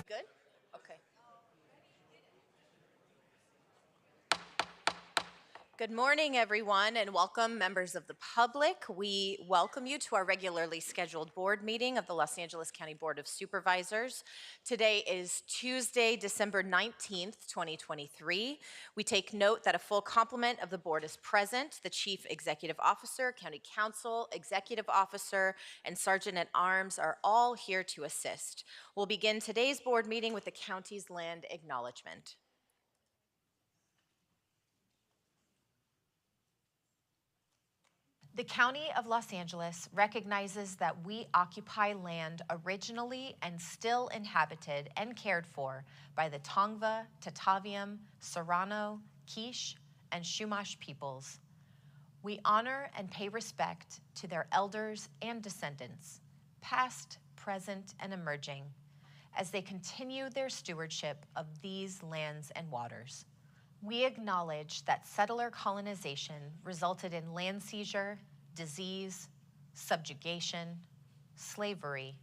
Good? Okay. Good morning, everyone, and welcome, members of the public. We welcome you to our regularly scheduled board meeting of the Los Angeles County Board of Supervisors. Today is Tuesday, December 19th, 2023. We take note that a full complement of the board is present. The Chief Executive Officer, County Counsel, Executive Officer, and Sergeant at Arms are all here to assist. We'll begin today's board meeting with the county's land acknowledgement. The County of Los Angeles recognizes that we occupy land originally and still inhabited and cared for by the Tongva, Tataviam, Serrano, Quiche, and Chumash peoples. We honor and pay respect to their elders and descendants, past, present, and emerging, as they continue their stewardship of these lands and waters. We acknowledge that settler colonization resulted in land seizure, disease, subjugation, slavery,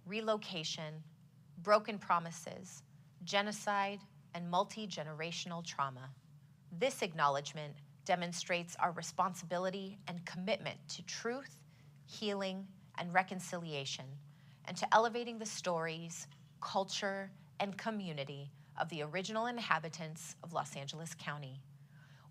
relocation, broken promises, genocide, and multi-generational trauma. This acknowledgement demonstrates our responsibility and commitment to truth, healing, and reconciliation, and to elevating the stories, culture, and community of the original inhabitants of Los Angeles County.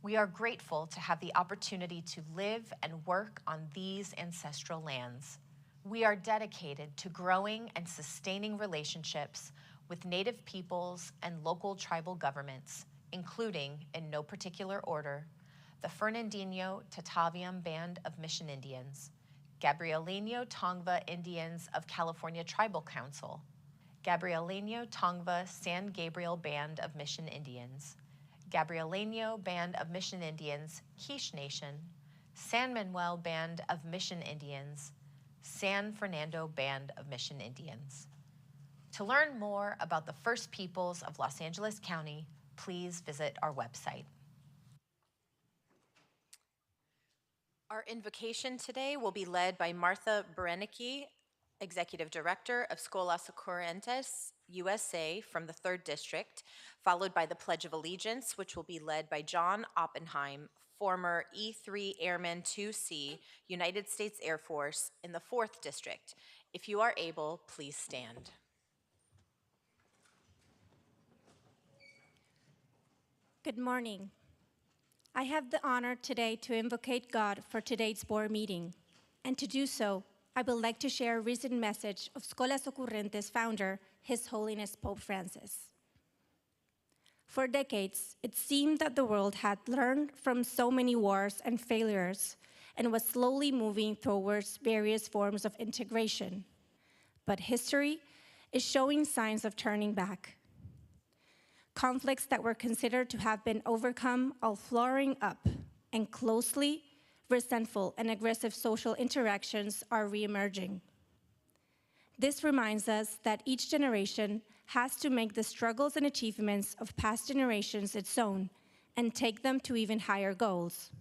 We are grateful to have the opportunity to live and work on these ancestral lands. We are dedicated to growing and sustaining relationships with Native peoples and local tribal governments, including, in no particular order, the Fernandino Tataviam Band of Mission Indians, Gabrielino Tongva Indians of California Tribal Council, Gabrielino Tongva San Gabriel Band of Mission Indians, Gabrielino Band of Mission Indians, Quiche Nation, San Manuel Band of Mission Indians, San Fernando Band of Mission Indians. To learn more about the First Peoples of Los Angeles County, please visit our website. Our invocation today will be led by Martha Berenicki, Executive Director of Escolas Corrientes USA from the 3rd District, followed by the Pledge of Allegiance, which will be led by John Oppenheim, former E-3 Airman 2C, United States Air Force in the 4th District. If you are able, please stand. Good morning. I have the honor today to invocate God for today's board meeting, and to do so, I would like to share a recent message of Escolas Ocurrentes founder, His Holiness Pope Francis. For decades, it seemed that the world had learned from so many wars and failures and was slowly moving towards various forms of integration. But history is showing signs of turning back. Conflicts that were considered to have been overcome are flaring up, and closely resentful and aggressive social interactions are reemerging. This reminds us that each generation has to make the struggles and achievements of past generations its own and take them to even higher goals.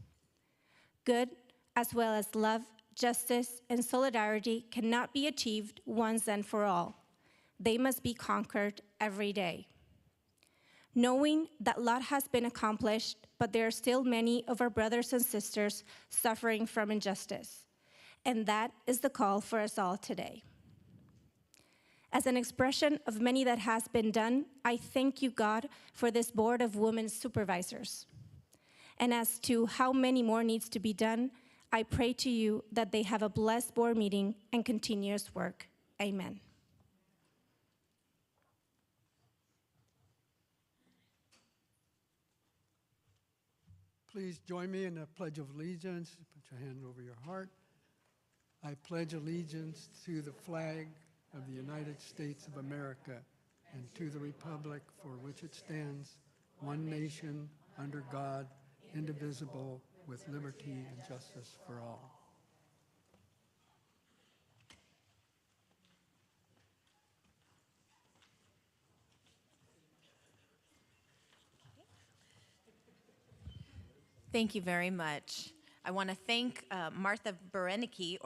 Good, as well as love, justice, and solidarity cannot be achieved once and for all. They must be conquered every day. Knowing that a lot has been accomplished, but there are still many of our brothers and sisters suffering from injustice. And that is the call for us all today. As an expression of many that has been done, I thank you, God, for this board of women supervisors. And as to how many more needs to be done, I pray to you that they have a blessed board meeting and continuous work. Amen. Please join me in the Pledge of Allegiance. Put your hand over your heart. I pledge allegiance to the flag of the United States of America and to the republic for which it stands, one nation, under God, indivisible, with liberty and justice for all. Thank you very much. I want to thank Martha Berenicki,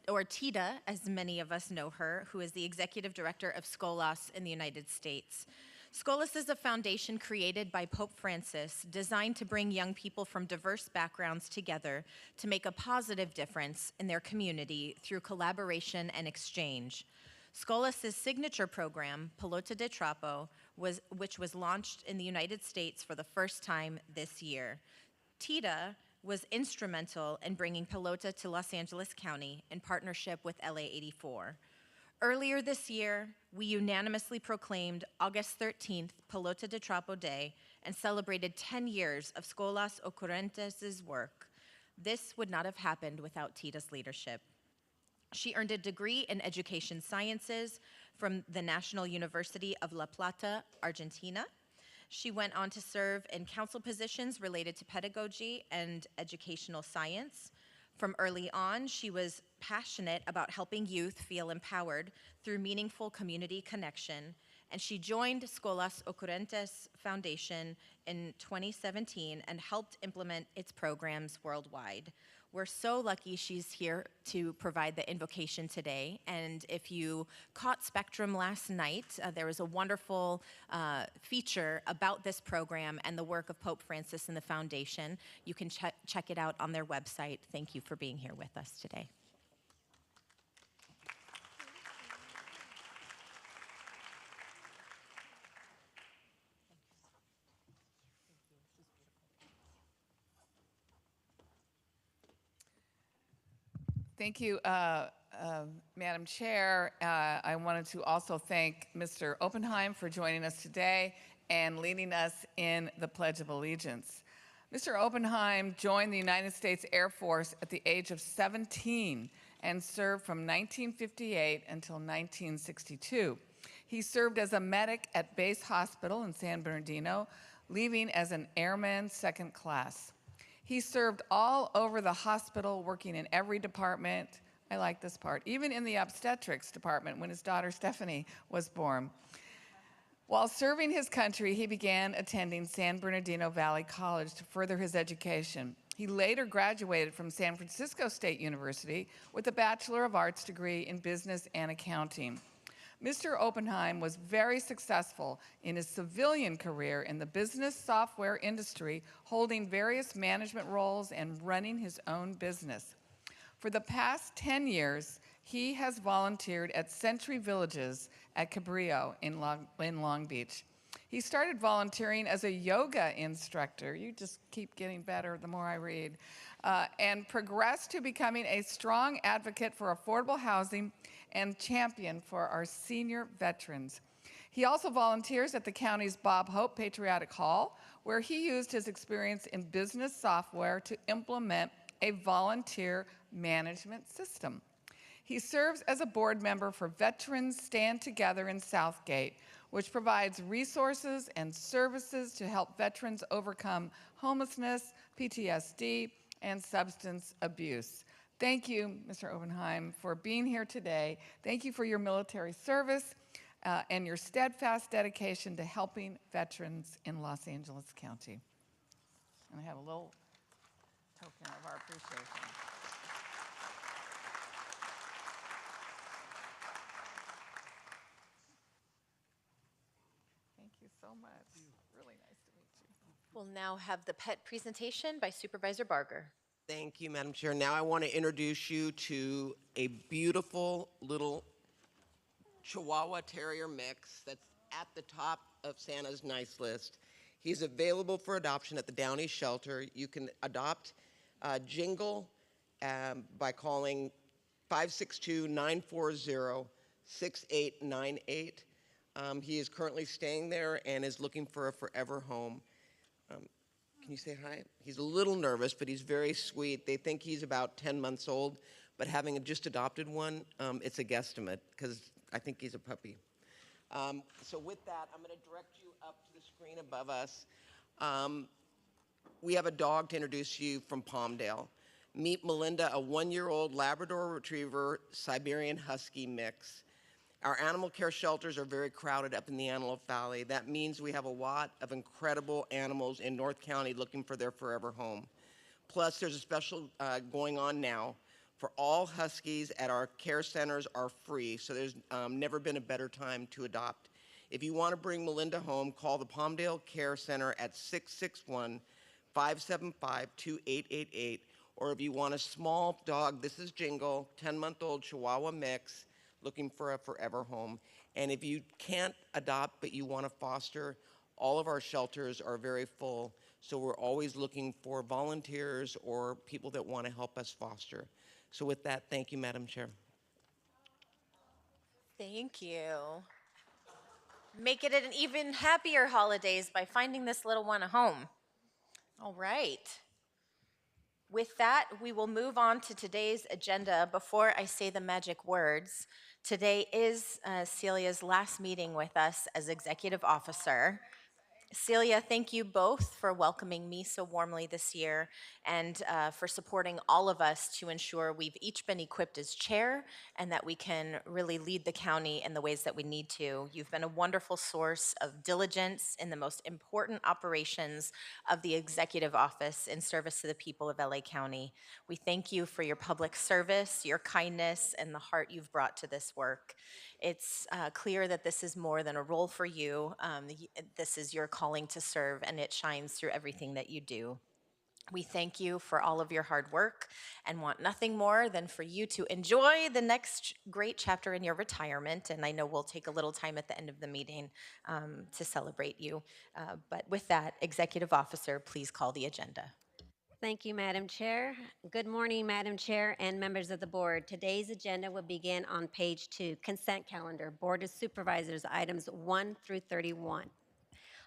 or Tita, as many of us know her, who is the Executive Director of Scholas in the United States. Scholas is a foundation created by Pope Francis designed to bring young people from diverse backgrounds together to make a positive difference in their community through collaboration and exchange. Scholas' signature program, Pelota de Trapo, which was launched in the United States for the first time this year. Tita was instrumental in bringing Pelota to Los Angeles County in partnership with LA 84. Earlier this year, we unanimously proclaimed August 13th Pelota de Trapo Day and celebrated 10 years of Scholas Ocurrentes' work. This would not have happened without Tita's leadership. She earned a degree in education sciences from the National University of La Plata, Argentina. She went on to serve in council positions related to pedagogy and educational science. From early on, she was passionate about helping youth feel empowered through meaningful community connection, and she joined Scholas Ocurrentes Foundation in 2017 and helped implement its programs worldwide. We're so lucky she's here to provide the invocation today. And if you caught Spectrum last night, there was a wonderful feature about this program and the work of Pope Francis and the foundation. You can check it out on their website. Thank you for being here with us today. Thank you, Madam Chair. I wanted to also thank Mr. Oppenheim for joining us today and leading us in the Pledge of Allegiance. Mr. Oppenheim joined the United States Air Force at the age of 17 and served from 1958 until 1962. He served as a medic at Base Hospital in San Bernardino, leaving as an airman second class. He served all over the hospital, working in every department. I like this part, even in the obstetrics department when his daughter Stephanie was born. While serving his country, he began attending San Bernardino Valley College to further his education. He later graduated from San Francisco State University with a Bachelor of Arts degree in Business and Accounting. Mr. Oppenheim was very successful in his civilian career in the business software industry, holding various management roles and running his own business. For the past 10 years, he has volunteered at Century Villages at Cabrillo in Long Beach. He started volunteering as a yoga instructor. You just keep getting better the more I read. And progressed to becoming a strong advocate for affordable housing and champion for our senior veterans. He also volunteers at the county's Bob Hope Patriotic Hall, where he used his experience in business software to implement a volunteer management system. He serves as a board member for Veterans Stand Together in Southgate, which provides resources and services to help veterans overcome homelessness, PTSD, and substance abuse. Thank you, Mr. Oppenheim, for being here today. Thank you for your military service and your steadfast dedication to helping veterans in Los Angeles County. And I have a little token of our appreciation. Thank you so much. Really nice to meet you. We'll now have the pet presentation by Supervisor Barger. Thank you, Madam Chair. Now I want to introduce you to a beautiful little Chihuahua Terrier mix that's at the top of Santa's nice list. He's available for adoption at the Downey Shelter. You can adopt Jingle by calling 562-940-6898. He is currently staying there and is looking for a forever home. Can you say hi? He's a little nervous, but he's very sweet. They think he's about 10 months old, but having just adopted one, it's a guesstimate because I think he's a puppy. So with that, I'm going to direct you up to the screen above us. We have a dog to introduce you from Palmdale. Meet Melinda, a 1-year-old Labrador Retriever Siberian Husky mix. Our animal care shelters are very crowded up in the Antelope Valley. That means we have a lot of incredible animals in North County looking for their forever home. Plus, there's a special going on now for all Huskies at our care centers are free, so there's never been a better time to adopt. If you want to bring Melinda home, call the Palmdale Care Center at 661-575-2888, or if you want a small dog, this is Jingle, 10-month-old Chihuahua mix, looking for a forever home. And if you can't adopt but you want to foster, all of our shelters are very full, so we're always looking for volunteers or people that want to help us foster. So with that, thank you, Madam Chair. Thank you. Make it an even happier holidays by finding this little one a home. All right. With that, we will move on to today's agenda. Before I say the magic words, today is Celia's last meeting with us as executive officer. Celia, thank you both for welcoming me so warmly this year and for supporting all of us to ensure we've each been equipped as chair and that we can really lead the county in the ways that we need to. You've been a wonderful source of diligence in the most important operations of the executive office in service to the people of LA County. We thank you for your public service, your kindness, and the heart you've brought to this work. It's clear that this is more than a role for you. This is your calling to serve, and it shines through everything that you do. We thank you for all of your hard work and want nothing more than for you to enjoy the next great chapter in your retirement. And I know we'll take a little time at the end of the meeting to celebrate you. But with that, Executive Officer, please call the agenda. Thank you, Madam Chair. Good morning, Madam Chair and members of the board. Today's agenda will begin on page 2, consent calendar, Board of Supervisors, items 1 through 31.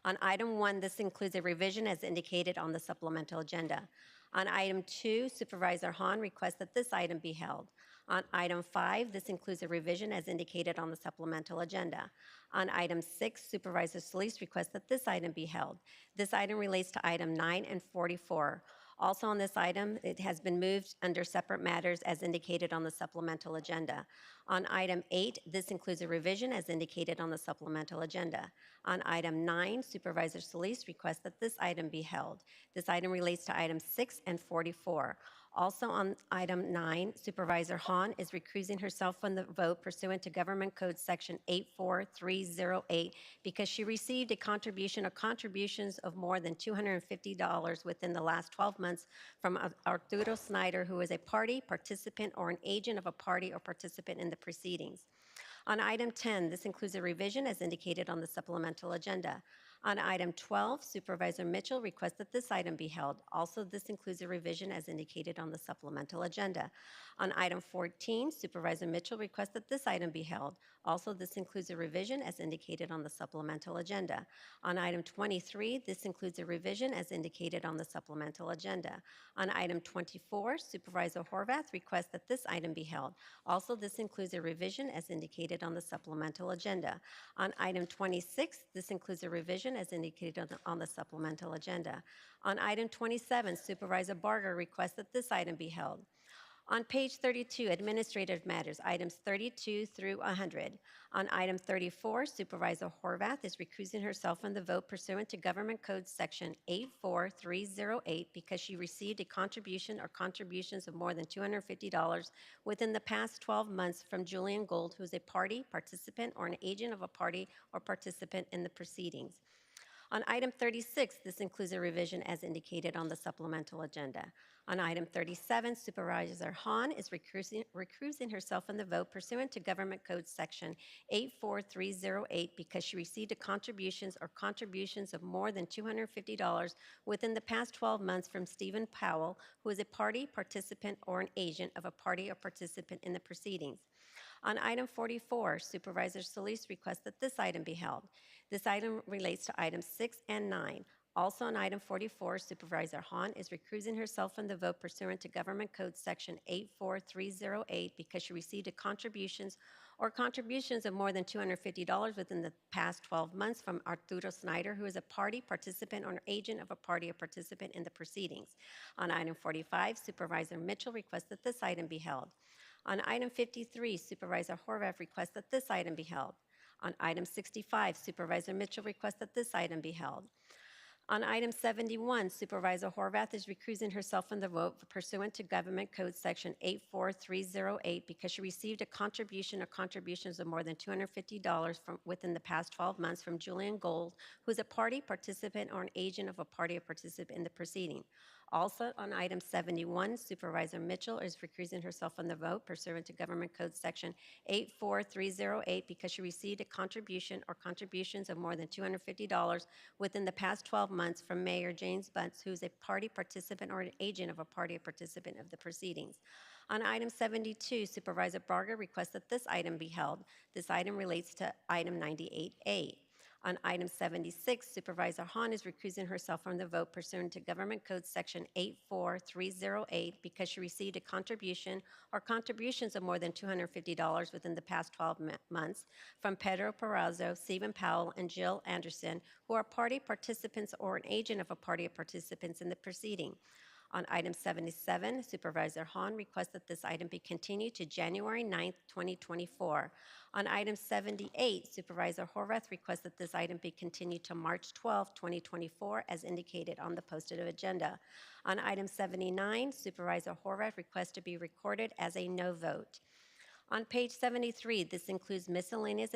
On item 1, this includes a revision as indicated on the supplemental agenda. On item 2, Supervisor Hahn requests that this item be held. On item 5, this includes a revision as indicated on the supplemental agenda. On item 6, Supervisor Solis requests that this item be held. This item relates to item 9 and 44. Also on this item, it has been moved under separate matters as indicated on the supplemental agenda. On item 8, this includes a revision as indicated on the supplemental agenda. On item 9, Supervisor Solis requests that this item be held. This item relates to items 6 and 44. Also on item 9, Supervisor Hahn is recusing herself from the vote pursuant to Government Code Section 84308 because she received a contribution or contributions of more than $250 within the last 12 months from Arturo Snyder, who is a party, participant, or an agent of a party or participant in the proceedings. On item 10, this includes a revision as indicated on the supplemental agenda. On item 12, Supervisor Mitchell requests that this item be held. Also, this includes a revision as indicated on the supplemental agenda. On item 14, Supervisor Mitchell requests that this item be held. Also, this includes a revision as indicated on the supplemental agenda. On item 23, this includes a revision as indicated on the supplemental agenda. On item 24, Supervisor Horvath requests that this item be held. Also, this includes a revision as indicated on the supplemental agenda. On item 26, this includes a revision as indicated on the supplemental agenda. On item 27, Supervisor Barger requests that this item be held. On page 32, administrative matters, items 32 through 100. On item 34, Supervisor Horvath is recusing herself from the vote pursuant to Government Code Section 84308 because she received a contribution or contributions of more than $250 within the past 12 months from Julian Gold, who is a party, participant, or an agent of a party or participant in the proceedings. On item 36, this includes a revision as indicated on the supplemental agenda. On item 37, Supervisor Hahn is recusing herself from the vote pursuant to Government Code Section 84308 because she received contributions of more than $250 within the past 12 months from Stephen Powell, who is a party, participant, or an agent of a party or participant in the proceedings. On item 44, Supervisor Solis requests that this item be held. This item relates to items 6 and 9. Also on item 44, Supervisor Hahn is recusing herself from the vote pursuant to Government Code Section 84308 because she received contributions of more than $250 within the past 12 months from Arturo Snyder, who is a party, participant, or an agent of a party or participant in the proceedings. On item 45, Supervisor Mitchell requests that this item be held. On item 53, Supervisor Horvath requests that this item be held. On item 65, Supervisor Mitchell requests that this item be held. On item 71, Supervisor Horvath is recusing herself from the vote pursuant to Government Code Section 84308 because she received a contribution or contributions of more than $250 from within the past 12 months from Julian Gold, who is a party, participant, or an agent of a party or participant in the proceeding. Also, on item 71, Supervisor Mitchell is recusing herself from the vote pursuant to Government Code Section 84308 because she received a contribution or contributions of more than $250 within the past 12 months from Mayor James Bunce, who is a party participant or an agent of a party or participant of the proceedings. On item 72, Supervisor Barger requests that this item be held. This item relates to item 98A. On item 76, Supervisor Hahn is recusing herself from the vote pursuant to Government Code Section 84308 because she received a contribution or contributions of more than $250 within the past 12 months from Pedro Perazzo, Stephen Powell, and Jill Anderson, who are party participants or an agent of a party of participants in the proceeding. On item 77, Supervisor Hahn requests that this item be continued to January 9th, 2024. On item 78, Supervisor Horvath requests that this item be continued to March 12th, 2024, as indicated on the posted agenda. On item 79, Supervisor Horvath requests to be recorded as a no vote. On page 73, this includes miscellaneous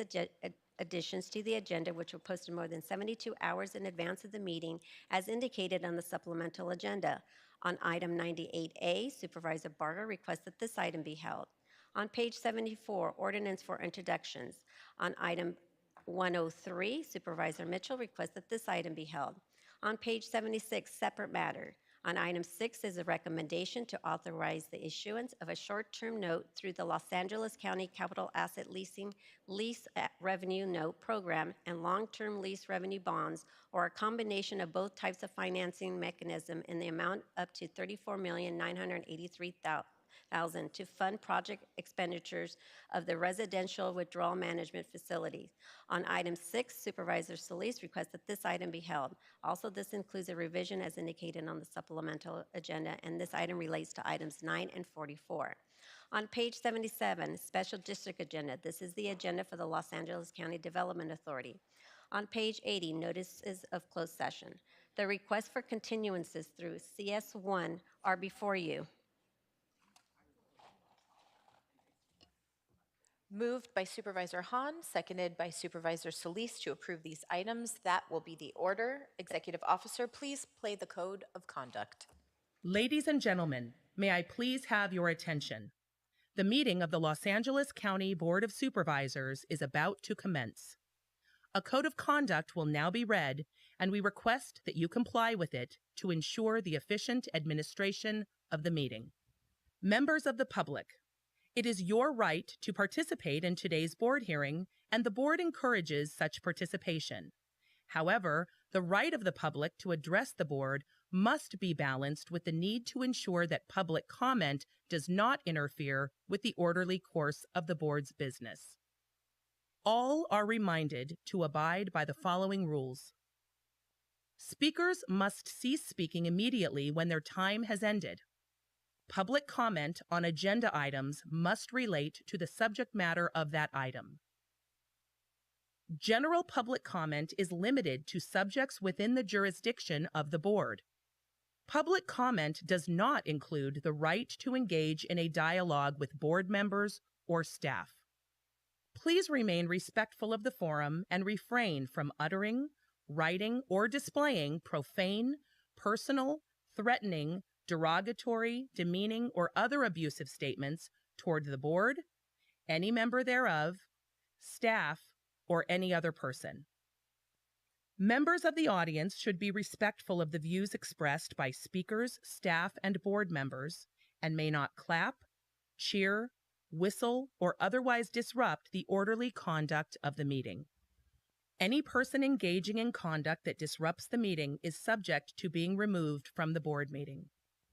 additions to the agenda, which were posted more than 72 hours in advance of the meeting, as indicated on the supplemental agenda. On item 98A, Supervisor Barger requests that this item be held. On page 74, ordinance for introductions. On item 103, Supervisor Mitchell requests that this item be held. On page 76, separate matter. On item 6 is a recommendation to authorize the issuance of a short-term note through the Los Angeles County Capital Asset Leasing Lease Revenue Note Program and long-term lease revenue bonds, or a combination of both types of financing mechanism in the amount up to $34,983,000 to fund project expenditures of the residential withdrawal management facilities. On item 6, Supervisor Solis requests that this item be held. Also, this includes a revision as indicated on the supplemental agenda, and this item relates to items 9 and 44. On page 77, special district agenda. This is the agenda for the Los Angeles County Development Authority. On page 80, notices of closed session. The requests for continuances through CS1 are before you. Moved by Supervisor Hahn, seconded by Supervisor Solis to approve these items. That will be the order. Executive Officer, please play the code of conduct. Ladies and gentlemen, may I please have your attention? The meeting of the Los Angeles County Board of Supervisors is about to commence. A code of conduct will now be read, and we request that you comply with it to ensure the efficient administration of the meeting. Members of the public, it is your right to participate in today's board hearing, and the board encourages such participation. However, the right of the public to address the board must be balanced with the need to ensure that public comment does not interfere with the orderly course of the board's business. All are reminded to abide by the following rules. Speakers must cease speaking immediately when their time has ended. Public comment on agenda items must relate to the subject matter of that item. General public comment is limited to subjects within the jurisdiction of the board. Public comment does not include the right to engage in a dialogue with board members or staff. Please remain respectful of the forum and refrain from uttering writing, or displaying profane, personal, threatening, derogatory, demeaning, or other abusive statements toward the board, any member thereof, staff, or any other person. Members of the audience should be respectful of the views expressed by speakers, staff, and board members, and may not clap, cheer, whistle, or otherwise disrupt the orderly conduct of the meeting. Any person engaging in conduct that disrupts the meeting is subject to being removed from the board meeting.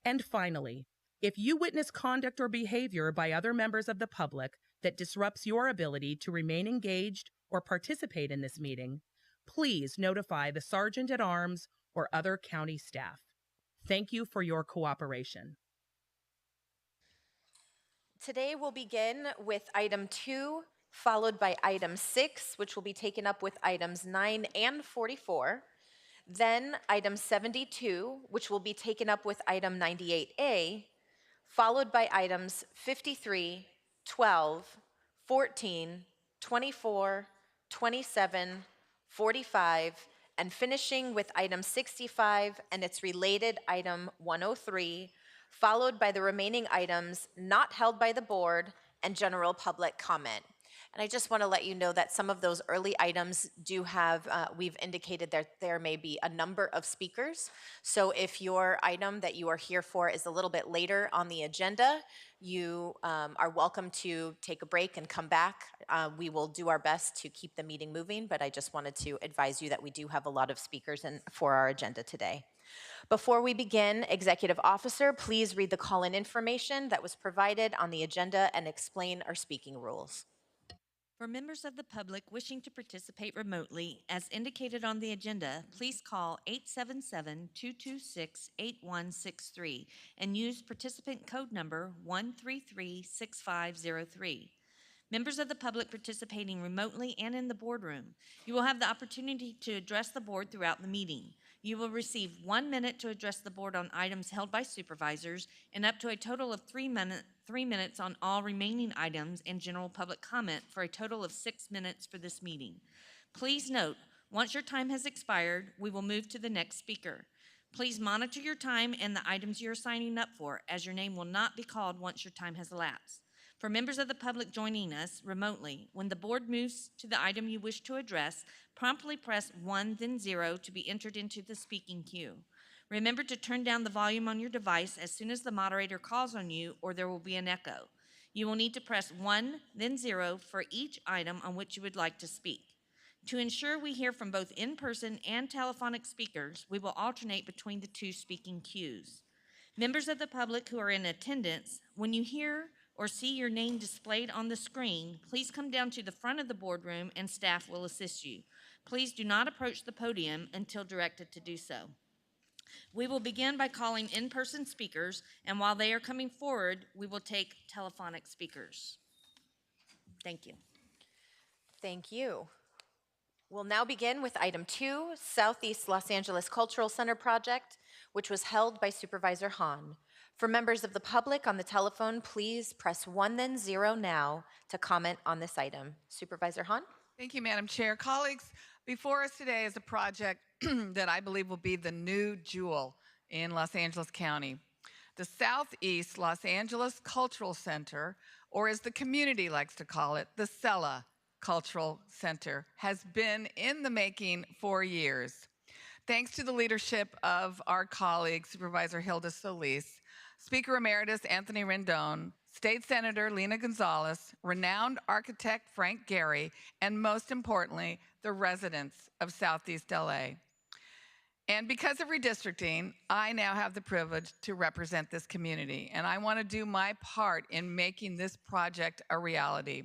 And finally, if you witness conduct or behavior by other members of the public that disrupts your ability to remain engaged or participate in this meeting, please notify the Sergeant at Arms or other county staff. Thank you for your cooperation. Today we'll begin with item 2, followed by item 6, which will be taken up with items 9 and 44. Then item 72, which will be taken up with item 98A, followed by items 53, 12, 14, 24, 27, 45, and finishing with item 65 and its related item 103, followed by the remaining items not held by the board and general public comment. And I just want to let you know that some of those early items do have, we've indicated that there may be a number of speakers. So if your item that you are here for is a little bit later on the agenda, you are welcome to take a break and come back. We will do our best to keep the meeting moving, but I just wanted to advise you that we do have a lot of speakers for our agenda today. Before we begin, Executive Officer, please read the call-in information that was provided on the agenda and explain our speaking rules. For members of the public wishing to participate remotely, as indicated on the agenda, please call 877-226-8163 and use participant code number 1336503. Members of the public participating remotely and in the boardroom, you will have the opportunity to address the board throughout the meeting. You will receive 1 minute to address the board on items held by supervisors and up to a total of 3 minutes on all remaining items and general public comment for a total of 6 minutes for this meeting. Please note, once your time has expired, we will move to the next speaker. Please monitor your time and the items you're signing up for, as your name will not be called once your time has elapsed. For members of the public joining us remotely, when the board moves to the item you wish to address, promptly press 1 then 0 to be entered into the speaking queue. Remember to turn down the volume on your device as soon as the moderator calls on you, or there will be an echo. You will need to press 1 then 0 for each item on which you would like to speak. To ensure we hear from both in-person and telephonic speakers, we will alternate between the two speaking queues. Members of the public who are in attendance, when you hear or see your name displayed on the screen, please come down to the front of the boardroom and staff will assist you. Please do not approach the podium until directed to do so. We will begin by calling in-person speakers, and while they are coming forward, we will take telephonic speakers. Thank you. Thank you. We'll now begin with item 2, Southeast Los Angeles Cultural Center project, which was held by Supervisor Hahn. For members of the public on the telephone, please press 1 then 0 now to comment on this item. Supervisor Hahn? Thank you, Madam Chair. Colleagues, before us today is a project that I believe will be the new jewel in Los Angeles County. The Southeast Los Angeles Cultural Center, or as the community likes to call it, the SELA Cultural Center, has been in the making for years. Thanks to the leadership of our colleague, Supervisor Hilda Solis, Speaker Emeritus Anthony Rendon, State Senator Lena Gonzalez, renowned architect Frank Gehry, and most importantly, the residents of Southeast LA. And because of redistricting, I now have the privilege to represent this community, and I want to do my part in making this project a reality,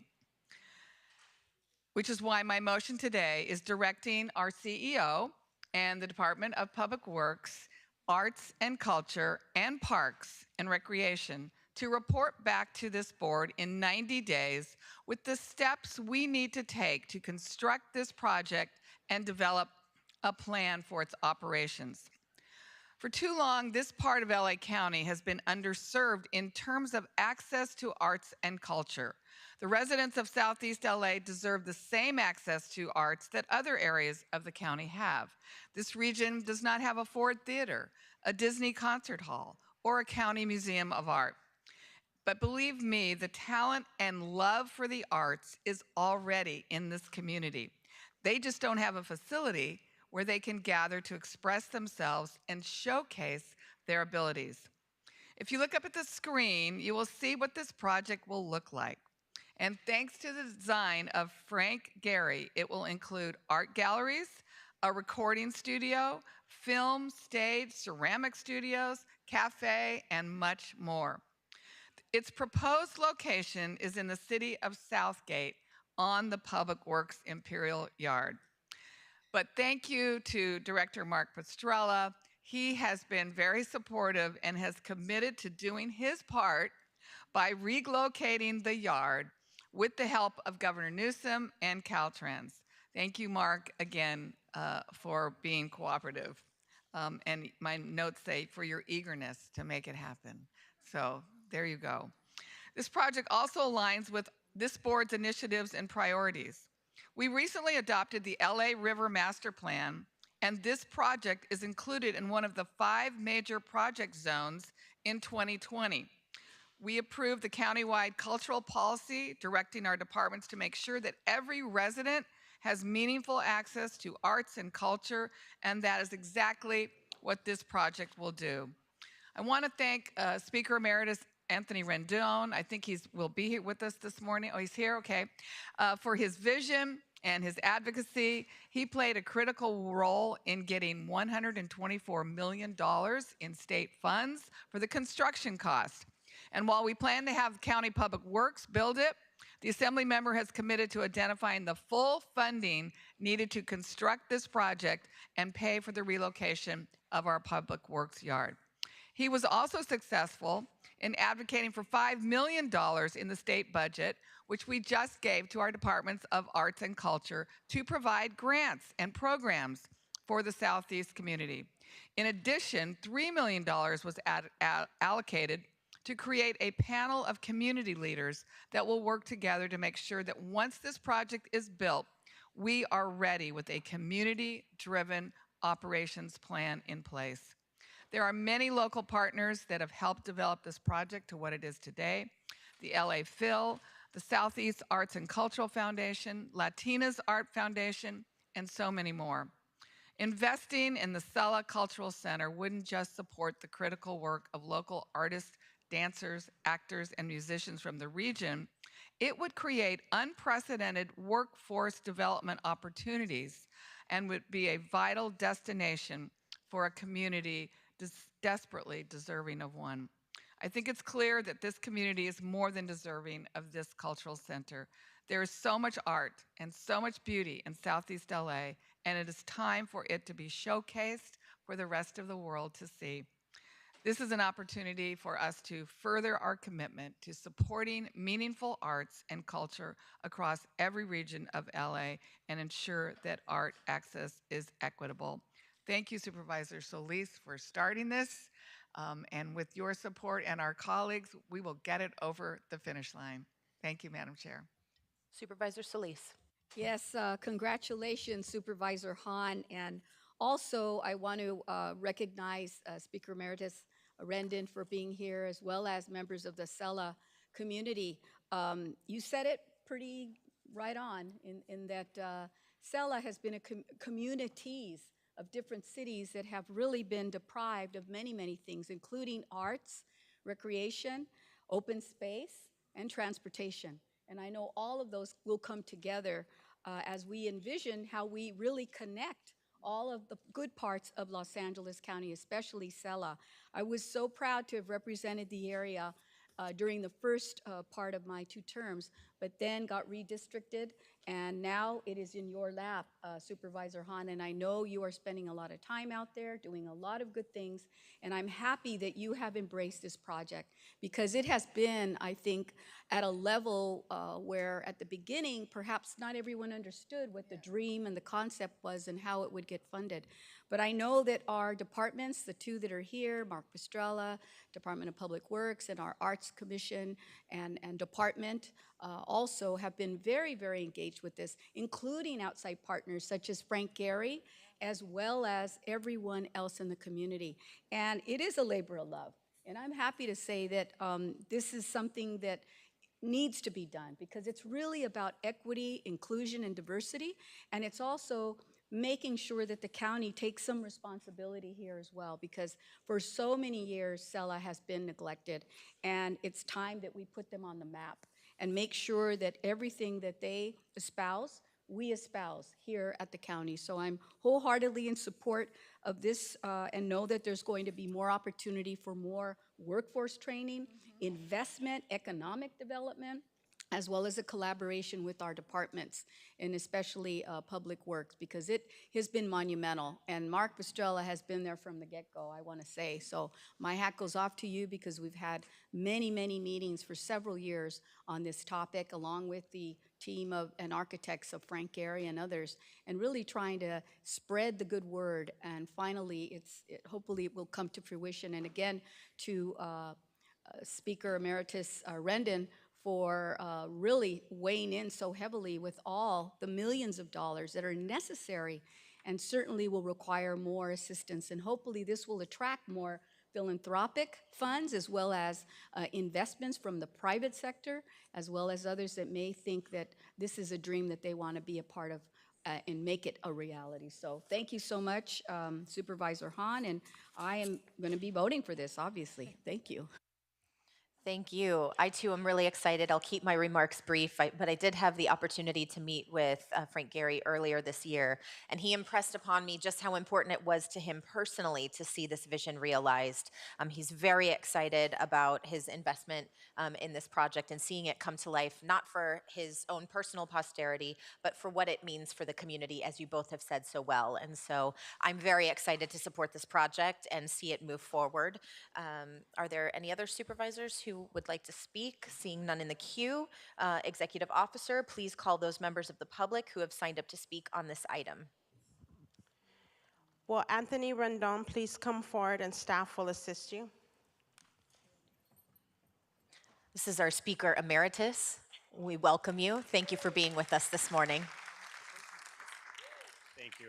which is why my motion today is directing our CEO and the Department of Public Works, Arts and Culture, and Parks and Recreation to report back to this board in 90 days with the steps we need to take to construct this project and develop a plan for its operations. For too long, this part of LA County has been underserved in terms of access to arts and culture. The residents of Southeast LA deserve the same access to arts that other areas of the county have. This region does not have a Ford Theater, a Disney concert hall, or a county museum of art. But believe me, the talent and love for the arts is already in this community. They just don't have a facility where they can gather to express themselves and showcase their abilities. If you look up at the screen, you will see what this project will look like. And thanks to the design of Frank Gehry, it will include art galleries, a recording studio, film, stage, ceramic studios, cafe, and much more. Its proposed location is in the city of Southgate on the Public Works Imperial Yard. But thank you to Director Mark Pastrella. He has been very supportive and has committed to doing his part by relocating the yard with the help of Governor Newsom and Caltrans. Thank you, Mark, again, for being cooperative. And my notes say for your eagerness to make it happen. So there you go. This project also aligns with this board's initiatives and priorities. We recently adopted the LA River Master Plan, and this project is included in one of the 5 major project zones in 2020. We approved the countywide cultural policy directing our departments to make sure that every resident has meaningful access to arts and culture, and that is exactly what this project will do. I want to thank Speaker Emeritus Anthony Rendon. I think he will be here with us this morning. Oh, he's here, okay. For his vision and his advocacy. He played a critical role in getting $124 million in state funds for the construction cost. And while we plan to have County Public Works build it, the Assembly member has committed to identifying the full funding needed to construct this project and pay for the relocation of our Public Works yard. He was also successful in advocating for $5 million in the state budget, which we just gave to our Departments of Arts and Culture to provide grants and programs for the Southeast community. In addition, $3 million was allocated to create a panel of community leaders that will work together to make sure that once this project is built, we are ready with a community-driven operations plan in place. There are many local partners that have helped develop this project to what it is today. The LA Phil, the Southeast Arts and Cultural Foundation, Latinas Art Foundation, and so many more. Investing in the Sella Cultural Center wouldn't just support the critical work of local artists, dancers, actors, and musicians from the region, it would create unprecedented workforce development opportunities and would be a vital destination for a community desperately deserving of one. I think it's clear that this community is more than deserving of this cultural center. There is so much art and so much beauty in Southeast LA, and it is time for it to be showcased for the rest of the world to see. This is an opportunity for us to further our commitment to supporting meaningful arts and culture across every region of LA and ensure that art access is equitable. Thank you, Supervisor Solis, for starting this. And with your support and our colleagues, we will get it over the finish line. Thank you, Madam Chair. Supervisor Solis. Yes, congratulations, Supervisor Hahn. And also, I want to recognize Speaker Emeritus Rendon for being here, as well as members of the Sella community. You said it pretty right on in that Sella has been communities of different cities that have really been deprived of many, many things, including arts, recreation, open space, and transportation. And I know all of those will come together as we envision how we really connect all of the good parts of Los Angeles County, especially Sella. I was so proud to have represented the area during the first part of my 2 terms, but then got redistricted, and now it is in your lap, Supervisor Hahn, and I know you are spending a lot of time out there doing a lot of good things, and I'm happy that you have embraced this project because it has been, I think, at a level where at the beginning, perhaps not everyone understood what the dream and the concept was and how it would get funded. But I know that our departments, the two that are here, Mark Pastrella, Department of Public Works, and our Arts Commission and department also have been very, very engaged with this, including outside partners such as Frank Gehry, as well as everyone else in the community. And it is a labor of love. And I'm happy to say that this is something that needs to be done because it's really about equity, inclusion, and diversity. And it's also making sure that the county takes some responsibility here as well, because for so many years, Sela has been neglected. And it's time that we put them on the map and make sure that everything that they espouse, we espouse here at the county. So I'm wholeheartedly in support of this and know that there's going to be more opportunity for more workforce training, investment, economic development, as well as a collaboration with our departments, and especially Public Works, because it has been monumental. And Mark Pastrella has been there from the get-go, I want to say. So my hat goes off to you because we've had many, many meetings for several years on this topic, along with the team of and architects of Frank Gehry and others, and really trying to spread the good word. And finally, hopefully it will come to fruition. And again, to Speaker Emeritus Rendon for really weighing in so heavily with all the millions of dollars that are necessary and certainly will require more assistance. And hopefully this will attract more philanthropic funds as well as investments from the private sector, as well as others that may think that this is a dream that they want to be a part of and make it a reality. So thank you so much, Supervisor Hahn, and I am going to be voting for this, obviously. Thank you. Thank you. I too am really excited. I'll keep my remarks brief, but I did have the opportunity to meet with Frank Gehry earlier this year, and he impressed upon me just how important it was to him personally to see this vision realized. He's very excited about his investment in this project and seeing it come to life, not for his own personal posterity, but for what it means for the community, as you both have said so well. And so I'm very excited to support this project and see it move forward. Are there any other supervisors who would like to speak? Seeing none in the queue, Executive Officer, please call those members of the public who have signed up to speak on this item. Will Anthony Rendon please come forward and staff will assist you? This is our Speaker Emeritus. We welcome you. Thank you for being with us this morning. Thank you.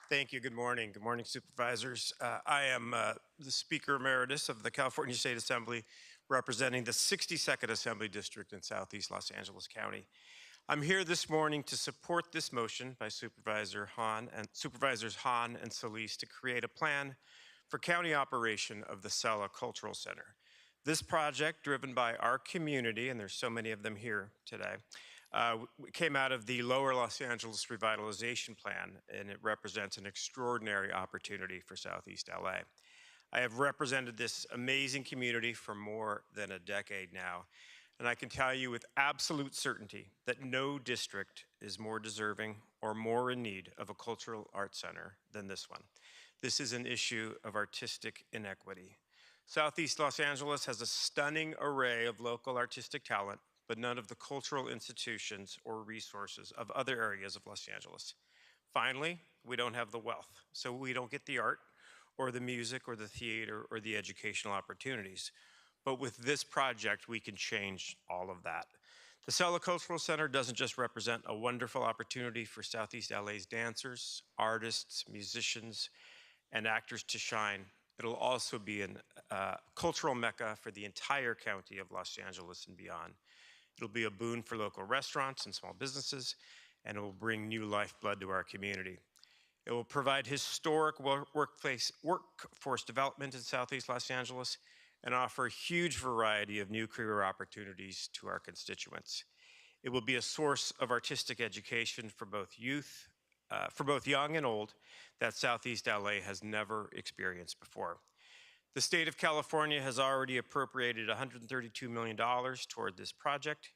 Thank you. Good morning. Good morning, supervisors. I am the Speaker Emeritus of the California State Assembly, representing the 62nd Assembly District in Southeast Los Angeles County. I'm here this morning to support this motion by Supervisors Hahn and Solis to create a plan for county operation of the Sela Cultural Center. This project, driven by our community, and there's so many of them here today, came out of the Lower Los Angeles Revitalization Plan, and it represents an extraordinary opportunity for Southeast LA. I have represented this amazing community for more than a decade now, and I can tell you with absolute certainty that no district is more deserving or more in need of a cultural arts center than this one. This is an issue of artistic inequity. Southeast Los Angeles has a stunning array of local artistic talent, but none of the cultural institutions or resources of other areas of Los Angeles. Finally, we don't have the wealth, so we don't get the art or the music or the theater or the educational opportunities. But with this project, we can change all of that. The Sela Cultural Center doesn't just represent a wonderful opportunity for Southeast LA's dancers, artists, musicians, and actors to shine. It'll also be a cultural mecca for the entire county of Los Angeles and beyond. It'll be a boon for local restaurants and small businesses, and it will bring new lifeblood to our community. It will provide historic workforce development in Southeast Los Angeles and offer a huge variety of new career opportunities to our constituents. It will be a source of artistic education for both young and old, that Southeast LA has never experienced before. The state of California has already appropriated $132 million toward this project.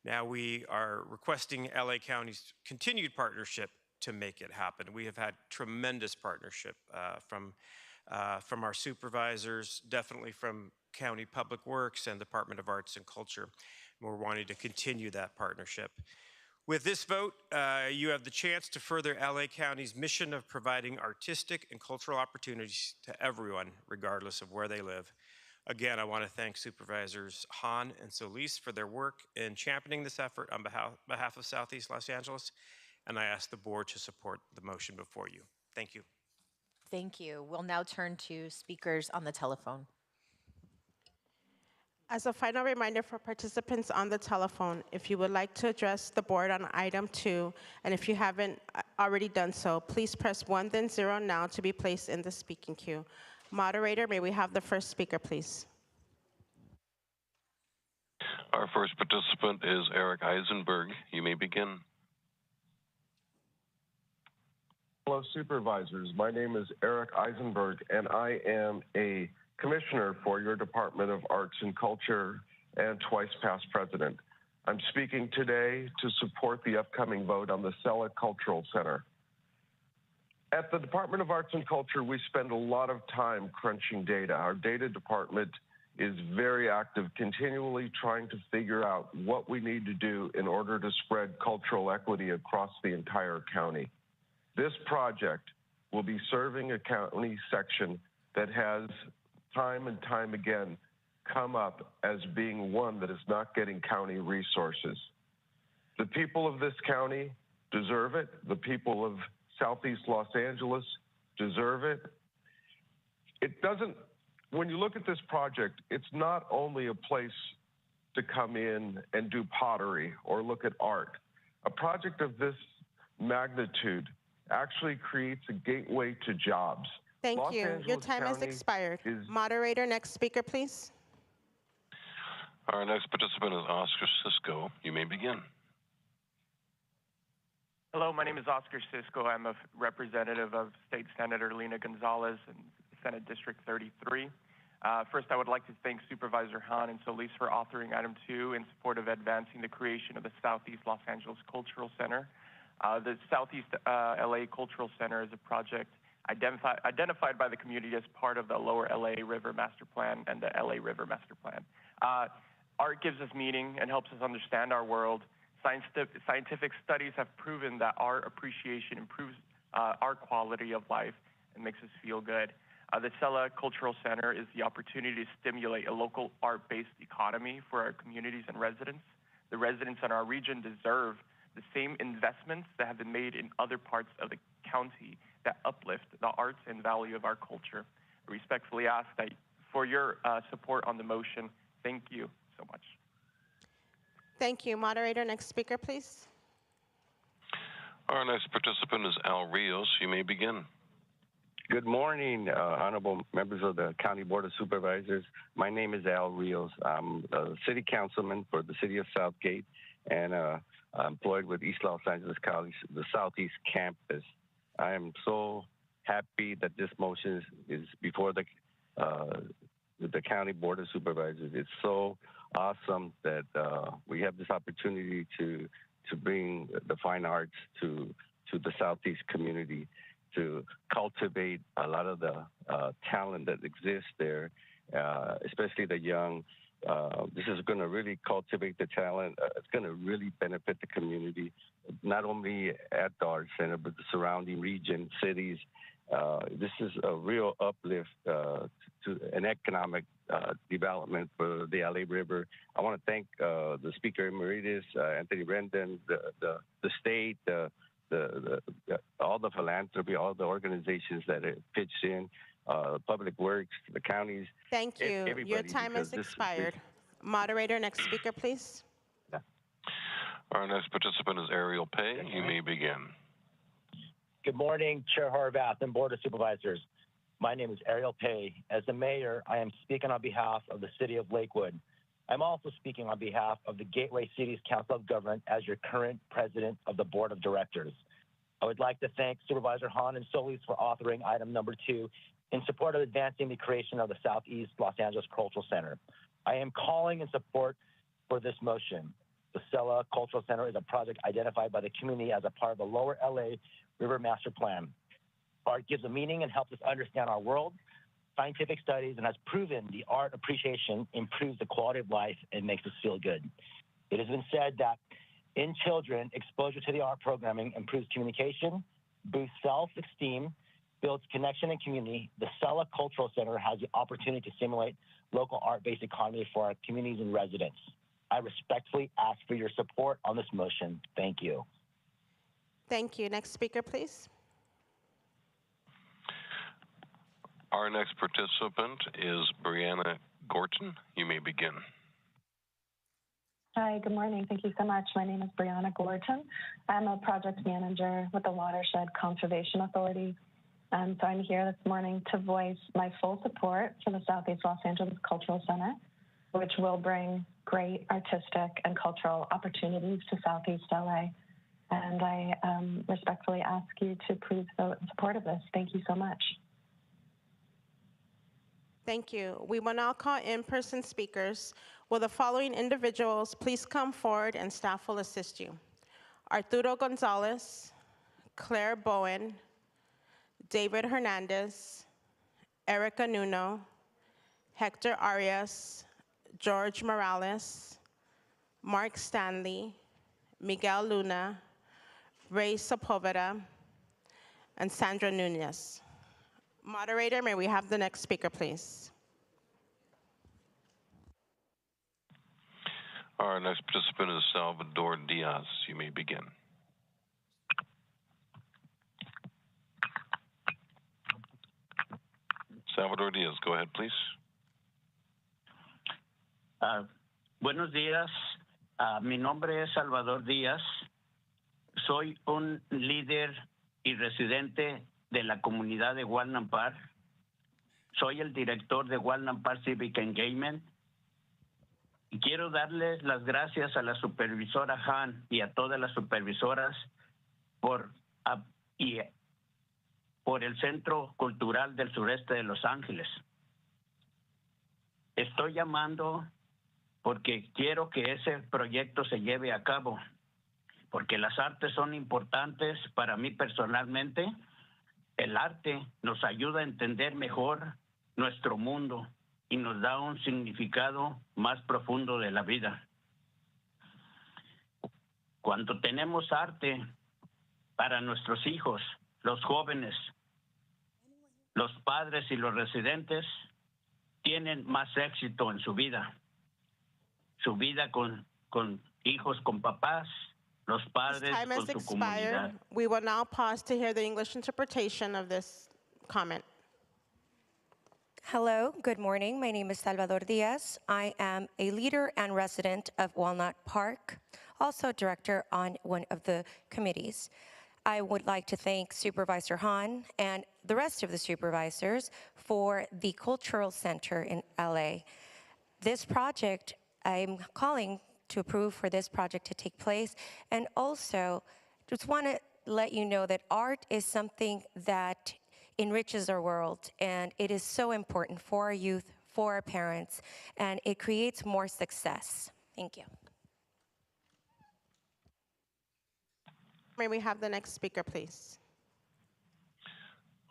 Now we are requesting LA County's continued partnership to make it happen. We have had tremendous partnership from our supervisors, definitely from County Public Works and Department of Arts and Culture. We're wanting to continue that partnership. With this vote, you have the chance to further LA County's mission of providing artistic and cultural opportunities to everyone, regardless of where they live. Again, I want to thank Supervisors Hahn and Solis for their work in championing this effort on behalf of Southeast Los Angeles, and I ask the board to support the motion before you. Thank you. Thank you. We'll now turn to speakers on the telephone. As a final reminder for participants on the telephone, if you would like to address the board on item 2, and if you haven't already done so, please press 1 then 0 now to be placed in the speaking queue. Moderator, may we have the first speaker, please? Our first participant is Eric Eisenberg. You may begin. Hello, Supervisors. My name is Eric Eisenberg, and I am a Commissioner for your Department of Arts and Culture and twice past president. I'm speaking today to support the upcoming vote on the Sella Cultural Center. At the Department of Arts and Culture, we spend a lot of time crunching data. Our data department is very active, continually trying to figure out what we need to do in order to spread cultural equity across the entire county. This project will be serving a county section that has time and time again come up as being one that is not getting county resources. The people of this county deserve it. The people of Southeast Los Angeles deserve it. It doesn't, when you look at this project, it's not only a place to come in and do pottery or look at art. A project of this magnitude actually creates a gateway to jobs. Thank Los you. Your Angeles time has County expired. is- Moderator, next speaker, please. Our next participant is Oscar Cisco. You may begin. Hello, my name is Oscar Cisco. I'm a representative of State Senator Lena Gonzalez in Senate District 33. First, I would like to thank Supervisor Hahn and Solis for authoring item 2 in support of advancing the creation of the Southeast Los Angeles Cultural Center. The Southeast LA Cultural Center is a project identified by the community as part of the Lower LA River Master Plan and the LA River Master Plan. Art gives us meaning and helps us understand our world. Scientific studies have proven that art appreciation improves our quality of life and makes us feel good. The Sella Cultural Center is the opportunity to stimulate a local art-based economy for our communities and residents. The residents in our region deserve the same investments that have been made in other parts of the county that uplift the arts and value of our culture. I respectfully ask that for your support on the motion. Thank you so much. Thank you. Moderator, next speaker, please. Our next participant is Al Rios. You may begin. Good morning, honorable members of the County Board of Supervisors. My name is Al Rios. I'm a city councilman for the city of Southgate, and employed with East Los Angeles College, the Southeast Campus. I am so happy that this motion is before the County Board of Supervisors. It's so awesome that we have this opportunity to bring the fine arts to the Southeast community, to cultivate a lot of the talent that exists there, especially the young. This is going to really cultivate the talent. It's going to really benefit the community, not only at the Arts Center, but the surrounding region, cities. This is a real uplift to an economic development for the LA River. I want to thank the Speaker Emeritus, Anthony Rendon, the state, all the philanthropy, all the organizations that have pitched in, Public Works, the counties. Thank you. Your time has expired. Moderator, next speaker, please. Our next participant is Ariel Pay. You may begin. Good morning, Chair Horvath and Board of Supervisors. My name is Ariel Pay. As the mayor, I am speaking on behalf of the city of Lakewood. I'm also speaking on behalf of the Gateway Cities Council of Government as your current president of the board of directors. I would like to thank Supervisor Hahn and Solis for authoring item number 2 in support of advancing the creation of the Southeast Los Angeles Cultural Center. I am calling in support for this motion. The Sella Cultural Center is a project identified by the community as a part of the Lower LA River Master Plan. Art gives a meaning and helps us understand our world. Scientific studies and has proven the art appreciation improves the quality of life and makes us feel good. It has been said that In children, exposure to the art programming improves communication, boosts self-esteem, builds connection and community. The Sella Cultural Center has the opportunity to stimulate local art-based economy for our communities and residents. I respectfully ask for your support on this motion. Thank you. Thank you. Next speaker, please. Our next participant is Brianna Gorton. You may begin. Hi, good morning. Thank you so much. My name is Brianna Gorton. I'm a project manager with the Watershed Conservation Authority. So I'm here this morning to voice my full support for the Southeast Los Angeles Cultural Center, which will bring great artistic and cultural opportunities to Southeast LA. And I respectfully ask you to please vote in support of this. Thank you so much. Thank you. We will now call in-person speakers. Will the following individuals please come forward and staff will assist you? Arturo Gonzalez, Claire Bowen, David Hernandez, Erica Nuno, Hector Arias, George Morales, Mark Stanley, Miguel Luna, Ray Sepulveda, and Sandra Nunez. Moderator, may we have the next speaker, please? Our next participant is Salvador Diaz. You may begin. Salvador Diaz, go ahead, please. Buenos días. Mi nombre es Salvador Díaz. Soy un líder y residente de la comunidad de Walnut Park. Soy el director de Walnut Park Civic Engagement. Y quiero darles las gracias a la supervisora Han y a todas las supervisoras por el Centro Cultural del Sureste de Los Ángeles. Estoy llamando porque quiero que ese proyecto se lleve a cabo, porque las artes son importantes para mí personalmente. El arte nos ayuda a entender mejor nuestro mundo y nos da un significado más profundo de la vida. Cuando tenemos arte para nuestros hijos, los jóvenes, los padres y los residentes tienen más éxito en su vida. Su vida con hijos, con papás, los padres Time con has su expired. comunidad. We will now pause to hear the English interpretation of this comment. Hello, good morning. My name is Salvador Diaz. I am a leader and resident of Walnut Park, also director on one of the committees. I would like to thank Supervisor Han and the rest of the supervisors for the Cultural Center in LA. This project, I'm calling to approve for this project to take place, and also just want to let you know that art is something that enriches our world, and it is so important for our youth, for our parents, and it creates more success. Thank you. May we have the next speaker, please?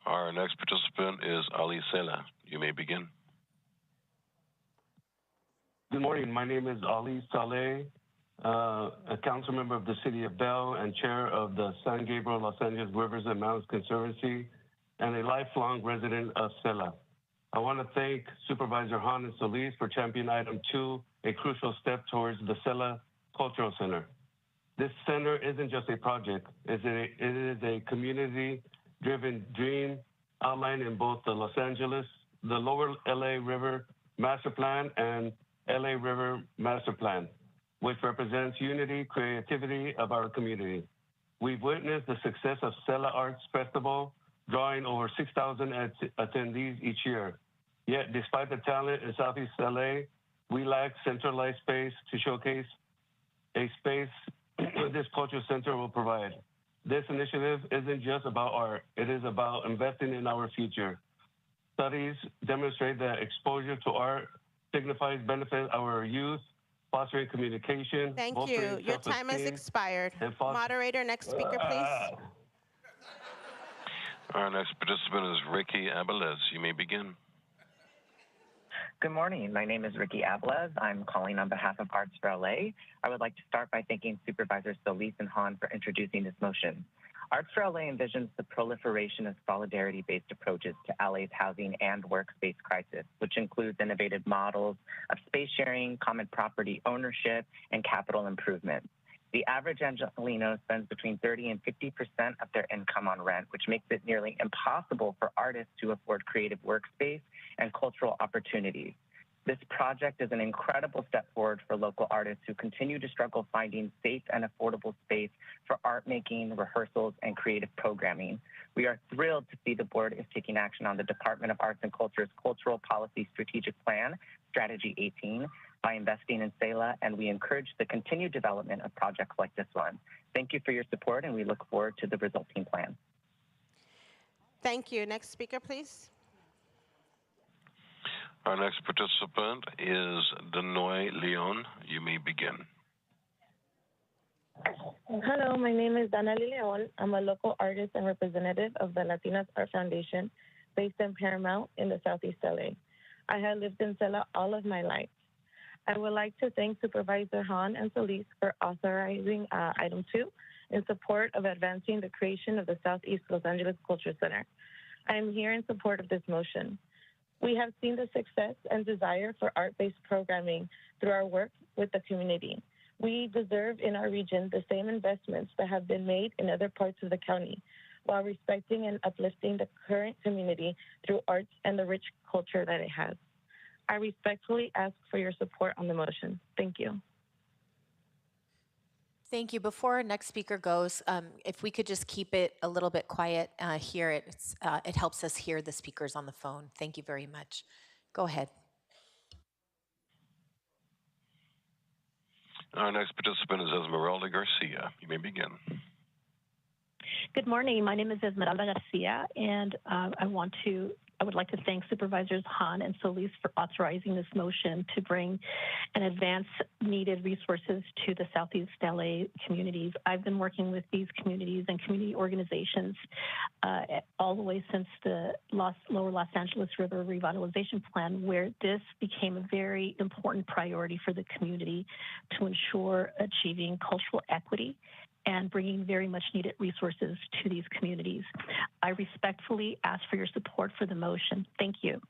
Our next participant is Ali Sela. You may begin. Good morning. My name is Ali Saleh, a council member of the City of Bell and chair of the San Gabriel Los Angeles Rivers and Mountains Conservancy, and a lifelong resident of Sela. I want to thank Supervisor Han and Solis for championing item 2, a crucial step towards the Sela Cultural Center. This center isn't just a project, it is a community-driven dream outlined in both the the Lower LA River Master Plan and LA River Master Plan, which represents unity, creativity of our community. We've witnessed the success of Sela Arts Festival, drawing over 6,000 attendees each year. Yet, despite the talent in Southeast LA, we lack centralized space to showcase a space this cultural center will provide. This initiative isn't just about art, it is about investing in our future. Studies demonstrate that exposure to art signifies benefit our youth, fostering communication. Thank you. Your time has expired. Moderator, next speaker, please. Our next participant is Ricky Abeles. You may begin. Good morning. My name is Ricky Ablez. I'm calling on behalf of Arts for LA. I would like to start by thanking Supervisors Solis and Hahn for introducing this motion. Arts for LA envisions the proliferation of solidarity-based approaches to LA's housing and workspace crisis, which includes innovative models of space sharing, common property ownership, and capital improvement. The average Angelino spends between 30 and 50% of their income on rent, which makes it nearly impossible for artists to afford creative workspace and cultural opportunities. This project is an incredible step forward for local artists who continue to struggle finding safe and affordable space for art making, rehearsals, and creative programming. We are thrilled to see the board is taking action on the Department of Arts and Culture's Cultural Policy Strategic Plan, Strategy 18, by investing in SELA, and we encourage the continued development of projects like this one. Thank you for your support, and we look forward to the resulting plan. Thank you. Next speaker, please. Our next participant is Denoy Leon. You may begin. Hello, my name is Dana Leon. I'm a local artist and representative of the Latinas Art Foundation based in Paramount in the Southeast LA. I have lived in Sela all of my life. I would like to thank Supervisor Hahn and Solis for authorizing item 2 in support of advancing the creation of the Southeast Los Angeles Culture Center. I am here in support of this motion. We have seen the success and desire for art-based programming through our work with the community. We deserve in our region the same investments that have been made in other parts of the county, while respecting and uplifting the current community through arts and the rich culture that it has. I respectfully ask for your support on the motion. Thank you. Thank you. Before our next speaker goes, if we could just keep it a little bit quiet here, it helps us hear the speakers on the phone. Thank you very much. Go ahead. Our next participant is Esmeralda Garcia. You may begin. Good morning. My name is Esmeralda Garcia, and I would like to thank Supervisors Hahn and Solis for authorizing this motion to bring and advance needed resources to the Southeast LA communities. I've been working with these communities and community organizations all the way since the Lower Los Angeles River Revitalization Plan, where this became a very important priority for the community to ensure achieving cultural equity and bringing very much needed resources to these communities. I respectfully ask for your support for the motion. Thank you.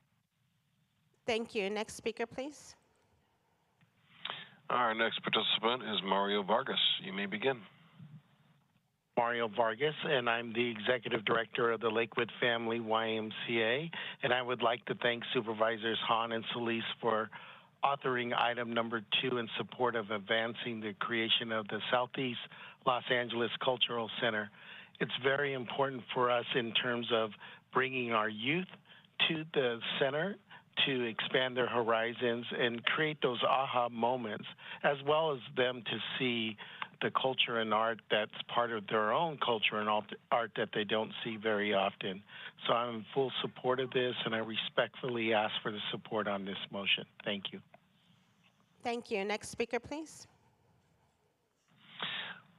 Thank you. Next speaker, please. Our next participant is Mario Vargas. You may begin. Mario Vargas, and I'm the Executive Director of the Lakewood Family YMCA, and I would like to thank Supervisors Hahn and Solis for authoring item number 2 in support of advancing the creation of the Southeast Los Angeles Cultural Center. It's very important for us in terms of bringing our youth to the center to expand their horizons and create those aha moments, as well as them to see the culture and art that's part of their own culture and art that they don't see very often. So I'm in full support of this, and I respectfully ask for the support on this motion. Thank you. Thank you. Next speaker, please.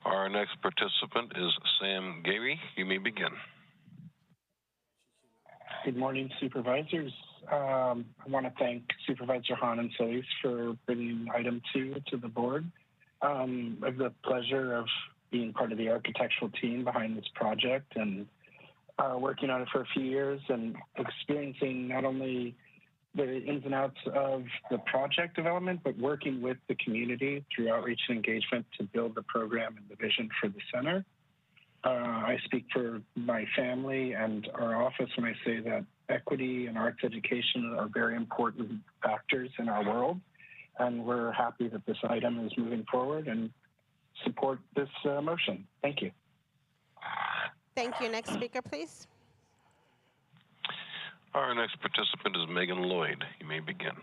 Our next participant is Sam Gary. You may begin. Good morning, Supervisors. I want to thank Supervisor Hahn and Solis for bringing item 2 to the board. I have the pleasure of being part of the architectural team behind this project and working on it for a few years and experiencing not only the ins and outs of the project development, but working with the community through outreach and engagement to build the program and the vision for the center. I speak for my family and our office when I say that equity and arts education are very important factors in our world, and we're happy that this item is moving forward and support this motion. Thank you. Thank you. Next speaker, please. Our next participant is Megan Lloyd. You may begin.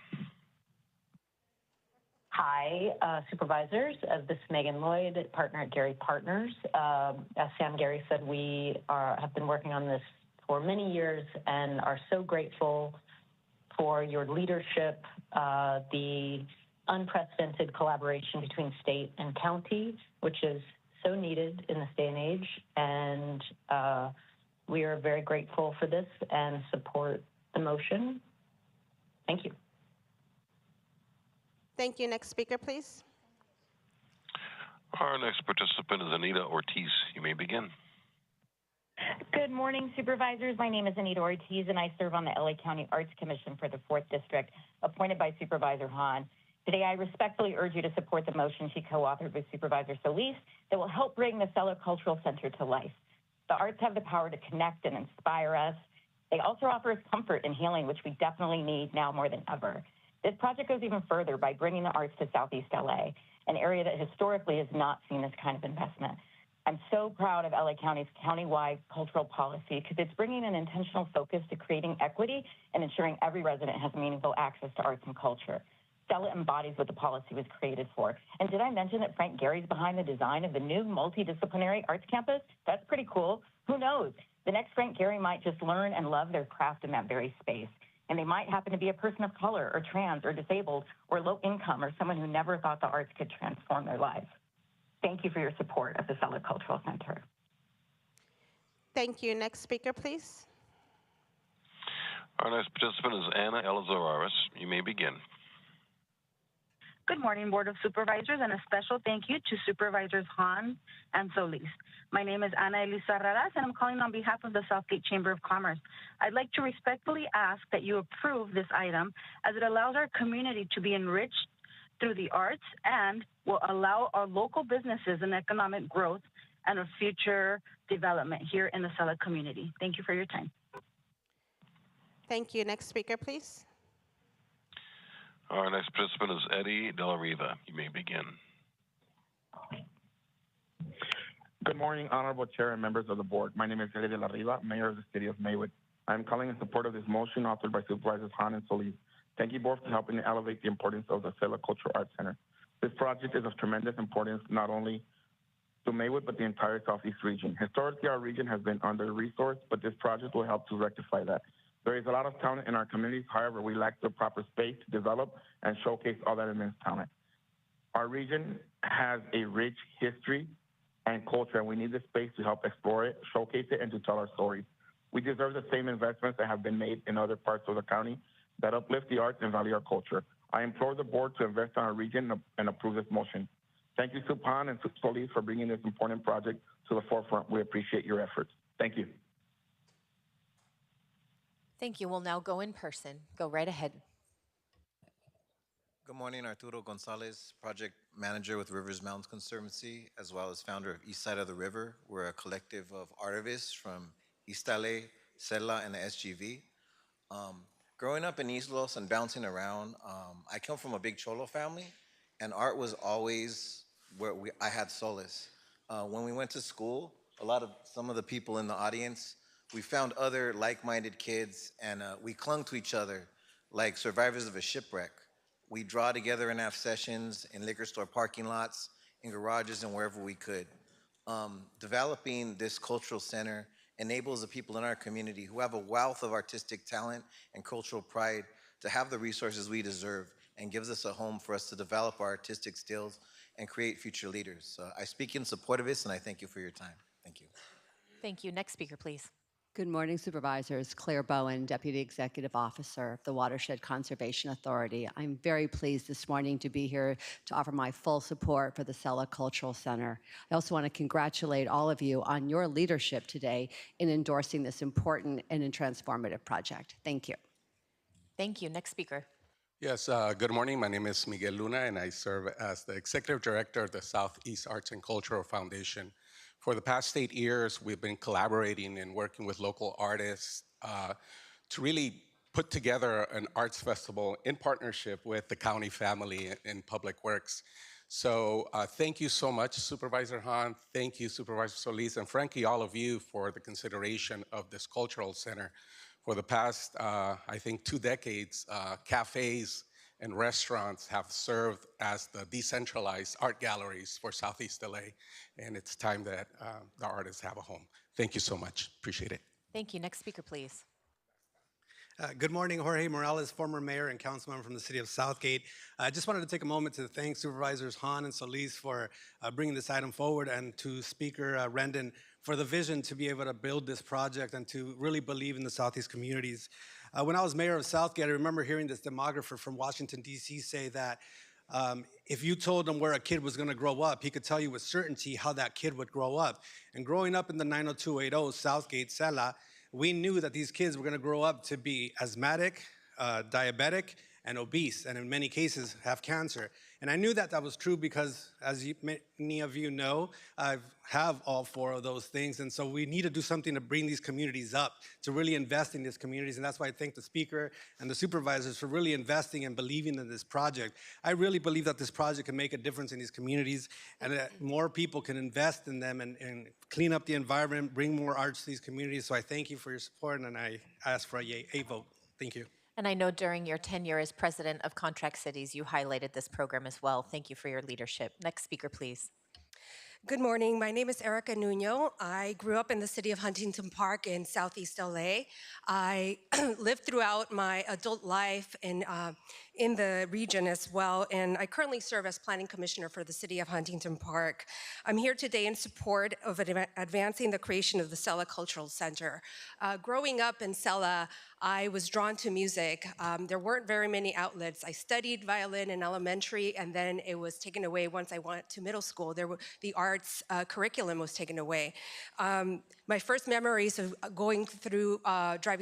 Hi, Supervisors. This is Megan Lloyd, partner at Gary Partners. As Sam Gary said, we have been working on this for many years and are so grateful for your leadership, the unprecedented collaboration between state and county, which is so needed in this day and age. And we are very grateful for this and support the motion. Thank you. Thank you. Next speaker, please. Our next participant is Anita Ortiz. You may begin. Good morning, Supervisors. My name is Anita Ortiz, and I serve on the LA County Arts Commission for the 4th District, appointed by Supervisor Hahn. Today, I respectfully urge you to support the motion she co-authored with Supervisor Solis that will help bring the Cella Cultural Center to life. The arts have the power to connect and inspire us. They also offer us comfort and healing, which we definitely need now more than ever. This project goes even further by bringing the arts to Southeast LA, an area that historically has not seen this kind of investment. I'm so proud of LA County's countywide cultural policy because it's bringing an intentional focus to creating equity and ensuring every resident has meaningful access to arts and culture. Stella embodies what the policy was created for. And did I mention that Frank Gehry's behind the design of the new multidisciplinary arts campus? That's pretty cool. Who knows? The next Frank Gehry might just learn and love their craft in that very space. And they might happen to be a person of color or trans or disabled or low income or someone who never thought the arts could transform their lives. Thank you for your support of the Cella Cultural Center. Thank you. Next speaker, please. Our next participant is Ana Elizararis. You may begin. Good morning, Board of Supervisors, and a special thank you to Supervisors Hahn and Solis. My name is Ana Elisa Raras, and I'm calling on behalf of the Southgate Chamber of Commerce. I'd like to respectfully ask that you approve this item as it allows our community to be enriched through the arts and will allow our local businesses and economic growth and a future development here in the Cella community. Thank you for your time. Thank you. Next speaker, please. Our next participant is Eddie De La Riva. You may begin. Good morning, Honorable Chair and members of the board. My name is Eddie De La Riva, Mayor of the City of Maywood. I am calling in support of this motion authored by Supervisors Hahn and Solis. Thank you both for helping elevate the importance of the Cella Cultural Arts Center. This project is of tremendous importance not only to Maywood, but the entire Southeast region. Historically, our region has been under-resourced, but this project will help to rectify that. There is a lot of talent in our communities. However, we lack the proper space to develop and showcase all that immense talent. Our region has a rich history and culture, and we need the space to help explore it, showcase it, and to tell our stories. We deserve the same investments that have been made in other parts of the county that uplift the arts and value our culture. I implore the board to invest in our region and approve this motion. Thank you, Sup Hahn and Solis, for bringing this important project to the forefront. We appreciate your efforts. Thank you. Thank you. We'll now go in person. Go right ahead. Good morning, Arturo Gonzalez, project manager with Rivers Mountains Conservancy, as well as founder of East Side of the River. We're a collective of artivists from East LA, Cella, and the SGV. Growing up in East Los and bouncing around, I come from a big Cholo family, and art was always where I had solace. When we went to school, some of the people in the audience, we found other like-minded kids, and we clung to each other like survivors of a shipwreck. We draw together and have sessions in liquor store parking lots, in garages, and wherever we could. Developing this cultural center enables the people in our community who have a wealth of artistic talent and cultural pride to have the resources we deserve, and gives us a home for us to develop our artistic skills and create future leaders. So I speak in support of this, and I thank you for your time. Thank you. Thank you. Next speaker, please. Good morning, Supervisors. Claire Bowen, Deputy Executive Officer of the Watershed Conservation Authority. I'm very pleased this morning to be here to offer my full support for the Cella Cultural Center. I also want to congratulate all of you on your leadership today in endorsing this important and transformative project. Thank you. Thank you. Next speaker. Yes, good morning. My name is Miguel Luna, and I serve as the Executive Director of the Southeast Arts and Cultural Foundation. For the past 8 years, we've been collaborating and working with local artists to really put together an arts festival in partnership with the county family in Public Works. So thank you so much, Supervisor Hahn. Thank you, Supervisor Solis, and frankly, all of you for the consideration of this cultural center. For the past, I think, 2 decades, cafes and restaurants have served as the decentralized art galleries for Southeast LA, and it's time that the artists have a home. Thank you so much. Appreciate it. Thank you. Next speaker, please. Good morning, Jorge Morales, former mayor and councilman from the city of Southgate. I just wanted to take a moment to thank Supervisors Hahn and Solis for bringing this item forward, and to Speaker Rendon for the vision to be able to build this project and to really believe in the Southeast communities. When I was mayor of Southgate, I remember hearing this demographer from Washington, D.C. say that if you told him where a kid was going to grow up, he could tell you with certainty how that kid would grow up. And growing up in the 90280 Southgate Sela, we knew that these kids were going to grow up to be asthmatic, diabetic, and obese, and in many cases have cancer. And I knew that that was true because, as many of you know, I have all four of those things. And so we need to do something to bring these communities up, to really invest in these communities. And that's why I thank the speaker and the supervisors for really investing and believing in this project. I really believe that this project can make a difference in these communities and that more people can invest in them and clean up the environment, bring more arts to these communities. So I thank you for your support, and I ask for a vote. Thank you. And I know during your tenure as president of Contract Cities, you highlighted this program as well. Thank you for your leadership. Next speaker, please. Good morning. My name is Erica Nuno. I grew up in the city of Huntington Park in Southeast LA. I lived throughout my adult life in the region as well, and I currently serve as planning commissioner for the city of Huntington Park. I'm here today in support of advancing the creation of the Sela Cultural Center. Growing up in Sela, I was drawn to music. There weren't very many outlets. I studied violin in elementary, and then it was taken away once I went to middle school. The arts curriculum was taken away. My first memories of driving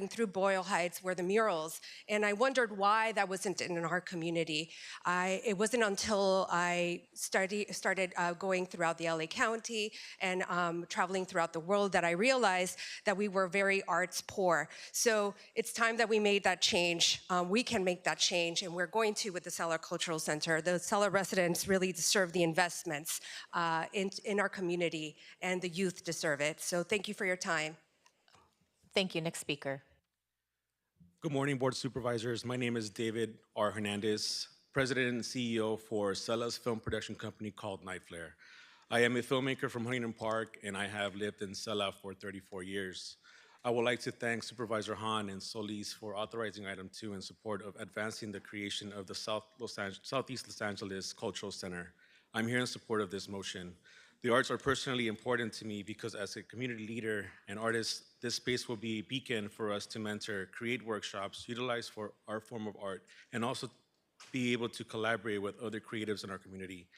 through Boyle Heights were the murals, and I wondered why that wasn't in our community. It wasn't until I started going throughout the LA County and traveling throughout the world that I realized that we were very arts poor. So it's time that we made that change. We can make that change, and we're going to with the Sela Cultural Center. The Sela residents really deserve the investments in our community, and the youth deserve it. So thank you for your time. Thank you. Next speaker. Good morning, Board of Supervisors. My name is David R. Hernandez, President and CEO for Sela's film production company called Night Flare. I am a filmmaker from Huntington Park, and I have lived in Sela for 34 years. I would like to thank Supervisor Hahn and Solis for authorizing item 2 in support of advancing the creation of the Southeast Los Angeles Cultural Center. I'm here in support of this motion. The arts are personally important to me because as a community leader and artist, this space will be a beacon for us to mentor, create workshops, utilize for our form of art, and also be able to collaborate with other creatives in our community.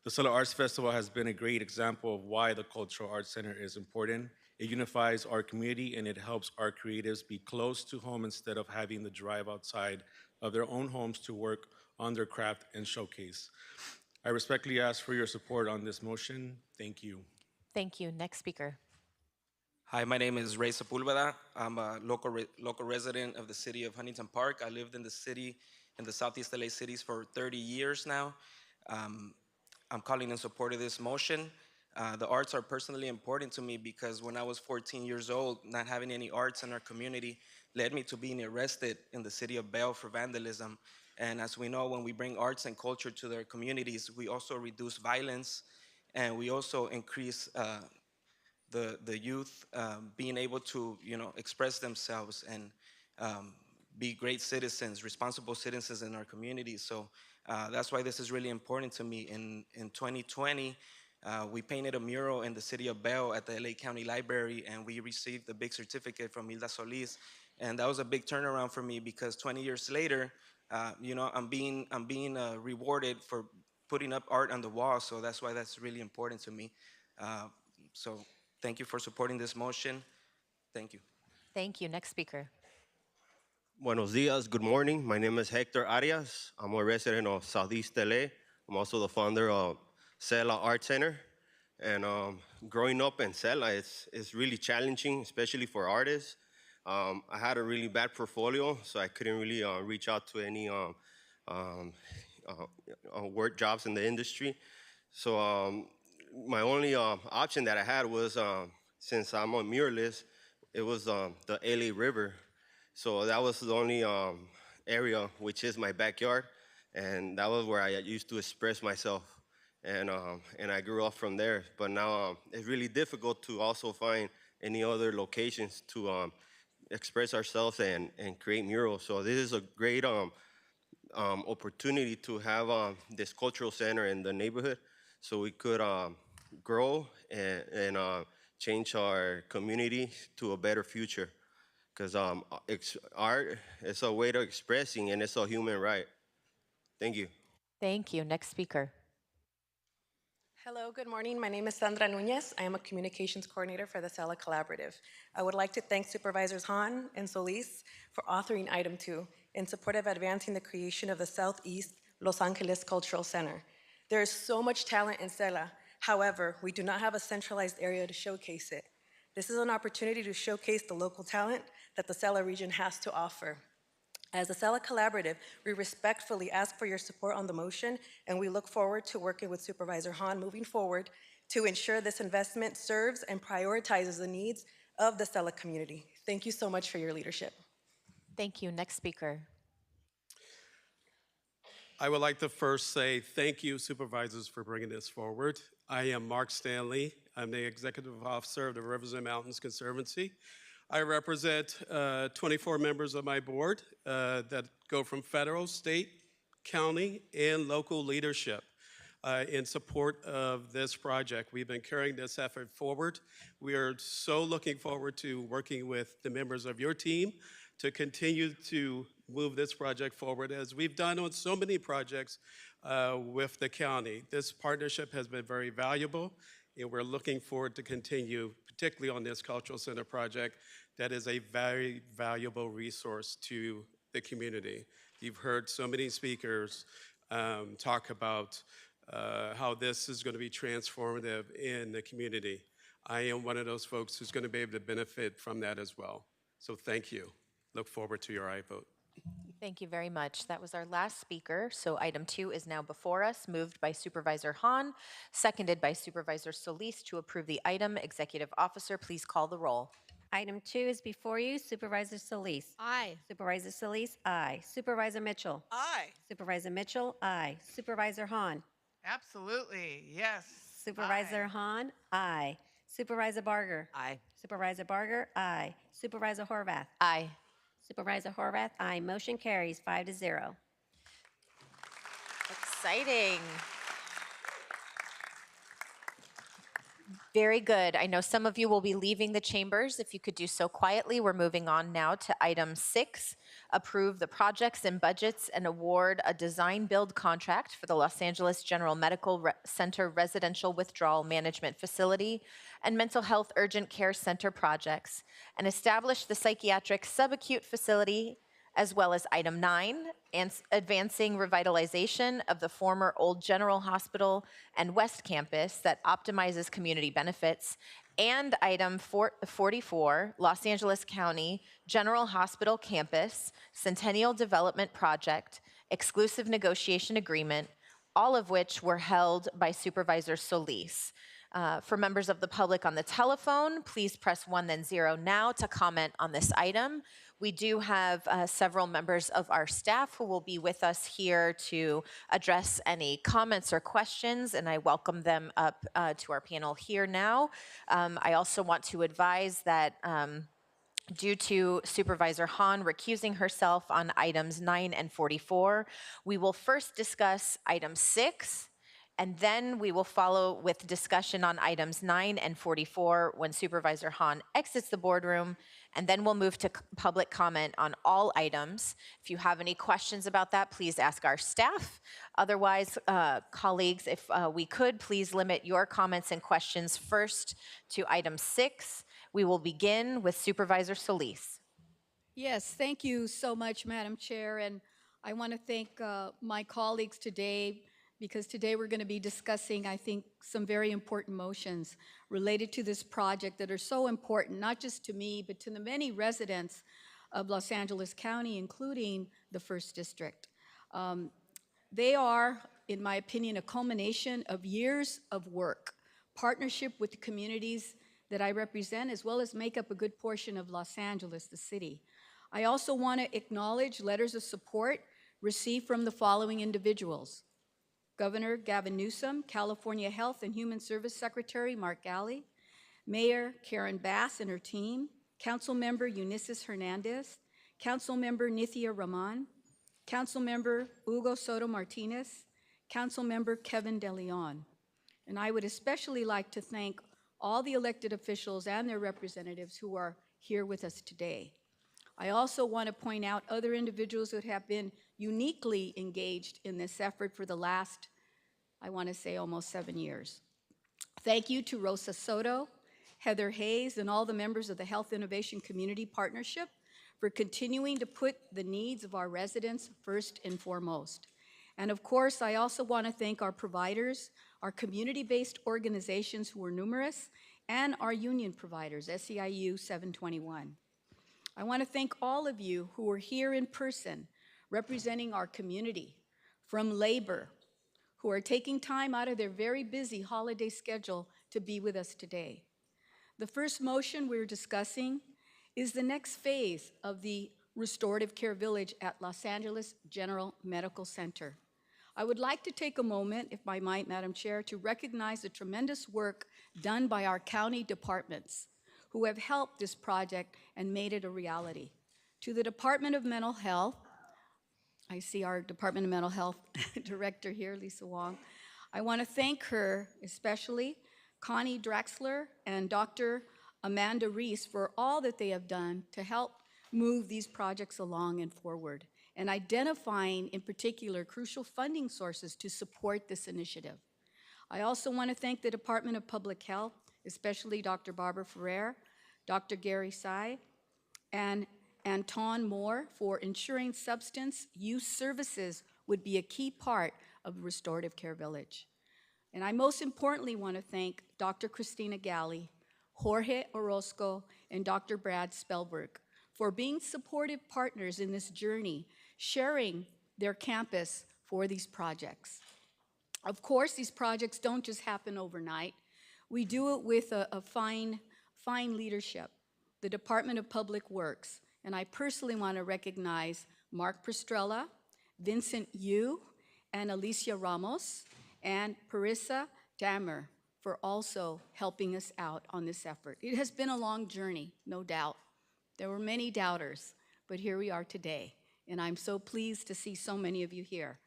The Sela Arts Festival has been a great example of why the Cultural Arts Center is important. It unifies our community and it helps our creatives be close to home instead of having to drive outside of their own homes to work on their craft and showcase. I respectfully ask for your support on this motion. Thank you. Thank you. Next speaker. Hi, my name is Ray Sepulveda. I'm a local resident of the city of Huntington Park. I lived in the city, in the Southeast LA cities for 30 years now. I'm calling in support of this motion. The arts are personally important to me because when I was 14 years old, not having any arts in our community led me to being arrested in the city of Bell for vandalism. And as we know, when we bring arts and culture to their communities, we also reduce violence, and we also increase the youth being able to, express themselves and be great citizens, responsible citizens in our community. So that's why this is really important to me. In 2020, we painted a mural in the city of Bell at the LA County Library, and we received a big certificate from Hilda Solis. And that was a big turnaround for me because 20 years later, I'm being rewarded for putting up art on the wall. So that's why that's really important to me. So thank you for supporting this motion. Thank you. Thank you. Next speaker. Buenos dias, good morning. My name is Hector Arias. I'm a resident of Southeast LA. I'm also the founder of Sela Art Center. And growing up in Sela, it's really challenging, especially for artists. I had a really bad portfolio, so I couldn't really reach out to any work jobs in the industry. So my only option that I had was, since I'm a muralist, it was the LA River. So that was the only area, which is my backyard, and that was where I used to express myself. And I grew up from there. But now it's really difficult to also find any other locations to express ourselves and create murals. So this is a great opportunity to have this cultural center in the neighborhood so we could grow and change our community to a better future. Because art is a way of expressing, and it's a human right. Thank you. Thank you. Next speaker. Hello, good morning. My name is Sandra Nunez. I am a communications coordinator for the Sela Collaborative. I would like to thank Supervisors Hahn and Solis for authoring item 2 in support of advancing the creation of the Southeast Los Angeles Cultural Center. There is so much talent in Sela. However, we do not have a centralized area to showcase it. This is an opportunity to showcase the local talent that the Sela region has to offer. As the Sela Collaborative, we respectfully ask for your support on the motion, and we look forward to working with Supervisor Hahn moving forward to ensure this investment serves and prioritizes the needs of the Sela community. Thank you so much for your leadership. Thank you. Next speaker. I would like to first say thank you, supervisors, for bringing this forward. I am Mark Stanley. I'm the executive officer of the Rivers and Mountains Conservancy. I represent 24 members of my board that go from federal, state, county, and local leadership in support of this project. We've been carrying this effort forward. We are so looking forward to working with the members of your team to continue to move this project forward, as we've done on so many projects with the county. This partnership has been very valuable, and we're looking forward to continue, particularly on this Cultural Center project that is a very valuable resource to the community. You've heard so many speakers talk about how this is going to be transformative in the community. I am one of those folks who's going to be able to benefit from that as well. So thank you. Look forward to your aye vote. Thank you very much. That was our last speaker. So item 2 is now before us, moved by Supervisor Hahn, seconded by Supervisor Solis to approve the item. Executive Officer, please call the roll. Item 2 is before you. Supervisor Solis. Aye. Supervisor Solis, aye. Supervisor Mitchell. Aye. Supervisor Mitchell, aye. Supervisor Hahn. Absolutely, yes. Supervisor Hahn, aye. Supervisor Barger. Aye. Supervisor Barger, aye. Supervisor Horvath. Aye. Supervisor Horvath, aye. Motion carries 5-0. Exciting. Very good. I know some of you will be leaving the chambers. If you could do so quietly, we're moving on now to item 6, approve the projects and budgets and award a design build contract for the Los Angeles General Medical Center Residential Withdrawal Management Facility and Mental Health Urgent Care Center projects, and establish the psychiatric subacute facility, as well as item 9, and advancing revitalization of the former Old General Hospital and West Campus that optimizes community benefits, and item 44, Los Angeles County General Hospital Campus Centennial Development Project Exclusive Negotiation Agreement, all of which were held by Supervisor Solis. For members of the public on the telephone, please press 1 then 0 now to comment on this item. We do have several members of our staff who will be with us here to address any comments or questions, and I welcome them up to our panel here now. I also want to advise that due to Supervisor Hahn recusing herself on items 9 and 44, we will first discuss item 6, and then we will follow with discussion on items 9 and 44 when Supervisor Hahn exits the boardroom, and then we'll move to public comment on all items. If you have any questions about that, please ask our staff. Otherwise, colleagues, if we could, please limit your comments and questions first to item 6. We will begin with Supervisor Solis. Yes, thank you so much, Madam Chair. And I want to thank my colleagues today, because today we're going to be discussing, I think, some very important motions related to this project that are so important, not just to me, but to the many residents of Los Angeles County, including the 1st District. They are, in my opinion, a culmination of years of work, partnership with the communities that I represent, as well as make up a good portion of Los Angeles, the city. I also want to acknowledge letters of support received from the following individuals: Governor Gavin Newsom, California Health and Human Service Secretary Mark Galley, Mayor Karen Bass and her team, Councilmember Eunices Hernandez, Councilmember Nithya Rahman, Councilmember Hugo Soto Martinez, Councilmember Kevin De Leon. And I would especially like to thank all the elected officials and their representatives who are here with us today. I also want to point out other individuals that have been uniquely engaged in this effort for the last, I want to say, almost 7 years. Thank you to Rosa Soto, Heather Hayes, and all the members of the Health Innovation Community Partnership for continuing to put the needs of our residents first and foremost. And of course, I also want to thank our providers, our community-based organizations who are numerous, and our union providers, SEIU 721. I want to thank all of you who are here in person representing our community, from labor, who are taking time out of their very busy holiday schedule to be with us today. The first motion we're discussing is the next phase of the Restorative Care Village at Los Angeles General Medical Center. I would like to take a moment, if I might, Madam Chair, to recognize the tremendous work done by our county departments who have helped this project and made it a reality. To the Department of Mental Health, I see our Department of Mental Health Director here, Lisa Wong. I want to thank her, especially Connie Draxler and Dr. Amanda Reese, for all that they have done to help move these projects along and forward, and identifying, in particular, crucial funding sources to support this initiative. I also want to thank the Department of Public Health, especially Dr. Barbara Ferrer, Dr. Gary Tsai, and Anton Moore for ensuring substance use services would be a key part of the Restorative Care Village. And I most importantly want to thank Dr. Christina Galley, Jorge Orozco, and Dr. Brad Spellberg for being supportive partners in this journey, sharing their campus for these projects. Of course, these projects don't just happen overnight. We do it with a fine leadership, the Department of Public Works, and I personally want to recognize Mark Prestrella, Vincent Yu, and Alicia Ramos, and Parissa Damer for also helping us out on this effort. It has been a long journey, no doubt. There were many doubters, but here we are today, and I'm so pleased to see so many of you here.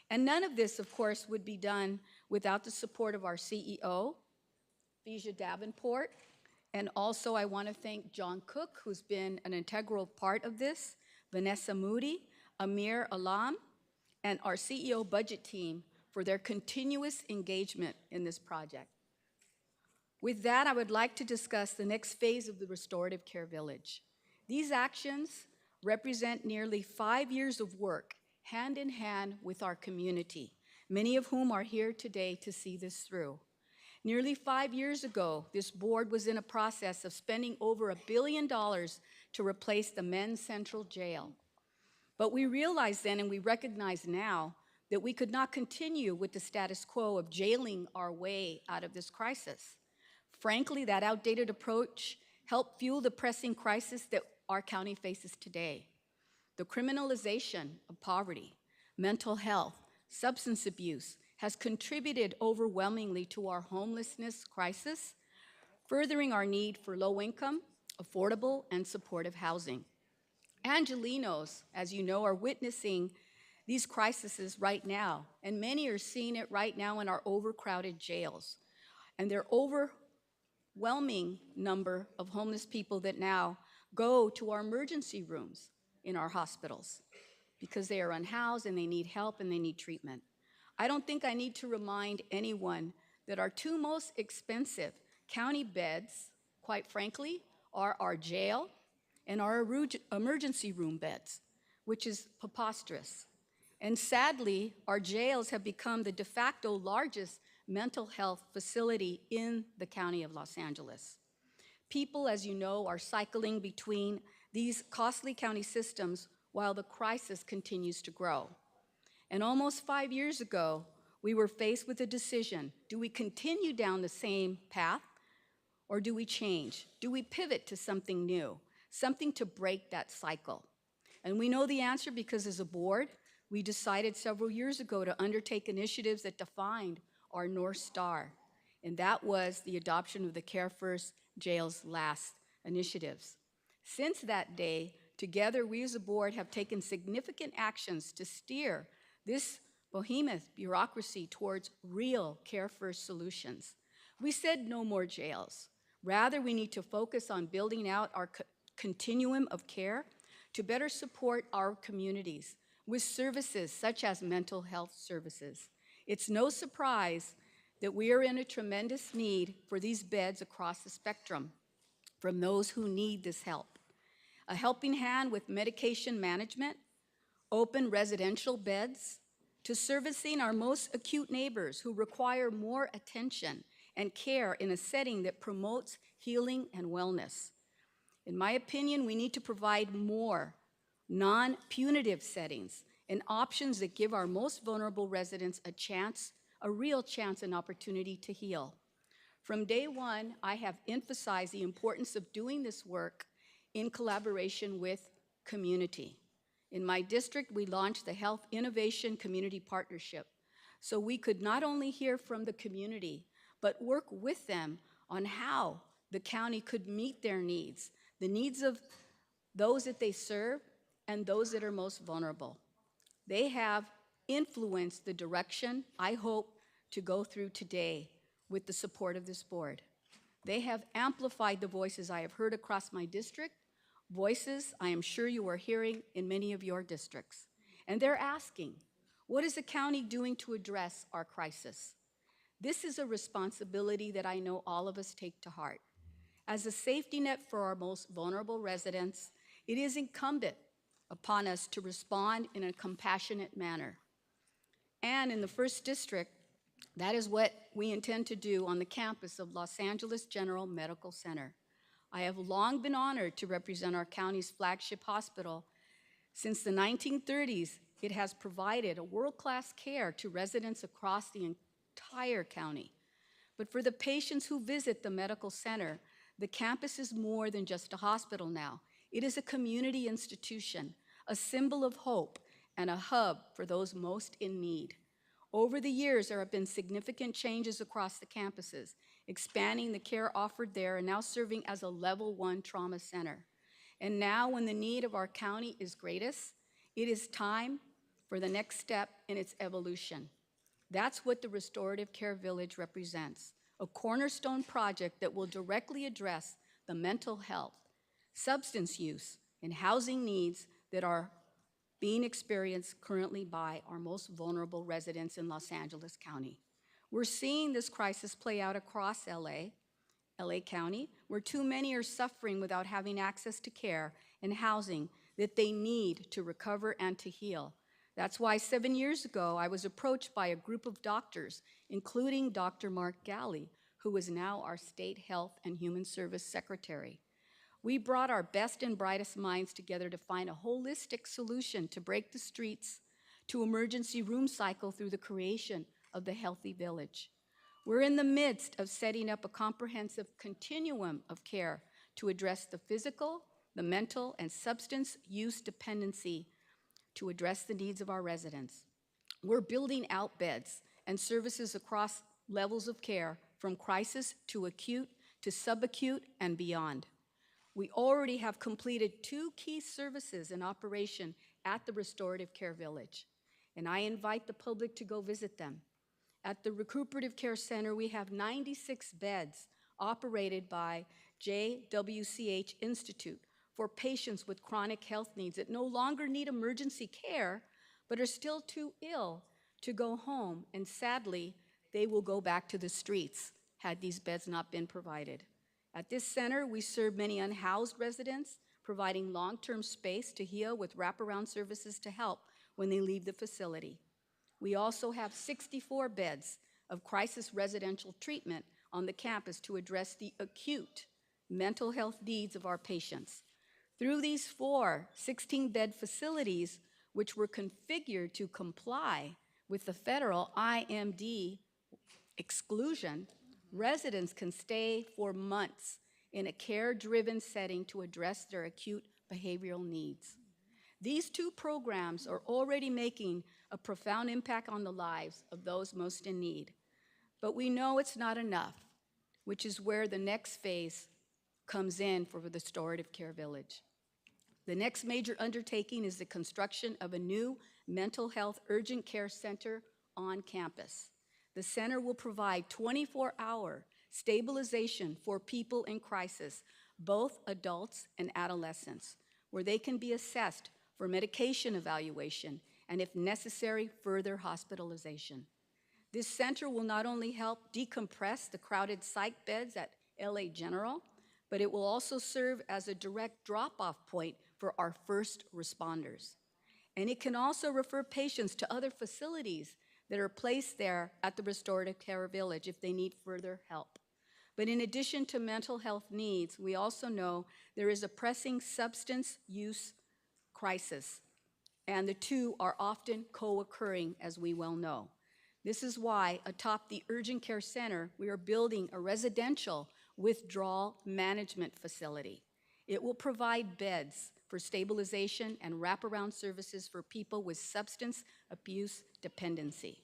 And none of this, of course, would be done without the support of our CEO, Vija Davenport, and also I want to thank John Cook, who's been an integral part of this, Vanessa Moody, Amir Alam, and our CEO budget team for their continuous engagement in this project. With that, I would like to discuss the next phase of the Restorative Care Village. These actions represent nearly 5 years of work, hand in hand with our community, many of whom are here today to see this through. Nearly 5 years ago, this board was in a process of spending over $1 billion to replace the Men's Central Jail. But we realized then, and we recognize now, that we could not continue with the status quo of jailing our way out of this crisis. Frankly, that outdated approach helped fuel the pressing crisis that our county faces today. The criminalization of poverty, mental health, substance abuse has contributed overwhelmingly to our homelessness crisis, furthering our need for low-income, affordable, and supportive housing. Angelenos, as you know, are witnessing these crises right now, and many are seeing it right now in our overcrowded jails. And their overwhelming number of homeless people that now go to our emergency rooms in our hospitals because they are unhoused and they need help and they need treatment. I don't think I need to remind anyone that our two most expensive county beds, quite frankly, are our jail and our emergency room beds, which is preposterous. And sadly, our jails have become the de facto largest mental health facility in the county of Los Angeles. People, as you know, are cycling between these costly county systems while the crisis continues to grow. And almost 5 years ago, we were faced with a decision. Do we continue down the same path, or do we change? Do we pivot to something new, something to break that cycle? And we know the answer because as a board, we decided several years ago to undertake initiatives that defined our North Star, and that was the adoption of the Care First, Jails Last initiatives. Since that day, together we as a board have taken significant actions to steer this behemoth bureaucracy towards real Care First solutions. We said no more jails. Rather, we need to focus on building out our continuum of care to better support our communities with services such as mental health services. It's no surprise that we are in a tremendous need for these beds across the spectrum, from those who need this help. A helping hand with medication management, open residential beds, to servicing our most acute neighbors who require more attention and care in a setting that promotes healing and wellness. In my opinion, we need to provide more non-punitive settings and options that give our most vulnerable residents a chance, a real chance and opportunity to heal. From day one, I have emphasized the importance of doing this work in collaboration with community. In my district, we launched the Health Innovation Community Partnership, so we could not only hear from the community, but work with them on how the county could meet their needs, the needs of those that they serve and those that are most vulnerable. They have influenced the direction I hope to go through today with the support of this board. They have amplified the voices I have heard across my district, voices I am sure you are hearing in many of your districts. And they're asking, what is the county doing to address our crisis? This is a responsibility that I know all of us take to heart. As a safety net for our most vulnerable residents, it is incumbent upon us to respond in a compassionate manner. And in the 1st District, that is what we intend to do on the campus of Los Angeles General Medical Center. I have long been honored to represent our county's flagship hospital. Since the 1930s, it has provided a world-class care to residents across the entire county. But for the patients who visit the medical center, the campus is more than just a hospital now. It is a community institution, a symbol of hope, and a hub for those most in need. Over the years, there have been significant changes across the campuses, expanding the care offered there and now serving as a level 1 trauma center. And now, when the need of our county is greatest, it is time for the next step in its evolution. That's what the Restorative Care Village represents, a cornerstone project that will directly address the mental health, substance use, and housing needs that are being experienced currently by our most vulnerable residents in Los Angeles County. We're seeing this crisis play out across LA County, where too many are suffering without having access to care and housing that they need to recover and to heal. That's why 7 years ago, I was approached by a group of doctors, including Dr. Mark Galley, who is now our State Health and Human Service Secretary. We brought our best and brightest minds together to find a holistic solution to break the streets to emergency room cycle through the creation of the Healthy Village. We're in the midst of setting up a comprehensive continuum of care to address the physical, the mental, and substance use dependency to address the needs of our residents. We're building out beds and services across levels of care, from crisis to acute to subacute and beyond. We already have completed 2 key services in operation at the Restorative Care Village, and I invite the public to go visit them. At the Recuperative Care Center, we have 96 beds operated by JWCH Institute for patients with chronic health needs that no longer need emergency care, but are still too ill to go home, and sadly, they will go back to the streets had these beds not been provided. At this center, we serve many unhoused residents, providing long-term space to heal with wraparound services to help when they leave the facility. We also have 64 beds of crisis residential treatment on the campus to address the acute mental health needs of our patients. Through these 4 16-bed facilities, which were configured to comply with the federal IMD exclusion, residents can stay for months in a care-driven setting to address their acute behavioral needs. These 2 programs are already making a profound impact on the lives of those most in need. But we know it's not enough, which is where the next phase comes in for the Restorative Care Village. The next major undertaking is the construction of a new mental health urgent care center on campus. The center will provide 24-hour stabilization for people in crisis, both adults and adolescents, where they can be assessed for medication evaluation and if necessary, further hospitalization. This center will not only help decompress the crowded psych beds at LA General, but it will also serve as a direct drop-off point for our first responders. And it can also refer patients to other facilities that are placed there at the Restorative Care Village if they need further help. But in addition to mental health needs, we also know there is a pressing substance use crisis, and the two are often co-occurring, as we well know. This is why atop the Urgent Care Center, we are building a residential withdrawal management facility. It will provide beds for stabilization and wraparound services for people with substance abuse dependency.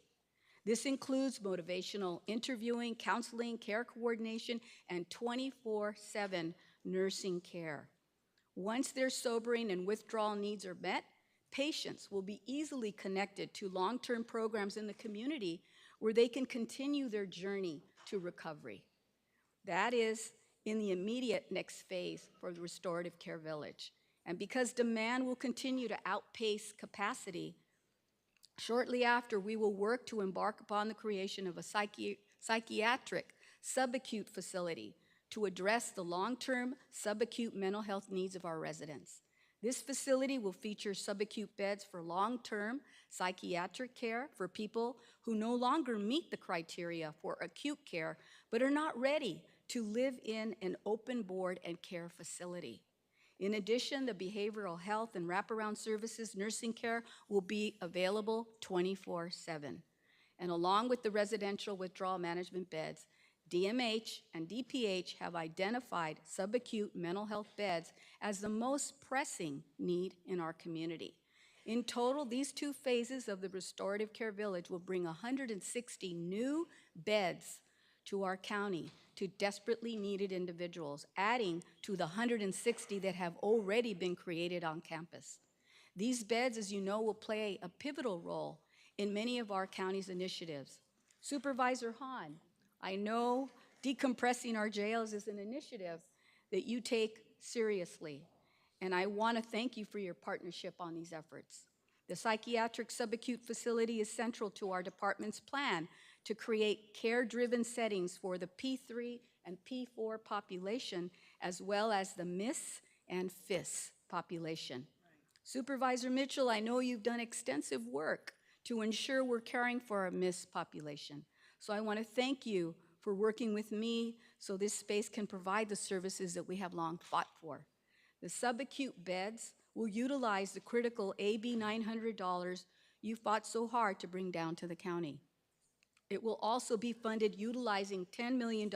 This includes motivational interviewing, counseling, care coordination, and 24/7 nursing care. Once their sobering and withdrawal needs are met, patients will be easily connected to long-term programs in the community where they can continue their journey to recovery. That is in the immediate next phase for the Restorative Care Village. And because demand will continue to outpace capacity, shortly after, we will work to embark upon the creation of a psychiatric subacute facility to address the long-term subacute mental health needs of our residents. This facility will feature subacute beds for long-term psychiatric care for people who no longer meet the criteria for acute care but are not ready to live in an open board and care facility. In addition, the behavioral health and wraparound services nursing care will be available 24/7. And along with the residential withdrawal management beds, DMH and DPH have identified subacute mental health beds as the most pressing need in our community. In total, these two phases of the Restorative Care Village will bring 160 new beds to our county to desperately needed individuals, adding to the 160 that have already been created on campus. These beds, as you know, will play a pivotal role in many of our county's initiatives. Supervisor Hahn, I know decompressing our jails is an initiative that you take seriously, and I want to thank you for your partnership on these efforts. The psychiatric subacute facility is central to our department's plan to create care-driven settings for the P3 and P4 population, as well as the MIS and FIS population. Supervisor Mitchell, I know you've done extensive work to ensure we're caring for our MIS population. So I want to thank you for working with me so this space can provide the services that we have long fought for. The subacute beds will utilize the critical AB $900 you fought so hard to bring down to the county. It will also be funded utilizing $10 million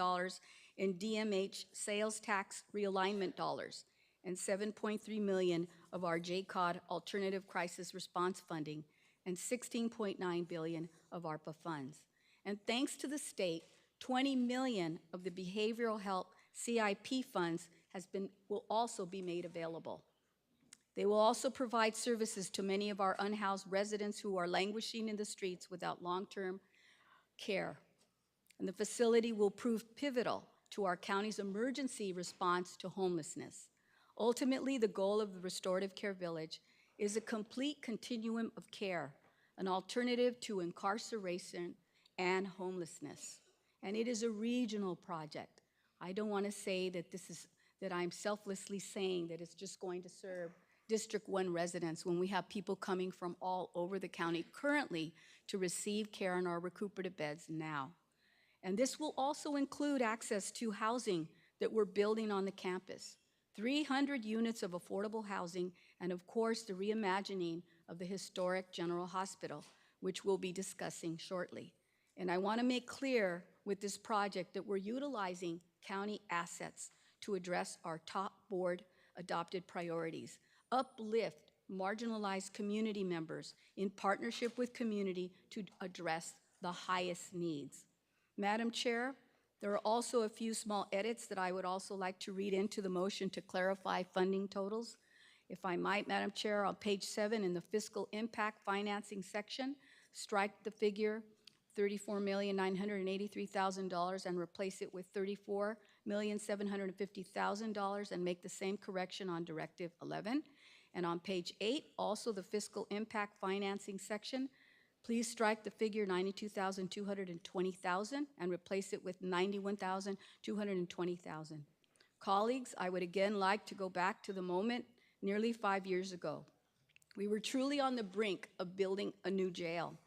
in DMH sales tax realignment dollars and $7.3 million of our JCOD alternative crisis response funding and $16.9 billion of ARPA funds. And thanks to the state, $20 million of the behavioral health CIP funds will also be made available. They will also provide services to many of our unhoused residents who are languishing in the streets without long-term care. And the facility will prove pivotal to our county's emergency response to homelessness. Ultimately, the goal of the Restorative Care Village is a complete continuum of care, an alternative to incarceration and homelessness. And it is a regional project. I don't want to say that I'm selflessly saying that it's just going to serve District 1 residents when we have people coming from all over the county currently to receive care in our recuperative beds now. And this will also include access to housing that we're building on the campus, 300 units of affordable housing, and of course the reimagining of the historic General Hospital, which we'll be discussing shortly. And I want to make clear with this project that we're utilizing county assets to address our top board adopted priorities, uplift marginalized community members in partnership with community to address the highest needs. Madam Chair, there are also a few small edits that I would also like to read into the motion to clarify funding totals. If I might, Madam Chair, on page 7 in the fiscal impact financing section, strike the figure $34,983,000 and replace it with $34,750,000 and make the same correction on Directive 11. And on page 8, also the fiscal impact financing section, please strike the figure 92,220,000 and replace it with 91,220,000. Colleagues, I would again like to go back to the moment nearly 5 years ago. We were truly on the brink of building a new jail.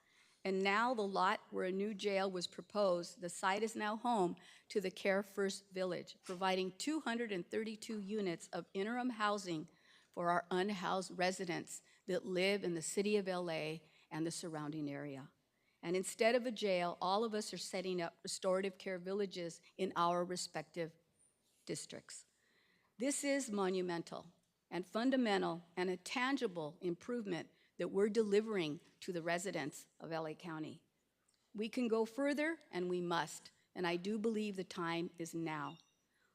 And now the lot where a new jail was proposed, the site is now home to the Care First Village, providing 232 units of interim housing for our unhoused residents that live in the city of LA and the surrounding area. And instead of a jail, all of us are setting up restorative care villages in our respective districts. This is monumental and fundamental and a tangible improvement that we're delivering to the residents of LA County. We can go further, and we must, and I do believe the time is now.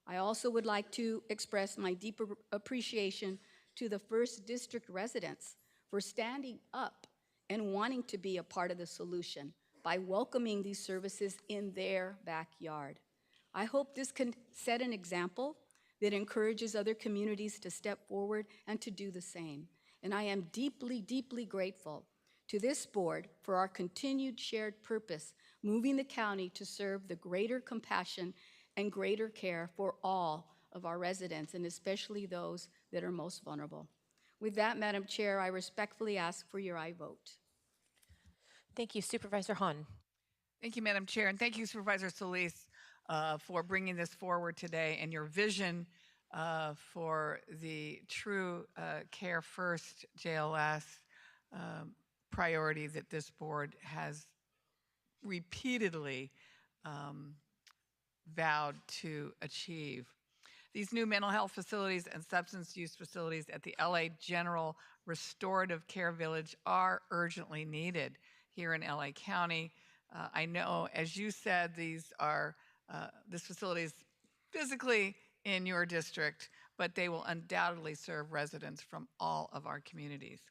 I also would like to express my deep appreciation to the First District residents for standing up and wanting to be a part of the solution by welcoming these services in their backyard. I hope this can set an example that encourages other communities to step forward and to do the same. And I am deeply, deeply grateful to this board for our continued shared purpose, moving the county to serve the greater compassion and greater care for all of our residents, and especially those that are most vulnerable. With that, Madam Chair, I respectfully ask for your aye vote. Thank you, Supervisor Hahn. Thank you, Madam Chair, and thank you, Supervisor Solis, for bringing this forward today and your vision for the true Care First JLS priority that this board has repeatedly vowed to achieve. These new mental health facilities and substance use facilities at the LA General Restorative Care Village are urgently needed here in LA County. I know, as you said, this facility is physically in your district, but they will undoubtedly serve residents from all of our communities.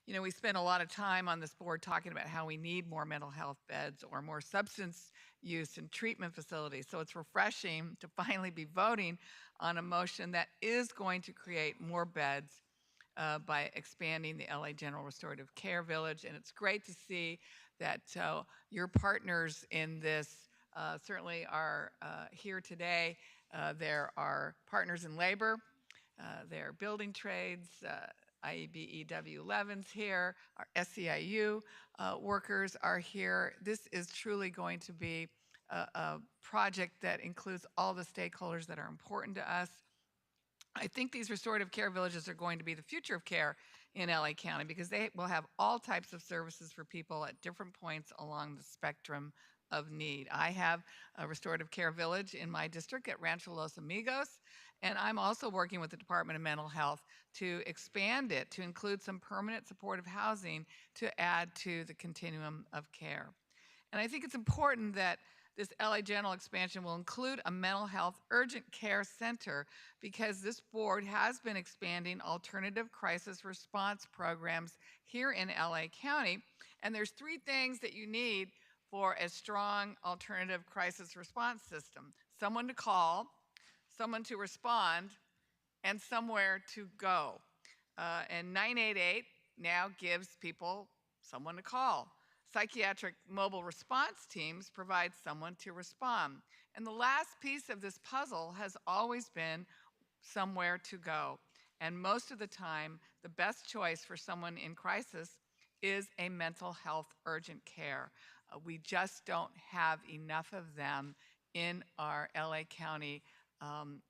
You know, we spend a lot of time on this board talking about how we need more mental health beds or more substance use and treatment facilities. So it's refreshing to finally be voting on a motion that is going to create more beds by expanding the LA General Restorative Care Village. And it's great to see that your partners in this certainly are here today. There are partners in labor, there are building trades, IEBEW 11's here, our SEIU workers are here. This is truly going to be a project that includes all the stakeholders that are important to us. I think these restorative care villages are going to be the future of care in LA County because they will have all types of services for people at different points along the spectrum of need. I have a restorative care village in my district at Rancho Los Amigos, and I'm also working with the Department of Mental Health to expand it to include some permanent supportive housing to add to the continuum of care. And I think it's important that this LA General expansion will include a mental health urgent care center because this board has been expanding alternative crisis response programs here in LA County. And there's 3 things that you need for a strong alternative crisis response system: someone to call, someone to respond, and somewhere to go. And 988 now gives people someone to call. Psychiatric mobile response teams provide someone to respond. And the last piece of this puzzle has always been somewhere to go. And most of the time, the best choice for someone in crisis is a mental health urgent care. We just don't have enough of them in our LA County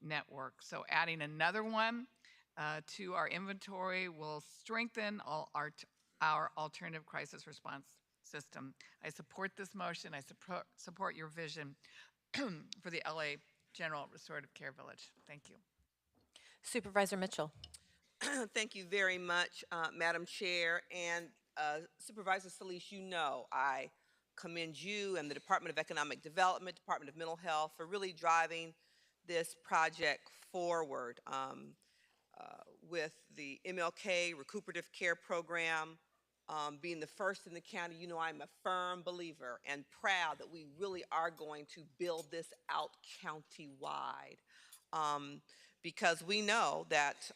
network. So adding another one to our inventory will strengthen our alternative crisis response system. I support this motion. I support your vision for the LA General Restorative Care Village. Thank you. Supervisor Mitchell. Thank you very much, Madam Chair. And Supervisor Solis, you know I commend you and the Department of Economic Development, Department of Mental Health for really driving this project forward with the MLK Recuperative Care Program being the first in the county. You know I'm a firm believer and proud that we really are going to build this out county-wide because we know that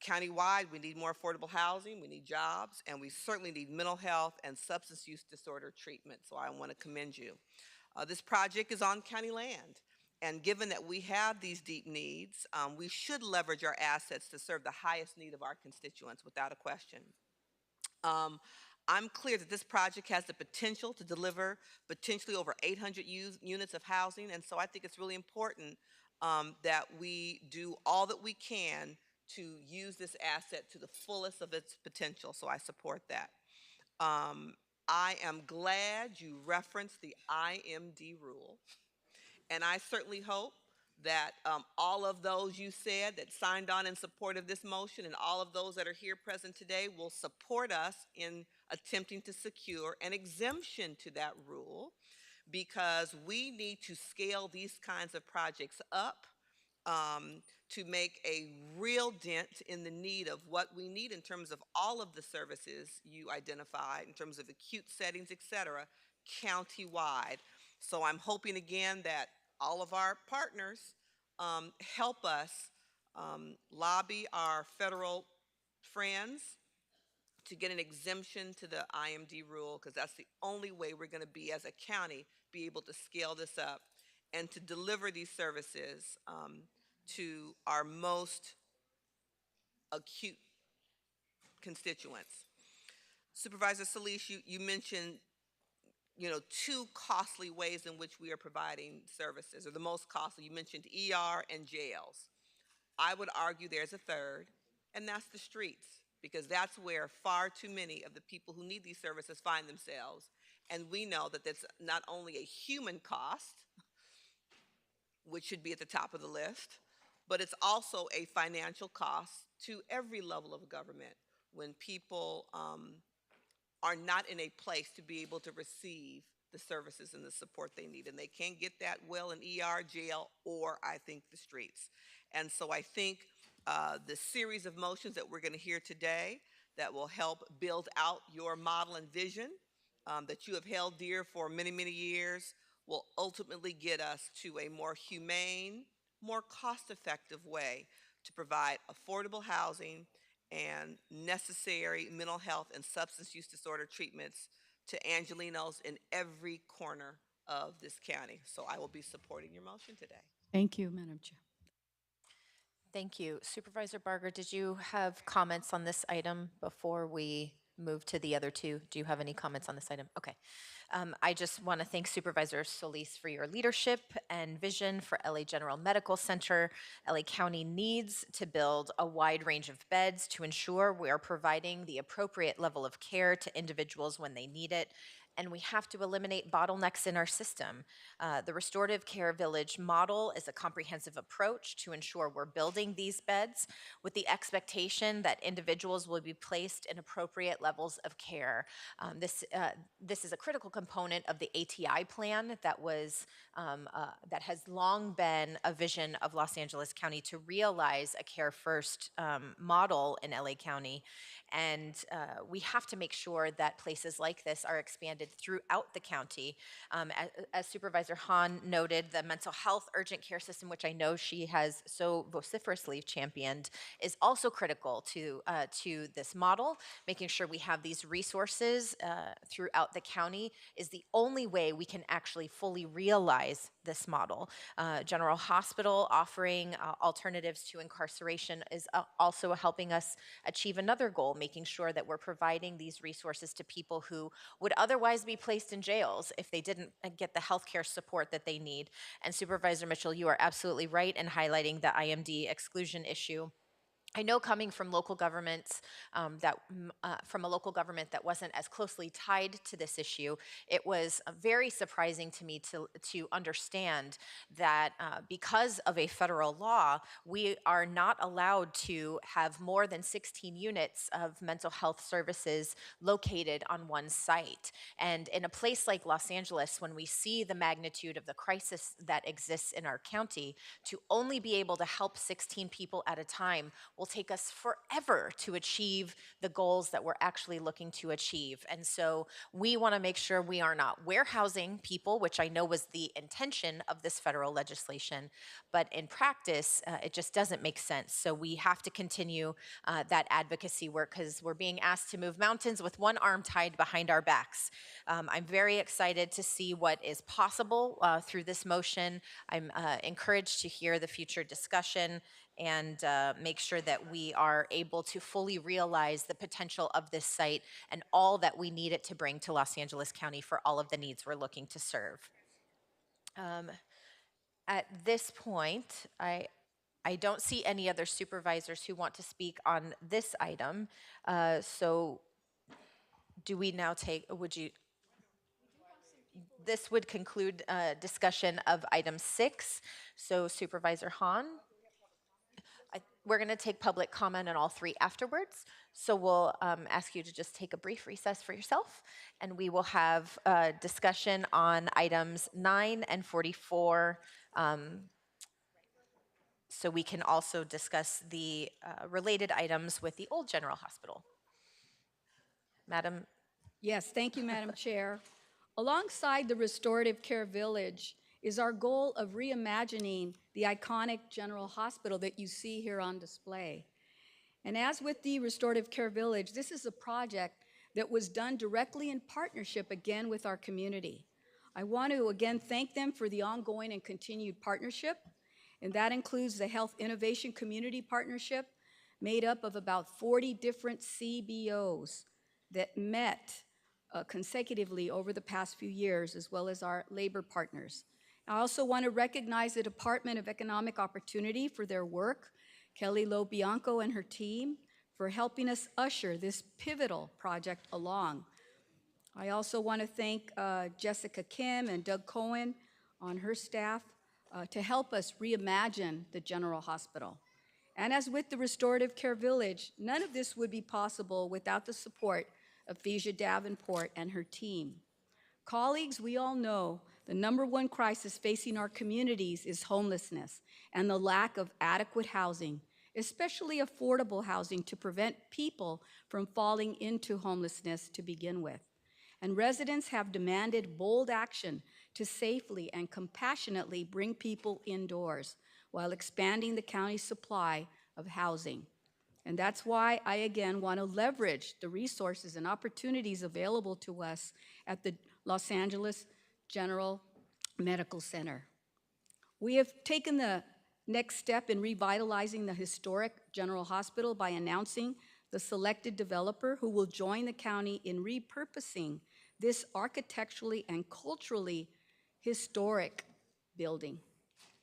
Countywide, we need more affordable housing, we need jobs, and we certainly need mental health and substance use disorder treatment. So I want to commend you. This project is on county land. And given that we have these deep needs, we should leverage our assets to serve the highest need of our constituents without a question. I'm clear that this project has the potential to deliver potentially over 800 units of housing, and so I think it's really important that we do all that we can to use this asset to the fullest of its potential, so I support that. I am glad you referenced the IMD rule, and I certainly hope that all of those you said that signed on in support of this motion and all of those that are here present today will support us in attempting to secure an exemption to that rule, because we need to scale these kinds of projects up to make a real dent in the need of what we need in terms of all of the services you identified, in terms of acute settings, et cetera, county-wide. So I'm hoping again that all of our partners help us lobby our federal friends to get an exemption to the IMD rule, because that's the only way we're going to be, as a county, be able to scale this up and to deliver these services to our most acute constituents. Supervisor Solis, you mentioned, two costly ways in which we are providing services, or the most costly. You mentioned ER and jails. I would argue there's a third, and that's the streets, because that's where far too many of the people who need these services find themselves. And we know that that's not only a human cost, which should be at the top of the list, but it's also a financial cost to every level of government when people are not in a place to be able to receive the services and the support they need. And they can't get that well in ER, jail, or I think the streets. And so I think the series of motions that we're going to hear today that will help build out your model and vision that you have held dear for many, many years will ultimately get us to a more humane, more cost-effective way to provide affordable housing and necessary mental health and substance use disorder treatments to Angelinos in every corner of this county. So I will be supporting your motion today. Thank you, Madam Chair. Thank you. Supervisor Barger, did you have comments on this item before we move to the other two? Do you have any comments on this item? Okay. I just want to thank Supervisor Solis for your leadership and vision for LA General Medical Center. LA County needs to build a wide range of beds to ensure we are providing the appropriate level of care to individuals when they need it. And we have to eliminate bottlenecks in our system. The restorative care village model is a comprehensive approach to ensure we're building these beds with the expectation that individuals will be placed in appropriate levels of care. This is a critical component of the ATI plan that has long been a vision of Los Angeles County to realize a care first model in LA County. And we have to make sure that places like this are expanded throughout the county. As Supervisor Hahn noted, the mental health urgent care system, which I know she has so vociferously championed, is also critical to this model. Making sure we have these resources throughout the county is the only way we can actually fully realize this model. General Hospital offering alternatives to incarceration is also helping us achieve another goal, making sure that we're providing these resources to people who would otherwise be placed in jails if they didn't get the healthcare support that they need. And Supervisor Mitchell, you are absolutely right in highlighting the IMD exclusion issue. I know coming from local governments, from a local government that wasn't as closely tied to this issue, it was very surprising to me to understand that because of a federal law, we are not allowed to have more than 16 units of mental health services located on one site. And in a place like Los Angeles, when we see the magnitude of the crisis that exists in our county, to only be able to help 16 people at a time will will take us forever to achieve the goals that we're actually looking to achieve. And so we want to make sure we are not warehousing people, which I know was the intention of this federal legislation, but in practice, it just doesn't make sense. So we have to continue that advocacy work because we're being asked to move mountains with one arm tied behind our backs. I'm very excited to see what is possible through this motion. I'm encouraged to hear the future discussion and make sure that we are able to fully realize the potential of this site and all that we need it to bring to Los Angeles County for all of the needs we're looking to serve. At this point, I don't see any other supervisors who want to speak on this item. So do we now take, this would conclude discussion of item 6. So Supervisor Hahn, we're going to take public comment on all 3 afterwards. So we'll ask you to just take a brief recess for yourself, and we will have discussion on items 9 and 44. So we can also discuss the related items with the old General Hospital. Madam. Yes, thank you, Madam Chair. Alongside the Restorative Care Village is our goal of reimagining the iconic General Hospital that you see here on display. And as with the Restorative Care Village, this is a project that was done directly in partnership again with our community. I want to again thank them for the ongoing and continued partnership, and that includes the Health Innovation Community Partnership, made up of about 40 different CBOs that met consecutively over the past few years, as well as our labor partners. I also want to recognize the Department of Economic Opportunity for their work, Kelly Lobianco and her team, for helping us usher this pivotal project along. I also want to thank Jessica Kim and Doug Cohen on her staff to help us reimagine the General Hospital. And as with the Restorative Care Village, none of this would be possible without the support of Phasia Davenport and her team. Colleagues, we all know the #1 crisis facing our communities is homelessness and the lack of adequate housing, especially affordable housing to prevent people from falling into homelessness to begin with. And residents have demanded bold action to safely and compassionately bring people indoors while expanding the county's supply of housing. And that's why I again want to leverage the resources and opportunities available to us at the Los Angeles General Medical Center. We have taken the next step in revitalizing the historic General Hospital by announcing the selected developer who will join the county in repurposing this architecturally and culturally historic building.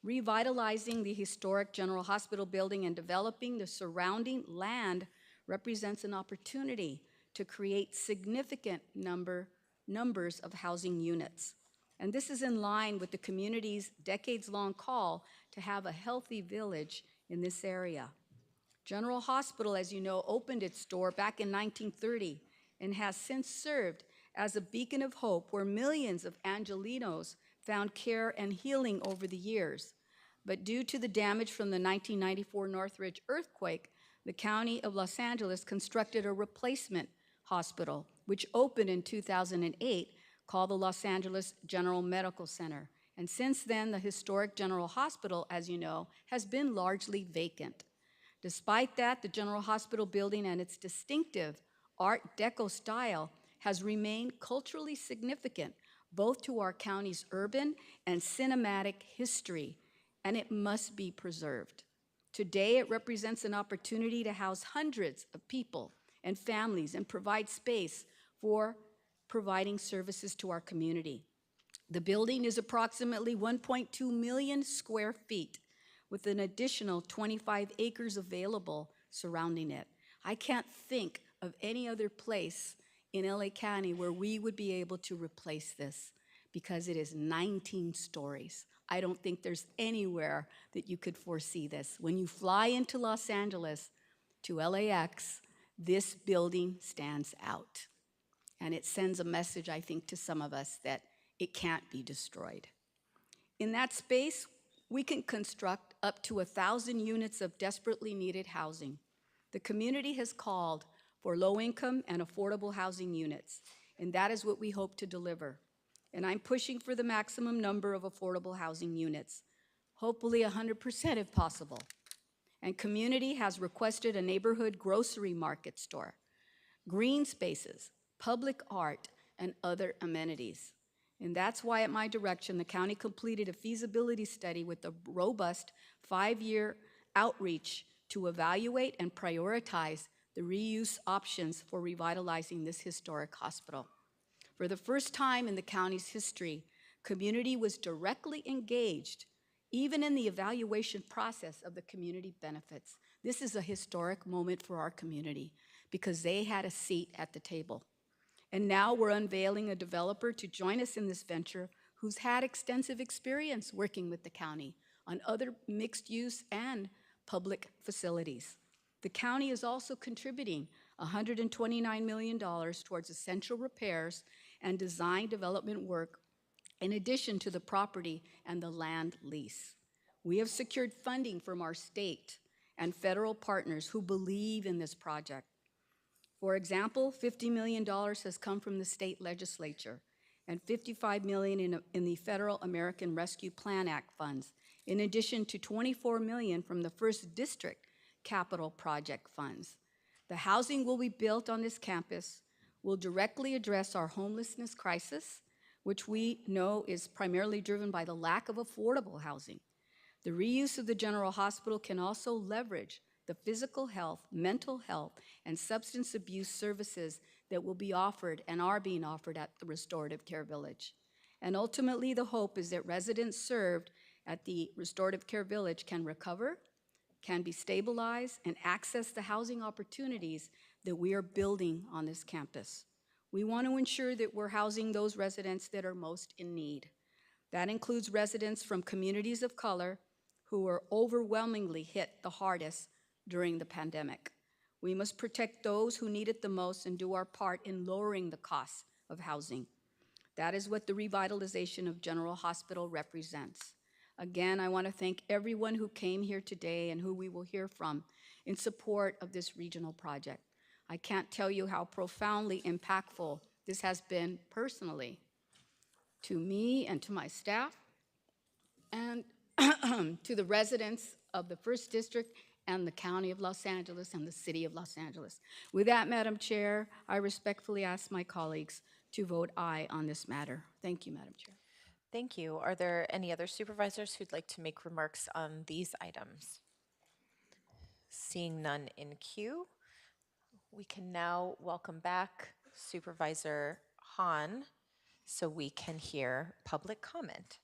Revitalizing the historic General Hospital building and developing the surrounding land represents an opportunity to create significant numbers of housing units. And this is in line with the community's decades-long call to have a healthy village in this area. General Hospital, as you know, opened its door back in 1930 and has since served as a beacon of hope where millions of Angelenos found care and healing over the years. But due to the damage from the 1994 Northridge earthquake, the County of Los Angeles constructed a replacement hospital, which opened in 2008, called the Los Angeles General Medical Center. And since then, the historic General Hospital, as you know, has been largely vacant. Despite that, the General Hospital building and its distinctive Art Deco style has remained culturally significant, both to our county's urban and cinematic history, and it must be preserved. Today, it represents an opportunity to house hundreds of people and families and provide space for providing services to our community. The building is approximately 1.2 million square feet with an additional 25 acres available surrounding it. I can't think of any other place in LA County where we would be able to replace this because it is 19 stories. I don't think there's anywhere that you could foresee this. When you fly into Los Angeles to LAX, this building stands out. And it sends a message, I think, to some of us that it can't be destroyed. In that space, we can construct up to 1,000 units of desperately needed housing. The community has called for low-income and affordable housing units, and that is what we hope to deliver. And I'm pushing for the maximum number of affordable housing units, hopefully 100% if possible. And community has requested a neighborhood grocery market store, green spaces, public art, and other amenities. And that's why, at my direction, the county completed a feasibility study with a robust 5-year outreach to evaluate and prioritize the reuse options for revitalizing this historic hospital. For the first time in the county's history, community was directly engaged, even in the evaluation process of the community benefits. This is a historic moment for our community because they had a seat at the table. And now we're unveiling a developer to join us in this venture who's had extensive experience working with the county on other mixed use and public facilities. The county is also contributing $129 million towards essential repairs and design development work in addition to the property and the land lease. We have secured funding from our state and federal partners who believe in this project. For example, $50 million has come from the state legislature and $55 million in the Federal American Rescue Plan Act funds, in addition to $24 million from the First District Capital Project funds. The housing will be built on this campus will directly address our homelessness crisis, which we know is primarily driven by the lack of affordable housing. The reuse of the general hospital can also leverage the physical health, mental health, and substance abuse services that will be offered and are being offered at the Restorative Care Village. And ultimately, the hope is that residents served at the Restorative Care Village can recover, can be stabilized, and access the housing opportunities that we are building on this campus. We want to ensure that we're housing those residents that are most in need. That includes residents from communities of color who were overwhelmingly hit the hardest during the pandemic. We must protect those who need it the most and do our part in lowering the costs of housing. That is what the revitalization of General Hospital represents. Again, I want to thank everyone who came here today and who we will hear from in support of this regional project. I can't tell you how profoundly impactful this has been personally to me and to my staff and to the residents of the First District and the County of Los Angeles and the City of Los Angeles. With that, Madam Chair, I respectfully ask my colleagues to vote aye on this matter. Thank you, Madam Chair. Thank you. Are there any other supervisors who'd like to make remarks on these items? Seeing none in queue, we can now welcome back Supervisor Hahn so we can hear public comment.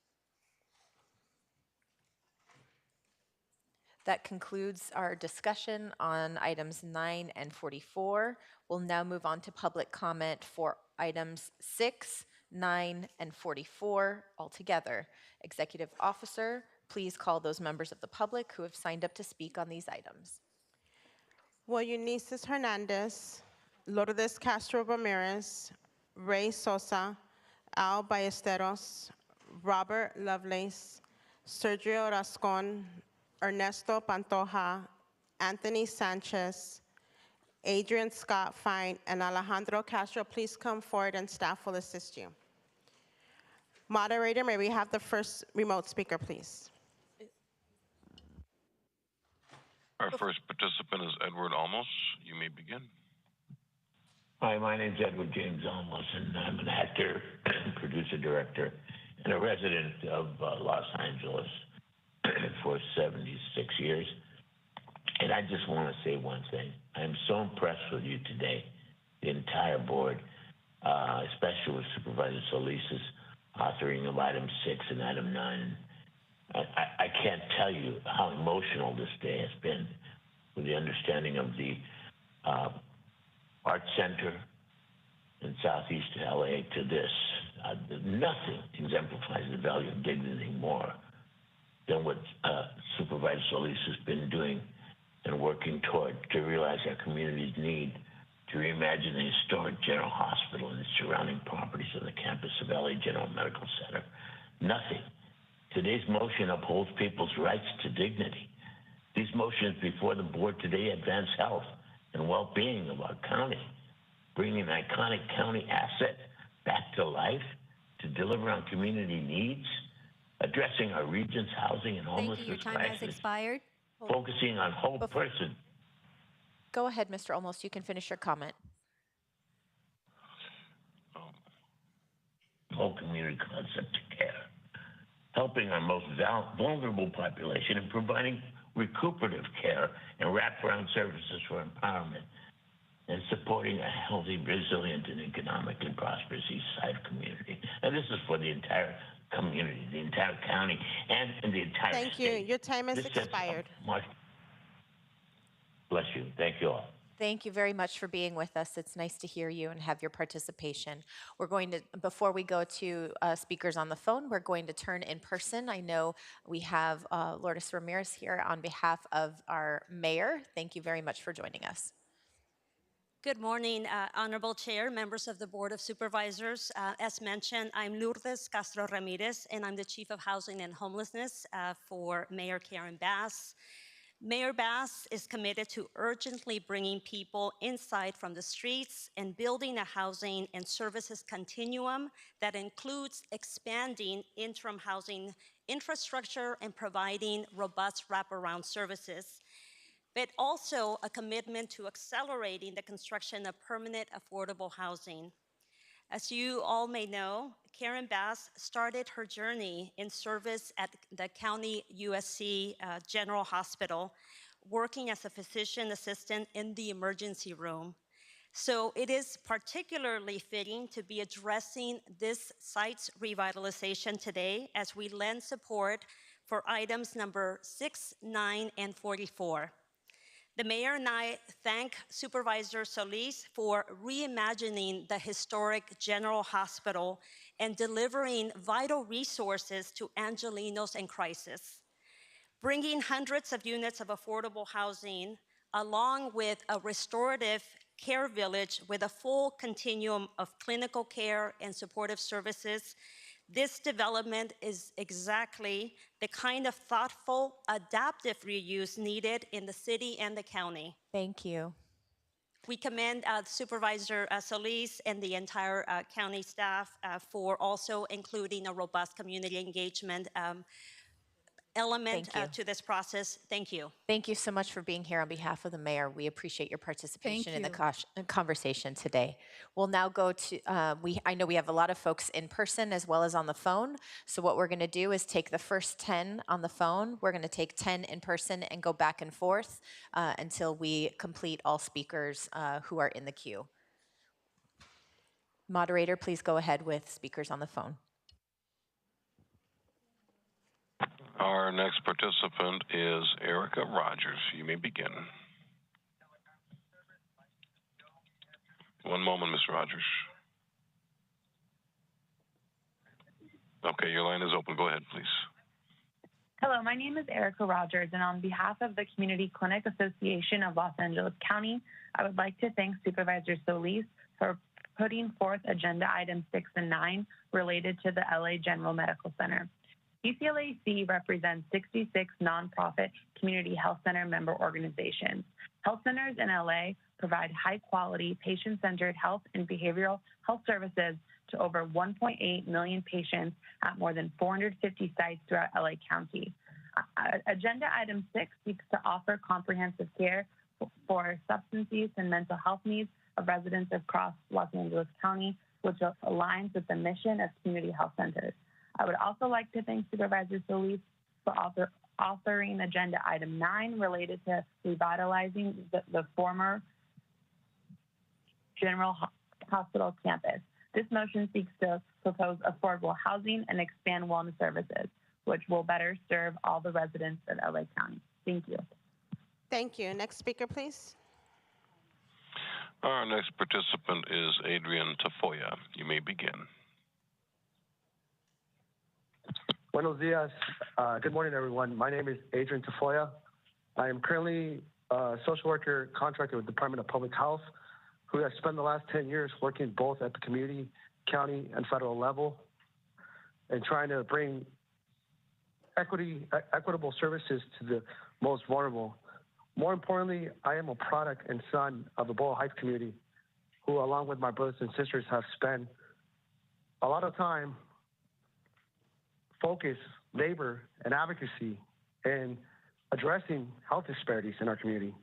That concludes our discussion on items 9 and 44. We'll now move on to public comment for items 6, 9, and 44 altogether. Executive Officer, please call those members of the public who have signed up to speak on these items. Eunices Hernandez, Lourdes Castro Ramirez, Ray Sosa, Al Ballesteros, Robert Lovelace, Sergio Rascon, Ernesto Pantoja, Anthony Sanchez, Adrian Scott Fine, and Alejandro Castro. Please come forward and staff will assist you. Moderator, may we have the first remote speaker, please? Our first participant is Edward Almos. You may begin. Hi, my name is Edward James Almos, and I'm an actor, producer, director, and a resident of Los Angeles for 76 years. And I just want to say one thing. I'm so impressed with you today, the entire board, especially with Supervisor Solis's authoring of item 6 and item 9. I can't tell you how emotional this day has been with the understanding of the Art Center in Southeast LA to this. Nothing exemplifies the value of dignity more than what Supervisor Solis has been doing and working toward to realize our community's need to reimagine the historic General Hospital and its surrounding properties on the campus of LA General Medical Center. Nothing. Today's motion upholds people's rights to dignity. These motions before the board today advance health and well-being of our county, bringing an iconic county asset back to life to deliver on community needs, addressing our region's housing and Thank you. homelessness Your time has crisis, expired. focusing on whole person. Go ahead, Mr. Olmos. You can finish your comment. Whole community concept of care, helping our most vulnerable population and providing recuperative care and wraparound services for empowerment, and supporting a healthy, resilient, and economic and prosperous East Side community. And this is for the entire community, the entire county, and the entire Thank you. state. Your time has This sets up expired. Bless you. Thank you all. Thank you very much for being with us. It's nice to hear you and have your participation. We're going to, before we go to speakers on the phone, we're going to turn in person. I know we have Lourdes Ramirez here on behalf of our mayor. Thank you very much for joining us. Good morning, Honorable Chair, members of the Board of Supervisors. As mentioned, I'm Lourdes Castro Ramirez, and I'm the Chief of Housing and Homelessness for Mayor Karen Bass. Mayor Bass is committed to urgently bringing people inside from the streets and building a housing and services continuum that includes expanding interim housing infrastructure and providing robust wraparound services, but also a commitment to accelerating the construction of permanent affordable housing. As you all may know, Karen Bass started her journey in service at the County USC General Hospital, working as a physician assistant in the emergency room. So it is particularly fitting to be addressing this site's revitalization today as we lend support for items number 6, 9, and 44. The mayor and I thank Supervisor Solis for reimagining the historic General Hospital and delivering vital resources to Angelenos in crisis. Bringing hundreds of units of affordable housing along with a restorative care village with a full continuum of clinical care and supportive services, this development is exactly the kind of thoughtful, adaptive reuse needed in the city and the county. Thank you. We commend Supervisor Solis and the entire county staff for also including a robust community engagement element to this process. Thank you. Thank you so much for being here on behalf of the mayor. We appreciate your participation in Thank the conversation today. We'll now go to, I know we have a lot of folks in person as well as on the phone. So what we're gonna do is take the first 10 on the phone. We're gonna take 10 in person and go back and forth until we complete all speakers who are in the queue. Moderator, please go ahead with speakers on the phone. Our next participant is Erica Rogers. You may begin. One moment, Ms. Rogers. Okay, your line is open. Go ahead, please. Hello, my name is Erica Rogers, and on behalf of the Community Clinic Association of Los Angeles County, I would like to thank Supervisor Solis for putting forth agenda items 6 and 9 related to the LA General Medical Center. UCLAC represents 66 nonprofit community health center member organizations. Health centers in LA provide high-quality, patient-centered health and behavioral health services to over 1.8 million patients at more than 450 sites throughout LA County. Agenda item 6 seeks to offer comprehensive care for substance use and mental health needs of residents across Los Angeles County, which aligns with the mission of community health centers. I would also like to thank Supervisor Solis for authoring agenda item 9 related to revitalizing the former General Hospital campus. This motion seeks to propose affordable housing and expand wellness services, which will better serve all the residents of LA County. Thank you. Thank you. Next speaker, please. Our next participant is Adrian Tafoya. You may begin. Buenos dias. Good morning, everyone. My name is Adrian Tafoya. I am currently a social worker contracted with the Department of Public Health, who has spent the last 10 years working both at the community, county, and federal level and trying to bring equitable services to the most vulnerable. More importantly, I am a product and son of the Boyle Heights community, who, along with my brothers and sisters, have spent a lot of time, focus, labor, and advocacy in addressing health disparities in our community.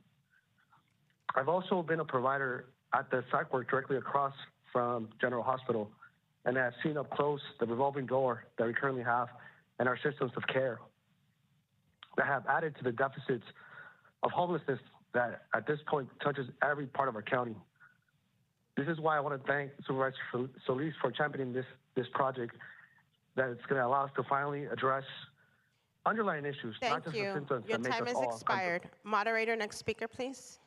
I've also been a provider at the psych ward directly across from General Hospital, and I've seen up close the revolving door that we currently have in our systems of care that have added to the deficits of homelessness that at this point touches every part of our county. This is why I want to thank Supervisor Solis for championing this project that it's going to allow us to finally address underlying issues, not Thank just you. the symptoms Your that make time us has all expired. Moderator, next speaker, please.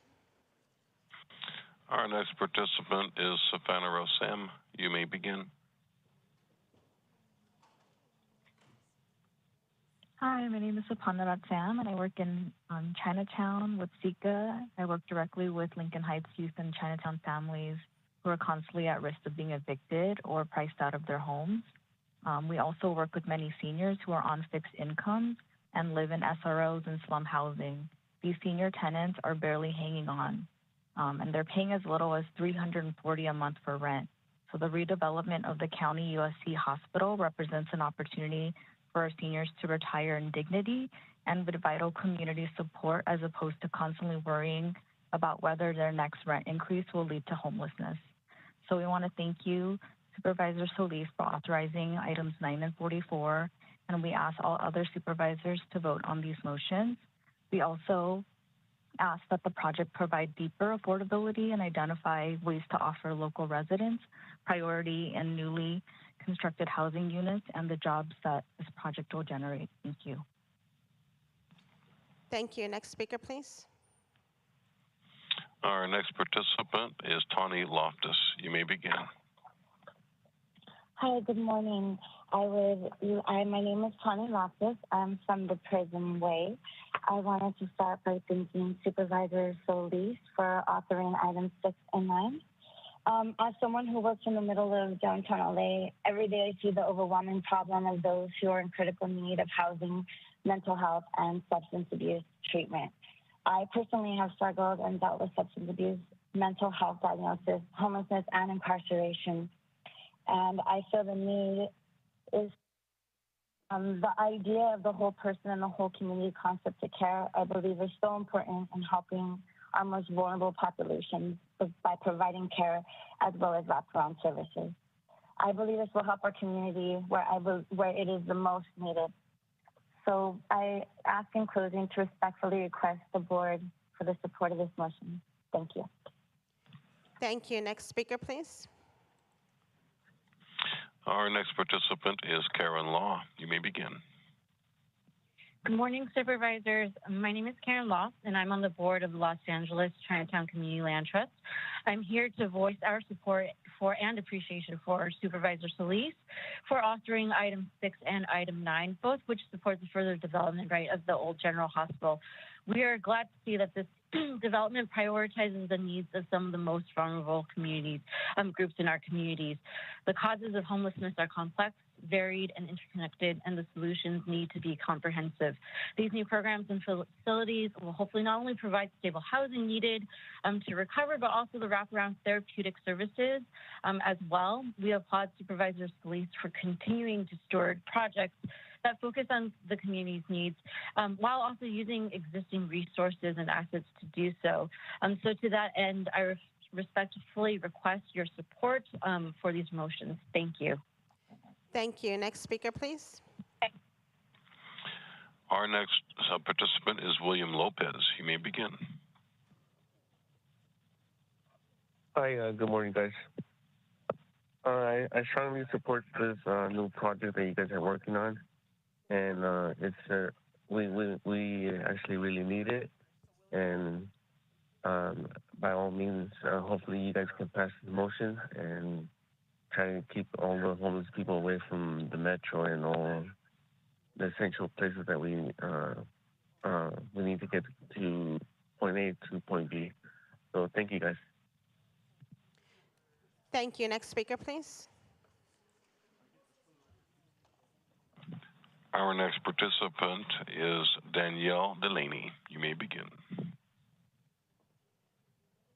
Our next participant is Savannah Rosem. You may begin. Hi, my name is Sapana Sam, and I work in Chinatown with Sika. I work directly with Lincoln Heights youth and Chinatown families who are constantly at risk of being evicted or priced out of their homes. We also work with many seniors who are on fixed incomes and live in SROs and slum housing. These senior tenants are barely hanging on, and they're paying as little as $340 a month for rent. So the redevelopment of the County USC Hospital represents an opportunity for our seniors to retire in dignity and with vital community support, as opposed to constantly worrying about whether their next rent increase will lead to homelessness. So we want to thank you, Supervisor Solis, for authorizing items 9 and 44, and we ask all other supervisors to vote on these motions. We also ask that the project provide deeper affordability and identify ways to offer local residents priority in newly constructed housing units and the jobs that this project will generate. Thank you. Thank you. Next speaker, please. Our next participant is Tawny Loftus. You may begin. Hi, good morning. My name is Tawny Loftus. I'm from the Prism Way. I wanted to start by thanking Supervisor Solis for authoring items 6 and 9. As someone who works in the middle of downtown LA, every day I see the overwhelming problem of those who are in critical need of housing, mental health, and substance abuse treatment. I personally have struggled and dealt with substance abuse, mental health diagnosis, homelessness, and incarceration. And I feel the need is the idea of the whole person and the whole community concept of care, I believe, is so important in helping our most vulnerable populations by providing care as well as wraparound services. I believe this will help our community where it is the most needed. So I ask in closing to respectfully request the board for the support of this motion. Thank you. Thank you. Next speaker, please. Our next participant is Karen Law. You may begin. Good morning, supervisors. My name is Karen Law, and I'm on the board of the Los Angeles Chinatown Community Land Trust. I'm here to voice our support for and appreciation for Supervisor Solis for authoring item 6 and item 9, both which support the further development of the old General Hospital. We are glad to see that this development prioritizes the needs of some of the most vulnerable communities, groups in our communities. The causes of homelessness are complex, varied, and interconnected, and the solutions need to be comprehensive. These new programs and facilities will hopefully not only provide stable housing needed to recover, but also the wraparound therapeutic services as well. We applaud Supervisor Solis for continuing to steward projects that focus on the community's needs while also using existing resources and assets to do so. So to that end, I respectfully request your support for these motions. Thank you. Thank you. Next speaker, please. Our next participant is William Lopez. You may begin. Hi, good morning, guys. I strongly support this new project that you guys are working on, and we actually really need it. And by all means, hopefully you guys can pass the motion and try to keep all the homeless people away from the metro and all the essential places that we need to get to point A to point B. So thank you, guys. Thank you. Next speaker, please. Our next participant is Danielle Delaney. You may begin.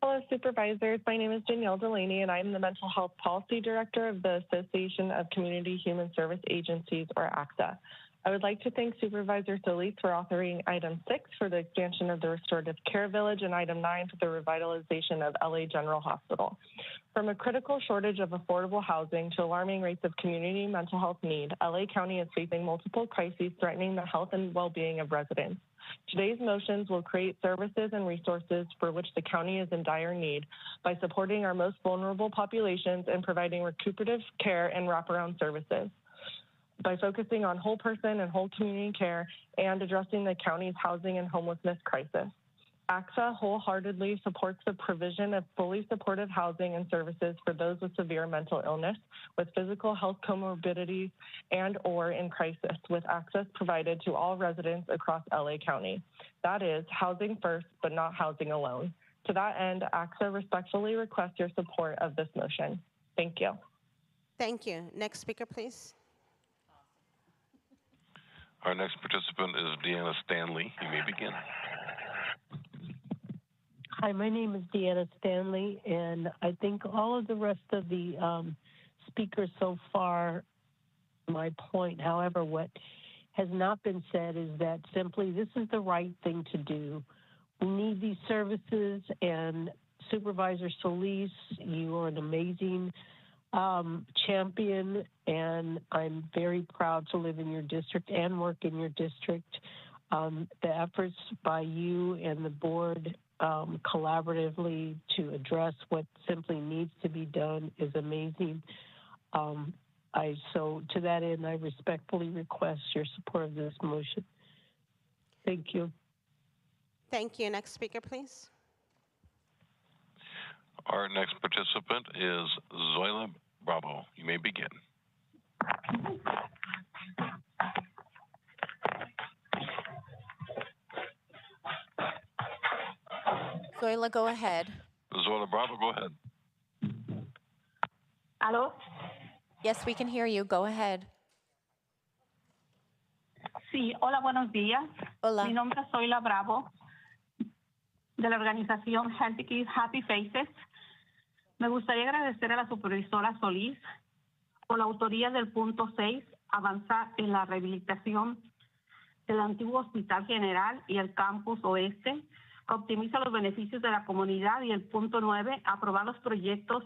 Hello, Supervisors. My name is Danielle Delaney, and I'm the Mental Health Policy Director of the Association of Community Human Service Agencies, or ACTA. I would like to thank Supervisor Solis for authoring Item 6 for the expansion of the Restorative Care Village and Item 9 for the revitalization of LA General Hospital. From a critical shortage of affordable housing to alarming rates of community mental health need, LA County is facing multiple crises threatening the health and well-being of residents. Today's motions will create services and resources for which the county is in dire need by supporting our most vulnerable populations and providing recuperative care and wraparound services, by focusing on whole person and whole community care and addressing the county's housing and homelessness crisis. ACTA wholeheartedly supports the provision of fully supportive housing and services for those with severe mental illness, with physical health comorbidities, and or in crisis, with access provided to all residents across LA County. That is, housing first, but not housing alone. To that end, ACTA respectfully requests your support of this motion. Thank you. Thank you. Next speaker, please. Our next participant is Deanna Stanley. You may begin. Hi, my name is Deanna Stanley, and I think all of the rest of the speakers so far, my point. However, what has not been said is that simply this is the right thing to do. We need these services, and Supervisor Solis, you are an amazing champion, and I'm very proud to live in your district and work in your district. The efforts by you and the board collaboratively to address what simply needs to be done is amazing. So to that end, I respectfully request your support of this motion. Thank you. Thank you. Next speaker, please. Our next participant is Zoila Bravo. You may begin. Zoila, go ahead. Zoila Bravo, go ahead. ¿Aló? Yes, we can hear you. Go ahead. Sí, hola, buenos días. Hola. Mi nombre es Zoila Bravo, de la organización Healthy Kids, Happy Faces. Me gustaría agradecer a la supervisora Solís por la autoría del punto 6, avanzar en la rehabilitación del antiguo Hospital General y el Campus Oeste, que optimiza los beneficios de la comunidad, y el punto 9, aprobar los proyectos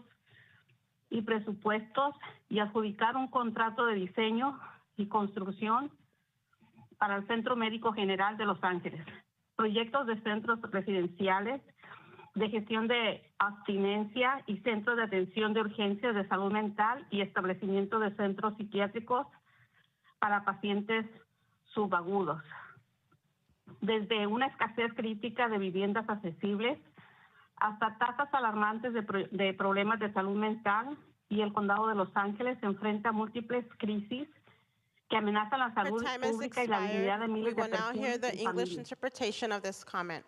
y presupuestos y adjudicar un contrato de diseño y construcción para el Centro Médico General de Los Ángeles, proyectos de centros residenciales, de gestión de abstinencia y centros de atención de urgencias de salud mental y establecimiento de centros psiquiátricos para pacientes subagudos. Desde una escasez crítica de viviendas accesibles hasta tasas alarmantes de problemas de salud mental, y el condado de Los Ángeles se enfrenta a múltiples crisis que amenazan la salud pública y la dignidad de miles de personas y familias. Interpretation of this comment.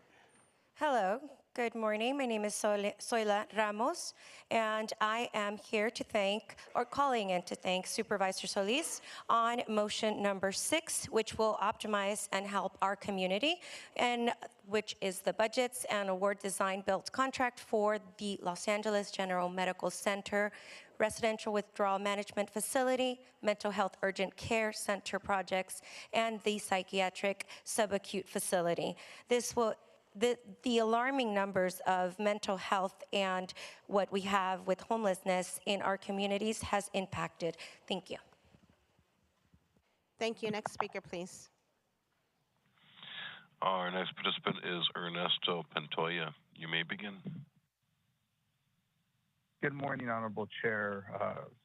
Hello, good morning. My name is Zoila Ramos, and I am here to thank, or calling in to thank Supervisor Solis on motion number 6, which will optimize and help our community, and which is the budgets and award design built contract for the Los Angeles General Medical Center Residential Withdrawal Management Facility, Mental Health Urgent Care Center projects, and the Psychiatric Subacute Facility. This will the alarming numbers of mental health and what we have with homelessness in our communities has impacted. Thank you. Thank you. Next speaker, please. Our next participant is Ernesto Pantoya. You may begin. Good morning, Honorable Chair,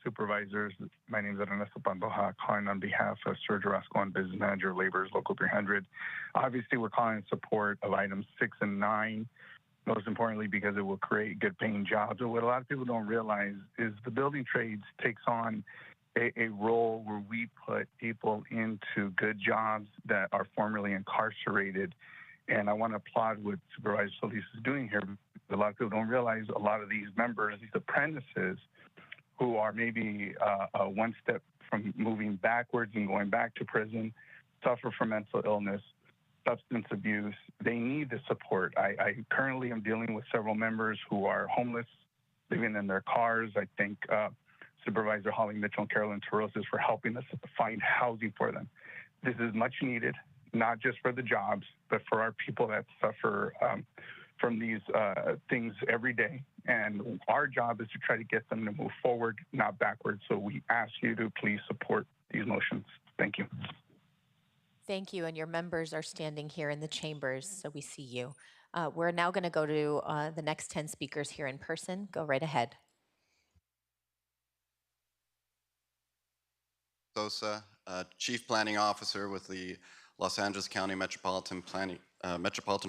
Supervisors. My name is Ernesto Pantoja, calling on behalf of Sergio Rascon, Business Manager of Labor's Local 300. Obviously, we're calling in support of items 6 and 9, most importantly because it will create good-paying jobs. But what a lot of people don't realize is the building trades takes on a role where we put people into good jobs that are formerly incarcerated. And I want to applaud what Supervisor Solis is doing here. A lot of people don't realize a lot of these members, these apprentices, who are maybe one step from moving backwards and going back to prison, suffer from mental illness, substance abuse. They need the support. I currently am dealing with several members who are homeless, living in their cars. I thank Supervisor Holly Mitchell and Carolyn Terrosis for helping us find housing for them. This is much needed, not just for the jobs, but for our people that suffer from these things every day. And our job is to try to get them to move forward, not backwards. So we ask you to please support these motions. Thank you. Thank you, and your members are standing here in the chambers, so we see you. We're now going to go to the next 10 speakers here in person. Go right ahead. Sosa, Chief Planning Officer with the Los Angeles County Metropolitan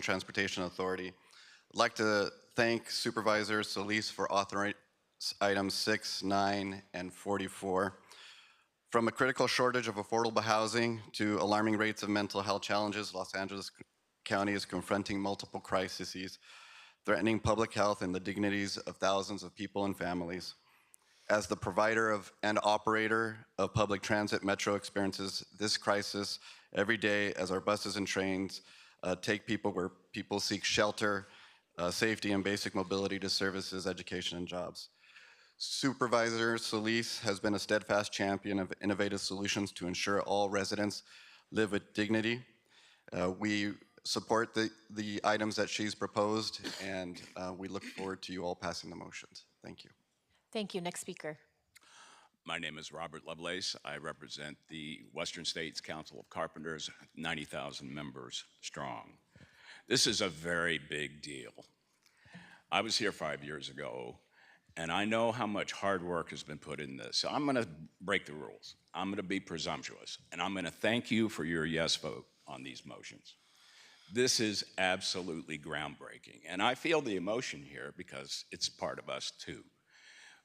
Transportation Authority. I'd like to thank Supervisor Solis for authoring items 6, 9, and 44. From a critical shortage of affordable housing to alarming rates of mental health challenges, Los Angeles County is confronting multiple crises, threatening public health and the dignities of thousands of people and families. As the provider of and operator of public transit, Metro experiences this crisis every day as our buses and trains take people where people seek shelter, safety, and basic mobility to services, education, and jobs. Supervisor Solis has been a steadfast champion of innovative solutions to ensure all residents live with dignity. We support the items that she's proposed, and we look forward to you all passing the motions. Thank you. Thank you. Next speaker. My name is Robert Lovelace. I represent the Western States Council of Carpenters, 90,000 members strong. This is a very big deal. I was here 5 years ago, and I know how much hard work has been put in this. So I'm going to break the rules. I'm going to be presumptuous, and I'm going to thank you for your yes vote on these motions. This is absolutely groundbreaking, and I feel the emotion here because it's part of us too.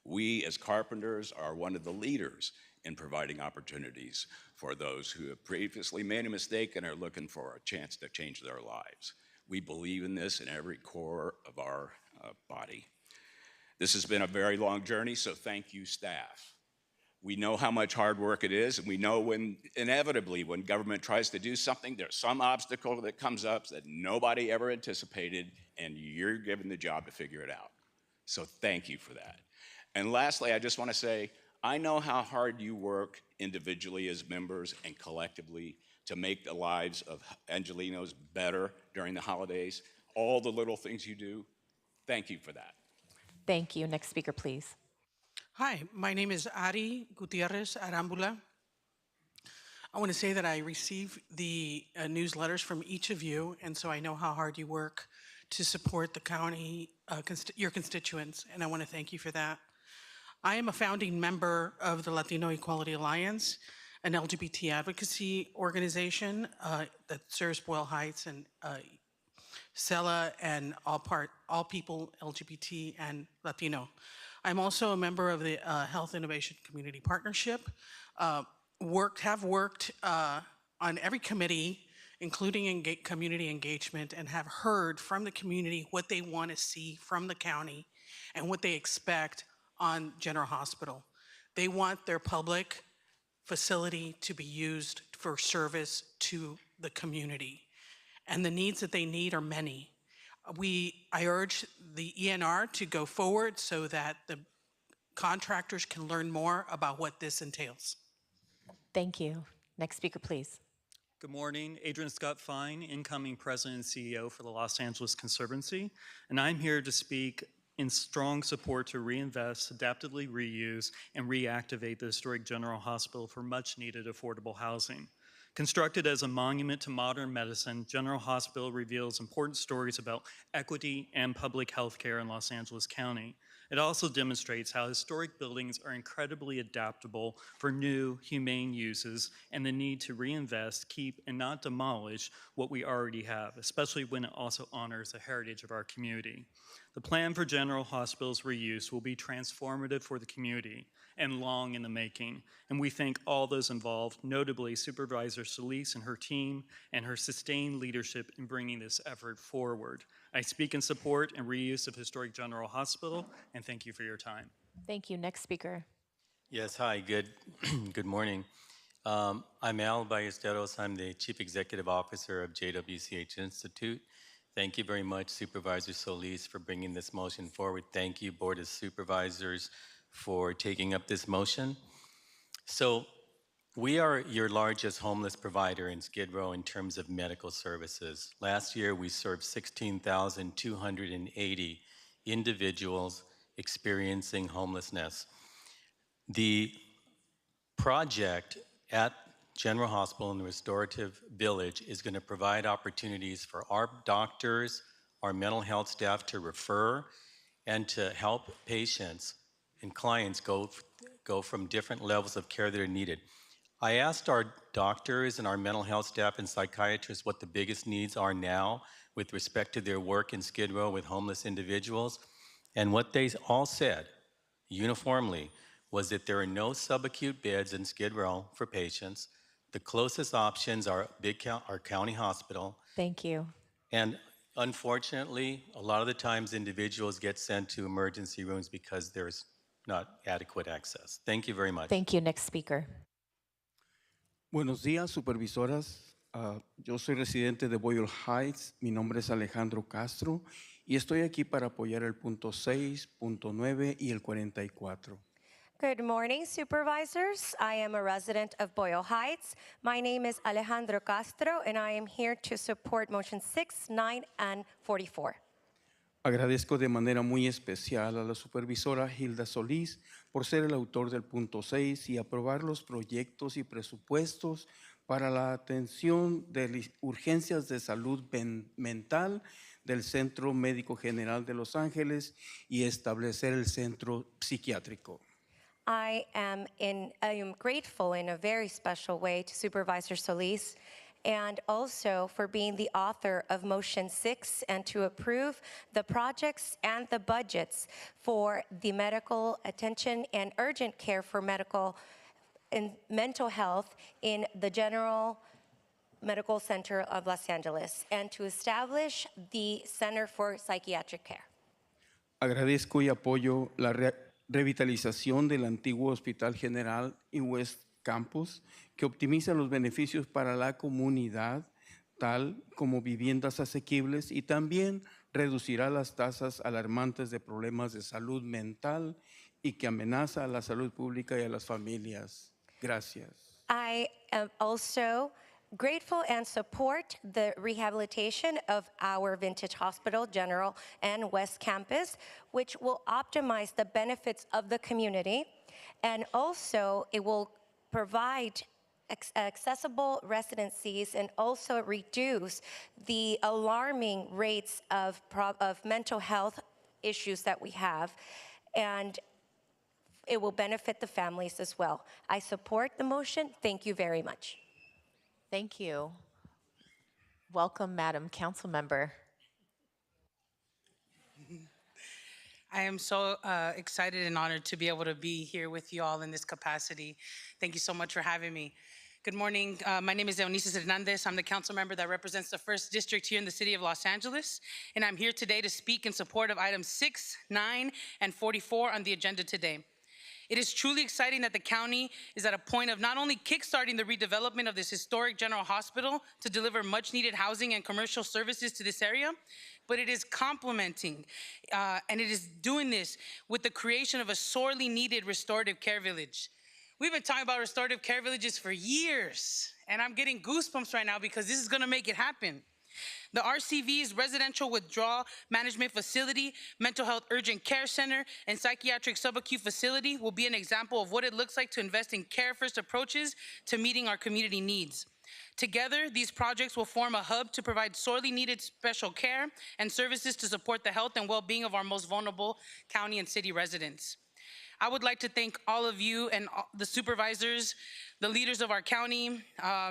We as carpenters are one of the leaders in providing opportunities for those who have previously made a mistake and are looking for a chance to change their lives. We believe in this in every core of our body. This has been a very long journey, so thank you, staff. We know how much hard work it is, and we know when, inevitably, when government tries to do something, there's some obstacle that comes up that nobody ever anticipated, and you're given the job to figure it out. So thank you for that. And lastly, I just want to say, I know how hard you work individually as members and collectively to make the lives of Angelinos better during the holidays. All the little things you do, thank you for that. Thank you. Next speaker, please. Hi, my name is Ari Gutierrez Arambula. I want to say that I receive the newsletters from each of you, and so I know how hard you work to support the county, your constituents, and I want to thank you for that. I am a founding member of the Latino Equality Alliance, an LGBT advocacy organization that serves Boyle Heights and Sela and all people LGBT and Latino. I'm also a member of the Health Innovation Community Partnership. Have worked on every committee, including community engagement, and have heard from the community what they want to see from the county and what they expect on General Hospital. They want their public facility to be used for service to the community. And the needs that they need are many. I urge the ENR to go forward so that the contractors can learn more about what this entails. Thank you. Next speaker, please. Good morning, Adrian Scott Fine, incoming President and CEO for the Los Angeles Conservancy, and I'm here to speak in strong support to reinvest, adaptively reuse, and reactivate the historic General Hospital for much needed affordable housing. Constructed as a monument to modern medicine, General Hospital reveals important stories about equity and public health care in Los Angeles County. It also demonstrates how historic buildings are incredibly adaptable for new, humane uses and the need to reinvest, keep, and not demolish what we already have, especially when it also honors the heritage of our community. The plan for General Hospital's reuse will be transformative for the community and long in the making, and we thank all those involved, notably Supervisor Solis and her team, and her sustained leadership in bringing this effort forward. I speak in support and reuse of historic General Hospital, and thank you for your time. Thank you. Next speaker. Yes, hi, good morning. I'm Al Ballesteros. I'm the Chief Executive Officer of JWCH Institute. Thank you very much, Supervisor Solis, for bringing this motion forward. Thank you, Board of Supervisors, for taking up this motion. So we are your largest homeless provider in Skid Row in terms of medical services. Last year, we served 16,280 individuals experiencing homelessness. The project at General Hospital in the Restorative Village is going to provide opportunities for our doctors, our mental health staff to refer and to help patients and clients go from different levels of care that are needed. I asked our doctors and our mental health staff and psychiatrists what the biggest needs are now with respect to their work in Skid Row with homeless individuals, and what they all said uniformly was that there are no subacute beds in Skid Row for patients. The closest options are our county hospital. Thank you. And unfortunately, a lot of the times individuals get sent to emergency rooms because there's not adequate access. Thank you very much. Thank you. Next speaker. Buenos días, supervisoras. Yo soy residente de Boyle Heights. Mi nombre es Alejandro Castro y estoy aquí para apoyar el punto 6, punto 9 y el 44. Good morning, supervisors. I am a resident of Boyle Heights. My name is Alejandro Castro, and I am here to support motion 6, 9, and 44. Agradezco de manera muy especial a la supervisora Hilda Solís por ser el autor del punto 6 y aprobar los proyectos y presupuestos para la atención de urgencias de salud mental del Centro Médico General de Los Ángeles y establecer el centro psiquiátrico. I am grateful in a very special way to Supervisor Solis and also for being the author of Motion 6 and to approve the projects and the budgets for the medical attention and urgent care for medical and mental health in the General Medical Center of Los Angeles and to establish the Center for Psychiatric Care. Agradezco y apoyo la revitalización del antiguo Hospital General en West Campus, que optimiza los beneficios para la comunidad, tal como viviendas asequibles, y también reducirá las tasas alarmantes de problemas de salud mental y que amenaza a la salud pública y a las familias. Gracias. I am also grateful and support the rehabilitation of our Vintage Hospital, General, and West Campus, which will optimize the benefits of the community, and also it will provide accessible residencies and also reduce the alarming rates of mental health issues that we have, and it will benefit the families as well. I support the motion. Thank you very much. Thank you. Welcome, Madam Council Member. I am so excited and honored to be able to be here with you all in this capacity. Thank you so much for having me. Good morning. My name is Eunices Hernandez. I'm the council member that represents the 1st District here in the city of Los Angeles. And I'm here today to speak in support of items 6, 9, and 44 on the agenda today. It is truly exciting that the county is at a point of not only kickstarting the redevelopment of this historic general hospital to deliver much needed housing and commercial services to this area, but it is complementing and it is doing this with the creation of a sorely needed restorative care village. We've been talking about restorative care villages for years, and I'm getting goosebumps right now because this is gonna make it happen. The RCV's Residential Withdrawal Management Facility, Mental Health Urgent Care Center, and Psychiatric Subacute Facility will be an example of what it looks like to invest in care-first approaches to meeting our community needs. Together, these projects will form a hub to provide sorely needed special care and services to support the health and well-being of our most vulnerable county and city residents. I would like to thank all of you and the supervisors, the leaders of our county,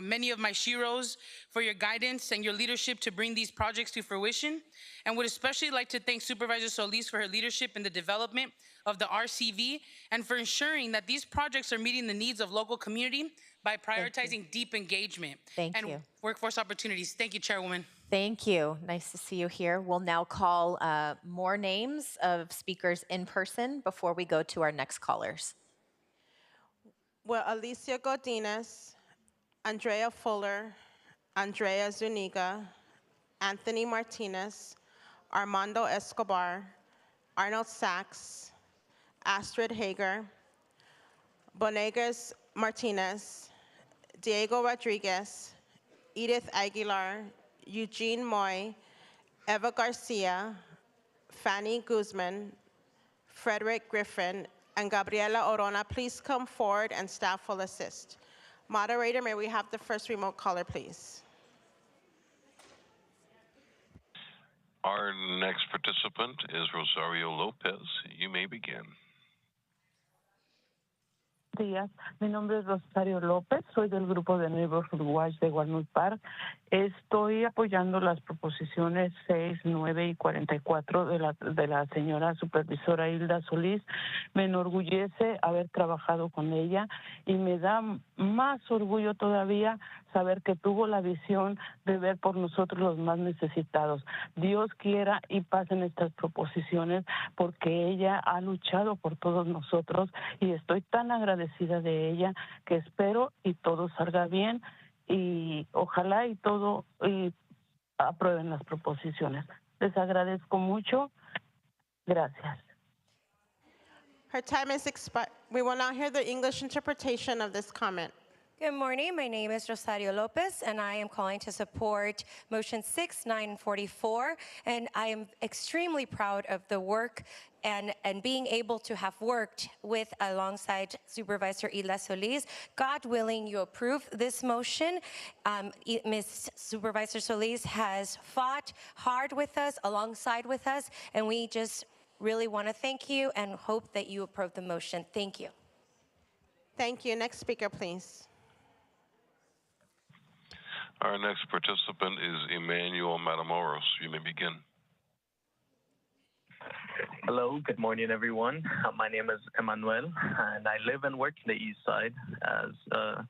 many of my sheroes for your guidance and your leadership to bring these projects to fruition. And would especially like to thank Supervisor Solis for her leadership in the development of the RCV and for ensuring that these projects are meeting the needs of local community by prioritizing deep engagement and workforce opportunities. Thank you, Chairwoman. Thank you. Nice to see you here. We'll now call more names of speakers in person before we go to our next callers. Well, Alicia Godinez, Andrea Fuller, Andrea Zuniga, Anthony Martinez, Armando Escobar, Arnold Sachs, Astrid Hager, Bonegas Martinez, Diego Rodriguez, Edith Aguilar, Eugene Moy, Eva Garcia, Fanny Guzman, Frederick Griffin, and Gabriela Orona. Please come forward and staff will assist. Moderator, may we have the first remote caller, please? Our next participant is Rosario Lopez. You may begin. Días. Mi nombre es Rosario López, soy del grupo de Neighborhood Watch de Walnut Park. Estoy apoyando las proposiciones 6, 9 y 44 de la señora supervisora Hilda Solís. Me enorgullece haber trabajado con ella y me da más orgullo todavía saber que tuvo la visión de ver por nosotros los más necesitados. Dios quiera y pasen estas proposiciones porque ella ha luchado por todos nosotros y estoy tan agradecida de ella que espero y todo salga bien y ojalá y todo y aprueben las proposiciones. Les agradezco mucho. Gracias. Her time is expired. We will now hear the English interpretation of this comment. Good morning. My name is Rosario Lopez, and I am calling to support Motion 6, 9, and 44. And I am extremely proud of the work and being able to have worked with alongside Supervisor Hilda Solis. God willing, you approve this motion. Ms. Supervisor Solis has fought hard with us, alongside with us, and we just really want to thank you and hope that you approve the motion. Thank you. Thank you. Next speaker, please. Our next participant is Emmanuel Matamoros. You may begin. Hello, good morning, everyone. My name is Emmanuel, and I live and work in the East Side as a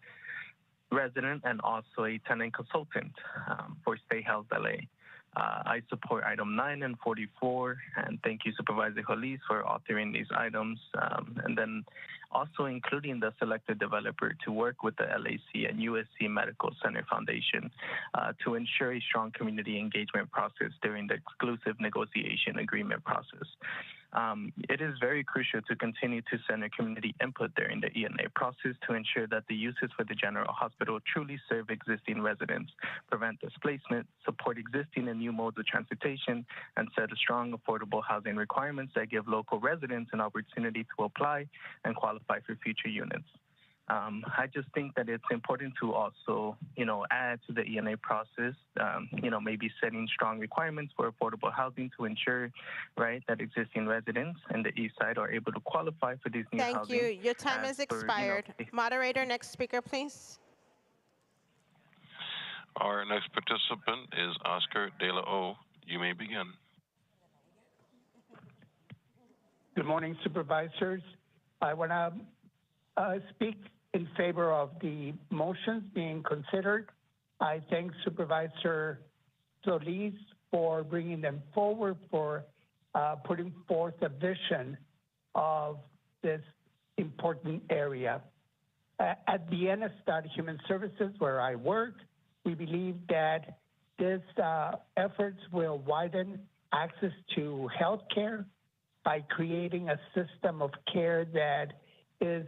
resident and also a tenant consultant for State Health LA. I support item 9 and 44, and thank you, Supervisor Solis, for authoring these items, and then also including the selected developer to work with the LAC and USC Medical Center Foundation to ensure a strong community engagement process during the exclusive negotiation agreement process. It is very crucial to continue to center community input during the ENA process to ensure that the uses for the general hospital truly serve existing residents, prevent displacement, support existing and new modes of transportation, and set strong, affordable housing requirements that give local residents an opportunity to apply and qualify for future units. I just think that it's important to also, add to the ENA process, maybe setting strong requirements for affordable housing to ensure, right, that existing residents in the East Side are able to qualify for these new housing. Thank you. Your time has expired. Moderator, next speaker, please. Our next participant is Oscar De La O. You may begin. Good morning, supervisors. I want to speak in favor of the motions being considered. I thank Supervisor Solis for bringing them forward, for putting forth a vision of this important area. At the Enestad Human Services, where I work, we believe that this efforts will widen access to health care by creating a system of care that is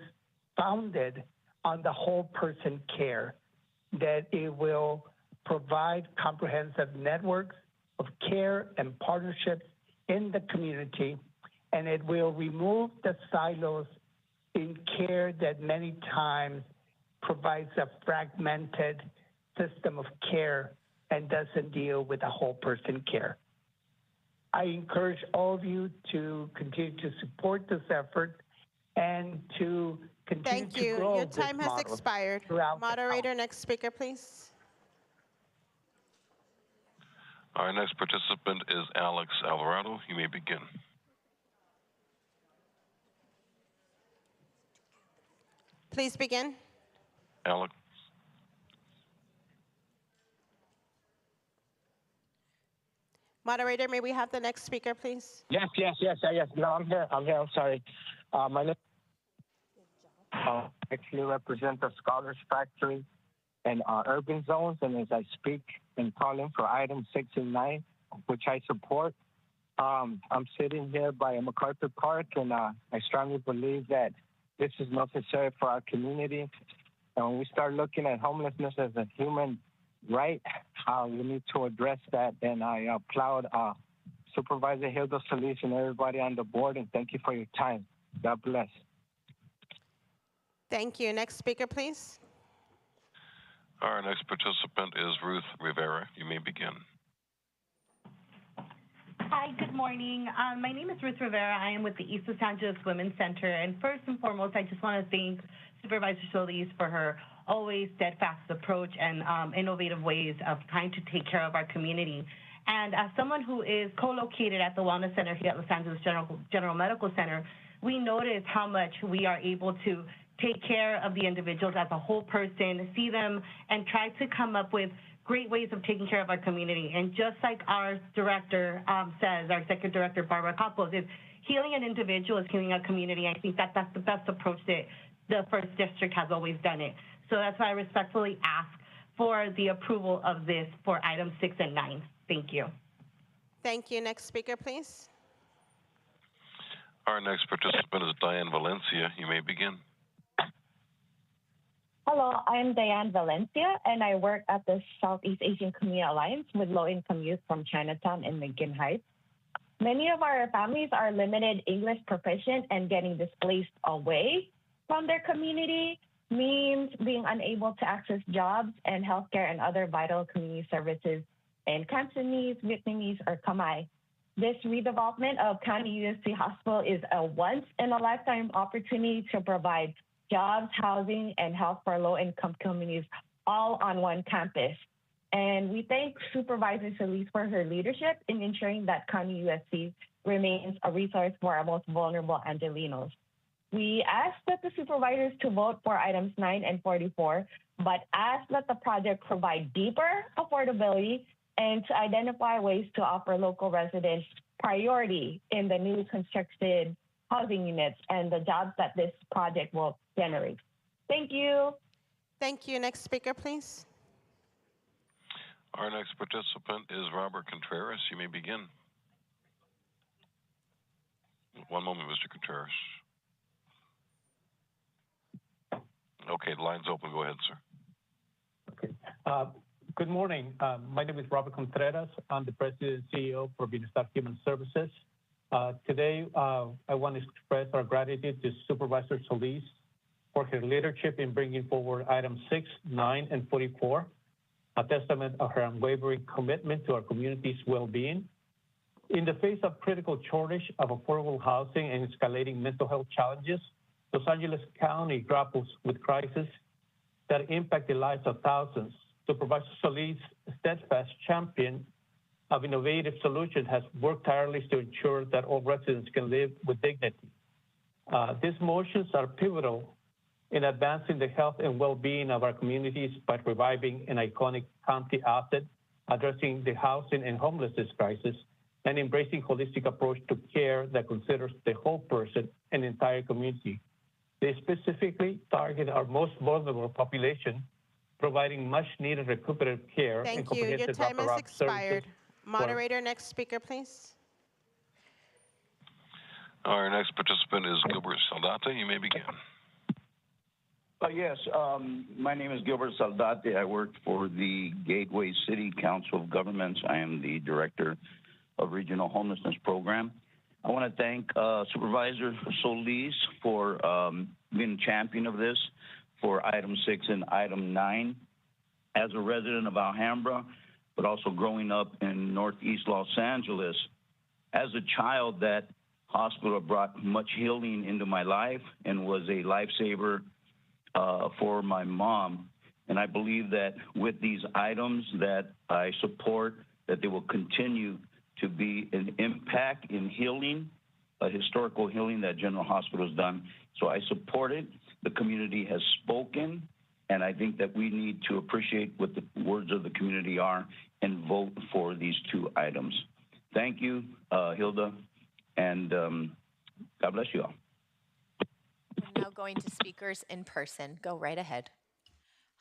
founded on the whole person care, that it will provide comprehensive networks of care and partnerships in the community, and it will remove the silos in care that many times provides a fragmented system of care and doesn't deal with the whole person care. I encourage all of you to continue to support this effort and to continue Thank to you. grow Your time this has model expired. Moderator, next speaker, please. Our next participant is Alex Alvarado. You may begin. Please begin. Alex. Moderator, may we have the next speaker, please? Yes. No, I'm here. I'm sorry. My name actually represent the Scholars Factory. and urban zones. And as I speak and calling for items 6 and 9, which I support, I'm sitting here by MacArthur Park, and I strongly believe that this is necessary for our community. And when we start looking at homelessness as a human right, we need to address that. And I applaud Supervisor Hilda Solis and everybody on the board, and thank you for your time. God bless. Thank you. Next speaker, please. Our next participant is Ruth Rivera. You may begin. Hi, good morning. My name is Ruth Rivera. I am with the East Los Angeles Women's Center. And first and foremost, I just want to thank Supervisor Solis for her always steadfast approach and innovative ways of trying to take care of our community. And as someone who is co-located at the Wellness Center here at Los Angeles General Medical Center, we notice how much we are able to take care of the individuals as a whole person, see them, and try to come up with great ways of taking care of our community. And just like our director says, our executive director, Barbara Campos, is healing an individual is healing a community. I think that that's the best approach that the first district has always done it. So that's why I respectfully ask for the approval of this for items 6 and 9. Thank you. Thank you. Next speaker, please. Our next participant is Diane Valencia. You may begin. Hello, I'm Diane Valencia, and I work at the Southeast Asian Community Alliance with low-income youth from Chinatown and McGinn Heights. Many of our families are limited English proficient and getting displaced away from their community means being unable to access jobs and healthcare and other vital community services in Cantonese, Vietnamese, or Khmer. This redevelopment of County USC Hospital is a once-in-a-lifetime opportunity to provide jobs, housing, and health for low-income communities all on one campus. And we thank Supervisor Solis for her leadership in ensuring that County USC remains a resource for our most vulnerable Angelinos. We ask that the supervisors to vote for items 9 and 44, but ask that the project provide deeper affordability and to identify ways to offer local residents priority in the newly constructed housing units and the jobs that this project will generate. Thank you. Thank you. Next speaker, please. Our next participant is Robert Contreras. You may begin. One moment, Mr. Contreras. Okay, the line's open. Go ahead, sir. Okay. Good morning. My name is Robert Contreras. I'm the President and CEO for Bienestar Human Services. Today, I want to express our gratitude to Supervisor Solis for her leadership in bringing forward items 6, 9, and 44, a testament of her unwavering commitment to our community's well-being. In the face of critical shortage of affordable housing and escalating mental health challenges, Los Angeles County grapples with crises that impact the lives of thousands. Supervisor Solis' steadfast champion of innovative solutions has worked tirelessly to ensure that all residents can live with dignity. These motions are pivotal in advancing the health and well-being of our communities by reviving an iconic county asset, addressing the housing and homelessness crisis, and embracing holistic approach to care that considers the whole person and entire community. They specifically target our most vulnerable population, providing much-needed recuperative care and Thank you. comprehensive Your time has wraparound expired. services. Moderator, next speaker, please. Our next participant is Gilbert Saldate. You may begin. Yes, my name is Gilbert Saldate. I work for the Gateway City Council of Governments. I am the Director of Regional Homelessness Program. I want to thank Supervisor Solis for being champion of this for item 6 and item 9. As a resident of Alhambra, but also growing up in Northeast Los Angeles, as a child, that hospital brought much healing into my life and was a lifesaver for my mom. And I believe that with these items that I support, that they will continue to be an impact in healing, a historical healing that General Hospital has done. So I support it. The community has spoken, and I think that we need to appreciate what the words of the community are and vote for these 2 items. Thank you, Hilda, and God bless you all. We're now going to speakers in person. Go right ahead.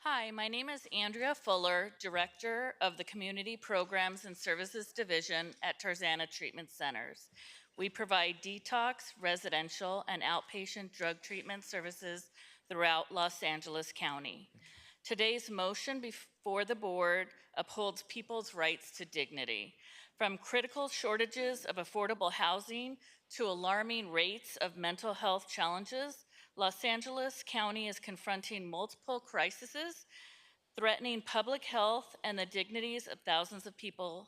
Hi, my name is Andrea Fuller, Director of the Community Programs and Services Division at Tarzana Treatment Centers. We provide detox, residential, and outpatient drug treatment services throughout Los Angeles County. Today's motion before the board upholds people's rights to dignity. From critical shortages of affordable housing to alarming rates of mental health challenges, Los Angeles County is confronting multiple crises threatening public health and the dignities of thousands of people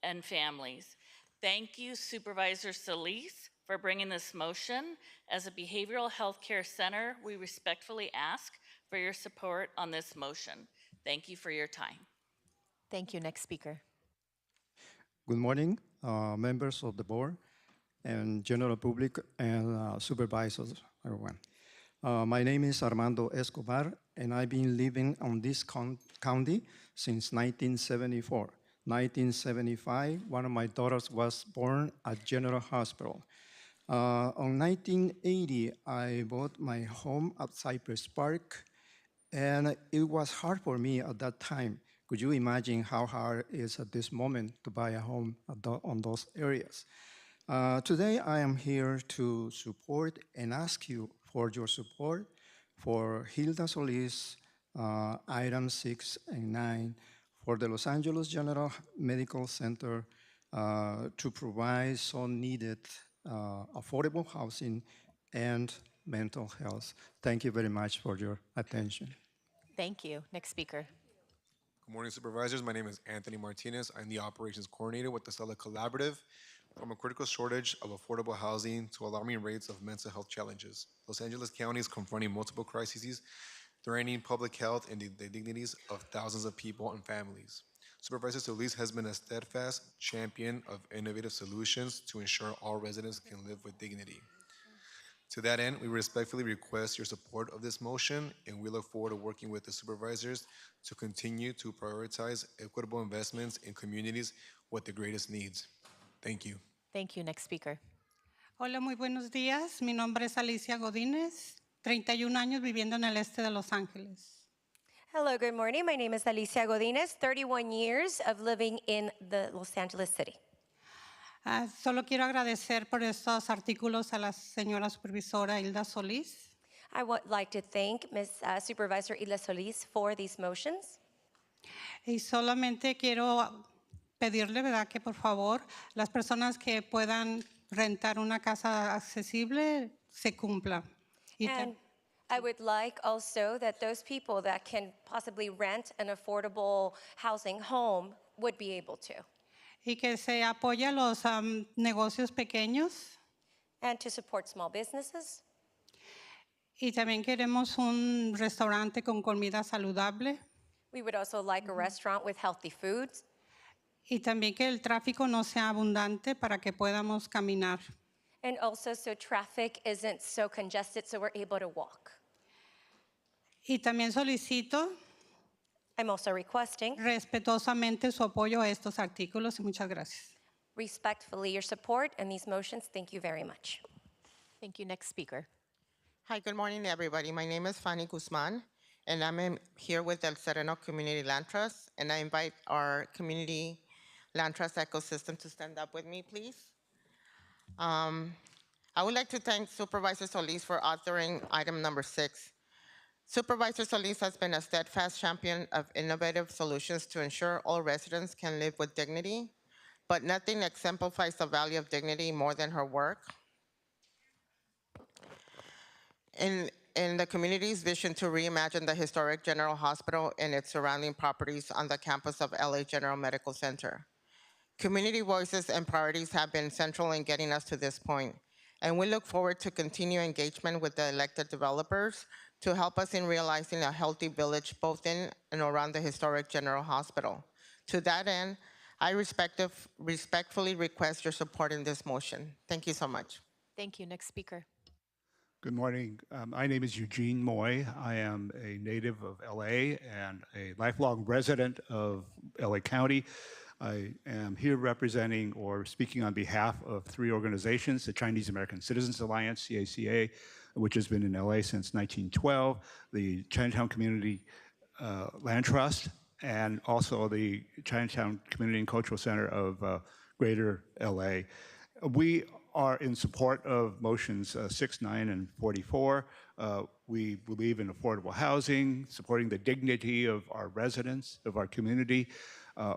and families. Thank you, Supervisor Solis, for bringing this motion. As a behavioral health care center, we respectfully ask for your support on this motion. Thank you for your time. Thank you. Next speaker. Good morning, members of the board and general public and supervisors, everyone. My name is Armando Escobar, and I've been living on this county since 1974. 1975, one of my daughters was born at General Hospital. On 1980, I bought my home at Cypress Park, and it was hard for me at that time. Could you imagine how hard it is at this moment to buy a home on those areas? Today, I am here to support and ask you for your support for Hilda Solis, items 6 and 9, for the Los Angeles General Medical Center to provide so needed affordable housing and mental health. Thank you very much for your attention. Thank you. Next speaker. Good morning, Supervisors. My name is Anthony Martinez. I'm the Operations Coordinator with the Stella Collaborative. From a critical shortage of affordable housing to alarming rates of mental health challenges, Los Angeles County is confronting multiple crises, threatening public health and the dignities of thousands of people and families. Supervisor Solis has been a steadfast champion of innovative solutions to ensure all residents can live with dignity. To that end, we respectfully request your support of this motion, and we look forward to working with the supervisors to continue to prioritize equitable investments in communities with the greatest needs. Thank you. Thank you. Next speaker. Hola, muy buenos días. Mi nombre es Alicia Godínez, 31 años viviendo en el este de Los Ángeles. Hello, good morning. My name is Alicia Godínez, 31 years of living in the Los Angeles city. Solo quiero agradecer por estos artículos a la señora supervisora Hilda Solís. I would like to thank Ms. Supervisor Hilda Solis for these motions. Y solamente quiero pedirle, ¿verdad?, que por favor las personas que puedan rentar una casa accesible se cumpla. And I would like also that those people that can possibly rent an affordable housing home would be able to. Y que se apoye a los negocios pequeños. And to support small businesses. Y también queremos un restaurante con comida saludable. We would also like a restaurant with healthy foods. Y también que el tráfico no sea abundante para que podamos caminar. And also so traffic isn't so congested so we're able to walk. Y también solicito I'm also requesting respetuosamente su apoyo a estos artículos y muchas gracias. Respectfully your support in these motions. Thank you very much. Thank you. Next speaker. Hi, good morning, everybody. My name is Fanny Guzman, and I'm here with El Sereno Community Land Trust, and I invite our community land trust ecosystem to stand up with me, please. I would like to thank Supervisor Solis for authoring item number 6. Supervisor Solis has been a steadfast champion of innovative solutions to ensure all residents can live with dignity, but nothing exemplifies the value of dignity more than her work in the community's vision to reimagine the historic General Hospital and its surrounding properties on the campus of LA General Medical Center. Community voices and priorities have been central in getting us to this point, and we look forward to continued engagement with the elected developers to help us in realizing a healthy village both in and around the historic General Hospital. To that end, I respectfully request your support in this motion. Thank you so much. Thank you. Next speaker. Good morning. My name is Eugene Moy. I am a native of LA and a lifelong resident of LA County. I am here representing or speaking on behalf of 3 organizations, the Chinese American Citizens Alliance, CACA, which has been in LA since 1912, the Chinatown Community Land Trust and also the Chinatown Community and Cultural Center of Greater LA. We are in support of motions 6, 9, and 44. We believe in affordable housing, supporting the dignity of our residents, of our community.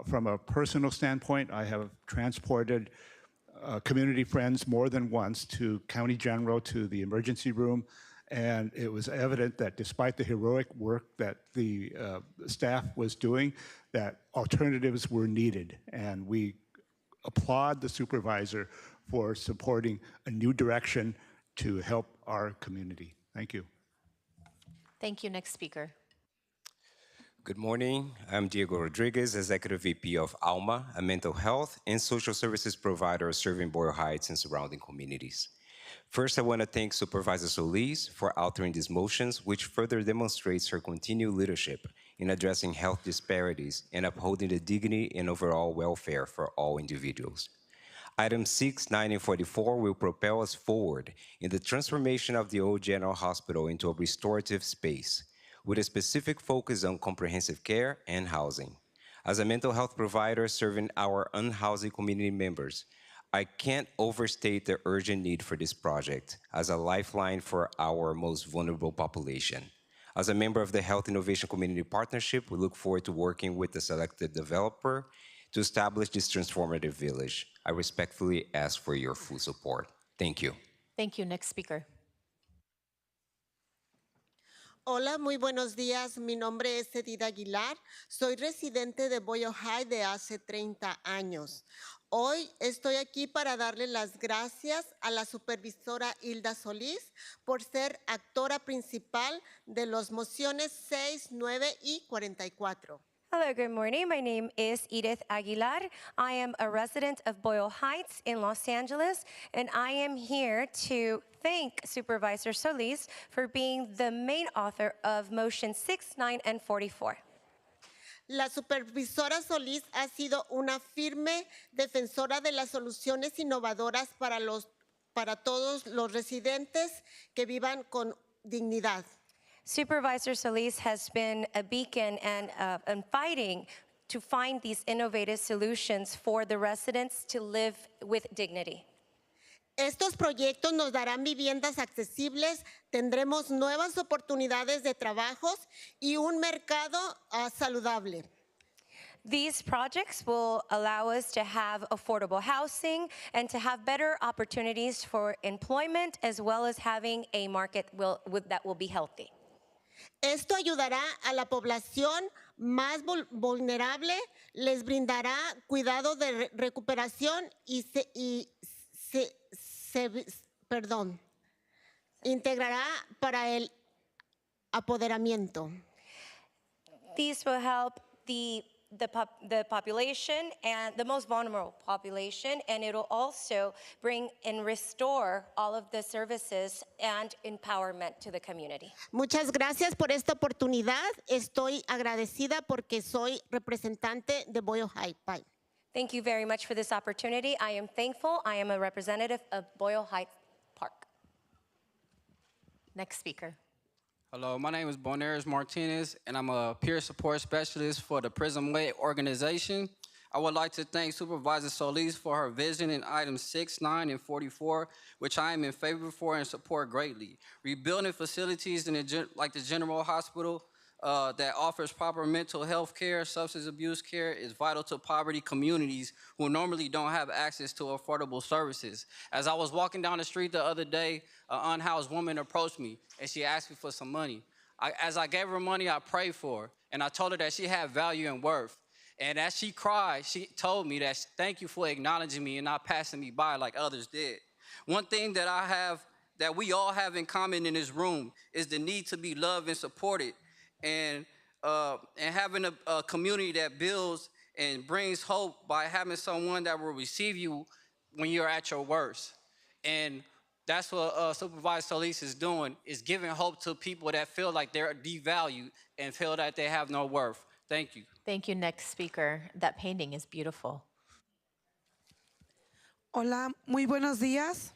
From a personal standpoint, I have transported community friends more than once to County General, to the emergency room, and it was evident that despite the heroic work that the staff was doing, that alternatives were needed. And we applaud the supervisor for supporting a new direction to help our community. Thank you. Thank you. Next speaker. Good morning. I'm Diego Rodriguez, Executive VP of ALMA, a mental health and social services provider serving Boyle Heights and surrounding communities. First, I want to thank Supervisor Solis for authoring these motions, which further demonstrates her continued leadership in addressing health disparities and upholding the dignity and overall welfare for all individuals. Items 6, 9, and 44 will propel us forward in the transformation of the old General Hospital into a restorative space, with a specific focus on comprehensive care and housing. As a mental health provider serving our unhoused community members, I can't overstate the urgent need for this project as a lifeline for our most vulnerable population. As a member of the Health Innovation Community Partnership, we look forward to working with the selected developer to establish this transformative village. I respectfully ask for your full support. Thank you. Thank you. Next speaker. Hola, muy buenos días. Mi nombre es Edith Aguilar. Soy residente de Boyle Heights de hace 30 años. Hoy estoy aquí para darle las gracias a la supervisora Hilda Solís por ser actora principal de las mociones 6, 9 y 44. Hello, good morning. My name is Edith Aguilar. I am a resident of Boyle Heights in Los Angeles, and I am here to thank Supervisor Solis for being the main author of Motion 6, 9, and 44. La supervisora Solís ha sido una firme defensora de las soluciones innovadoras para todos los residentes que vivan con dignidad. Supervisor Solis has been a beacon and fighting to find these innovative solutions for the residents to live with dignity. Estos proyectos nos darán viviendas accesibles, tendremos nuevas oportunidades de trabajos y un mercado saludable. These projects will allow us to have affordable housing and to have better opportunities for employment, as well as having a market that will be healthy. Esto ayudará a la población más vulnerable, les brindará cuidado de recuperación y integrará para el apoderamiento. These will help the population and the most vulnerable population, and it'll also bring and restore all of the services and empowerment to the community. Muchas gracias por esta oportunidad. Estoy agradecida porque soy representante de Boyle Heights. Bye. Thank you very much for this opportunity. I am thankful. I am a representative of Boyle Heights Park. Next speaker. Hello, my name is Bonaires Martinez, and I'm a peer support specialist for the Prism Way organization. I would like to thank Supervisor Solis for her vision in items 6, 9, and 44, which I am in favor for and support greatly. Rebuilding facilities like the General Hospital that offers proper mental health care, substance abuse care is vital to poverty communities who normally don't have access to affordable services. As I was walking down the street the other day, an unhoused woman approached me and she asked me for some money. As I gave her money, I prayed for her, and I told her that she had value and worth. And as she cried, she told me that thank you for acknowledging me and not passing me by like others did. One thing that we all have in common in this room is the need to be loved and supported, and having a community that builds and brings hope by having someone that will receive you when you're at your worst. And that's what Supervisor Solis is doing, is giving hope to people that feel like they're devalued and feel that they have no worth. Thank you. Thank you. Next speaker. That painting is beautiful. Hola, muy buenos días.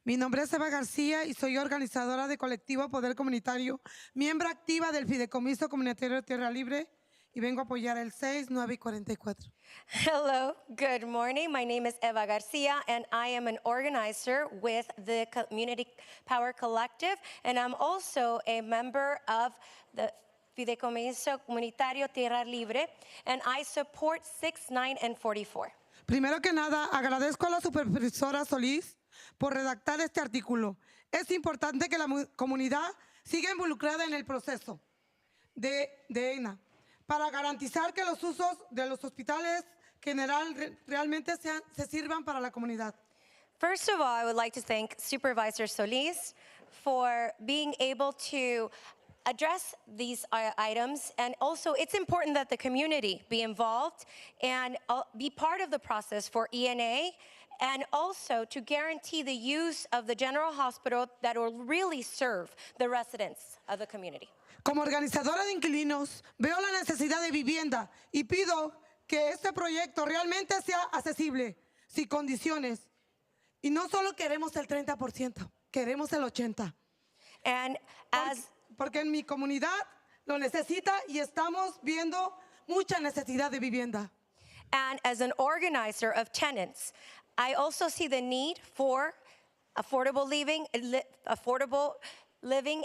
Mi nombre es Eva García y soy organizadora de colectivo Poder Comunitario, miembro activa del Fideicomiso Comunitario Tierra Libre y vengo a apoyar el 6, 9 y 44. Hello, good morning. My name is Eva Garcia, and I am an organizer with the Community Power Collective, and I'm also a member of the Fideicomiso Comunitario Tierra Libre, and I support 6, 9, and 44. Primero que nada, agradezco a la supervisora Solís por redactar este artículo. Es importante que la comunidad siga involucrada en el proceso de ENA para garantizar que los usos de los hospitales realmente se sirvan para la comunidad. First of all, I would like to thank Supervisor Solis for being able to address these items, and also it's important that the community be involved and be part of the process for ENA, and also to guarantee the use of the general hospital that will really serve the residents of the community. Como organizadora de inquilinos, veo la necesidad de vivienda y pido que este proyecto realmente sea accesible, sin condiciones. Y no solo queremos el 30%, queremos el 80%. And porque en mi comunidad lo necesita y estamos viendo mucha necesidad de vivienda. And as an organizer of tenants, I also see the need for affordable living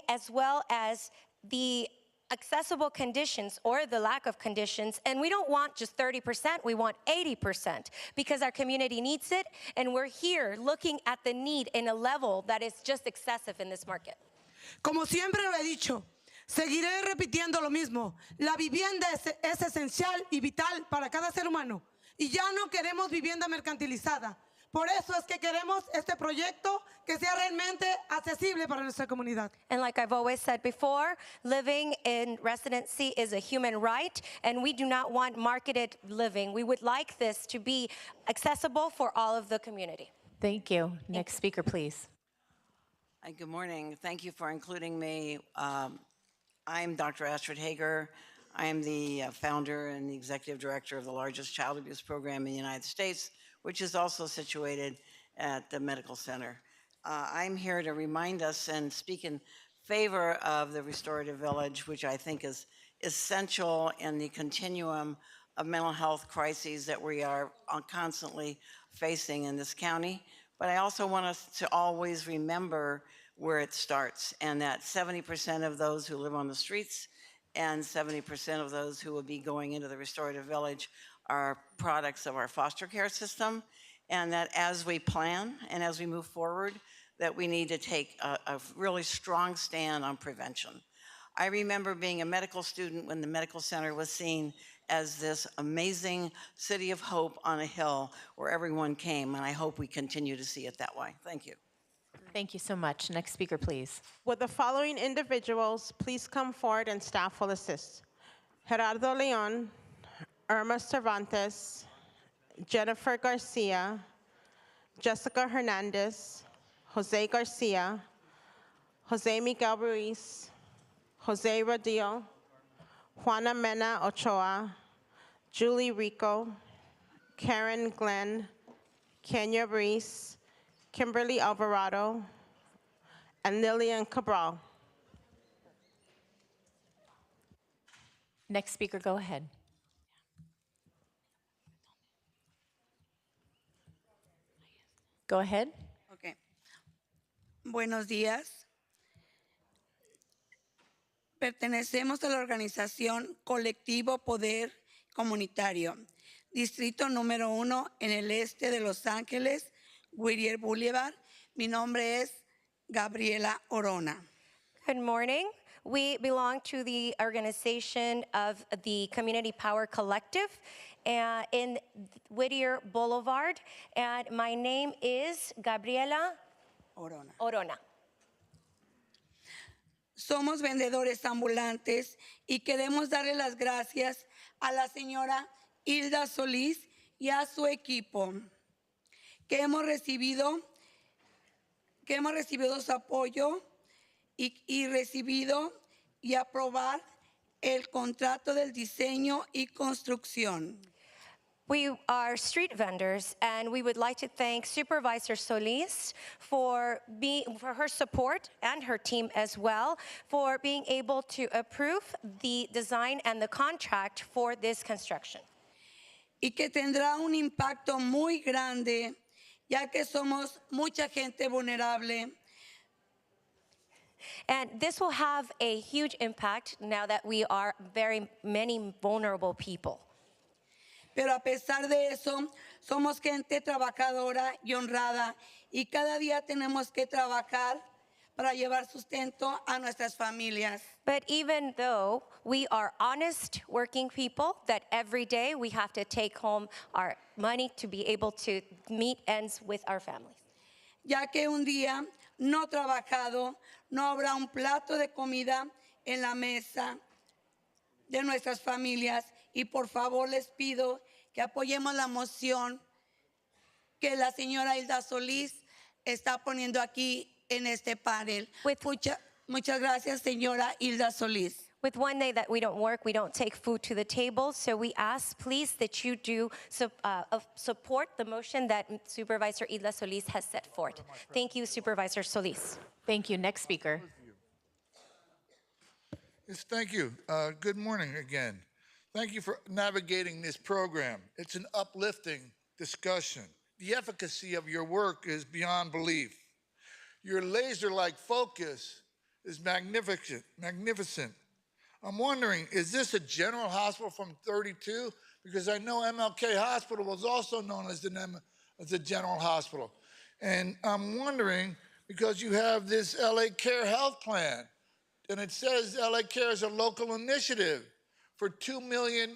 as well as the accessible conditions or the lack of conditions. And we don't want just 30%, we want 80% because our community needs it, and we're here looking at the need in a level that is just excessive in this market. Como siempre lo he dicho, seguiré repitiendo lo mismo. La vivienda es esencial y vital para cada ser humano. Y ya no queremos vivienda mercantilizada. Por eso es que queremos este proyecto que sea realmente accesible para nuestra comunidad. And like I've always said before, living in residency is a human right, and we do not want marketed living. We would like this to be accessible for all of the community. Thank you. Next speaker, please. Hi, good morning. Thank you for including me. I'm Dr. Astrid Hager. I am the founder and the executive director of the largest child abuse program in the United States, which is also situated at the medical center. I'm here to remind us and speak in favor of the restorative village, which I think is essential in the continuum of mental health crises that we are constantly facing in this county. But I also want us to always remember where it starts, and that 70% of those who live on the streets and 70% of those who will be going into the restorative village are products of our foster care system, and that as we plan and as we move forward, that we need to take a really strong stand on prevention. I remember being a medical student when the medical center was seen as this amazing city of hope on a hill where everyone came, and I hope we continue to see it that way. Thank you. Thank you so much. Next speaker, please. Would the following individuals please come forward and staff will assist? Gerardo Leon, Irma Cervantes, Jennifer Garcia, Jessica Hernandez, Jose Garcia, Jose Miguel Ruiz, Jose Rodillo, Juana Mena Ochoa, Julie Rico, Karen Glenn, Kenya Reese, Kimberly Alvarado, and Lillian Cabral. Next speaker, go ahead. Go ahead. Okay. Buenos días. Pertenecemos a la organización Colectivo Poder Comunitario, distrito número 1 en el este de Los Ángeles, Whittier Boulevard. Mi nombre es Gabriela Orona. Good morning. We belong to the organization of the Community Power Collective in Whittier Boulevard, and my name is Gabriela Orona. Somos vendedores ambulantes y queremos darle las gracias a la señora Hilda Solís y a su equipo que hemos recibido su apoyo y recibido y aprobar el contrato del diseño y construcción. We are street vendors, and we would like to thank Supervisor Solis for her support, and her team as well, for being able to approve the design and the contract for this construction. Y que tendrá un impacto muy grande, ya que somos mucha gente vulnerable. And this will have a huge impact now that we are very many vulnerable people. Pero a pesar de eso, somos gente trabajadora y honrada, y cada día tenemos que trabajar para llevar sustento a nuestras familias. But even though we are honest working people, that every day we have to take home our money to be able to meet ends with our families. Ya que un día no trabajado, no habrá un plato de comida en la mesa de nuestras familias. Y por favor les pido que apoyemos la moción que la señora Hilda Solís está poniendo aquí en este panel. Muchas gracias, señora Hilda Solís. With one day that we don't work, we don't take food to the table. So we ask, please, that you do support the motion that Supervisor Hilda Solis has set forth. Thank you, Supervisor Solis. Thank you. Next speaker. Yes, thank you. Good morning again. Thank you for navigating this program. It's an uplifting discussion. The efficacy of your work is beyond belief. Your laser-like focus is magnificent. I'm wondering, is this a general hospital from 32? Because I know MLK Hospital was also known as the general hospital. And I'm wondering, because you have this LA Care Health Plan, and it says LA Care is a local initiative for 2 million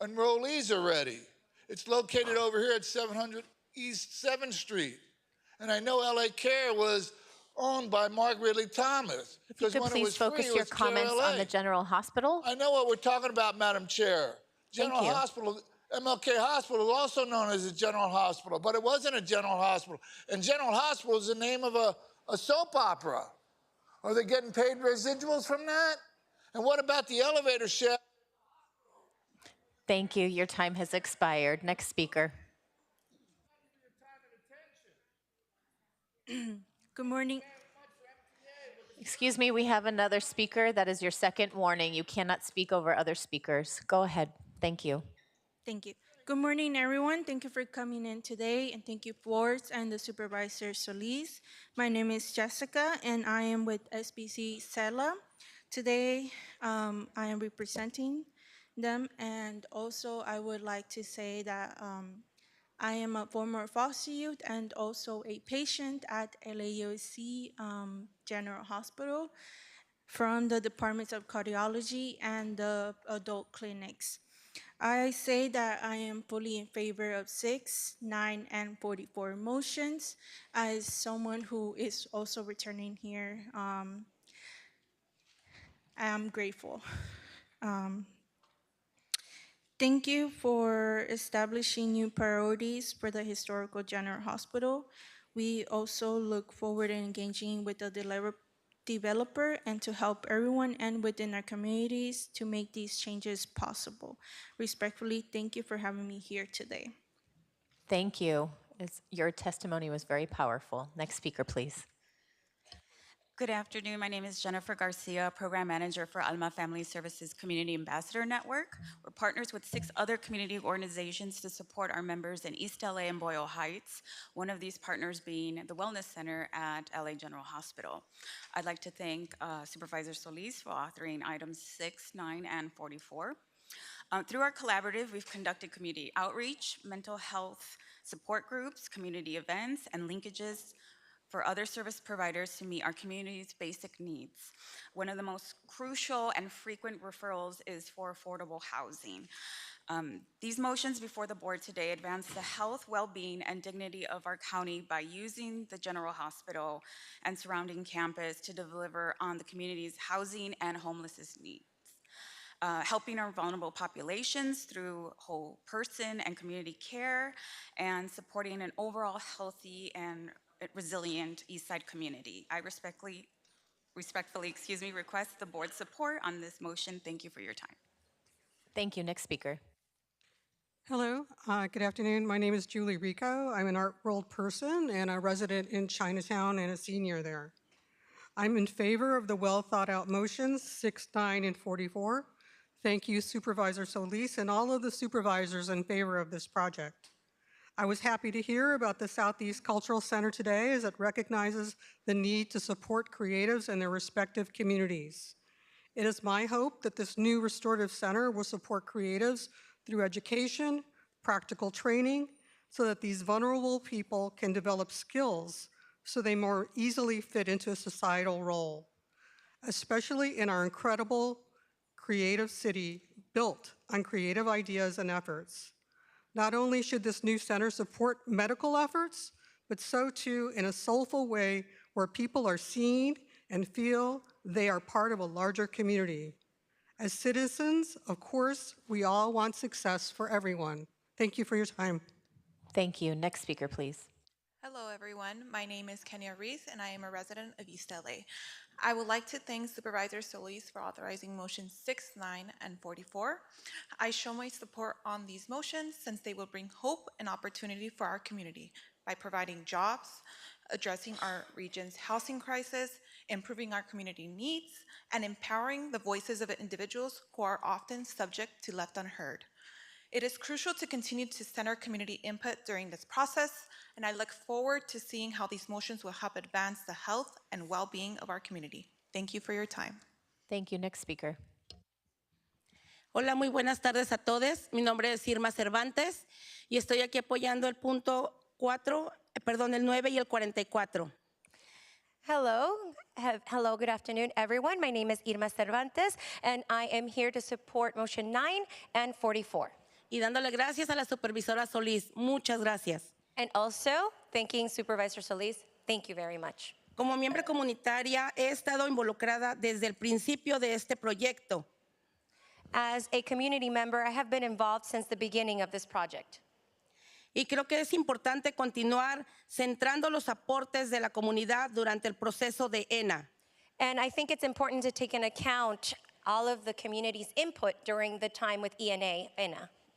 enrollees already. It's located over here at 700 East 7th Street. And I know LA Care was owned by Mark Ridley Thomas. If you could please focus your comments on the General Hospital. I know what we're talking about, Madam Chair. General Thank you. Hospital, MLK Hospital is also known as a general hospital, but it wasn't a general hospital. And General Hospital is the name of a soap opera. Are they getting paid residuals from that? And what about the elevator shaft? Thank you. Your time has expired. Next speaker. Good morning. Excuse me, we have another speaker. That is your second warning. You cannot speak over other speakers. Go ahead. Thank you. Thank you. Good morning, everyone. Thank you for coming in today, and thank you, boards and the Supervisor Solis. My name is Jessica, and I am with SBC SELA. Today, I am representing them, and also I would like to say that I am a former foster youth and also a patient at LAUSC General Hospital from the Departments of Cardiology and the adult clinics. I say that I am fully in favor of 6, 9, and 44 motions. As someone who is also returning here, I am grateful. Thank you for establishing new priorities for the Historical General Hospital. We also look forward to engaging with the developer and to help everyone and within our communities to make these changes possible. Respectfully, thank you for having me here today. Thank you. Your testimony was very powerful. Next speaker, please. Good afternoon. My name is Jennifer Garcia, Program Manager for Alma Family Services Community Ambassador Network. We're partners with 6 other community organizations to support our members in East LA and Boyle Heights, one of these partners being the Wellness Center at LA General Hospital. I'd like to thank Supervisor Solis for authoring items 6, 9, and 44. Through our collaborative, we've conducted community outreach, mental health support groups, community events, and linkages for other service providers to meet our community's basic needs. One of the most crucial and frequent referrals is for affordable housing. These motions before the board today advance the health, well-being, and dignity of our county by using the General Hospital and surrounding campus to deliver on the community's housing and homelessness needs. Helping our vulnerable populations through whole person and community care, and supporting an overall healthy and resilient Eastside community. I respectfully request the board's support on this motion. Thank you for your time. Thank you. Next speaker. Hello, good afternoon. My name is Julie Rico. I'm an art world person and a resident in Chinatown and a senior there. I'm in favor of the well thought out motions 6, 9, and 44. Thank you, Supervisor Solis, and all of the supervisors in favor of this project. I was happy to hear about the Southeast Cultural Center today as it recognizes the need to support creatives in their respective communities. It is my hope that this new restorative center will support creatives through education, practical training, so that these vulnerable people can develop skills so they more easily fit into a societal role, especially in our incredible creative city built on creative ideas and efforts. Not only should this new center support medical efforts, but so too in a soulful way where people are seen and feel they are part of a larger community. As citizens, of course, we all want success for everyone. Thank you for your time. Thank you. Next speaker, please. Hello, everyone. My name is Kenya Reese, and I am a resident of East LA. I would like to thank Supervisor Solis for authorizing motions 6, 9, and 44. I show my support on these motions since they will bring hope and opportunity for our community by providing jobs, addressing our region's housing crisis, improving our community needs, and empowering the voices of individuals who are often subject to left unheard. It is crucial to continue to center community input during this process, and I look forward to seeing how these motions will help advance the health and well-being of our community. Thank you for your time. Thank you. Next speaker. Hola, muy buenas tardes a todos. Mi nombre es Irma Cervantes y estoy aquí apoyando el punto 4, el 9 y el 44. Hello, good afternoon, everyone. My name is Irma Cervantes, and I am here to support motion 9 and 44. Y dándole gracias a la supervisora Solís. Muchas gracias. And also, thanking Supervisor Solis. Thank you very much. Como miembro comunitaria, he estado involucrada desde el principio de este proyecto. As a community member, I have been involved since the beginning of this project. Y creo que es importante continuar centrando los aportes de la comunidad durante el proceso de ENA. And I think it's important to take into account all of the community's input during the time with ENA.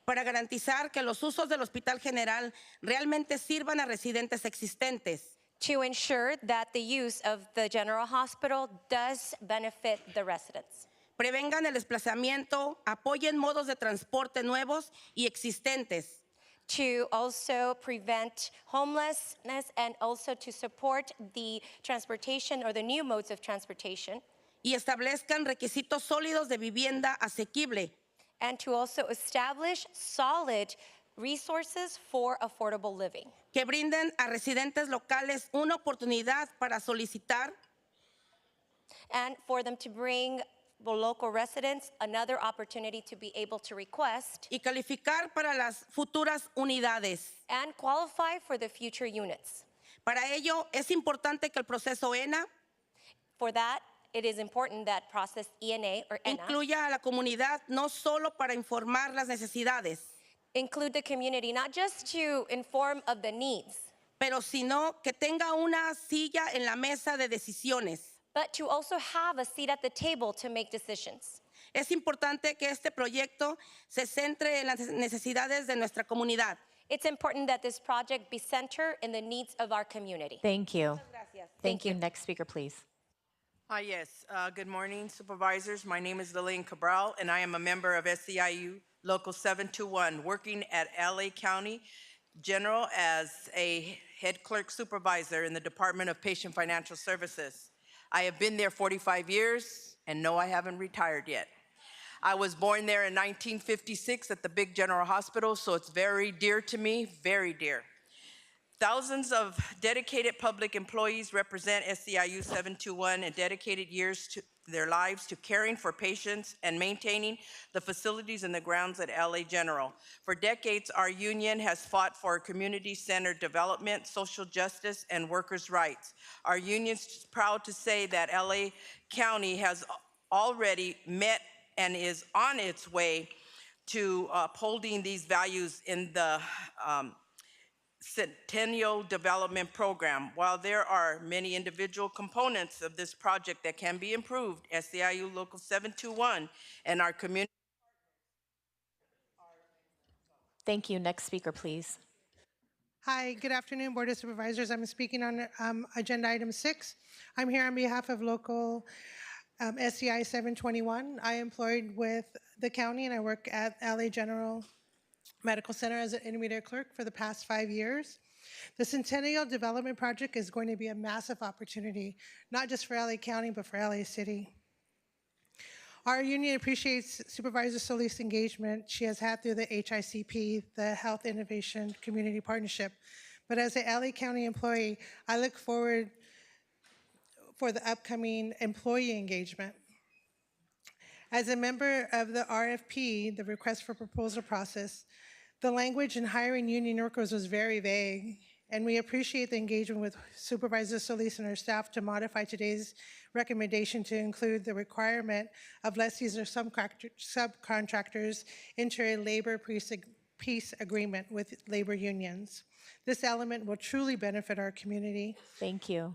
Para garantizar que los usos del Hospital General realmente sirvan a residentes existentes. To ensure that the use of the General Hospital does benefit the residents. Prevengan el desplazamiento, apoyen modos de transporte nuevos y existentes. To also prevent homelessness and also to support the transportation or the new modes of transportation. Y establezcan requisitos sólidos de vivienda asequible. And to also establish solid resources for affordable living. Que brinden a residentes locales una oportunidad para solicitar. And for them to bring the local residents another opportunity to be able to request. Y calificar para las futuras unidades. And qualify for the future units. Para ello, es importante que el proceso ENA. For that, it is important that process ENA or ENA incluya a la comunidad no solo para informar las necesidades. Include the community, not just to inform of the needs. Pero sino que tenga una silla en la mesa de decisiones. But to also have a seat at the table to make decisions. Es importante que este proyecto se centre en las necesidades de nuestra comunidad. It's important that this project be centered in the needs of our community. Thank you. Thank you. Next speaker, please. Hi, yes. Good morning, supervisors. My name is Lillian Cabral, and I am a member of SEIU Local 721, working at LA County General as a head clerk supervisor in the Department of Patient Financial Services. I have been there 45 years, and no, I haven't retired yet. I was born there in 1956 at the big General Hospital, so it's very dear to me, very dear. Thousands of dedicated public employees represent SEIU 721 and dedicated years to their lives to caring for patients and maintaining the facilities and the grounds at LA General. For decades, our union has fought for community-centered development, social justice, and workers' rights. Our union's proud to say that LA County has already met and is on its way to upholding these values in the Centennial Development Program. While there are many individual components of this project that can be improved, SEIU Local 721 and our community Thank you. Next speaker, please. Hi, good afternoon, Board of Supervisors. I'm speaking on agenda item 6. I'm here on behalf of local SCI 721. I am employed with the county and I work at LA General Medical Center as an intermediate clerk for the past 5 years. The Centennial Development Project is going to be a massive opportunity, not just for LA County, but for LA City. Our union appreciates Supervisor Solis' engagement she has had through the HICP, the Health Innovation Community Partnership. But as an LA County employee, I look forward for the upcoming employee engagement. As a member of the RFP, the request for proposal process, the language in hiring union workers was very vague, and we appreciate the engagement with Supervisor Solis and her staff to modify today's recommendation to include the requirement of lessees or subcontractors enter a labor peace agreement with labor unions. This element will truly benefit our community. Thank you.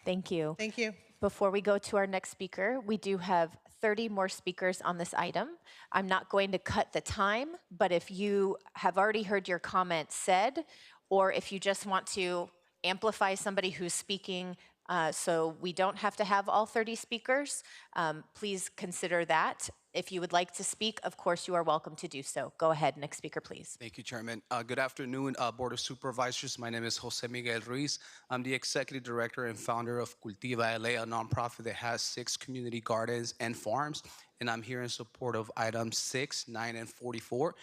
Thank you. Thank you. Before we go to our next speaker, we do have 30 more speakers on this item. I'm not going to cut the time, but if you have already heard your comment said, or if you just want to amplify somebody who's speaking so we don't have to have all 30 speakers, please consider that. If you would like to speak, of course, you are welcome to do so. Go ahead, next speaker, please. Thank you, Chairman. Good afternoon, Board of Supervisors. My name is Jose Miguel Ruiz. I'm the Executive Director and founder of Cultiva LA, a nonprofit that has 6 community gardens and farms, and I'm here in support of items 6, 9, and 44.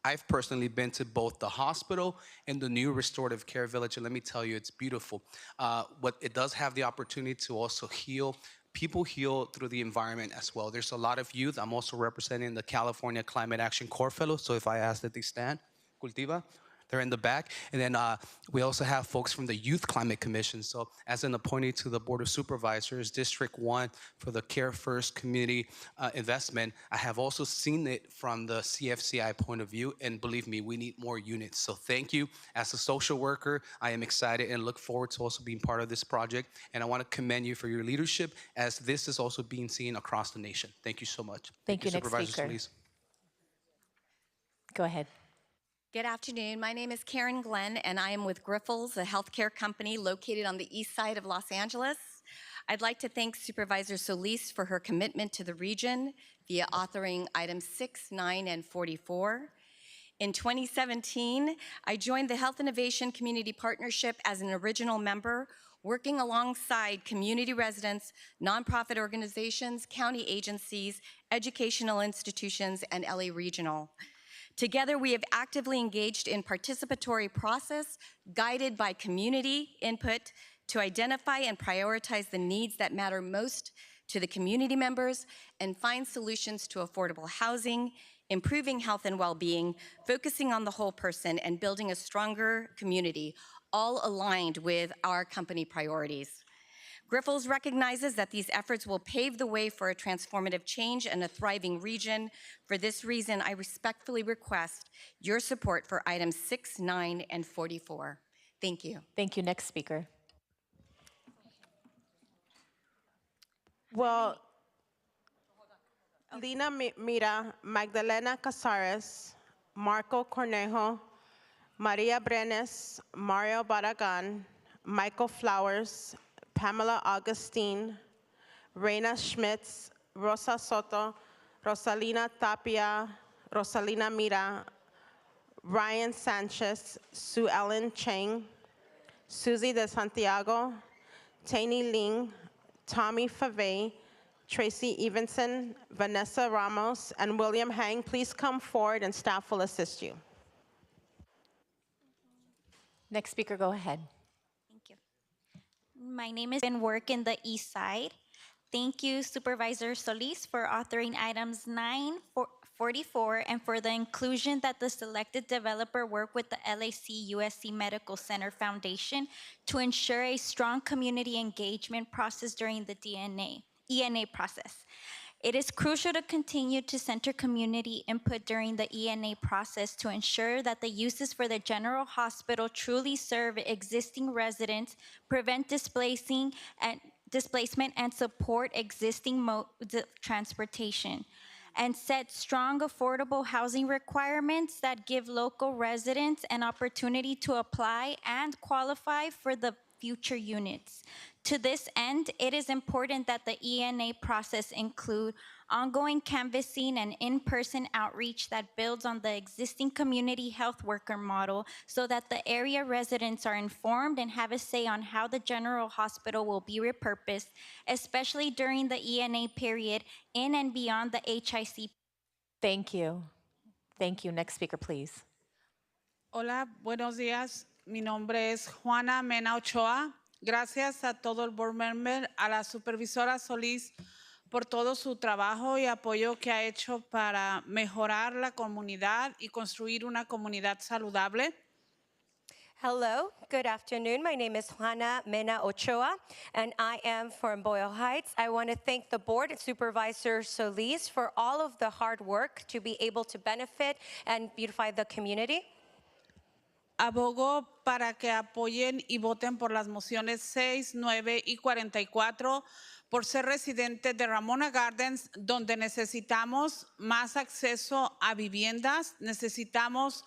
I've personally been to both the hospital and the new restorative care village, and let me tell you, it's beautiful. What it does have the opportunity to also heal. People heal through the environment as well. There's a lot of youth. I'm also representing the California Climate Action Corps Fellows, so if I ask that they stand, Cultiva, they're in the back. And then we also have folks from the Youth Climate Commission. So as an appointee to the Board of Supervisors, District 1 for the Care First community investment, I have also seen it from the CFCI point of view, and believe me, we need more units. So thank you. As a social worker, I am excited and look forward to also being part of this project, and I want to commend you for your leadership as this is also being seen across the nation. Thank you so much. Thank you, next Supervisor speaker. Solis. Go ahead. Good afternoon. My name is Karen Glenn, and I am with Grifols, a healthcare company located on the east side of Los Angeles. I'd like to thank Supervisor Solis for her commitment to the region via authoring items 6, 9, and 44. In 2017, I joined the Health Innovation Community Partnership as an original member, working alongside community residents, nonprofit organizations, county agencies, educational institutions, and LA Regional. Together, we have actively engaged in participatory process guided by community input to identify and prioritize the needs that matter most to the community members and find solutions to affordable housing, improving health and well-being, focusing on the whole person, and building a stronger community, all aligned with our company priorities. Grifols recognizes that these efforts will pave the way for a transformative change and a thriving region. For this reason, I respectfully request your support for items 6, 9, and 44. Thank you. Thank you. Next speaker. Well, Lina Mira, Magdalena Casares, Marco Cornejo, Maria Brenes, Mario Barragan, Michael Flowers, Pamela Augustine, Reina Schmitz, Rosa Soto, Rosalina Tapia, Rosalina Mira, Ryan Sanchez, Sue Ellen Chang, Susie de Santiago, Taney Ling, Tommy Favey, Tracy Evenson, Vanessa Ramos, and William Hang. Please come forward and staff will assist you. Next speaker, go ahead. My name is Ben Work in the East Side. Thank you, Supervisor Solis, for authoring items 9, 44, and for the inclusion that the selected developer work with the LAC USC Medical Center Foundation to ensure a strong community engagement process during the ENA process. It is crucial to continue to center community input during the ENA process to ensure that the uses for the general hospital truly serve existing residents, prevent displacement, and support existing modes of transportation. and set strong, affordable housing requirements that give local residents an opportunity to apply and qualify for the future units. To this end, it is important that the ENA process include ongoing canvassing and in-person outreach that builds on the existing community health worker model so that the area residents are informed and have a say on how the general hospital will be repurposed, especially during the ENA period in and beyond the HIC. Thank you. Thank you. Next speaker, please. Hola, buenos días. Mi nombre es Juana Mena Ochoa. Gracias a todo el board member, a la supervisora Solís por todo su trabajo y apoyo que ha hecho para mejorar la comunidad y construir una comunidad saludable. Hello, good afternoon. My name is Juana Mena Ochoa, and I am from Boyle Heights. I want to thank the board and Supervisor Solis for all of the hard work to be able to benefit and beautify the community. Abogo para que apoyen y voten por las mociones 6, 9 y 44 por ser residente de Ramona Gardens, donde necesitamos más acceso a viviendas, necesitamos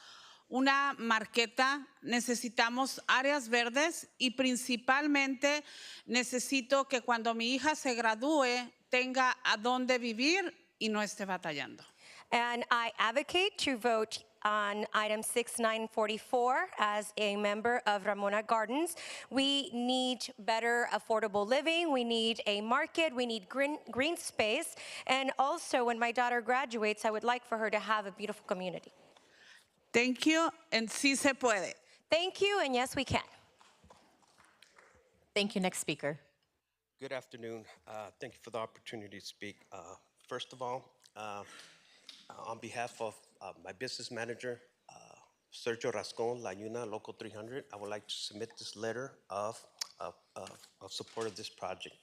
una marqueta, necesitamos áreas verdes y principalmente necesito que cuando mi hija se gradúe tenga a dónde vivir y no esté batallando. And I advocate to vote on item 6944 as a member of Ramona Gardens. We need better affordable living, we need a market, we need green space, and also when my daughter graduates, I would like for her to have a beautiful community. Thank you, and sí se puede. Thank you, and yes, we can. Thank you. Next speaker. Good afternoon. Thank you for the opportunity to speak. First of all, on behalf of my business manager, Sergio Rascon, La Yuna, Local 300, I would like to submit this letter of support of this project.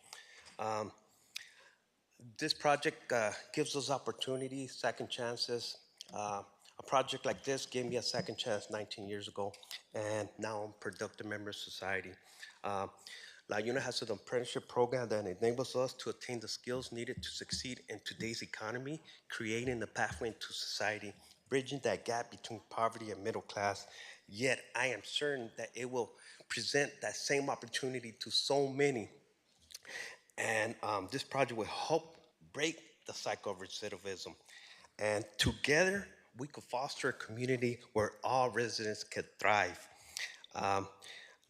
This project gives us opportunities, second chances. A project like this gave me a second chance 19 years ago, and now I'm a productive member of society. La Yuna has an apprenticeship program that enables us to attain the skills needed to succeed in today's economy, creating a pathway into society, bridging that gap between poverty and middle class. Yet I am certain that it will present that same opportunity to so many. And this project will help break the cycle of recidivism. And together, we could foster a community where all residents can thrive.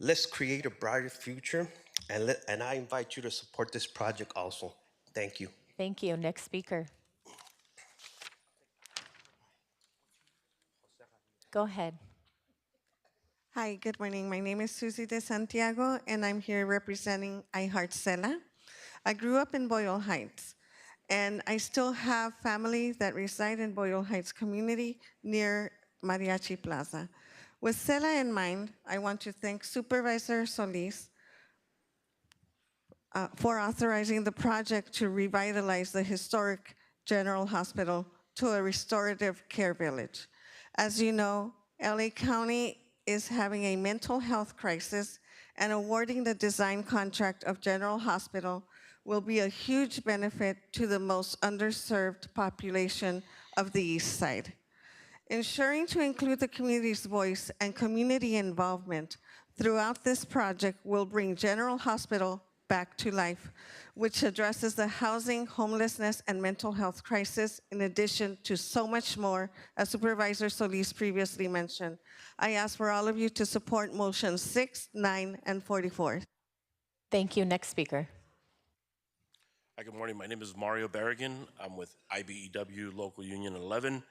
Let's create a brighter future, and I invite you to support this project also. Thank you. Thank you. Next speaker. Go ahead. Hi, good morning. My name is Susie de Santiago, and I'm here representing iHeartCela. I grew up in Boyle Heights, and I still have family that reside in Boyle Heights community near Mariachi Plaza. With Cela in mind, I want to thank Supervisor Solis for authorizing the project to revitalize the historic General Hospital to a restorative care village. As you know, LA County is having a mental health crisis, and awarding the design contract of General Hospital will be a huge benefit to the most underserved population of the East Side. Ensuring to include the community's voice and community involvement throughout this project will bring General Hospital back to life, which addresses the housing, homelessness, and mental health crisis, in addition to so much more, as Supervisor Solis previously mentioned. I ask for all of you to support motions 6, 9, and 44. Thank you. Next speaker. Hi, good morning. My name is Mario Barragan. I'm with IBEW Local Union 11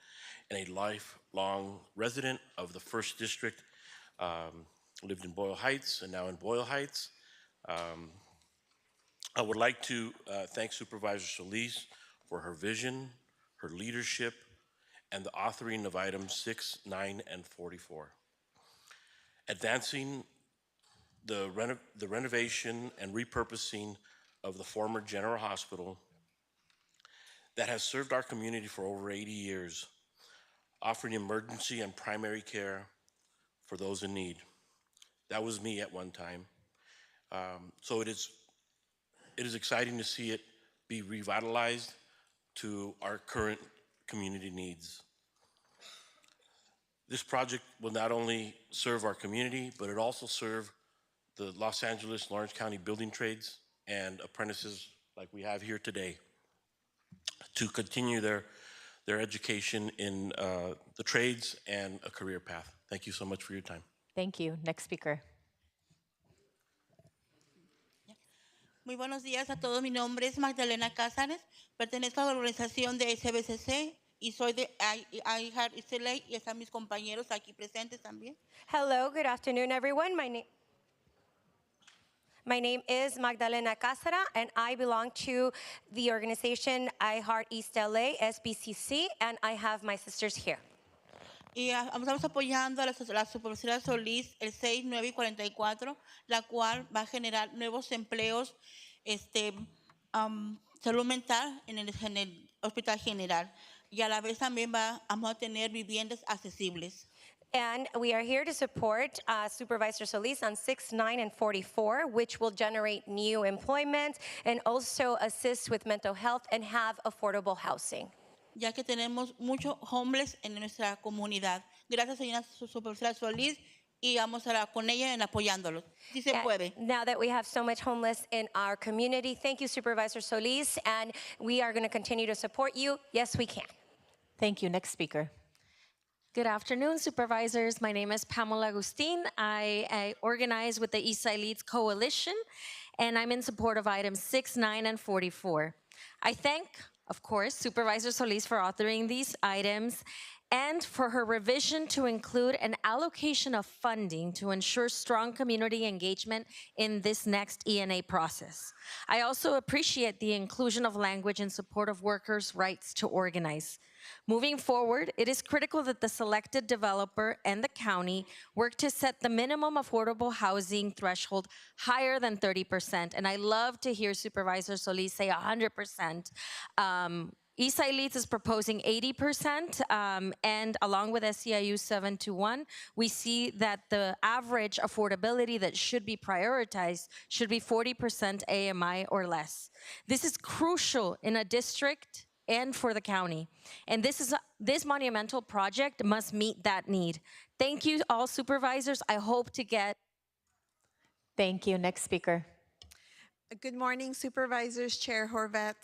and a lifelong resident of the 1st District. Lived in Boyle Heights and now in Boyle Heights. I would like to thank Supervisor Solis for her vision, her leadership, and the authoring of items 6, 9, and 44. Advancing the renovation and repurposing of the former General Hospital that has served our community for over 80 years, offering emergency and primary care for those in need. That was me at one time. So it is exciting to see it be revitalized to our current community needs. This project will not only serve our community, but it also serve the Los Angeles, Lawrence County building trades and apprentices like we have here today to continue their education in the trades and a career path. Thank you so much for your time. Thank you. Next speaker. Muy buenos días a todos. Mi nombre es Magdalena Cázares. Pertenezco a la organización de SBCC y soy de iHeart East LA y están mis compañeros aquí presentes también. Hello, good afternoon, everyone. My name is Magdalena Casara, and I belong to the organization iHeart East LA, SBCC, and I have my sisters here. Y estamos apoyando a la supervisora Solís el 6, 9 y 44, la cual va a generar nuevos empleos, salud mental en el Hospital General. Y a la vez también vamos a tener viviendas accesibles. And we are here to support Supervisor Solis on 6, 9, and 44, which will generate new employment and also assist with mental health and have affordable housing. Ya que tenemos muchos homeless en nuestra comunidad. Gracias, señora Supervisora Solís, y vamos a estar con ella en apoyándolos. Sí se puede. Now that we have so much homeless in our community, thank you, Supervisor Solis, and we are going to continue to support you. Yes, we can. Thank you. Next speaker. Good afternoon, supervisors. My name is Pamela Agustin. I organize with the Eastside Leads Coalition, and I'm in support of items 6, 9, and 44. I thank, of course, Supervisor Solis for authoring these items and for her revision to include an allocation of funding to ensure strong community engagement in this next ENA process. I also appreciate the inclusion of language in support of workers' rights to organize. Moving forward, it is critical that the selected developer and the county work to set the minimum affordable housing threshold higher than 30%. And I love to hear Supervisor Solis say 100%. Eastside Leads is proposing 80%, and along with SEIU 721, we see that the average affordability that should be prioritized should be 40% AMI or less. This is crucial in a district and for the county. And this monumental project must meet that need. Thank you, all supervisors. I hope to get... Thank you. Next speaker. Good morning, Supervisors, Chair Horvat.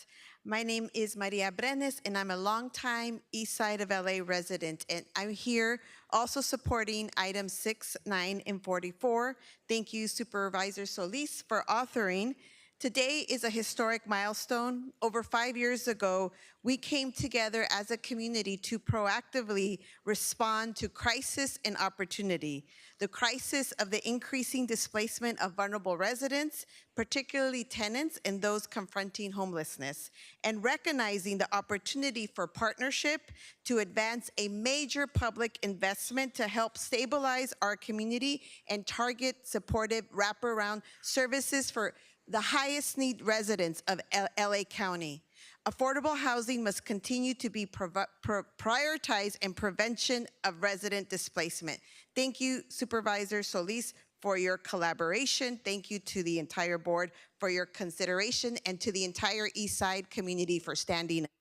My name is Maria Brenes, and I'm a longtime East Side of LA resident, and I'm here also supporting items 6, 9, and 44. Thank you, Supervisor Solis, for authoring. Today is a historic milestone. Over 5 years ago, we came together as a community to proactively respond to crisis and opportunity. The crisis of the increasing displacement of vulnerable residents, particularly tenants and those confronting homelessness, and recognizing the opportunity for partnership to advance a major public investment to help stabilize our community and target supportive wraparound services for the highest need residents of LA County. Affordable housing must continue to be prioritized in prevention of resident displacement. Thank you, Supervisor Solis, for your collaboration. Thank you to the entire board for your consideration and to the entire East Side community for standing up.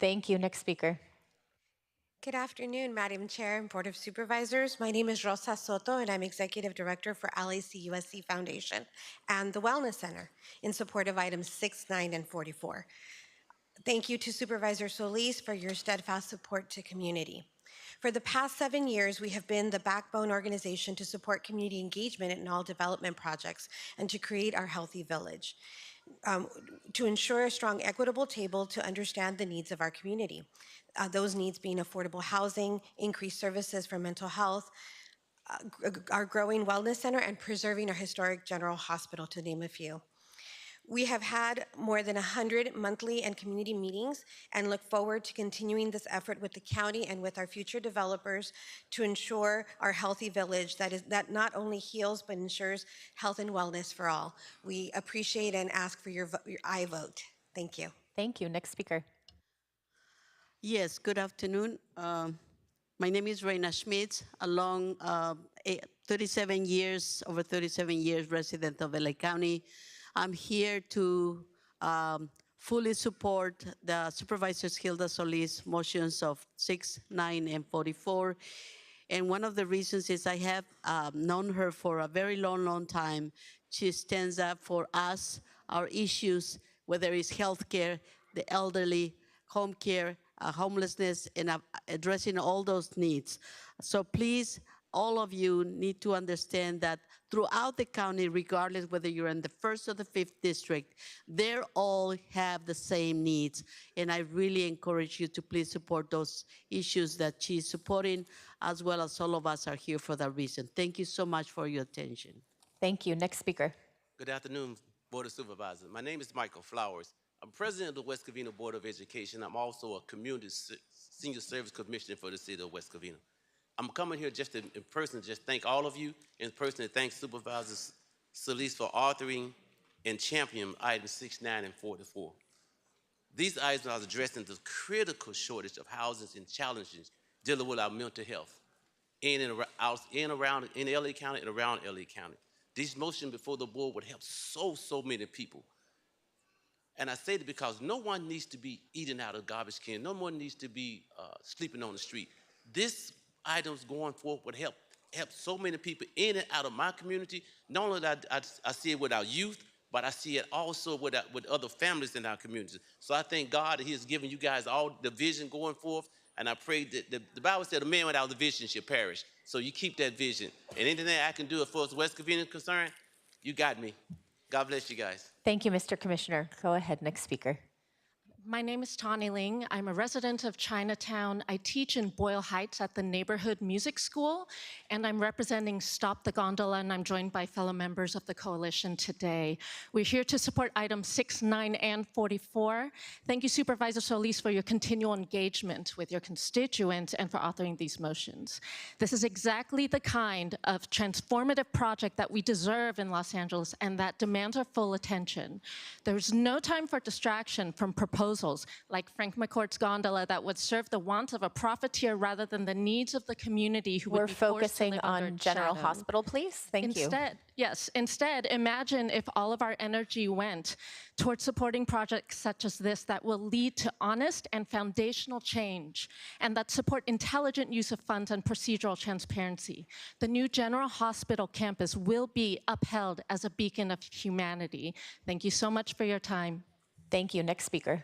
Thank you. Next speaker. Good afternoon, Madam Chair and Board of Supervisors. My name is Rosa Soto, and I'm Executive Director for LAC-USC Foundation and the Wellness Center in support of items 6, 9, and 44. Thank you to Supervisor Solis for your steadfast support to community. For the past 7 years, we have been the backbone organization to support community engagement in all development projects and to create our healthy village. To ensure a strong, equitable table to understand the needs of our community. Those needs being affordable housing, increased services for mental health, our growing wellness center, and preserving our historic general hospital, to name a few. We have had more than 100 monthly and community meetings and look forward to continuing this effort with the county and with our future developers to ensure our healthy village that not only heals but ensures health and wellness for all. We appreciate and ask for your aye vote. Thank you. Thank you. Next speaker. Yes, good afternoon. My name is Reina Schmitz, over 37 years resident of LA County. I'm here to fully support the Supervisors Hilda Solis motions of 6, 9, and 44. And one of the reasons is I have known her for a very long time. She stands up for us, our issues, whether it's healthcare, the elderly, home care, homelessness, and addressing all those needs. So please, all of you need to understand that throughout the county, regardless whether you're in the 1st or the 5th district, they all have the same needs. And I really encourage you to please support those issues that she's supporting, as well as all of us are here for that reason. Thank you so much for your attention. Thank you. Next speaker. Good afternoon, Board of Supervisors. My name is Michael Flowers. I'm president of the West Covina Board of Education. I'm also a community senior service commissioner for the city of West Covina. I'm coming here just in person to just thank all of you, in person to thank Supervisor Solis for authoring and championing items 6, 9, and 44. These items are addressing the critical shortage of housing and challenges dealing with our mental health in LA County and around LA County. These motions before the board would help so many people. And I say that because no one needs to be eating out of garbage can. No one needs to be sleeping on the street. This items going forward would help so many people in and out of my community. Not only that I see it with our youth, but I see it also with other families in our community. So I thank God that He has given you guys all the vision going forth. And I pray that the Bible said a man without the vision shall perish. So you keep that vision. And anything that I can do as far as West Covina is concerned, you got me. God bless you guys. Thank you, Mr. Commissioner. Go ahead. Next speaker. My name is Tawny Ling. I'm a resident of Chinatown. I teach in Boyle Heights at the Neighborhood Music School, and I'm representing Stop the Gondola, and I'm joined by fellow members of the coalition today. We're here to support items 6, 9, and 44. Thank you, Supervisor Solis, for your continual engagement with your constituents and for authoring these motions. This is exactly the kind of transformative project that we deserve in Los Angeles and that demands our full attention. There's no time for distraction from proposals like Frank McCourt's gondola that would serve the wants of a profiteer rather than the needs of the community who would be forced to live under its General shadow. Hospital, please. Thank you. Instead, imagine if all of our energy went towards supporting projects such as this that will lead to honest and foundational change and that support intelligent use of funds and procedural transparency. The new General Hospital campus will be upheld as a beacon of humanity. Thank you so much for your time. Thank you. Next speaker.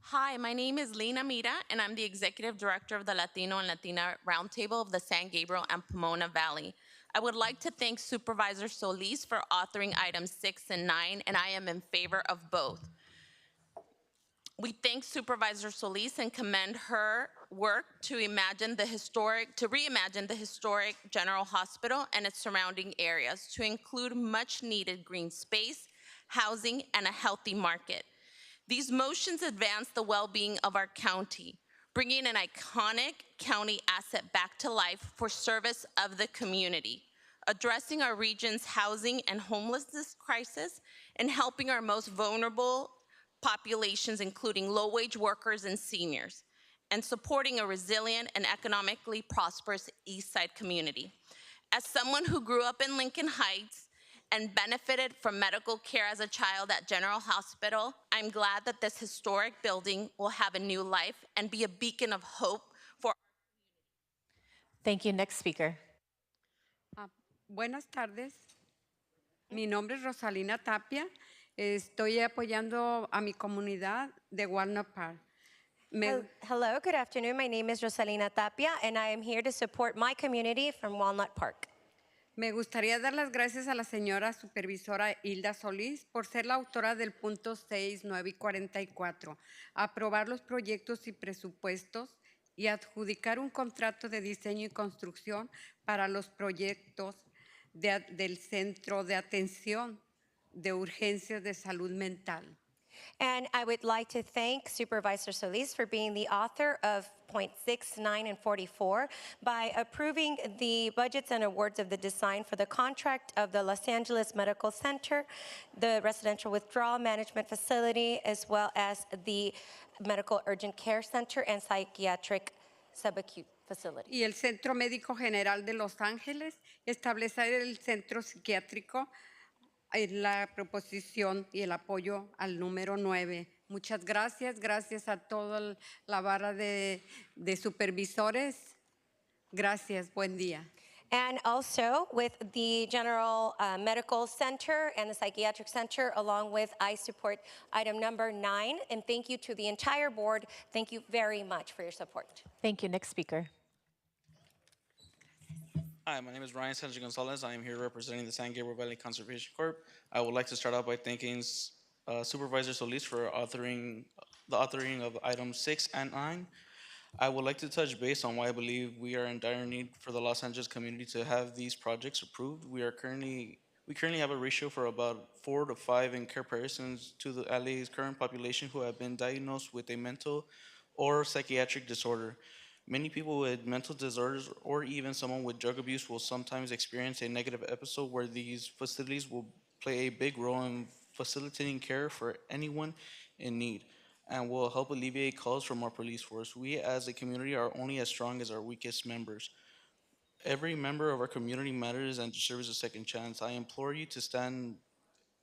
Hi, my name is Lena Mira, and I'm the Executive Director of the Latino and Latina Roundtable of the San Gabriel and Pomona Valley. I would like to thank Supervisor Solis for authoring items 6 and 9, and I am in favor of both. We thank Supervisor Solis and commend her work to reimagine the historic General Hospital and its surrounding areas to include much needed green space, housing, and a healthy market. These motions advance the well-being of our county, bringing an iconic county asset back to life for service of the community, addressing our region's housing and homelessness crisis, and helping our most vulnerable populations, including low-wage workers and seniors, and supporting a resilient and economically prosperous East Side community. As someone who grew up in Lincoln Heights and benefited from medical care as a child at General Hospital, I'm glad that this historic building will have a new life and be a beacon of hope for. Thank you. Next speaker. Buenas tardes. Mi nombre es Rosalina Tapia. Estoy apoyando a mi comunidad de Walnut Park. Hello, good afternoon. My name is Rosalina Tapia, and I am here to support my community from Walnut Park. Me gustaría dar las gracias a la señora supervisora Hilda Solís por ser la autora del punto 6, 9 y 44, aprobar los proyectos y presupuestos y adjudicar un contrato de diseño y construcción para los proyectos del Centro de Atención de Urgencias de Salud Mental. And I would like to thank Supervisor Solis for being the author of points 6, 9, and 44 by approving the budgets and awards of the design for the contract of the Los Angeles Medical Center, the Residential Withdrawal Management Facility, as well as the Medical Urgent Care Center and Psychiatric Subacute Facility. Y el Centro Médico General de Los Ángeles, establecer el centro psiquiátrico en la proposición y el apoyo al número 9. Muchas gracias. Gracias a toda la barra de supervisores. Gracias. Buen día. And also with the General Medical Center and the Psychiatric Center, along with I support item number 9. And thank you to the entire board. Thank you very much for your support. Thank you. Next speaker. Hi, my name is Ryan Sanchez Gonzalez. I am here representing the San Gabriel Valley Conservation Corp. I would like to start out by thanking Supervisor Solis for the authoring of items 6 and 9. I would like to touch base on why I believe we are in dire need for the Los Angeles community to have these projects approved. We currently have a ratio for about 4 to 5 in comparisons to the LA's current population who have been diagnosed with a mental or psychiatric disorder. Many people with mental disorders or even someone with drug abuse will sometimes experience a negative episode where these facilities will play a big role in facilitating care for anyone in need and will help alleviate calls from our police force. We as a community are only as strong as our weakest members. Every member of our community matters and deserves a second chance. I implore you to stand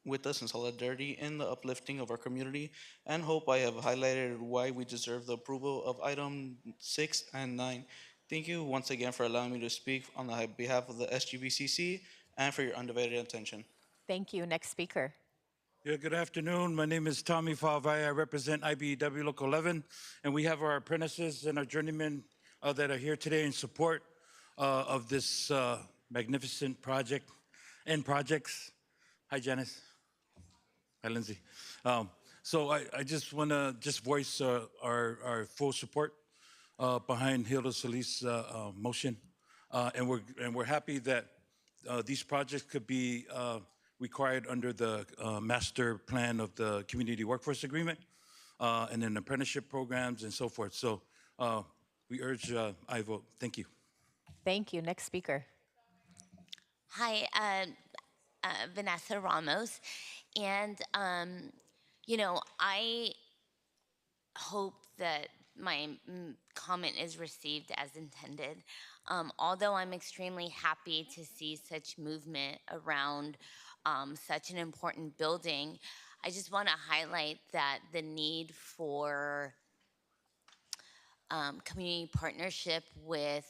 with us in solidarity in the uplifting of our community and hope I have highlighted why we deserve the approval of item 6 and 9. Thank you once again for allowing me to speak on behalf of the SGVCC and for your undivided attention. Thank you. Next speaker. Yeah, good afternoon. My name is Tommy Falvaya. I represent IBEW Local 11, and we have our apprentices and our journeymen that are here today in support of this magnificent project and projects. Hi, Janice. Hi, Lindsay. So I just want to voice our full support behind Hilda Solis' motion, and we're happy that these projects could be required under the master plan of the Community Workforce Agreement, and then apprenticeship programs and so forth. So we urge I vote. Thank you. Thank you. Next speaker. Hi, Vanessa Ramos. And, I hope that my comment is received as intended. Although I'm extremely happy to see such movement around such an important building, I just want to highlight that the need for community partnership with,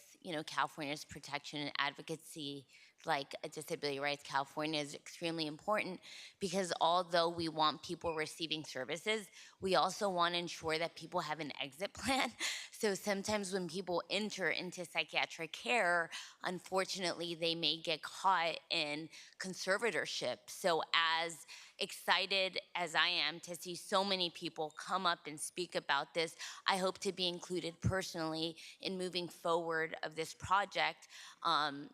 California's protection and advocacy, like Disability Rights California, is extremely important because although we want people receiving services, we also want to ensure that people have an exit plan. So sometimes when people enter into psychiatric care, unfortunately, they may get caught in conservatorship. So as excited as I am to see so many people come up and speak about this, I hope to be included personally in moving forward of this project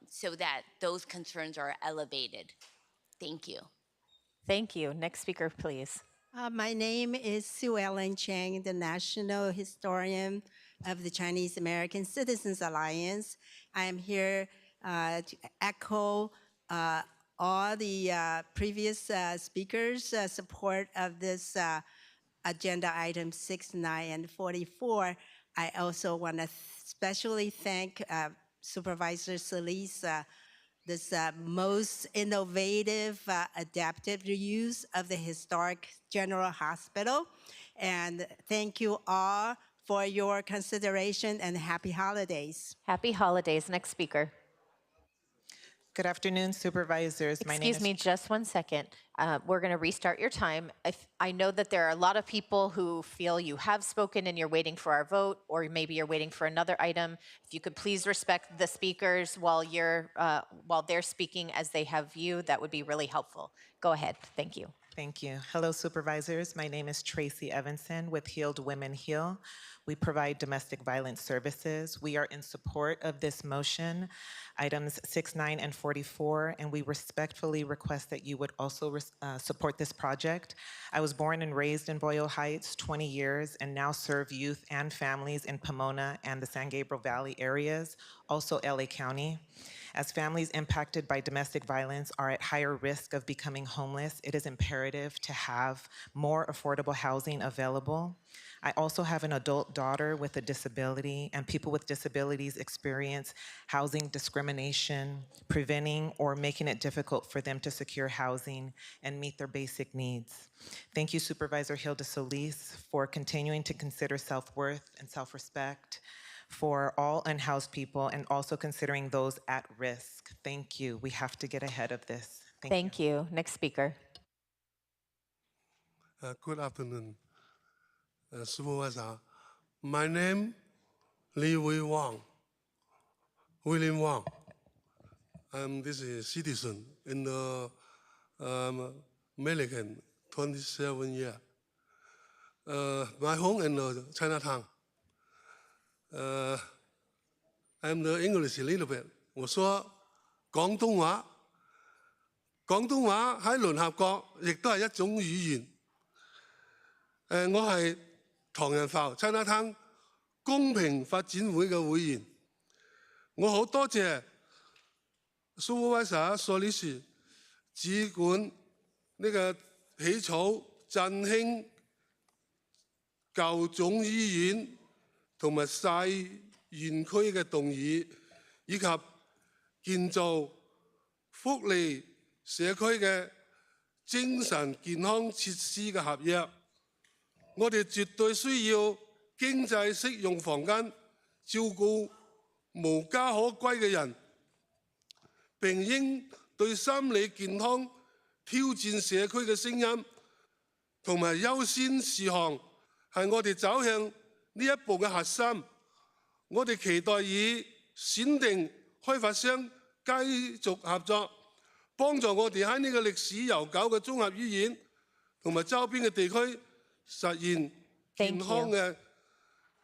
so that those concerns are elevated. Thank you. Thank you. Next speaker, please. My name is Sue Ellen Chang, the National Historian of the Chinese American Citizens Alliance. I am here to echo all the previous speakers' support of this agenda item 6, 9, and 44. I also want to especially thank Supervisor Solis, this most innovative, adaptive use of the historic General Hospital. And thank you all for your consideration and happy holidays. Happy holidays. Next speaker. Good afternoon, supervisors. Excuse me just one second. We're going to restart your time. I know that there are a lot of people who feel you have spoken and you're waiting for our vote, or maybe you're waiting for another item. If you could please respect the speakers while they're speaking as they have you, that would be really helpful. Go ahead. Thank you. Thank you. Hello, supervisors. My name is Tracy Evanson with Healed Women Heal. We provide domestic violence services. We are in support of this motion, items 6, 9, and 44, and we respectfully request that you would also support this project. I was born and raised in Boyle Heights 20 years and now serve youth and families in Pomona and the San Gabriel Valley areas, also LA County. As families impacted by domestic violence are at higher risk of becoming homeless, it is imperative to have more affordable housing available. I also have an adult daughter with a disability, and people with disabilities experience housing discrimination, preventing or making it difficult for them to secure housing and meet their basic needs. Thank you, Supervisor Hilda Solis, for continuing to consider self-worth and self-respect for all unhoused people and also considering those at risk. Thank you. We have to get ahead of this. Thank you. Next speaker. Good afternoon, Supervisor. My name Li Wei Wang, William Wang. I'm this citizen in the American, 27 years. My home in Chinatown. I'm the English a little bit. 我說廣東話，廣東話喺聯合國亦都係一種語言。我係唐人埠 Chinatown 公平發展會嘅會員。我好多謝 Supervisor Solis 主管呢個起草振興舊總醫院同埋細園區嘅動議，以及建造福利社區嘅精神健康設施嘅合約。我哋絕對需要經濟適用房間，照顧無家可歸嘅人，並應對心理健康挑戰社區嘅聲音同埋優先事項，係我哋走向呢一步嘅核心。我哋期待與選定開發商繼續合作，幫助我哋喺呢個歷史悠久嘅綜合醫院同埋周邊嘅地區實現健康嘅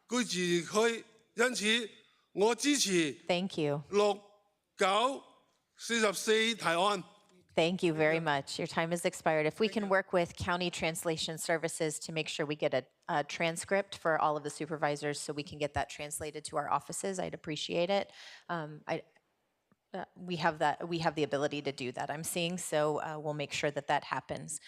居住區。因此，我支持6、9、44提案。Thank you very much. Your time has expired. If we can work with County Translation Services to make sure we get a transcript for all of the supervisors so we can get that translated to our offices, I'd appreciate it. We have the ability to do that, I'm seeing, so we'll make sure that that happens.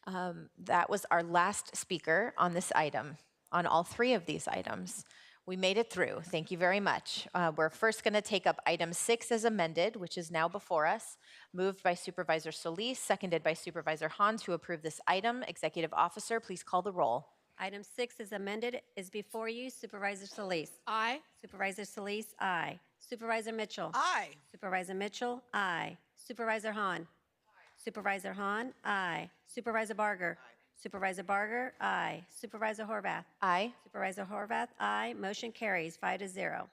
That was our last speaker on this item, on all three of these items. We made it through. Thank you very much. We're first going to take up item 6 as amended, which is now before us, moved by Supervisor Solis, seconded by Supervisor Hahn to approve this item. Executive Officer, please call the roll. Item 6 is amended, is before you. Supervisor Solis. Aye. Supervisor Solis, aye. Supervisor Mitchell. Aye. Supervisor Mitchell, aye. Supervisor Hahn. Aye. Supervisor Hahn, aye. Supervisor Barger. Aye. Supervisor Barger, aye. Supervisor Horvath. Aye. Supervisor Horvath, aye. Motion carries 5-0.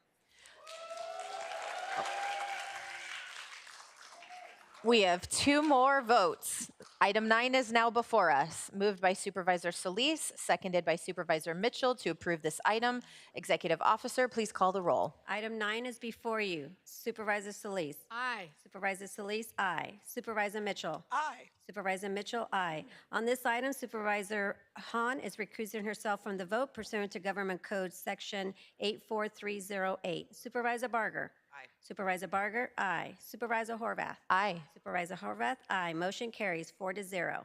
We have 2 more votes. Item 9 is now before us, moved by Supervisor Solis, seconded by Supervisor Mitchell to approve this item. Executive Officer, please call the roll. Item 9 is before you. Supervisor Solis. Aye. Supervisor Solis, aye. Supervisor Mitchell. Aye. Supervisor Mitchell, aye. On this item, Supervisor Hahn is recusing herself from the vote pursuant to Government Code Section 84308. Supervisor Barger. Aye. Supervisor Barger, aye. Supervisor Horvath. Aye. Supervisor Horvath, aye. Motion carries 4-0.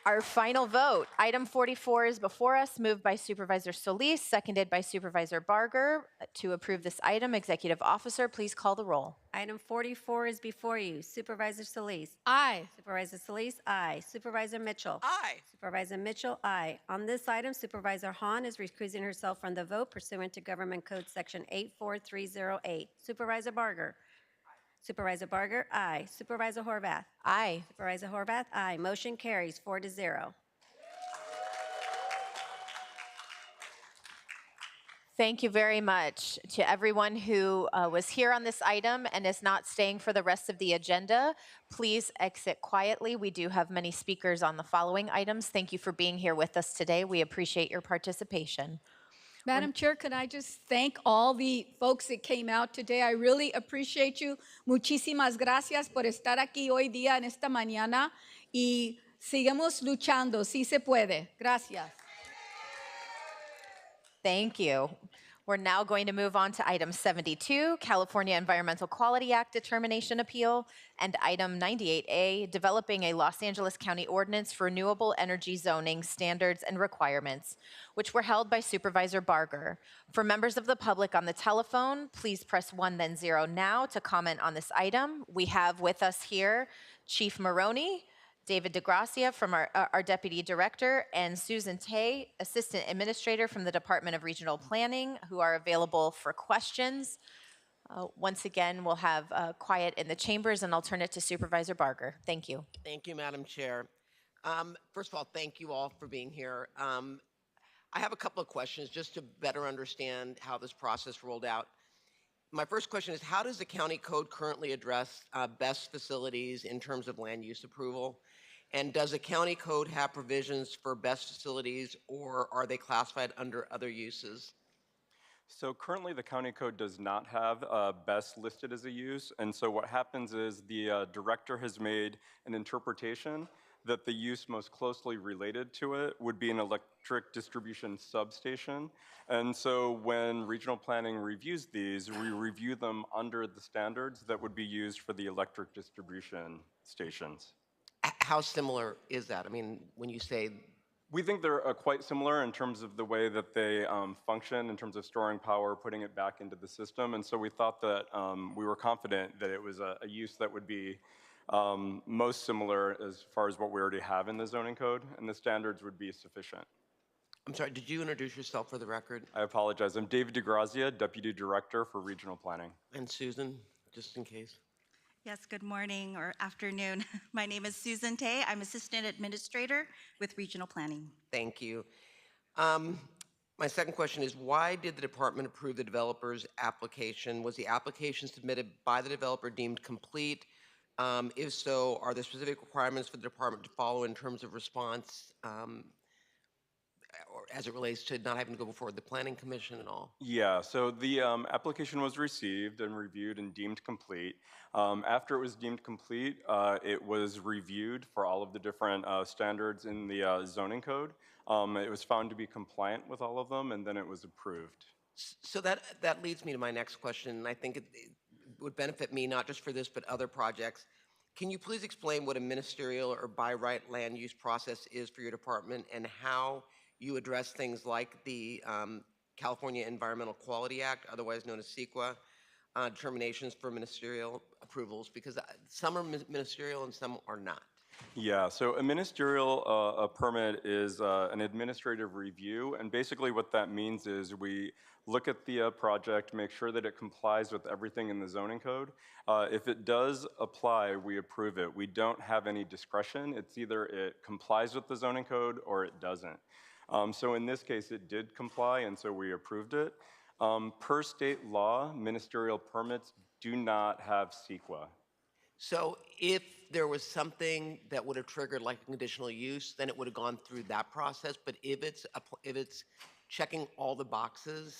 Our final vote. Item 44 is before us, moved by Supervisor Solis, seconded by Supervisor Barger to approve this item. Executive Officer, please call the roll. Item 44 is before you. Supervisor Solis. Aye. Supervisor Solis, aye. Supervisor Mitchell. Aye. Supervisor Mitchell, aye. On this item, Supervisor Hahn is recusing herself from the vote pursuant to Government Code Section 84308. Supervisor Barger. Supervisor Barger, aye. Supervisor Horvath. Aye. Supervisor Horvath, aye. Motion carries 4-0. Thank you very much to everyone who was here on this item and is not staying for the rest of the agenda. Please exit quietly. We do have many speakers on the following items. Thank you for being here with us today. We appreciate your participation. Madam Chair, can I just thank all the folks that came out today? I really appreciate you. Muchísimas gracias por estar aquí hoy día en esta mañana y sigamos luchando, si se puede. Gracias. Thank you. We're now going to move on to item 72, California Environmental Quality Act Determination Appeal, and item 98A, developing a Los Angeles County ordinance for renewable energy zoning standards and requirements, which were held by Supervisor Barger. For members of the public on the telephone, please press 1 then 0 now to comment on this item. We have with us here Chief Maroney, David DeGracia from our Deputy Director, and Susan Tay, Assistant Administrator from the Department of Regional Planning, who are available for questions. Once again, we'll have quiet in the chambers, and I'll turn it to Supervisor Barger. Thank you. Thank you, Madam Chair. First of all, thank you all for being here. I have a couple of questions just to better understand how this process rolled out. My first question is, how does the county code currently address best facilities in terms of land use approval? And does the county code have provisions for best facilities, or are they classified under other uses? So currently the county code does not have best listed as a use, and so what happens is the director has made an interpretation that the use most closely related to it would be an electric distribution substation. And so when regional planning reviews these, we review them under the standards that would be used for the electric distribution stations. How similar is that? I mean, when you say... We think they're quite similar in terms of the way that they function, in terms of storing power, putting it back into the system. And so we thought that we were confident that it was a use that would be most similar as far as what we already have in the zoning code, and the standards would be sufficient. I'm sorry, did you introduce yourself for the record? I apologize. I'm David DeGrazia, Deputy Director for Regional Planning. And Susan, just in case. Yes, good morning or afternoon. My name is Susan Tay. I'm Assistant Administrator with Regional Planning. Thank you. My second question is, why did the department approve the developer's application? Was the application submitted by the developer deemed complete? If so, are there specific requirements for the department to follow in terms of response, or as it relates to not having to go before the Planning Commission and all? Yeah, so the application was received and reviewed and deemed complete. After it was deemed complete, it was reviewed for all of the different standards in the zoning code. It was found to be compliant with all of them, and then it was approved. So that leads me to my next question, and I think it would benefit me not just for this but other projects. Can you please explain what a ministerial or by right land use process is for your department, and how you address things like the California Environmental Quality Act, otherwise known as CEQA, determinations for ministerial approvals, because some are ministerial and some are not? Yeah, so a ministerial a permit is an administrative review, and basically what that means is we look at the project, make sure that it complies with everything in the zoning code. If it does apply, we approve it. We don't have any discretion. It's either it complies with the zoning code or it doesn't. So in this case, it did comply, and so we approved it. Per state law, ministerial permits do not have CEQA. So if there was something that would have triggered like a conditional use, then it would have gone through that process. But if it's checking all the boxes,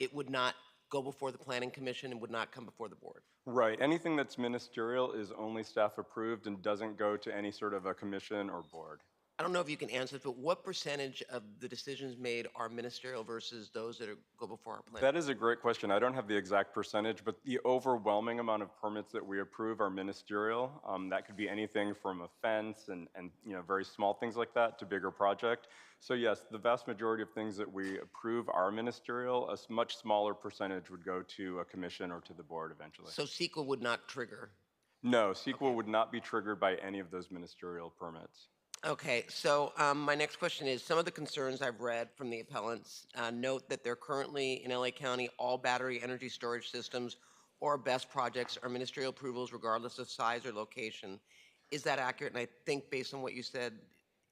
it would not go before the Planning Commission and would not come before the board. Right. Anything that's ministerial is only staff approved and doesn't go to any sort of a commission or board. I don't know if you can answer this, but what percentage of the decisions made are ministerial versus those that go before our plan? That is a great question. I don't have the exact percentage, but the overwhelming amount of permits that we approve are ministerial. That could be anything from a fence and very small things like that to bigger project. So yes, the vast majority of things that we approve are ministerial. A much smaller percentage would go to a commission or to the board eventually. So CEQA would not trigger? No, CEQA would not be triggered by any of those ministerial permits. Okay, so my next question is, some of the concerns I've read from the appellants note that they're currently in LA County, all battery energy storage systems or BEST projects are ministerial approvals regardless of size or location. Is that accurate? And I think based on what you said...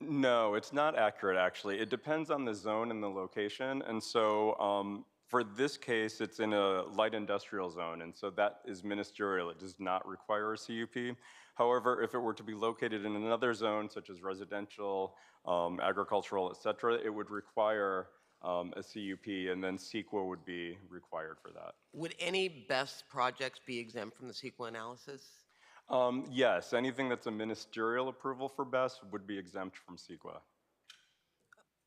No, it's not accurate actually. It depends on the zone and the location. And so for this case, it's in a light industrial zone, and so that is ministerial. It does not require a CUP. However, if it were to be located in another zone, such as residential, agricultural, et cetera, it would require a CUP, and then CEQA would be required for that. Would any BEST projects be exempt from the CEQA analysis? Yes, anything that's a ministerial approval for BEST would be exempt from CEQA.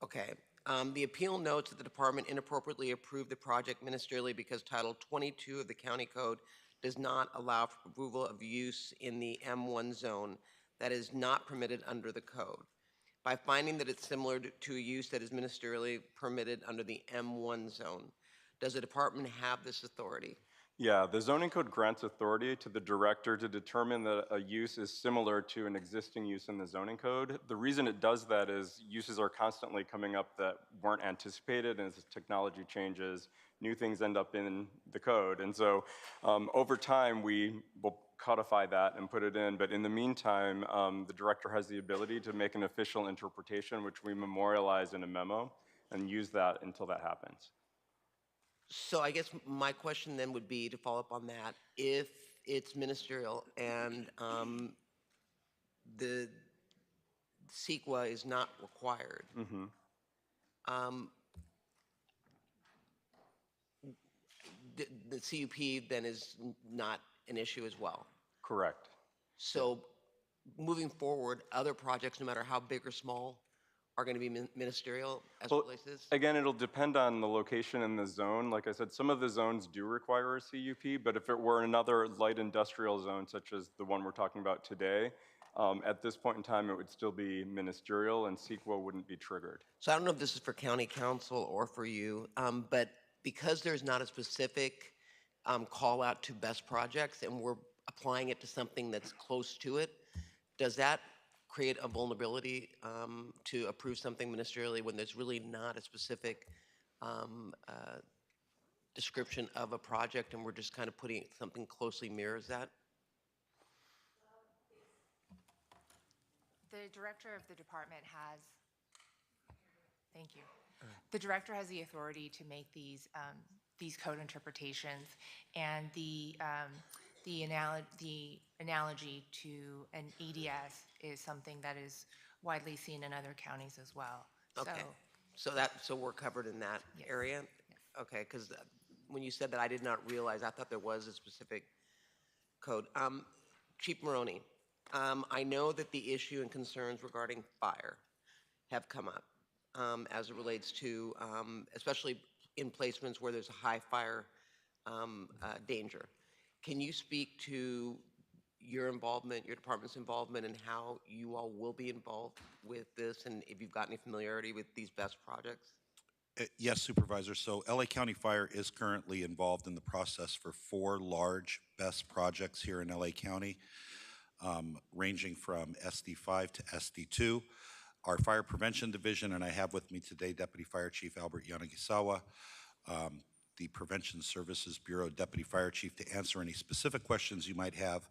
Okay. The appeal notes that the department inappropriately approved the project ministerially because Title 22 of the county code does not allow for approval of use in the M1 zone that is not permitted under the code. By finding that it's similar to a use that is ministerially permitted under the M1 zone, does the department have this authority? Yeah, the zoning code grants authority to the director to determine that a use is similar to an existing use in the zoning code. The reason it does that is uses are constantly coming up that weren't anticipated, and as technology changes, new things end up in the code. And so over time, we will codify that and put it in, but in the meantime, the director has the ability to make an official interpretation, which we memorialize in a memo and use that until that happens. So I guess my question then would be, to follow up on that, if it's ministerial and the CEQA is not required, the CUP then is not an issue as well. Correct. So moving forward, other projects, no matter how big or small, are going to be ministerial as it relates to this? Again, it'll depend on the location and the zone. Like I said, some of the zones do require a CUP, but if it were another light industrial zone, such as the one we're talking about today, at this point in time, it would still be ministerial and CEQA wouldn't be triggered. So I don't know if this is for county council or for you, but because there's not a specific call out to best projects and we're applying it to something that's close to it, does that create a vulnerability to approve something ministerially when there's really not a specific description of a project and we're just kind of putting something closely mirrors that? The director of the department has, thank you. The director has the authority to make these code interpretations, and the analogy to an EDS is something that is widely seen in other counties as well. Okay. So we're covered in that Yes. area? Yes. Okay, because when you said that, I did not realize, I thought there was a specific code. Chief Maroney, I know that the issue and concerns regarding fire have come up as it relates to, especially in placements where there's a high fire danger. Can you speak to your involvement, your department's involvement, and how you all will be involved with this, and if you've got any familiarity with these best projects? Yes, Supervisor. So LA County Fire is currently involved in the process for 4 large BEST projects here in LA County, ranging from SD5 to SD2. Our Fire Prevention Division, and I have with me today Deputy Fire Chief Albert Yanagisawa, the Prevention Services Bureau Deputy Fire Chief, to answer any specific questions you might have.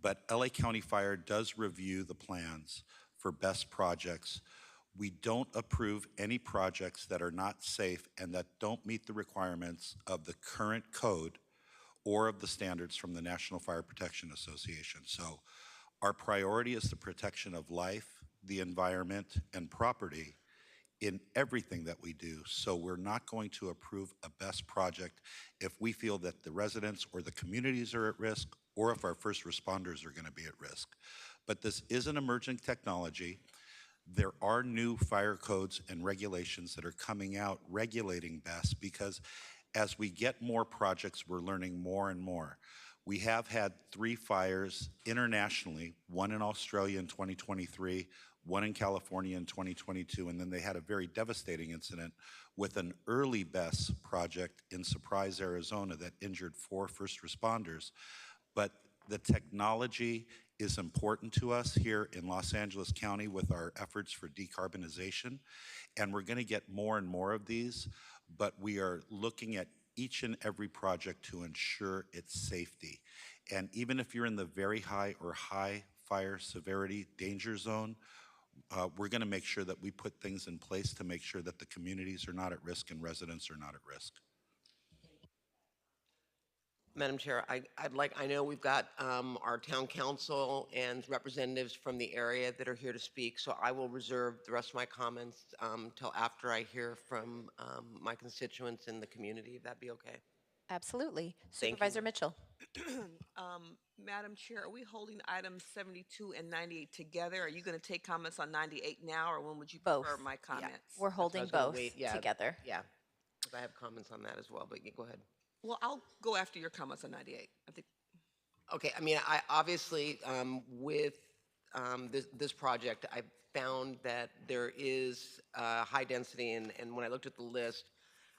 But LA County Fire does review the plans for BEST projects. We don't approve any projects that are not safe and that don't meet the requirements of the current code or of the standards from the National Fire Protection Association. So our priority is the protection of life, the environment, and property in everything that we do. So we're not going to approve a BEST project if we feel that the residents or the communities are at risk, or if our first responders are going to be at risk. But this is an emerging technology. There are new fire codes and regulations that are coming out regulating BEST, because as we get more projects, we're learning more and more. We have had 3 fires internationally, one in Australia in 2023, one in California in 2022, and then they had a very devastating incident with an early BEST project in Surprise, Arizona that injured 4 first responders. But the technology is important to us here in Los Angeles County with our efforts for decarbonization, and we're going to get more and more of these, but we are looking at each and every project to ensure its safety. And even if you're in the very high or high fire severity danger zone, we're going to make sure that we put things in place to make sure that the communities are not at risk and residents are not at risk. Madam Chair, I know we've got our town council and representatives from the area that are here to speak, so I will reserve the rest of my comments till after I hear from my constituents in the community, if that'd be okay. Absolutely. Thank you. Supervisor Mitchell. Madam Chair, are we holding items 72 and 98 together? Are you going to take comments on 98 now, or when would you prefer Both. my Yeah. comments? We're That's what I holding was gonna both wait. Yeah, together. Yeah, 'cause I have comments on that as well, but go ahead. Well, I'll go after your comments on 98. I think Okay, I mean, I obviously, with this project, I found that there is high density, and when I looked at the list,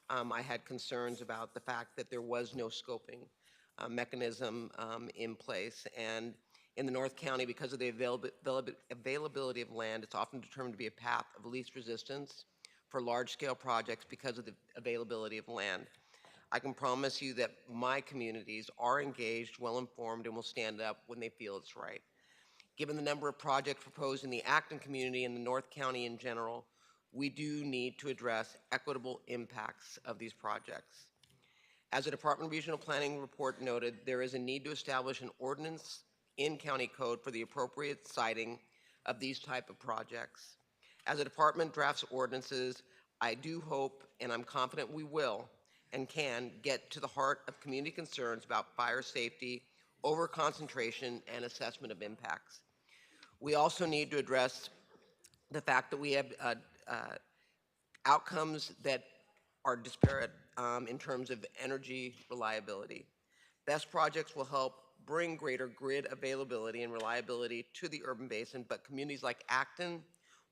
I had concerns about the fact that there was no scoping mechanism in place. And in the North County, because of the availability of land, it's often determined to be a path of least resistance for large-scale projects because of the availability of land. I can promise you that my communities are engaged, well-informed, and will stand up when they feel it's right. Given the number of projects proposed in the Acton community and the North County in general, we do need to address equitable impacts of these projects. As the Department of Regional Planning report noted, there is a need to establish an ordinance in county code for the appropriate siting of these type of projects. As the department drafts ordinances, I do hope, and I'm confident we will and can get to the heart of community concerns about fire safety, over-concentration, and assessment of impacts. We also need to address the fact that we have outcomes that are disparate in terms of energy reliability. Best projects will help bring greater grid availability and reliability to the urban basin, but communities like Acton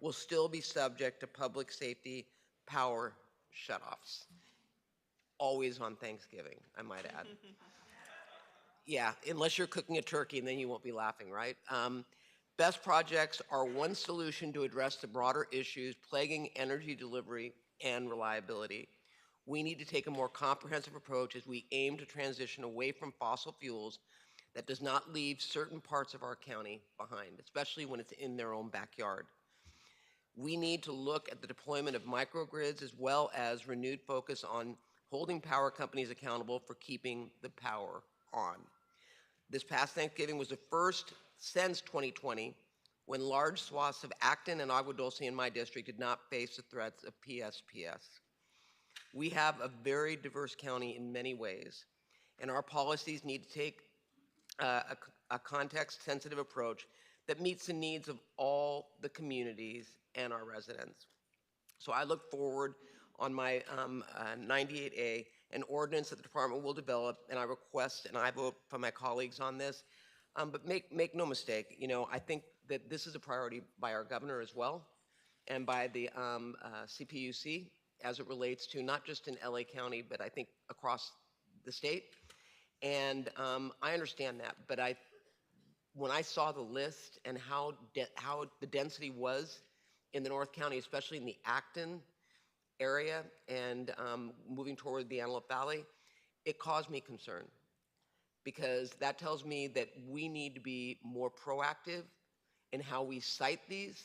will still be subject to public safety power shutoffs. Always on Thanksgiving, I might add. Yeah, unless you're cooking a turkey, and then you won't be laughing, right? Best projects are one solution to address the broader issues plaguing energy delivery and reliability. We need to take a more comprehensive approach as we aim to transition away from fossil fuels that does not leave certain parts of our county behind, especially when it's in their own backyard. We need to look at the deployment of microgrids as well as renewed focus on holding power companies accountable for keeping the power on. This past Thanksgiving was the first since 2020 when large swaths of Acton and Agua Dulce in my district did not face the threats of PSPS. We have a very diverse county in many ways, and our policies need to take a context-sensitive approach that meets the needs of all the communities and our residents. So I look forward on my 98A, an ordinance that the department will develop, and I request and I vote for my colleagues on this. But make no mistake, you know, I think that this is a priority by our governor as well, and by the CPUC as it relates to not just in LA County, but I think across the state. And I understand that, but when I saw the list and how the density was in the North County, especially in the Acton area and moving toward the Antelope Valley, it caused me concern because that tells me that we need to be more proactive in how we cite these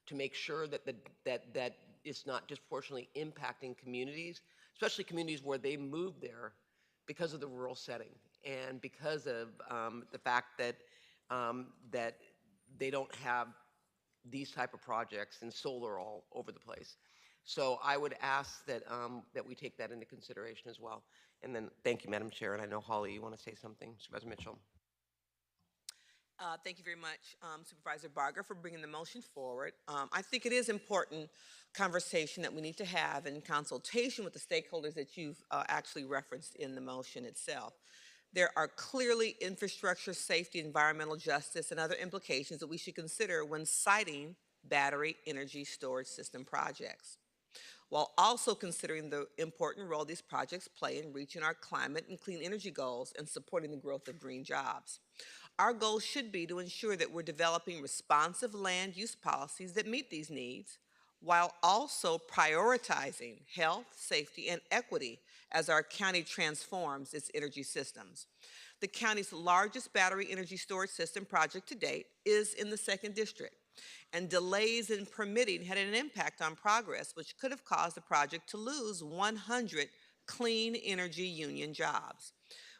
to make sure that that it's not disproportionately impacting communities, especially communities where they moved there because of the rural setting and because of the fact that that they don't have these type of projects and solar all over the place. So I would ask that that we take that into consideration as well. And then thank you, Madam Chair. And I know Holly, you want to say something, Supervisor Mitchell. Thank you very much, Supervisor Barger, for bringing the motion forward. I think it is important conversation that we need to have in consultation with the stakeholders that you've actually referenced in the motion itself. There are clearly infrastructure, safety, environmental justice, and other implications that we should consider when citing battery energy storage system projects, while also considering the important role these projects play in reaching our climate and clean energy goals and supporting the growth of green jobs. Our goal should be to ensure that we're developing responsive land use policies that meet these needs, while also prioritizing health, safety, and equity as our county transforms its energy systems. The county's largest battery energy storage system project to date is in the 2nd District, and delays in permitting had an impact on progress, which could have caused the project to lose 100 clean energy union jobs.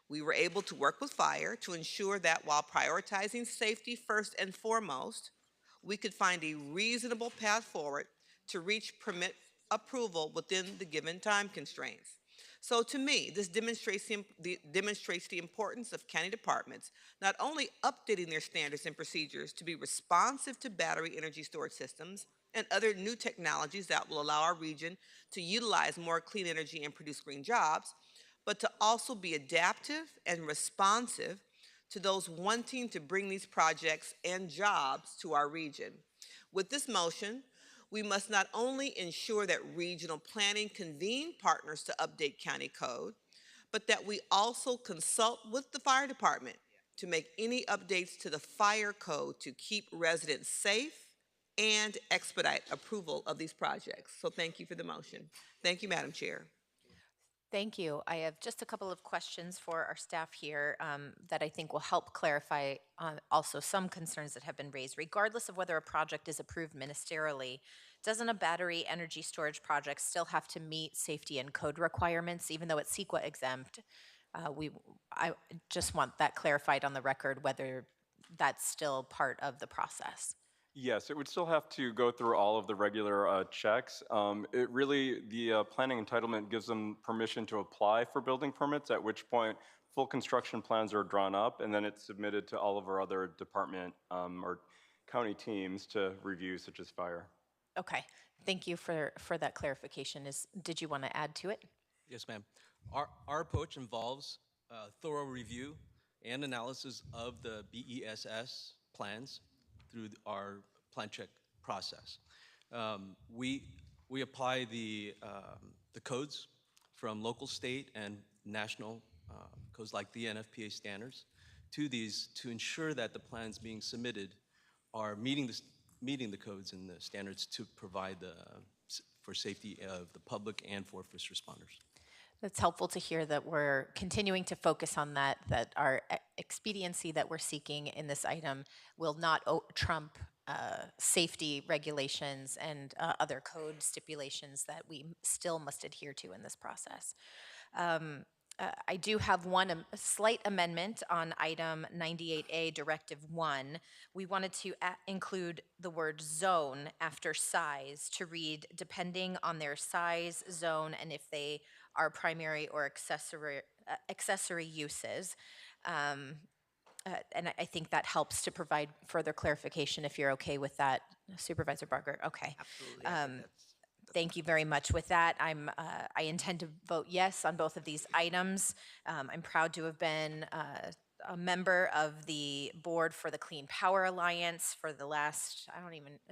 We were able to work with fire to ensure that while prioritizing safety first and foremost, we could find a reasonable path forward to reach permit approval within the given time constraints. So to me, this demonstrates the importance of county departments not only updating their standards and procedures to be responsive to battery energy storage systems and other new technologies that will allow our region to utilize more clean energy and produce green jobs, but to also be adaptive and responsive to those wanting to bring these projects and jobs to our region. With this motion, we must not only ensure that regional planning convene partners to update county code, but that we also consult with the fire department to make any updates to the fire code to keep residents safe and expedite approval of these projects. So thank you for the motion. Thank you, Madam Chair. Thank you. I have just a couple of questions for our staff here that I think will help clarify also some concerns that have been raised. Regardless of whether a project is approved ministerially, doesn't a battery energy storage project still have to meet safety and code requirements, even though it's CEQA exempt? I just want that clarified on the record, whether that's still part of the process. Yes, it would still have to go through all of the regular checks. The planning entitlement gives them permission to apply for building permits, at which point full construction plans are drawn up, and then it's submitted to all of our other department or county teams to review, such as fire. Okay, thank you for that clarification. Did you want to add to it? Yes, ma'am. Our approach involves thorough review and analysis of the BESS plans through our plan check process. We apply the codes from local, state, and national codes like the NFPA standards to these to ensure that the plans being submitted are meeting the codes and the standards to provide for safety of the public and for first responders. That's helpful to hear that we're continuing to focus on that our expediency that we're seeking in this item will not trump safety regulations and other code stipulations that we still must adhere to in this process. I do have one slight amendment on item 98A, Directive 1. We wanted to include the word zone after size to read depending on their size, zone, and if they are primary or accessory uses. And I think that helps to provide further clarification if you're okay with that, Supervisor Barger. Okay. Absolutely. Thank you very much. With that, I intend to vote yes on both of these items. I'm proud to have been a member of the board for the Clean Power Alliance for the last,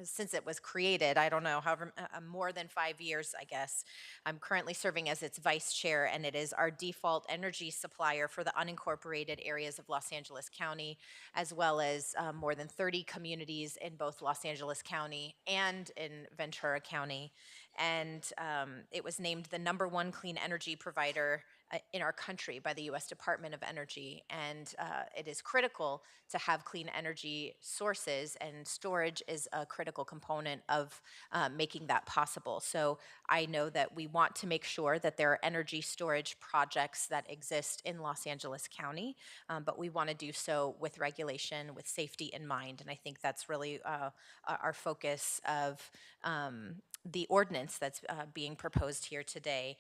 since it was created, I don't know, however, more than 5 years, I guess. I'm currently serving as its vice chair, and it is our default energy supplier for the unincorporated areas of Los Angeles County, as well as more than 30 communities in both Los Angeles County and in Ventura County. And it was named the #1 clean energy provider in our country by the U.S. Department of Energy, and it is critical to have clean energy sources, and storage is a critical component of making that possible. So I know that we want to make sure that there are energy storage projects that exist in Los Angeles County, but we want to do so with regulation, with safety in mind, and I think that's really our focus of the ordinance that's being proposed here today.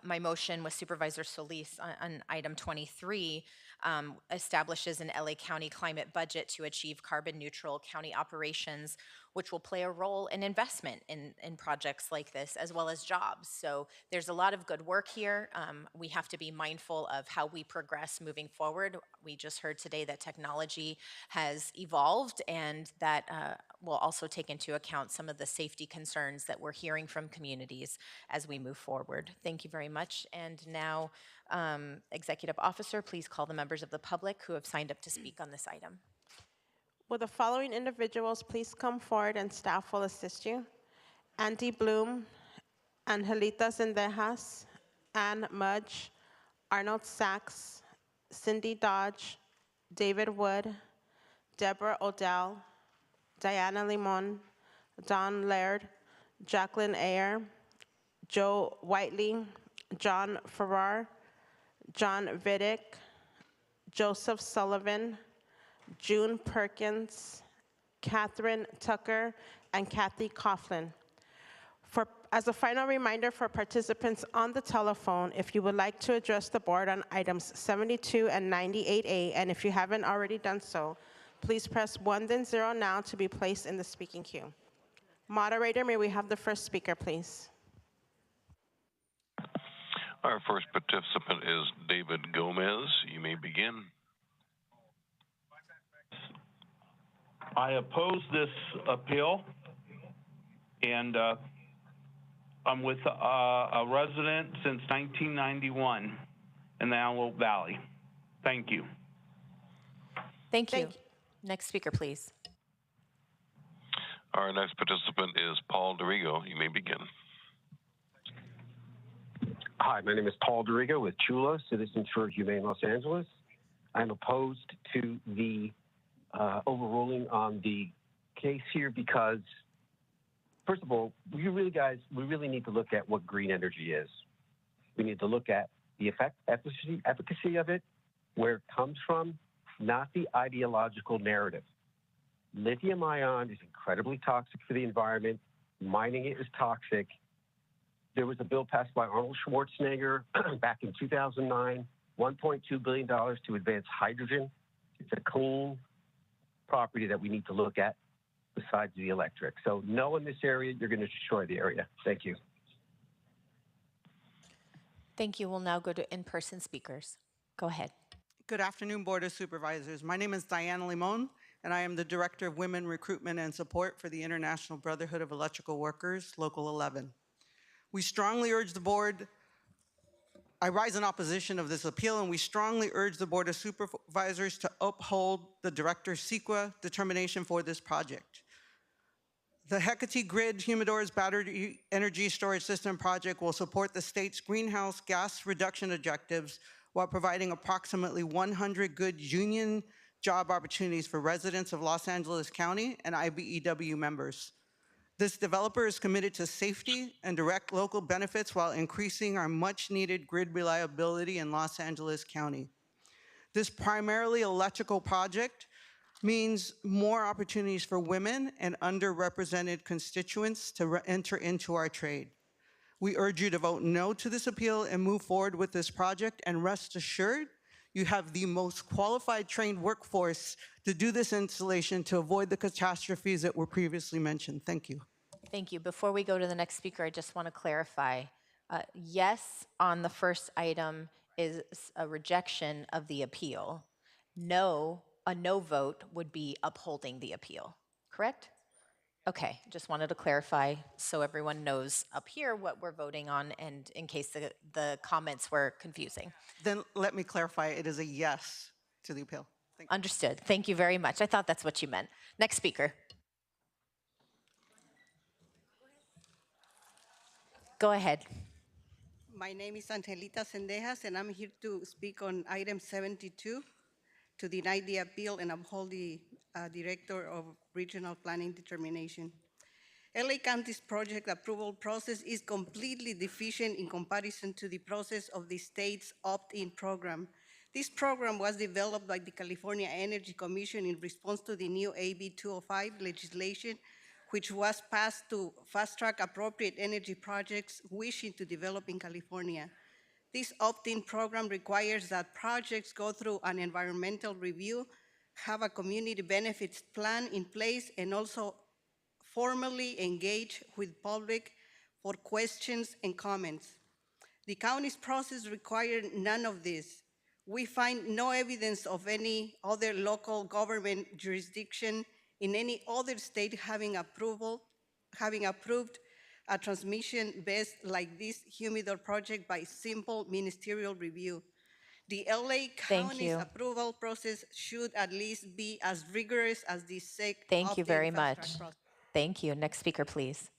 My motion with Supervisor Solis on item 23 establishes an LA County climate budget to achieve carbon neutral county operations, which will play a role in investment in projects like this, as well as jobs. So there's a lot of good work here. We have to be mindful of how we progress moving forward. We just heard today that technology has evolved, and that will also take into account some of the safety concerns that we're hearing from communities as we move forward. Thank you very much. And now, Executive Officer, please call the members of the public who have signed up to speak on this item. Will the following individuals please come forward and staff will assist you? Andy Bloom, Angelita Zendejas, Ann Mudge, Arnold Sachs, Cindy Dodge, David Wood, Deborah Odell, Diana Limon, Don Laird, Jacqueline Ayer, Joe Whiteley, John Farrar, John Vidic, Joseph Sullivan, June Perkins, Catherine Tucker, and Kathy Coughlin. As a final reminder for participants on the telephone, if you would like to address the board on items 72 and 98A, and if you haven't already done so, please press 1 then 0 now to be placed in the speaking queue. Moderator, may we have the first speaker, please? Our first participant is David Gomez. You may begin. I oppose this appeal, and I'm with a resident since 1991 in the Antelope Valley. Thank you. Thank you. Next speaker, please. Our next participant is Paul Dorigo. You may begin. Hi, my name is Paul Dorigo with Chula, Citizens for Humane Los Angeles. I'm opposed to the overruling on the case here because, first of all, we really need to look at what green energy is. We need to look at the efficacy of it, where it comes from, not the ideological narrative. Lithium ion is incredibly toxic for the environment. Mining it is toxic. There was a bill passed by Arnold Schwarzenegger back in 2009, $1.2 billion to advance hydrogen. It's a clean property that we need to look at besides the electric. So no in this area, you're going to destroy the area. Thank you. Thank you. We'll now go to in-person speakers. Go ahead. Good afternoon, Board of Supervisors. My name is Diana Limon, and I am the Director of Women Recruitment and Support for the International Brotherhood of Electrical Workers, Local 11. We strongly urge the board, I rise in opposition of this appeal, and we strongly urge the Board of Supervisors to uphold the Director's CEQA determination for this project. The Hecate Grid Humidor's Battery Energy Storage System project will support the state's greenhouse gas reduction objectives while providing approximately 100 good union job opportunities for residents of Los Angeles County and IBEW members. This developer is committed to safety and direct local benefits while increasing our much-needed grid reliability in Los Angeles County. This primarily electrical project means more opportunities for women and underrepresented constituents to enter into our trade. We urge you to vote no to this appeal and move forward with this project, and rest assured, you have the most qualified trained workforce to do this installation to avoid the catastrophes that were previously mentioned. Thank you. Thank you. Before we go to the next speaker, I just want to clarify. Yes, on the first item is a rejection of the appeal. No, a no vote would be upholding the appeal, correct? Okay, just wanted to clarify so everyone knows up here what we're voting on, and in case the comments were confusing. Then let me clarify, it is a yes to the appeal. Thank you. Understood. Thank you very much. I thought that's what you meant. Next speaker. Go ahead. My name is Angelita Sendejas, and I'm here to speak on item 72 to deny the appeal and uphold the Director of Regional Planning determination. LA County's project approval process is completely deficient in comparison to the process of the state's opt-in program. This program was developed by the California Energy Commission in response to the new AB 205 legislation, which was passed to fast-track appropriate energy projects wishing to develop in California. This opt-in program requires that projects go through an environmental review, have a community benefits plan in place, and also formally engage with public for questions and comments. The county's process required none of this. We find no evidence of any other local government jurisdiction in any other state having approved a transmission based like this humidor project by simple ministerial review. The LA County's approval process should at least be as rigorous as the SEC. Thank you very much. Thank you. Next speaker, please.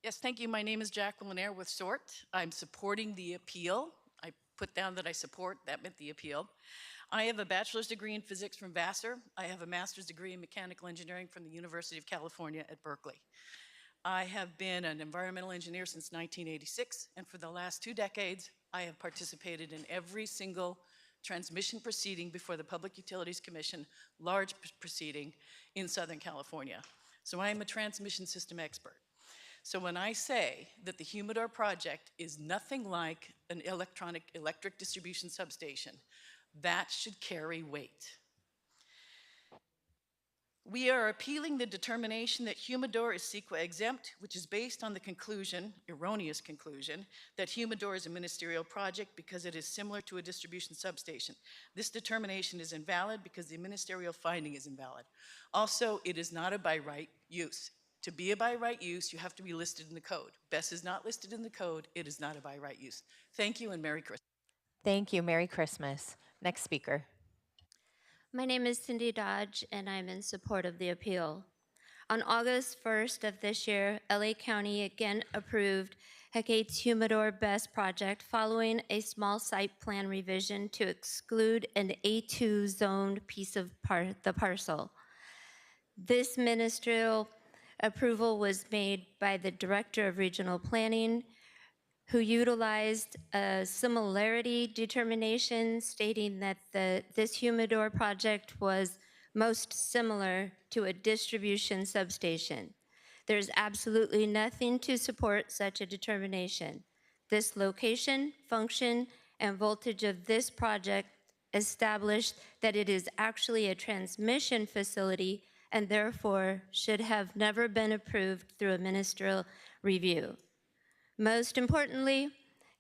Yes, thank you. My name is Jacqueline Air with SORT. I'm supporting the appeal. I put down that I support, that meant the appeal. I have a bachelor's degree in physics from Vassar. I have a master's degree in mechanical engineering from the University of California at Berkeley. I have been an environmental engineer since 1986, and for the last 2 decades, I have participated in every single transmission proceeding before the Public Utilities Commission, large proceeding in Southern California. So I am a transmission system expert. So when I say that the Humidor project is nothing like an electric distribution substation, that should carry weight. We are appealing the determination that Humidor is CEQA exempt, which is based on the conclusion, erroneous conclusion, that Humidor is a ministerial project because it is similar to a distribution substation. This determination is invalid because the ministerial finding is invalid. Also, it is not a by right use. To be a by right use, you have to be listed in the code. BESS is not listed in the code. It is not a by right use. Thank you and Merry Christmas. Thank you. Merry Christmas. Next speaker. My name is Cindy Dodge, and I'm in support of the appeal. On August 1st of this year, LA County again approved Hecate's Humidor BESS project following a small site plan revision to exclude an A2 zoned piece of the parcel. This ministerial approval was made by the Director of Regional Planning, who utilized a similarity determination stating that this Humidor project was most similar to a distribution substation. There's absolutely nothing to support such a determination. This location, function, and voltage of this project established that it is actually a transmission facility and therefore should have never been approved through a ministerial review. Most importantly,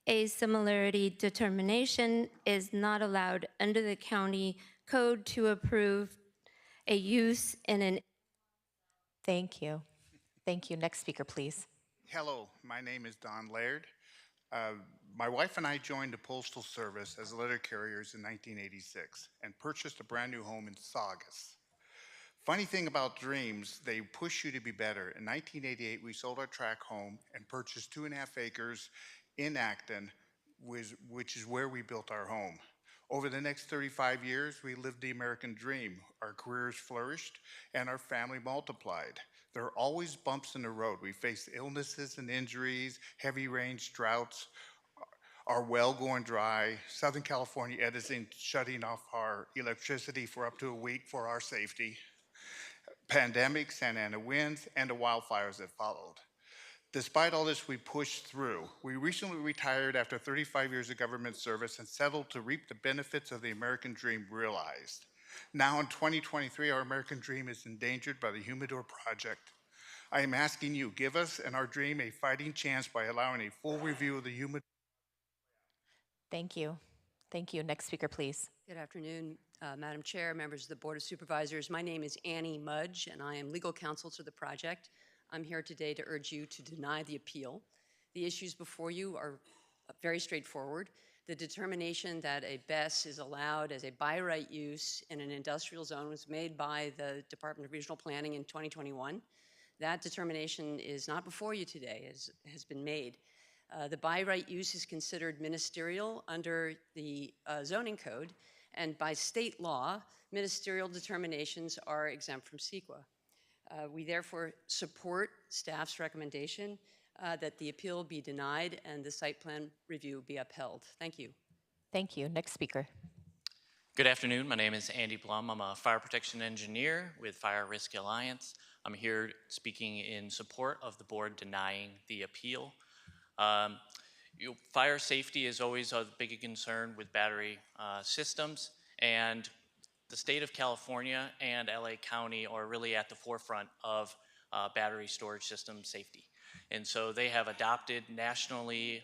a similarity determination is not allowed under the county code to approve a use in an. Thank you. Thank you. Next speaker, please. Hello, my name is Don Laird. My wife and I joined the Postal Service as letter carriers in 1986 and purchased a brand new home in Saugus. Funny thing about dreams, they push you to be better. In 1988, we sold our track home and purchased 2.5 acres in Acton, which is where we built our home. Over the next 35 years, we lived the American dream. Our careers flourished and our family multiplied. There are always bumps in the road. We face illnesses and injuries, heavy rains, droughts, our well going dry, Southern California Edison shutting off our electricity for up to a week for our safety, pandemic, Santa Ana winds, and the wildfires that followed. Despite all this, we pushed through. We recently retired after 35 years of government service and settled to reap the benefits of the American dream realized. Now in 2023, our American dream is endangered by the Humidor project. I am asking you, give us and our dream a fighting chance by allowing a full review of the Humidor. Thank you. Thank you. Next speaker, please. Good afternoon, Madam Chair, members of the Board of Supervisors. My name is Annie Mudge, and I am legal counsel to the project. I'm here today to urge you to deny the appeal. The issues before you are very straightforward. The determination that a BESS is allowed as a by right use in an industrial zone was made by the Department of Regional Planning in 2021. That determination is not before you today, as has been made. The by right use is considered ministerial under the zoning code, and by state law, ministerial determinations are exempt from CEQA. We therefore support staff's recommendation that the appeal be denied and the site plan review be upheld. Thank you. Thank you. Next speaker. Good afternoon. My name is Andy Blum. I'm a fire protection engineer with Fire Risk Alliance. I'm here speaking in support of the board denying the appeal. Fire safety is always a big concern with battery systems, and the state of California and LA County are really at the forefront of battery storage system safety. And so they have adopted nationally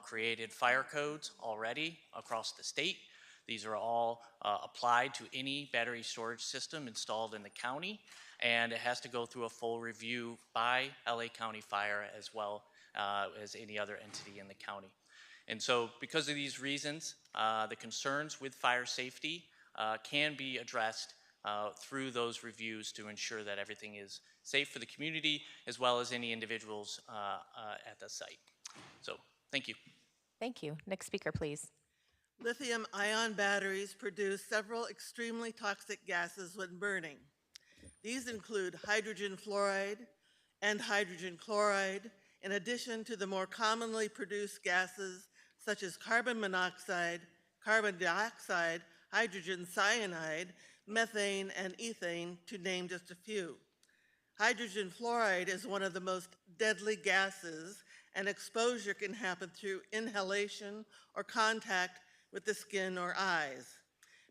created fire codes already across the state. These are all applied to any battery storage system installed in the county, and it has to go through a full review by LA County Fire as well as any other entity in the county. And so because of these reasons, the concerns with fire safety can be addressed through those reviews to ensure that everything is safe for the community as well as any individuals at the site. So thank you. Thank you. Next speaker, please. Lithium-ion batteries produce several extremely toxic gases when burning. These include hydrogen fluoride and hydrogen chloride, in addition to the more commonly produced gases such as carbon monoxide, carbon dioxide, hydrogen cyanide, methane, and ethane, to name just a few. Hydrogen fluoride is one of the most deadly gases, and exposure can happen through inhalation or contact with the skin or eyes.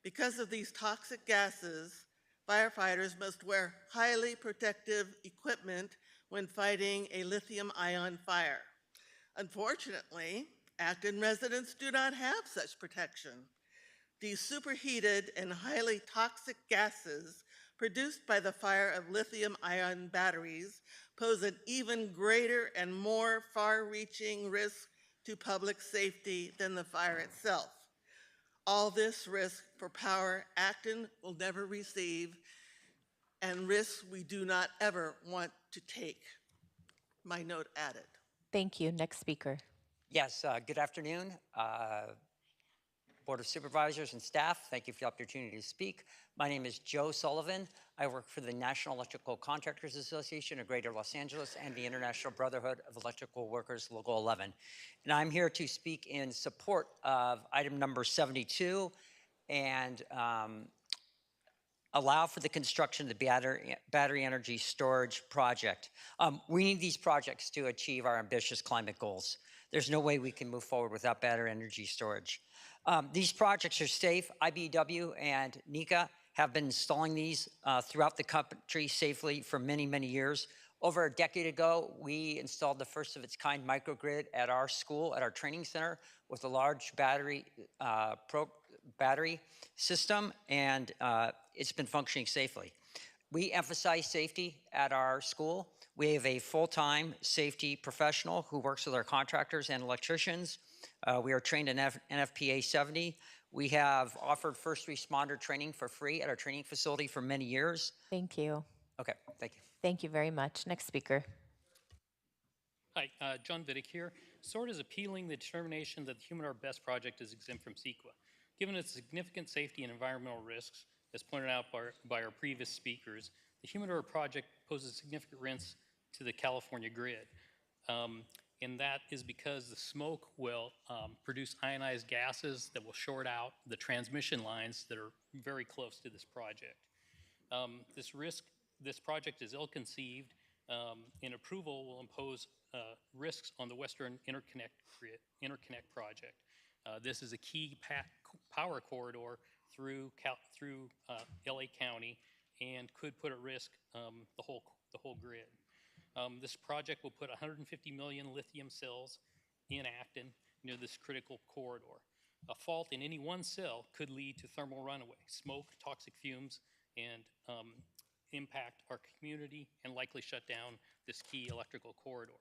Because of these toxic gases, firefighters must wear highly protective equipment when fighting a lithium-ion fire. Unfortunately, Acton residents do not have such protection. These superheated and highly toxic gases produced by the fire of lithium-ion batteries pose an even greater and more far-reaching risk to public safety than the fire itself. All this risk for power Acton will never receive, and risks we do not ever want to take. My note added. Thank you. Next speaker. Yes, good afternoon, Board of Supervisors and staff. Thank you for the opportunity to speak. My name is Joe Sullivan. I work for the National Electrical Contractors Association of Greater Los Angeles and the International Brotherhood of Electrical Workers, Local 11. And I'm here to speak in support of item number 72 and allow for the construction of the battery energy storage project. We need these projects to achieve our ambitious climate goals. There's no way we can move forward without battery energy storage. These projects are safe. IBEW and NECA have been installing these throughout the country safely for many, many years. Over a decade ago, we installed the first of its kind microgrid at our school, at our training center, with a large battery system, and it's been functioning safely. We emphasize safety at our school. We have a full-time safety professional who works with our contractors and electricians. We are trained in NFPA 70. We have offered first responder training for free at our training facility for many years. Thank you. Okay, thank you. Thank you very much. Next speaker. Hi, John Vidic here. SORT is appealing the determination that the Humidor BEST project is exempt from CEQA. Given its significant safety and environmental risks, as pointed out by our previous speakers, the Humidor project poses significant risks to the California grid. And that is because the smoke will produce ionized gases that will short out the transmission lines that are very close to this project. This project is ill-conceived, and approval will impose risks on the Western Interconnect project. This is a key power corridor through LA County and could put at risk the whole grid. This project will put 150 million lithium cells in Acton near this critical corridor. A fault in any one cell could lead to thermal runaway, smoke, toxic fumes, and impact our community and likely shut down this key electrical corridor.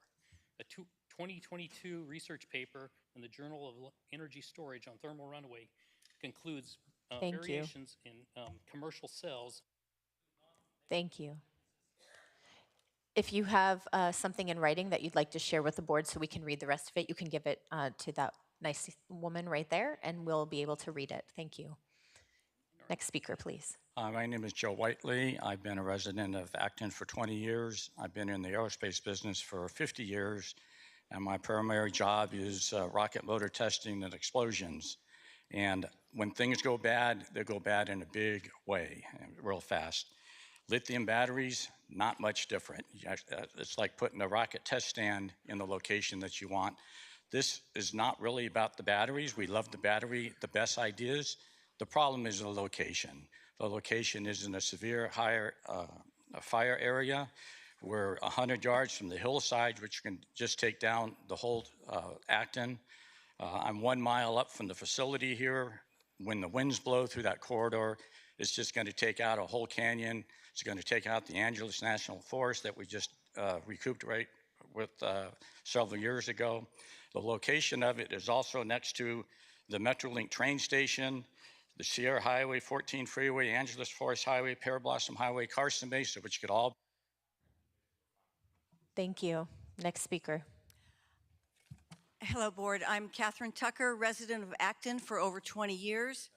A 2022 research paper in the Journal of Energy Storage on thermal runaway concludes variations in commercial cells. Thank you. If you have something in writing that you'd like to share with the board so we can read the rest of it, you can give it to that nice woman right there, and we'll be able to read it. Thank you. Next speaker, please. My name is Joe Whiteley. I've been a resident of Acton for 20 years. I've been in the aerospace business for 50 years, and my primary job is rocket motor testing and explosions. And when things go bad, they go bad in a big way, real fast. Lithium batteries, not much different. It's like putting a rocket test stand in the location that you want. This is not really about the batteries. We love the battery, the best ideas. The problem is the location. The location is in a severe fire area. We're 100 yards from the hillside, which can just take down the whole Acton. I'm 1 mile up from the facility here. When the winds blow through that corridor, it's just going to take out a whole canyon. It's going to take out the Angeles National Forest that we just recouped right with several years ago. The location of it is also next to the Metrolink train station, the Sierra Highway 14 freeway, Angeles Forest Highway, Pear Blossom Highway, Carson Mesa, which could all. Thank you. Next speaker. Hello, board. I'm Catherine Tucker, resident of Acton for over 20 years.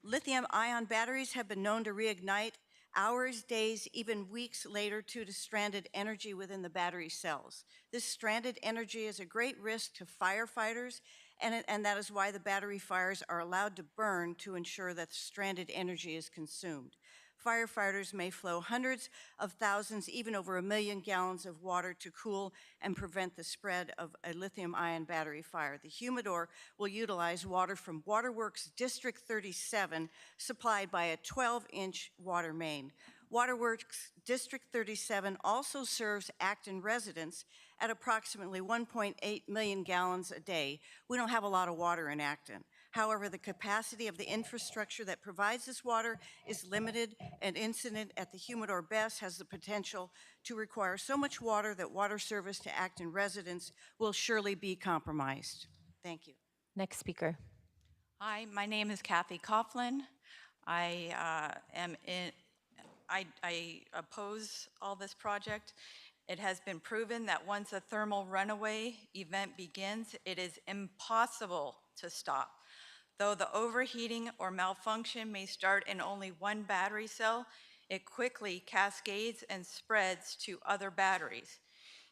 Lithium-ion batteries have been known to reignite hours, days, even weeks later due to stranded energy within the battery cells. This stranded energy is a great risk to firefighters, and that is why the battery fires are allowed to burn to ensure that stranded energy is consumed. Firefighters may flow hundreds of thousands, even over 1 million gallons of water to cool and prevent the spread of a lithium-ion battery fire. The humidor will utilize water from Waterworks District 37, supplied by a 12-inch water main. Waterworks District 37 also serves Acton residents at approximately 1.8 million gallons a day. We don't have a lot of water in Acton. However, the capacity of the infrastructure that provides this water is limited. An incident at the humidor BESS has the potential to require so much water that water service to Acton residents will surely be compromised. Thank you. Next speaker. Hi, my name is Kathy Coughlin. I oppose all this project. It has been proven that once a thermal runaway event begins, it is impossible to stop. Though the overheating or malfunction may start in only one battery cell, it quickly cascades and spreads to other batteries.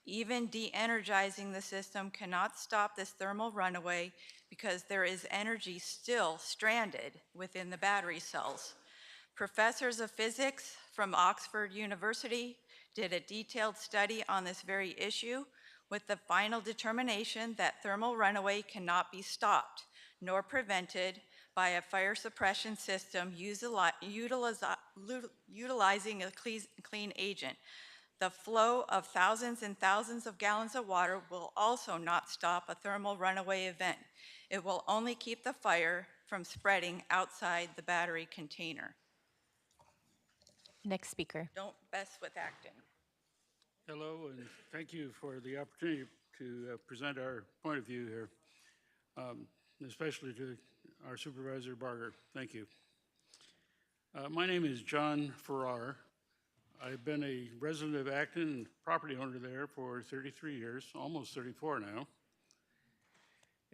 Even de-energizing the system cannot stop this thermal runaway because there is energy still stranded within the battery cells. Professors of physics from Oxford University did a detailed study on this very issue with the final determination that thermal runaway cannot be stopped nor prevented by a fire suppression system utilizing a clean agent. The flow of thousands and thousands of gallons of water will also not stop a thermal runaway event. It will only keep the fire from spreading outside the battery container. Next speaker. Don't mess with Acton. Hello, and thank you for the opportunity to present our point of view here, especially to our Supervisor Barger. Thank you. My name is John Farrar. I've been a resident of Acton and property owner there for 33 years, almost 34 now.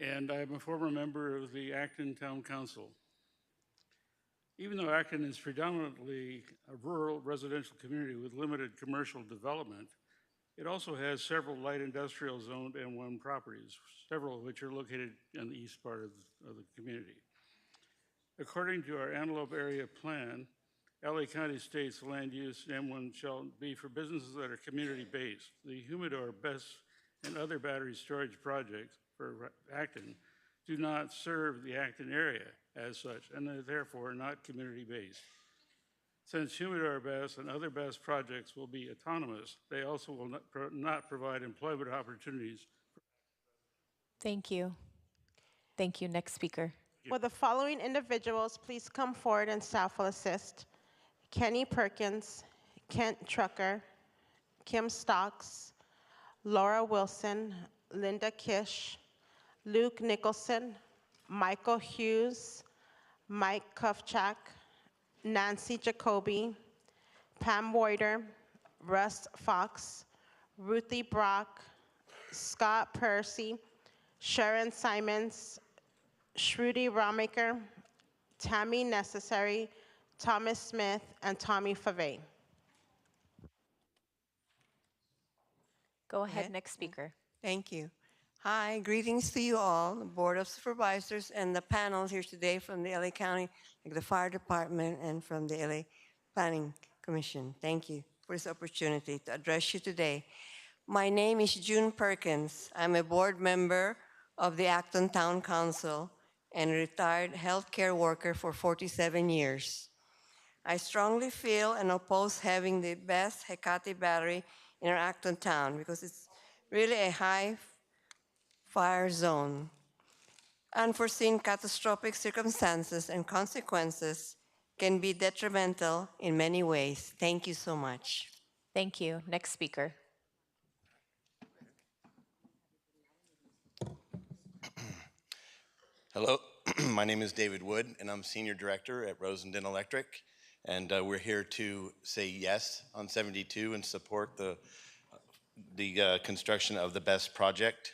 And I'm a former member of the Acton Town Council. Even though Acton is predominantly a rural residential community with limited commercial development, it also has several light industrial zoned M1 properties, several of which are located in the east part of the community. According to our Antelope Area Plan, LA County states land use in M1 shall be for businesses that are community-based. The humidor, BESS, and other battery storage projects for Acton do not serve the Acton area as such, and are therefore not community-based. Since humidor BESS and other BESS projects will be autonomous, they also will not provide employment opportunities. Thank you. Thank you. Next speaker. Will the following individuals please come forward and staff will assist? Kenny Perkins, Kent Trucker, Kim Stocks, Laura Wilson, Linda Kish, Luke Nicholson, Michael Hughes, Mike Kufchak, Nancy Jacoby, Pam Boyder, Russ Fox, Ruthie Brock, Scott Percy, Sharon Simons, Shruti Ramaker, Tammy Necessary, Thomas Smith, and Tommy Favey. Go ahead, Okay. next speaker. Thank you. Hi, greetings to you all, the Board of Supervisors and the panel here today from the LA County, like the Fire Department, and from the LA Planning Commission. Thank you for this opportunity to address you today. My name is June Perkins. I'm a board member of the Acton Town Council and a retired healthcare worker for 47 years. I strongly feel and oppose having the BESS Hecate battery in our Acton town because it's really a high fire zone. Unforeseen catastrophic circumstances and consequences can be detrimental in many ways. Thank you so much. Thank you. Next speaker. Hello, my name is David Wood, and I'm Senior Director at Rosendin Electric, and we're here to say yes on 72 and support the construction of the BESS project.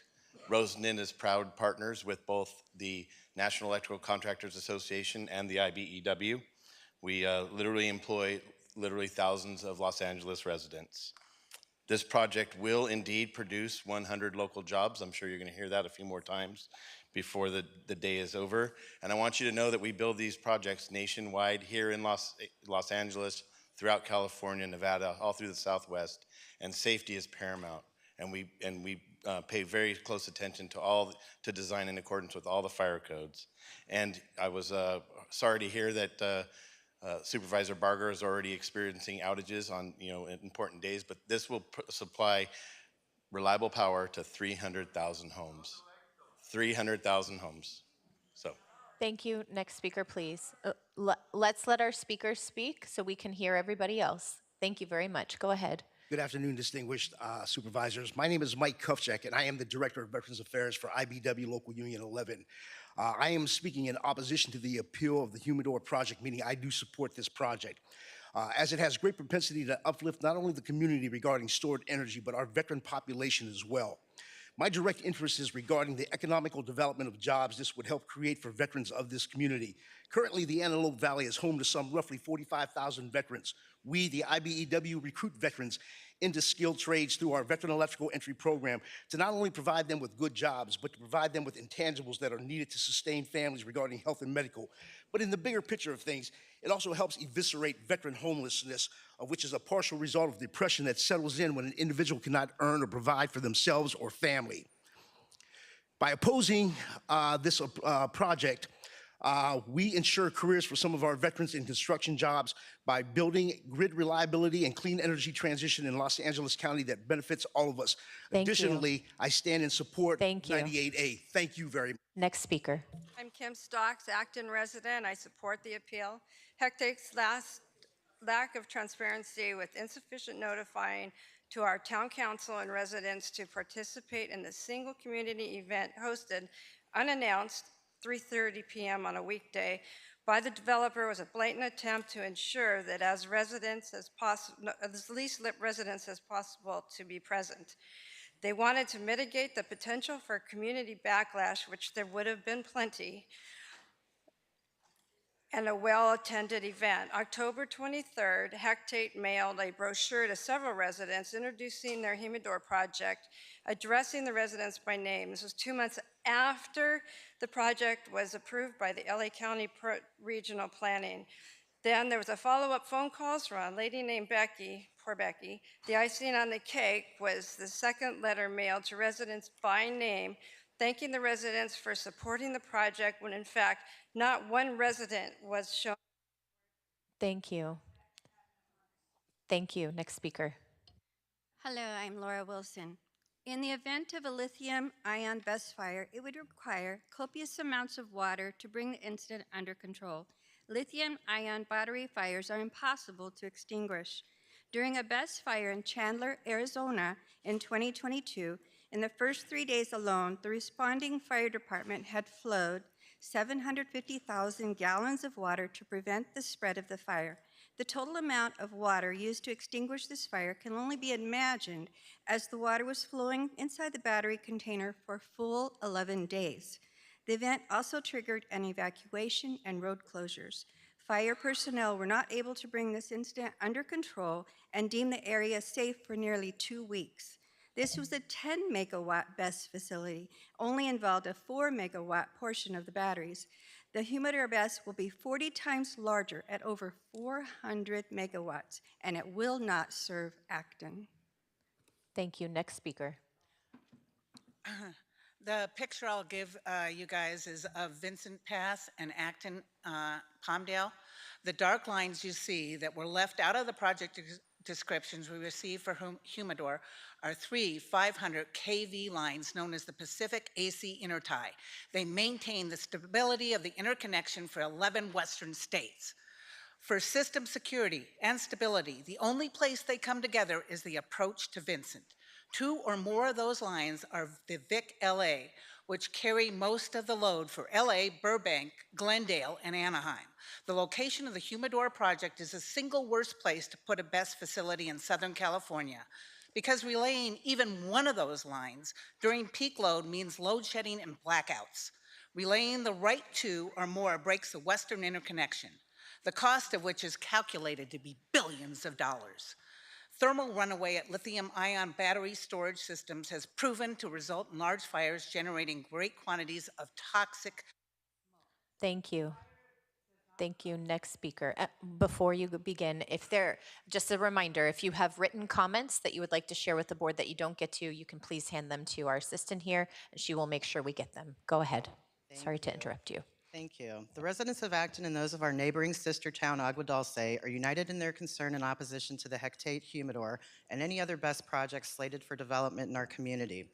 Rosendin is proud partners with both the National Electrical Contractors Association and the IBEW. We literally employ thousands of Los Angeles residents. This project will indeed produce 100 local jobs. I'm sure you're going to hear that a few more times before the day is over. And I want you to know that we build these projects nationwide here in Los Angeles, throughout California, Nevada, all through the Southwest, and safety is paramount. And we pay very close attention to design in accordance with all the fire codes. And I was sorry to hear that Supervisor Barger is already experiencing outages on important days, but this will supply reliable power to 300,000 homes. 300,000 homes. So. Thank you. Next speaker, please. Let's let our speakers speak so we can hear everybody else. Thank you very much. Go ahead. Good afternoon, distinguished supervisors. My name is Mike Kufchek, and I am the Director of Veterans Affairs for IBW Local Union 11. I am speaking in opposition to the appeal of the Humidor project, meaning I do support this project, as it has great propensity to uplift not only the community regarding stored energy, but our veteran population as well. My direct interest is regarding the economical development of jobs this would help create for veterans of this community. Currently, the Antelope Valley is home to some roughly 45,000 veterans. We, the IBEW, recruit veterans into skilled trades through our Veteran Electrical Entry Program to not only provide them with good jobs, but to provide them with intangibles that are needed to sustain families regarding health and medical. But in the bigger picture of things, it also helps eviscerate veteran homelessness, which is a partial result of depression that settles in when an individual cannot earn or provide for themselves or family. By opposing this project, we ensure careers for some of our veterans in construction jobs by building grid reliability and clean energy transition in Los Angeles County that benefits all of us. Additionally, I stand in support of 98A. Thank you very much. Next speaker. I'm Kim Stocks, Acton resident. I support the appeal. Hectic's lack of transparency with insufficient notifying to our town council and residents to participate in the single community event hosted unannounced 3:30 p.m. on a weekday by the developer was a blatant attempt to ensure that as least residents as possible to be present. They wanted to mitigate the potential for community backlash, which there would have been plenty, and a well-attended event. October 23rd, Hectate mailed a brochure to several residents introducing their Humidor project, addressing the residents by name. This was 2 months after the project was approved by the LA County Regional Planning. Then there was a follow-up phone calls from a lady named Becky, poor Becky. The icing on the cake was the second letter mailed to residents by name, thanking the residents for supporting the project when in fact, not one resident was shown. Thank you. Thank you. Next speaker. Hello, I'm Laura Wilson. In the event of a lithium-ion bus fire, it would require copious amounts of water to bring the incident under control. Lithium-ion battery fires are impossible to extinguish. During a bus fire in Chandler, Arizona in 2022, in the first 3 days alone, the responding fire department had flowed 750,000 gallons of water to prevent the spread of the fire. The total amount of water used to extinguish this fire can only be imagined as the water was flowing inside the battery container for a full 11 days. The event also triggered an evacuation and road closures. Fire personnel were not able to bring this incident under control and deem the area safe for nearly 2 weeks. This was a 10 megawatt BESS facility, only involved a 4 megawatt portion of the batteries. The Humidor BESS will be 40 times larger at over 400 megawatts, and it will not serve Acton. Thank you. Next speaker. The picture I'll give you guys is of Vincent Pass and Acton, Palmdale. The dark lines you see that were left out of the project descriptions we received for Humidor are 3 500 kV lines known as the Pacific AC Intertie. They maintain the stability of the interconnection for 11 Western states. For system security and stability, the only place they come together is the approach to Vincent. 2 or more of those lines are the VIC LA, which carry most of the load for LA, Burbank, Glendale, and Anaheim. The location of the Humidor project is the single worst place to put a BESS facility in Southern California, because relaying even one of those lines during peak load means load shedding and blackouts. Relaying the right 2 or more breaks the Western interconnection, the cost of which is calculated to be billions of dollars. Thermal runaway at lithium-ion battery storage systems has proven to result in large fires generating great quantities of toxic. Thank you. Thank you. Next speaker. Before you begin, just a reminder, if you have written comments that you would like to share with the board that you don't get to, you can please hand them to our assistant here, and she will make sure we get them. Go ahead. Sorry to interrupt you. Thank you. The residents of Acton and those of our neighboring sister town, Agua Dulce, are united in their concern and opposition to the Hectate Humidor and any other BESS projects slated for development in our community.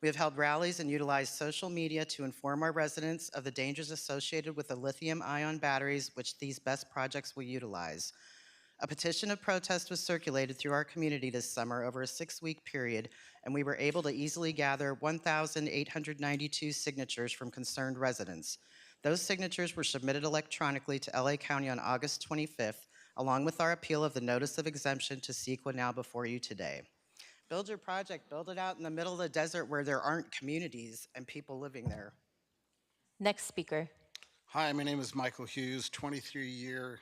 We have held rallies and utilized social media to inform our residents of the dangers associated with the lithium-ion batteries which these BESS projects will utilize. A petition of protest was circulated through our community this summer over a 6-week period, and we were able to easily gather 1,892 signatures from concerned residents. Those signatures were submitted electronically to LA County on August 25th, along with our appeal of the notice of exemption to CEQA now before you today. Build your project, build it out in the middle of the desert where there aren't communities and people living there. Next speaker. Hi, my name is Michael Hughes, 23-year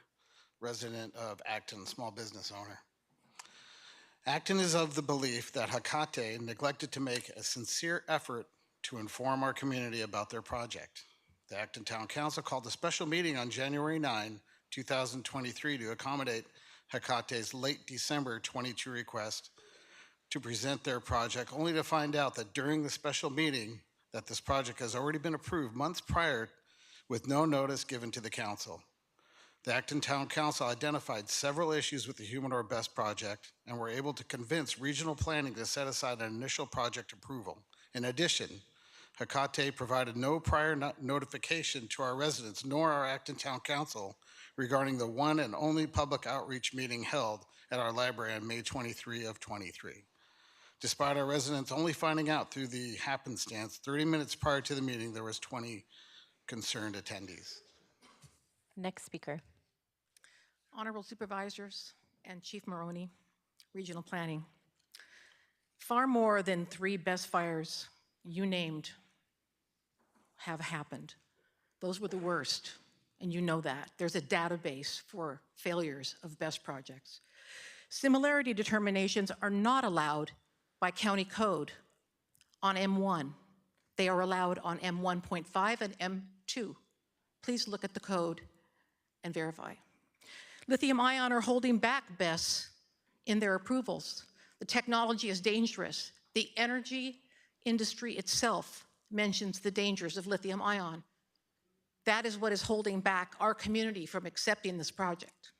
resident of Acton, small business owner. Acton is of the belief that Hecate neglected to make a sincere effort to inform our community about their project. The Acton Town Council called a special meeting on January 9, 2023 to accommodate Hecate's late December 22 request to present their project, only to find out that during the special meeting that this project has already been approved months prior with no notice given to the council. The Acton Town Council identified several issues with the Humidor BESS project and were able to convince regional planning to set aside an initial project approval. In addition, Hecate provided no prior notification to our residents nor our Acton Town Council regarding the one and only public outreach meeting held at our library on May 23 of 23. Despite our residents only finding out through the happenstance, 30 minutes prior to the meeting, there was 20 concerned attendees. Next speaker. Honorable Supervisors and Chief Maroney, Regional Planning. Far more than 3 BESS fires you named have happened. Those were the worst, and you know that. There's a database for failures of BESS projects. Similarity determinations are not allowed by county code on M1. They are allowed on M1.5 and M2. Please look at the code and verify. Lithium-ion are holding back BESS in their approvals. The technology is dangerous. The energy industry itself mentions the dangers of lithium-ion. That is what is holding back our community from accepting this project.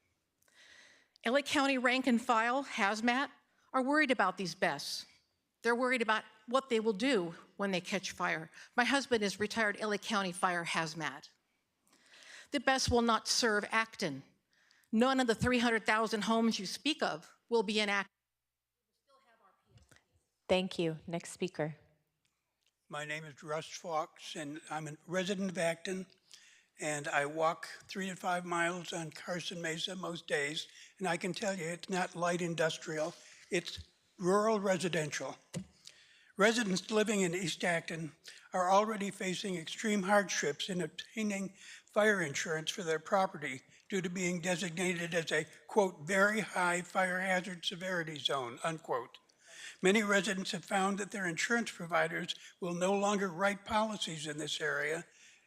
LA County rank and file, hazmat, are worried about these BESS. They're worried about what they will do when they catch fire. My husband is retired LA County fire hazmat. The BESS will not serve Acton. None of the 300,000 homes you speak of will be in Acton. Thank you. Next speaker. My name is Russ Fox, and I'm a resident of Acton, and I walk 3 to 5 miles on Carson Mesa most days, and I can tell you it's not light industrial, it's rural residential. Residents living in East Acton are already facing extreme hardships in obtaining fire insurance for their property due to being designated as a, quote, very high fire hazard severity zone, unquote. Many residents have found that their insurance providers will no longer write policies in this area,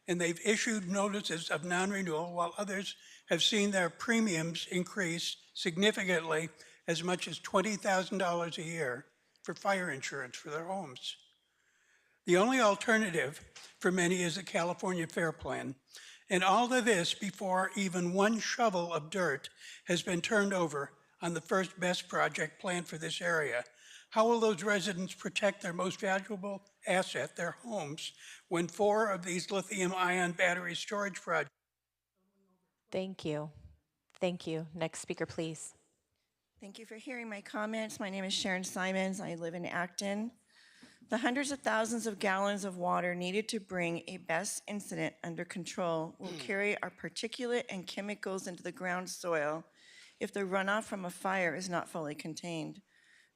and they've issued notices of non-renewal, while others have seen their premiums increase significantly, as much as $20,000 a year for fire insurance for their homes. The only alternative for many is the California Fair Plan, and all of this before even one shovel of dirt has been turned over on the first BESS project planned for this area. How will those residents protect their most valuable asset, their homes, when 4 of these lithium-ion battery storage projects? Thank you. Thank you. Next speaker, please. Thank you for hearing my comments. My name is Sharon Simons. I live in Acton. The hundreds of thousands of gallons of water needed to bring a BESS incident under control will carry our particulate and chemicals into the ground soil if the runoff from a fire is not fully contained.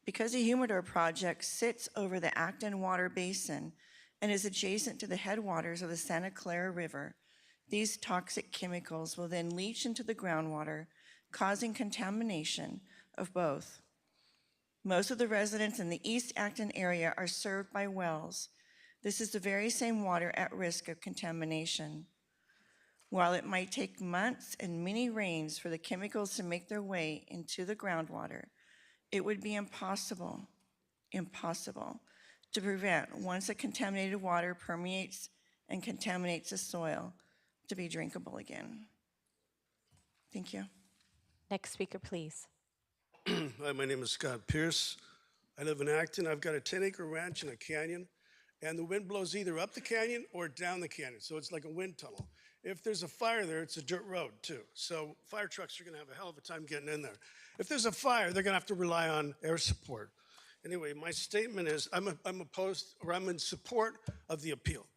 Because the Humidor project sits over the Acton Water Basin and is adjacent to the headwaters of the Santa Clara River, these toxic chemicals will then leach into the groundwater, causing contamination of both. Most of the residents in the East Acton area are served by wells. This is the very same water at risk of contamination. While it might take months and many rains for the chemicals to make their way into the groundwater, it would be impossible to prevent once the contaminated water permeates and contaminates the soil to be drinkable again. Thank you. Next speaker, please. Hi, my name is Scott Pierce. I live in Acton. I've got a 10-acre ranch in a canyon, and the wind blows either up the canyon or down the canyon, so it's like a wind tunnel. If there's a fire there, it's a dirt road, too, so fire trucks are going to have a hell of a time getting in there. If there's a fire, they're going to have to rely on air support. Anyway, my statement is I'm in support of the appeal.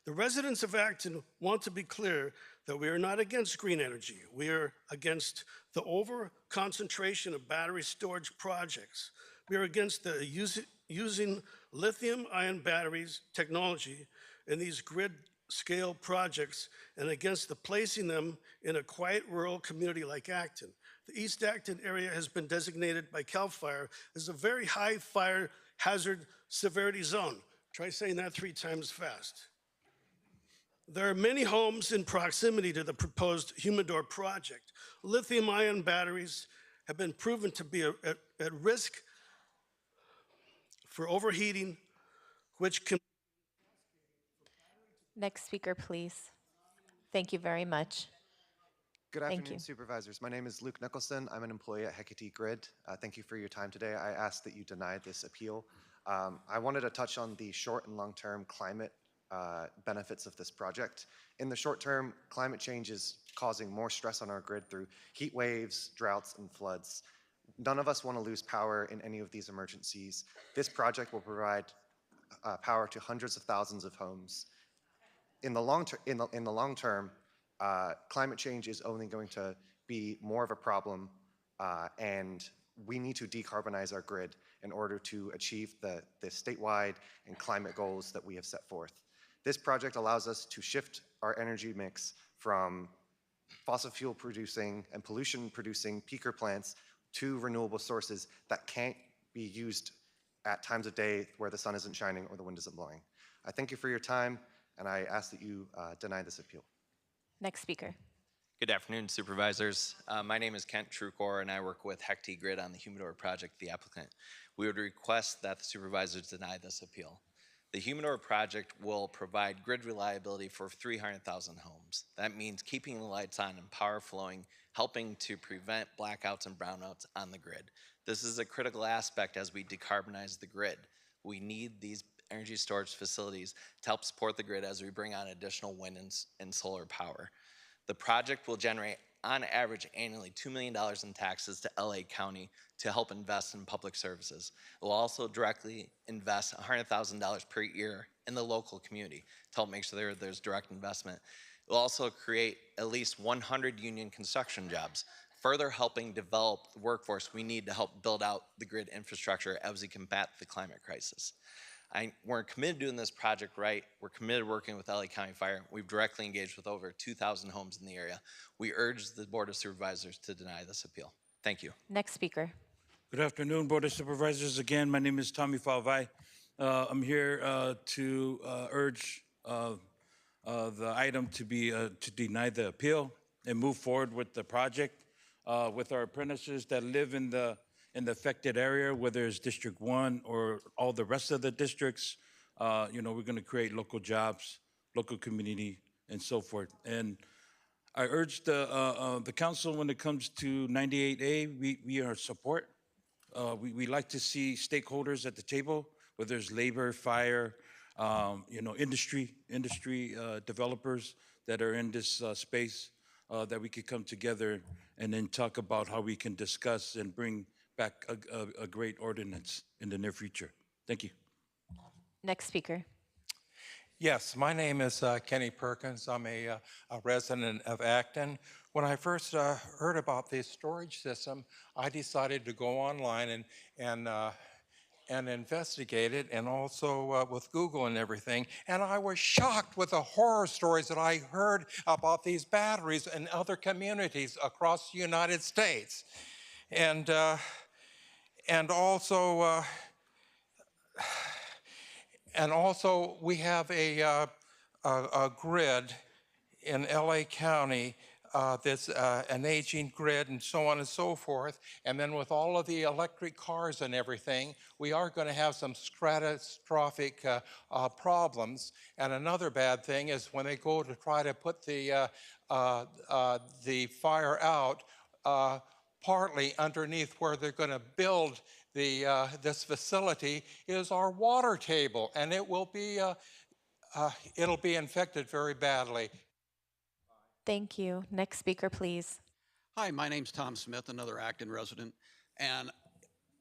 The residents of Acton want to be clear that we are not against green energy. We are against the over-concentration of battery storage projects. We are against the using lithium-ion batteries technology in these grid-scale projects and against the placing them in a quiet rural community like Acton. The East Acton area has been designated by CAL FIRE as a very high fire hazard severity zone. Try saying that 3 times fast. There are many homes in proximity to the proposed Humidor project. Lithium-ion batteries have been proven to be at risk for overheating, which can... Next speaker, please. Thank you very much. Good Thank afternoon, you. Supervisors. My name is Luke Nicholson. I'm an employee at Hecate Grid. Thank you for your time today. I ask that you deny this appeal. I wanted to touch on the short and long-term climate benefits of this project. In the short term, climate change is causing more stress on our grid through heat waves, droughts, and floods. None of us want to lose power in any of these emergencies. This project will provide power to hundreds of thousands of homes. In the long term, climate change is only going to be more of a problem, and we need to decarbonize our grid in order to achieve the statewide and climate goals that we have set forth. This project allows us to shift our energy mix from fossil fuel producing and pollution producing peaker plants to renewable sources that can't be used at times of day where the sun isn't shining or the wind isn't blowing. I thank you for your time, and I ask that you deny this appeal. Next speaker. Good afternoon, Supervisors. My name is Kent Trucor, and I work with Hecate Grid on the Humidor project, the applicant. We would request that the Supervisors deny this appeal. The Humidor project will provide grid reliability for 300,000 homes. That means keeping the lights on and power flowing, helping to prevent blackouts and brownouts on the grid. This is a critical aspect as we decarbonize the grid. We need these energy storage facilities to help support the grid as we bring on additional wind and solar power. The project will generate, on average, annually $2 million in taxes to LA County to help invest in public services. It will also directly invest $100,000 per year in the local community to help make sure there's direct investment. It will also create at least 100 union construction jobs, further helping develop the workforce we need to help build out the grid infrastructure as we combat the climate crisis. We're committed to doing this project right. We're committed to working with LA County Fire. We've directly engaged with over 2,000 homes in the area. We urge the Board of Supervisors to deny this appeal. Thank you. Next speaker. Good afternoon, Board of Supervisors. Again, my name is Tommy Falvai. I'm here to urge the item to be to deny the appeal and move forward with the project with our apprentices that live in the affected area, whether it's District 1 or all the rest of the districts. We're going to create local jobs, local community, and so forth. And I urge the council when it comes to 98A, we are support. We like to see stakeholders at the table, whether it's labor, fire, industry developers that are in this space, that we could come together and then talk about how we can discuss and bring back a great ordinance in the near future. Thank you. Next speaker. Yes, my name is Kenny Perkins. I'm a resident of Acton. When I first heard about this storage system, I decided to go online and investigate it, and also with Google and everything. And I was shocked with the horror stories that I heard about these batteries in other communities across the United States. And and also, we have a grid in LA County that's an aging grid and so on and so forth. And then with all of the electric cars and everything, we are going to have some catastrophic problems. And another bad thing is when they go to try to put the fire out, partly underneath where they're going to build this facility is our water table, and it'll be infected very badly. Thank you. Next speaker, please. Hi, my name's Tom Smith, another Acton resident. And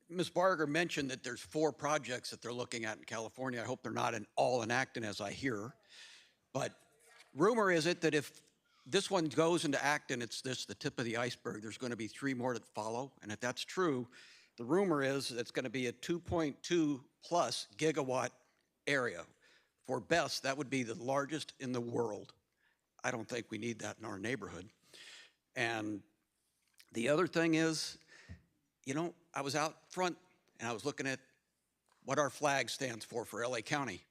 Ms. Barger mentioned that there's 4 projects that they're looking at in California. I hope they're not all in Acton, as I hear. But rumor is it that if this one goes into Acton, it's the tip of the iceberg. There's going to be 3 more that follow. And if that's true, the rumor is that it's going to be a 2.2 plus gigawatt area. For BESS, that would be the largest in the world. I don't think we need that in our neighborhood. And the other thing is, you know, I was out front and I was looking at what our flag stands for LA County.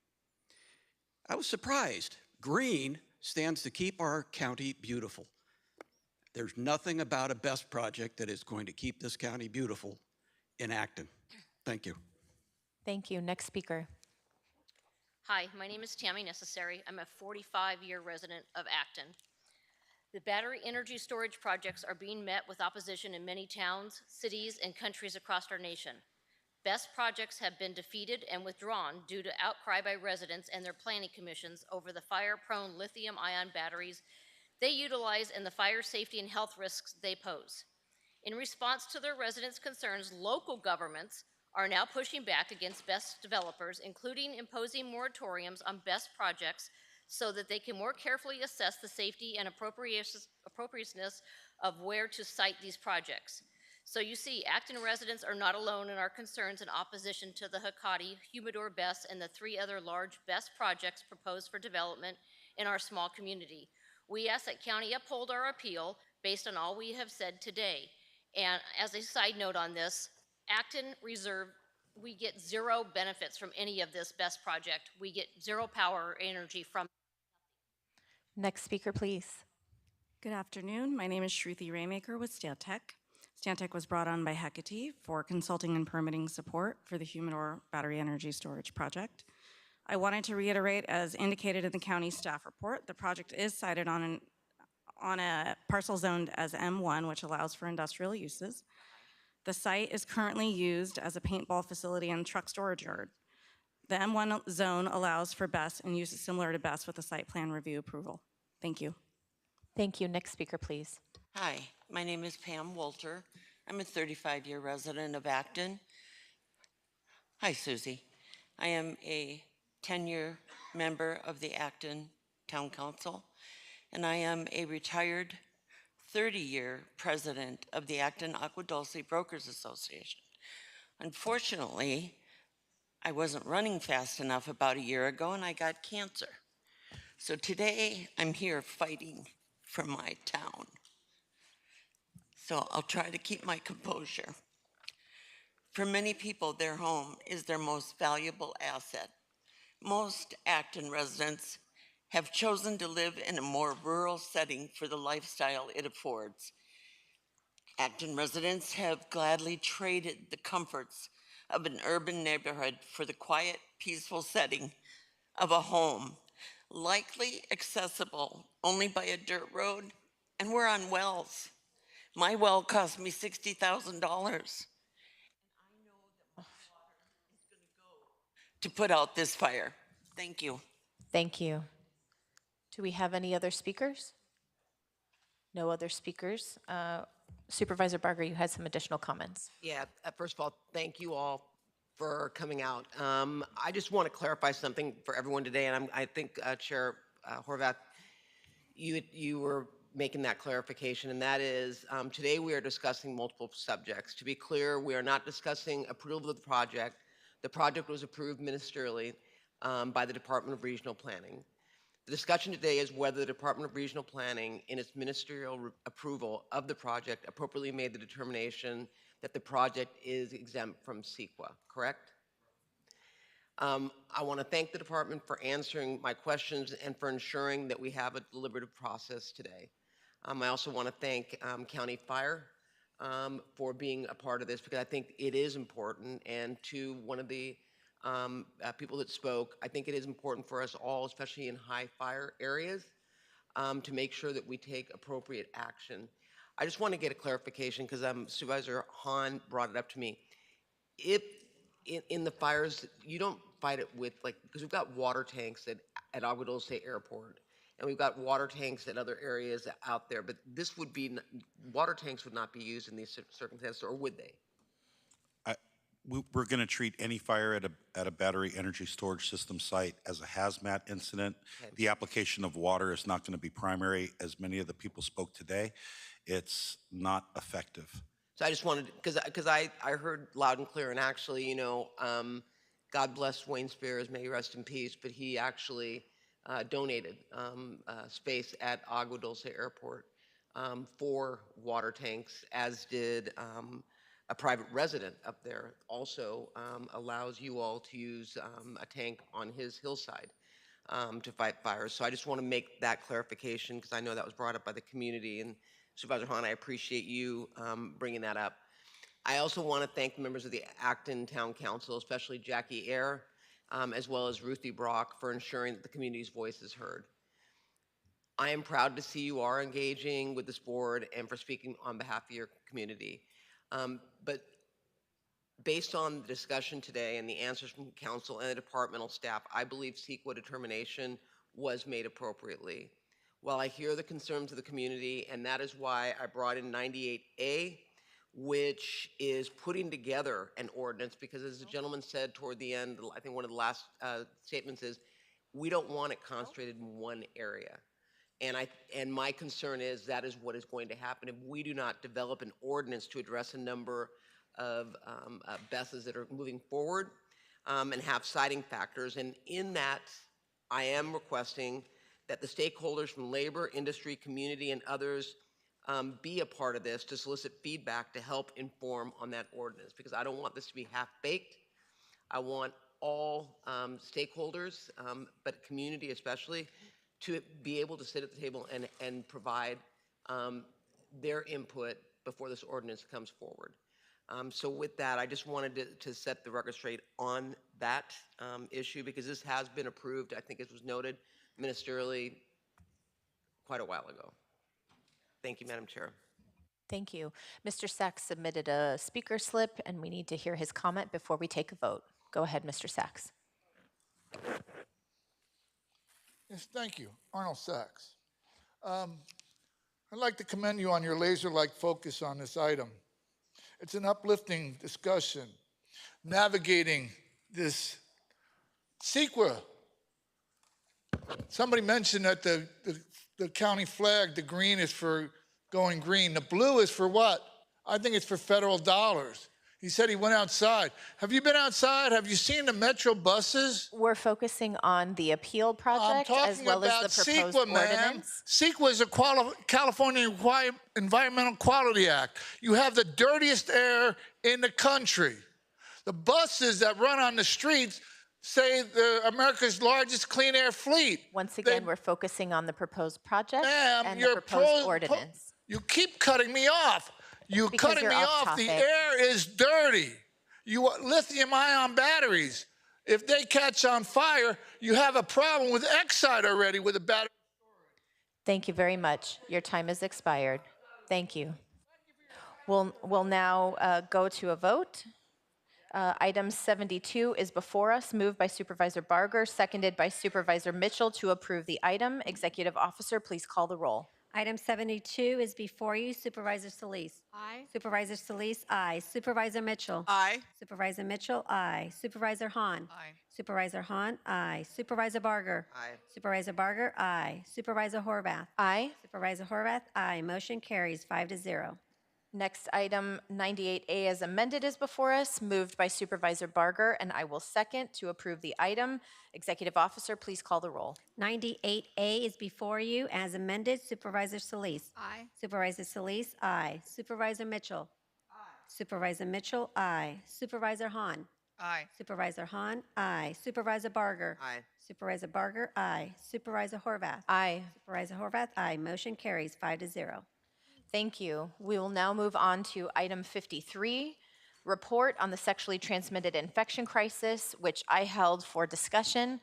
I was surprised. Green stands to keep our county beautiful. There's nothing about a BESS project that is going to keep this county beautiful in Acton. Thank you. Thank you. Next speaker. Hi, my name is Tammy Necessary. I'm a 45-year resident of Acton. The battery energy storage projects are being met with opposition in many towns, cities, and countries across our nation. BESS projects have been defeated and withdrawn due to outcry by residents and their planning commissions over the fire-prone lithium-ion batteries they utilize and the fire safety and health risks they pose. In response to their residents' concerns, local governments are now pushing back against BESS developers, including imposing moratoriums on BESS projects so that they can more carefully assess the safety and appropriateness of where to site these projects. So you see, Acton residents are not alone in our concerns in opposition to the Hecate, Humidor BESS, and the 3 other large BESS projects proposed for development in our small community. We ask that county uphold our appeal based on all we have said today. And as a side note on this, Acton Reserve, we get 0 benefits from any of this BESS project. We get 0 power or energy from. Next speaker, please. Good afternoon. My name is Shruti Raymaker with Stantec. Stantec was brought on by Hecate for consulting and permitting support for the Humidor Battery Energy Storage Project. I wanted to reiterate, as indicated in the county staff report, the project is sited on a parcel zoned as M1, which allows for industrial uses. The site is currently used as a paintball facility and truck storage yard. The M1 zone allows for BESS and uses similar to BESS with a site plan review approval. Thank you. Thank you. Next speaker, please. Hi, my name is Pam Wolter. I'm a 35-year resident of Acton. Hi, Susie. I am a 10-year member of the Acton Town Council, and I am a retired 30-year president of the Acton Agua Dulce Brokers Association. Unfortunately, I wasn't running fast enough about a year ago and I got cancer. So today I'm here fighting for my town. So I'll try to keep my composure. For many people, their home is their most valuable asset. Most Acton residents have chosen to live in a more rural setting for the lifestyle it affords. Acton residents have gladly traded the comforts of an urban neighborhood for the quiet, peaceful setting of a home, likely accessible only by a dirt road, and we're on wells. My well cost me $60,000. To put out this fire. Thank you. Thank you. Do we have any other speakers? No other speakers. Supervisor Barger, you had some additional comments. Yeah, first of all, thank you all for coming out. I just want to clarify something for everyone today, and I think Chair Horvath, you were making that clarification, and that is today we are discussing multiple subjects. To be clear, we are not discussing approval of the project. The project was approved ministerially by the Department of Regional Planning. The discussion today is whether the Department of Regional Planning, in its ministerial approval of the project, appropriately made the determination that the project is exempt from CEQA, correct? I want to thank the department for answering my questions and for ensuring that we have a deliberative process today. I also want to thank County Fire for being a part of this, because I think it is important. And to one of the people that spoke, I think it is important for us all, especially in high fire areas, to make sure that we take appropriate action. I just want to get a clarification, because Supervisor Hahn brought it up to me. If in the fires, you don't fight it with, like, because we've got water tanks at Agua Dulce Airport, and we've got water tanks at other areas out there, but this would be, water tanks would not be used in these circumstances, or would they? We're going to treat any fire at a battery energy storage system site as a hazmat incident. Okay. The application of water is not going to be primary, as many of the people spoke today. It's not effective. So I just wanted, because I heard loud and clear, and actually, you know, God bless Wayne Spears, may he rest in peace, but he actually donated space at Agua Dulce Airport for water tanks, as did a private resident up there. Also allows you all to use a tank on his hillside to fight fires. So I just want to make that clarification, because I know that was brought up by the community. And Supervisor Hahn, I appreciate you bringing that up. I also want to thank the members of the Acton Town Council, especially Jackie Ayer, as well as Ruthie Brock, for ensuring that the community's voice is heard. I am proud to see you are engaging with this board and for speaking on behalf of your community. But based on the discussion today and the answers from council and the departmental staff, I believe CEQA determination was made appropriately. While I hear the concerns of the community, and that is why I brought in 98A, which is putting together an ordinance, because as the gentleman said toward the end, I think one of the last statements is, we don't want it concentrated in one area. And my concern is that is what is going to happen if we do not develop an ordinance to address a number of BESs that are moving forward and have siting factors. And in that, I am requesting that the stakeholders from labor, industry, community, and others be a part of this to solicit feedback to help inform on that ordinance, because I don't want this to be half-baked. I want all stakeholders, but community especially, to be able to sit at the table and provide their input before this ordinance comes forward. So with that, I just wanted to set the record straight on that issue, because this has been approved, I think it was noted ministerially quite a while ago. Thank you, Madam Chair. Thank you. Mr. Sachs submitted a speaker slip, and we need to hear his comment before we take a vote. Go ahead, Mr. Sachs. Yes, thank you. Arnold Sachs. I'd like to commend you on your laser-like focus on this item. It's an uplifting discussion, navigating this CEQA. Somebody mentioned that the county flag, the green is for going green. The blue is for what? I think it's for federal dollars. He said he went outside. Have you been outside? Have you seen the Metro buses? We're focusing on the appeal project as well as the proposed CEQA, ma'am. ordinance. CEQA is a California Environmental Quality Act. You have the dirtiest air in the country. The buses that run on the streets say they're America's largest clean air fleet. Once again, we're focusing on the proposed project and the you're proposed ordinance. You keep cutting me off. You're Because cutting you're me off off. The topic. air is dirty. You want lithium-ion batteries. If they catch on fire, you have a problem with Exide already with a battery. Thank you very much. Your time has expired. Thank you. We'll now go to a vote. Item 72 is before us, moved by Supervisor Barger, seconded by Supervisor Mitchell to approve the item. Executive Officer, please call the roll. Item 72 is before you. Supervisor Solis. Aye. Supervisor Solis, aye. Supervisor Mitchell. Aye. Supervisor Mitchell, aye. Supervisor Hahn. Aye. Supervisor Hahn, aye. Supervisor Barger. Aye. Supervisor Barger, aye. Supervisor Horvath. Aye. Supervisor Horvath, aye. Motion carries 5-0. Next item 98A as amended is before us, moved by Supervisor Barger, and I will second to approve the item. Executive Officer, please call the roll. 98A is before you as amended. Supervisor Solis. Aye. Supervisor Solis, aye. Supervisor Mitchell. Aye. Supervisor Mitchell, aye. Supervisor Hahn. Aye. Supervisor Hahn, aye. Supervisor Barger. Aye. Supervisor Barger, aye. Supervisor Horvath. Aye. Supervisor Horvath, aye. Motion carries 5-0. Thank you. We will now move on to item 53, report on the sexually transmitted infection crisis, which I held for discussion.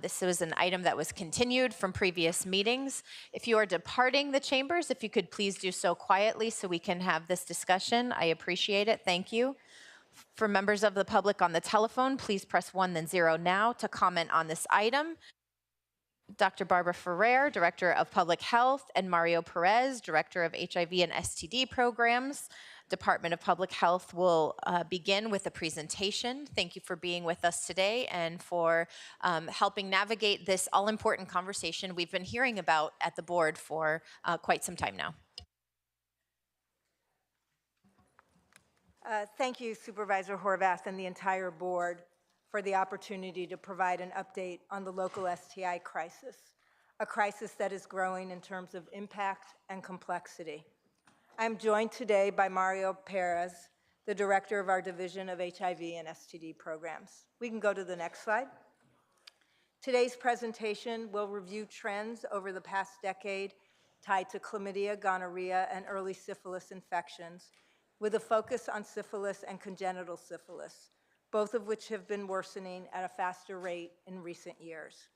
This was an item that was continued from previous meetings. If you are departing the chambers, if you could please do so quietly so we can have this discussion, I appreciate it. Thank you. For members of the public on the telephone, please press 1 then 0 now to comment on this item. Dr. Barbara Ferrer, Director of Public Health, and Mario Perez, Director of HIV and STD Programs. Department of Public Health will begin with a presentation. Thank you for being with us today and for helping navigate this all-important conversation we've been hearing about at the board for quite some time now. Thank you, Supervisor Horvath and the entire board, for the opportunity to provide an update on the local STI crisis, a crisis that is growing in terms of impact and complexity. I'm joined today by Mario Perez, the director of our Division of HIV and STD Programs. We can go to the next slide. Today's presentation will review trends over the past decade tied to chlamydia, gonorrhea, and early syphilis infections, with a focus on syphilis and congenital syphilis, both of which have been worsening at a faster rate in recent years.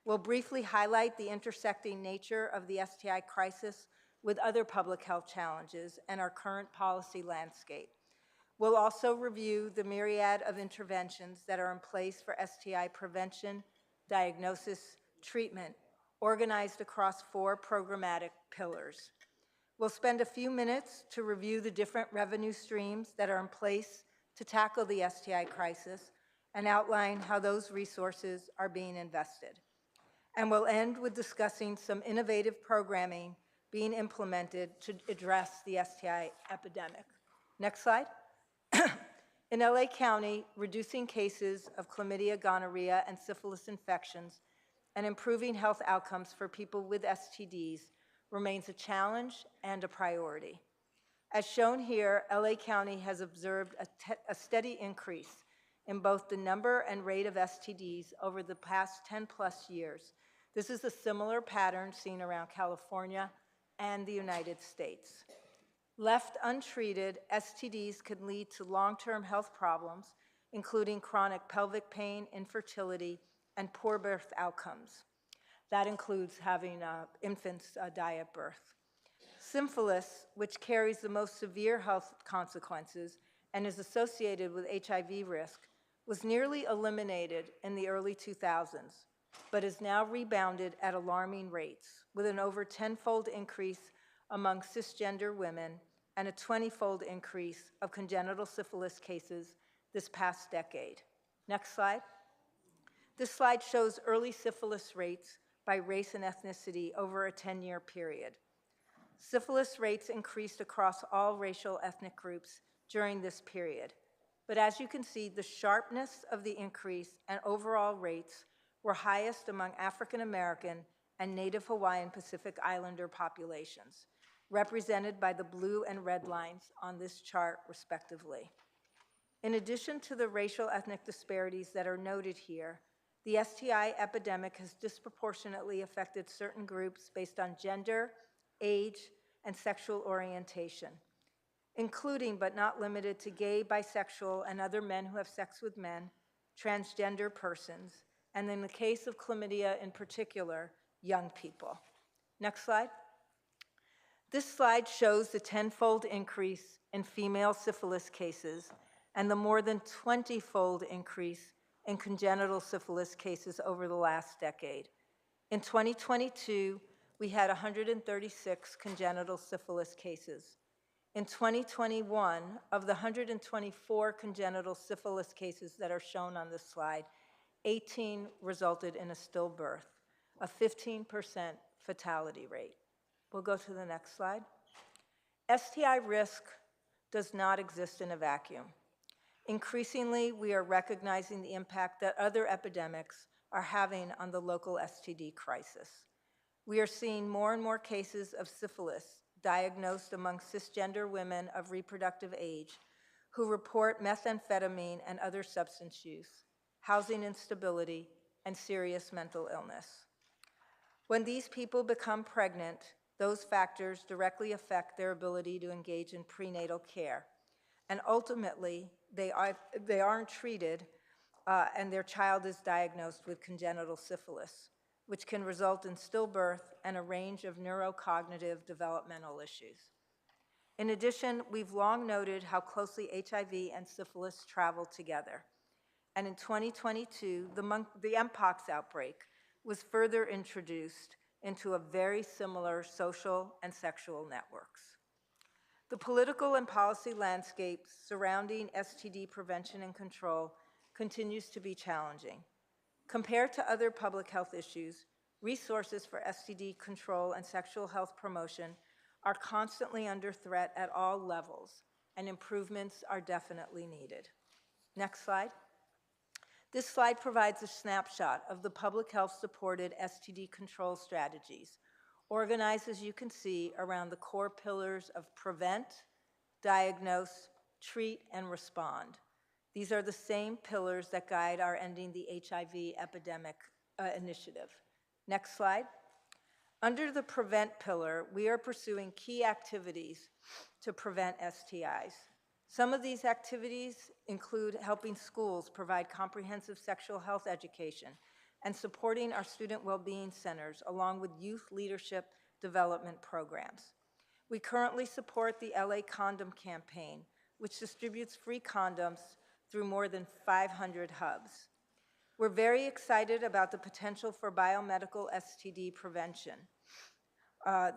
We'll briefly highlight the intersecting nature of the STI crisis with other public health challenges and our current policy landscape. We'll also review the myriad of interventions that are in place for STI prevention, diagnosis, treatment, organized across 4 programmatic pillars. We'll spend a few minutes to review the different revenue streams that are in place to tackle the STI crisis and outline how those resources are being invested. And we'll end with discussing some innovative programming being implemented to address the STI epidemic. Next slide. In LA County, reducing cases of chlamydia, gonorrhea, and syphilis infections and improving health outcomes for people with STDs remains a challenge and a priority. As shown here, LA County has observed a steady increase in both the number and rate of STDs over the past 10+ years. This is a similar pattern seen around California and the United States. Left untreated, STDs can lead to long-term health problems, including chronic pelvic pain, infertility, and poor birth outcomes. That includes having infants die at birth. Syphilis, which carries the most severe health consequences and is associated with HIV risk, was nearly eliminated in the early 2000s, but is now rebounded at alarming rates, with an over 10-fold increase among cisgender women and a 20-fold increase of congenital syphilis cases this past decade. Next slide. This slide shows early syphilis rates by race and ethnicity over a 10-year period. Syphilis rates increased across all racial ethnic groups during this period. But as you can see, the sharpness of the increase and overall rates were highest among African American and Native Hawaiian Pacific Islander populations, represented by the blue and red lines on this chart, respectively. In addition to the racial ethnic disparities that are noted here, the STI epidemic has disproportionately affected certain groups based on gender, age, and sexual orientation, including but not limited to gay, bisexual, and other men who have sex with men, transgender persons, and in the case of chlamydia in particular, young people. Next slide. This slide shows the 10-fold increase in female syphilis cases and the more than 20-fold increase in congenital syphilis cases over the last decade. In 2022, we had 136 congenital syphilis cases. In 2021, of the 124 congenital syphilis cases that are shown on this slide, 18 resulted in a stillbirth, a 15% fatality rate. We'll go to the next slide. STI risk does not exist in a vacuum. Increasingly, we are recognizing the impact that other epidemics are having on the local STD crisis. We are seeing more and more cases of syphilis diagnosed among cisgender women of reproductive age, who report methamphetamine and other substance use, housing instability, and serious mental illness. When these people become pregnant, those factors directly affect their ability to engage in prenatal care. And ultimately, they aren't treated and their child is diagnosed with congenital syphilis, which can result in stillbirth and a range of neurocognitive developmental issues. In addition, we've long noted how closely HIV and syphilis travel together. And in 2022, the Mpox outbreak was further introduced into a very similar social and sexual networks. The political and policy landscape surrounding STD prevention and control continues to be challenging. Compared to other public health issues, resources for STD control and sexual health promotion are constantly under threat at all levels, and improvements are definitely needed. Next slide. This slide provides a snapshot of the public health supported STD control strategies, organized, as you can see, around the core pillars of prevent, diagnose, treat, and respond. These are the same pillars that guide our Ending the HIV Epidemic initiative. Next slide. Under the prevent pillar, we are pursuing key activities to prevent STIs. Some of these activities include helping schools provide comprehensive sexual health education and supporting our student well-being centers along with youth leadership development programs. We currently support the LA Condom Campaign, which distributes free condoms through more than 500 hubs. We're very excited about the potential for biomedical STD prevention.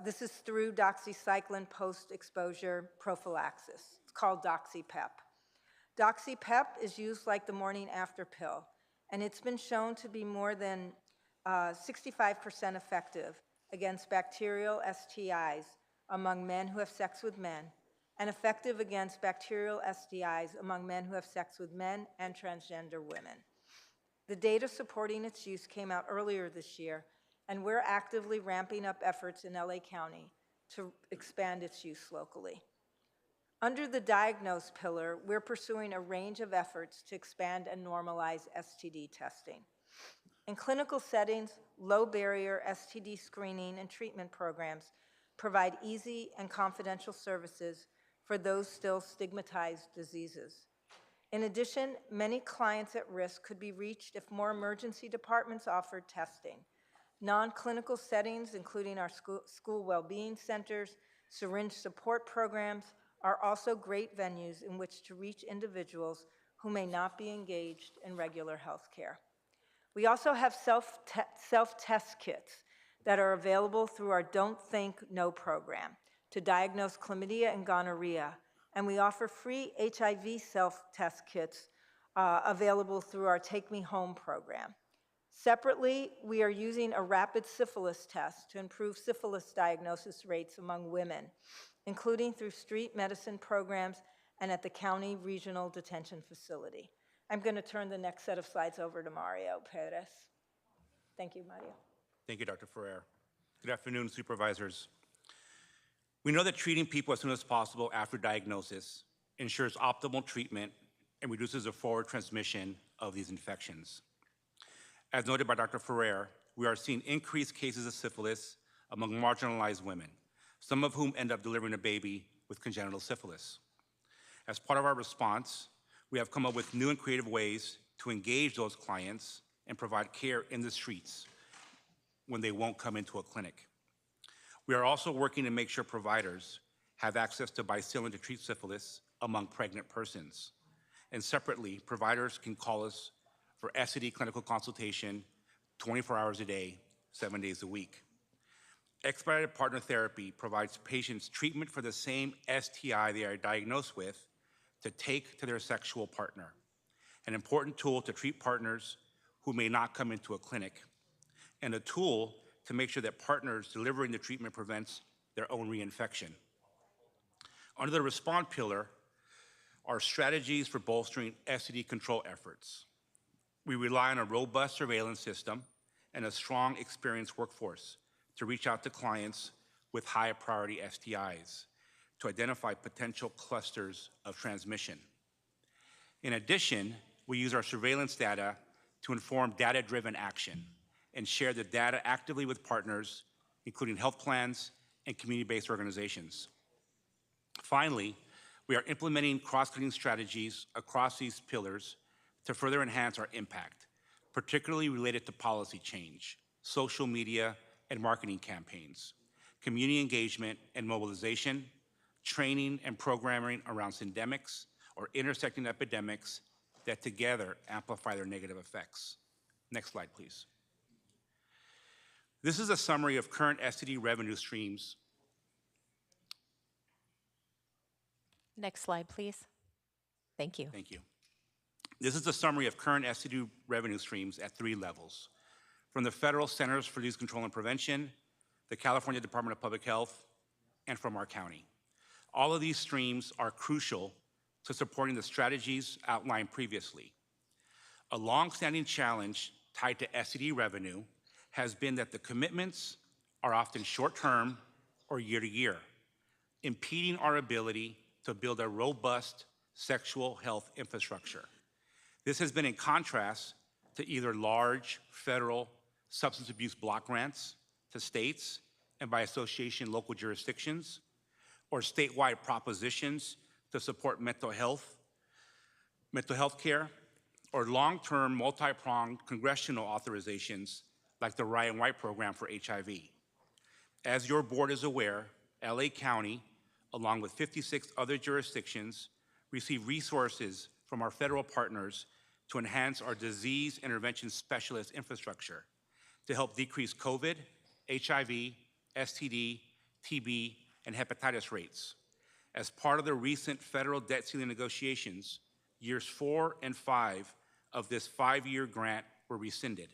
This is through doxycycline post-exposure prophylaxis. It's called DoxyPEP. DoxyPEP is used like the morning after pill, and it's been shown to be more than 65% effective against bacterial STIs among men who have sex with men, and effective against bacterial STIs among men who have sex with men and transgender women. The data supporting its use came out earlier this year, and we're actively ramping up efforts in LA County to expand its use locally. Under the diagnose pillar, we're pursuing a range of efforts to expand and normalize STD testing. In clinical settings, low-barrier STD screening and treatment programs provide easy and confidential services for those still stigmatized diseases. In addition, many clients at risk could be reached if more emergency departments offered testing. Non-clinical settings, including our school well-being centers, syringe support programs, are also great venues in which to reach individuals who may not be engaged in regular health care. We also have self-test kits that are available through our Don't Think No program to diagnose chlamydia and gonorrhea, and we offer free HIV self-test kits available through our Take Me Home program. Separately, we are using a rapid syphilis test to improve syphilis diagnosis rates among women, including through street medicine programs and at the county regional detention facility. I'm going to turn the next set of slides over to Mario Perez. Thank you, Mario. Thank you, Dr. Ferrer. Good afternoon, supervisors. We know that treating people as soon as possible after diagnosis ensures optimal treatment and reduces the forward transmission of these infections. As noted by Dr. Ferrer, we are seeing increased cases of syphilis among marginalized women, some of whom end up delivering a baby with congenital syphilis. As part of our response, we have come up with new and creative ways to engage those clients and provide care in the streets when they won't come into a clinic. We are also working to make sure providers have access to bicillin to treat syphilis among pregnant persons. And separately, providers can call us for STD clinical consultation 24 hours a day, 7 days a week. Expedited partner therapy provides patients treatment for the same STI they are diagnosed with to take to their sexual partner, an important tool to treat partners who may not come into a clinic, and a tool to make sure that partners delivering the treatment prevents their own reinfection. Under the Respond pillar are strategies for bolstering STD control efforts. We rely on a robust surveillance system and a strong, experienced workforce to reach out to clients with high priority STIs to identify potential clusters of transmission. In addition, we use our surveillance data to inform data-driven action and share the data actively with partners, including health plans and community-based organizations. Finally, we are implementing cross-cutting strategies across these pillars to further enhance our impact, particularly related to policy change, social media and marketing campaigns, community engagement and mobilization, training and programming around syndemics or intersecting epidemics that together amplify their negative effects. Next slide, please. This is a summary of current STD revenue streams. Next slide, please. Thank you. Thank you. This is a summary of current STD revenue streams at 3 levels. From the Federal Centers for Disease Control and Prevention, the California Department of Public Health, and from our county. All of these streams are crucial to supporting the strategies outlined previously. A long-standing challenge tied to STD revenue has been that the commitments are often short-term or year-to-year, impeding our ability to build a robust sexual health infrastructure. This has been in contrast to either large federal substance abuse block grants to states and by association local jurisdictions, or statewide propositions to support mental health care, or long-term multi-pronged congressional authorizations like the Ryan White program for HIV. As your board is aware, LA County, along with 56 other jurisdictions, receive resources from our federal partners to enhance our disease intervention specialist infrastructure to help decrease COVID, HIV, STD, TB, and hepatitis rates. As part of the recent federal debt ceiling negotiations, years 4 and 5 of this 5-year grant were rescinded.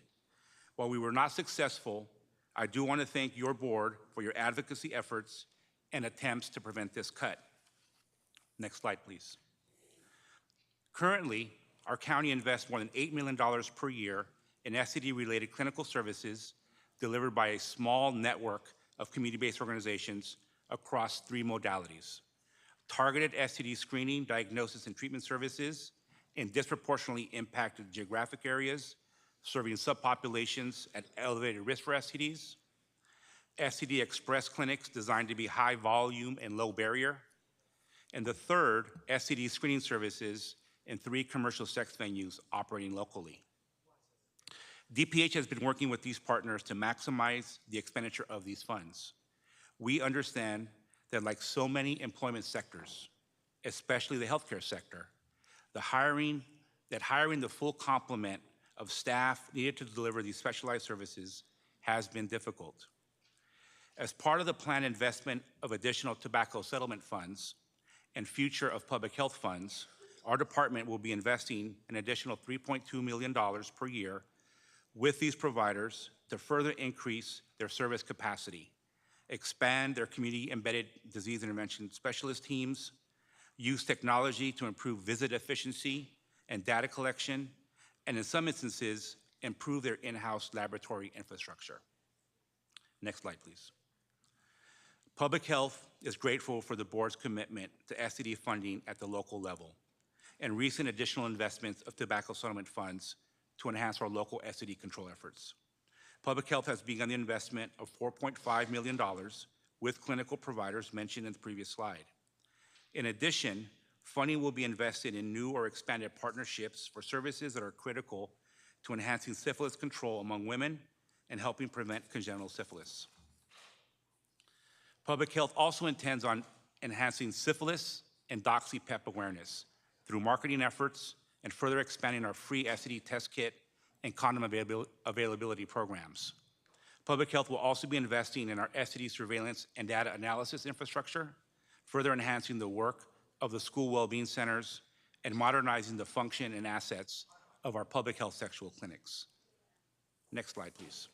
While we were not successful, I do want to thank your board for your advocacy efforts and attempts to prevent this cut. Next slide, please. Currently, our county invests more than $8 million per year in STD-related clinical services delivered by a small network of community-based organizations across 3 modalities: targeted STD screening, diagnosis, and treatment services in disproportionately impacted geographic areas, serving subpopulations at elevated risk for STDs; STD express clinics designed to be high volume and low barrier; and the third, STD screening services in 3 commercial sex venues operating locally. DPH has been working with these partners to maximize the expenditure of these funds. We understand that like so many employment sectors, especially the healthcare sector, hiring the full complement of staff needed to deliver these specialized services has been difficult. As part of the planned investment of additional tobacco settlement funds and future of public health funds, our department will be investing an additional $3.2 million per year with these providers to further increase their service capacity, expand their community-embedded disease intervention specialist teams, use technology to improve visit efficiency and data collection, and in some instances, improve their in-house laboratory infrastructure. Next slide, please. Public Health is grateful for the board's commitment to STD funding at the local level and recent additional investments of tobacco settlement funds to enhance our local STD control efforts. Public Health has begun the investment of $4.5 million with clinical providers mentioned in the previous slide. In addition, funding will be invested in new or expanded partnerships for services that are critical to enhancing syphilis control among women and helping prevent congenital syphilis. Public Health also intends on enhancing syphilis and doxy-PEP awareness through marketing efforts and further expanding our free STD test kit and condom availability programs. Public Health will also be investing in our STD surveillance and data analysis infrastructure, further enhancing the work of the school well-being centers and modernizing the function and assets of our public health sexual clinics. Next slide, please.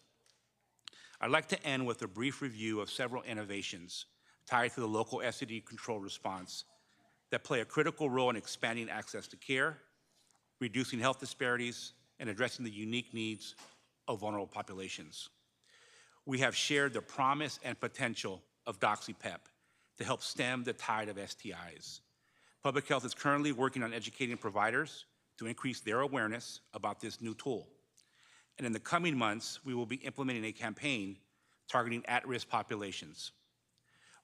I'd like to end with a brief review of several innovations tied to the local STD control response that play a critical role in expanding access to care, reducing health disparities, and addressing the unique needs of vulnerable populations. We have shared the promise and potential of doxy-PEP to help stem the tide of STIs. Public Health is currently working on educating providers to increase their awareness about this new tool. And in the coming months, we will be implementing a campaign targeting at-risk populations.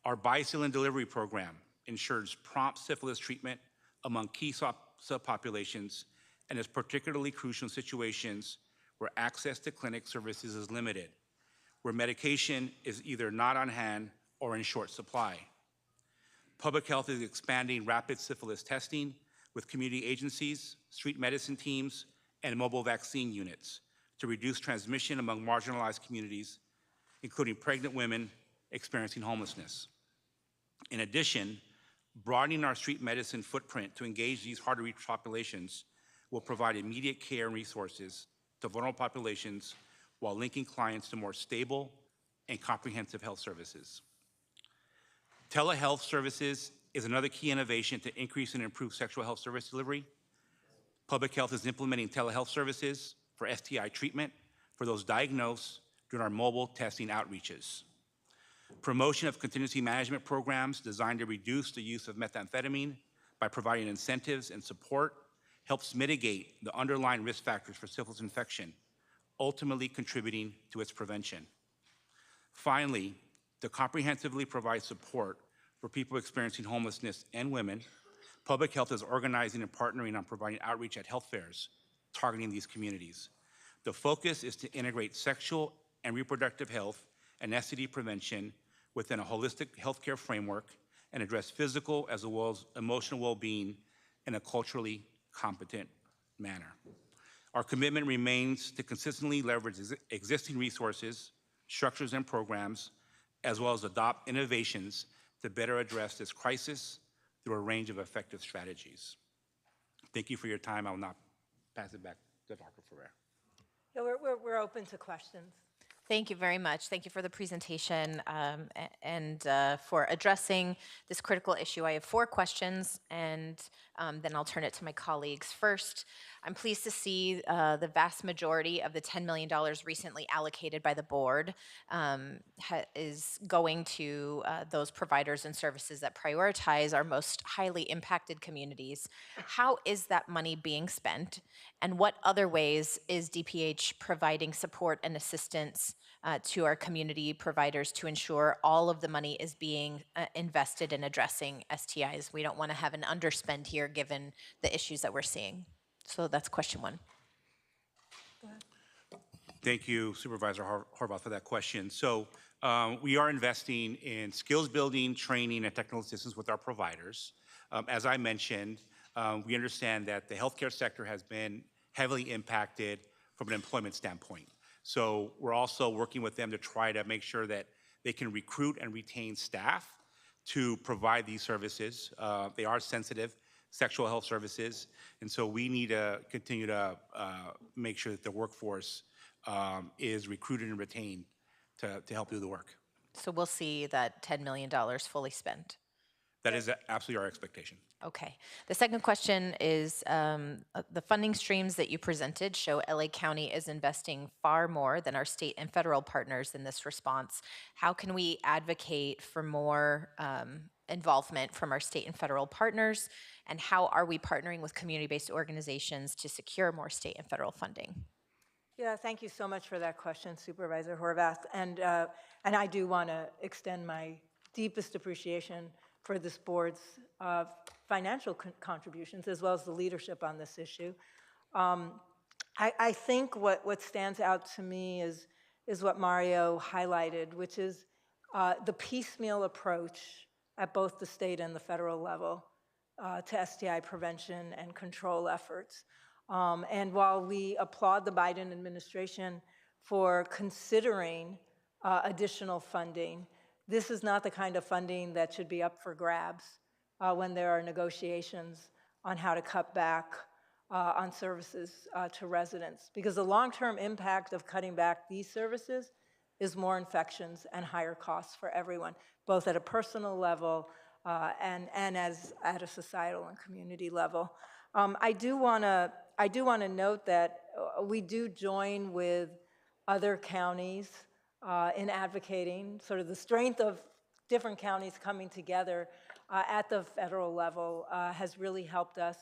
Our Bicillin delivery program ensures prompt syphilis treatment among key subpopulations and is particularly crucial in situations where access to clinic services is limited, where medication is either not on hand or in short supply. Public Health is expanding rapid syphilis testing with community agencies, street medicine teams, and mobile vaccine units to reduce transmission among marginalized communities, including pregnant women experiencing homelessness. In addition, broadening our street medicine footprint to engage these hard-to-reach populations will provide immediate care and resources to vulnerable populations while linking clients to more stable and comprehensive health services. Telehealth services is another key innovation to increase and improve sexual health service delivery. Public Health is implementing telehealth services for STI treatment for those diagnosed during our mobile testing outreaches. Promotion of contingency management programs designed to reduce the use of methamphetamine by providing incentives and support helps mitigate the underlying risk factors for syphilis infection, ultimately contributing to its prevention. Finally, to comprehensively provide support for people experiencing homelessness and women, Public Health is organizing and partnering on providing outreach at health fairs targeting these communities. The focus is to integrate sexual and reproductive health and STD prevention within a holistic healthcare framework and address physical as well as emotional well-being in a culturally competent manner. Our commitment remains to consistently leverage existing resources, structures, and programs, as well as adopt innovations to better address this crisis through a range of effective strategies. Thank you for your time. I will now pass it back to Dr. Ferrer. Yeah, we're open to questions. Thank you very much. Thank you for the presentation and for addressing this critical issue. I have 4 questions, and then I'll turn it to my colleagues. First, I'm pleased to see the vast majority of the $10 million recently allocated by the board is going to those providers and services that prioritize our most highly impacted communities. How is that money being spent, and what other ways is DPH providing support and assistance to our community providers to ensure all of the money is being invested in addressing STIs? We don't want to have an underspend here given the issues that we're seeing. So that's question 1. Thank you, Supervisor Horvath, for that question. So we are investing in skills building, training, and technical assistance with our providers. As I mentioned, we understand that the healthcare sector has been heavily impacted from an employment standpoint. So we're also working with them to try to make sure that they can recruit and retain staff to provide these services. They are sensitive sexual health services, and so we need to continue to make sure that the workforce is recruited and retained to help do the work. So we'll see that $10 million fully spent. That is absolutely our expectation. Okay. The second question is the funding streams that you presented show LA County is investing far more than our state and federal partners in this response. How can we advocate for more involvement from our state and federal partners? And how are we partnering with community-based organizations to secure more state and federal funding? Yeah, thank you so much for that question, Supervisor Horvath. And I do want to extend my deepest appreciation for this board's financial contributions as well as the leadership on this issue. I think what stands out to me is what Mario highlighted, which is the piecemeal approach at both the state and the federal level to STI prevention and control efforts. And while we applaud the Biden administration for considering additional funding, this is not the kind of funding that should be up for grabs when there are negotiations on how to cut back on services to residents. Because the long-term impact of cutting back these services is more infections and higher costs for everyone, both at a personal level and as at a societal and community level. I do want to note that we do join with other counties in advocating sort of the strength of different counties coming together at the federal level has really helped us.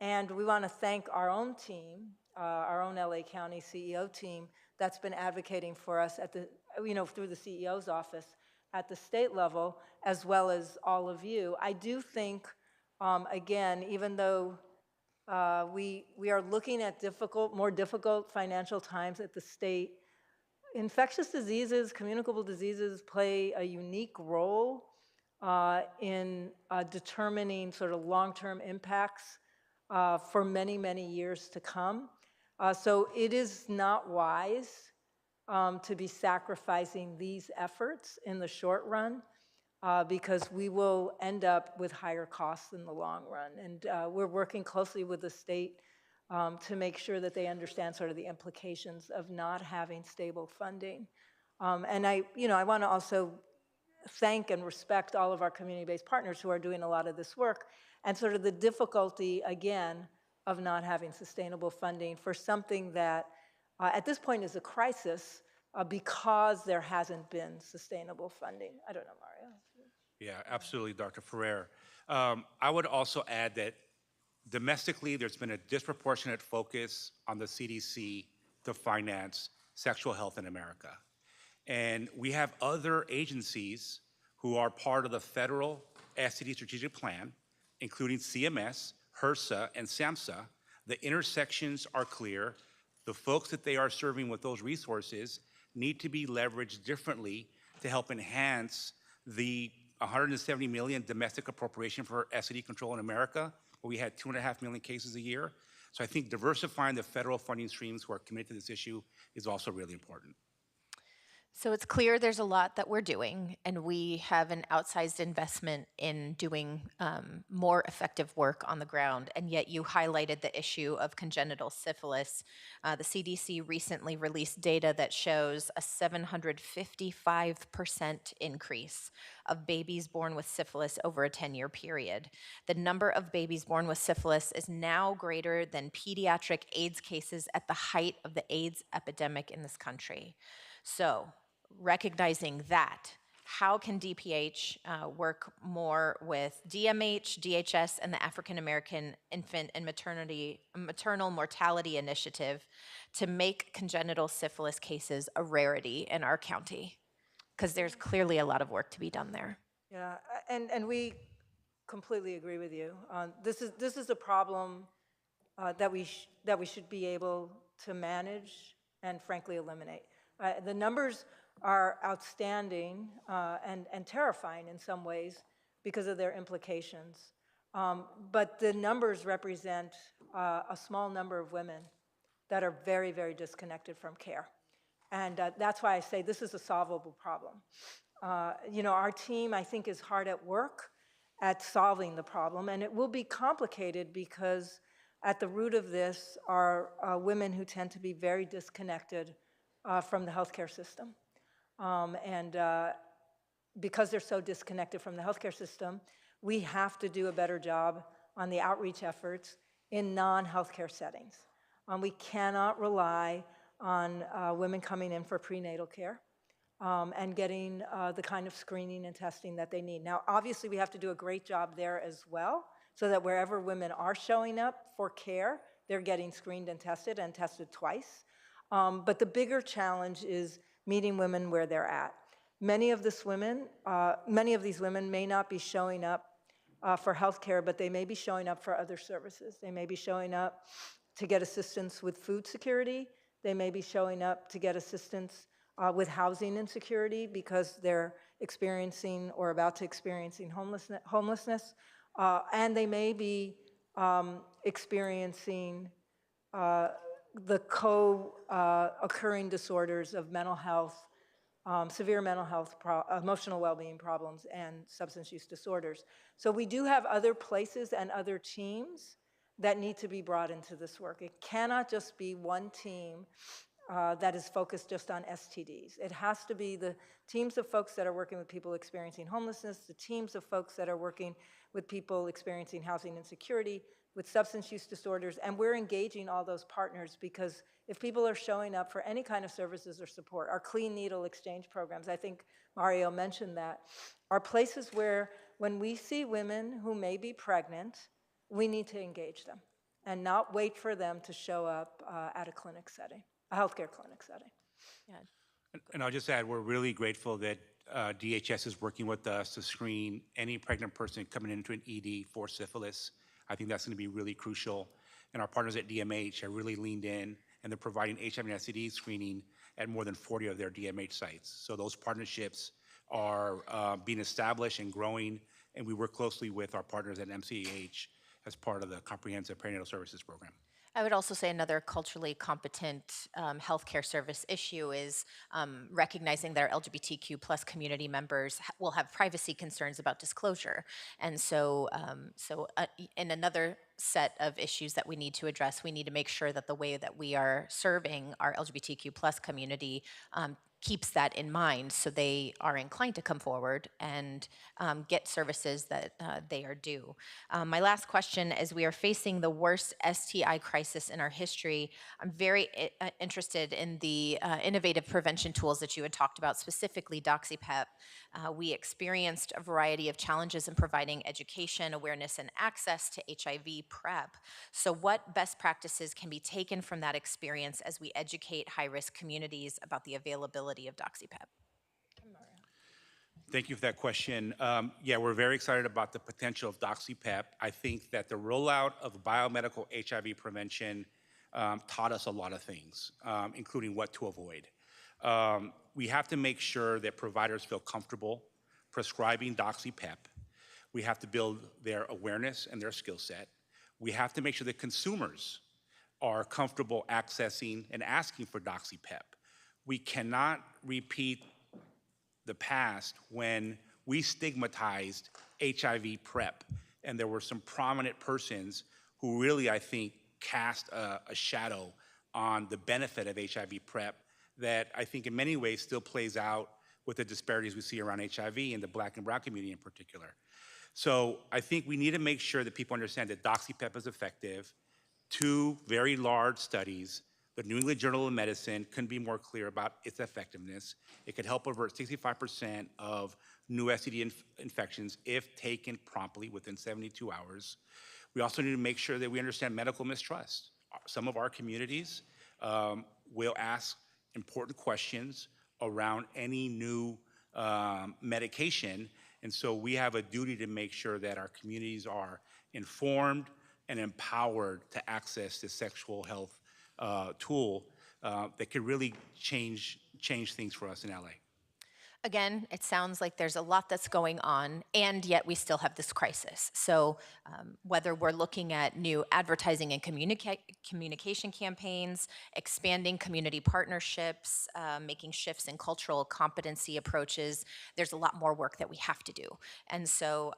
And we want to thank our own team, our own LA County CEO team that's been advocating for us at the, through the CEO's office at the state level, as well as all of you. I do think, again, even though we are looking at more difficult financial times at the state, infectious diseases, communicable diseases play a unique role in determining sort of long-term impacts for many, many years to come. So it is not wise to be sacrificing these efforts in the short run because we will end up with higher costs in the long run. And we're working closely with the state to make sure that they understand sort of the implications of not having stable funding. And I want to also thank and respect all of our community-based partners who are doing a lot of this work, and sort of the difficulty, again, of not having sustainable funding for something that at this point is a crisis because there hasn't been sustainable funding. I don't know, Mario. Yeah, absolutely, Dr. Ferrer. I would also add that domestically, there's been a disproportionate focus on the CDC to finance sexual health in America. And we have other agencies who are part of the federal STD strategic plan, including CMS, HRSA, and SAMHSA. The intersections are clear. The folks that they are serving with those resources need to be leveraged differently to help enhance the 170 million domestic appropriation for STD control in America, where we had 2.5 million cases a year. So I think diversifying the federal funding streams who are committed to this issue is also really important. So it's clear there's a lot that we're doing, and we have an outsized investment in doing more effective work on the ground, and yet you highlighted the issue of congenital syphilis. The CDC recently released data that shows a 755% increase of babies born with syphilis over a 10-year period. The number of babies born with syphilis is now greater than pediatric AIDS cases at the height of the AIDS epidemic in this country. So, recognizing that, how can DPH work more with DMH, DHS, and the African American Infant and Maternal Mortality Initiative to make congenital syphilis cases a rarity in our county? Because there's clearly a lot of work to be done there. Yeah, and we completely agree with you. This is a problem that we should be able to manage and frankly eliminate. The numbers are outstanding and terrifying in some ways because of their implications. But the numbers represent a small number of women that are very, very disconnected from care. And that's why I say this is a solvable problem. Our team, I think, is hard at work at solving the problem, and it will be complicated because at the root of this are women who tend to be very disconnected from the healthcare system. Because they're so disconnected from the healthcare system, we have to do a better job on the outreach efforts in non-healthcare settings. We cannot rely on women coming in for prenatal care and getting the kind of screening and testing that they need. Now, obviously, we have to do a great job there as well, so that wherever women are showing up for care, they're getting screened and tested twice. But the bigger challenge is meeting women where they're at. Many of these women may not be showing up for health care, but they may be showing up for other services. They may be showing up to get assistance with food security. They may be showing up to get assistance with housing insecurity because they're experiencing or about to experiencing homelessness. And they may be experiencing the co-occurring disorders of mental health, severe mental health, emotional well-being problems, and substance use disorders. So we do have other places and other teams that need to be brought into this work. It cannot just be one team that is focused just on STDs. It has to be the teams of folks that are working with people experiencing homelessness, the teams of folks that are working with people experiencing housing insecurity, with substance use disorders, and we're engaging all those partners because if people are showing up for any kind of services or support, our clean needle exchange programs, I think Mario mentioned that, are places where When we see women who may be pregnant, we need to engage them and not wait for them to show up at a clinic setting, a healthcare clinic setting. Yeah. And I'll just add, we're really grateful that DHS is working with us to screen any pregnant person coming into an ED for syphilis. I think that's going to be really crucial. And our partners at DMH have really leaned in, and they're providing HIV and STD screening at more than 40 of their DMH sites. So those partnerships are being established and growing, and we work closely with our partners at MCH as part of the Comprehensive Perinatal Services Program. I would also say another culturally competent healthcare service issue is recognizing that our LGBTQ plus community members will have privacy concerns about disclosure. And so, in another set of issues that we need to address, we need to make sure that the way that we are serving our LGBTQ plus community keeps that in mind, so they are inclined to come forward and get services that they are due. My last question, as we are facing the worst STI crisis in our history, I'm very interested in the innovative prevention tools that you had talked about, specifically DoxyPEP. We experienced a variety of challenges in providing education, awareness, and access to HIV PrEP. So what best practices can be taken from that experience as we educate high-risk communities about the availability of DoxyPEP? Thank you for that question. Yeah, we're very excited about the potential of DoxyPEP. I think that the rollout of biomedical HIV prevention taught us a lot of things, including what to avoid. We have to make sure that providers feel comfortable prescribing DoxyPEP. We have to build their awareness and their skill set. We have to make sure that consumers are comfortable accessing and asking for DoxyPEP. We cannot repeat the past when we stigmatized HIV PrEP, and there were some prominent persons who really, I think, cast a shadow on the benefit of HIV PrEP that I think in many ways still plays out with the disparities we see around HIV in the Black and Brown community in particular. So I think we need to make sure that people understand that DoxyPEP is effective. 2 very large studies, the New England Journal of Medicine couldn't be more clear about its effectiveness. It could help avert 65% of new STD infections if taken promptly within 72 hours. We also need to make sure that we understand medical mistrust. Some of our communities will ask important questions around any new medication, and so we have a duty to make sure that our communities are informed and empowered to access this sexual health tool that could really change things for us in LA. Again, it sounds like there's a lot that's going on, and yet we still have this crisis. So whether we're looking at new advertising and communication campaigns, expanding community partnerships, making shifts in cultural competency approaches, there's a lot more work that we have to do. And so,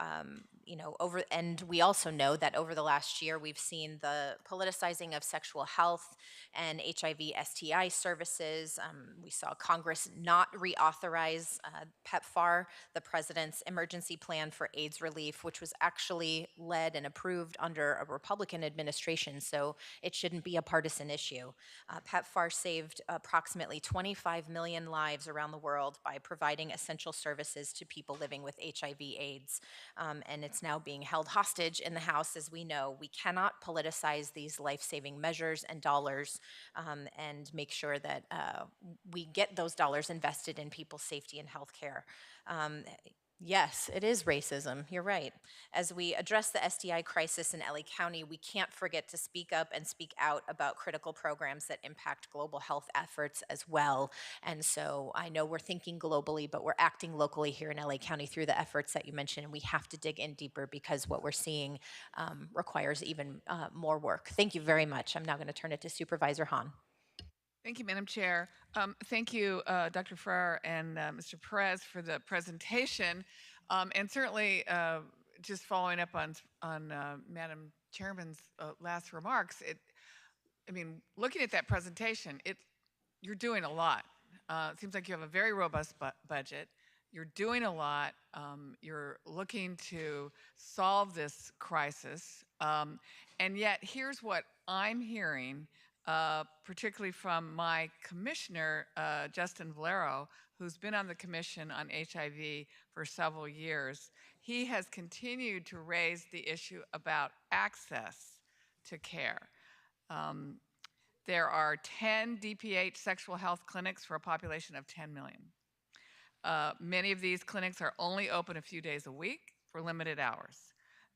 and we also know that over the last year, we've seen the politicizing of sexual health and HIV STI services. We saw Congress not reauthorize PEPFAR, the President's Emergency Plan for AIDS Relief, which was actually led and approved under a Republican administration, so it shouldn't be a partisan issue. PEPFAR saved approximately 25 million lives around the world by providing essential services to people living with HIV/AIDS, and it's now being held hostage in the House, as we know. We cannot politicize these life-saving measures and dollars and make sure that we get those dollars invested in people's safety and health care. Yes, it is racism. You're right. As we address the STI crisis in LA County, we can't forget to speak up and speak out about critical programs that impact global health efforts as well. And so I know we're thinking globally, but we're acting locally here in LA County through the efforts that you mentioned, and we have to dig in deeper because what we're seeing requires even more work. Thank you very much. I'm now going to turn it to Supervisor Hahn. Thank you, Madam Chair. Thank you, Dr. Ferrer and Mr. Perez for the presentation. And certainly, just following up on Madam Chairman's last remarks, looking at that presentation, you're doing a lot. It seems like you have a very robust budget. You're doing a lot. You're looking to solve this crisis. And yet, here's what I'm hearing, particularly from my commissioner, Justin Valero, who's been on the Commission on HIV for several years. he has continued to raise the issue about access to care. There are 10 DPH sexual health clinics for a population of 10 million. Many of these clinics are only open a few days a week for limited hours.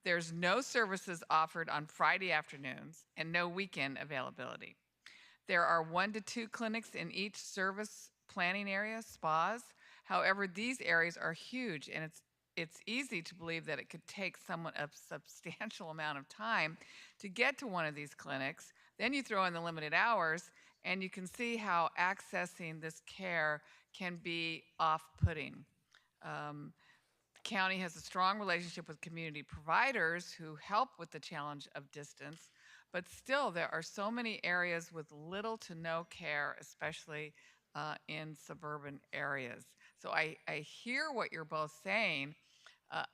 There's no services offered on Friday afternoons and no weekend availability. There are 1 to 2 clinics in each service planning area, spas. However, these areas are huge, and it's easy to believe that it could take someone a substantial amount of time to get to one of these clinics. Then you throw in the limited hours, and you can see how accessing this care can be off-putting. The county has a strong relationship with community providers who help with the challenge of distance, but still there are so many areas with little to no care, especially in suburban areas. So I hear what you're both saying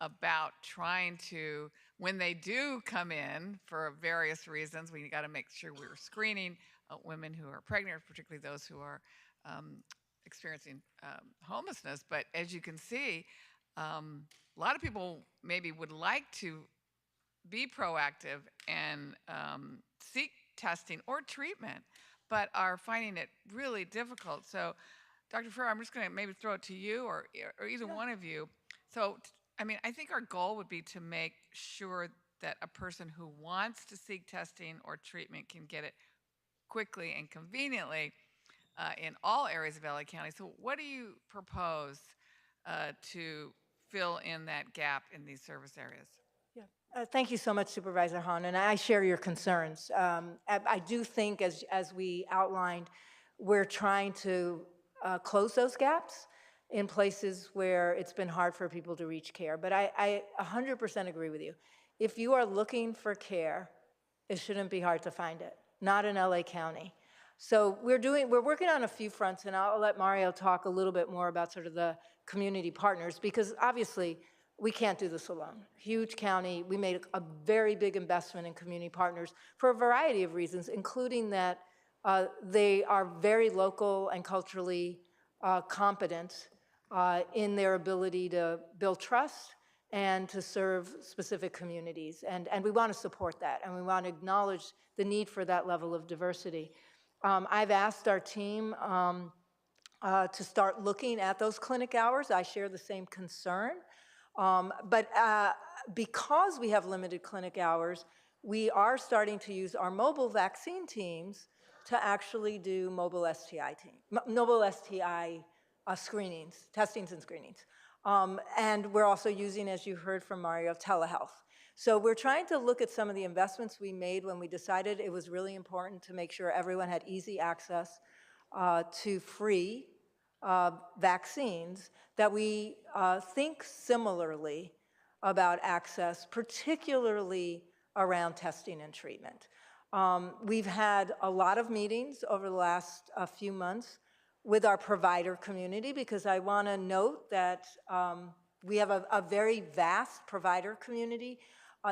about trying to, when they do come in for various reasons, we got to make sure we're screening women who are pregnant, particularly those who are experiencing homelessness. But as you can see, a lot of people maybe would like to be proactive and seek testing or treatment, but are finding it really difficult. So, Dr. Ferrer, I'm just going to maybe throw it to you or either one of you. So, I mean, I think our goal would be to make sure that a person who wants to seek testing or treatment can get it quickly and conveniently in all areas of LA County. So what do you propose to fill in that gap in these service areas? Thank you so much, Supervisor Hahn, and I share your concerns. I do think, as we outlined, we're trying to close those gaps in places where it's been hard for people to reach care. But I 100% agree with you. If you are looking for care, it shouldn't be hard to find it, not in LA County. So we're working on a few fronts, and I'll let Mario talk a little bit more about sort of the community partners, because obviously we can't do this alone. Huge county, we made a very big investment in community partners for a variety of reasons, including that they are very local and culturally competent in their ability to build trust and to serve specific communities. And we want to support that, and we want to acknowledge the need for that level of diversity. I've asked our team to start looking at those clinic hours. I share the same concern. But because we have limited clinic hours, we are starting to use our mobile vaccine teams to actually do mobile STI screenings, testings and screenings. And we're also using, as you heard from Mario, telehealth. So we're trying to look at some of the investments we made when we decided it was really important to make sure everyone had easy access to free vaccines, that we think similarly about access, particularly around testing and treatment. We've had a lot of meetings over the last few months with our provider community, because I want to note that we have a very vast provider community,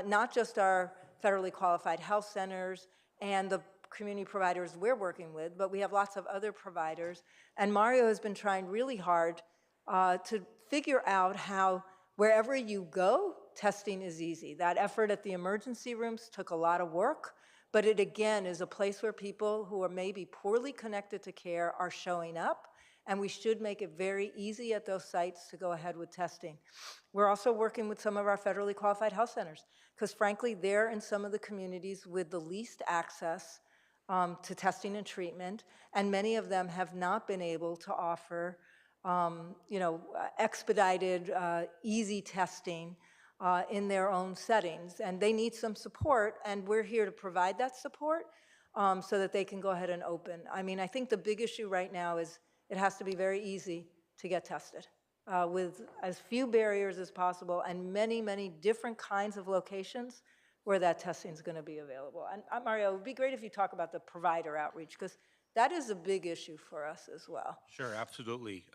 not just our federally qualified health centers and the community providers we're working with, but we have lots of other providers. And Mario has been trying really hard to figure out how, wherever you go, testing is easy. That effort at the emergency rooms took a lot of work, but it again is a place where people who are maybe poorly connected to care are showing up, and we should make it very easy at those sites to go ahead with testing. We're also working with some of our federally qualified health centers, because frankly, they're in some of the communities with the least access to testing and treatment, and many of them have not been able to offer expedited, easy testing in their own settings, and they need some support, and we're here to provide that support so that they can go ahead and open. I mean, I think the big issue right now is it has to be very easy to get tested with as few barriers as possible, and many, many different kinds of locations where that testing is going to be available. And Mario, it would be great if you talk about the provider outreach, because that is a big issue for us as well. Sure, absolutely.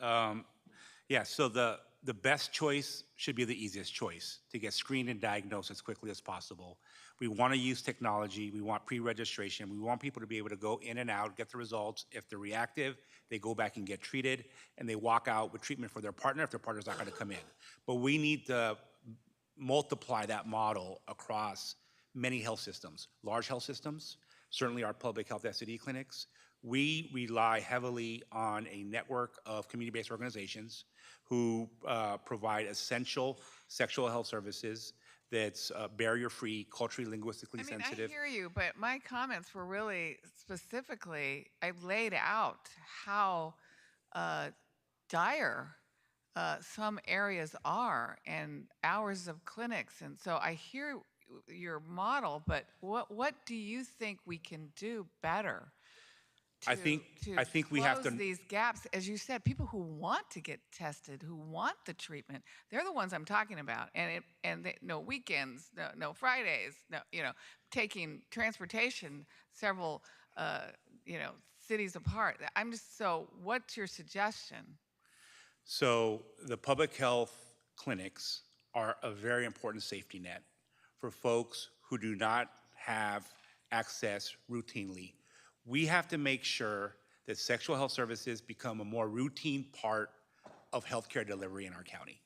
Yeah, so the best choice should be the easiest choice, to get screened and diagnosed as quickly as possible. We want to use technology. We want pre-registration. We want people to be able to go in and out, get the results. If they're reactive, they go back and get treated, and they walk out with treatment for their partner if their partner's not going to come in. But we need the multiply that model across many health systems, large health systems, certainly our public health STD clinics. We rely heavily on a network of community-based organizations who provide essential sexual health services that's barrier-free, culturally, linguistically sensitive. I hear you, but my comments were really specifically, I laid out how dire some areas are and hours of clinics. And so I hear your model, but what do you think we can do better I think we have to close these gaps? As you said, people who want to get tested, who want the treatment, they're the ones I'm talking about. And no weekends, no Fridays, no, taking transportation several, cities apart. I'm just, so what's your suggestion? So the public health clinics are a very important safety net for folks who do not have access routinely. We have to make sure that sexual health services become a more routine part of healthcare delivery in our county.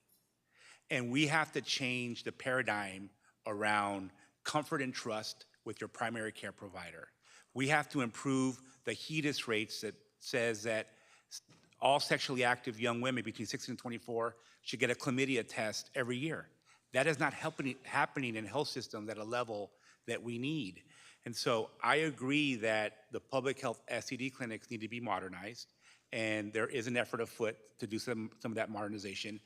And we have to change the paradigm around comfort and trust with your primary care provider. We have to improve the HEDIS rates that says that all sexually active young women between 16 and 24 should get a chlamydia test every year. That is not happening in health systems at a level that we need. And so I agree that the public health STD clinics need to be modernized, and there is an effort afoot to do some of that modernization,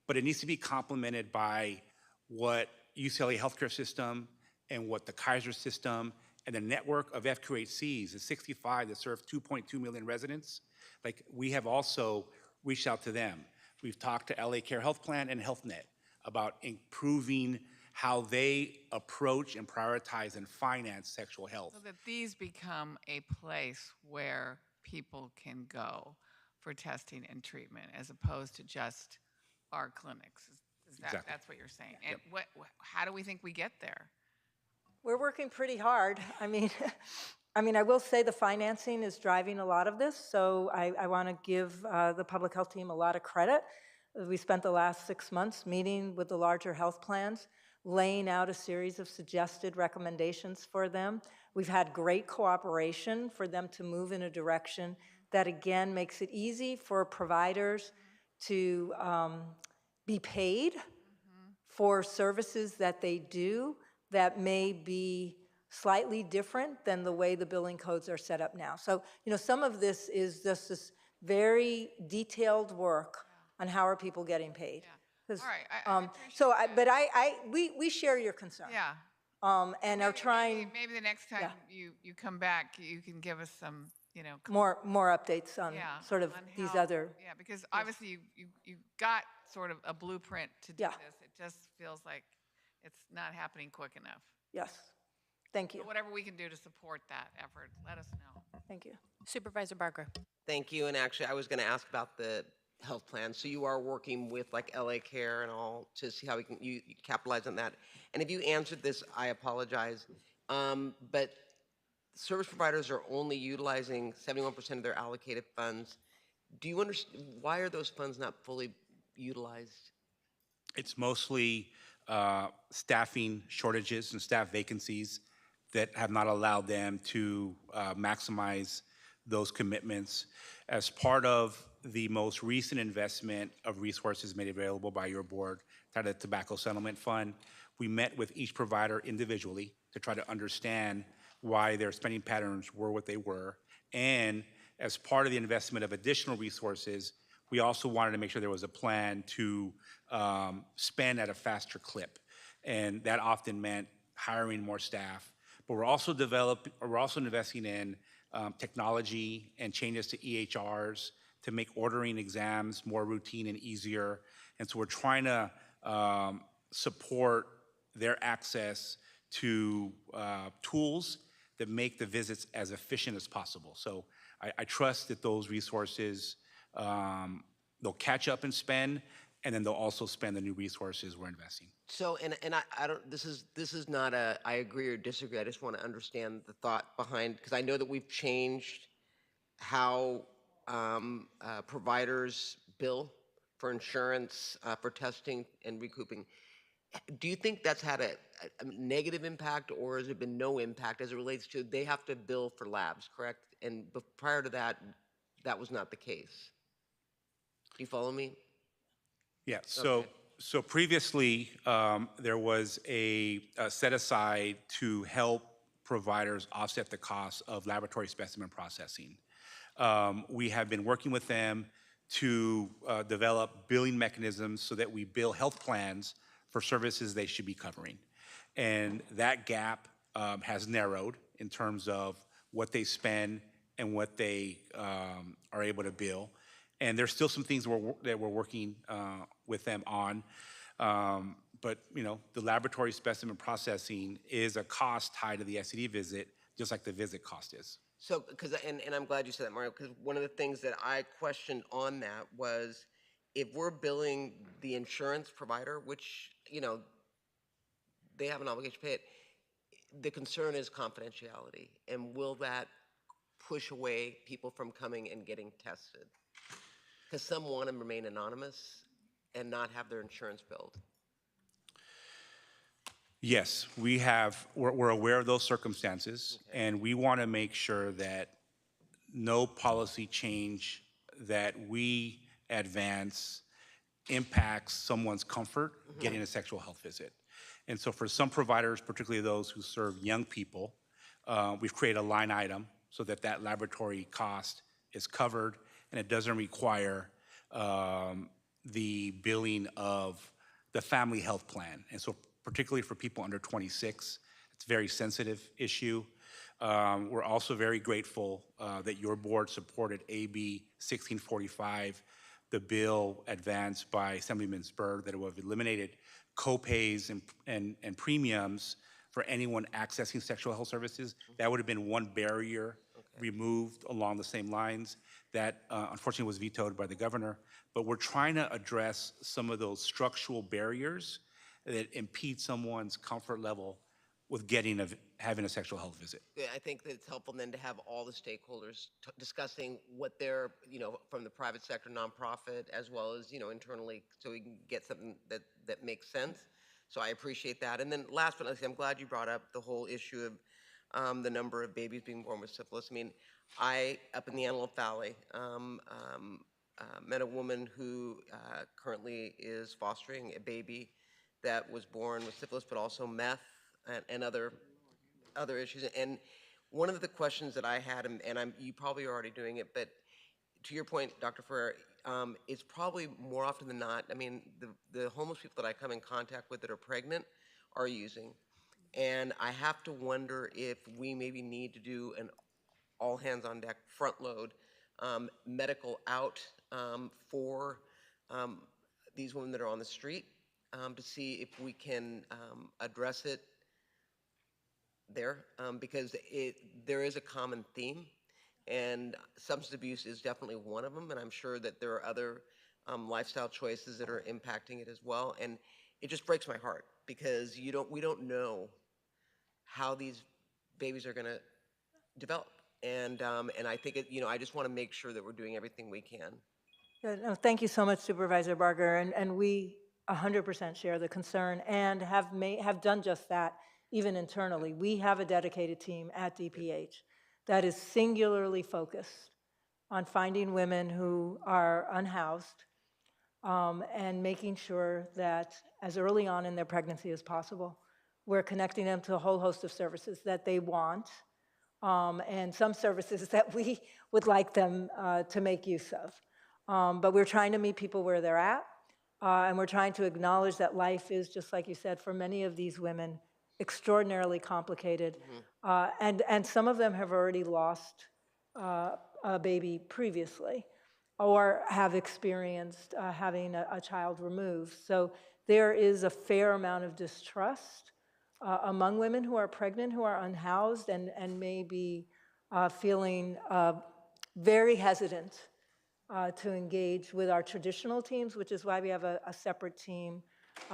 but it needs to be complemented by what UCLA healthcare system and what the Kaiser system and the network of FQHCs, the 65 that serve 2.2 million residents, like we have also reached out to them. We've talked to LA Care Health Plan and HealthNet about improving how they approach and prioritize and finance sexual health. So that these become a place where people can go for testing and treatment as opposed to just our clinics. Exactly. That's what you're saying? And how do we think we get there? We're working pretty hard. I mean, I will say the financing is driving a lot of this, so I want to give the public health team a lot of credit. We spent the last 6 months meeting with the larger health plans, laying out a series of suggested recommendations for them. We've had great cooperation for them to move in a direction that, again, makes it easy for providers to be paid for services that they do that may be slightly different than the way the billing codes are set up now. So, some of this is just this very detailed work on how are people getting paid. All right. We share your concern. Yeah. And are trying. Maybe the next time you come back, you can give us some, more updates on sort of these other. Yeah, because obviously you got sort of a blueprint to do this. It just feels like it's not happening quick enough. Yes. Thank you. So whatever we can do to support that effort, let us know. Thank you. Supervisor Barger. Thank you. And actually, I was going to ask about the health plan. So you are working with like LA Care and all to see how we can you capitalize on that. And if you answered this, I apologize. But service providers are only utilizing 71% of their allocated funds. Do you understand why are those funds not fully utilized? It's mostly staffing shortages and staff vacancies that have not allowed them to maximize those commitments. As part of the most recent investment of resources made available by your board, the Tobacco Settlement Fund, we met with each provider individually to try to understand why their spending patterns were what they were. And as part of the investment of additional resources, we also wanted to make sure there was a plan to spend at a faster clip. And that often meant hiring more staff. But we're also investing in technology and changes to EHRs to make ordering exams more routine and easier. And so we're trying to support their access to tools that make the visits as efficient as possible. So I trust that those resources, they'll catch up and spend, and then they'll also spend the new resources we're investing. So, and I don't, this is not a, I agree or disagree, I just want to understand the thought behind, because I know that we've changed how providers bill for insurance, for testing and recouping. Do you think that's had a negative impact, or has it been no impact as it relates to they have to bill for labs, correct? And prior to that, that was not the case. Do you follow me? Yeah, so previously, there was a set aside to help providers offset the cost of laboratory specimen processing. We have been working with them to develop billing mechanisms so that we bill health plans for services they should be covering. And that gap has narrowed in terms of what they spend and what they are able to bill. And there's still some things that we're working with them on. But the laboratory specimen processing is a cost tied to the STD visit, just like the visit cost is. So, and I'm glad you said that, Mario, because one of the things that I questioned on that was if we're billing the insurance provider, which, they have an obligation to pay it, the concern is confidentiality. And will that push away people from coming and getting tested? Because some want to remain anonymous and not have their insurance billed. Yes, we're aware of those circumstances, and we want to make sure that no policy change that we advance impacts someone's comfort getting a sexual health visit. And so for some providers, particularly those who serve young people, we've created a line item so that that laboratory cost is covered and it doesn't require the billing of the family health plan. And so particularly for people under 26, it's a very sensitive issue. We're also very grateful that your board supported AB 1645, the bill advanced by Assemblyman Spur that would have eliminated co-pays and premiums for anyone accessing sexual health services. That would have been one barrier removed along the same lines. That unfortunately was vetoed by the governor. But we're trying to address some of those structural barriers that impede someone's comfort level with having a sexual health visit. Yeah, I think that it's helpful then to have all the stakeholders discussing what they're, from the private sector, nonprofit, as well as, internally, so we can get something that makes sense. So I appreciate that. And then last but not least, I'm glad you brought up the whole issue of the number of babies being born with syphilis. I mean, up in the Antelope Valley, met a woman who currently is fostering a baby that was born with syphilis, but also meth and other issues. And one of the questions that I had, and you probably are already doing it, but to your point, Dr. Ferrer, it's probably more often than not, I mean, the homeless people that I come in contact with that are pregnant are using. And I have to wonder if we maybe need to do an all hands on deck front load medical out for these women that are on the street to see if we can address it there, because there is a common theme, and substance abuse is definitely one of them, and I'm sure that there are other lifestyle choices that are impacting it as well. And it just breaks my heart because we don't know how these babies are going to develop, and I think I just want to make sure that we're doing everything we can. Yeah, no, thank you so much, Supervisor Barger, and we 100% share the concern and have done just that. Even internally, we have a dedicated team at DPH that is singularly focused on finding women who are unhoused and making sure that as early on in their pregnancy as possible, we're connecting them to a whole host of services that they want and some services that we would like them to make use of. But we're trying to meet people where they're at, and we're trying to acknowledge that life is, just like you said, for many of these women, extraordinarily complicated, and some of them have already lost a baby previously or have experienced having a child removed. So there is a fair amount of distrust among women who are pregnant, who are unhoused, and may be feeling very hesitant to engage with our traditional teams, which is why we have a separate team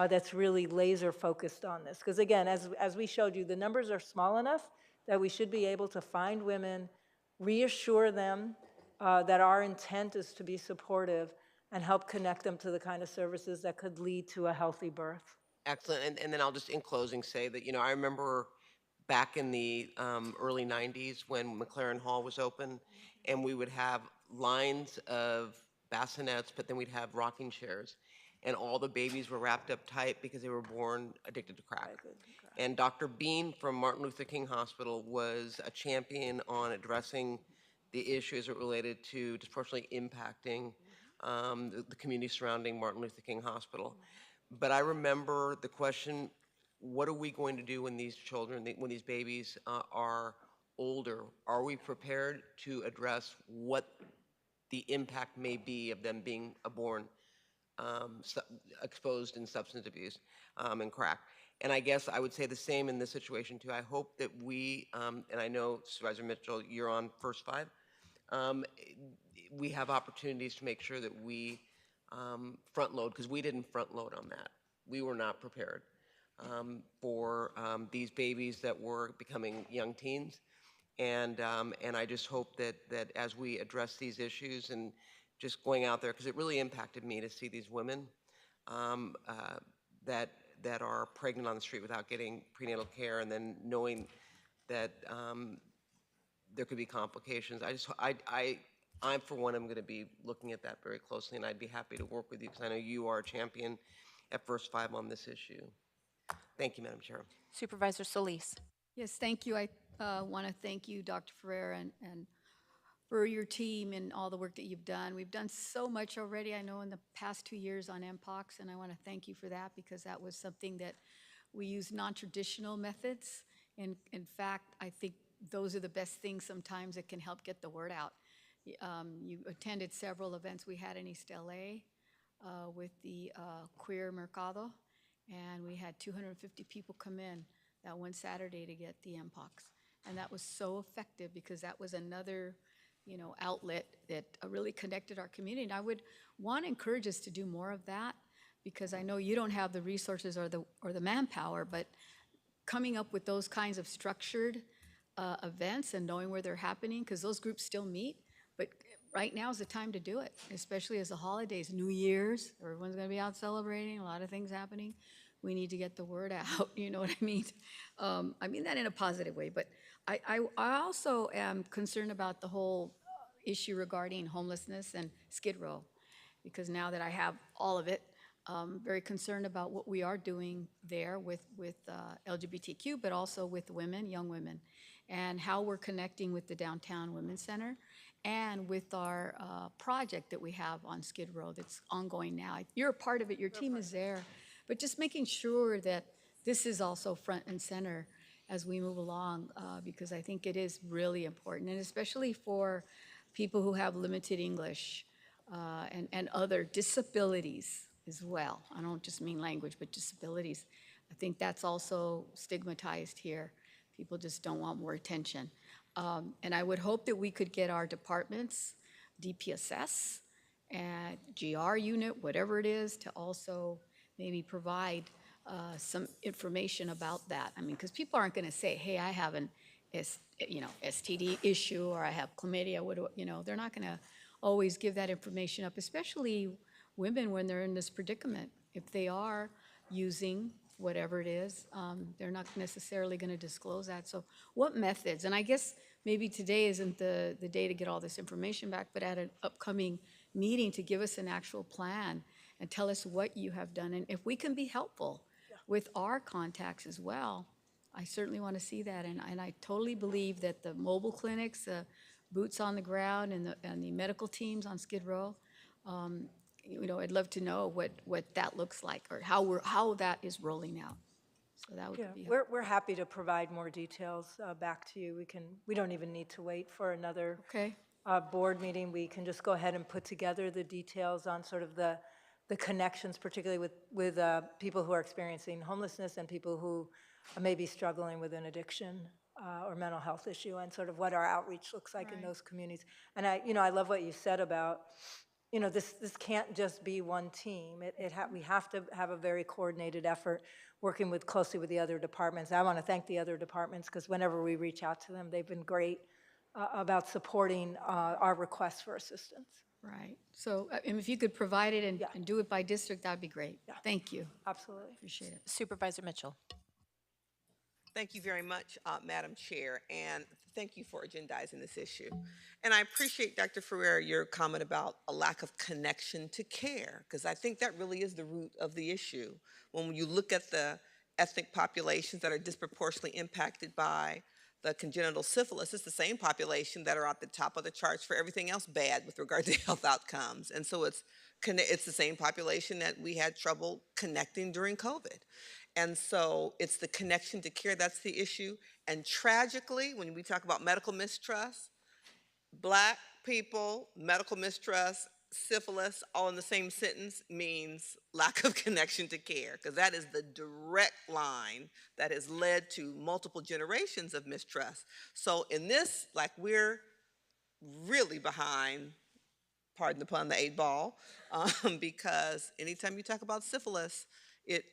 that's really laser focused on this. Because again, as we showed you, the numbers are small enough that we should be able to find women, reassure them that our intent is to be supportive and help connect them to the kind of services that could lead to a healthy birth. Excellent. And then I'll just, in closing, say that, I remember back in the early 90s when McLaren Hall was open, and we would have lines of bassinets, but then we'd have rocking chairs. And all the babies were wrapped up tight because they were born addicted to crack. And Dr. Bean from Martin Luther King Hospital was a champion on addressing the issues that related to disproportionately impacting the community surrounding Martin Luther King Hospital. But I remember the question, what are we going to do when these children, when these babies are older? Are we prepared to address what the impact may be of them being born exposed in substance abuse and crack? And I guess I would say the same in this situation too. I hope that we, and I know Supervisor Mitchell, you're on first five, we have opportunities to make sure that we front load, because we didn't front load on that. We were not prepared for these babies that were becoming young teens. And I just hope that as we address these issues and just going out there, because it really impacted me to see these women that are pregnant on the street without getting prenatal care, and then knowing that there could be complications. I for one, am going to be looking at that very closely, and I'd be happy to work with you because I know you are a champion at First Five on this issue. Thank you, Madam Chair. Supervisor Solis. Yes, thank you. I want to thank you, Dr. Ferrer, and for your team and all the work that you've done. We've done so much already, I know, in the past 2 years on MPOX, and I want to thank you for that because that was something that we use non-traditional methods. And in fact, I think those are the best things sometimes that can help get the word out. You attended several events we had in East LA with the Queer Mercado, and we had 250 people come in that one Saturday to get the MPOX. And that was so effective because that was another outlet that really connected our community. And I would want to encourage us to do more of that because I know you don't have the resources or the manpower, but coming up with those kinds of structured events and knowing where they're happening, because those groups still meet, but right now is the time to do it, especially as the holidays, New Year's, everyone's going to be out celebrating, a lot of things happening. We need to get the word out, you know what I mean? I mean that in a positive way, but I also am concerned about the whole issue regarding homelessness and Skid Row, because now that I have all of it, very concerned about what we are doing there with LGBTQ, but also with women, young women, and how we're connecting with the Downtown Women's Center and with our project that we have on Skid Row that's ongoing now. You're a part of it, your team is there, but just making sure that this is also front and center as we move along, because I think it is really important, and especially for people who have limited English and other disabilities as well. I don't just mean language, but disabilities. I think that's also stigmatized here. People just don't want more attention. And I would hope that we could get our departments, DPSS, and GR unit, whatever it is, to also maybe provide some information about that. I mean, because people aren't going to say, hey, I have an STD issue or I have chlamydia, they're not going to always give that information up, especially women when they're in this predicament. If they are using whatever it is, they're not necessarily going to disclose that. So what methods? And I guess maybe today isn't the day to get all this information back, but at an upcoming meeting to give us an actual plan and tell us what you have done. And if we can be helpful with our contacts as well, I certainly want to see that. And I totally believe that the mobile clinics, the boots on the ground, and the medical teams on Skid Row, I'd love to know what that looks like or how that is rolling out. So that would be helpful. We're happy to provide more details back to you. We don't even need to wait for another board meeting. We can just go ahead and put together the details on sort of the connections, particularly with people who are experiencing homelessness and people who may be struggling with an addiction or mental health issue, and sort of what our outreach looks like in those communities. And I love what you said about, this can't just be one team. We have to have a very coordinated effort working closely with the other departments. I want to thank the other departments because whenever we reach out to them, they've been great about supporting our requests for assistance. Right. So and if you could provide it and do it by district, that'd be great. Thank you. Absolutely. Appreciate it. Supervisor Mitchell. Thank you very much, Madam Chair, and thank you for agendizing this issue. And I appreciate, Dr. Ferrer, your comment about a lack of connection to care, because I think that really is the root of the issue. When you look at the ethnic populations that are disproportionately impacted by the congenital syphilis, it's the same population that are at the top of the charts for everything else bad with regard to health outcomes. And so it's the same population that we had trouble connecting during COVID. And so it's the connection to care that's the issue. And tragically, when we talk about medical mistrust, Black people, medical mistrust, syphilis, all in the same sentence means lack of connection to care, because that is the direct line that has led to multiple generations of mistrust. So in this, like, we're really behind, pardon the pun, the 8 ball, because anytime you talk about syphilis, it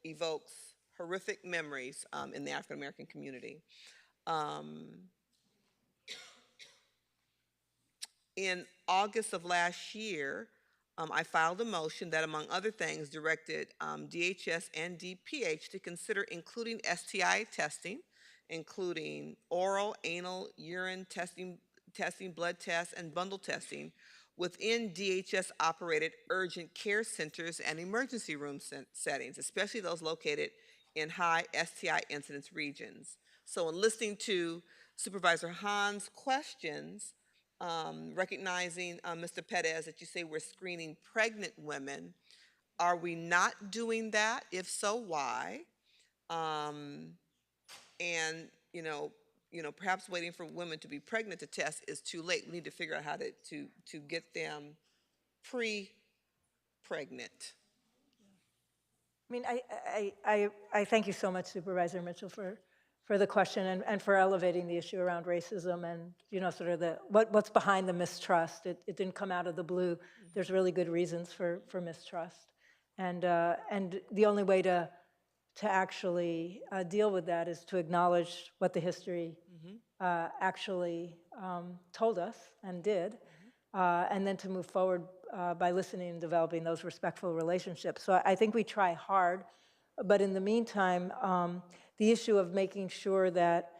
evokes horrific memories in the African American community. In August of last year, I filed a motion that, among other things, directed DHS and DPH to consider including STI testing, including oral, anal, urine testing, blood tests, and bundle testing within DHS-operated urgent care centers and emergency room settings, especially those located in high STI incidence regions. So in listening to Supervisor Hahn's questions, recognizing, Mr. Perez, that you say we're screening pregnant women, are we not doing that? If so, why? And perhaps waiting for women to be pregnant to test is too late. We need to figure out how to get them pre-pregnant. I mean, I thank you so much, Supervisor Mitchell, for the question and for elevating the issue around racism and, sort of what's behind the mistrust. It didn't come out of the blue. There's really good reasons for mistrust. And the only way to actually deal with that is to acknowledge what the history actually told us and did, and then to move forward by listening and developing those respectful relationships. So I think we try hard, but in the meantime, the issue of making sure that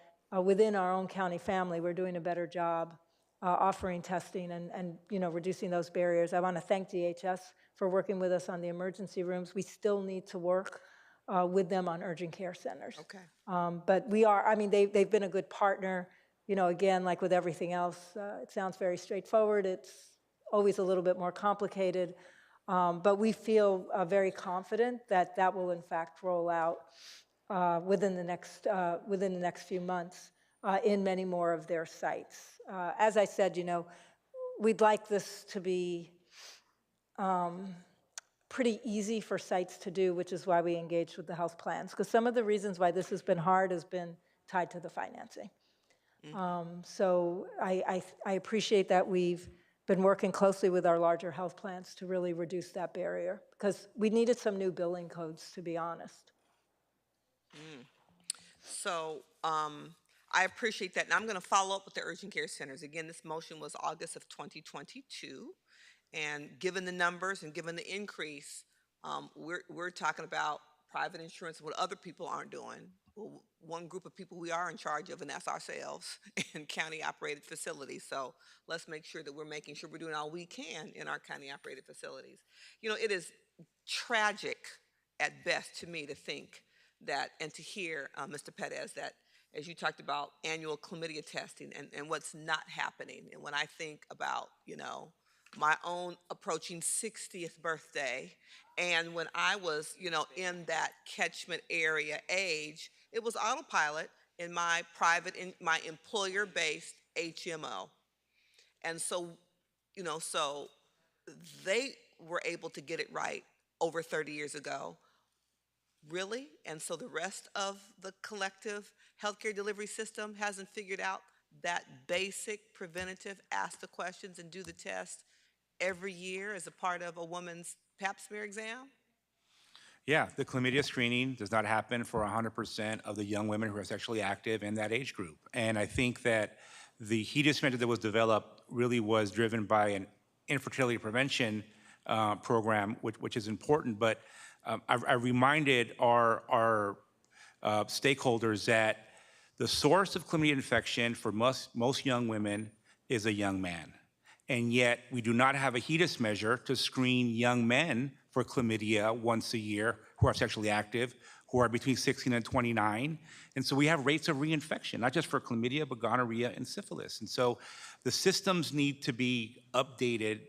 within our own county family, we're doing a better job offering testing and reducing those barriers. I want to thank DHS for working with us on the emergency rooms. We still need to work with them on urgent care centers. Okay. But we are, they've been a good partner. Again, like with everything else, it sounds very straightforward. It's always a little bit more complicated. But we feel very confident that that will in fact roll out within the next few months in many more of their sites. As I said, we'd like this to be pretty easy for sites to do, which is why we engaged with the health plans, because some of the reasons why this has been hard has been tied to the financing. So I appreciate that we've been working closely with our larger health plans to really reduce that barrier, because we needed some new billing codes, to be honest. So I appreciate that. And I'm going to follow up with the urgent care centers. Again, this motion was August of 2022. And given the numbers and given the increase, we're talking about private insurance and what other people aren't doing. Well, one group of people we are in charge of, and that's ourselves in county-operated facilities. So let's make sure that we're making sure we're doing all we can in our county-operated facilities. It is tragic at best to me to think that, and to hear, Mr. Perez, that as you talked about annual chlamydia testing and what's not happening. And when I think about, my own approaching 60th birthday, and when I was, in that catchment area age, it was autopilot in my my employer-based HMO. And so, so they were able to get it right over 30 years ago. Really? And so the rest of the collective healthcare delivery system hasn't figured out that basic preventative, ask the questions and do the test every year as a part of a woman's pap smear exam? Yeah, the chlamydia screening does not happen for 100% of the young women who are sexually active in that age group. And I think that the HEDIS method that was developed really was driven by an infertility prevention program, which is important. But I reminded our stakeholders that the source of chlamydia infection for most young women is a young man. And yet we do not have a HEDIS measure to screen young men for chlamydia once a year who are sexually active, who are between 16 and 29. And so we have rates of reinfection, not just for chlamydia, but gonorrhea and syphilis. And so the systems need to be updated.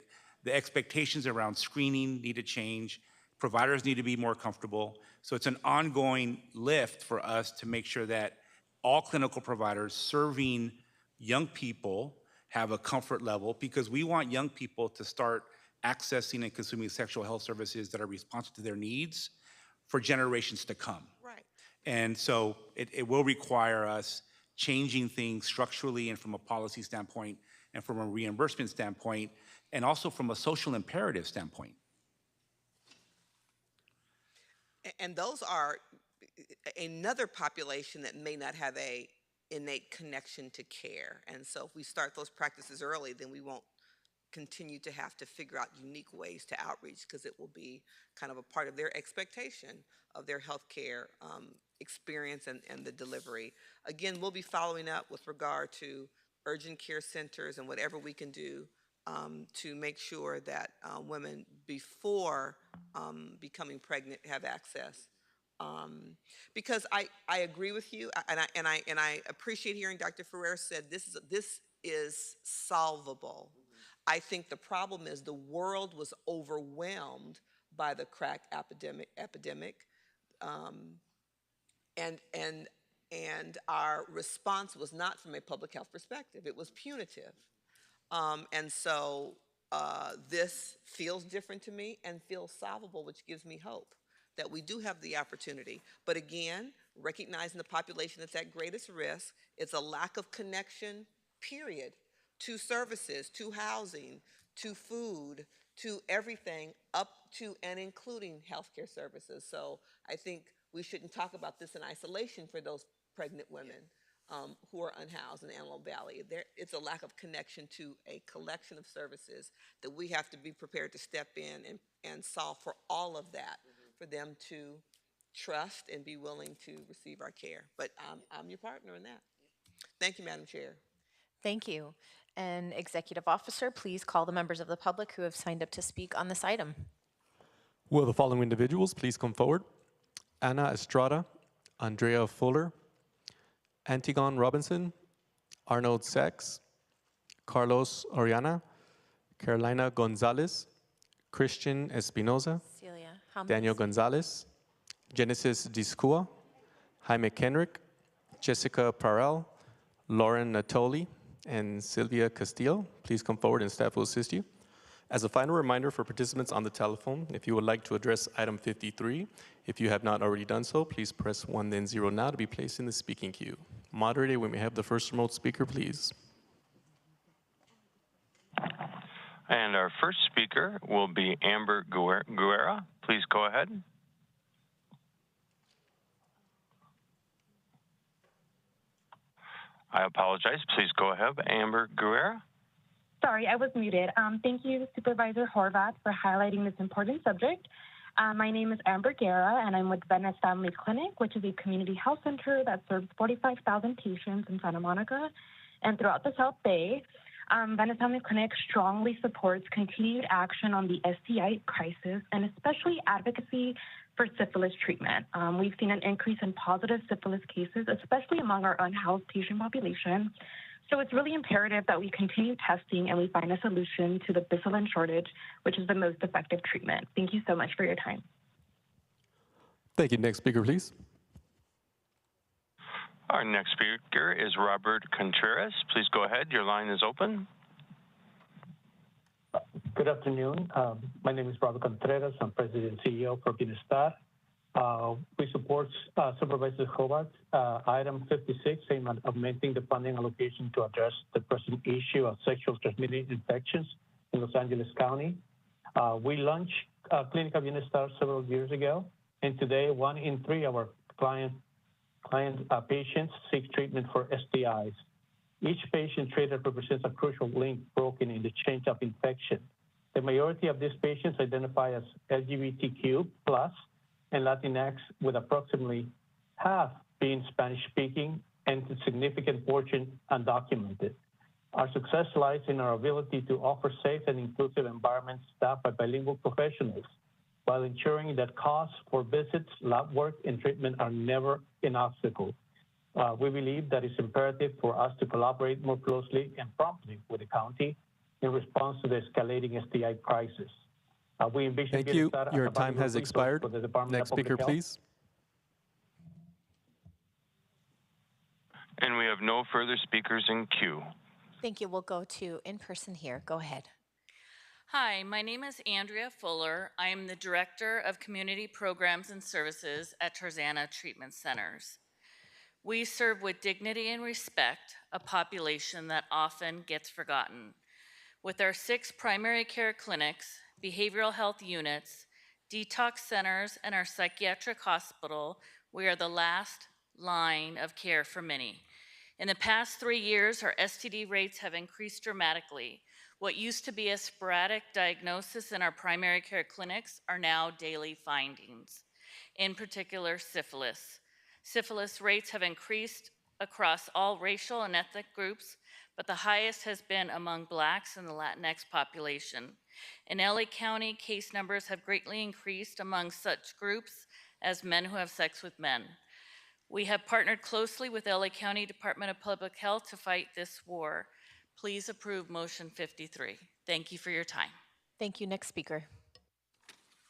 The expectations around screening need to change. Providers need to be more comfortable. So it's an ongoing lift for us to make sure that all clinical providers serving young people have a comfort level, because we want young people to start accessing and consuming sexual health services that are responsive to their needs for generations to come. Right. And so it will require us changing things structurally and from a policy standpoint and from a reimbursement standpoint and also from a social imperative standpoint. And those are another population that may not have a innate connection to care. And so if we start those practices early, then we won't continue to have to figure out unique ways to outreach, because it will be kind of a part of their expectation of their healthcare experience and the delivery. Again, we'll be following up with regard to urgent care centers and whatever we can do to make sure that women before becoming pregnant have access. Because I agree with you, and I appreciate hearing Dr. Ferrer said this is solvable. I think the problem is the world was overwhelmed by the crack epidemic, and our response was not from a public health perspective. It was punitive. And so this feels different to me and feels solvable, which gives me hope that we do have the opportunity. But again, recognizing the population that's at greatest risk, it's a lack of connection, period, to services, to housing, to food, to everything, up to and including healthcare services. So I think we shouldn't talk about this in isolation for those pregnant women who are unhoused in Antelope Valley. It's a lack of connection to a collection of services that we have to be prepared to step in and solve for all of that, for them to trust and be willing to receive our care. But I'm your partner in that. Thank you, Madam Chair. Thank you. And Executive Officer, please call the members of the public who have signed up to speak on this item. Will the following individuals please come forward? Anna Estrada, Andrea Fuller, Antigon Robinson, Arnold Sachs, Carlos Oriana, Carolina Gonzalez, Christian Espinoza, Celia, how many? Daniel Gonzalez, Genesis Discua, Jaime Kenrick, Jessica Parel, Lauren Natoli, and Sylvia Castillo. Please come forward and staff will assist you. As a final reminder for participants on the telephone, if you would like to address item 53, if you have not already done so, please press 1 then 0 now to be placed in the speaking queue. Moderator, we may have the first remote speaker, please. And our first speaker will be Amber Guerra. Please go ahead. I apologize. Please go ahead, Amber Guerra. Sorry, I was muted. Thank you, Supervisor Horvath, for highlighting this important subject. My name is Amber Guerra, and I'm with Venice Family Clinic, which is a community health center that serves 45,000 patients in Santa Monica and throughout the South Bay. Venice Family Clinic strongly supports continued action on the STI crisis and especially advocacy for syphilis treatment. We've seen an increase in positive syphilis cases, especially among our unhoused patient population. So it's really imperative that we continue testing and we find a solution to the Bicillin shortage, which is the most effective treatment. Thank you so much for your time. Thank you. Next speaker, please. Our next speaker is Robert Contreras. Please go ahead. Your line is open. Good afternoon. My name is Robert Contreras. I'm President and CEO for Bienestar. We support Supervisor Horvath, item 56, aimed at augmenting the funding allocation to address the present issue of sexual transmitted infections in Los Angeles County. We launched Clinical Bienestar several years ago, and today 1 in 3 of our patients seek treatment for STIs. Each patient treated represents a crucial link broken in the chain of infection. The majority of these patients identify as LGBTQ plus and Latinx, with approximately half being Spanish-speaking and a significant portion undocumented. Our success lies in our ability to offer safe and inclusive environments staffed by bilingual professionals, while ensuring that costs for visits, lab work, and treatment are never an obstacle. We believe that it's imperative for us to collaborate more closely and promptly with the county in response to the escalating STI crisis. We envision Thank you. Bienestar as Your a time valuable has resource expired. for the Department Next of Public speaker, Health. please. And we have no further speakers in queue. Thank you. We'll go to in-person here. Go ahead. Hi, my name is Andrea Fuller. I am the Director of Community Programs and Services at Tarzana Treatment Centers. We serve with dignity and respect a population that often gets forgotten. With our 6 primary care clinics, behavioral health units, detox centers, and our psychiatric hospital, we are the last line of care for many. In the past 3 years, our STD rates have increased dramatically. What used to be a sporadic diagnosis in our primary care clinics are now daily findings. In particular, syphilis. Syphilis rates have increased across all racial and ethnic groups, but the highest has been among Blacks and the Latinx population. In LA County, case numbers have greatly increased among such groups as men who have sex with men. We have partnered closely with LA County Department of Public Health to fight this war. Please approve motion 53. Thank you for your time. Thank you. Next speaker.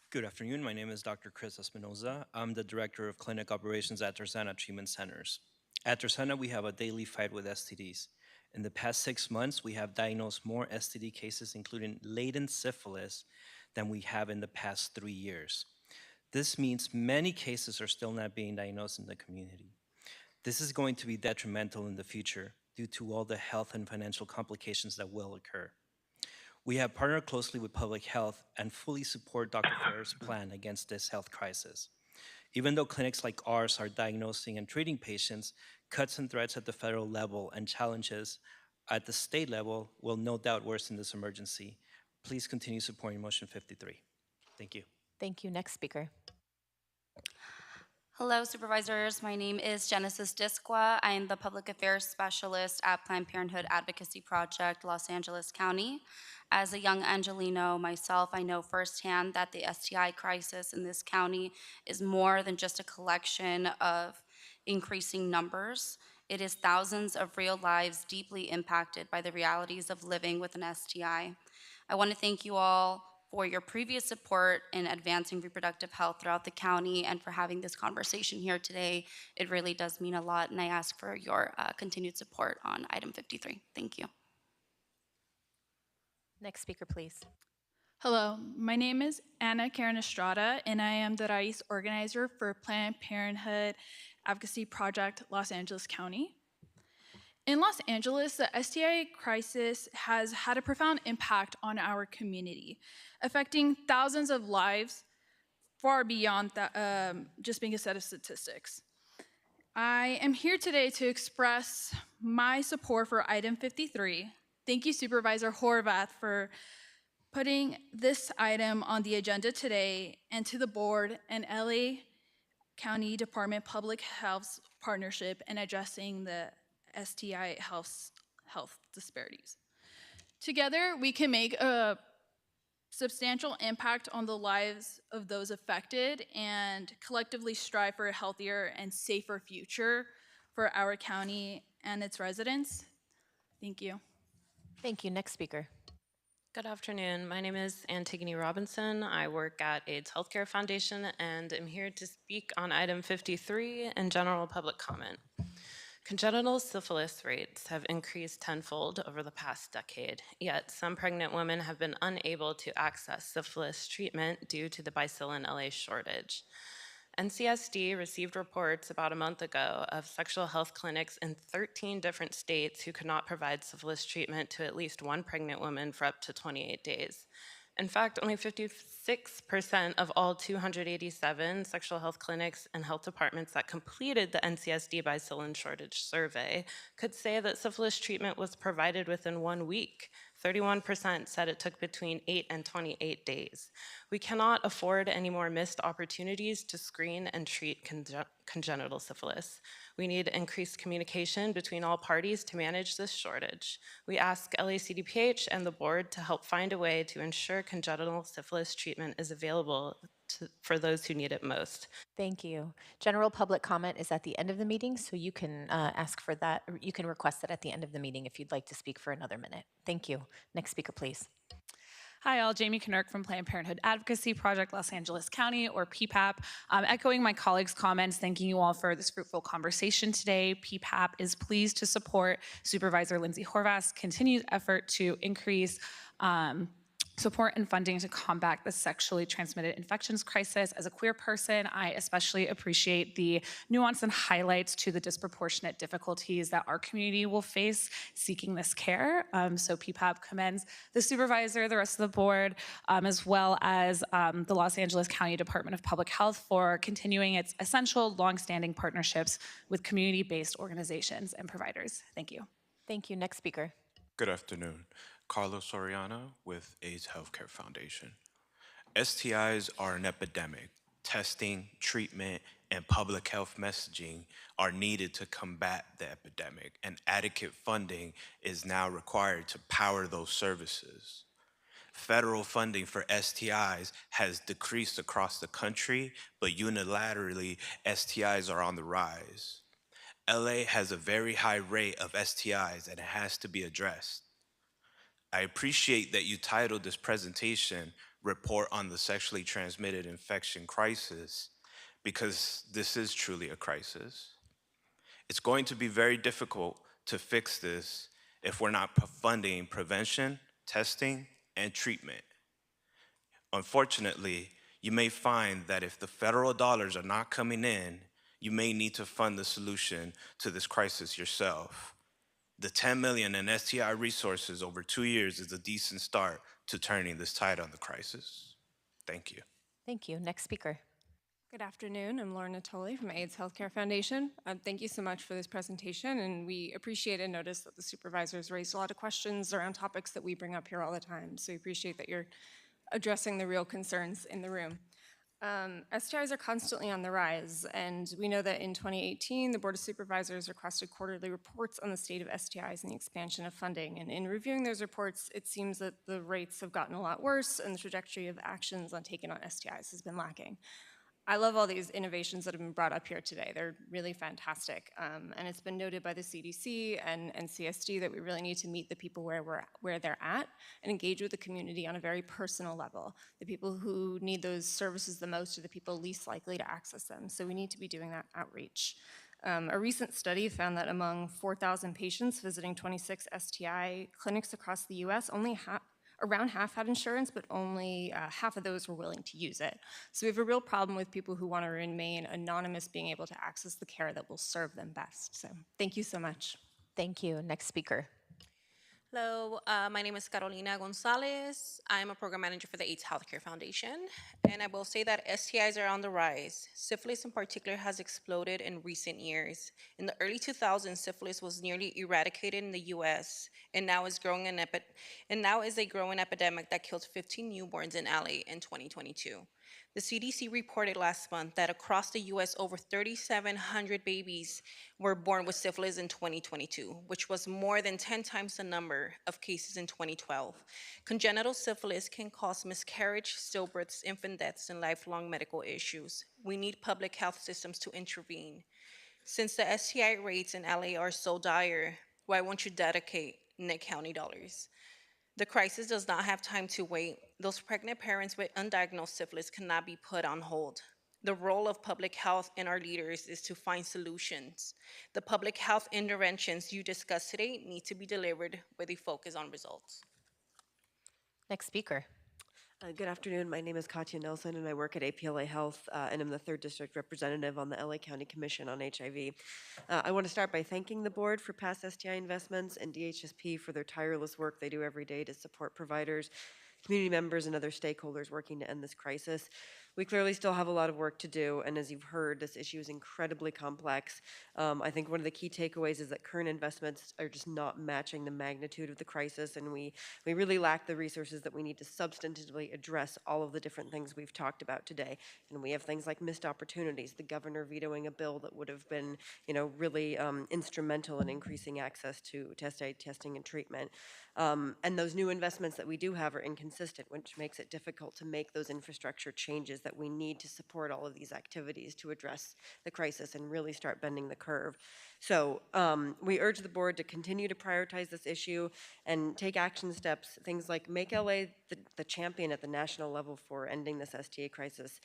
Good afternoon. My name is Dr. Chris Espinoza. I'm the Director of Clinic Operations at Tarzana Treatment Centers. At Tarzana, we have a daily fight with STDs. In the past 6 months, we have diagnosed more STD cases, including latent syphilis, than we have in the past 3 years. This means many cases are still not being diagnosed in the community. This is going to be detrimental in the future due to all the health and financial complications that will occur. We have partnered closely with public health and fully support Dr. Ferrer's plan against this health crisis. Even though clinics like ours are diagnosing and treating patients, cuts and threats at the federal level and challenges at the state level will no doubt worsen this emergency. Please continue supporting motion 53. Thank you. Thank you. Next speaker. Hello, supervisors. My name is Genesis Disqua. I am the Public Affairs Specialist at Planned Parenthood Advocacy Project, Los Angeles County. As a young Angelino myself, I know firsthand that the STI crisis in this county is more than just a collection of increasing numbers. It is thousands of real lives deeply impacted by the realities of living with an STI. I want to thank you all for your previous support in advancing reproductive health throughout the county and for having this conversation here today. It really does mean a lot, and I ask for your continued support on item 53. Thank you. Next speaker, please. Hello, my name is Anna Karen Estrada, and I am the Raiz organizer for Planned Parenthood Advocacy Project, Los Angeles County. In Los Angeles, the STI crisis has had a profound impact on our community, affecting thousands of lives far beyond that, just being a set of statistics. I am here today to express my support for item 53. Thank you, Supervisor Horvath, for putting this item on the agenda today, and to the board and LA County Department Public Health partnership in addressing the STI health disparities. Together, we can make a substantial impact on the lives of those affected and collectively strive for a healthier and safer future for our county and its residents. Thank you. Thank you. Next speaker. Good afternoon. My name is Antigone Robinson. I work at AIDS Healthcare Foundation and am here to speak on item 53 and general public comment. Congenital syphilis rates have increased tenfold over the past decade, yet some pregnant women have been unable to access syphilis treatment due to the Bicillin LA shortage. NCSD received reports about a month ago of sexual health clinics in 13 different states who could not provide syphilis treatment to at least one pregnant woman for up to 28 days. In fact, only 56% of all 287 sexual health clinics and health departments that completed the NCSD Bacillin Shortage Survey could say that syphilis treatment was provided within 1 week. 31% said it took between 8 and 28 days. We cannot afford any more missed opportunities to screen and treat congenital syphilis. We need increased communication between all parties to manage this shortage. We ask LACDPH and the board to help find a way to ensure congenital syphilis treatment is available for those who need it most. Thank you. General public comment is at the end of the meeting, so you can ask for that, or you can request it at the end of the meeting if you'd like to speak for another minute. Thank you. Next speaker, please. Hi, all. Jamie Knirk from Planned Parenthood Advocacy Project, Los Angeles County, or PPAP. Echoing my colleagues' comments, thanking you all for this fruitful conversation today. PPAP is pleased to support Supervisor Lindsay Horvath's continued effort to increase support and funding to combat the sexually transmitted infections crisis. As a queer person, I especially appreciate the nuance and highlights to the disproportionate difficulties that our community will face seeking this care. So PPAP commends the supervisor, the rest of the board, as well as the Los Angeles County Department of Public Health for continuing its essential, longstanding partnerships with community-based organizations and providers. Thank you. Thank you. Next speaker. Good afternoon. Carlos Soriano with AIDS Healthcare Foundation. STIs are an epidemic. Testing, treatment, and public health messaging are needed to combat the epidemic, and adequate funding is now required to power those services. Federal funding for STIs has decreased across the country, but unilaterally, STIs are on the rise. LA has a very high rate of STIs, and it has to be addressed. I appreciate that you titled this presentation, Report on the Sexually Transmitted Infection Crisis, because this is truly a crisis. It's going to be very difficult to fix this if we're not funding prevention, testing, and treatment. Unfortunately, you may find that if the federal dollars are not coming in, you may need to fund the solution to this crisis yourself. The $10 million in STI resources over 2 years is a decent start to turning this tide on the crisis. Thank you. Thank you. Next speaker. Good afternoon. I'm Lauren Natoli from AIDS Healthcare Foundation. Thank you so much for this presentation, and we appreciate and notice that the supervisors raised a lot of questions around topics that we bring up here all the time. So we appreciate that you're addressing the real concerns in the room. STIs are constantly on the rise, and we know that in 2018, the Board of Supervisors requested quarterly reports on the state of STIs and the expansion of funding. And in reviewing those reports, it seems that the rates have gotten a lot worse, and the trajectory of actions taken on STIs has been lacking. I love all these innovations that have been brought up here today. They're really fantastic. And it's been noted by the CDC and CSD that we really need to meet the people where they're at and engage with the community on a very personal level. The people who need those services the most are the people least likely to access them. So we need to be doing that outreach. A recent study found that among 4,000 patients visiting 26 STI clinics across the US, around half had insurance, but only half of those were willing to use it. So we have a real problem with people who want to remain anonymous being able to access the care that will serve them best. So thank you so much. Thank you. Next speaker. Hello, my name is Carolina Gonzalez. I'm a program manager for the AIDS Healthcare Foundation, and I will say that STIs are on the rise. Syphilis in particular has exploded in recent years. In the early 2000s, syphilis was nearly eradicated in the US, and now is a growing epidemic that killed 15 newborns in LA in 2022. The CDC reported last month that across the US, over 3,700 babies were born with syphilis in 2022, which was more than 10 times the number of cases in 2012. Congenital syphilis can cause miscarriage, stillbirths, infant deaths, and lifelong medical issues. We need public health systems to intervene. Since the STI rates in LA are so dire, why won't you dedicate Nick County dollars? The crisis does not have time to wait. Those pregnant parents with undiagnosed syphilis cannot be put on hold. The role of public health and our leaders is to find solutions. The public health interventions you discussed today need to be delivered with a focus on results. Next speaker. Good afternoon. My name is Katya Nelson, and I work at APLA Health, and I'm the 3rd District Representative on the LA County Commission on HIV. I want to start by thanking the board for past STI investments and DHSP for their tireless work they do every day to support providers community members and other stakeholders working to end this crisis. We clearly still have a lot of work to do, and as you've heard, this issue is incredibly complex. I think one of the key takeaways is that current investments are just not matching the magnitude of the crisis, and we really lack the resources that we need to substantively address all of the different things we've talked about today. And we have things like missed opportunities, the governor vetoing a bill that would have been, really instrumental in increasing access to STI testing and treatment. And those new investments that we do have are inconsistent, which makes it difficult to make those infrastructure changes that we need to support all of these activities to address the crisis and really start bending the curve. So we urge the board to continue to prioritize this issue and take action steps, things like make LA the champion at the national level for ending this STA crisis.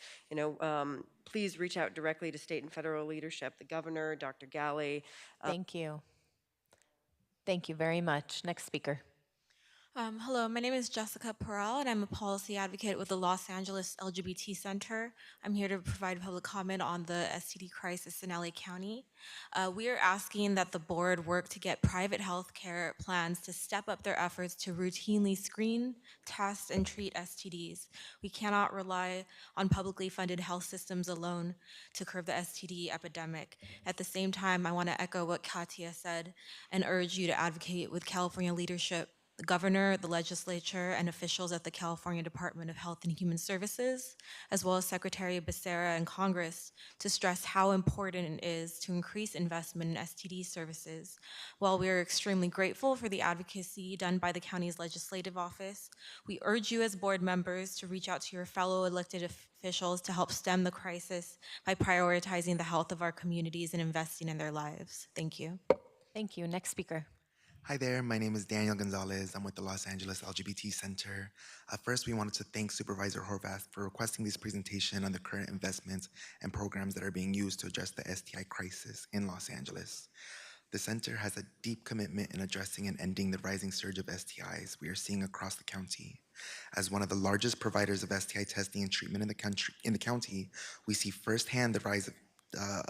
Please reach out directly to state and federal leadership, the governor, Dr. Galley. Thank you. Thank you very much. Next speaker. Hello, my name is Jessica Perel, and I'm a policy advocate with the Los Angeles LGBT Center. I'm here to provide public comment on the STD crisis in LA County. We are asking that the board work to get private health care plans to step up their efforts to routinely screen, test, and treat STDs. We cannot rely on publicly funded health systems alone to curb the STD epidemic. At the same time, I want to echo what Katia said and urge you to advocate with California leadership, the governor, the legislature, and officials at the California Department of Health and Human Services, as well as Secretary Becerra and Congress, to stress how important it is to increase investment in STD services. While we are extremely grateful for the advocacy done by the county's legislative office, we urge you as board members to reach out to your fellow elected officials to help stem the crisis by prioritizing the health of our communities and investing in their lives. Thank you. Thank you. Next speaker. Hi there, my name is Daniel Gonzalez. I'm with the Los Angeles LGBT Center. First, we wanted to thank Supervisor Horvath for requesting this presentation on the current investments and programs that are being used to address the STI crisis in Los Angeles. The center has a deep commitment in addressing and ending the rising surge of STIs we are seeing across the county. As one of the largest providers of STI testing and treatment in the county, we see firsthand the rise of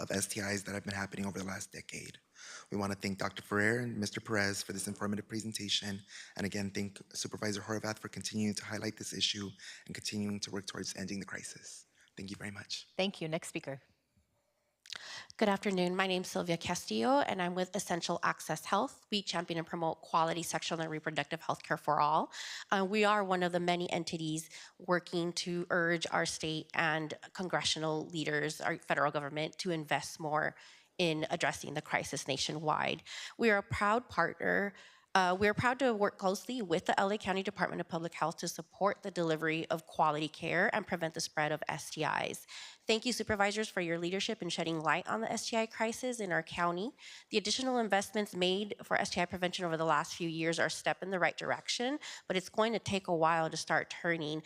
STIs that have been happening over the last decade. We want to thank Dr. Ferrer and Mr. Perez for this informative presentation, and again, thank Supervisor Horvath for continuing to highlight this issue and continuing to work towards ending the crisis. Thank you very much. Thank you. Next speaker. Good afternoon. My name is Sylvia Castillo, and I'm with Essential Access Health. We champion and promote quality sexual and reproductive health care for all. We are one of the many entities working to urge our state and congressional leaders, our federal government, to invest more in addressing the crisis nationwide. We are a proud partner. We are proud to work closely with the LA County Department of Public Health to support the delivery of quality care and prevent the spread of STIs. Thank you, supervisors, for your leadership in shedding light on the STI crisis in our county. The additional investments made for STI prevention over the last few years are a step in the right direction, but it's going to take a while to start turning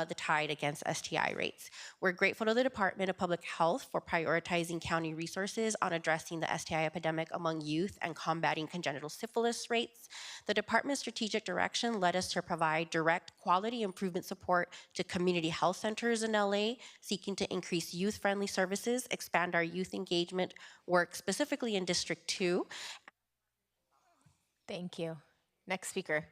the tide against STI rates. We're grateful to the Department of Public Health for prioritizing county resources on addressing the STI epidemic among youth and combating congenital syphilis rates. The department's strategic direction led us to provide direct quality improvement support to community health centers in LA, seeking to increase youth-friendly services, expand our youth engagement work specifically in District 2. Thank you. Next speaker.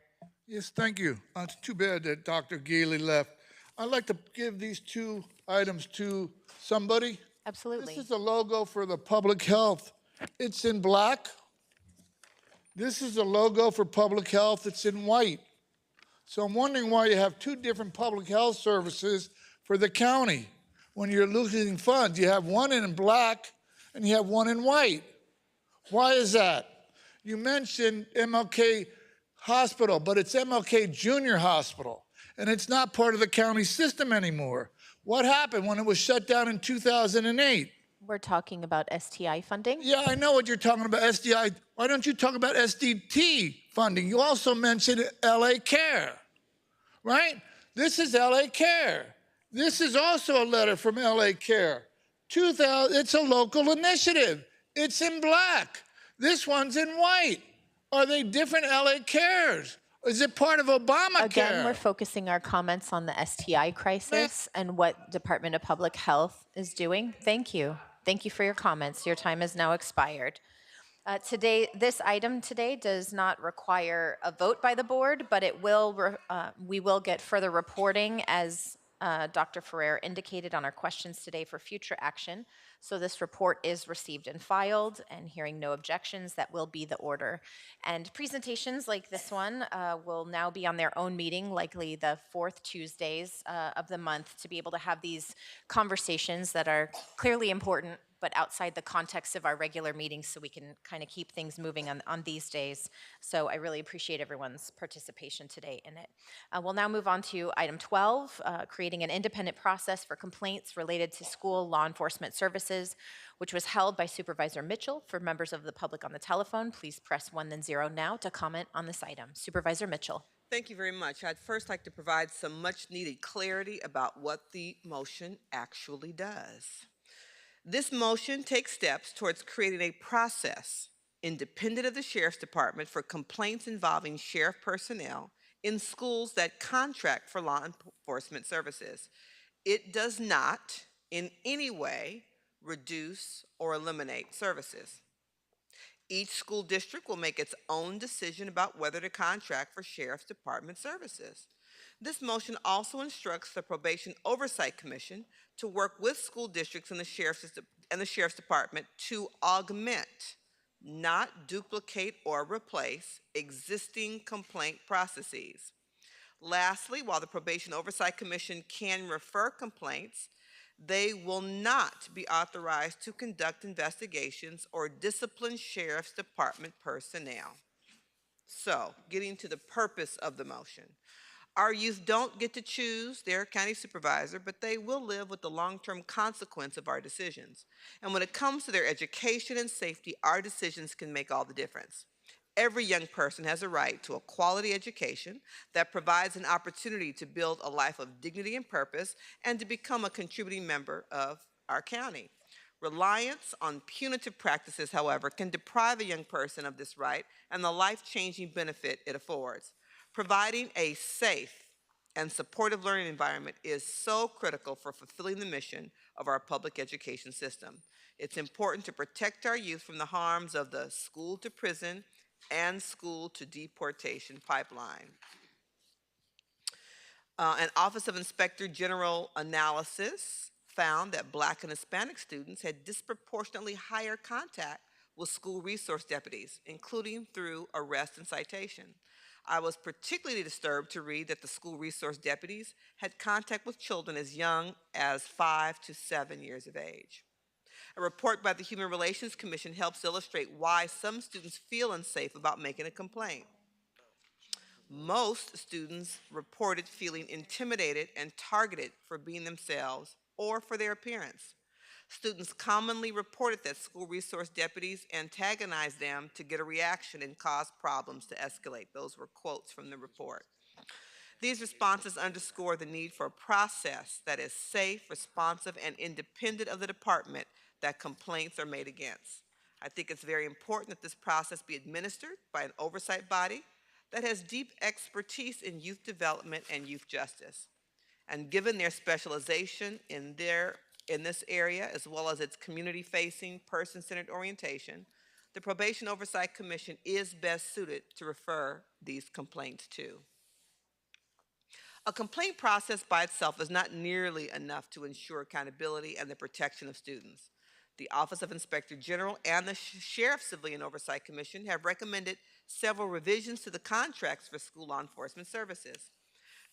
Yes, thank you. It's too bad that Dr. Gailey left. I'd like to give these two items to somebody. Absolutely. This is the logo for the public health. It's in black. This is the logo for public health. It's in white. So I'm wondering why you have two different public health services for the county. When you're losing funds, you have one in black and you have one in white. Why is that? You mentioned MLK Hospital, but it's MLK Junior Hospital, and it's not part of the county system anymore. What happened when it was shut down in 2008? We're talking about STI funding? Yeah, I know what you're talking about, STI. Why don't you talk about SDT funding? You also mentioned LA Care, right? This is LA Care. This is also a letter from LA Care. It's a local initiative. It's in black. This one's in white. Are they different LA Cares? Is it part of Obamacare? Again, we're focusing our comments on the STI crisis and what Department of Public Health is doing. Thank you. Thank you for your comments. Your time has now expired. This item today does not require a vote by the board, but we will get further reporting as Dr. Ferrer indicated on our questions today for future action. So this report is received and filed, and hearing no objections, that will be the order. And presentations like this one will now be on their own meeting, likely the fourth Tuesdays of the month, to be able to have these conversations that are clearly important but outside the context of our regular meetings, so we can kind of keep things moving on these days. So I really appreciate everyone's participation today in it. We'll now move on to item 12, creating an independent process for complaints related to school law enforcement services, which was held by Supervisor Mitchell. For members of the public on the telephone, please press 1 then 0 now to comment on this item. Supervisor Mitchell. Thank you very much. I'd first like to provide some much needed clarity about what the motion actually does. This motion takes steps towards creating a process independent of the Sheriff's Department for complaints involving sheriff personnel in schools that contract for law enforcement services. It does not in any way reduce or eliminate services. Each school district will make its own decision about whether to contract for Sheriff's Department services. This motion also instructs the Probation Oversight Commission to work with school districts and the Sheriff's Department to augment, not duplicate or replace, existing complaint processes. Lastly, while the Probation Oversight Commission can refer complaints, they will not be authorized to conduct investigations or discipline Sheriff's Department personnel. So, getting to the purpose of the motion. Our youth don't get to choose their county supervisor, but they will live with the long-term consequence of our decisions. And when it comes to their education and safety, our decisions can make all the difference. Every young person has a right to a quality education that provides an opportunity to build a life of dignity and purpose and to become a contributing member of our county. Reliance on punitive practices, however, can deprive a young person of this right and the life-changing benefit it affords. Providing a safe and supportive learning environment is so critical for fulfilling the mission of our public education system. It's important to protect our youth from the harms of the school to prison and school to deportation pipeline. An Office of Inspector General analysis found that Black and Hispanic students had disproportionately higher contact with school resource deputies, including through arrest and citation. I was particularly disturbed to read that the school resource deputies had contact with children as young as 5 to 7 years of age. A report by the Human Relations Commission helps illustrate why some students feel unsafe about making a complaint. Most students reported feeling intimidated and targeted for being themselves or for their appearance. Students commonly reported that school resource deputies antagonized them to get a reaction and cause problems to escalate. Those were quotes from the report. These responses underscore the need for a process that is safe, responsive, and independent of the department that complaints are made against. I think it's very important that this process be administered by an oversight body that has deep expertise in youth development and youth justice. And given their specialization in this area, as well as its community-facing, person-centered orientation, the Probation Oversight Commission is best suited to refer these complaints to. A complaint process by itself is not nearly enough to ensure accountability and the protection of students. The Office of Inspector General and the Sheriff's Civilian Oversight Commission have recommended several revisions to the contracts for school law enforcement services.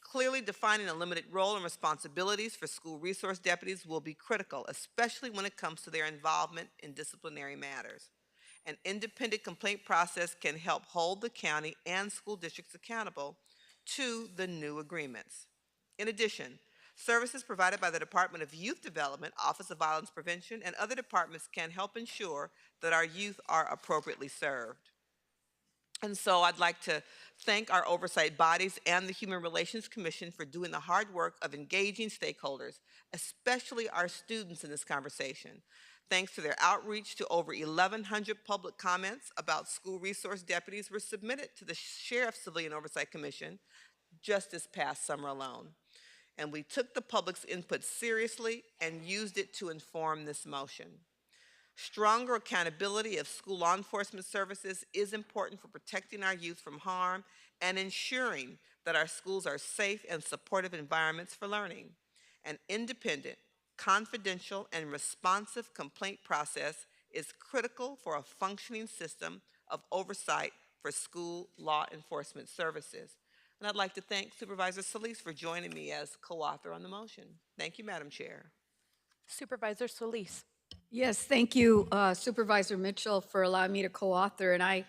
Clearly defining a limited role and responsibilities for school resource deputies will be critical, especially when it comes to their involvement in disciplinary matters. An independent complaint process can help hold the county and school districts accountable to the new agreements. In addition, services provided by the Department of Youth Development, Office of Violence Prevention, and other departments can help ensure that our youth are appropriately served. And so I'd like to thank our oversight bodies and the Human Relations Commission for doing the hard work of engaging stakeholders, especially our students in this conversation. Thanks to their outreach to over 1,100 public comments about school resource deputies were submitted to the Sheriff's Civilian Oversight Commission just this past summer alone. And we took the public's input seriously and used it to inform this motion. Stronger accountability of school law enforcement services is important for protecting our youth from harm and ensuring that our schools are safe and supportive environments for learning. An independent, confidential, and responsive complaint process is critical for a functioning system of oversight for school law enforcement services. And I'd like to thank Supervisor Solis for joining me as co-author on the motion. Thank you, Madam Chair. Supervisor Solis. Yes, thank you, Supervisor Mitchell, for allowing me to co-author, and I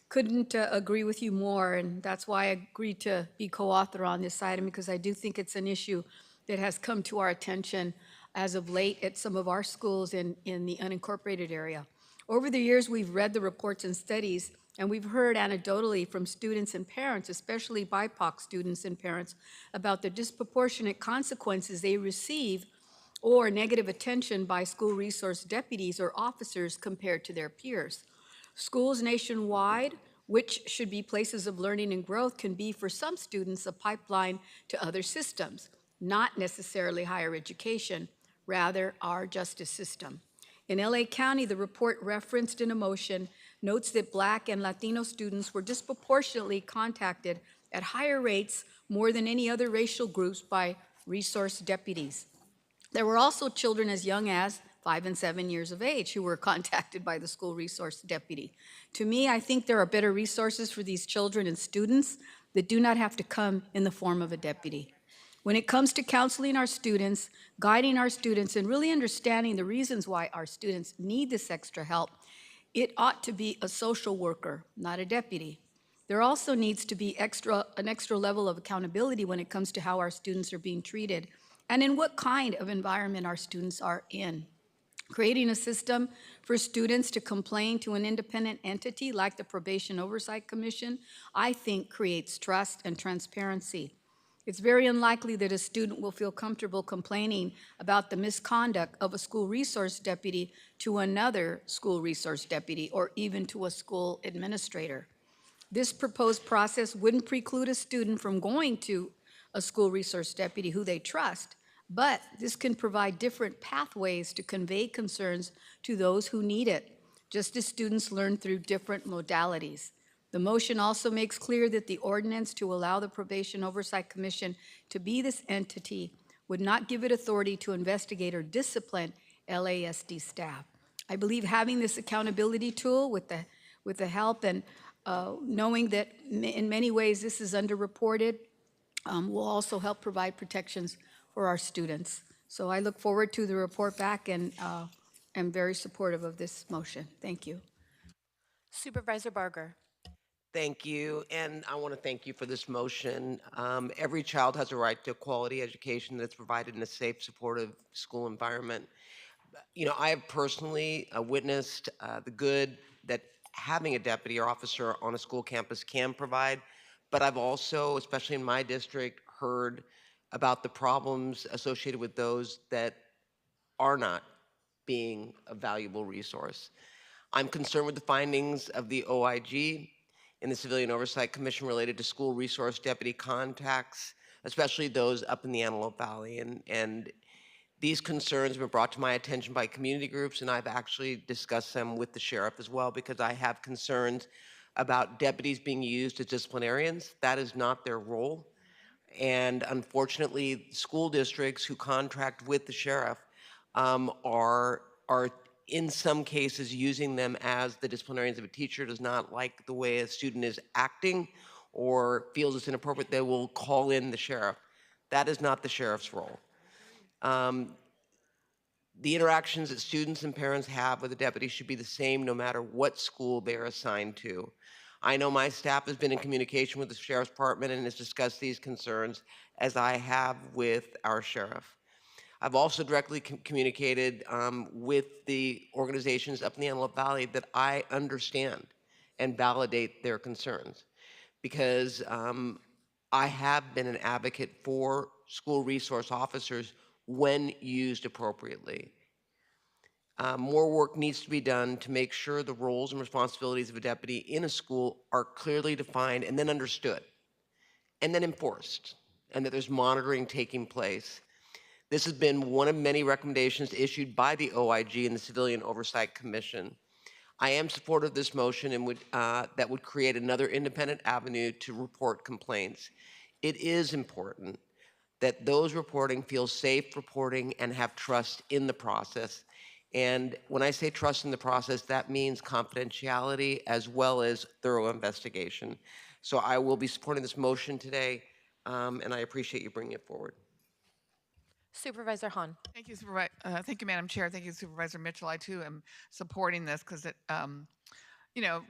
couldn't agree with you more, and that's why I agreed to be co-author on this item, because I do think it's an issue that has come to our attention as of late at some of our schools in the unincorporated area. Over the years, we've read the reports and studies, and we've heard anecdotally from students and parents, especially BIPOC students and parents, about the disproportionate consequences they receive or negative attention by school resource deputies or officers compared to their peers. Schools nationwide, which should be places of learning and growth, can be for some students a pipeline to other systems, not necessarily higher education, rather our justice system. In LA County, the report referenced in a motion notes that Black and Latino students were disproportionately contacted at higher rates more than any other racial groups by resource deputies. There were also children as young as 5 and 7 years of age who were contacted by the school resource deputy. To me, I think there are better resources for these children and students that do not have to come in the form of a deputy. When it comes to counseling our students, guiding our students, and really understanding the reasons why our students need this extra help, it ought to be a social worker, not a deputy. There also needs to be an extra level of accountability when it comes to how our students are being treated and in what kind of environment our students are in. Creating a system for students to complain to an independent entity like the Probation Oversight Commission, I think creates trust and transparency. It's very unlikely that a student will feel comfortable complaining about the misconduct of a school resource deputy to another school resource deputy or even to a school administrator. This proposed process wouldn't preclude a student from going to a school resource deputy who they trust, but this can provide different pathways to convey concerns to those who need it, just as students learn through different modalities. The motion also makes clear that the ordinance to allow the Probation Oversight Commission to be this entity would not give it authority to investigate or discipline LASD staff. I believe having this accountability tool with the help and knowing that in many ways this is underreported will also help provide protections for our students. So I look forward to the report back and am very supportive of this motion. Thank you. Supervisor Barger. Thank you, and I want to thank you for this motion. Every child has a right to quality education that's provided in a safe, supportive school environment. You know, I have personally witnessed the good that having a deputy or officer on a school campus can provide, but I've also, especially in my district, heard about the problems associated with those that are not being a valuable resource. I'm concerned with the findings of the OIG in the Civilian Oversight Commission related to school resource deputy contacts, especially those up in the Antelope Valley. And these concerns have been brought to my attention by community groups, and I've actually discussed them with the sheriff as well, because I have concerns about deputies being used as disciplinarians. That is not their role. And unfortunately, school districts who contract with the sheriff are in some cases using them as the disciplinarians. If a teacher does not like the way a student is acting or feels it's inappropriate, they will call in the sheriff. That is not the sheriff's role. The interactions that students and parents have with the deputy should be the same no matter what school they are assigned to. I know my staff has been in communication with the Sheriff's Department and has discussed these concerns, as I have with our sheriff. I've also directly communicated with the organizations up in the Antelope Valley that I understand and validate their concerns, because I have been an advocate for school resource officers when used appropriately. More work needs to be done to make sure the roles and responsibilities of a deputy in a school are clearly defined and then understood and then enforced, and that there's monitoring taking place. This has been one of many recommendations issued by the OIG and the Civilian Oversight Commission. I am supportive of this motion and that would create another independent avenue to report complaints. It is important that those reporting feel safe reporting and have trust in the process. And when I say trust in the process, that means confidentiality as well as thorough investigation. So I will be supporting this motion today, and I appreciate you bringing it forward. Supervisor Hahn. Thank you, thank you, Madam Chair. Thank you, Supervisor Mitchell. I too am supporting this because it, you know,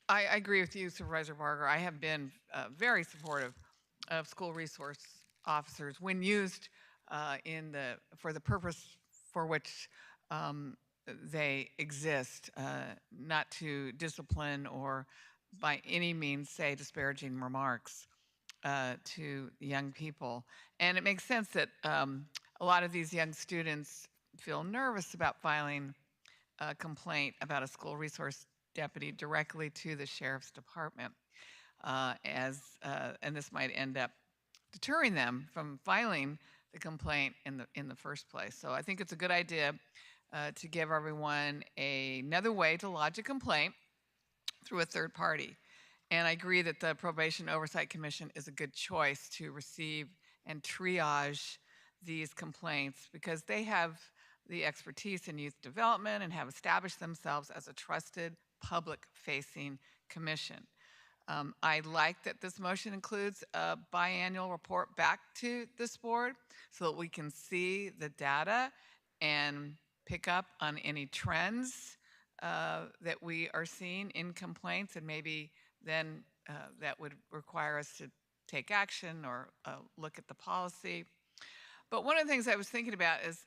I agree with you, Supervisor Barger. I have been very supportive of school resource officers when used for the purpose for which they exist, not to discipline or by any means say disparaging remarks to young people. And it makes sense that a lot of these young students feel nervous about filing a complaint about a school resource deputy directly to the sheriff's department, and this might end up deterring them from filing the complaint in the first place. So I think it's a good idea to give everyone another way to lodge a complaint through a third party. And I agree that the Probation Oversight Commission is a good choice to receive and triage these complaints because they have the expertise in youth development and have established themselves as a trusted public-facing commission. I like that this motion includes a biannual report back to this board so that we can see the data and pick up on any trends that we are seeing in complaints, and maybe then that would require us to take action or look at the policy. But one of the things I was thinking about is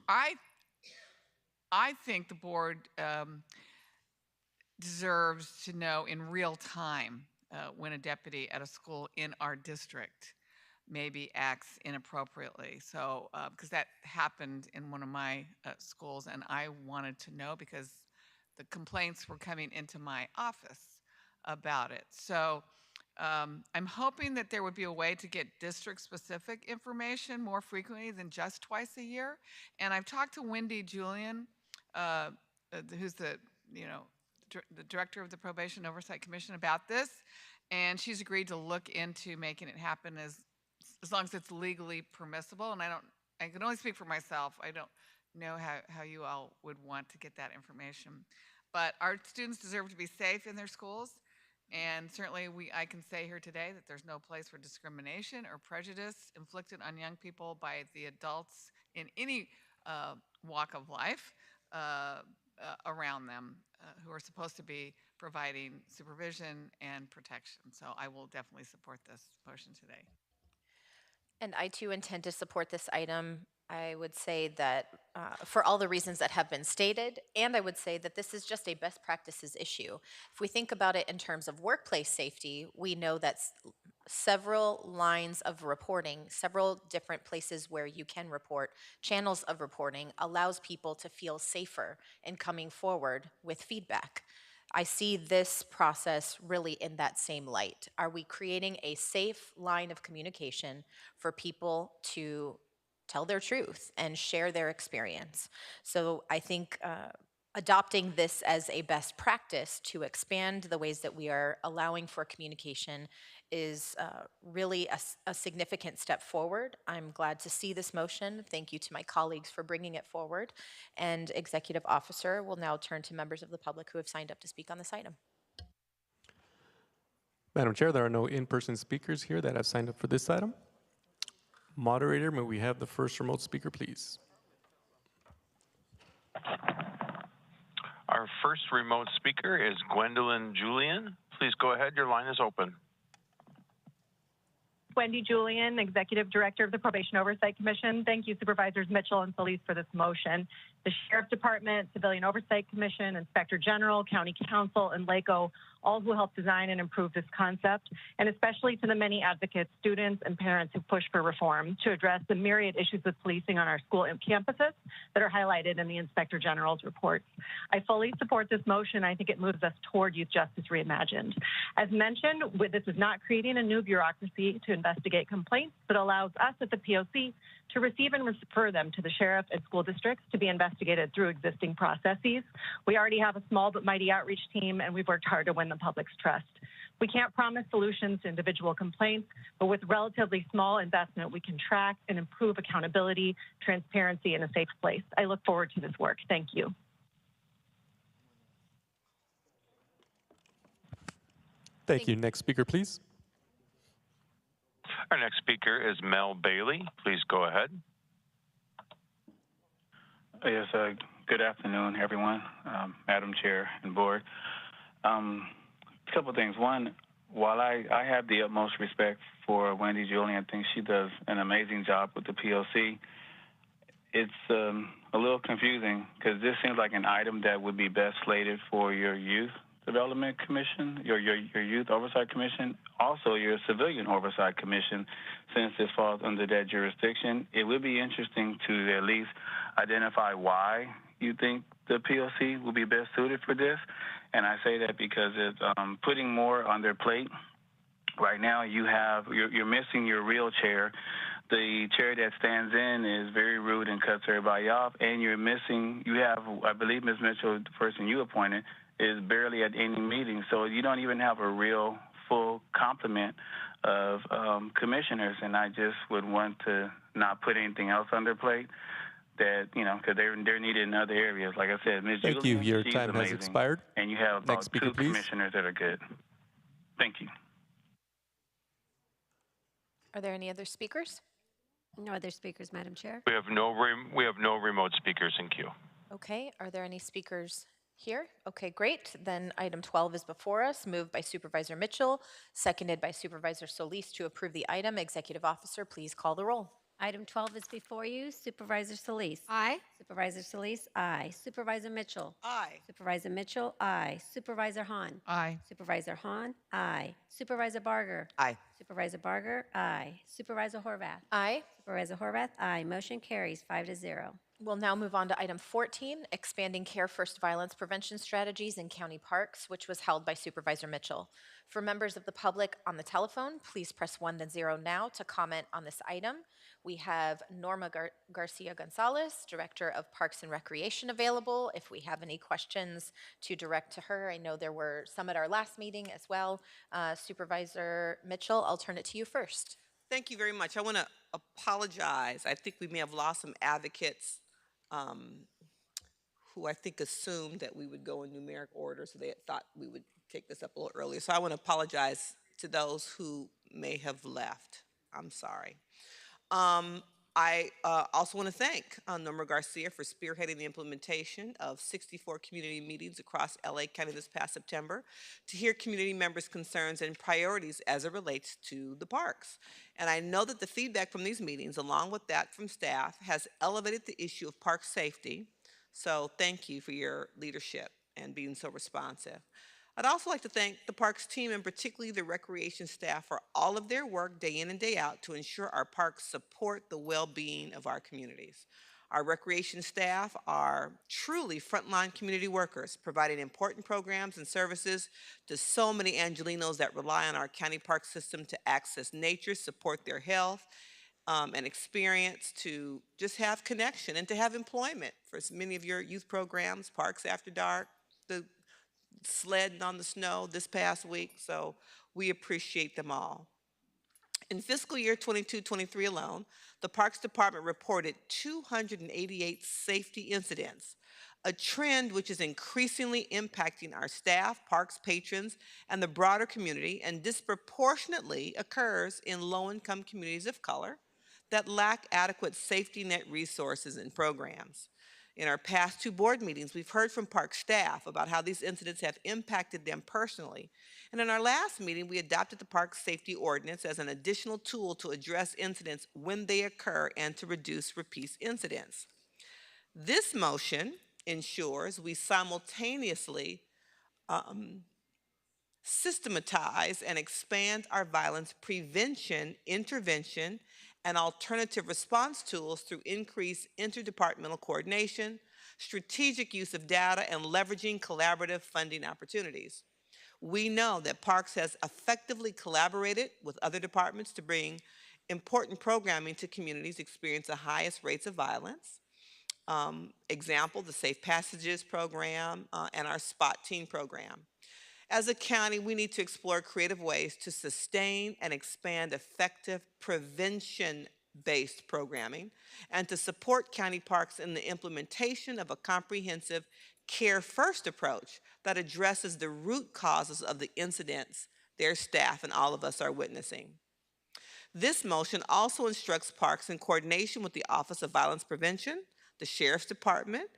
I think the board deserves to know in real time when a deputy at a school in our district maybe acts inappropriately. So, because that happened in one of my schools, and I wanted to know because the complaints were coming into my office about it. So I'm hoping that there would be a way to get district-specific information more frequently than just twice a year. And I've talked to Wendy Julian, who's the director of the Probation Oversight Commission about this, and she's agreed to look into making it happen as long as it's legally permissible. And I can only speak for myself. I don't know how you all would want to get that information. But our students deserve to be safe in their schools. And certainly I can say here today that there's no place for discrimination or prejudice inflicted on young people by the adults in any walk of life around them who are supposed to be providing supervision and protection. So I will definitely support this motion today. And I too intend to support this item. I would say that for all the reasons that have been stated, and I would say that this is just a best practices issue. If we think about it in terms of workplace safety, we know that several lines of reporting, several different places where you can report, channels of reporting allows people to feel safer in coming forward with feedback. I see this process really in that same light. Are we creating a safe line of communication for people to tell their truth and share their experience? So I think adopting this as a best practice to expand the ways that we are allowing for communication is really a significant step forward. I'm glad to see this motion. Thank you to my colleagues for bringing it forward. And Executive Officer will now turn to members of the public who have signed up to speak on this item. Madam Chair, there are no in-person speakers here that have signed up for this item. Moderator, may we have the first remote speaker, please? Our first remote speaker is Gwendolyn Julian. Please go ahead. Your line is open. Wendy Julian, Executive Director of the Probation Oversight Commission. Thank you, Supervisors Mitchell and Solis, for this motion. The Sheriff's Department, Civilian Oversight Commission, Inspector General, County Council, and LACO all who helped design and improve this concept, and especially to the many advocates, students, and parents who push for reform to address the myriad issues with policing on our school campuses that are highlighted in the Inspector General's reports. I fully support this motion. I think it moves us toward youth justice reimagined. As mentioned, this is not creating a new bureaucracy to investigate complaints, but allows us at the POC to receive and refer them to the sheriff and school districts to be investigated through existing processes. We already have a small but mighty outreach team, and we've worked hard to win the public's trust. We can't promise solutions to individual complaints, but with relatively small investment, we can track and improve accountability, transparency, in a safe place. I look forward to this work. Thank you. Thank you. Next speaker, please. Our next speaker is Mel Bailey. Please go ahead. Yes, good afternoon, everyone, Madam Chair and Board. A couple things. One, while I have the utmost respect for Wendy Julian, I think she does an amazing job with the POC. It's a little confusing because this seems like an item that would be best slated for your Youth Development Commission, your Youth Oversight Commission, also your Civilian Oversight Commission, since this falls under that jurisdiction. It would be interesting to at least identify why you think the POC will be best suited for this. And I say that because it's putting more on their plate. Right now, you're missing your real chair. The chair that stands in is very rude and cuts everybody off. And you have, I believe, Ms. Mitchell, the person you appointed, is barely at any meeting. So you don't even have a real full complement of commissioners. And I just would want to not put anything else on their plate that, because they're needed in other areas. Like I said, Ms. Thank Julian, you. Your she's time has amazing. expired. And you have about Next speaker, 2 please. commissioners that are good. Thank you. Are there any other speakers? No other speakers, Madam Chair. We have no remote speakers in queue. Okay, are there any speakers here? Okay, great. Then item 12 is before us, moved by Supervisor Mitchell, seconded by Supervisor Solis to approve the item. Executive Officer, please call the roll. Item 12 is before you. Supervisor Solis. Aye. Supervisor Solis, aye. Supervisor Mitchell. Aye. Supervisor Mitchell, aye. Supervisor Hahn. Aye. Supervisor Hahn, aye. Supervisor Barger. Aye. Supervisor Barger, aye. Supervisor Horvath. Aye. Supervisor Horvath, aye. Motion carries 5-0. We'll now move on to item 14, expanding care first violence prevention strategies in county parks, which was held by Supervisor Mitchell. For members of the public on the telephone, please press 1 then 0 now to comment on this item. We have Norma Garcia Gonzalez, Director of Parks and Recreation, available. If we have any questions to direct to her, I know there were some at our last meeting as well. Supervisor Mitchell, I'll turn it to you first. Thank you very much. I want to apologize. I think we may have lost some advocates who I think assumed that we would go in numeric order, so they had thought we would take this up a little earlier. So I want to apologize to those who may have left. I'm sorry. I also want to thank Norma Garcia for spearheading the implementation of 64 community meetings across LA County this past September to hear community members' concerns and priorities as it relates to the parks. And I know that the feedback from these meetings, along with that from staff, has elevated the issue of park safety. So thank you for your leadership and being so responsive. I'd also like to thank the parks team, and particularly the recreation staff, for all of their work day in and day out to ensure our parks support the well-being of our communities. Our recreation staff are truly frontline community workers, providing important programs and services to so many Angelenos that rely on our county park system to access nature, support their health, and experience, to just have connection and to have employment for many of your youth programs, Parks After Dark, the sledding on the snow this past week. So we appreciate them all. In fiscal year 22-23 alone, the Parks Department reported 288 safety incidents, a trend which is increasingly impacting our staff, parks patrons, and the broader community, and disproportionately occurs in low-income communities of color that lack adequate safety net resources and programs. In our past 2 board meetings, we've heard from park staff about how these incidents have impacted them personally. And in our last meeting, we adopted the Park Safety Ordinance as an additional tool to address incidents when they occur and to reduce repeat incidents. This motion ensures we simultaneously systematize and expand our violence prevention, intervention, and alternative response tools through increased interdepartmental coordination, strategic use of data, and leveraging collaborative funding opportunities. We know that Parks has effectively collaborated with other departments to bring important programming to communities experiencing the highest rates of violence. Example, the Safe Passages program and our Spot Teen program. As a county, we need to explore creative ways to sustain and expand effective prevention-based programming and to support county parks in the implementation of a comprehensive care-first approach that addresses the root causes of the incidents their staff and all of us are witnessing. This motion also instructs parks in coordination with the Office of Violence Prevention, the Sheriff's Department,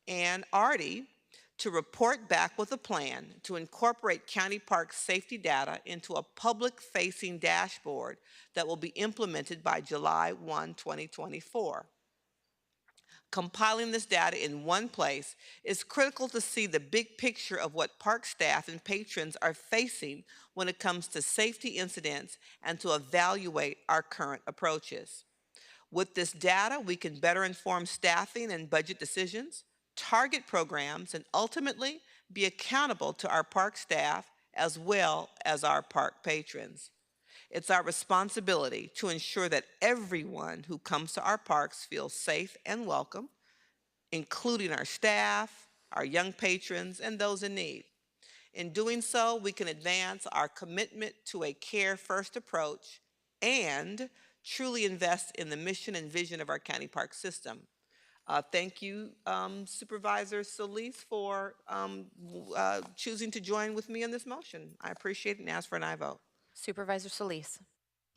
and ARDI to report back with a plan to incorporate county park safety data into a public-facing dashboard that will be implemented by July 1, 2024. Compiling this data in one place is critical to see the big picture of what park staff and patrons are facing when it comes to safety incidents and to evaluate our current approaches. With this data, we can better inform staffing and budget decisions, target programs, and ultimately be accountable to our park staff as well as our park patrons. It's our responsibility to ensure that everyone who comes to our parks feels safe and welcome, including our staff, our young patrons, and those in need. In doing so, we can advance our commitment to a care-first approach and truly invest in the mission and vision of our county park system. Thank you, Supervisor Solis, for choosing to join with me in this motion. I appreciate it and ask for an aye vote. Supervisor Solis.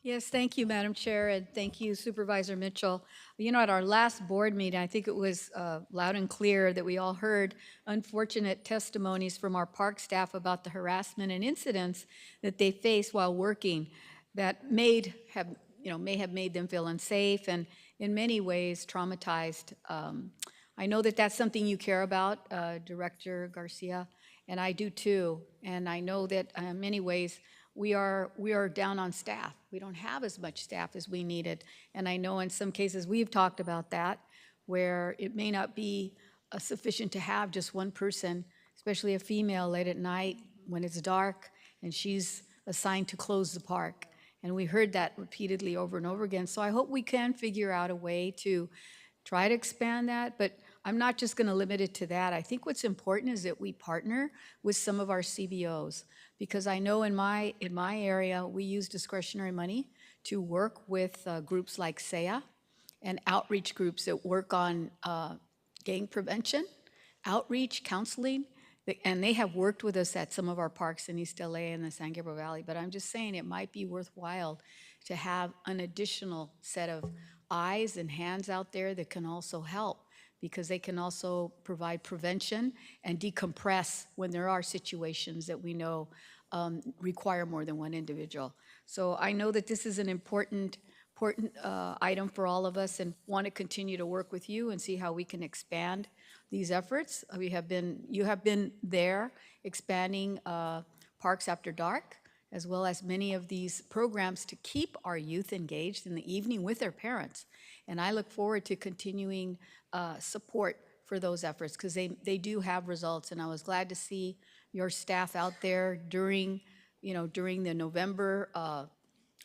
Yes, thank you, Madam Chair, and thank you, Supervisor Mitchell. You know, at our last board meeting, I think it was loud and clear that we all heard unfortunate testimonies from our park staff about the harassment and incidents that they face while working that may have made them feel unsafe and in many ways traumatized. I know that that's something you care about, Director Garcia, and I do too. And I know that in many ways we are down on staff. We don't have as much staff as we needed. And I know in some cases we've talked about that, where it may not be sufficient to have just one person, especially a female late at night when it's dark and she's assigned to close the park. And we heard that repeatedly over and over again. So I hope we can figure out a way to try to expand that, but I'm not just going to limit it to that. I think what's important is that we partner with some of our CBOs, because I know in my area, we use discretionary money to work with groups like SEA and outreach groups that work on gang prevention, outreach, counseling, and they have worked with us at some of our parks in East LA and the San Gabriel Valley. But I'm just saying it might be worthwhile to have an additional set of eyes and hands out there that can also help, because they can also provide prevention and decompress when there are situations that we know require more than one individual. So I know that this is an important item for all of us, and want to continue to work with you and see how we can expand these efforts. You have been there expanding Parks After Dark, as well as many of these programs to keep our youth engaged in the evening with their parents. And I look forward to continuing support for those efforts, because they do have results. And I was glad to see your staff out there during the November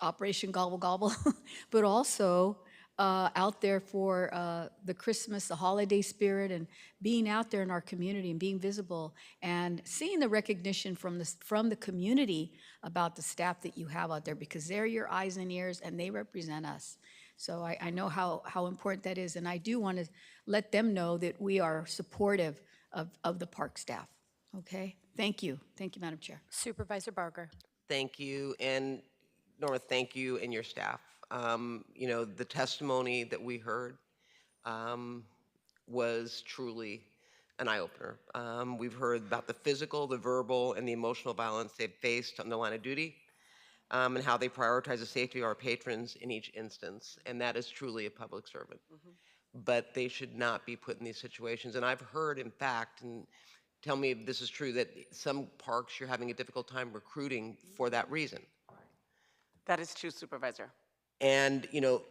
Operation Gobble Gobble, but also out there for the Christmas, the holiday spirit, and being out there in our community and being visible and seeing the recognition from the community about the staff that you have out there, because they're your eyes and ears and they represent us. So I know how important that is, and I do want to let them know that we are supportive of the park staff. Okay? Thank you. Thank you, Madam Chair. Supervisor Barger. Thank you, and Norma, thank you and your staff. You know, the testimony that we heard was truly an eye-opener. We've heard about the physical, the verbal, and the emotional violence they've faced on the line of duty, and how they prioritize the safety of our patrons in each instance, and that is truly a public servant. But they should not be put in these situations. And I've heard, in fact, and tell me if this is true, that some parks you're having a difficult time recruiting for that reason. That is true, Supervisor. And, you know,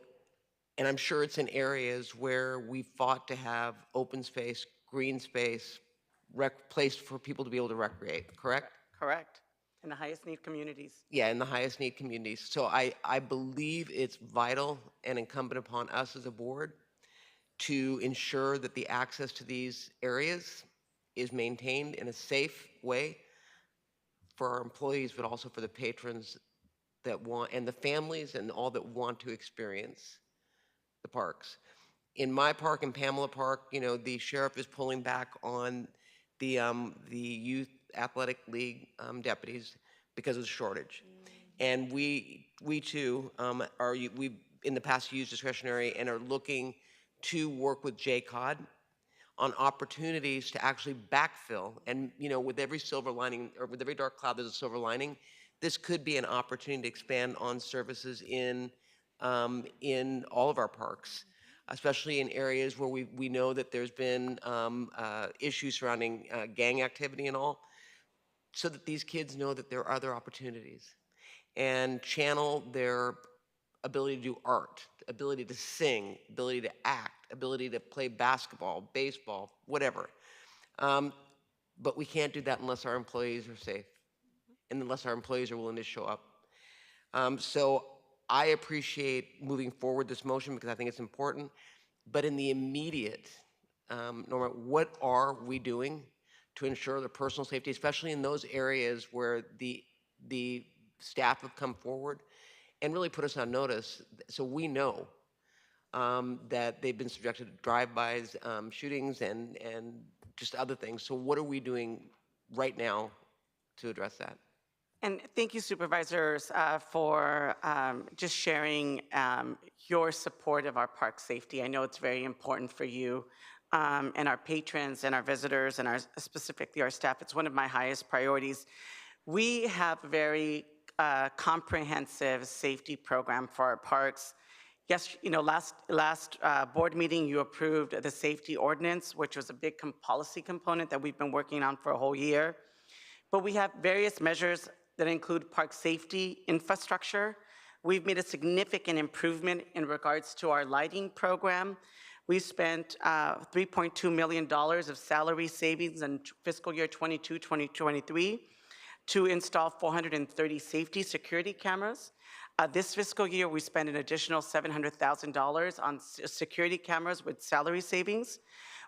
and I'm sure it's in areas where we fought to have open space, green space, place for people to be able to recreate, correct? Correct. In the highest need communities. Yeah, in the highest need communities. So I believe it's vital and incumbent upon us as a board to ensure that the access to these areas is maintained in a safe way for our employees, but also for the patrons that want, and the families and all that want to experience the parks. In my park, in Pamela Park, you know, the sheriff is pulling back on the youth athletic league deputies because of the shortage. And we too we in the past used discretionary and are looking to work with JCOD on opportunities to actually backfill. And you know, with every silver lining, or with every dark cloud, there's a silver lining. This could be an opportunity to expand on services in all of our parks, especially in areas where we know that there's been issues surrounding gang activity and all, so that these kids know that there are other opportunities and channel their ability to do art, ability to sing, ability to act, ability to play basketball, baseball, whatever. But we can't do that unless our employees are safe and unless our employees are willing to show up. So I appreciate moving forward this motion because I think it's important. But in the immediate, Norma, what are we doing to ensure the personal safety, especially in those areas where the staff have come forward and really put us on notice, so we know that they've been subjected to drive-bys, shootings, and just other things. So what are we doing right now to address that? And thank you, Supervisors, for just sharing your support of our park safety. I know it's very important for you and our patrons and our visitors and specifically our staff. It's one of my highest priorities. We have a very comprehensive safety program for our parks. Yes, you know, last board meeting, you approved the safety ordinance, which was a big policy component that we've been working on for a whole year. But we have various measures that include park safety infrastructure. We've made a significant improvement in regards to our lighting program. We spent $3.2 million of salary savings in fiscal year 22-2023 to install 430 safety security cameras. This fiscal year, we spent an additional $700,000 on security cameras with salary savings.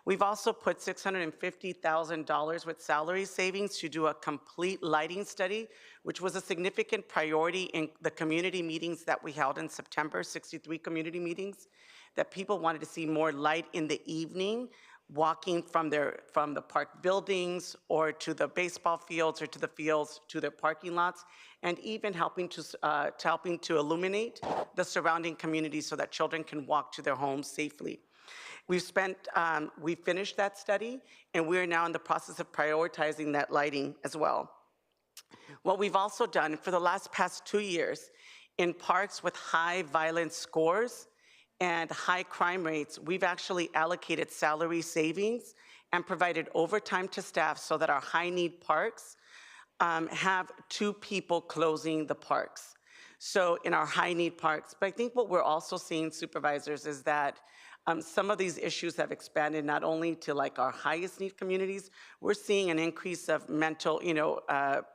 We've also put $650,000 with salary savings to do a complete lighting study, which was a significant priority in the community meetings that we held in September, 63 community meetings, that people wanted to see more light in the evening, walking from the park buildings or to the baseball fields or to the fields to their parking lots, and even helping to illuminate the surrounding communities so that children can walk to their homes safely. We finished that study, and we're now in the process of prioritizing that lighting as well. What we've also done for the past 2 years, in parks with high violence scores and high crime rates, we've actually allocated salary savings and provided overtime to staff so that our high-need parks have 2 people closing the parks. So in our high-need parks, but I think what we're also seeing, Supervisors, is that some of these issues have expanded not only to like our highest need communities. We're seeing an increase of mental,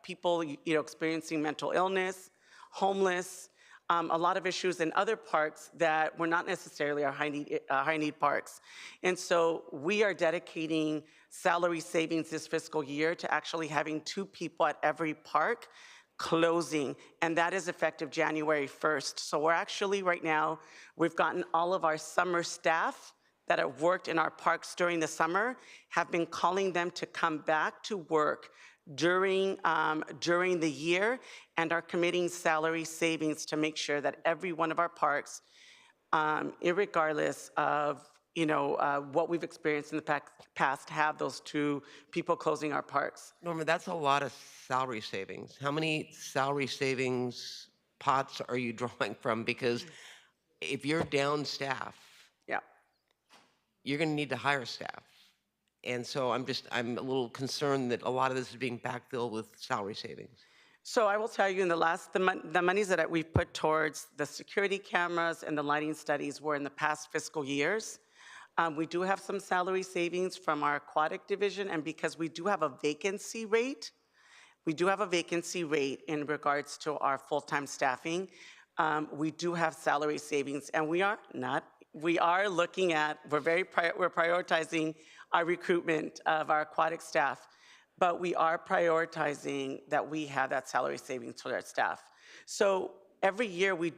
people, experiencing mental illness, homeless, a lot of issues in other parks that were not necessarily our high need parks. And so we are dedicating salary savings this fiscal year to actually having 2 people at every park closing, and that is effective January 1st. So we're actually right now, we've gotten all of our summer staff that have worked in our parks during the summer, have been calling them to come back to work during the year, and are committing salary savings to make sure that every one of our parks, irregardless of what we've experienced in the past, have those 2 people closing our parks. Norma, that's a lot of salary savings. How many salary savings pots are you drawing from? Because if you're down staff, yeah, you're going to need to hire staff. And so I'm a little concerned that a lot of this is being backfilled with salary savings. So I will tell you, in the monies that we've put towards the security cameras and the lighting studies were in the past fiscal years. We do have some salary savings from our aquatic division, and because we do have a vacancy rate, in regards to our full-time staffing. We do have salary savings, and we're prioritizing our recruitment of our aquatic staff, but we are prioritizing that we have that salary savings for our staff. So every year we've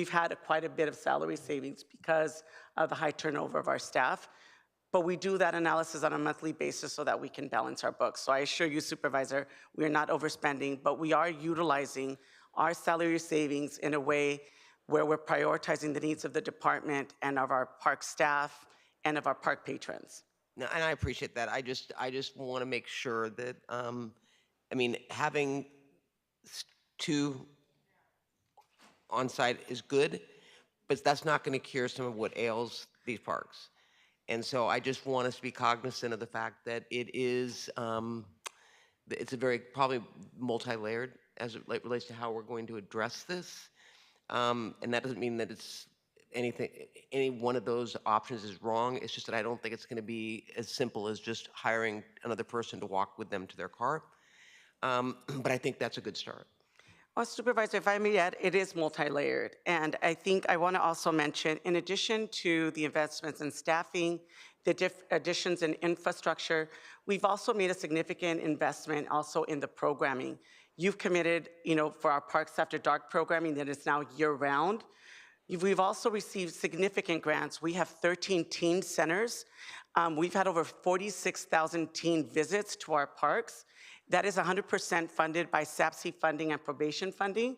had quite a bit of salary savings because of the high turnover of our staff. But we do that analysis on a monthly basis so that we can balance our books. So I assure you, Supervisor, we are not overspending, but we are utilizing our salary savings in a way where we're prioritizing the needs of the department and of our park staff and of our park patrons. No, and I appreciate that. I just want to make sure that, having 2 on site is good, but that's not going to cure some of what ails these parks. And so I just want us to be cognizant of the fact that it's a very probably multi-layered as it relates to how we're going to address this. And that doesn't mean that it's any one of those options is wrong. It's just that I don't think it's going to be as simple as just hiring another person to walk with them to their car. But I think that's a good start. Well, Supervisor, if I may add, it is multi-layered. And I think I want to also mention, in addition to the investments in staffing, the additions in infrastructure, we've also made a significant investment also in the programming. You've committed, for our Parks After Dark programming that is now year-round. We've also received significant grants. We have 13 teen centers. We've had over 46,000 teen visits to our parks. That is 100% funded by SAPC funding and probation funding.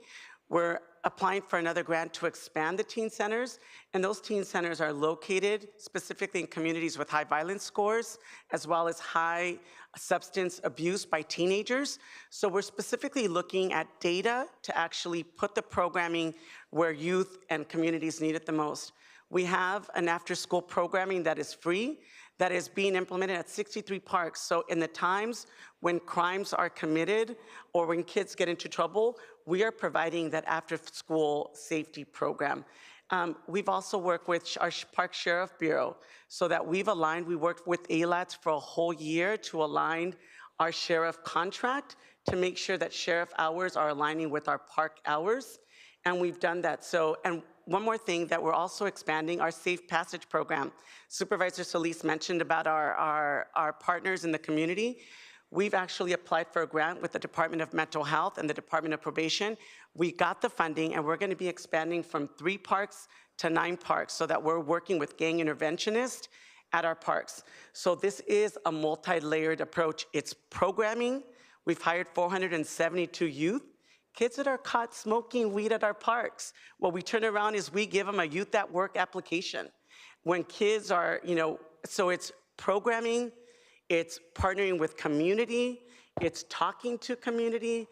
We're applying for another grant to expand the teen centers, and those teen centers are located specifically in communities with high violence scores, as well as high substance abuse by teenagers. So we're specifically looking at data to actually put the programming where youth and communities need it the most. We have an after-school programming that is free, that is being implemented at 63 parks. So in the times when crimes are committed or when kids get into trouble, we are providing that after-school safety program. We've also worked with our Park Sheriff Bureau so that we worked with ALATs for a whole year to align our sheriff contract to make sure that sheriff hours are aligning with our park hours. And we've done that. And one more thing, that we're also expanding our Safe Passage program. Supervisor Solis mentioned about our partners in the community. We've actually applied for a grant with the Department of Mental Health and the Department of Probation. We got the funding, and we're going to be expanding from 3 parks to 9 parks so that we're working with gang interventionists at our parks. So this is a multi-layered approach. It's programming. We've hired 472 youth. Kids that are caught smoking weed at our parks. What we turn around is we give them a Youth at Work application. When kids are, so it's programming, it's partnering with community, it's talking to community,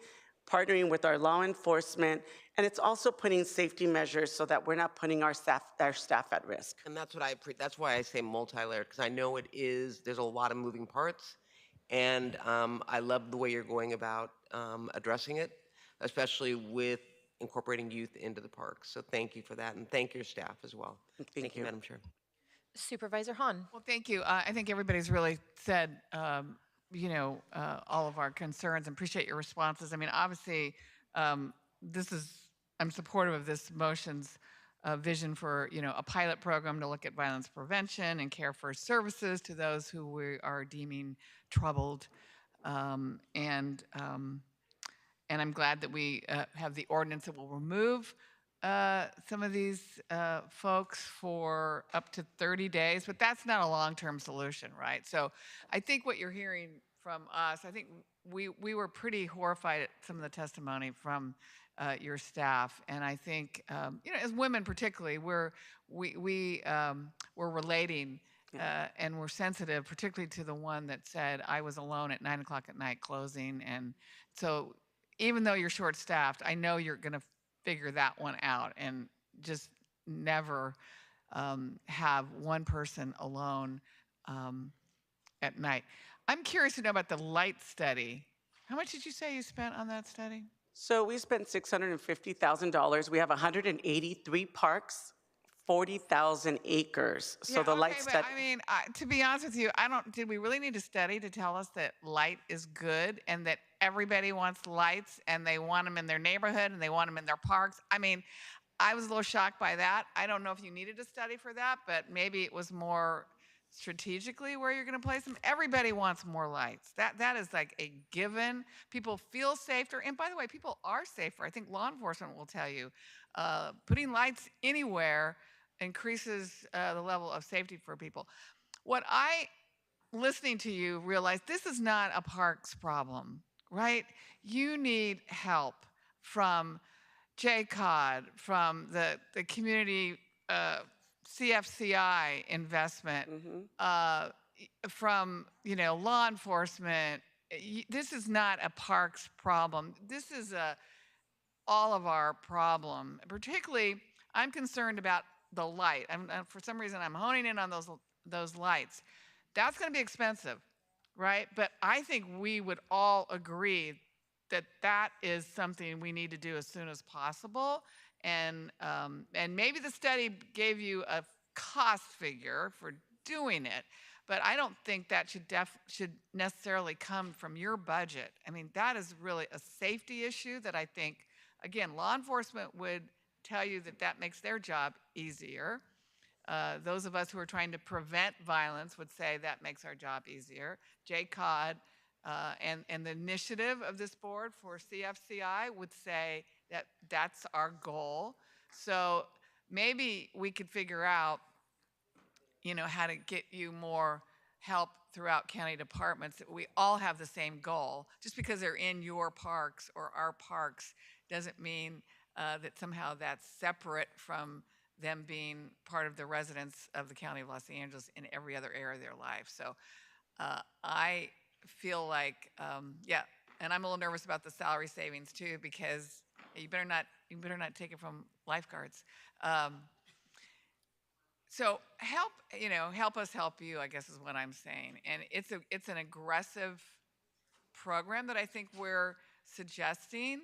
partnering with our law enforcement, and it's also putting safety measures so that we're not putting our staff at risk. And that's why I say multi-layered, because I know there's a lot of moving parts, and I love the way you're going about addressing it, especially with incorporating youth into the parks. So thank you for that, and thank your staff as well. Thank you, Madam Chair. Supervisor Hahn. Well, thank you. I think everybody's really said, all of our concerns, and appreciate your responses. I mean, obviously, I'm supportive of this motion's vision for, a pilot program to look at violence prevention and care for services to those who we are deeming troubled. And I'm glad that we have the ordinance that will remove some of these folks for up to 30 days, but that's not a long-term solution, right? So I think what you're hearing from us, I think we were pretty horrified at some of the testimony from your staff, and I think, as women particularly, we're relating and we're sensitive, particularly to the one that said, I was alone at 9 o'clock at night closing, and so even though you're short-staffed, I know you're going to figure that one out and just never have one person alone at night. I'm curious to know about the light study. How much did you say you spent on that study? So we spent $650,000. We have 183 parks, 40,000 acres. So Yeah, the okay, light but study. I mean, to be honest with you, did we really need a study to tell us that light is good and that everybody wants lights and they want them in their neighborhood and they want them in their parks? I mean, I was a little shocked by that. I don't know if you needed a study for that, but maybe it was more strategically where you're going to place them. Everybody wants more lights. That is like a given. People feel safer, and by the way, people are safer. I think law enforcement will tell you, putting lights anywhere increases the level of safety for people. What I, listening to you, realized this is not a parks problem, right? You need help from JCOD, from the community CFCI investment, from law enforcement. This is not a parks problem. This is all of our problem. Particularly, I'm concerned about the light. For some reason, I'm honing in on those lights. That's going to be expensive, right? But I think we would all agree that that is something we need to do as soon as possible. And maybe the study gave you a cost figure for doing it, but I don't think that should necessarily come from your budget. I mean, that is really a safety issue that I think, again, law enforcement would tell you that that makes their job easier. Those of us who are trying to prevent violence would say that makes our job easier. JCOD and the initiative of this board for CFCI would say that that's our goal. So maybe we could figure out, how to get you more help throughout county departments. We all have the same goal. Just because they're in your parks or our parks doesn't mean that somehow that's separate from them being part of the residents of the County of Los Angeles in every other area of their life. So I feel like, yeah, and I'm a little nervous about the salary savings too, because you better not take it from lifeguards. So help us help you, I guess is what I'm saying. And it's an aggressive program that I think we're suggesting,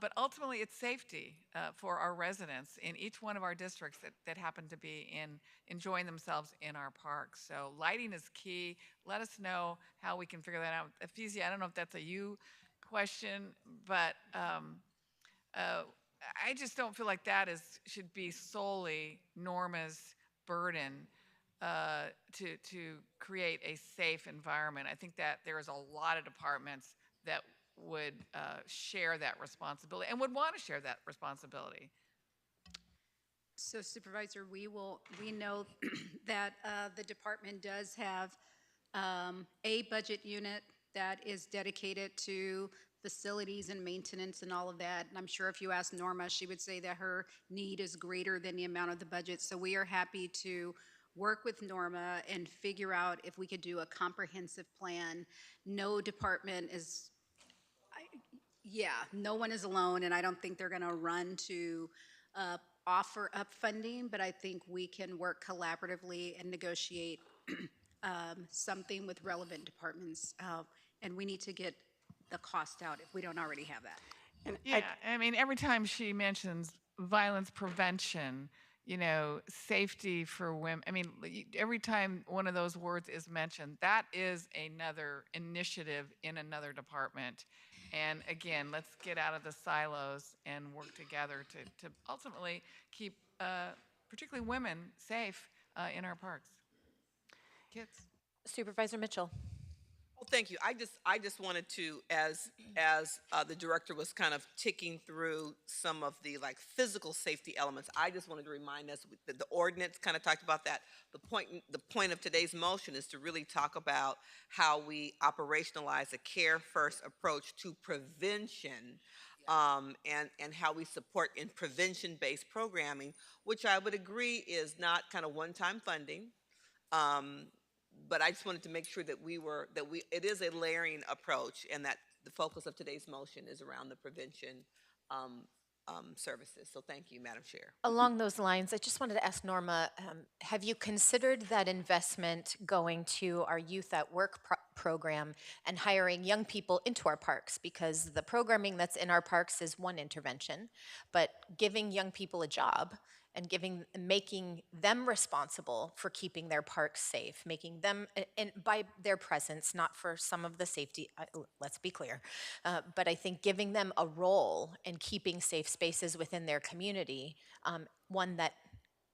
but ultimately it's safety for our residents in each one of our districts that happen to be enjoying themselves in our parks. So lighting is key. Let us know how we can figure that out. Ephesia, I don't know if that's a you question, but I just don't feel like that should be solely Norma's burden to create a safe environment. I think that there's a lot of departments that would share that responsibility and would want to share that responsibility. So Supervisor, we know that the department does have a budget unit that is dedicated to facilities and maintenance and all of that. And I'm sure if you ask Norma, she would say that her need is greater than the amount of the budget. So we are happy to work with Norma and figure out if we could do a comprehensive plan. No department is, no one is alone, and I don't think they're going to run to offer up funding, but I think we can work collaboratively and negotiate something with relevant departments, and we need to get the cost out if we don't already have that. And yeah, I mean, every time she mentions violence prevention, safety for women, I mean, every time one of those words is mentioned, that is another initiative in another department. And again, let's get out of the silos and work together to ultimately keep particularly women safe in our parks. Kids. Supervisor Mitchell. Well, thank you. I just wanted to, as the director was kind of ticking through some of the physical safety elements, I just wanted to remind us that the ordinance kind of talked about that. The point of today's motion is to really talk about how we operationalize a care first approach to prevention. And how we support in prevention-based programming, which I would agree is not kind of one-time funding. But I just wanted to make sure that it is a layering approach, and that the focus of today's motion is around the prevention services. So thank you, Madam Chair. Along those lines, I just wanted to ask Norma, have you considered that investment going to our Youth at Work program and hiring young people into our parks? Because the programming that's in our parks is one intervention, but giving young people a job and making them responsible for keeping their parks safe, making them, and by their presence, not for some of the safety, let's be clear, but I think giving them a role in keeping safe spaces within their community, one that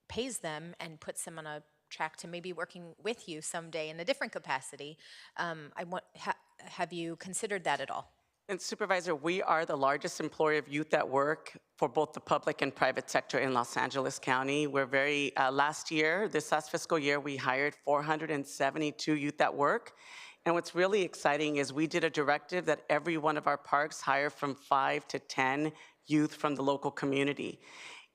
pays them and puts them on a track to maybe working with you someday in a different capacity. Have you considered that at all? And Supervisor, we are the largest employer of youth at work for both the public and private sector in Los Angeles County. We're this last fiscal year, we hired 472 youth at work. And what's really exciting is we did a directive that every one of our parks hire from 5 to 10 youth from the local community.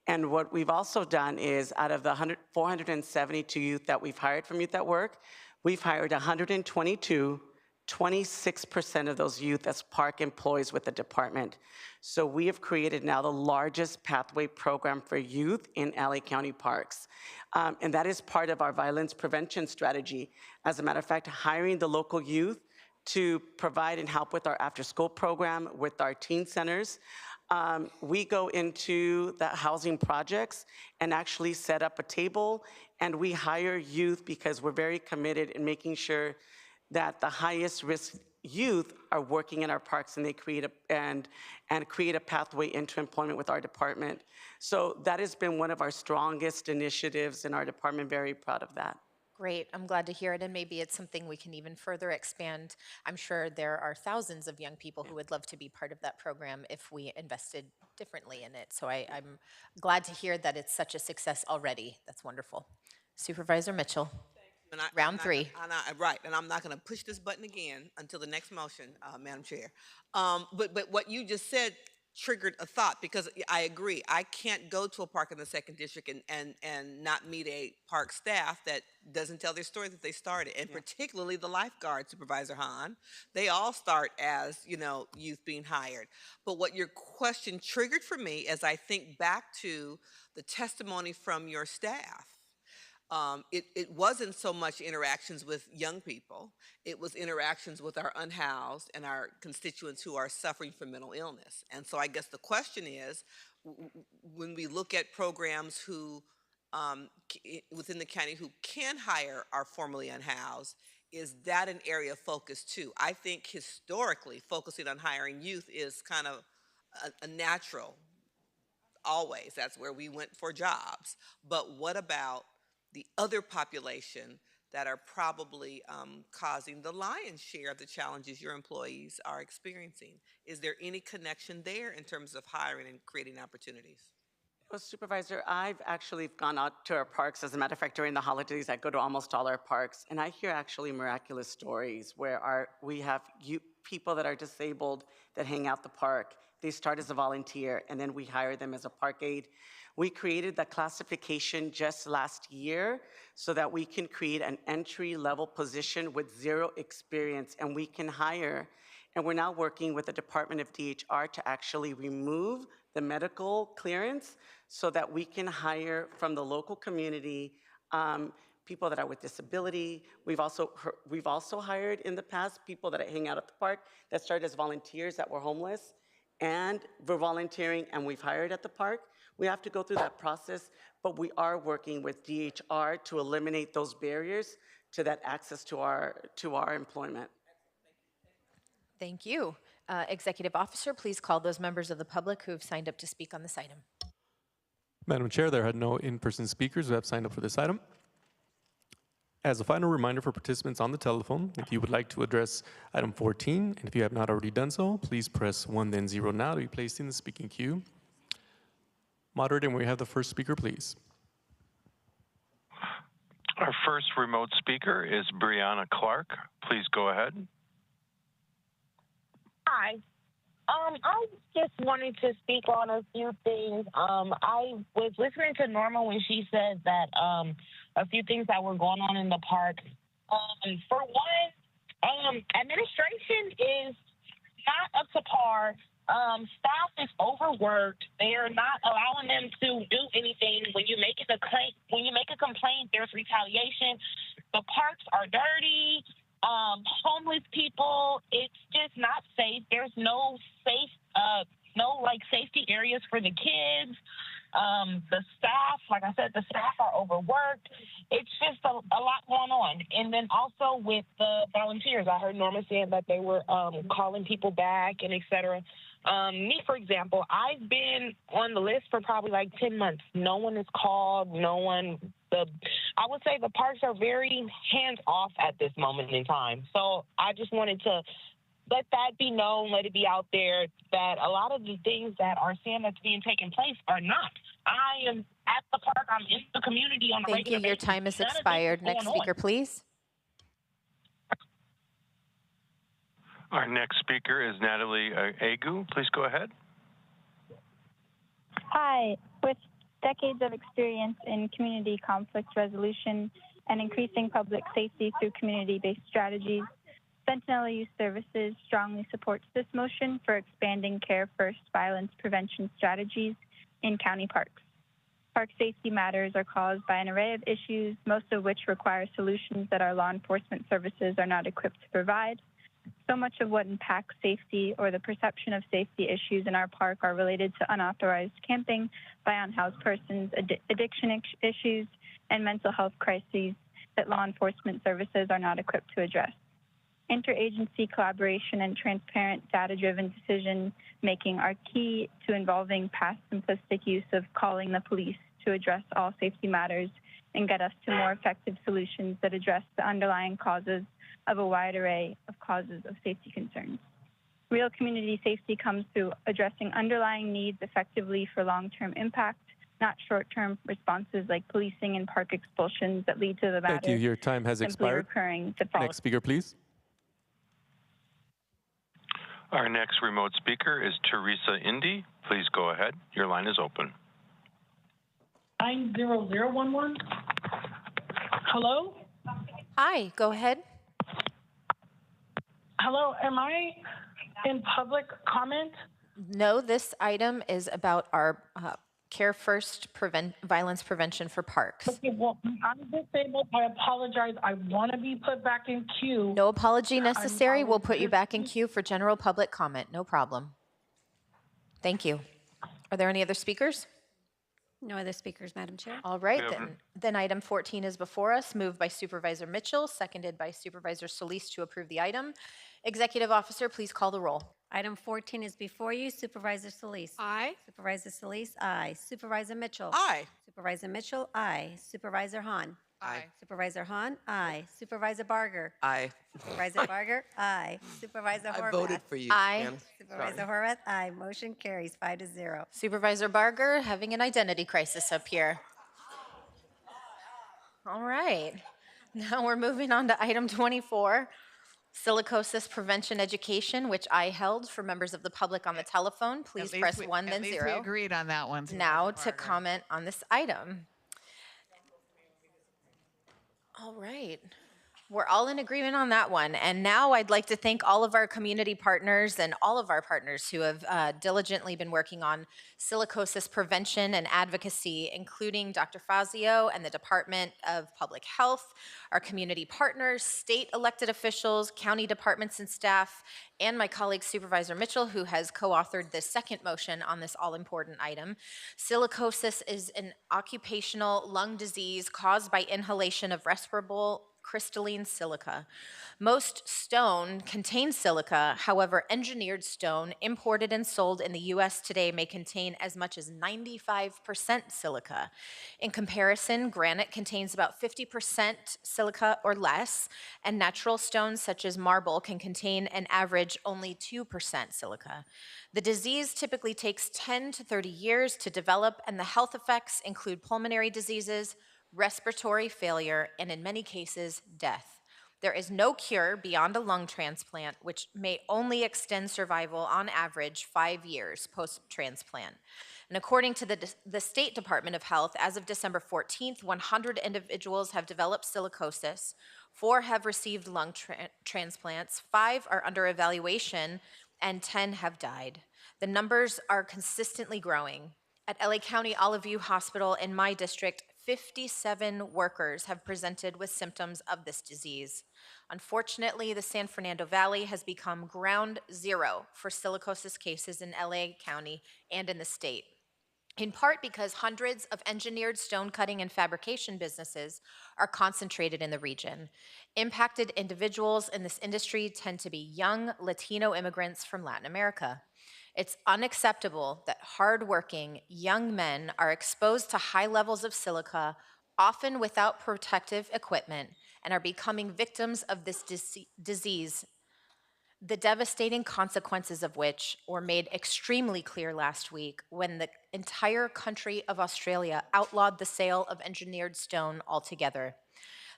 And what we've also done is out of the 472 youth that we've hired from Youth at Work, we've hired 122, 26% of those youth as park employees with the department. So we have created now the largest pathway program for youth in LA County parks. And that is part of our violence prevention strategy. As a matter of fact, hiring the local youth to provide and help with our after-school program, with our teen centers. We go into the housing projects and actually set up a table, and we hire youth because we're very committed in making sure that the highest risk youth are working in our parks, and they create a pathway into employment with our department. So that has been one of our strongest initiatives in our department. Very proud of that. Great, I'm glad to hear it, and maybe it's something we can even further expand. I'm sure there are thousands of young people who would love to be part of that program if we invested differently in it. So I'm glad to hear that it's such a success already. That's wonderful. Supervisor Mitchell. Round three. Right, and I'm not going to push this button again until the next motion, Madam Chair. But what you just said triggered a thought, because I agree. I can't go to a park in the 2nd District and not meet a park staff that doesn't tell their story that they started, and particularly the lifeguard, Supervisor Hahn. They all start as, youth being hired. But what your question triggered for me as I think back to the testimony from your staff, it wasn't so much interactions with young people. It was interactions with our unhoused and our constituents who are suffering from mental illness. And so I guess the question is, when we look at programs who, within the county who can hire our formerly unhoused, is that an area of focus too? I think historically, focusing on hiring youth is kind of a natural, always. That's where we went for jobs. But what about the other population that are probably causing the lion's share of the challenges your employees are experiencing? Is there any connection there in terms of hiring and creating opportunities? Well, Supervisor, I've actually gone out to our parks. As a matter of fact, during the holidays, I go to almost all our parks, and I hear actually miraculous stories where we have people that are disabled that hang out the park. They start as a volunteer, and then we hire them as a park aide. We created that classification just last year so that we can create an entry-level position with zero experience, and we can hire. And we're now working with the Department of DHR to actually remove the medical clearance so that we can hire from the local community people that are with disability. We've also hired in the past people that hang out at the park that started as volunteers that were homeless, and we're volunteering, and we've hired at the park. We have to go through that process, but we are working with DHR to eliminate those barriers to that access to our employment. Thank you. Executive Officer, please call those members of the public who have signed up to speak on this item. Madam Chair, there are no in-person speakers who have signed up for this item. As a final reminder for participants on the telephone, if you would like to address item 14, and if you have not already done so, please press 1 then 0 now to be placed in the speaking queue. Moderator, when we have the first speaker, please. Our first remote speaker is Brianna Clark. Please go ahead. Hi. I just wanted to speak on a few things. I was listening to Norma when she said that a few things that were going on in the park. For one, administration is not up to par Staff is overworked. They're not allowing them to do anything. When you make a complaint, there's retaliation. The parks are dirty. Homeless people. It's just not safe. There's no safety areas for the kids. The staff, like I said, the staff are overworked. It's just a lot going on. And then also with the volunteers, I heard Norma saying that they were calling people back and et cetera. Me, for example, I've been on the list for probably like 10 months. No one is called. I would say the parks are very hands off at this moment in time. So I just wanted to let that be known, let it be out there that a lot of the things that are saying that's being taken place are not. I am at the park. I'm in the community on a Thank you. regular Your basis. time has None of this is expired. Next going on. speaker, please. Our next speaker is Natalie Agu. Please go ahead. Hi. With decades of experience in community conflict resolution and increasing public safety through community-based strategies, Sentinel Youth Services strongly supports this motion for expanding Care First violence prevention strategies in county parks. Park safety matters are caused by an array of issues, most of which require solutions that our law enforcement services are not equipped to provide. So much of what impacts safety or the perception of safety issues in our park are related to unauthorized camping by unhoused persons, addiction issues, and mental health crises that law enforcement services are not equipped to address. Interagency collaboration and transparent data-driven decision-making are key to involving past simplistic use of calling the police to address all safety matters and get us to more effective solutions that address the underlying causes of a wide array of causes of safety concerns. Real community safety comes through addressing underlying needs effectively for long-term impact, not short-term responses like policing and park expulsions that lead to the matter Thank you. Your time has simply expired. recurring the following. Next speaker, please. Our next remote speaker is Teresa Indy. Please go ahead. Your line is open. 90011. Hello? Hi, go ahead. Hello, am I in public comment? No, this item is about our Care First violence prevention for parks. Okay, well, I'm disabled. I apologize. I want to be put back in queue. No apology necessary. We'll put you back in queue for general public comment. No problem. Thank you. Are there any other speakers? No other speakers, Madam Chair. All right, then item 14 is before us, moved by Supervisor Mitchell, seconded by Supervisor Solis to approve the item. Executive Officer, please call the roll. Item 14 is before you. Supervisor Solis. Aye. Supervisor Solis, aye. Supervisor Mitchell. Aye. Supervisor Mitchell, aye. Supervisor Hahn. Aye. Supervisor Hahn, aye. Supervisor Barger. Aye. Supervisor Barger, aye. Supervisor Horvath. I voted for you, Aye. Jan. Supervisor Horvath, aye. Motion carries 5-0. Supervisor Barger having an identity crisis up here. All right. Now we're moving on to item 24, silicosis prevention education, which I held for members of the public on the telephone. Please press 1, then 0. At least we agreed on that one. Now to comment on this item. All right. We're all in agreement on that one. And now I'd like to thank all of our community partners and all of our partners who have diligently been working on silicosis prevention and advocacy, including Dr. Fazio and the Department of Public Health, our community partners, state elected officials, county departments and staff, and my colleague Supervisor Mitchell, who has co-authored the second motion on this all-important item. Silicosis is an occupational lung disease caused by inhalation of respirable crystalline silica. Most stone contains silica. However, engineered stone imported and sold in the U.S. today may contain as much as 95% silica. In comparison, granite contains about 50% silica or less, and natural stones such as marble can contain an average only 2% silica. The disease typically takes 10 to 30 years to develop, and the health effects include pulmonary diseases, respiratory failure, and in many cases, death. There is no cure beyond a lung transplant, which may only extend survival on average 5 years post-transplant. And according to the State Department of Health, as of December 14th, 100 individuals have developed silicosis, 4 have received lung transplants, 5 are under evaluation, and 10 have died. The numbers are consistently growing. At LA County Olive View Hospital in my district, 57 workers have presented with symptoms of this disease. Unfortunately, the San Fernando Valley has become ground zero for silicosis cases in LA County and in the state, in part because hundreds of engineered stone cutting and fabrication businesses are concentrated in the region. Impacted individuals in this industry tend to be young Latino immigrants from Latin America. It's unacceptable that hardworking young men are exposed to high levels of silica, often without protective equipment, and are becoming victims of this disease, the devastating consequences of which were made extremely clear last week when the entire country of Australia outlawed the sale of engineered stone altogether.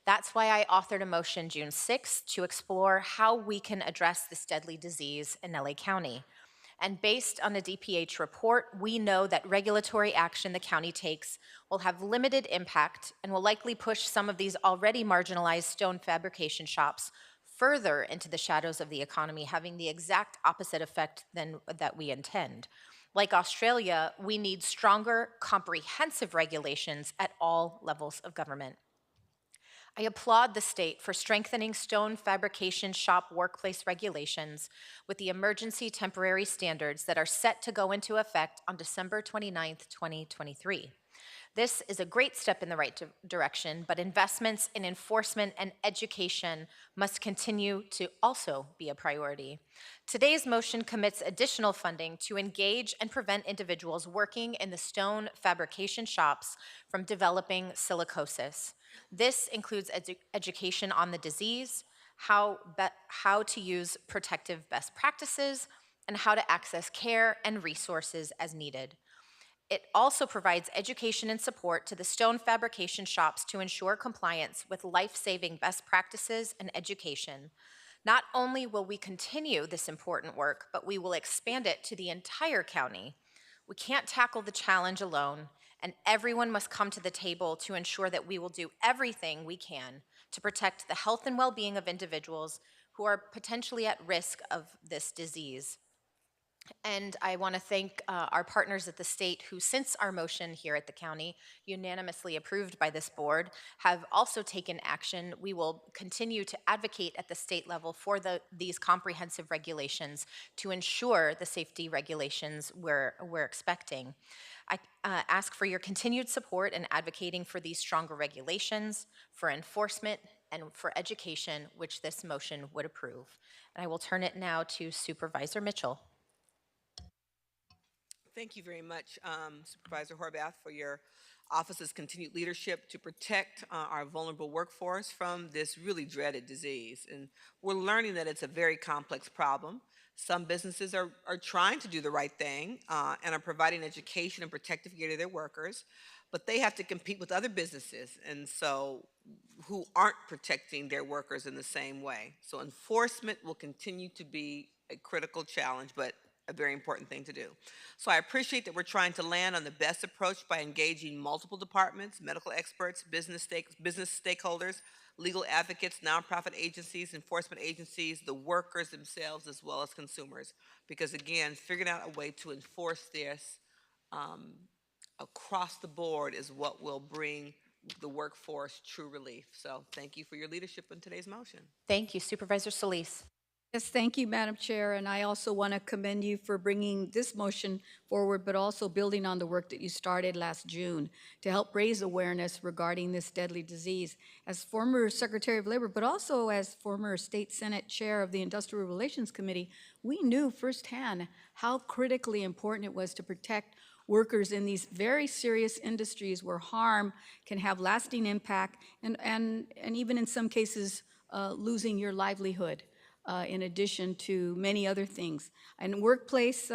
That's why I authored a motion June 6th to explore how we can address this deadly disease in LA County. And based on a DPH report, we know that regulatory action the county takes will have limited impact and will likely push some of these already marginalized stone fabrication shops further into the shadows of the economy, having the exact opposite effect than that we intend. Like Australia, we need stronger, comprehensive regulations at all levels of government. I applaud the state for strengthening stone fabrication shop workplace regulations with the emergency temporary standards that are set to go into effect on December 29th, 2023. This is a great step in the right direction, but investments in enforcement and education must continue to also be a priority. Today's motion commits additional funding to engage and prevent individuals working in the stone fabrication shops from developing silicosis. This includes education on the disease, how to use protective best practices, and how to access care and resources as needed. It also provides education and support to the stone fabrication shops to ensure compliance with life-saving best practices and education. Not only will we continue this important work, but we will expand it to the entire county. We can't tackle the challenge alone, and everyone must come to the table to ensure that we will do everything we can to protect the health and well-being of individuals who are potentially at risk of this disease. And I want to thank our partners at the state who, since our motion here at the county, unanimously approved by this board, have also taken action. We will continue to advocate at the state level for these comprehensive regulations to ensure the safety regulations we're expecting. I ask for your continued support in advocating for these stronger regulations, for enforcement, and for education, which this motion would approve. And I will turn it now to Supervisor Mitchell. Thank you very much, Supervisor Horvath, for your office's continued leadership to protect our vulnerable workforce from this really dreaded disease. And we're learning that it's a very complex problem. Some businesses are trying to do the right thing and are providing education and protective gear to their workers, but they have to compete with other businesses and so who aren't protecting their workers in the same way. So enforcement will continue to be a critical challenge, but a very important thing to do. So I appreciate that we're trying to land on the best approach by engaging multiple departments, medical experts, business stakeholders, legal advocates, nonprofit agencies, enforcement agencies, the workers themselves, as well as consumers. Because again, figuring out a way to enforce this across the board is what will bring the workforce true relief. So thank you for your leadership in today's motion. Thank you, Supervisor Solis. Yes, thank you, Madam Chair, and I also want to commend you for bringing this motion forward, but also building on the work that you started last June to help raise awareness regarding this deadly disease. As former Secretary of Labor, but also as former State Senate Chair of the Industrial Relations Committee, we knew firsthand how critically important it was to protect workers in these very serious industries where harm can have lasting impact and even in some cases losing your livelihood. In addition to many other things. And workplace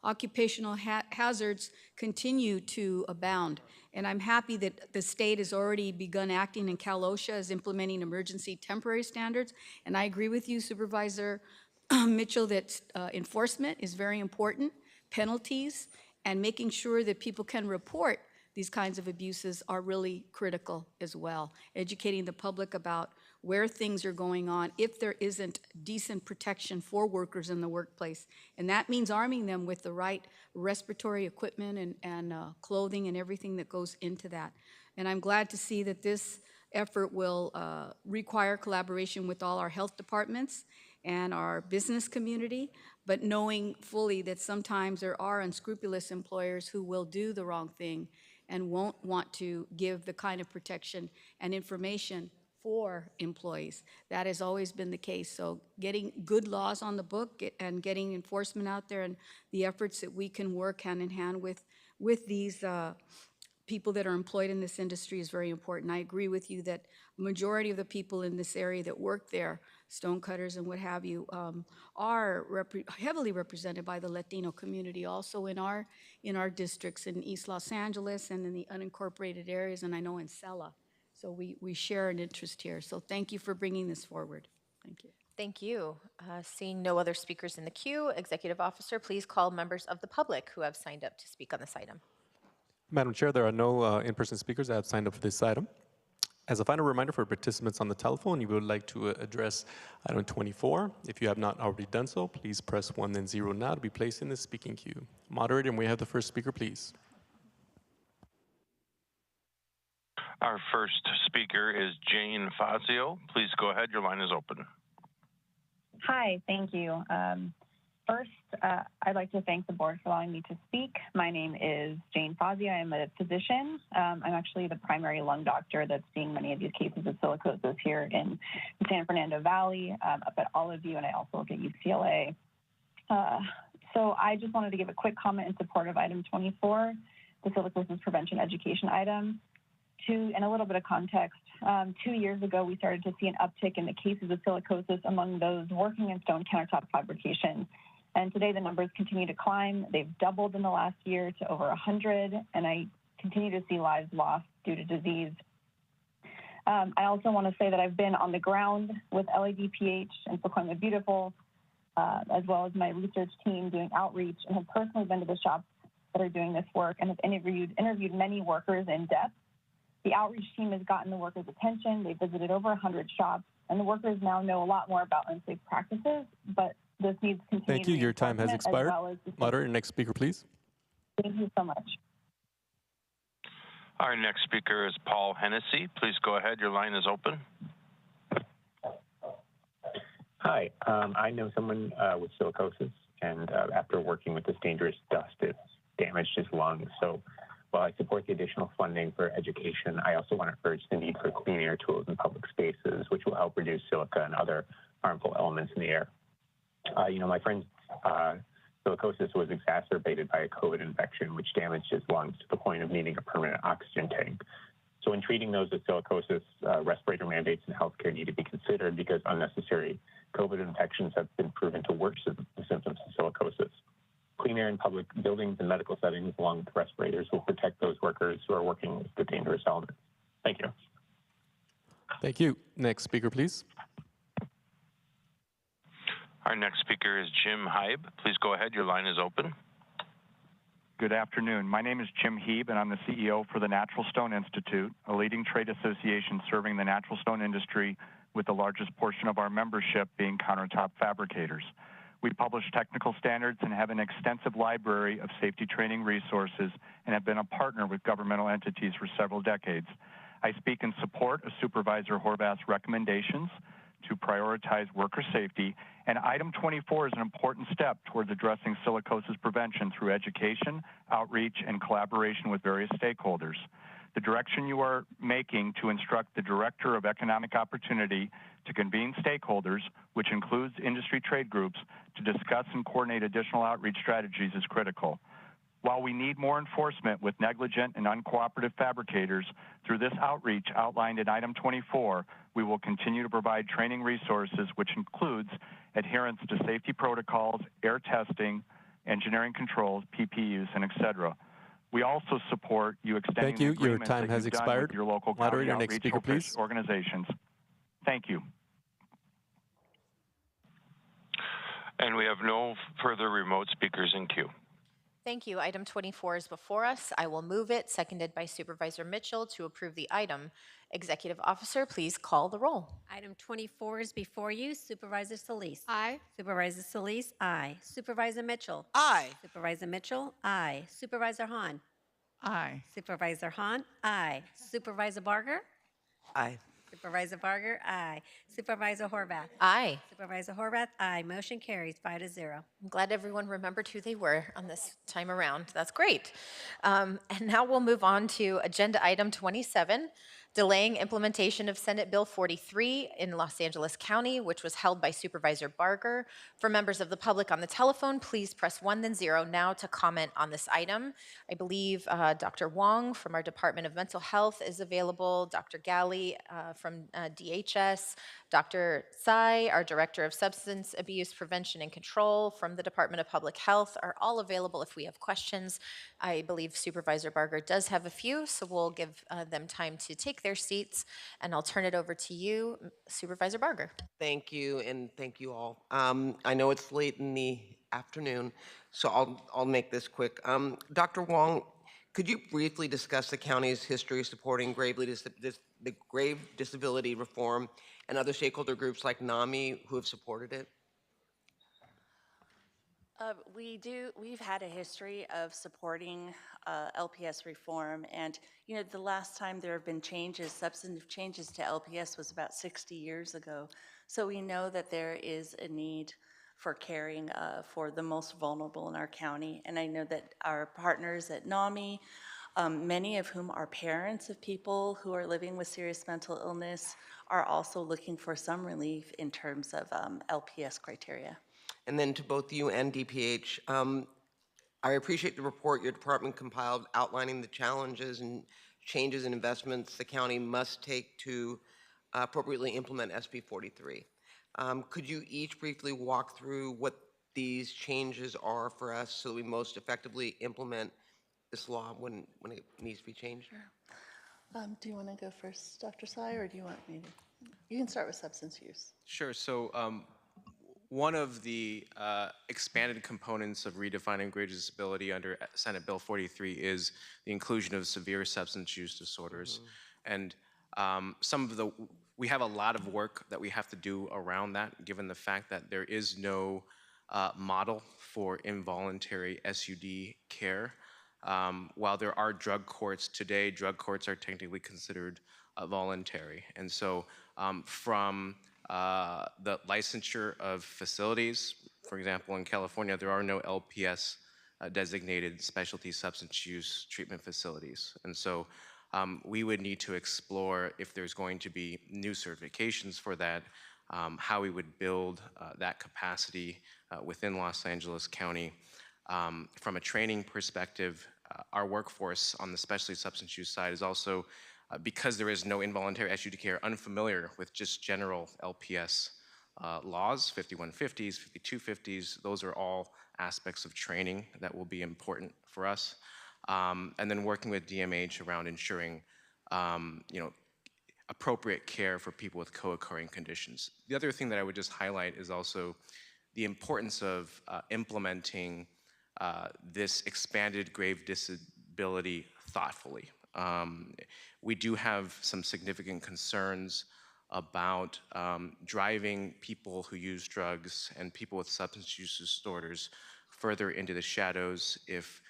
occupational hazards continue to abound. And I'm happy that the state has already begun acting, and Cal OSHA is implementing emergency temporary standards. And I agree with you, Supervisor Mitchell, that enforcement is very important, penalties, and making sure that people can report these kinds of abuses are really critical as well. Educating the public about where things are going on if there isn't decent protection for workers in the workplace. And that means arming them with the right respiratory equipment and clothing and everything that goes into that. And I'm glad to see that this effort will require collaboration with all our health departments and our business community, but knowing fully that sometimes there are unscrupulous employers who will do the wrong thing and won't want to give the kind of protection and information for employees. That has always been the case. So getting good laws on the book and getting enforcement out there, and the efforts that we can work hand in hand with these people that are employed in this industry is very important. I agree with you that a majority of the people in this area that work there, stonecutters and what have you, are heavily represented by the Latino community, also in our districts in East Los Angeles and in the unincorporated areas, and I know in Sela. So we share an interest here. So thank you for bringing this forward. Thank you. Thank you. Seeing no other speakers in the queue, Executive Officer, please call members of the public who have signed up to speak on this item. Madam Chair, there are no in-person speakers that have signed up for this item. As a final reminder for participants on the telephone, you would like to address item 24. If you have not already done so, please press 1 then 0 now to be placed in the speaking queue. Moderator, may we have the first speaker, please? Our first speaker is Jane Fazio. Please go ahead. Your line is open. Hi, thank you. First, I'd like to thank the board for allowing me to speak. My name is Jane Fazio. I'm a physician. I'm actually the primary lung doctor that's seeing many of these cases of silicosis here in the San Fernando Valley, up at Oliveview, and I also work at UCLA. So I just wanted to give a quick comment in support of item 24, the silicosis prevention education item. And a little bit of context, 2 years ago, we started to see an uptick in the cases of silicosis among those working in stone countertop fabrication. And today the numbers continue to climb. They've doubled in the last year to over 100, and I continue to see lives lost due to disease. I also want to say that I've been on the ground with LADPH and Pacoima Beautiful, as well as my research team doing outreach, and have personally been to the shops that are doing this work and have interviewed many workers in depth. The outreach team has gotten the workers' attention. They visited over 100 shops, and the workers now know a lot more about unsafe practices, but this needs continued Thank you. Your time has expired. Moderator, next speaker, please. Thank you so much. Our next speaker is Paul Hennessy. Please go ahead. Your line is open. Hi. I know someone with silicosis, and after working with this dangerous dust, it's damaged his lungs. So while I support the additional funding for education, I also want to urge the need for clean air tools in public spaces, which will help reduce silica and other harmful elements in the air. My friend's silicosis was exacerbated by a COVID infection, which damaged his lungs to the point of needing a permanent oxygen tank. So in treating those with silicosis, respirator mandates in healthcare need to be considered because unnecessary COVID infections have been proven to worsen the symptoms of silicosis. Clean air in public buildings and medical settings, along with respirators, will protect those workers who are working with the dangerous elements. Thank you. Thank you. Next speaker, please. Our next speaker is Jim Hybe. Please go ahead. Your line is open. Good afternoon. My name is Jim Hybe, and I'm the CEO for the Natural Stone Institute, a leading trade association serving the natural stone industry, with the largest portion of our membership being countertop fabricators. We publish technical standards and have an extensive library of safety training resources and have been a partner with governmental entities for several decades. I speak in support of Supervisor Horvath's recommendations to prioritize worker safety, and item 24 is an important step towards addressing silicosis prevention through education, outreach, and collaboration with various stakeholders. The direction you are making to instruct the Director of Economic Opportunity to convene stakeholders, which includes industry trade groups, to discuss and coordinate additional outreach strategies is critical. While we need more enforcement with negligent and uncooperative fabricators, through this outreach outlined in item 24, we will continue to provide training resources, which includes adherence to safety protocols, air testing, engineering controls, PPUs, and et cetera. We also support you extending Thank you. the Your agreements time that has you've done expired. with your local Moderator, county next outreach speaker, please. organizations. Thank you. And we have no further remote speakers in queue. Thank you. Item 24 is before us. I will move it, seconded by Supervisor Mitchell to approve the item. Executive Officer, please call the roll. Item 24 is before you. Supervisor Solis. Aye. Supervisor Solis, aye. Supervisor Mitchell. Aye. Supervisor Mitchell, aye. Supervisor Hahn. Aye. Supervisor Hahn, aye. Supervisor Barger. Aye. Supervisor Barger, aye. Supervisor Horvath. Aye. Supervisor Horvath, aye. Motion carries 5-0. I'm glad everyone remembered who they were on this time around. That's great. And now we'll move on to agenda item 27, delaying implementation of Senate Bill 43 in Los Angeles County, which was held by Supervisor Barger. For members of the public on the telephone, please press 1 then 0 now to comment on this item. I believe Dr. Wong from our Department of Mental Health is available, Dr. Galley from DHS, Dr. Tsai, our Director of Substance Abuse Prevention and Control from the Department of Public Health, are all available if we have questions. I believe Supervisor Barger does have a few, so we'll give them time to take their seats, and I'll turn it over to you, Supervisor Barger. Thank you, and thank you all. I know it's late in the afternoon, so I'll make this quick. Dr. Wong, could you briefly discuss the county's history supporting the grave disability reform and other stakeholder groups like NAMI who have supported it? We've had a history of supporting LPS reform, and the last time there have been changes, substantive changes to LPS was about 60 years ago. So we know that there is a need for caring for the most vulnerable in our county, and I know that our partners at NAMI, many of whom are parents of people who are living with serious mental illness, are also looking for some relief in terms of LPS criteria. And then to both you and DPH, I appreciate the report your department compiled outlining the challenges and changes in investments the county must take to appropriately implement SB 43. Could you each briefly walk through what these changes are for us so that we most effectively implement this law when it needs to be changed? Sure. Do you want to go first, Dr. Tsai, or do you want me to? You can start with substance use. Sure. So one of the expanded components of redefining grave disability under Senate Bill 43 is the inclusion of severe substance use disorders. And we have a lot of work that we have to do around that, given the fact that there is no model for involuntary SUD care. While there are drug courts today, drug courts are technically considered voluntary. And so from the licensure of facilities, for example, in California, there are no LPS designated specialty substance use treatment facilities. And so we would need to explore if there's going to be new certifications for that, how we would build that capacity within Los Angeles County. From a training perspective, our workforce on the specialty substance use side is also, because there is no involuntary SUD care, unfamiliar with just general LPS laws, 5150s, 5250s. Those are all aspects of training that will be important for us. And then working with DMH around ensuring appropriate care for people with co-occurring conditions. The other thing that I would just highlight is also the importance of implementing this expanded grave disability thoughtfully. We do have some significant concerns about driving people who use drugs and people with substance use disorders further into the shadows if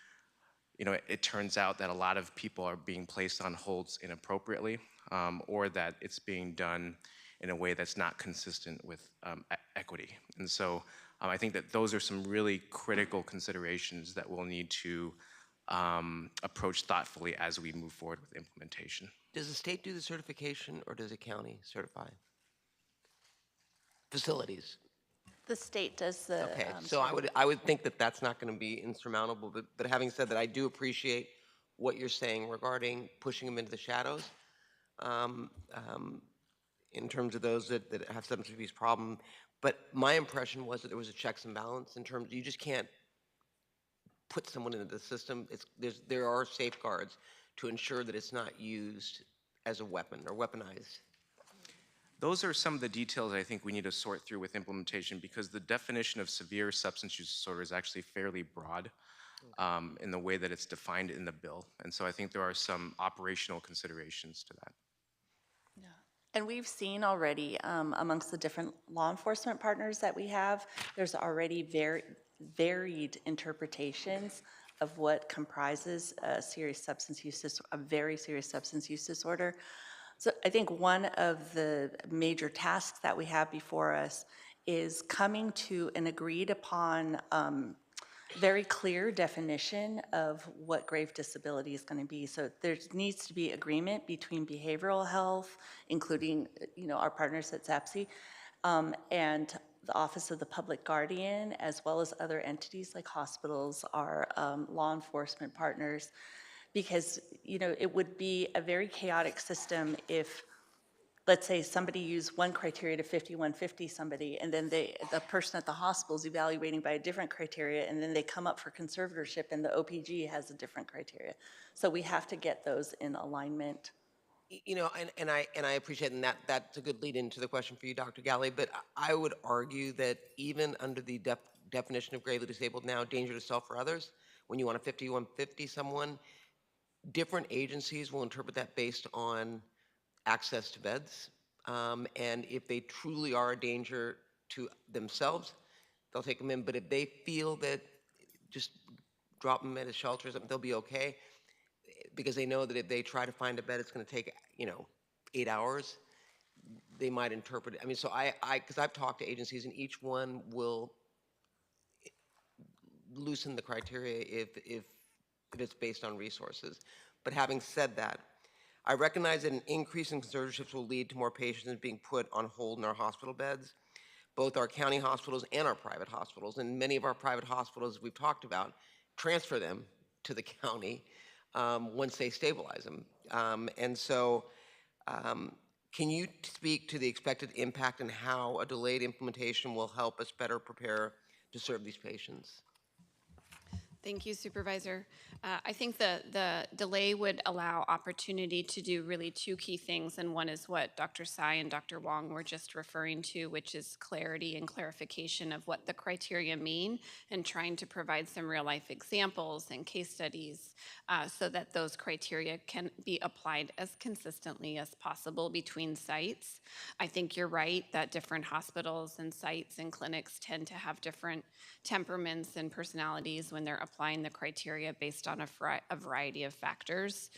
it turns out that a lot of people are being placed on holds inappropriately, or that it's being done in a way that's not consistent with equity. And so I think that those are some really critical considerations that we'll need to approach thoughtfully as we move forward with implementation. Does the state do the certification, or does the county certify facilities? The state does the. Okay, so I would think that that's not going to be insurmountable. But having said that, I do appreciate what you're saying regarding pushing them into the shadows. In terms of those that have substance abuse problem. But my impression was that there was a checks and balance in terms, you just can't put someone into the system. There are safeguards to ensure that it's not used as a weapon or weaponized. Those are some of the details I think we need to sort through with implementation, because the definition of severe substance use disorder is actually fairly broad. in the way that it's defined in the bill. And so I think there are some operational considerations to that. And we've seen already amongst the different law enforcement partners that we have, there's already varied interpretations of what comprises a very serious substance use disorder. So I think one of the major tasks that we have before us is coming to an agreed upon very clear definition of what grave disability is going to be. So there needs to be agreement between behavioral health, including our partners at SAPSI, and the Office of the Public Guardian, as well as other entities like hospitals, our law enforcement partners, because it would be a very chaotic system if, let's say, somebody used one criteria to 5150 somebody, and then the person at the hospital is evaluating by a different criteria, and then they come up for conservatorship, and the OPG has a different criteria. So we have to get those in alignment. And I appreciate, and that's a good lead into the question for you, Dr. Galley, but I would argue that even under the definition of gravely disabled now, danger to self or others, when you want to 5150 someone, different agencies will interpret that based on access to beds. And if they truly are a danger to themselves, they'll take them in. But if they feel that just drop them at a shelter or something, they'll be okay, because they know that if they try to find a bed, it's going to take 8 hours. They might interpret it. I mean, so because I've talked to agencies, and each one will loosen the criteria if it's based on resources. But having said that, I recognize that an increase in conservatorships will lead to more patients being put on hold in our hospital beds, both our county hospitals and our private hospitals. And many of our private hospitals we've talked about transfer them to the county once they stabilize them. And so can you speak to the expected impact and how a delayed implementation will help us better prepare to serve these patients? Thank you, Supervisor. I think the delay would allow opportunity to do really two key things, and one is what Dr. Tsai and Dr. Wong were just referring to, which is clarity and clarification of what the criteria mean, and trying to provide some real-life examples and case studies so that those criteria can be applied as consistently as possible between sites. I think you're right that different hospitals and sites and clinics tend to have different temperaments and personalities when they're applying the criteria based on a variety of factors.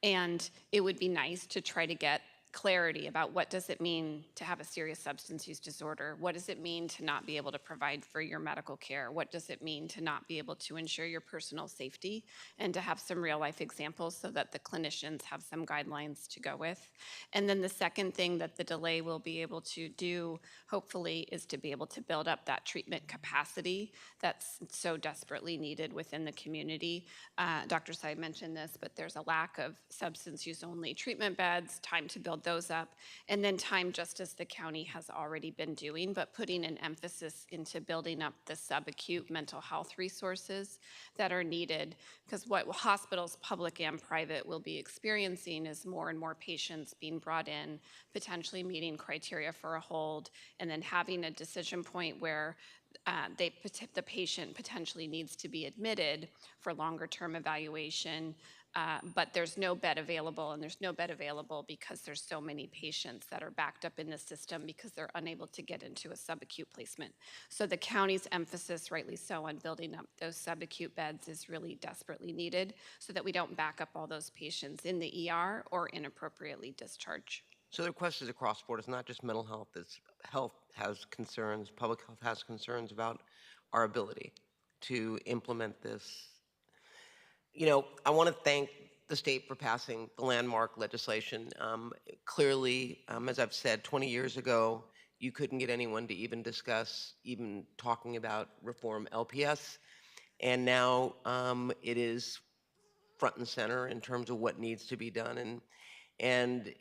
And it would be nice to try to get clarity about what does it mean to have a serious substance use disorder? What does it mean to not be able to provide for your medical care? What does it mean to not be able to ensure your personal safety? And to have some real life examples so that the clinicians have some guidelines to go with. And then the second thing that the delay will be able to do, hopefully, is to be able to build up that treatment capacity that's so desperately needed within the community. Dr. Tsai mentioned this, but there's a lack of substance use only treatment beds, time to build those up, and then time, just as the county has already been doing, but putting an emphasis into building up the subacute mental health resources that are needed, because what hospitals, public and private, will be experiencing is more and more patients being brought in, potentially meeting criteria for a hold, and then having a decision point where the patient potentially needs to be admitted for longer term evaluation, but there's no bed available, and there's no bed available because there's so many patients that are backed up in the system because they're unable to get into a subacute placement. So the county's emphasis, rightly so, on building up those subacute beds is really desperately needed so that we don't back up all those patients in the ER or inappropriately discharge. So the request is across the board. It's not just mental health. It's health has concerns, public health has concerns about our ability to implement this. I want to thank the state for passing the landmark legislation. Clearly, as I've said, 20 years ago, you couldn't get anyone to even discuss, even talking about reform LPS. And now it is front and center in terms of what needs to be done. And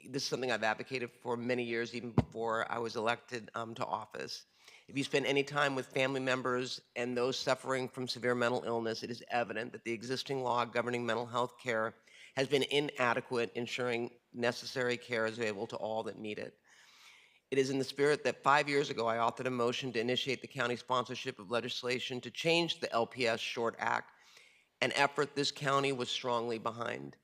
this is something I've advocated for many years, even before I was elected to office. If you spend any time with family members and those suffering from severe mental illness, it is evident that the existing law governing mental health care has been inadequate, ensuring necessary care is available to all that need it. It is in the spirit that 5 years ago I authored a motion to initiate the county sponsorship of legislation to change the LPS Short Act, an effort this county was strongly behind.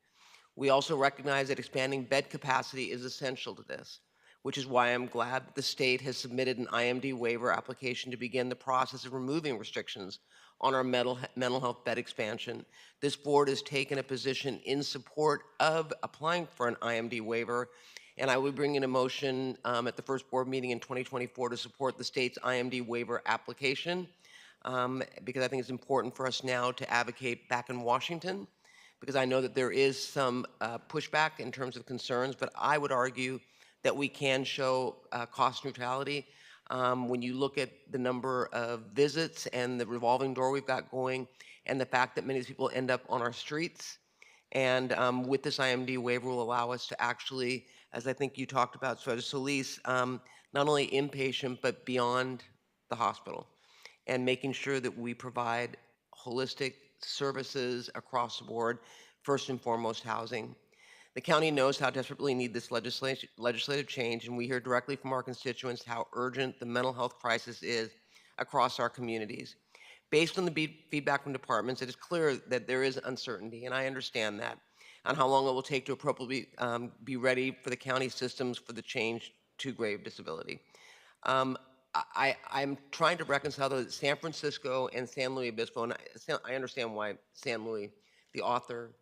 We also recognize that expanding bed capacity is essential to this, which is why I'm glad that the state has submitted an IMD waiver application to begin the process of removing restrictions on our mental health bed expansion. This board has taken a position in support of applying for an IMD waiver, and I will bring in a motion at the first board meeting in 2024 to support the state's IMD waiver application, because I think it's important for us now to advocate back in Washington, because I know that there is some pushback in terms of concerns, but I would argue that we can show cost neutrality. When you look at the number of visits and the revolving door we've got going, and the fact that many of these people end up on our streets, and with this IMD waiver will allow us to actually, as I think you talked about, Supervisor Solis, not only inpatient, but beyond the hospital, and making sure that we provide holistic services across the board, first and foremost housing. The county knows how desperately need this legislative change, and we hear directly from our constituents how urgent the mental health crisis is across our communities. Based on the feedback from departments, it is clear that there is uncertainty, and I understand that, on how long it will take to appropriately be ready for the county systems for the change to grave disability. I'm trying to reconcile those San Francisco and San Luis Obispo, and I understand why San Luis, the author,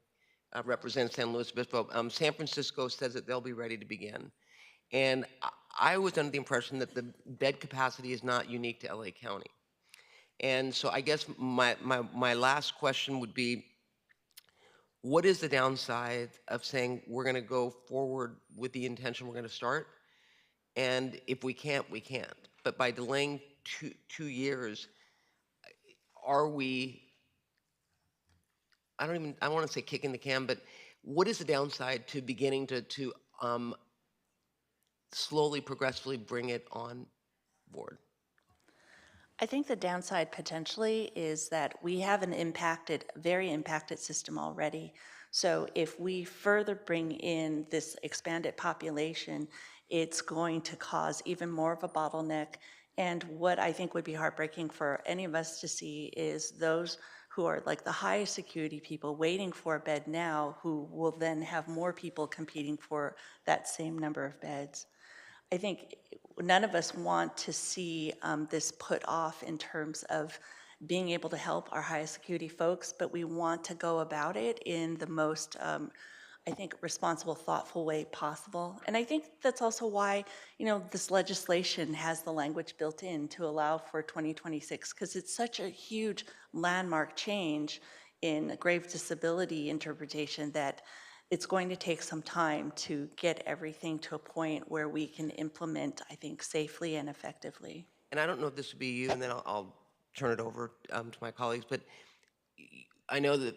represents San Luis Obispo. San Francisco says that they'll be ready to begin. And I was under the impression that the bed capacity is not unique to LA County. And so I guess my last question would be, what is the downside of saying we're going to go forward with the intention we're going to start? And if we can't, we can't. But by delaying two years, are we, I don't want to say kicking the can, but what is the downside to beginning to slowly, progressively bring it on board? I think the downside potentially is that we have an very impacted system already. So if we further bring in this expanded population, it's going to cause even more of a bottleneck. And what I think would be heartbreaking for any of us to see is those who are like the highest security people waiting for a bed now, who will then have more people competing for that same number of beds. I think none of us want to see this put off in terms of being able to help our highest security folks, but we want to go about it in the most, I think, responsible, thoughtful way possible. And I think that's also why, this legislation has the language built in to allow for 2026, because it's such a huge landmark change in grave disability interpretation that it's going to take some time to get everything to a point where we can implement, I think, safely and effectively. And I don't know if this would be you, and then I'll turn it over to my colleagues, but I know that,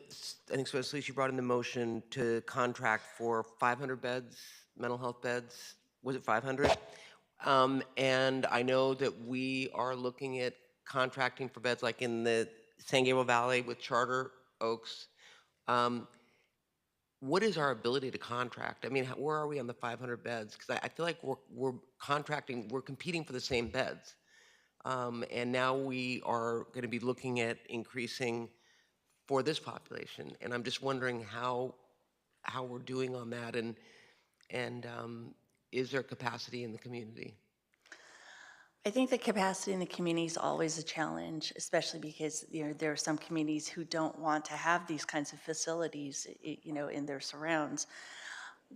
I think Supervisor Solis, you brought in the motion to contract for 500 beds, mental health beds. Was it 500? And I know that we are looking at contracting for beds like in the San Gabriel Valley with Charter Oaks. What is our ability to contract? I mean, where are we on the 500 beds? Because I feel like we're contracting, we're competing for the same beds. And now we are going to be looking at increasing for this population. And I'm just wondering how we're doing on that, and is there capacity in the community? I think the capacity in the community is always a challenge, especially because there are some communities who don't want to have these kinds of facilities, in their surrounds.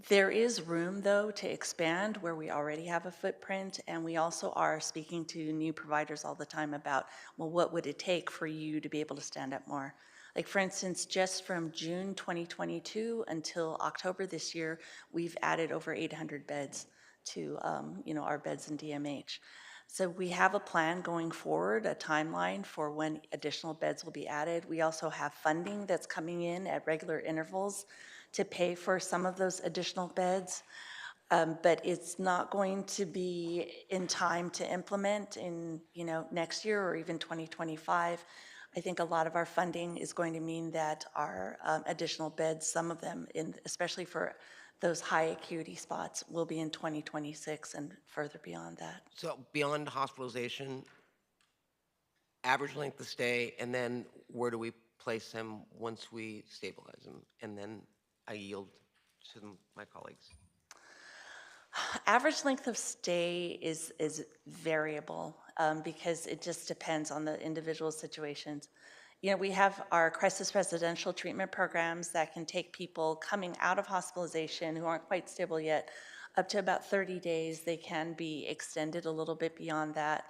There is room, though, to expand where we already have a footprint, and we also are speaking to new providers all the time about, well, what would it take for you to be able to stand up more? Like, for instance, just from June 2022 until October this year, we've added over 800 beds to, our beds in DMH. So we have a plan going forward, a timeline for when additional beds will be added. We also have funding that's coming in at regular intervals to pay for some of those additional beds. But it's not going to be in time to implement in, next year or even 2025. I think a lot of our funding is going to mean that our additional beds, some of them, especially for those high acuity spots will be in 2026 and further beyond that. So beyond hospitalization, average length of stay, and then where do we place them once we stabilize them? And then I yield to my colleagues. Average length of stay is variable because it just depends on the individual situations. You know, we have our crisis residential treatment programs that can take people coming out of hospitalization who aren't quite stable yet up to about 30 days. They can be extended a little bit beyond that.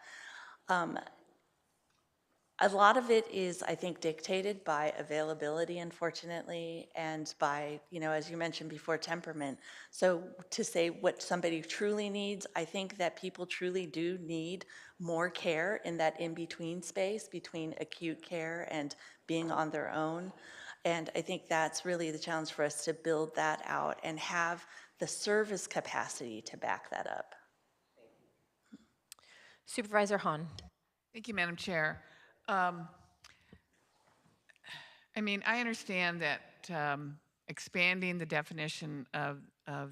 A lot of it is, I think, dictated by availability, unfortunately, and by, you know, as you mentioned before, temperament. So to say what somebody truly needs, I think that people truly do need more care in that in-between space between acute care and being on their own. And I think that's really the challenge for us to build that out and have the service capacity to back that up. Supervisor Hahn. Thank you, Madam Chair. I mean, I understand that expanding the definition of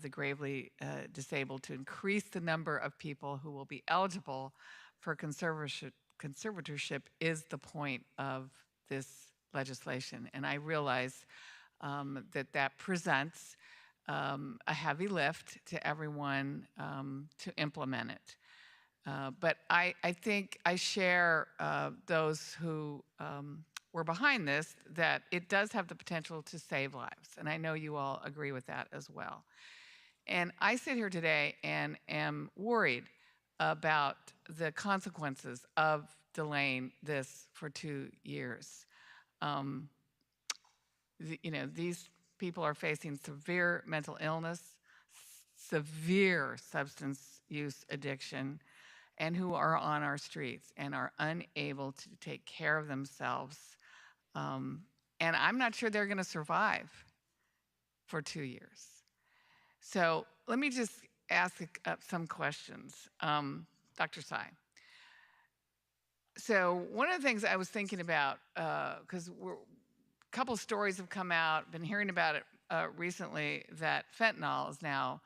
the gravely disabled to increase the number of people who will be eligible for conservatorship is the point of this legislation. And I realize that that presents a heavy lift to everyone to implement it. But I think I share those who were behind this, that it does have the potential to save lives. And I know you all agree with that as well. And I sit here today and am worried about the consequences of delaying this for 2 years. You know, these people are facing severe mental illness, severe substance use addiction, and who are on our streets and are unable to take care of themselves. And I'm not sure they're going to survive for 2 years. So let me just ask some questions. Dr. Tsai. So one of the things I was thinking about, because a couple stories have come out, been hearing about it recently, that fentanyl is now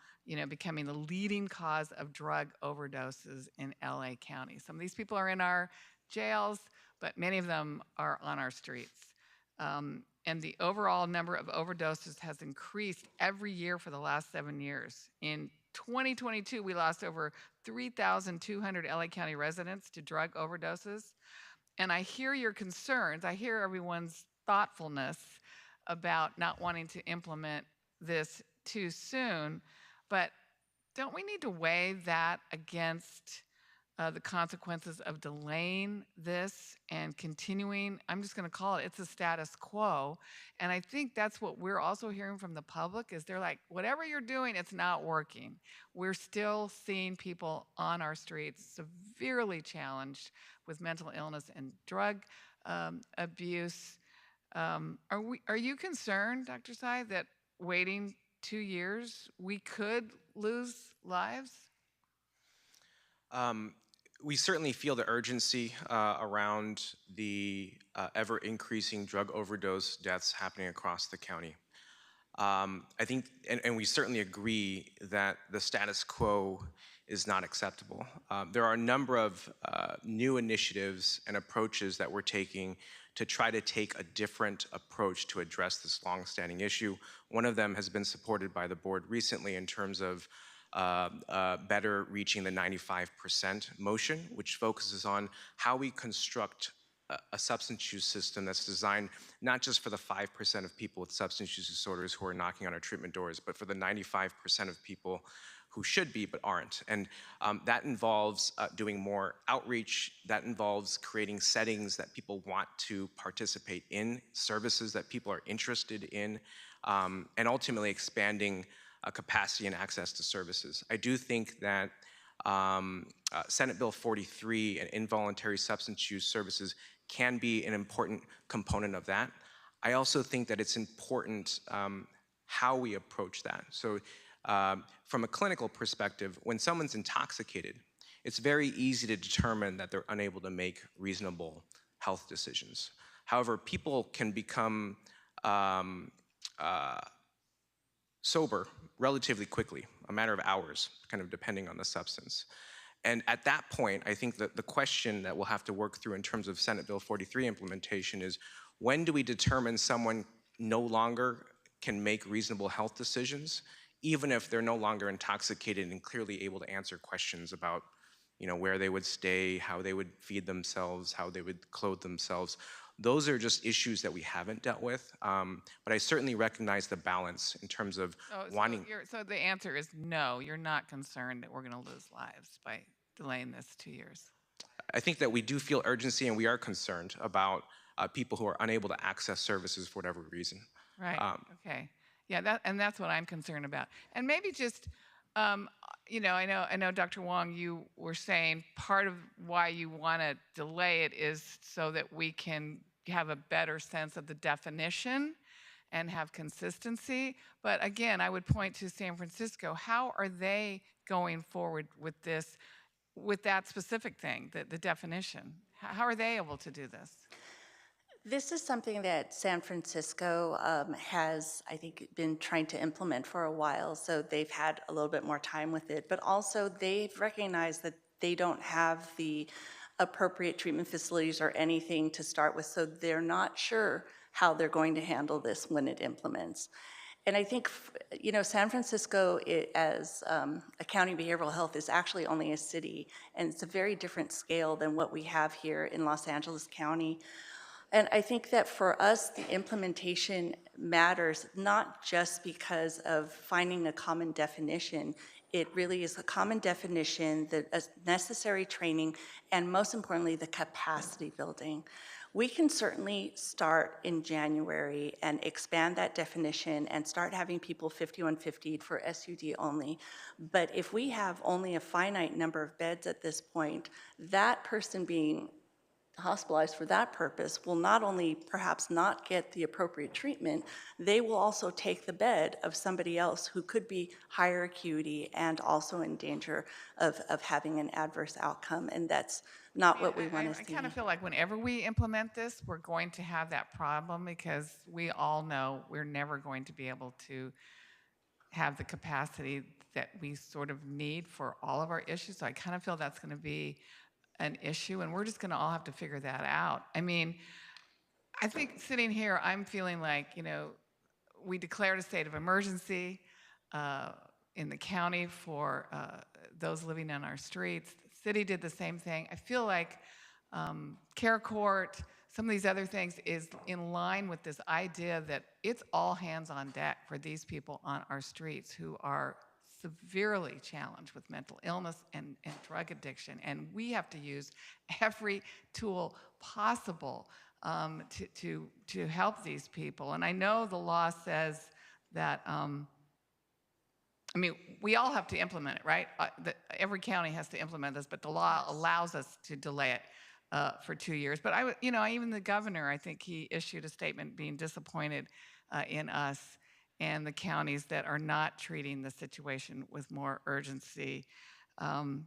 becoming the leading cause of drug overdoses in LA County. Some of these people are in our jails, but many of them are on our streets. And the overall number of overdoses has increased every year for the last 7 years. In 2022, we lost over 3,200 LA County residents to drug overdoses. And I hear your concerns. I hear everyone's thoughtfulness about not wanting to implement this too soon. But don't we need to weigh that against the consequences of delaying this and continuing? I'm just going to call it, it's a status quo. And I think that's what we're also hearing from the public, is they're like, whatever you're doing, it's not working. We're still seeing people on our streets severely challenged with mental illness and drug abuse. Are you concerned, Dr. Tsai, that waiting 2 years, we could lose lives? We certainly feel the urgency around the ever-increasing drug overdose deaths happening across the county. I think, and we certainly agree that the status quo is not acceptable. There are a number of new initiatives and approaches that we're taking to try to take a different approach to address this longstanding issue. One of them has been supported by the board recently in terms of better reaching the 95% motion, which focuses on how we construct a substance use system that's designed not just for the 5% of people with substance use disorders who are knocking on our treatment doors, but for the 95% of people who should be but aren't. And that involves doing more outreach. That involves creating settings that people want to participate in, services that people are interested in, and ultimately expanding capacity and access to services. I do think that Senate Bill 43 and involuntary substance use services can be an important component of that. I also think that it's important how we approach that. So from a clinical perspective, when someone's intoxicated, it's very easy to determine that they're unable to make reasonable health decisions. However, people can become sober relatively quickly, a matter of hours, kind of depending on the substance. And at that point, I think that the question that we'll have to work through in terms of Senate Bill 43 implementation is, when do we determine someone no longer can make reasonable health decisions, even if they're no longer intoxicated and clearly able to answer questions about, where they would stay, how they would feed themselves, how they would clothe themselves. Those are just issues that we haven't dealt with, but I certainly recognize the balance in terms of wanting. So the answer is no, you're not concerned that we're going to lose lives by delaying this 2 years. I think that we do feel urgency, and we are concerned about people who are unable to access services for whatever reason. Right. Okay. Yeah. That's what I'm concerned about. And maybe just, I know, Dr. Wong, you were saying part of why you want to delay it is so that we can have a better sense of the definition and have consistency. But again, I would point to San Francisco. How are they going forward with this, with that specific thing, the definition? How are they able to do this? This is something that San Francisco has, I think, been trying to implement for a while, so they've had a little bit more time with it, but also they've recognized that they don't have the appropriate treatment facilities or anything to start with, so they're not sure how they're going to handle this when it implements. And I think, San Francisco as a county behavioral health is actually only a city, and it's a very different scale than what we have here in Los Angeles County. And I think that for us, the implementation matters not just because of finding a common definition. It really is a common definition, the necessary training, and most importantly, the capacity building. We can certainly start in January and expand that definition and start having people 5150 for SUD only. But if we have only a finite number of beds at this point, that person being hospitalized for that purpose will not only perhaps not get the appropriate treatment, they will also take the bed of somebody else who could be higher acuity and also in danger of having an adverse outcome, and that's not what we want to see. I kind of feel like whenever we implement this, we're going to have that problem because we all know we're never going to be able to have the capacity that we sort of need for all of our issues. So I kind of feel that's going to be an issue, and we're just going to all have to figure that out. I mean, I think sitting here, I'm feeling like, we declared a state of emergency in the county for those living on our streets. The city did the same thing. I feel like Care Court, some of these other things is in line with this idea that it's all hands on deck for these people on our streets who are severely challenged with mental illness and drug addiction. And we have to use every tool possible to help these people. And I know the law says that, we all have to implement it, right? Every county has to implement this, but the law allows us to delay it for 2 years. But even the governor, I think he issued a statement being disappointed in us and the counties that are not treating the situation with more urgency. And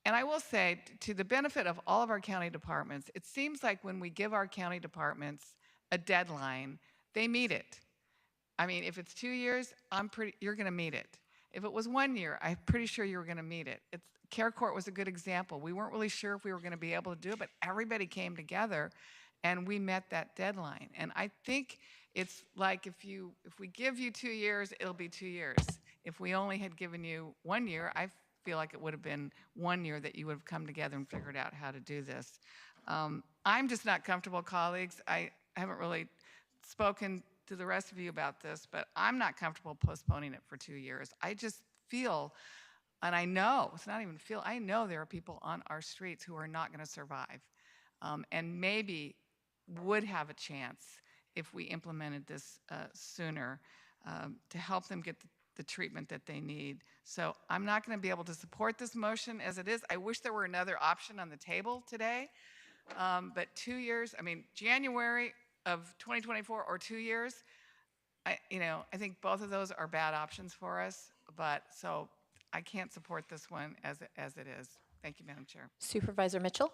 I will say, to the benefit of all of our county departments, it seems like when we give our county departments a deadline, they meet it. I mean, if it's 2 years, you're going to meet it. If it was 1 year, I'm pretty sure you were going to meet it. Care Court was a good example. We weren't really sure if we were going to be able to do it, but everybody came together and we met that deadline. And I think it's like if we give you 2 years, it'll be 2 years. If we only had given you 1 year, I feel like it would have been 1 year that you would have come together and figured out how to do this. I'm just not comfortable, colleagues. I haven't really spoken to the rest of you about this, but I'm not comfortable postponing it for 2 years. I just feel, and I know, it's not even feel, I know there are people on our streets who are not going to survive and maybe would have a chance if we implemented this sooner to help them get the treatment that they need. So I'm not going to be able to support this motion as it is. I wish there were another option on the table today, but 2 years, January of 2024 or 2 years, I think both of those are bad options for us, but so I can't support this one as it is. Thank you, Madam Chair. Supervisor Mitchell?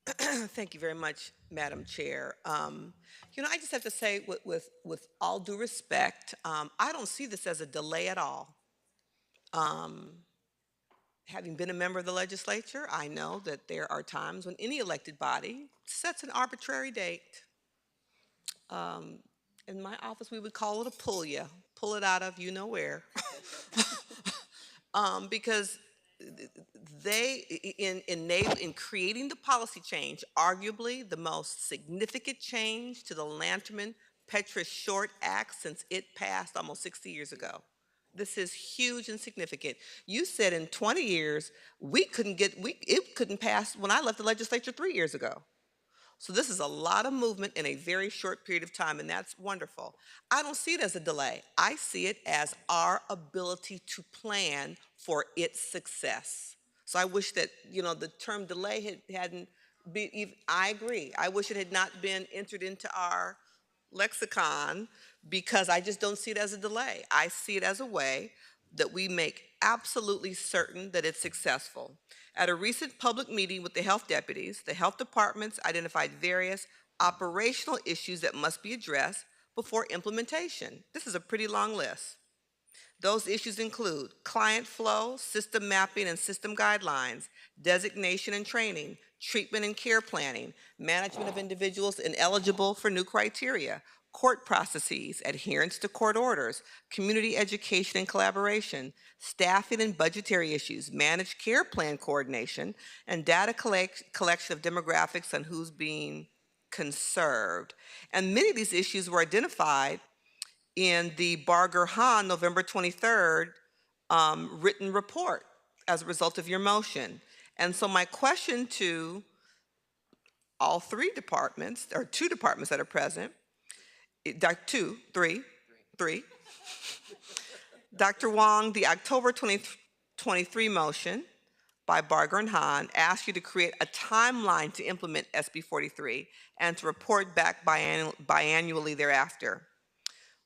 Thank you very much, Madam Chair. I just have to say, with all due respect, I don't see this as a delay at all. Having been a member of the legislature, I know that there are times when any elected body sets an arbitrary date. In my office, we would call it a pull it out of you know where, because in creating the policy change, arguably the most significant change to the Lanterman Petra Short Act since it passed almost 60 years ago. This is huge and significant. You said in 20 years it couldn't pass when I left the legislature 3 years ago. So this is a lot of movement in a very short period of time, and that's wonderful. I don't see it as a delay. I see it as our ability to plan for its success. So I wish that, the term delay hadn't been, I agree. I wish it had not been entered into our lexicon, because I just don't see it as a delay. I see it as a way that we make absolutely certain that it's successful. At a recent public meeting with the health deputies, the health departments identified various operational issues that must be addressed before implementation. This is a pretty long list. Those issues include client flow, system mapping and system guidelines, designation and training, treatment and care planning, management of individuals ineligible for new criteria, court processes, adherence to court orders, community education and collaboration, staffing and budgetary issues, managed care plan coordination, and data collection of demographics on who's being conserved. And many of these issues were identified in the Barger-Hahn November 23rd written report as a result of your motion. And so my question to all three departments, or two departments that are present, three. Dr. Wong, the October 2023 motion by Barger and Hahn asked you to create a timeline to implement SB 43 and to report back biannually thereafter.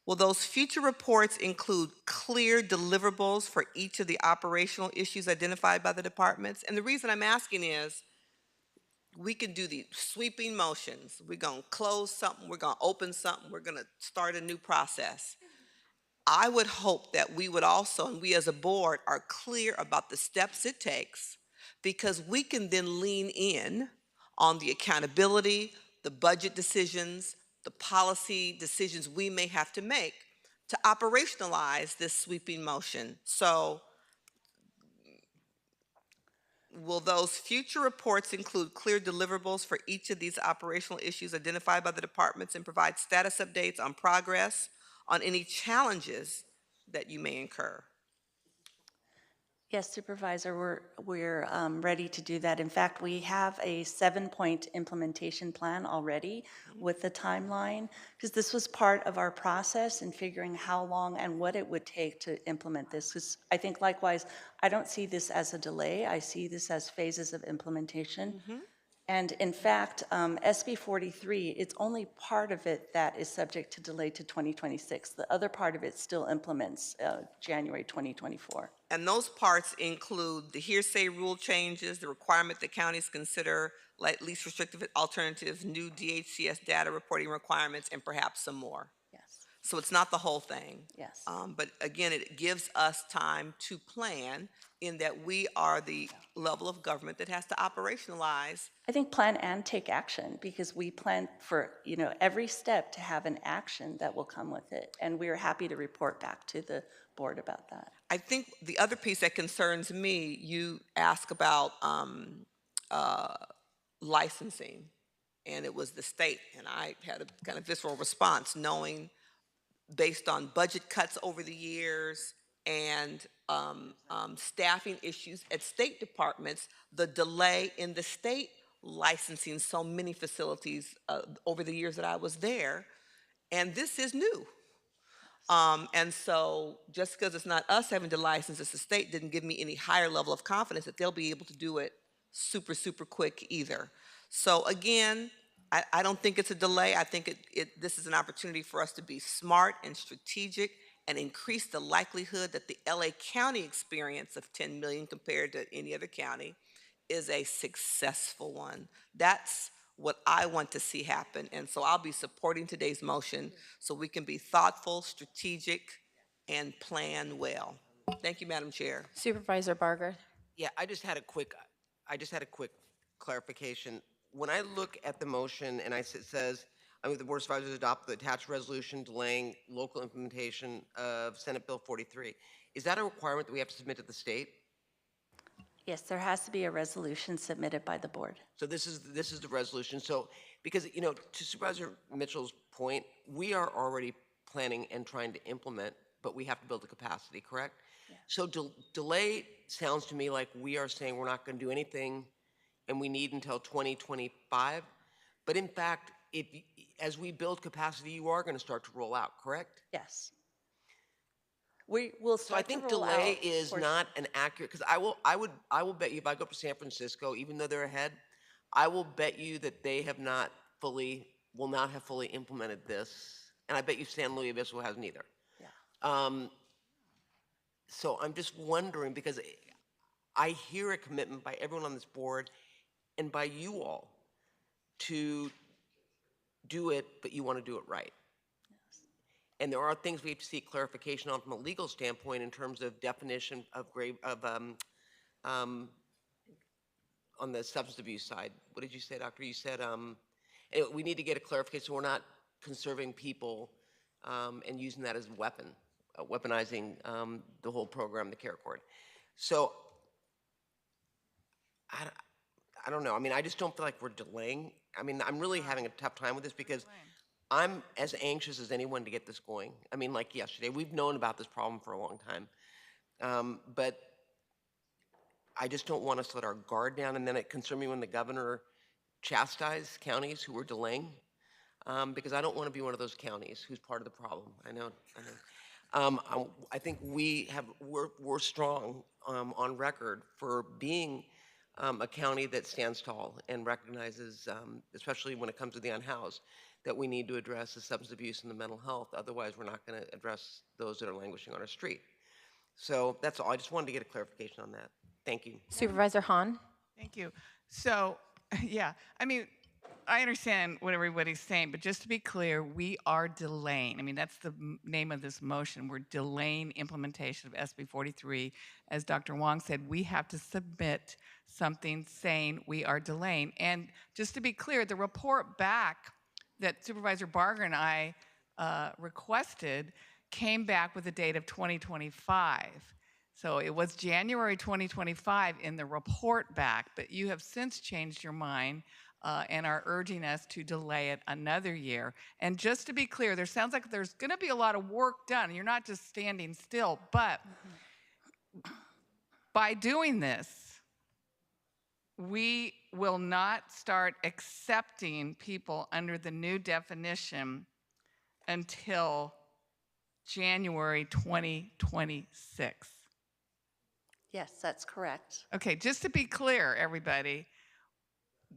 Will those future reports include clear deliverables for each of the operational issues identified by the departments? And the reason I'm asking is, we can do these sweeping motions. We're going to close something, we're going to open something, we're going to start a new process. I would hope that we would also, and we as a board, are clear about the steps it takes, because we can then lean in on the accountability, the budget decisions, the policy decisions we may have to make to operationalize this sweeping motion. So will those future reports include clear deliverables for each of these operational issues identified by the departments and provide status updates on progress on any challenges that you may incur? Yes, Supervisor, we're ready to do that. In fact, we have a 7-point implementation plan already with the timeline, because this was part of our process in figuring how long and what it would take to implement this. Because I think likewise, I don't see this as a delay. I see this as phases of implementation. And in fact, SB 43, it's only part of it that is subject to delay to 2026. The other part of it still implements January 2024. And those parts include the hearsay rule changes, the requirement that counties consider like least restrictive alternatives, new DHCS data reporting requirements, and perhaps some more. Yes. So it's not the whole thing. Yes. But again, it gives us time to plan, in that we are the level of government that has to operationalize. I think plan and take action, because we plan for every step to have an action that will come with it, and we are happy to report back to the board about that. I think the other piece that concerns me, you ask about licensing, and it was the state, and I had a kind of visceral response, knowing based on budget cuts over the years and staffing issues at state departments, the delay in the state licensing so many facilities over the years that I was there. And this is new. And so just because it's not us having to license, it's the state, didn't give me any higher level of confidence that they'll be able to do it super, super quick either. So again, I don't think it's a delay. I think this is an opportunity for us to be smart and strategic and increase the likelihood that the LA County experience of 10 million compared to any other county is a successful one. That's what I want to see happen. And so I'll be supporting today's motion so we can be thoughtful, strategic, and plan well. Thank you, Madam Chair. Supervisor Barger. Yeah, I just had a quick clarification. When I look at the motion and it says, I move the Board of Supervisors adopt the attached resolution delaying local implementation of Senate Bill 43. Is that a requirement that we have to submit to the state? Yes, there has to be a resolution submitted by the board. So this is the resolution. So because to Supervisor Mitchell's point, we are already planning and trying to implement, but we have to build the capacity, correct? Yeah. So delay sounds to me like we are saying we're not going to do anything, and we need until 2025. But in fact, as we build capacity, you are going to start to roll out, correct? Yes. We will So I think delay is not an accurate, because I will bet you if I go up to San Francisco, even though they're ahead, I will bet you that they will not have fully implemented this, and I bet you San Luis Obispo hasn't either. Yeah. So I'm just wondering, because I hear a commitment by everyone on this board and by you all to do it, but you want to do it right. And there are things we have to seek clarification on from a legal standpoint in terms of definition of on the substance abuse side. What did you say, Doctor? You said we need to get a clarification so we're not conserving people and using that as a weapon, weaponizing the whole program, the care accord. So I don't know. I mean, I just don't feel like we're delaying. I mean, I'm really having a tough time with this because I'm as anxious as anyone to get this going. I mean, like yesterday, we've known about this problem for a long time. But I just don't want us to let our guard down. And then it concerned me when the governor chastised counties who were delaying, because I don't want to be one of those counties who's part of the problem. I know. I think we're strong on record for being a county that stands tall and recognizes, especially when it comes to the unhoused, that we need to address the substance abuse and the mental health. Otherwise, we're not going to address those that are languishing on our street. So that's all. I just wanted to get a clarification on that. Thank you. Supervisor Hahn. Thank you. So, yeah, I mean, I understand what everybody's saying, but just to be clear, we are delaying. I mean, that's the name of this motion. We're delaying implementation of SB 43. As Dr. Wong said, we have to submit something saying we are delaying. And just to be clear, the report back that Supervisor Barger and I requested came back with a date of 2025. So it was January 2025 in the report back, but you have since changed your mind and are urging us to delay it another year. And just to be clear, there sounds like there's going to be a lot of work done. You're not just standing still, but by doing this, we will not start accepting people under the new definition until January 2026. Yes, that's correct. Okay, just to be clear, everybody,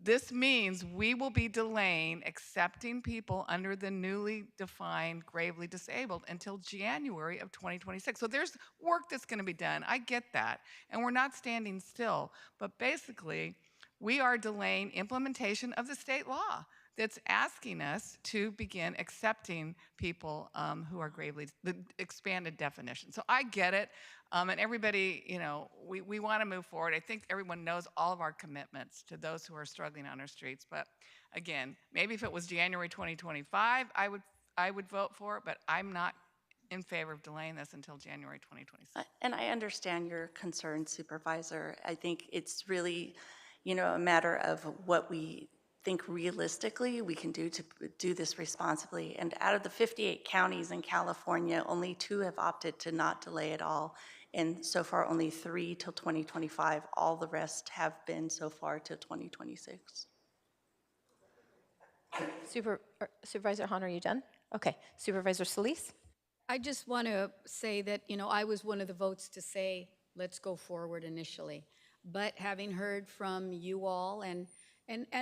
this means we will be delaying accepting people under the newly defined gravely disabled until January of 2026. So there's work that's going to be done. I get that. And we're not standing still. But basically, we are delaying implementation of the state law that's asking us to begin accepting people who are gravely, the expanded definition. So I get it. And everybody, we want to move forward. I think everyone knows all of our commitments to those who are struggling on our streets. But again, maybe if it was January 2025, I would vote for it, but I'm not in favor of delaying this until January 2026. And I understand your concern, Supervisor. I think it's really, a matter of what we think realistically we can do to do this responsibly. And out of the 58 counties in California, only 2 have opted to not delay at all. And so far, only 3 till 2025. All the rest have been so far till 2026. Supervisor Hahn, are you done? Okay. Supervisor Solis. I just want to say that, I was one of the votes to say, let's go forward initially. But having heard from you all and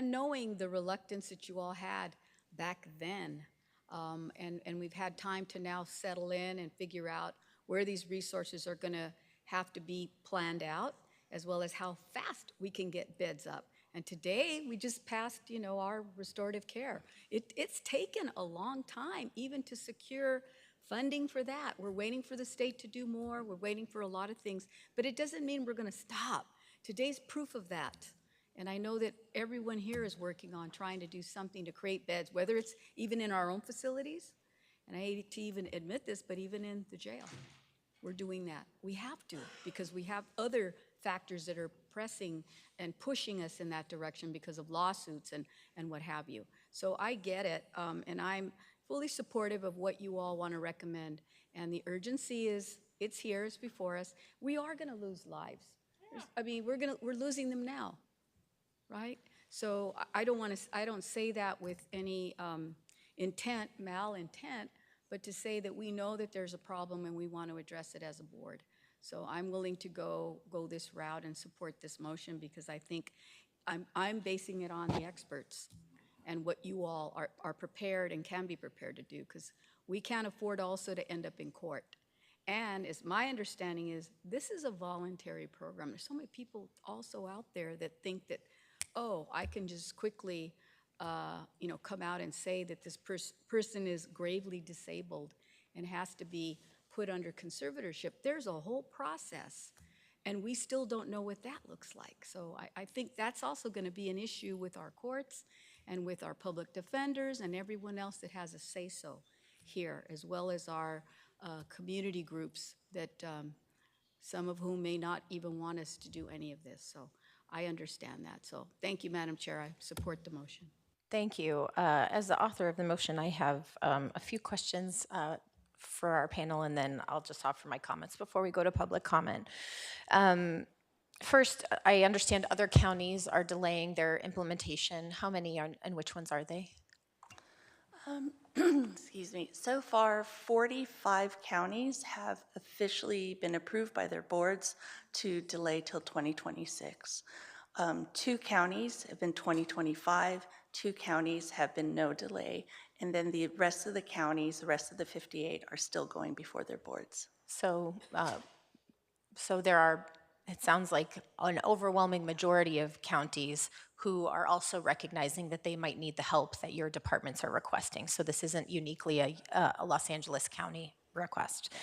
knowing the reluctance that you all had back then, and we've had time to now settle in and figure out where these resources are going to have to be planned out as well as how fast we can get beds up. And today, we just passed, our restorative care. It's taken a long time even to secure funding for that. We're waiting for the state to do more. We're waiting for a lot of things, but it doesn't mean we're going to stop. Today's proof of that. And I know that everyone here is working on trying to do something to create beds, whether it's even in our own facilities, and I hate to even admit this, but even in the jail. We're doing that. We have to, because we have other factors that are pressing and pushing us in that direction because of lawsuits and what have you. So I get it, and I'm fully supportive of what you all want to recommend. And the urgency is, it's here, it's before us. We are going to lose lives. I mean, we're losing them now, right? So I don't say that with any malintent, but to say that we know that there's a problem and we want to address it as a board. So I'm willing to go this route and support this motion because I think I'm basing it on the experts and what you all are prepared and can be prepared to do, because we can't afford also to end up in court. And as my understanding is, this is a voluntary program. There's so many people also out there that think that, oh, I can just quickly come out and say that this person is gravely disabled and has to be put under conservatorship. There's a whole process, and we still don't know what that looks like. So I think that's also going to be an issue with our courts and with our public defenders and everyone else that has a say-so here, as well as our community groups that some of whom may not even want us to do any of this. So I understand that. So thank you, Madam Chair. I support the motion. Thank you. As the author of the motion, I have a few questions for our panel, and then I'll just offer my comments before we go to public comment. First, I understand other counties are delaying their implementation. How many are, and which ones are they? Excuse me. So far, 45 counties have officially been approved by their boards to delay till 2026. 2 counties have been 2025, 2 counties have been no delay, and then the rest of the counties, the rest of the 58, are still going before their boards. So, so there are, it sounds like an overwhelming majority of counties who are also recognizing that they might need the help that your departments are requesting. So this isn't uniquely a Los Angeles County request.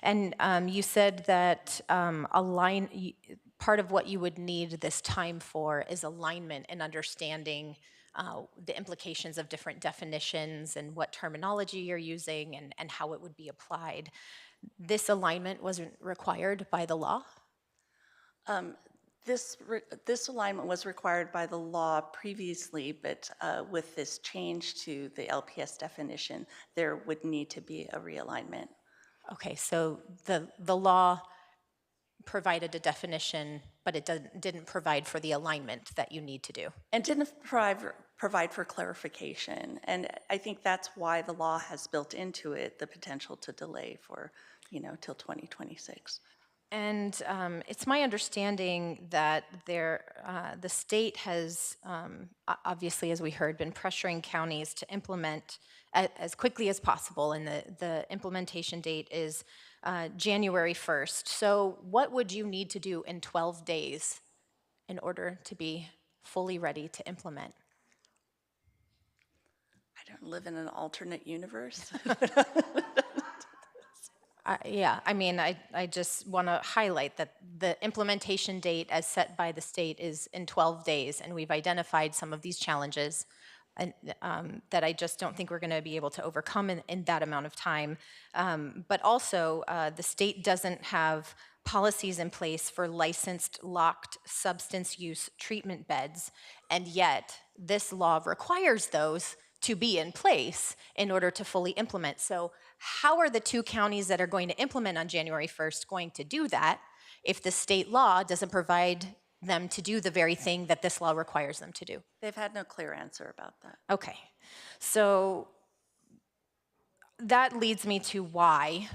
And you said that part of what you would need this time for is alignment and understanding the implications of different definitions and what terminology you're using and how it would be applied. This alignment wasn't required by the law? This alignment was required by the law previously, but with this change to the LPS definition, there would need to be a realignment. Okay, so the law provided a definition, but it didn't provide for the alignment that you need to do. And didn't provide for clarification. And I think that's why the law has built into it the potential to delay for, till 2026. And it's my understanding that the state has, obviously, as we heard, been pressuring counties to implement as quickly as possible, and the implementation date is January 1st. So what would you need to do in 12 days in order to be fully ready to implement? I don't live in an alternate universe. Yeah, I mean, I just want to highlight that the implementation date as set by the state is in 12 days, and we've identified some of these challenges and, that I just don't think we're going to be able to overcome in that amount of time. But also, the state doesn't have policies in place for licensed locked substance use treatment beds, and yet this law requires those to be in place in order to fully implement. So how are the 2 counties that are going to implement on January 1st going to do that if the state law doesn't provide them to do the very thing that this law requires them to do? They've had no clear answer about that. Okay, so that leads me to why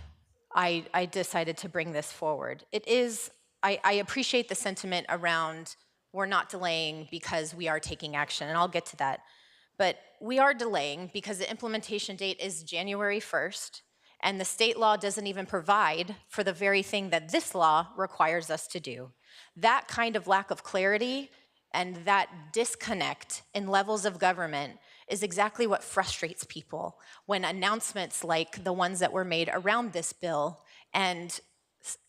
I decided to bring this forward. It is, I appreciate the sentiment around we're not delaying because we are taking action, and I'll get to that. But we are delaying because the implementation date is January 1st, And the state law doesn't even provide for the very thing that this law requires us to do. That kind of lack of clarity and that disconnect in levels of government is exactly what frustrates people when announcements like the ones that were made around this bill and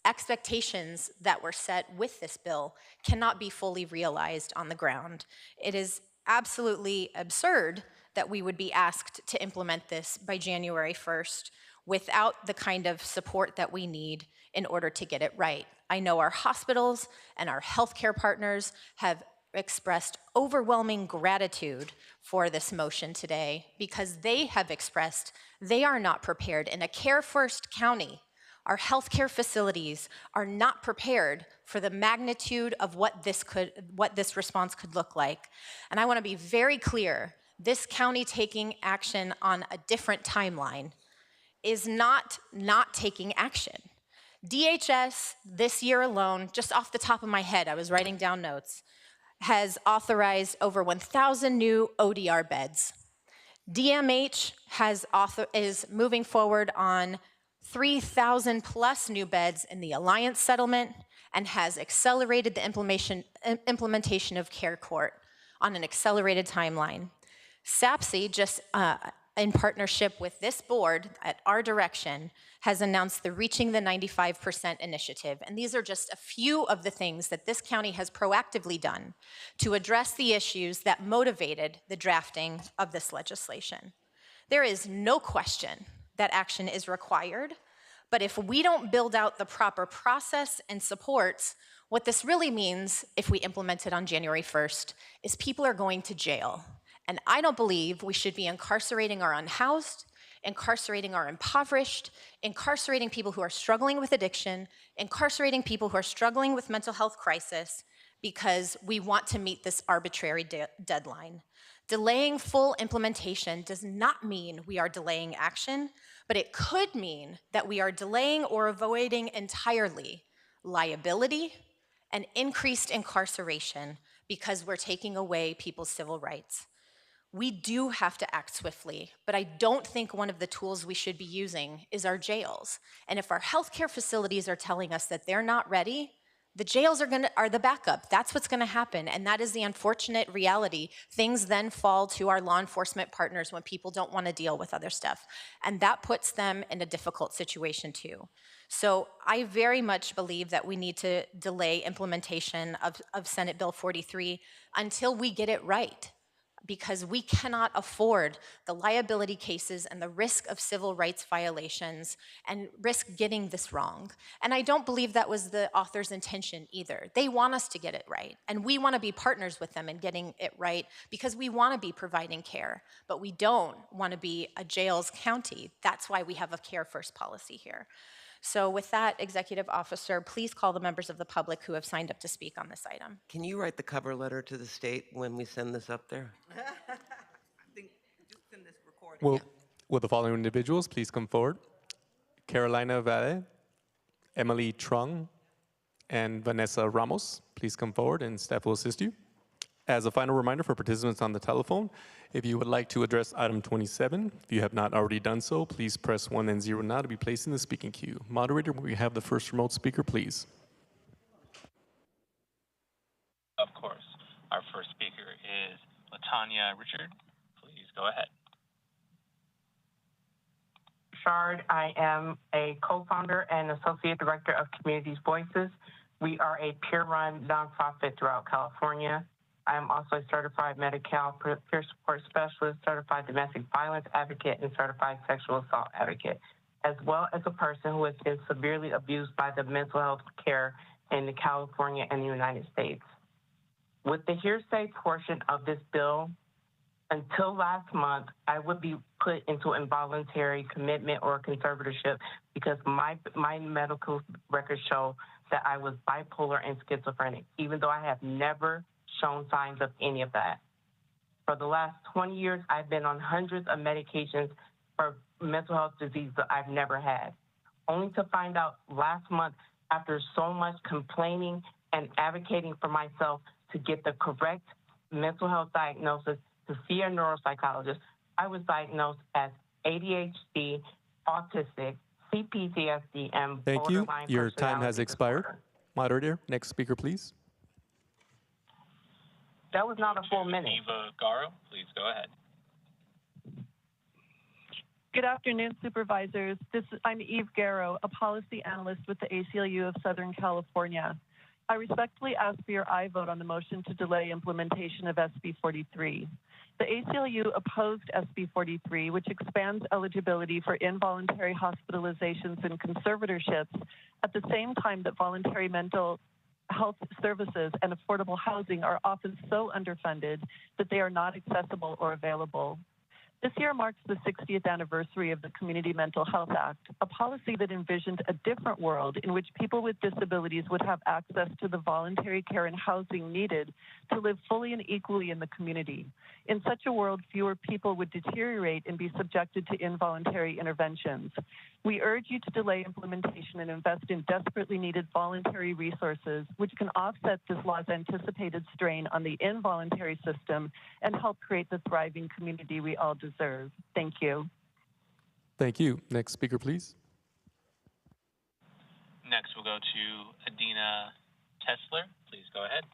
expectations that were set with this bill cannot be fully realized on the ground. It is absolutely absurd that we would be asked to implement this by January 1st without the kind of support that we need in order to get it right. I know our hospitals and our healthcare partners have expressed overwhelming gratitude for this motion today because they have expressed they are not prepared. In a Care First county, our healthcare facilities are not prepared for the magnitude of what this response could look like. And I want to be very clear, this county taking action on a different timeline is not taking action. DHS this year alone, just off the top of my head, I was writing down notes, has authorized over 1,000 new ODR beds. DMH is moving forward on 3,000 plus new beds in the Alliance settlement and has accelerated the implementation of Care Court on an accelerated timeline. SAPSI, just in partnership with this board at our direction, has announced the Reaching the 95% initiative. And these are just a few of the things that this county has proactively done to address the issues that motivated the drafting of this legislation. There is no question that action is required, but if we don't build out the proper process and supports, what this really means, if we implement it on January 1st, is people are going to jail. And I don't believe we should be incarcerating our unhoused, incarcerating our impoverished, incarcerating people who are struggling with addiction, incarcerating people who are struggling with mental health crisis because we want to meet this arbitrary deadline. Delaying full implementation does not mean we are delaying action, but it could mean that we are delaying or avoiding entirely liability and increased incarceration because we're taking away people's civil rights. We do have to act swiftly, but I don't think one of the tools we should be using is our jails. And if our healthcare facilities are telling us that they're not ready, the jails are the backup. That's what's gonna happen, and that is the unfortunate reality. Things then fall to our law enforcement partners when people don't wanna deal with other stuff, and that puts them in a difficult situation too. So I very much believe that we need to delay implementation of Senate Bill 43 until we get it right, because we cannot afford the liability cases and the risk of civil rights violations and risk getting this wrong. And I don't believe that was the author's intention either. They want us to get it right, and we want to be partners with them in getting it right because we want to be providing care, but we don't want to be a jails county. That's why we have a Care First policy here. So with that, Executive Officer, please call the members of the public who have signed up to speak on this item. Can you write the cover letter to the state when we send this up there? Will the following individuals please come forward? Carolina Valle, Emily Trung, and Vanessa Ramos. Please come forward and staff will assist you. As a final reminder for participants on the telephone, if you would like to address item 27, if you have not already done so, please press 1 and 0 now to be placed in the speaking queue. Moderator, will we have the first remote speaker, please? Of course. Our first speaker is LaTanya Richard. Please go ahead. Shard. I am a co-founder and associate director of Communities Voices. We are a peer-run nonprofit throughout California. I am also a certified Medi-Cal peer support specialist, certified domestic violence advocate, and certified sexual assault advocate, as well as a person who has been severely abused by the mental health care in California and the United States. With the hearsay portion of this bill, until last month, I would be put into involuntary commitment or conservatorship because my medical records show that I was bipolar and schizophrenic, even though I have never shown signs of any of that. For the last 20 years, I've been on hundreds of medications for mental health disease that I've never had, only to find out last month, after so much complaining and advocating for myself to get the correct mental health diagnosis, to see a neuropsychologist, I was diagnosed as ADHD, autistic, CPTSD, and Thank you. borderline Your time has personality expired. disorder. Moderator, next speaker, please. That was not a full minute. Eva Garo, please go ahead. Good afternoon, supervisors. I'm Eve Garrow, a policy analyst with the ACLU of Southern California. I respectfully ask for your aye vote on the motion to delay implementation of SB 43. The ACLU opposed SB 43, which expands eligibility for involuntary hospitalizations and conservatorships at the same time that voluntary mental health services and affordable housing are often so underfunded that they are not accessible or available. This year marks the 60th anniversary of the Community Mental Health Act, a policy that envisioned a different world in which people with disabilities would have access to the voluntary care and housing needed to live fully and equally in the community. In such a world, fewer people would deteriorate and be subjected to involuntary interventions. We urge you to delay implementation and invest in desperately needed voluntary resources, which can offset this law's anticipated strain on the involuntary system and help create the thriving community we all deserve. Thank you. Thank you. Next speaker, please. Next, we'll go to Adina Tesler. Please go ahead.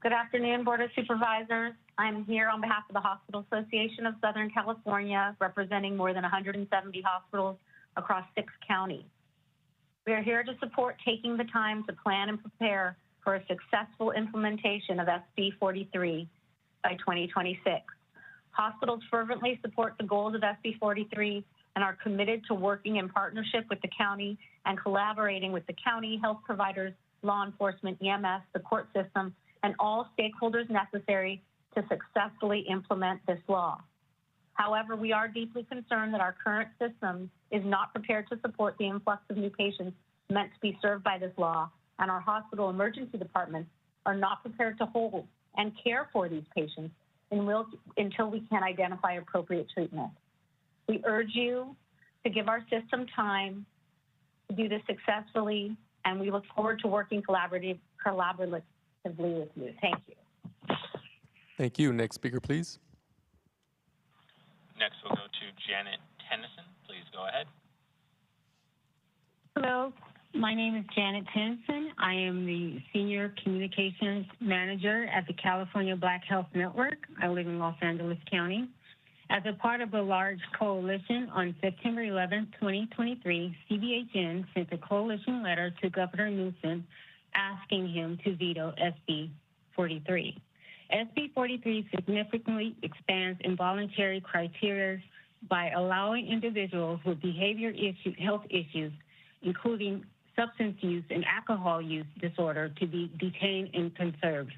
Good afternoon, Board of Supervisors. I'm here on behalf of the Hospital Association of Southern California, representing more than 170 hospitals across 6 counties. We are here to support taking the time to plan and prepare for a successful implementation of SB 43 by 2026. Hospitals fervently support the goals of SB 43 and are committed to working in partnership with the county and collaborating with the county, health providers, law enforcement, EMS, the court system, and all stakeholders necessary to successfully implement this law. However, we are deeply concerned that our current system is not prepared to support the influx of new patients meant to be served by this law, and our hospital emergency departments are not prepared to hold and care for these patients until we can identify appropriate treatment. We urge you to give our system time to do this successfully, and we look forward to working collaboratively with you. Thank you. Thank you. Next speaker, please. Next, we'll go to Janet Tennyson. Please go ahead. Hello, my name is Janet Tennyson. I am the Senior Communications Manager at the California Black Health Network. I live in Los Angeles County. As a part of a large coalition, on September 11, 2023, CBHN sent a coalition letter to Governor Newsom asking him to veto SB 43. SB 43 significantly expands involuntary criteria by allowing individuals with health issues, including substance use and alcohol use disorder, to be detained and conserved.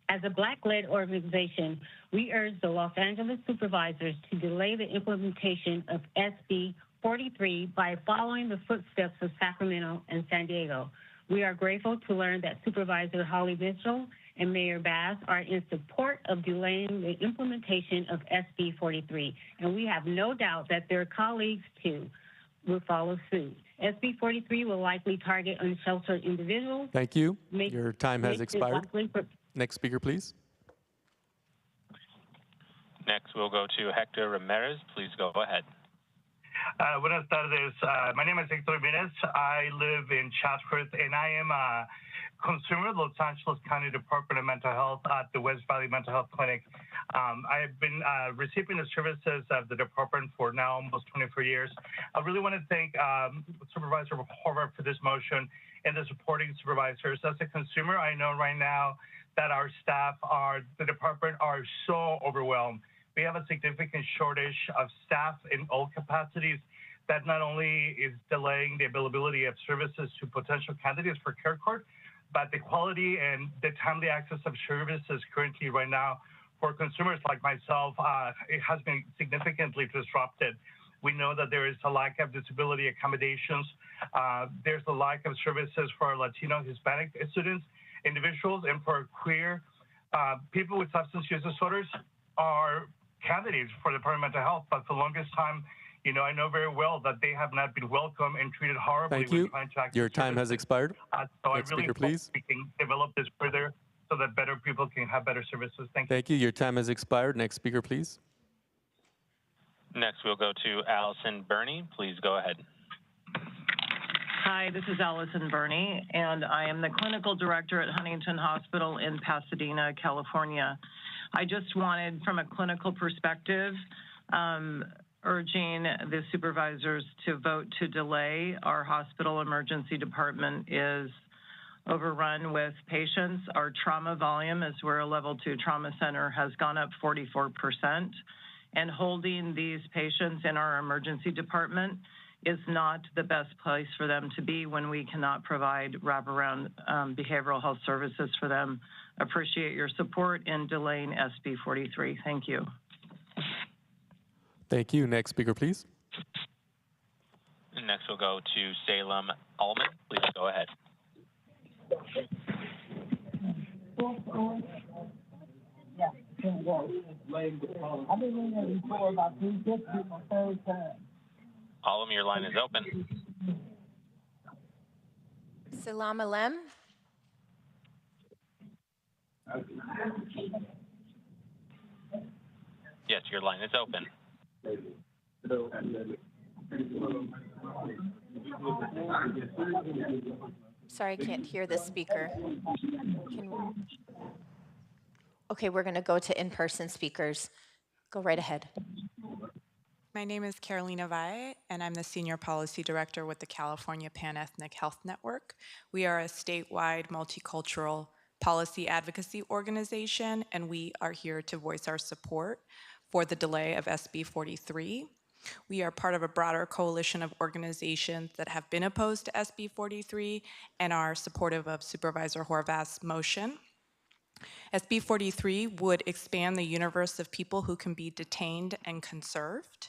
As a Black-led organization, we urge the Los Angeles supervisors to delay the implementation of SB 43 by following the footsteps of Sacramento and San Diego. We are grateful to learn that Supervisor Holly Mitchell and Mayor Bass are in support of delaying the implementation of SB 43, and we have no doubt that their colleagues, too, will follow suit. SB 43 will likely target unsheltered individuals. Thank you. Your time has expired. Next speaker, please. Next, we'll go to Hector Ramirez. Please go ahead. Buenas tardes. My name is Hector Ramirez. I live in Chatsworth, and I am a consumer of Los Angeles County Department of Mental Health at the West Valley Mental Health Clinic. I've been receiving the services of the department for now almost 24 years. I really want to thank Supervisor Horvath for this motion and the supporting supervisors. As a consumer, I know right now that our staff the department are so overwhelmed. We have a significant shortage of staff in all capacities that not only is delaying the availability of services to potential candidates for care court, but the quality and the timely access of services currently right now for consumers like myself, it has been significantly disrupted. We know that there is a lack of disability accommodations. There's a lack of services for Latino, Hispanic students, individuals, and for queer people with substance use disorders are candidates for the Department of Health, but for the longest time, I know very well that they have not been welcome and treated horribly. Thank you. When trying to access Your time has services. expired. So Next I really speaker, please. hope we can develop this further so that better people can have better services. Thank you. Thank you. Your time has expired. Next speaker, please. Next, we'll go to Allison Burney. Please go ahead. Hi, this is Allison Burney, and I am the clinical director at Huntington Hospital in Pasadena, California. I just wanted, from a clinical perspective, urging the supervisors to vote to delay. Our hospital emergency department is overrun with patients. Our trauma volume, as we're a level 2 trauma center, has gone up 44%. And holding these patients in our emergency department is not the best place for them to be when we cannot provide wraparound behavioral health services for them. Appreciate your support in delaying SB 43. Thank you. Thank you. Next speaker, please. And next, we'll go to Salem Allman. Please go ahead. Allman, your line is open. Salam Alem. Yes, your line is open. Sorry, I can't hear the speaker. Okay, we're going to go to in-person speakers. Go right ahead. My name is Carolina Valle, and I'm the Senior Policy Director with the California Pan-Ethnic Health Network. We are a statewide multicultural policy advocacy organization, and we are here to voice our support for the delay of SB 43. We are part of a broader coalition of organizations that have been opposed to SB 43 and are supportive of Supervisor Horvath's motion. SB 43 would expand the universe of people who can be detained and conserved,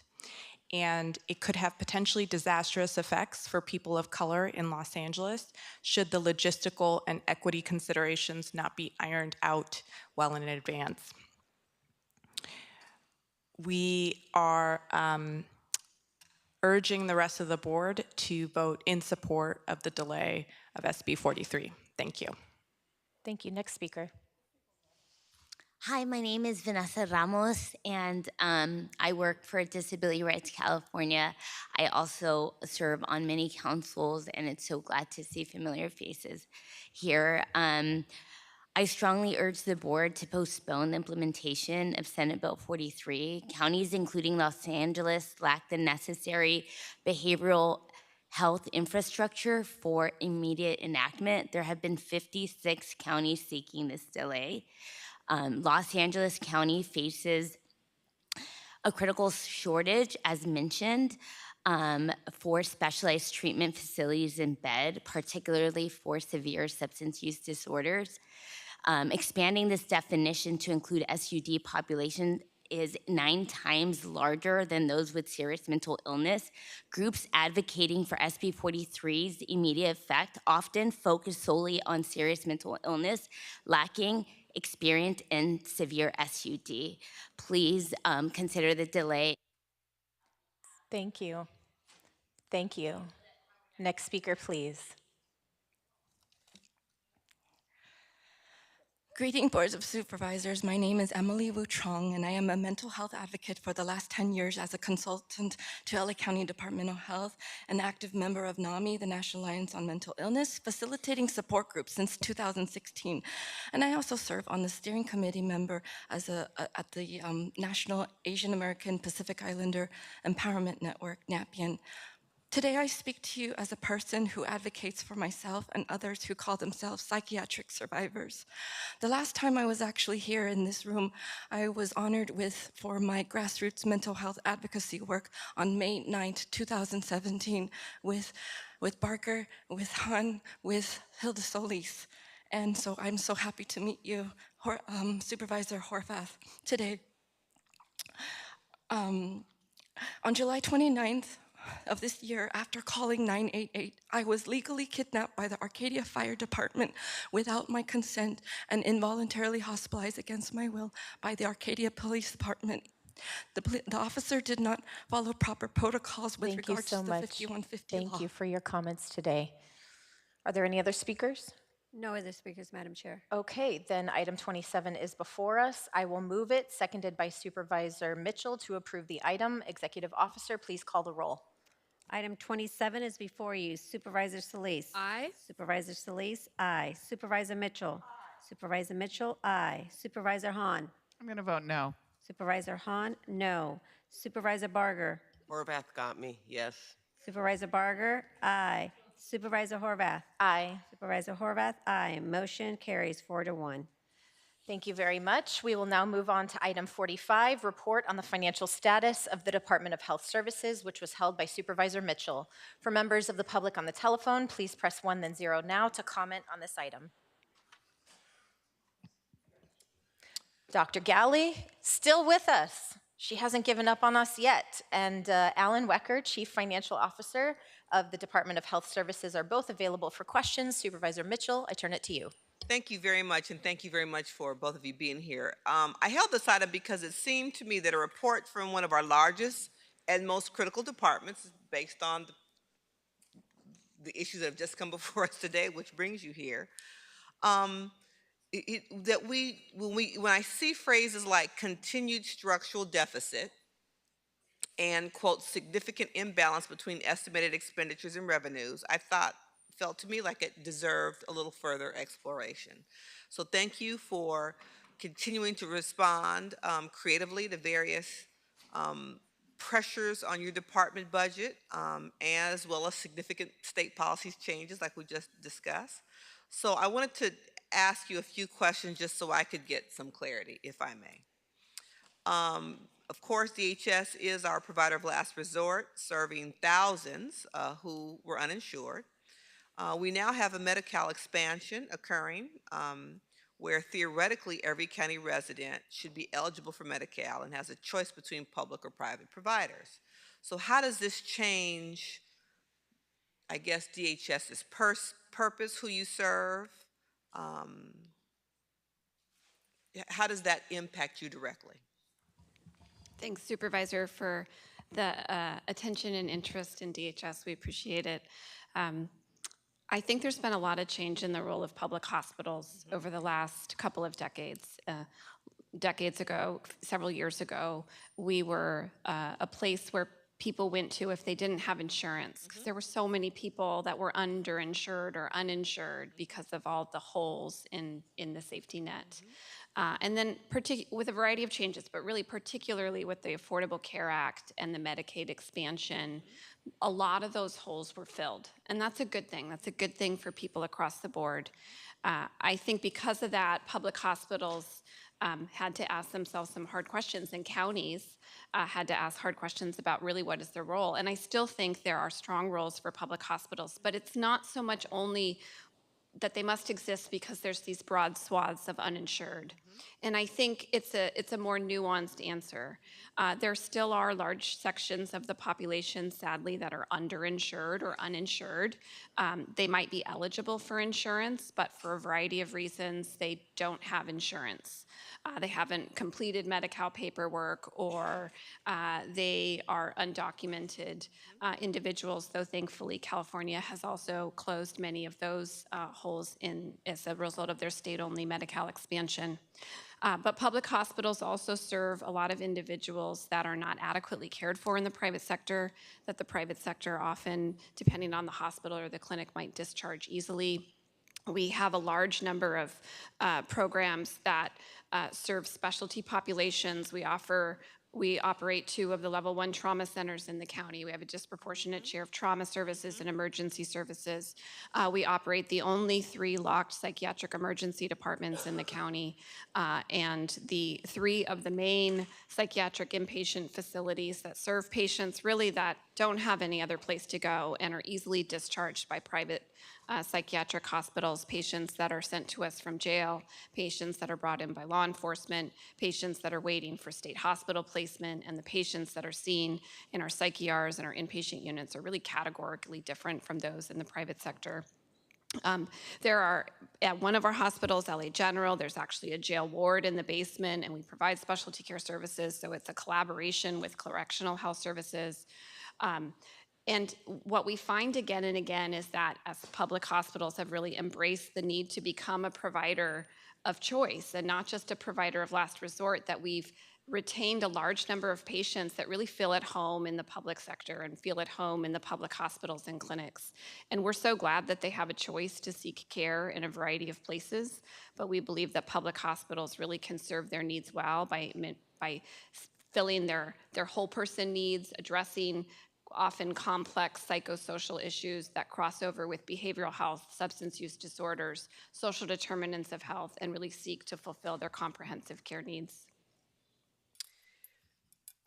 and it could have potentially disastrous effects for people of color in Los Angeles should the logistical and equity considerations not be ironed out well in advance. We are urging the rest of the board to vote in support of the delay of SB 43. Thank you. Thank you. Next speaker. Hi, my name is Vanessa Ramos, and I work for Disability Rights California. I also serve on many councils, and it's so glad to see familiar faces here. I strongly urge the board to postpone the implementation of Senate Bill 43. Counties, including Los Angeles, lack the necessary behavioral health infrastructure for immediate enactment. There have been 56 counties seeking this delay. Los Angeles County faces a critical shortage, as mentioned, for specialized treatment facilities in bed, particularly for severe substance use disorders. Expanding this definition to include SUD population is 9 times larger than those with serious mental illness. Groups advocating for SB 43's immediate effect often focus solely on serious mental illness, lacking experience in severe SUD. Please consider the delay. Thank you. Thank you. Next speaker, please. Greeting boards of supervisors. My name is Emily Wu Trong, and I am a mental health advocate for the last 10 years as a consultant to LA County Department of Health, an active member of NAMI, the National Alliance on Mental Illness, facilitating support groups since 2016. And I also serve on the steering committee member as at the National Asian American Pacific Islander Empowerment Network, NAPIEN. Today, I speak to you as a person who advocates for myself and others who call themselves psychiatric survivors. The last time I was actually here in this room, I was honored for my grassroots mental health advocacy work on May 9th, 2017 with Barker, with Han, with Hilda Solis. And so I'm so happy to meet you, Supervisor Horvath, today. On July 29th, of this year, after calling 988, I was legally kidnapped by the Arcadia Fire Department without my consent and involuntarily hospitalized against my will by the Arcadia Police Department. The officer did not follow proper protocols with regards to the 5150 law. Thank you for your comments today. Are there any other speakers? No other speakers, Madam Chair. Okay, then item 27 is before us. I will move it, seconded by Supervisor Mitchell, to approve the item. Executive Officer, please call the roll. Item 27 is before you. Supervisor Solis. Aye. Supervisor Solis, aye. Supervisor Mitchell. Supervisor Mitchell, aye. Supervisor Hahn. I'm going to vote no. Supervisor Hahn, no. Supervisor Barger. Horvath got me, yes. Supervisor Barger, aye. Supervisor Horvath. Aye. Supervisor Horvath, aye. Motion carries 4-1. Thank you very much. We will now move on to item 45, report on the financial status of the Department of Health Services, which was held by Supervisor Mitchell. For members of the public on the telephone, please press 1 then 0 now to comment on this item. Dr. Galley, still with us. She hasn't given up on us yet. And Alan Wecker, Chief Financial Officer of the Department of Health Services, are both available for questions. Supervisor Mitchell, I turn it to you. Thank you very much, and thank you very much for both of you being here. I held this item because it seemed to me that a report from one of our largest and most critical departments, based on the issues that have just come before us today, which brings you here, when I see phrases like continued structural deficit and, quote, significant imbalance between estimated expenditures and revenues, felt to me like it deserved a little further exploration. So thank you for continuing to respond creatively to various pressures on your department budget, as well as significant state policy changes like we just discussed. So I wanted to ask you a few questions just so I could get some clarity, if I may. Of course, DHS is our provider of last resort, serving thousands who were uninsured. We now have a Medi-Cal expansion occurring where theoretically every county resident should be eligible for Medi-Cal and has a choice between public or private providers. So how does this change, I guess, DHS's purpose, who you serve? How does that impact you directly? Thanks, Supervisor, for the attention and interest in DHS. We appreciate it. I think there's been a lot of change in the role of public hospitals over the last couple of decades. Decades ago, several years ago, we were a place where people went to if they didn't have insurance, because there were so many people that were underinsured or uninsured because of all the holes in the safety net. And then with a variety of changes, but really particularly with the Affordable Care Act and the Medicaid expansion, a lot of those holes were filled. And that's a good thing. That's a good thing for people across the board. I think because of that, public hospitals had to ask themselves some hard questions, and counties had to ask hard questions about really what is their role. And I still think there are strong roles for public hospitals, but it's not so much only that they must exist because there's these broad swaths of uninsured. And I think it's a more nuanced answer. There still are large sections of the population, sadly, that are underinsured or uninsured. They might be eligible for insurance, but for a variety of reasons, they don't have insurance. They haven't completed Medi-Cal paperwork, or they are undocumented individuals, though thankfully California has also closed many of those holes as a result of their state-only Medi-Cal expansion. But public hospitals also serve a lot of individuals that are not adequately cared for in the private sector, that the private sector often, depending on the hospital or the clinic, might discharge easily. We have a large number of programs that serve specialty populations. We operate 2 of the level 1 trauma centers in the county. We have a disproportionate share of trauma services and emergency services. We operate the only 3 locked psychiatric emergency departments in the county, and the 3 of the main psychiatric inpatient facilities that serve patients really that don't have any other place to go and are easily discharged by private psychiatric hospitals, patients that are sent to us from jail, patients that are brought in by law enforcement, patients that are waiting for state hospital placement, and the patients that are seen in our psych ERs and our inpatient units are really categorically different from those in the private sector. There are, at one of our hospitals, LA General, there's actually a jail ward in the basement, and we provide specialty care services, so it's a collaboration with correctional health services. And what we find again and again is that as public hospitals have really embraced the need to become a provider of choice and not just a provider of last resort, that we've retained a large number of patients that really feel at home in the public sector and feel at home in the public hospitals and clinics. And we're so glad that they have a choice to seek care in a variety of places, but we believe that public hospitals really can serve their needs well by filling their whole person needs, addressing often complex psychosocial issues that cross over with behavioral health, substance use disorders, social determinants of health, and really seek to fulfill their comprehensive care needs.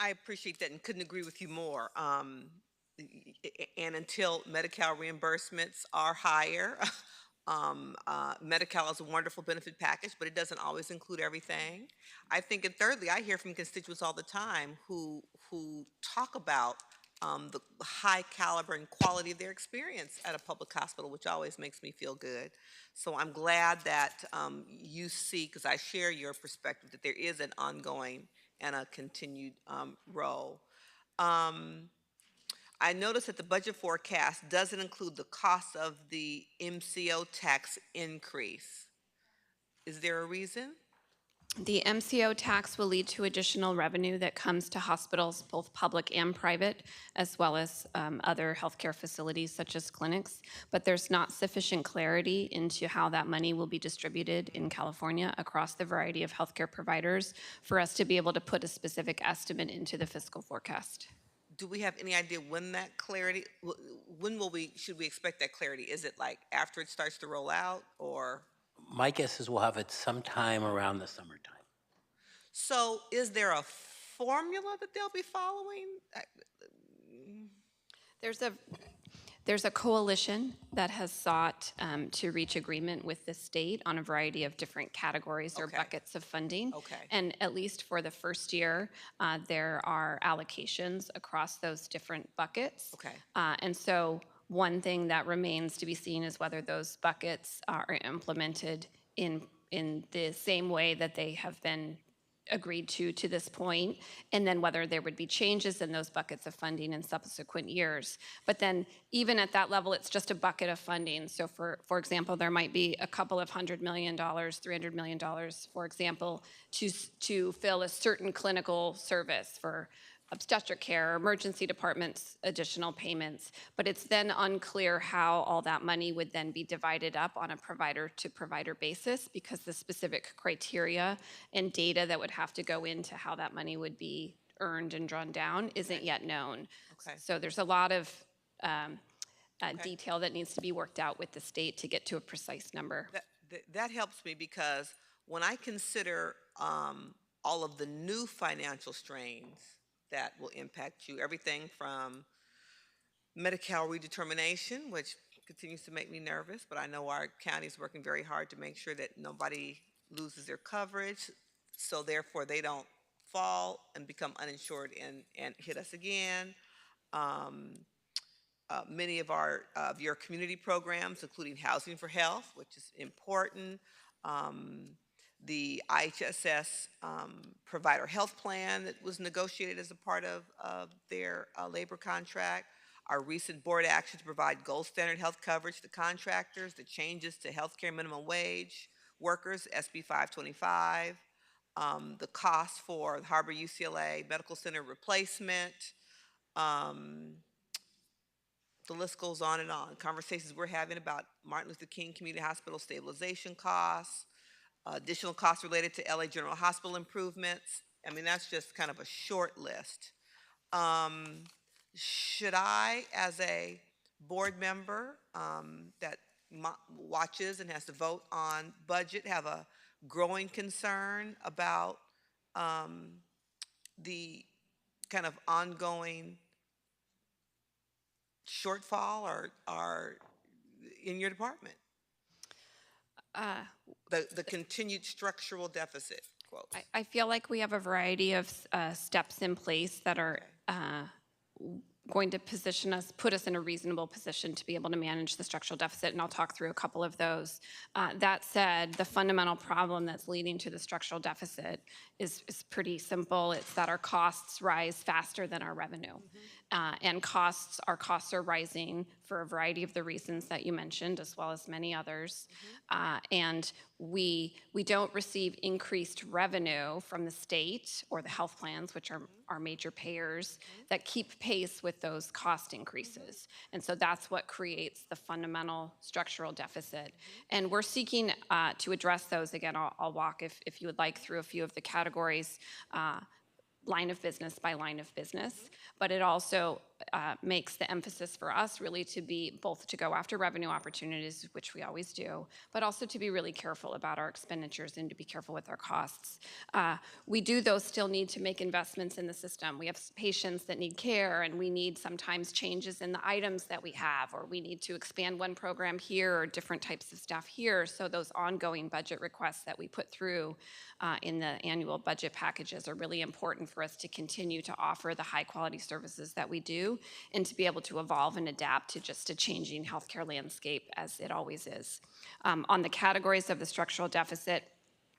I appreciate that and couldn't agree with you more. And until Medi-Cal reimbursements are higher, Medi-Cal is a wonderful benefit package, but it doesn't always include everything. I think, and thirdly, I hear from constituents all the time who talk about the high caliber and quality of their experience at a public hospital, which always makes me feel good. So I'm glad that you see, because I share your perspective, that there is an ongoing and a continued role. I noticed that the budget forecast doesn't include the cost of the MCO tax increase. Is there a reason? The MCO tax will lead to additional revenue that comes to hospitals, both public and private, as well as other healthcare facilities such as clinics. But there's not sufficient clarity into how that money will be distributed in California across the variety of healthcare providers for us to be able to put a specific estimate into the fiscal forecast. Do we have any idea when that clarity, when should we expect that clarity? Is it like after it starts to roll out, or? My guess is we'll have it sometime around the summertime. So is there a formula that they'll be following? There's a coalition that has sought to reach agreement with the state on a variety of different categories or buckets of funding. And at least for the first year, there are allocations across those different buckets. And so one thing that remains to be seen is whether those buckets are implemented in the same way that they have been agreed to this point, and then whether there would be changes in those buckets of funding in subsequent years. But then even at that level, it's just a bucket of funding. So for example, there might be a couple of $100 million, $300 million, for example, to fill a certain clinical service for obstetric care, emergency departments, additional payments, but it's then unclear how all that money would then be divided up on a provider-to-provider basis, because the specific criteria and data that would have to go into how that money would be earned and drawn down isn't yet known. So there's a lot of detail that needs to be worked out with the state to get to a precise number. That helps me, because when I consider all of the new financial strains that will impact you, everything from Medi-Cal redetermination, which continues to make me nervous, but I know our county is working very hard to make sure that nobody loses their coverage, so therefore they don't fall and become uninsured and hit us again. Many of your community programs, including Housing for Health, which is important, the IHSS provider health plan that was negotiated as a part of their labor contract, our recent board action to provide gold standard health coverage to contractors, the changes to healthcare minimum wage workers, SB 525, the cost for the Harbor UCLA Medical Center replacement, the list goes on and on. Conversations we're having about Martin Luther King Community Hospital stabilization costs, additional costs related to LA General Hospital improvements. I mean, that's just kind of a short list. Should I, as a board member that watches and has to vote on budget, have a growing concern about the kind of ongoing shortfall or in your department? The continued structural deficit, quote. I feel like we have a variety of steps in place that are going to put us in a reasonable position to be able to manage the structural deficit, and I'll talk through a couple of those. That said, the fundamental problem that's leading to the structural deficit is pretty simple. It's that our costs rise faster than our revenue. And our costs are rising for a variety of the reasons that you mentioned, as well as many others. And we don't receive increased revenue from the state or the health plans, which are our major payers, that keep pace with those cost increases. And so that's what creates the fundamental structural deficit. And we're seeking to address those. Again, I'll walk, if you would like, through a few of the categories, line of business by line of business, but it also makes the emphasis for us really to be both to go after revenue opportunities, which we always do, but also to be really careful about our expenditures and to be careful with our costs. We do, though, still need to make investments in the system. We have patients that need care, and we need sometimes changes in the items that we have, or we need to expand one program here or different types of staff here. So those ongoing budget requests that we put through in the annual budget packages are really important for us to continue to offer the high quality services that we do and to be able to evolve and adapt to just a changing healthcare landscape as it always is. On the categories of the structural deficit,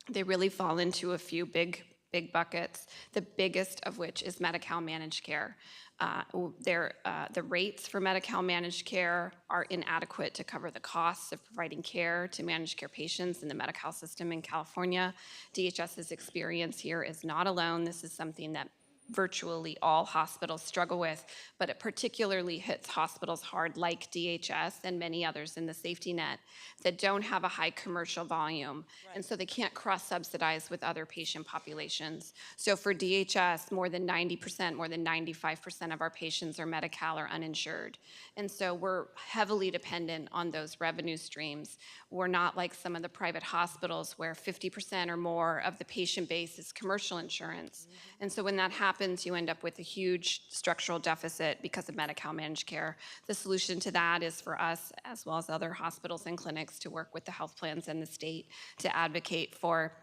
they really fall into a few big buckets, the biggest of which is Medi-Cal managed care. The rates for Medi-Cal managed care are inadequate to cover the costs of providing care to managed care patients in the Medi-Cal system in California. DHS's experience here is not alone. This is something that virtually all hospitals struggle with, but it particularly hits hospitals hard like DHS and many others in the safety net that don't have a high commercial volume. Right. And so they can't cross-subsidize with other patient populations. So for DHS, more than 90%, more than 95% of our patients are Medi-Cal or uninsured. And so we're heavily dependent on those revenue streams. We're not like some of the private hospitals where 50% or more of the patient base is commercial insurance. Mm-hmm. And so when that happens, you end up with a huge structural deficit because of Medi-Cal managed care. The solution to that is for us, as well as other hospitals and clinics, to work with the health plans and the state to advocate for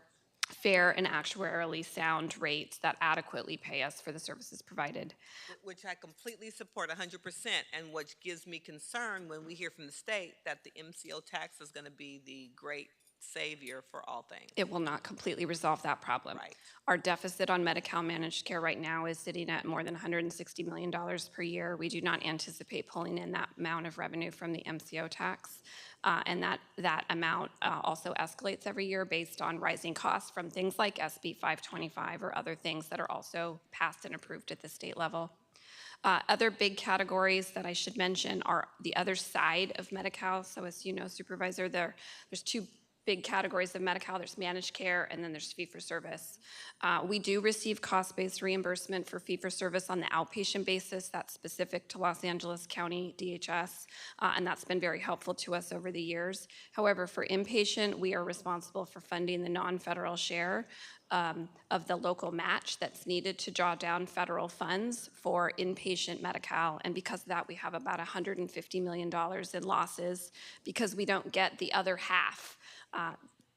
fair and actuarially sound rates that adequately pay us for the services provided. Which I completely support 100%, and which gives me concern when we hear from the state that the MCO tax is going to be the great savior for all things. It will not completely resolve that problem. Right. Our deficit on Medi-Cal managed care right now is sitting at more than $160 million per year. We do not anticipate pulling in that amount of revenue from the MCO tax. And that amount also escalates every year based on rising costs from things like SB 525 or other things that are also passed and approved at the state level. Other big categories that I should mention are the other side of Medi-Cal. So as you know, Supervisor, there's two big categories of Medi-Cal. There's managed care and then there's fee-for-service. We do receive cost-based reimbursement for fee-for-service on the outpatient basis. That's specific to Los Angeles County DHS, and that's been very helpful to us over the years. However, for inpatient, we are responsible for funding the non-federal share of the local match that's needed to draw down federal funds for inpatient Medi-Cal. And because of that, we have about $150 million in losses because we don't get the other half.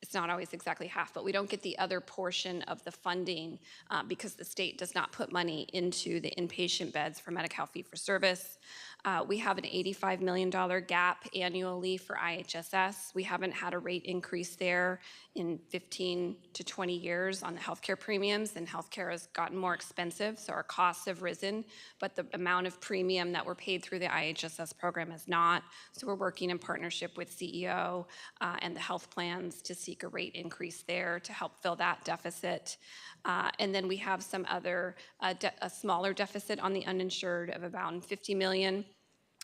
It's not always exactly half, but we don't get the other portion of the funding because the state does not put money into the inpatient beds for Medi-Cal fee-for-service. We have an $85 million gap annually for IHSS. We haven't had a rate increase there in 15 to 20 years on the healthcare premiums, and healthcare has gotten more expensive, so our costs have risen, but the amount of premium that we're paid through the IHSS program has not. So we're working in partnership with CEO and the health plans to seek a rate increase there to help fill that deficit. And then we have some other, a smaller deficit on the uninsured of about $50 million.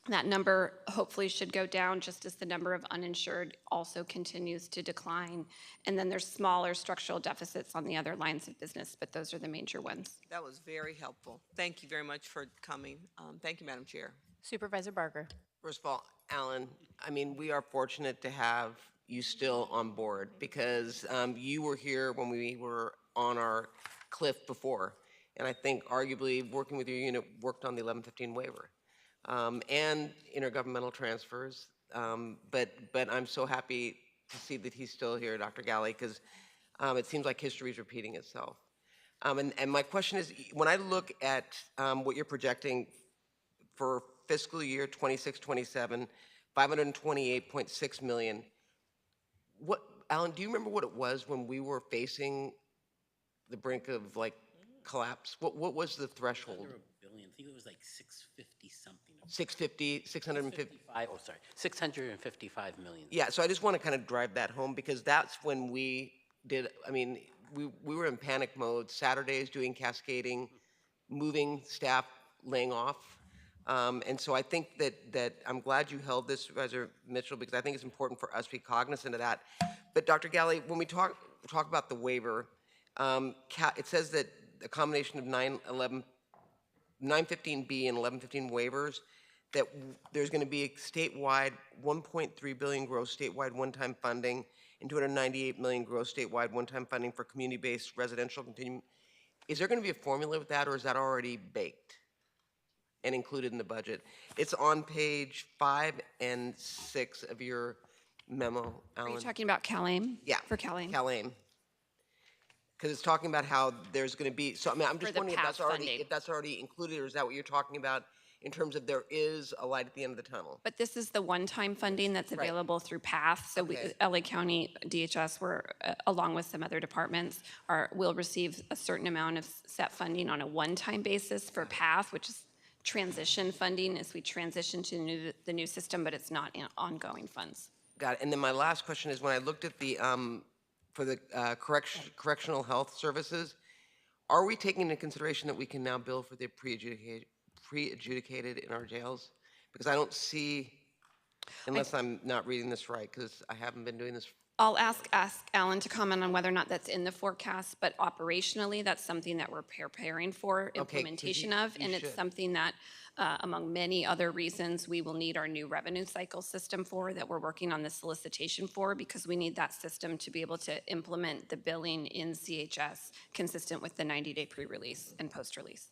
That number hopefully should go down just as the number of uninsured also continues to decline. And then there's smaller structural deficits on the other lines of business, but those are the major ones. That was very helpful. Thank you very much for coming. Thank you, Madam Chair. Supervisor Barger. First of all, Alan, I mean, we are fortunate to have you still on board because you were here when we were on our cliff before. And I think arguably working with your unit worked on the 1115 waiver. And intergovernmental transfers, but I'm so happy to see that he's still here, Dr. Galley, because it seems like history is repeating itself. And my question is, when I look at what you're projecting for fiscal year 26-27, $528.6 million, Alan, do you remember what it was when we were facing the brink of like collapse? What was the threshold? Under $1.3 billion. think it was like 650 something. 650, 650. Oh, sorry, 655 million. Yeah, so I just want to kind of drive that home because that's when we did, I mean, we were in panic mode, Saturdays doing cascading, moving staff, laying off. And so I think that I'm glad you held this, Supervisor Mitchell, because I think it's important for us to be cognizant of that. But Dr. Galley, when we talk about the waiver, it says that a combination of 915B and 1115 waivers, that there's going to be a statewide 1.3 billion gross statewide one-time funding and 298 million gross statewide one-time funding for community-based residential continuum. Is there going to be a formula with that, or is that already baked and included in the budget? It's on page 5 and 6 of your memo, Alan. Are you talking about CalAIM? Yeah. For CalAIM. CalAIM. Because it's talking about how there's going to be, so I mean, I'm just the wondering PATH if that's already included, or is that what you're talking about in terms of there is a light at the end of the tunnel? But this is the one-time funding that's available through PATH. So Okay. LA County DHS, along with some other departments, will receive a certain amount of set funding on a one-time basis for PATH, which is transition funding as we transition to the new system, but it's not in ongoing funds. Got it. And then my last question is, when I looked at the, for the correctional health services, are we taking into consideration that we can now bill for the pre-adjudicated in our jails? Because I don't see, unless I'm not reading this right, because I haven't been doing this. I'll ask Alan to comment on whether or not that's in the forecast, but operationally, that's something that we're preparing for implementation of, and it's something that, among many other reasons, we will need our new revenue cycle system for, that we're working on the solicitation for, because we need that system to be able to implement the billing in CHS consistent with the 90-day pre-release and post-release.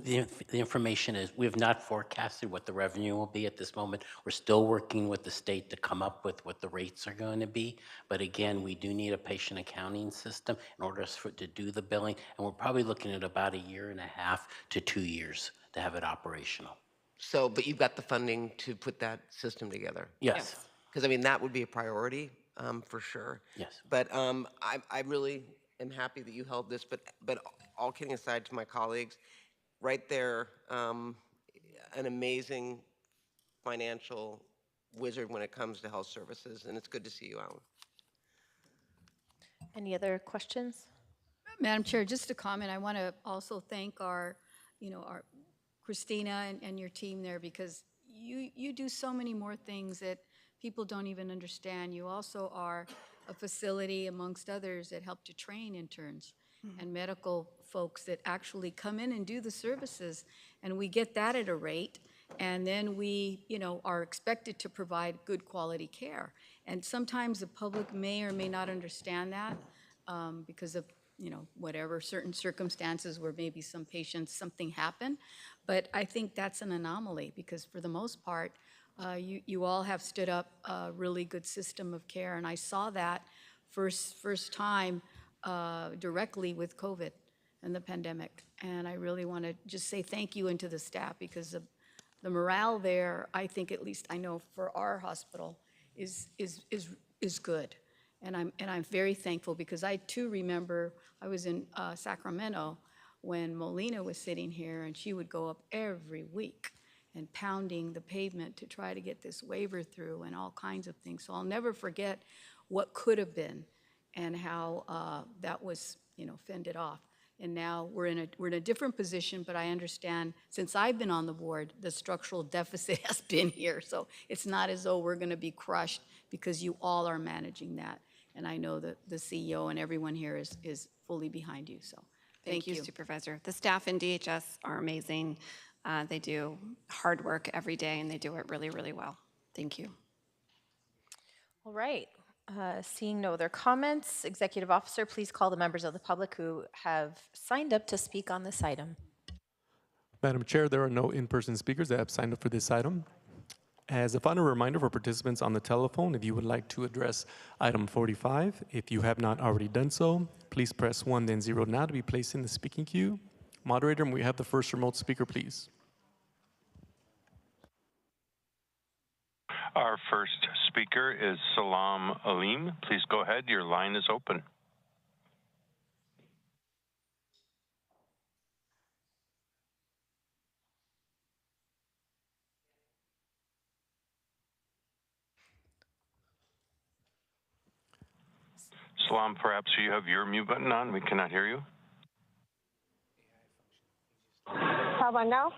Yeah, the information is, we have not forecasted what the revenue will be at this moment. We're still working with the state to come up with what the rates are going to be. But again, we do need a patient accounting system in order to do the billing. And we're probably looking at about 1.5 to 2 years to have it operational. So, but you've got the funding to put that system together? Yes. Because I mean, that would be a priority for sure. Yes. But I really am happy that you held this, but all kidding aside to my colleagues, right there, an amazing financial wizard when it comes to health services, and it's good to see you, Alan. Any other questions? Madam Chair, just a comment. I want to also thank our Christina and your team there, because you do so many more things that people don't even understand. You also are a facility, amongst others, that help to train interns and medical folks that actually come in and do the services, and we get that at a rate, and then we, are expected to provide good quality care. And sometimes the public may or may not understand that because of, whatever certain circumstances where maybe some patients, something happened. But I think that's an anomaly, because for the most part, you all have stood up a really good system of care, and I saw that first time directly with COVID and the pandemic. And I really want to just say thank you and to the staff, because the morale there, I think, at least I know for our hospital, is good. And I'm very thankful, because I too remember I was in Sacramento when Molina was sitting here, and she would go up every week and pounding the pavement to try to get this waiver through and all kinds of things. So I'll never forget what could have been and how that was, fended off. And now we're in a different position, but I understand, since I've been on the board, the structural deficit has been here. So it's not as though we're going to be crushed, because you all are managing that. And I know that the CEO and everyone here is fully behind you. So Thank you, Supervisor. The staff in DHS are amazing. They do hard work every day, and they do it really, really well. Thank you. All right. Seeing no other comments, Executive Officer, please call the members of the public who have signed up to speak on this item. Madam Chair, there are no in-person speakers that have signed up for this item. As a final reminder for participants on the telephone, if you would like to address item 45, if you have not already done so, please press 1 then 0 now to be placed in the speaking queue. Moderator, may we have the first remote speaker, please? Our first speaker is Salam Alim. Please go ahead. Your line is open. Salam, perhaps you have your mute button on. We cannot hear you. How about now?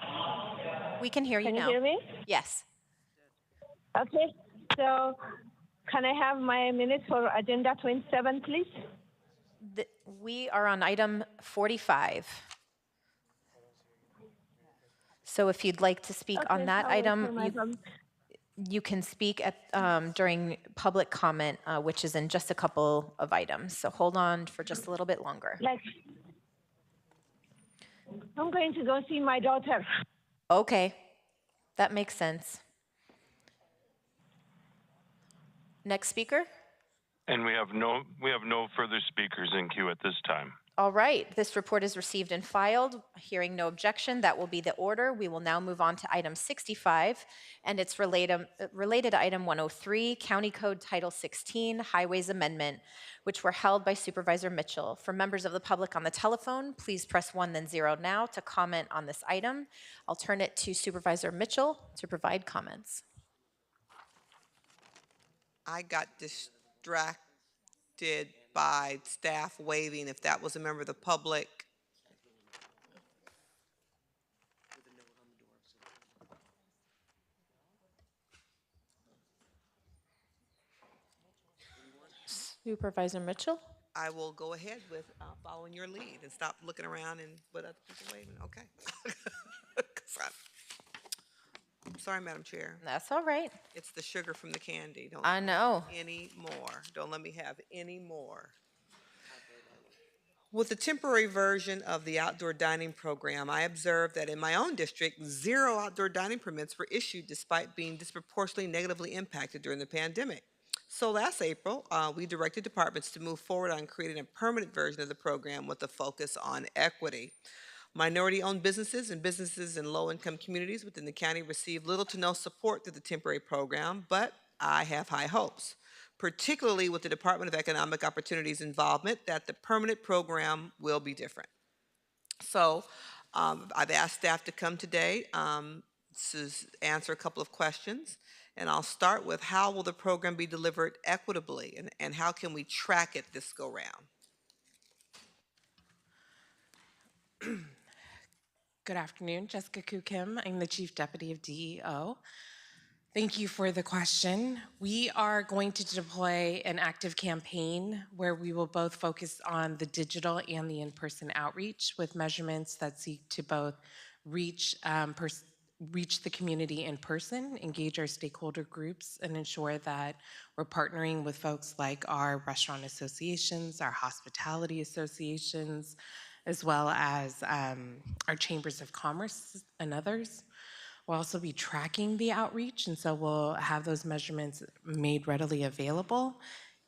We can hear you Can now. you hear me? Yes. Okay. So can I have my minutes for agenda 27, please? We are on item 45. So if you'd like to speak on Okay, that I'll wait item, for my you can speak at, during public comment, which is in just a couple of items. So hold on for just a little bit longer. Like, I'm going to go see my daughter. Okay, that makes sense. Next speaker? And we have no further speakers in queue at this time. All right, this report is received and filed. Hearing no objection, that will be the order. We will now move on to item 65, and it's related to item 103, County Code Title 16, Highways Amendment, which were held by Supervisor Mitchell. For members of the public on the telephone, please press 1 then 0 now to comment on this item. I'll turn it to Supervisor Mitchell to provide comments. I got distracted by staff waving. If that was a member of the public. Supervisor Mitchell? I will go ahead with following your lead and stop looking around and what other people waving. Okay. I'm sorry, Madam Chair. That's all right. It's the sugar from the candy. Don't I know. let me have any more. Don't let me have any more. With the temporary version of the outdoor dining program, I observed that in my own district, 0 outdoor dining permits were issued despite being disproportionately negatively impacted during the pandemic. So last April, we directed departments to move forward on creating a permanent version of the program with a focus on equity. Minority-owned businesses and businesses in low-income communities within the county receive little to no support through the temporary program, but I have high hopes, particularly with the Department of Economic Opportunities involvement, that the permanent program will be different. So I've asked staff to come today to answer a couple of questions, and I'll start with how will the program be delivered equitably, and how can we track it this go round? Good afternoon, Jessica Koo Kim. I'm the Chief Deputy of DEO. Thank you for the question. We are going to deploy an active campaign where we will both focus on the digital and the in-person outreach with measurements that seek to both reach the community in person, engage our stakeholder groups, and ensure that we're partnering with folks like our restaurant associations, our hospitality associations, as well as our chambers of commerce and others. We'll also be tracking the outreach, and so we'll have those measurements made readily available.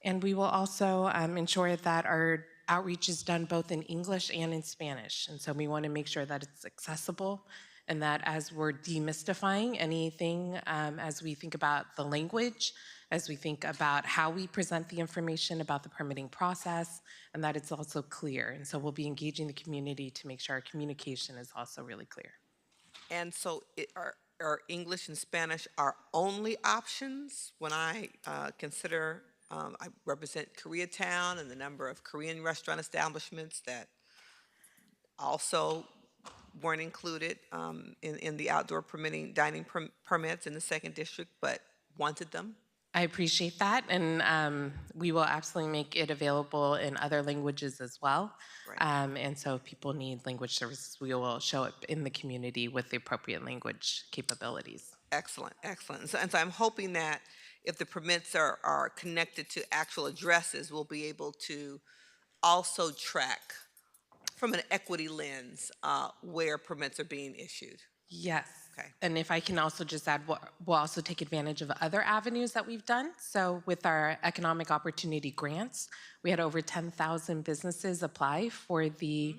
And we will also ensure that our outreach is done both in English and in Spanish. And so we want to make sure that it's accessible, and that as we're demystifying anything, as we think about the language, as we think about how we present the information about the permitting process, and that it's also clear. And so we'll be engaging the community to make sure our communication is also really clear. And so are English and Spanish our only options when I consider, I represent Koreatown and the number of Korean restaurant establishments that also weren't included in the outdoor dining permits in the 2nd District, but wanted them? I appreciate that, and we will absolutely make it available in other languages as well. Right. And so if people need language services, we will show up in the community with the appropriate language capabilities. Excellent, excellent. And so I'm hoping that if the permits are connected to actual addresses, we'll be able to also track from an equity lens where permits are being issued. Yes. Okay. And if I can also just add, we'll also take advantage of other avenues that we've done. So with our economic opportunity grants, we had over 10,000 businesses apply for the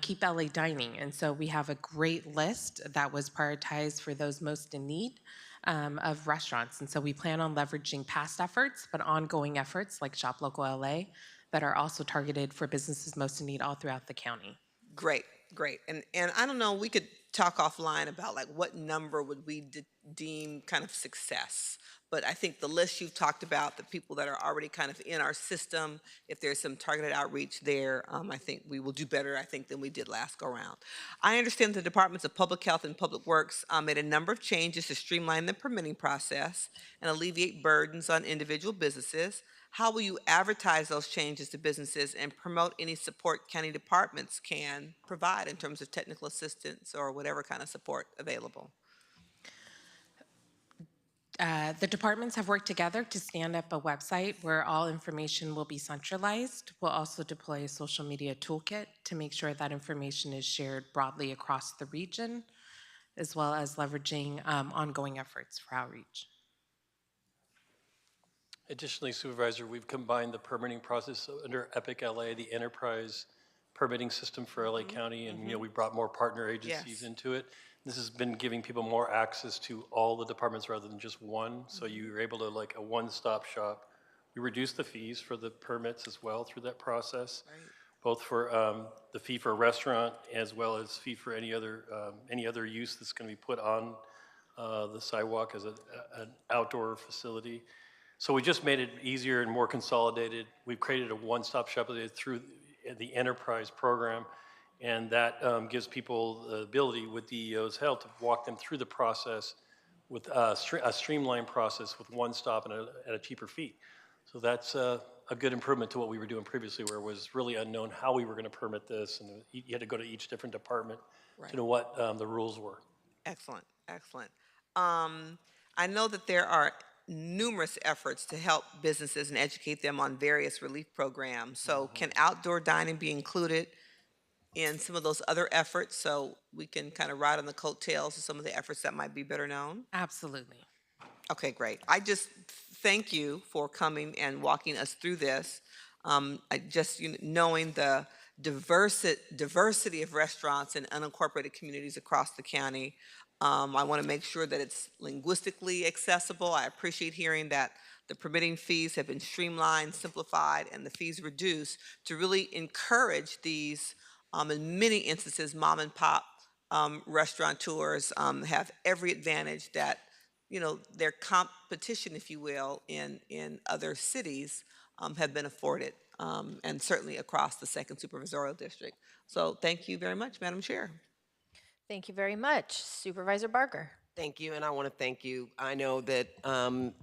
Keep LA Dining. And so we have a great list that was prioritized for those most in need of restaurants. And so we plan on leveraging past efforts, but ongoing efforts like Shop Local LA that are also targeted for businesses most in need all throughout the county. Great, great. And I don't know, we could talk offline about like what number would we deem kind of success. But I think the list you've talked about, the people that are already kind of in our system, if there's some targeted outreach there, I think we will do better, I think, than we did last go around. I understand the Departments of Public Health and Public Works made a number of changes to streamline the permitting process and alleviate burdens on individual businesses. How will you advertise those changes to businesses and promote any support county departments can provide in terms of technical assistance or whatever kind of support available? The departments have worked together to stand up a website where all information will be centralized. We'll also deploy a social media toolkit to make sure that information is shared broadly across the region, as well as leveraging ongoing efforts for outreach. Additionally, Supervisor, we've combined the permitting process under EPIC LA, the enterprise permitting system for LA County, and you know, we brought more partner agencies into it. This has been giving people more access to all the departments rather than just one. So you're able to like a one-stop shop. We reduced the fees for the permits as well through that process, both for the fee for a restaurant as well as fee for any other use that's going to be put on the sidewalk as an outdoor facility. So we just made it easier and more consolidated. We've created a one-stop shop through the enterprise program. And that gives people the ability with DEO's help to walk them through the process with a streamlined process with one stop and at a cheaper fee. So that's a good improvement to what we were doing previously, where it was really unknown how we were going to permit this, and you had to go to each different department to know what the rules were. Excellent, excellent. I know that there are numerous efforts to help businesses and educate them on various relief programs. So can outdoor dining be included in some of those other efforts so we can kind of ride on the coattails of some of the efforts that might be better known? Absolutely. Okay, great. I just thank you for coming and walking us through this. I just knowing the diversity of restaurants in unincorporated communities across the county. I want to make sure that it's linguistically accessible. I appreciate hearing that the permitting fees have been streamlined, simplified, and the fees reduced to really encourage these, in many instances, mom and pop restaurateurs have every advantage that, you know, their competition, if you will, in other cities have been afforded, and certainly across the 2nd Supervisorial District. So thank you very much, Madam Chair. Thank you very much. Supervisor Barker. Thank you, and I want to thank you. I know that,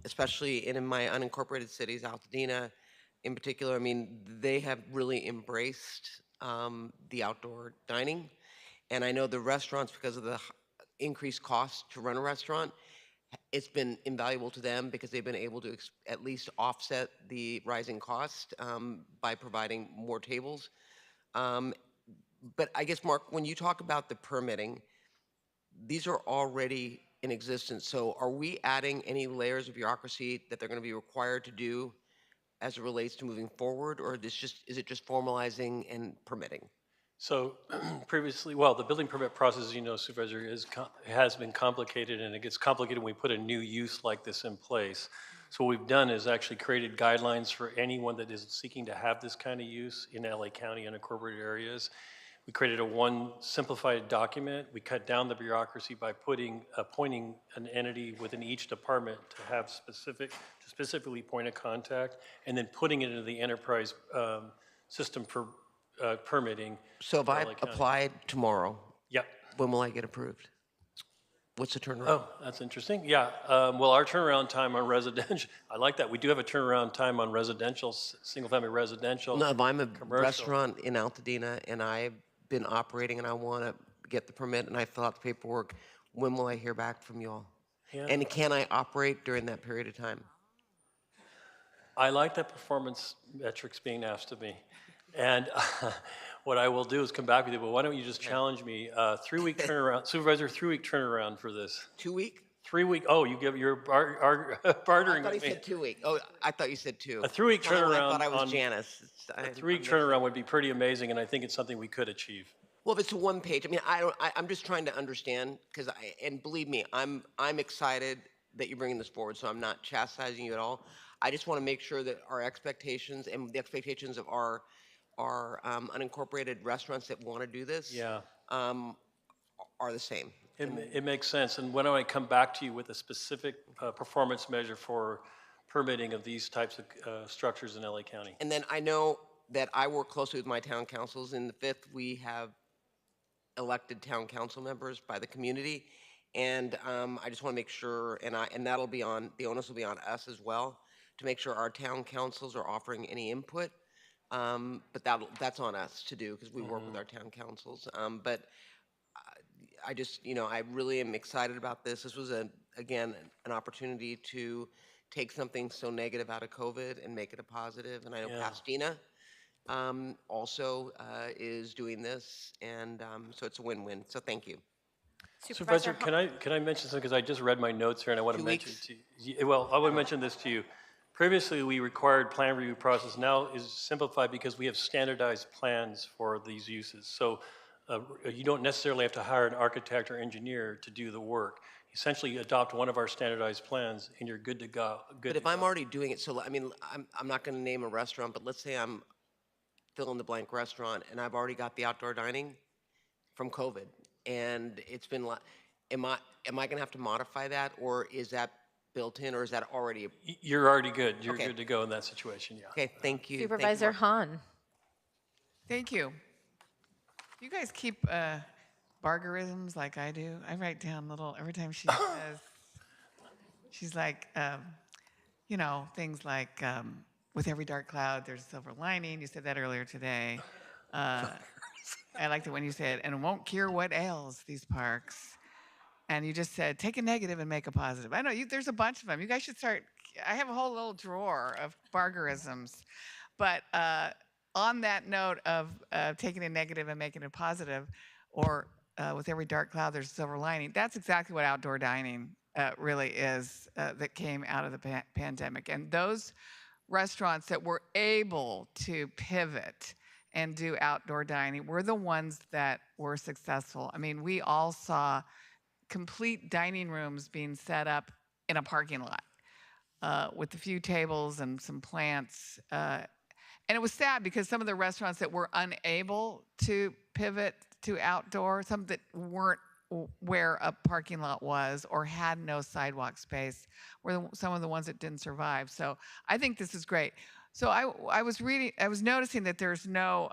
especially in my unincorporated cities, Altadena in particular, I mean, they have really embraced the outdoor dining. And I know the restaurants, because of the increased cost to run a restaurant, it's been invaluable to them because they've been able to at least offset the rising cost by providing more tables. But I guess, Mark, when you talk about the permitting, these are already in existence. So are we adding any layers of bureaucracy that they're going to be required to do as it relates to moving forward, or is it just formalizing and permitting? So previously, well, the building permit process, as you know, Supervisor, has been complicated, and it gets complicated when we put a new use like this in place. So what we've done is actually created guidelines for anyone that is seeking to have this kind of use in LA County unincorporated areas. We created one simplified document. We cut down the bureaucracy by appointing an entity within each department to have specifically point of contact, and then putting it into the enterprise system for permitting. So if I applied tomorrow, yep, when will I get approved? What's the turnaround? Oh, that's interesting. Yeah, well, our turnaround time on residential, I like that. We do have a turnaround time on residential, single-family residential. No, if I'm a commercial restaurant in Altadena and I've been operating and I want to get the permit and I fill out the paperwork, when will I hear back from you all? Yeah. And can I operate during that period of time? I like that performance metrics being asked of me. And what I will do is come back with you, but why don't you just challenge me? 3-week turnaround, Supervisor, 3-week turnaround for this. 2 week? 3 week, oh, you're bartering I thought with you me. said 2 week. Oh, I thought you said 2. A 3-week turnaround. I thought I was on, Janice. A 3-week turnaround would be pretty amazing, and I think it's something we could achieve. Well, if it's a one page, I mean, I'm just trying to understand, because and believe me, I'm excited that you're bringing this forward, so I'm not chastising you at all. I just want to make sure that our expectations and the expectations of our unincorporated restaurants that want to do this, are the same. It makes sense. And when I come back to you with a specific performance measure for permitting of these types of structures in LA County. And then I know that I work closely with my town councils. In the 5th, we have elected town council members by the community. And I just want to make sure, and that'll be on, the onus will be on us as well, to make sure our town councils are offering any input. But that's on us to do because we work with our town councils. But I just, I really am excited about this. This was, again, an opportunity to take something so negative out of COVID and make it a positive. And I know Pastina also is doing this, and so it's a win-win. So thank you. Supervisor, can I mention something, because I just read my notes here and I want to mention it to you. Well, I would mention this to you. Previously, we required plan review process. Now is simplified because we have standardized plans for these uses. So you don't necessarily have to hire an architect or engineer to do the work. Essentially, you adopt one of our standardized plans and you're good to go. But if I'm already doing it, so I mean, I'm not going to name a restaurant, but let's say I'm fill in the blank restaurant and I've already got the outdoor dining from COVID, and it's been like, am I going to have to modify that, or is that built in, or is that already? You're already good. You're good to go in that situation. Yeah. Okay. Thank you. Supervisor Hahn. Thank you. You guys keep bargarisms like I do. I write down little, every time she says, she's like, things like, with every dark cloud, there's a silver lining. You said that earlier today. I liked it when you said, and it won't cure what ails these parks. And you just said, take a negative and make a positive. I know there's a bunch of them. You guys should start. I have a whole little drawer of bargarisms. But on that note of taking a negative and making it positive, or with every dark cloud, there's a silver lining, that's exactly what outdoor dining really is that came out of the pandemic. And those restaurants that were able to pivot and do outdoor dining were the ones that were successful. I mean, we all saw complete dining rooms being set up in a parking lot with a few tables and some plants. And it was sad because some of the restaurants that were unable to pivot to outdoor, some that weren't where a parking lot was or had no sidewalk space, were some of the ones that didn't survive. So I think this is great. So I was noticing that there's no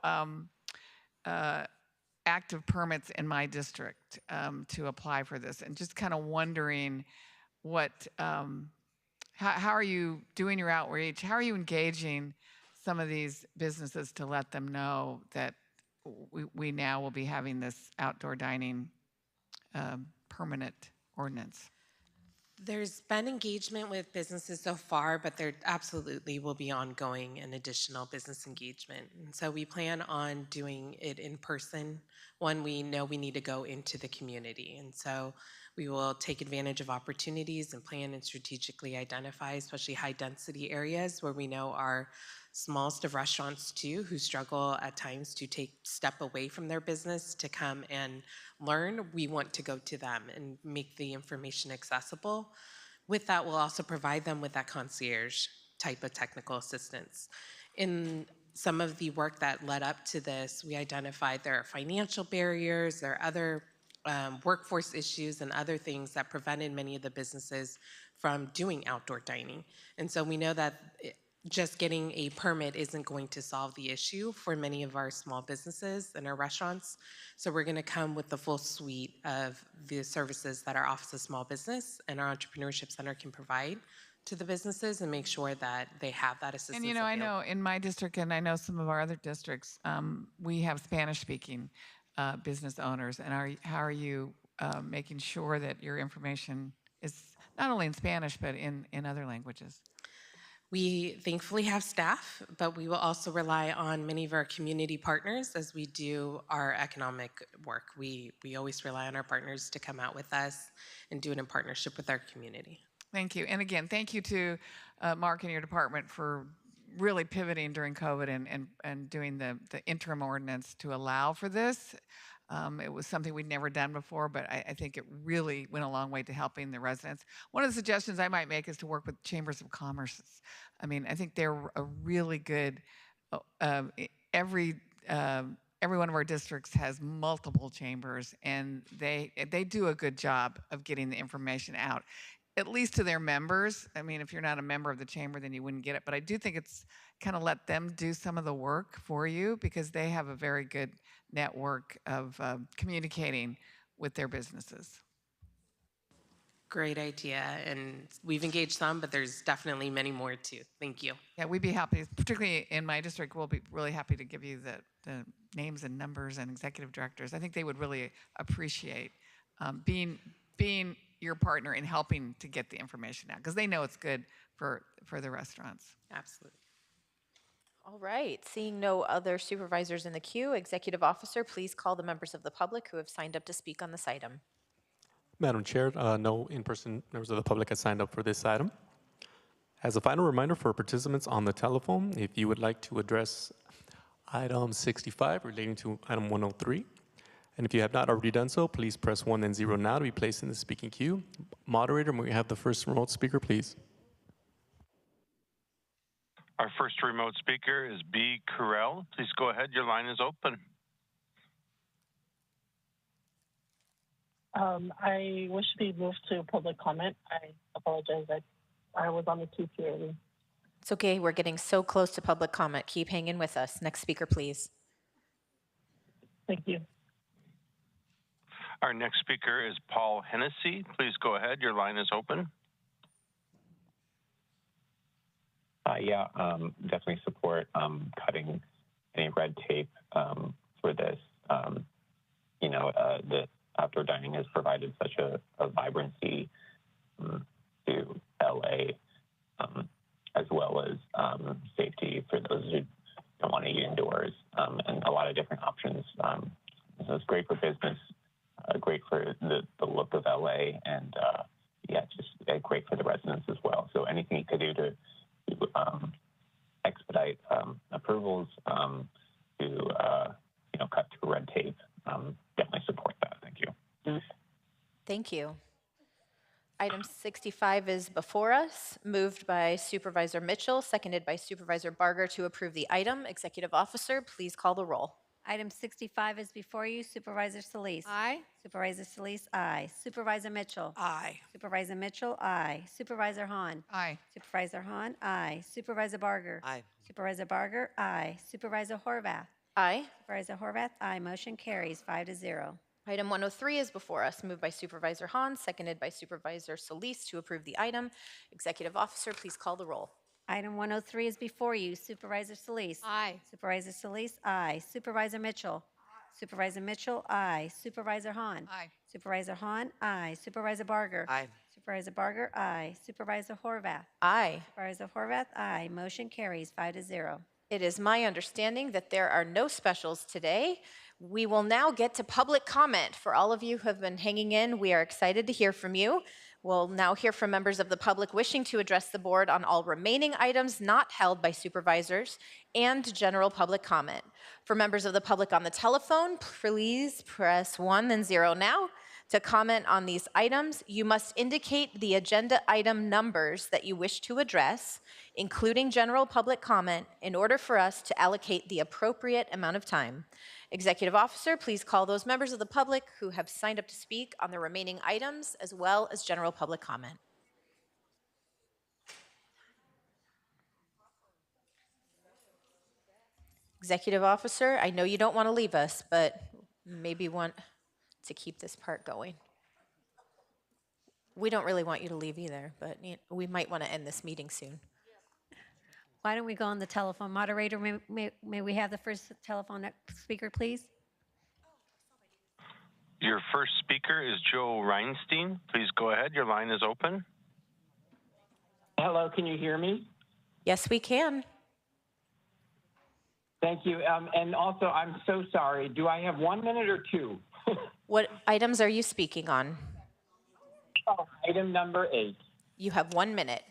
active permits in my district to apply for this, and just kind of wondering how are you doing your outreach? How are you engaging some of these businesses to let them know that we now will be having this outdoor dining permanent ordinance? There's been engagement with businesses so far, but there absolutely will be ongoing and additional business engagement. And so we plan on doing it in person when we know we need to go into the community. And so we will take advantage of opportunities and plan and strategically identify, especially high density areas where we know are smallest of restaurants too, who struggle at times to step away from their business to come and learn. We want to go to them and make the information accessible. With that, we'll also provide them with that concierge type of technical assistance. In some of the work that led up to this, we identified there are financial barriers, there are other workforce issues and other things that prevented many of the businesses from doing outdoor dining. And so we know that just getting a permit isn't going to solve the issue for many of our small businesses and our restaurants. So we're going to come with the full suite of the services that our Office of Small Business and our Entrepreneurship Center can provide to the businesses and make sure that they have that assistance. And I know in my district, and I know some of our other districts, we have Spanish-speaking business owners. And how are you making sure that your information is not only in Spanish, but in other languages? We thankfully have staff, but we will also rely on many of our community partners as we do our economic work. We always rely on our partners to come out with us and do it in partnership with our community. Thank you. And again, thank you to Mark and your department for really pivoting during COVID and doing the interim ordinance to allow for this. It was something we'd never done before, but I think it really went a long way to helping the residents. One of the suggestions I might make is to work with chambers of commerce. I mean, I think they're a really good, every every one of our districts has multiple chambers, and they do a good job of getting the information out, at least to their members. I mean, if you're not a member of the chamber, then you wouldn't get it. But I do think it's kind of let them do some of the work for you, because they have a very good network of communicating with their businesses. Great idea. And we've engaged some, but there's definitely many more too. Thank you. Yeah, we'd be happy, particularly in my district, we'll be really happy to give you the names and numbers and executive directors. I think they would really appreciate being your partner in helping to get the information out, because they know it's good for the restaurants. Absolutely. All right, seeing no other supervisors in the queue, Executive Officer, please call the members of the public who have signed up to speak on this item. Madam Chair, no in-person members of the public have signed up for this item. As a final reminder for participants on the telephone, if you would like to address item 65 relating to item 103, and if you have not already done so, please press 1 and 0 now to be placed in the speaking queue. Moderator, may we have the first remote speaker, please? Our first remote speaker is B. Carell. Please go ahead. Your line is open. I wish to be moved to public comment. I apologize. I was on the queue too early. It's okay, we're getting so close to public comment. Keep hanging with us. Next speaker, please. Thank you. Our next speaker is Paul Hennessy. Please go ahead. Your line is open. Definitely support cutting any red tape for this. The outdoor dining has provided such a vibrancy to LA, as well as safety for those who don't want to eat indoors, and a lot of different options. So it's great for business, great for the look of LA, and just great for the residents as well. So anything you could do to expedite approvals, to cut through red tape, definitely support that. Thank you. Thank you. Item 65 is before us, moved by Supervisor Mitchell, seconded by Supervisor Barger to approve the item. Executive Officer, please call the roll. Item 65 is before you. Supervisor Solis. Aye. Supervisor Solis, aye. Supervisor Mitchell. Aye. Supervisor Mitchell, aye. Supervisor Hahn. Aye. Supervisor Hahn, aye. Supervisor Barger. Aye. Supervisor Barger, aye. Supervisor Horvath. Aye. Supervisor Horvath, aye. Motion carries 5-0. Item 103 is before us, moved by Supervisor Hahn, seconded by Supervisor Solis to approve the item. Executive Officer, please call the roll. Item 103 is before you. Supervisor Solis. Aye. Supervisor Solis, aye. Supervisor Mitchell. Supervisor Mitchell, aye. Supervisor Hahn. Aye. Supervisor Hahn, aye. Supervisor Barger. Aye. Supervisor Barger, aye. Supervisor Horvath. Aye. Supervisor Horvath, aye. Motion carries 5-0. It is my understanding that there are no specials today. We will now get to public comment. For all of you who have been hanging in, we are excited to hear from you. We'll now hear from members of the public wishing to address the board on all remaining items not held by supervisors and general public comment. For members of the public on the telephone, please press 1 then 0 now. To comment on these items, you must indicate the agenda item numbers that you wish to address, including general public comment, in order for us to allocate the appropriate amount of time. Executive Officer, please call those members of the public who have signed up to speak on the remaining items, as well as general public comment. Executive Officer, I know you don't want to leave us, but maybe want to keep this part going. We don't really want you to leave either, but we might want to end this meeting soon. Why don't we go on the telephone? Moderator, may we have the first telephone speaker, please? Your first speaker is Joe Reinstein. Please go ahead. Your line is open. Hello, can you hear me? Yes, we can. Thank you. And also, I'm so sorry. Do I have 1 minute or 2? What items are you speaking on? Oh, item number 8. You have 1 minute.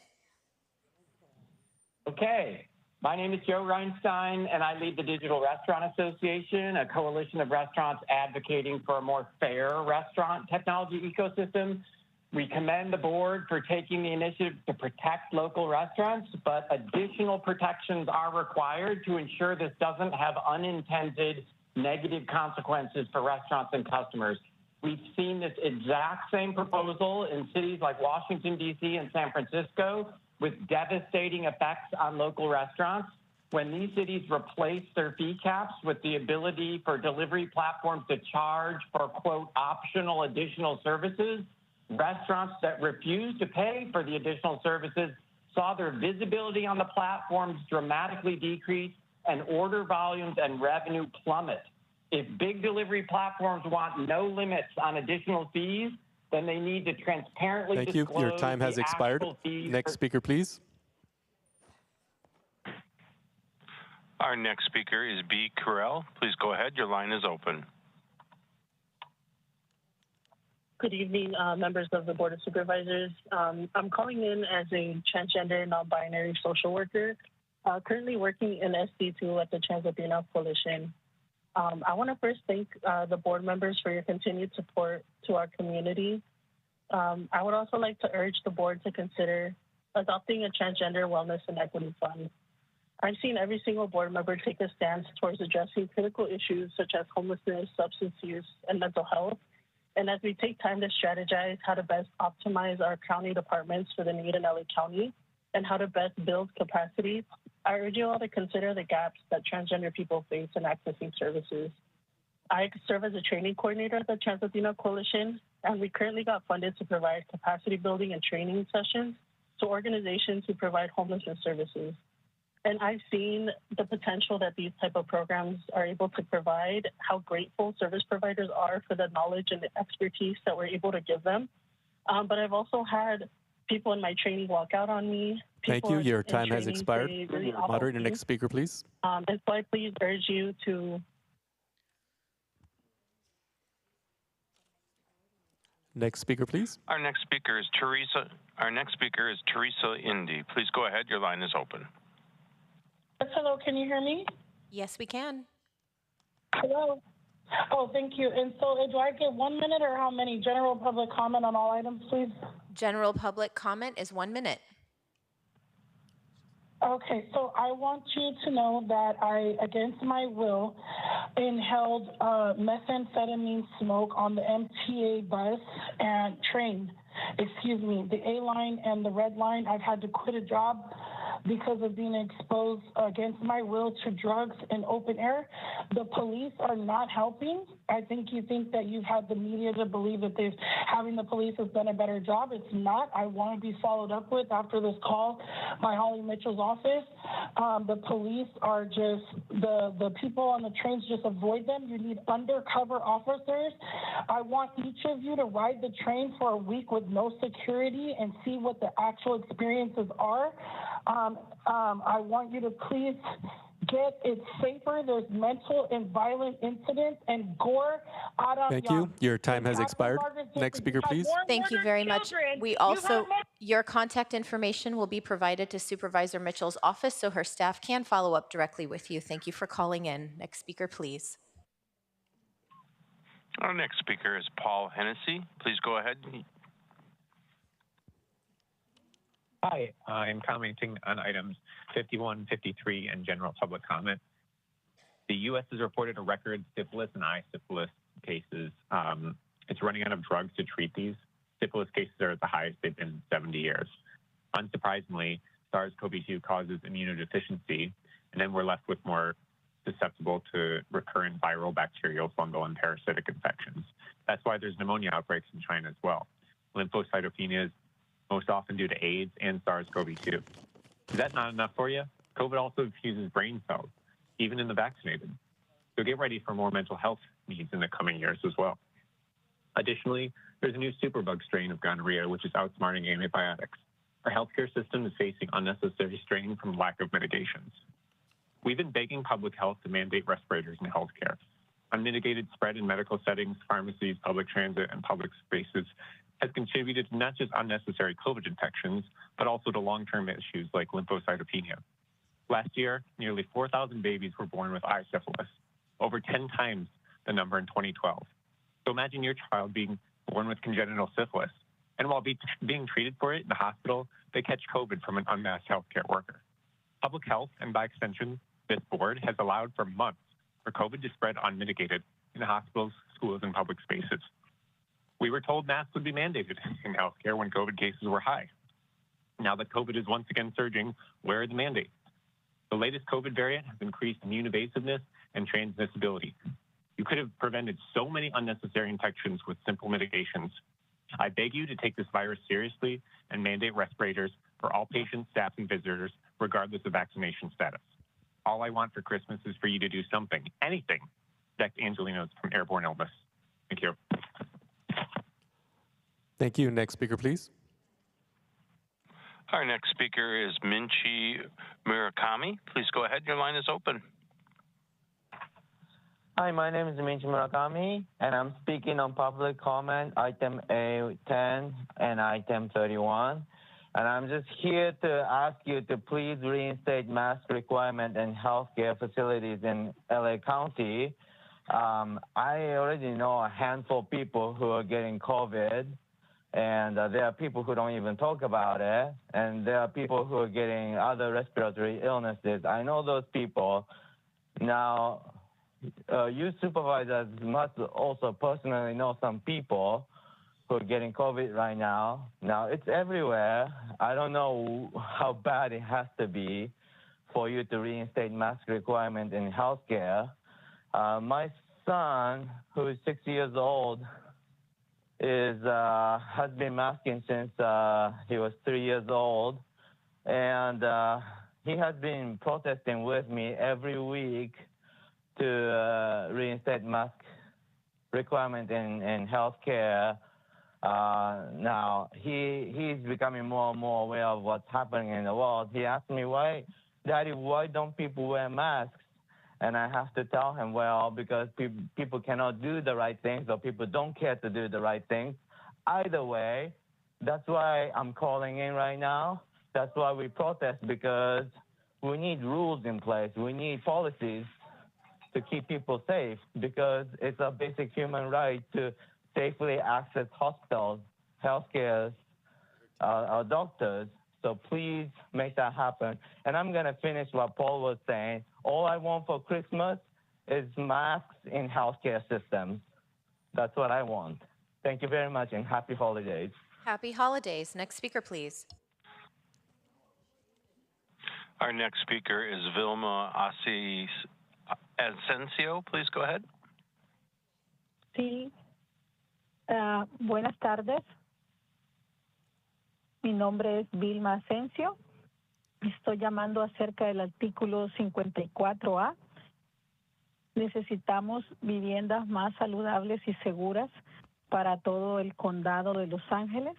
Okay. My name is Joe Reinstein, and I lead the Digital Restaurant Association, a coalition of restaurants advocating for a more fair restaurant technology ecosystem. We commend the board for taking the initiative to protect local restaurants, but additional protections are required to ensure this doesn't have unintended negative consequences for restaurants and customers. We've seen this exact same proposal in cities like Washington, D.C. and San Francisco with devastating effects on local restaurants. When these cities replace their fee caps with the ability for delivery platforms to charge for, quote, optional additional services, restaurants that refused to pay for the additional services saw their visibility on the platforms dramatically decrease and order volumes and revenue plummet. If big delivery platforms want no limits on additional fees, then they need to transparently Thank you. disclose Your time has the expired. actual fees Next speaker, please. Our next speaker is B. Carell. Please go ahead. Your line is open. Good evening, members of the Board of Supervisors. I'm calling in as a transgender, non-binary social worker, currently working in SD2 at the Trans Latino Coalition. I want to first thank the board members for your continued support to our community. I would also like to urge the board to consider adopting a transgender wellness and equity fund. I've seen every single board member take a stance towards addressing critical issues such as homelessness, substance use, and mental health. And as we take time to strategize how to best optimize our county departments for the need in LA County and how to best build capacity, I urge you all to consider the gaps that transgender people face in accessing services. I serve as a training coordinator at the Trans Latino Coalition, and we currently got funded to provide capacity building and training sessions to organizations who provide homelessness services. And I've seen the potential that these type of programs are able to provide, how grateful service providers are for the knowledge and the expertise that we're able to give them. But I've also had people in my training walk out on me. Thank you. Your time has expired. Moderator, next speaker, please. And so I please urge you to... Next speaker, please. Our next speaker is Teresa Indy. Please go ahead. Your line is open. Hello, can you hear me? Yes, we can. Hello. Oh, thank you. And so do I get 1 minute or how many? General public comment on all items, please. General public comment is 1 minute. Okay, so I want you to know that I, against my will, inhaled methamphetamine smoke on the MTA bus and train. Excuse me, the A line and the red line. I've had to quit a job because of being exposed against my will to drugs in open air. The police are not helping. I think you think that you've had the media to believe that having the police has done a better job. It's not. I want to be followed up with after this call by Holly Mitchell's office. The police are just, the people on the trains, just avoid them. You need undercover officers. I want each of you to ride the train for a week with no security and see what the actual experiences are. I want you to please get it safer. There's mental and violent incidents and gore. Thank you. Your time has expired. Next speaker, please. Thank you very much. We also, your contact information will be provided to Supervisor Mitchell's office so her staff can follow up directly with you. Thank you for calling in. Next speaker, please. Our next speaker is Paul Hennessy. Please go ahead. Hi, I'm commenting on items 51, 53, and general public comment. The U.S. has reported a record syphilis and I-syphilis cases. It's running out of drugs to treat these. Syphilis cases are at the highest they've been in 70 years. Unsurprisingly, SARS-CoV-2 causes immunodeficiency, and then we're left with more susceptible to recurrent viral, bacterial, fungal, and parasitic infections. That's why there's pneumonia outbreaks in China as well. Lymphocytopenia is most often due to AIDS and SARS-CoV-2. Is that not enough for you? COVID also fuses brain cells, even in the vaccinated. So get ready for more mental health needs in the coming years as well. Additionally, there's a new superbug strain of gonorrhea, which is outsmarting antibiotics. Our healthcare system is facing unnecessary strain from lack of mitigations. We've been begging public health to mandate respirators in healthcare. Unmitigated spread in medical settings, pharmacies, public transit, and public spaces has contributed to not just unnecessary COVID infections, but also to long-term issues like lymphocytopenia. Last year, nearly 4,000 babies were born with I-syphilis, over 10 times the number in 2012. So imagine your child being born with congenital syphilis, and while being treated for it in the hospital, they catch COVID from an unmasked healthcare worker. Public health, and by extension, this board, has allowed for months for COVID to spread unmitigated in hospitals, schools, and public spaces. We were told masks would be mandated in healthcare when COVID cases were high. Now that COVID is once again surging, where are the mandates? The latest COVID variant has increased immune evasiveness and transmissibility. You could have prevented so many unnecessary infections with simple mitigations. I beg you to take this virus seriously and mandate respirators for all patients, staff, and visitors, regardless of vaccination status. All I want for Christmas is for you to do something, anything, to protect Angelinos from airborne illness. Thank you. Thank you. Next speaker, please. Our next speaker is Minchi Murakami. Please go ahead. Your line is open. Hi, my name is Minchi Murakami, and I'm speaking on public comment item A10 and item 31. And I'm just here to ask you to please reinstate mask requirement in healthcare facilities in LA County. I already know a handful of people who are getting COVID, and there are people who don't even talk about it, and there are people who are getting other respiratory illnesses. I know those people. Now, you supervisors must also personally know some people who are getting COVID right now. Now, it's everywhere. I don't know how bad it has to be for you to reinstate mask requirement in healthcare. My son, who is 6 years old, has been masking since he was 3 years old, and he has been protesting with me every week to reinstate mask requirement in healthcare. Now he's becoming more and more aware of what's happening in the world. He asked me, Daddy, why don't people wear masks? And I have to tell him, well, because people cannot do the right things, or people don't care to do the right things. Either way, that's why I'm calling in right now. That's why we protest, because we need rules in place. We need policies to keep people safe, because it's a basic human right to safely access hospitals, healthcare, doctors. So please make that happen. And I'm going to finish what Paul was saying. All I want for Christmas is masks in healthcare systems. That's what I want. Thank you very much, and happy holidays. Happy holidays. Next speaker, please. Our next speaker is Vilma Asensio. Please go ahead. Sí. Buenas tardes. Mi nombre es Vilma Asensio. Estoy llamando acerca del artículo 54A. Necesitamos viviendas más saludables y seguras para todo el condado de Los Ángeles,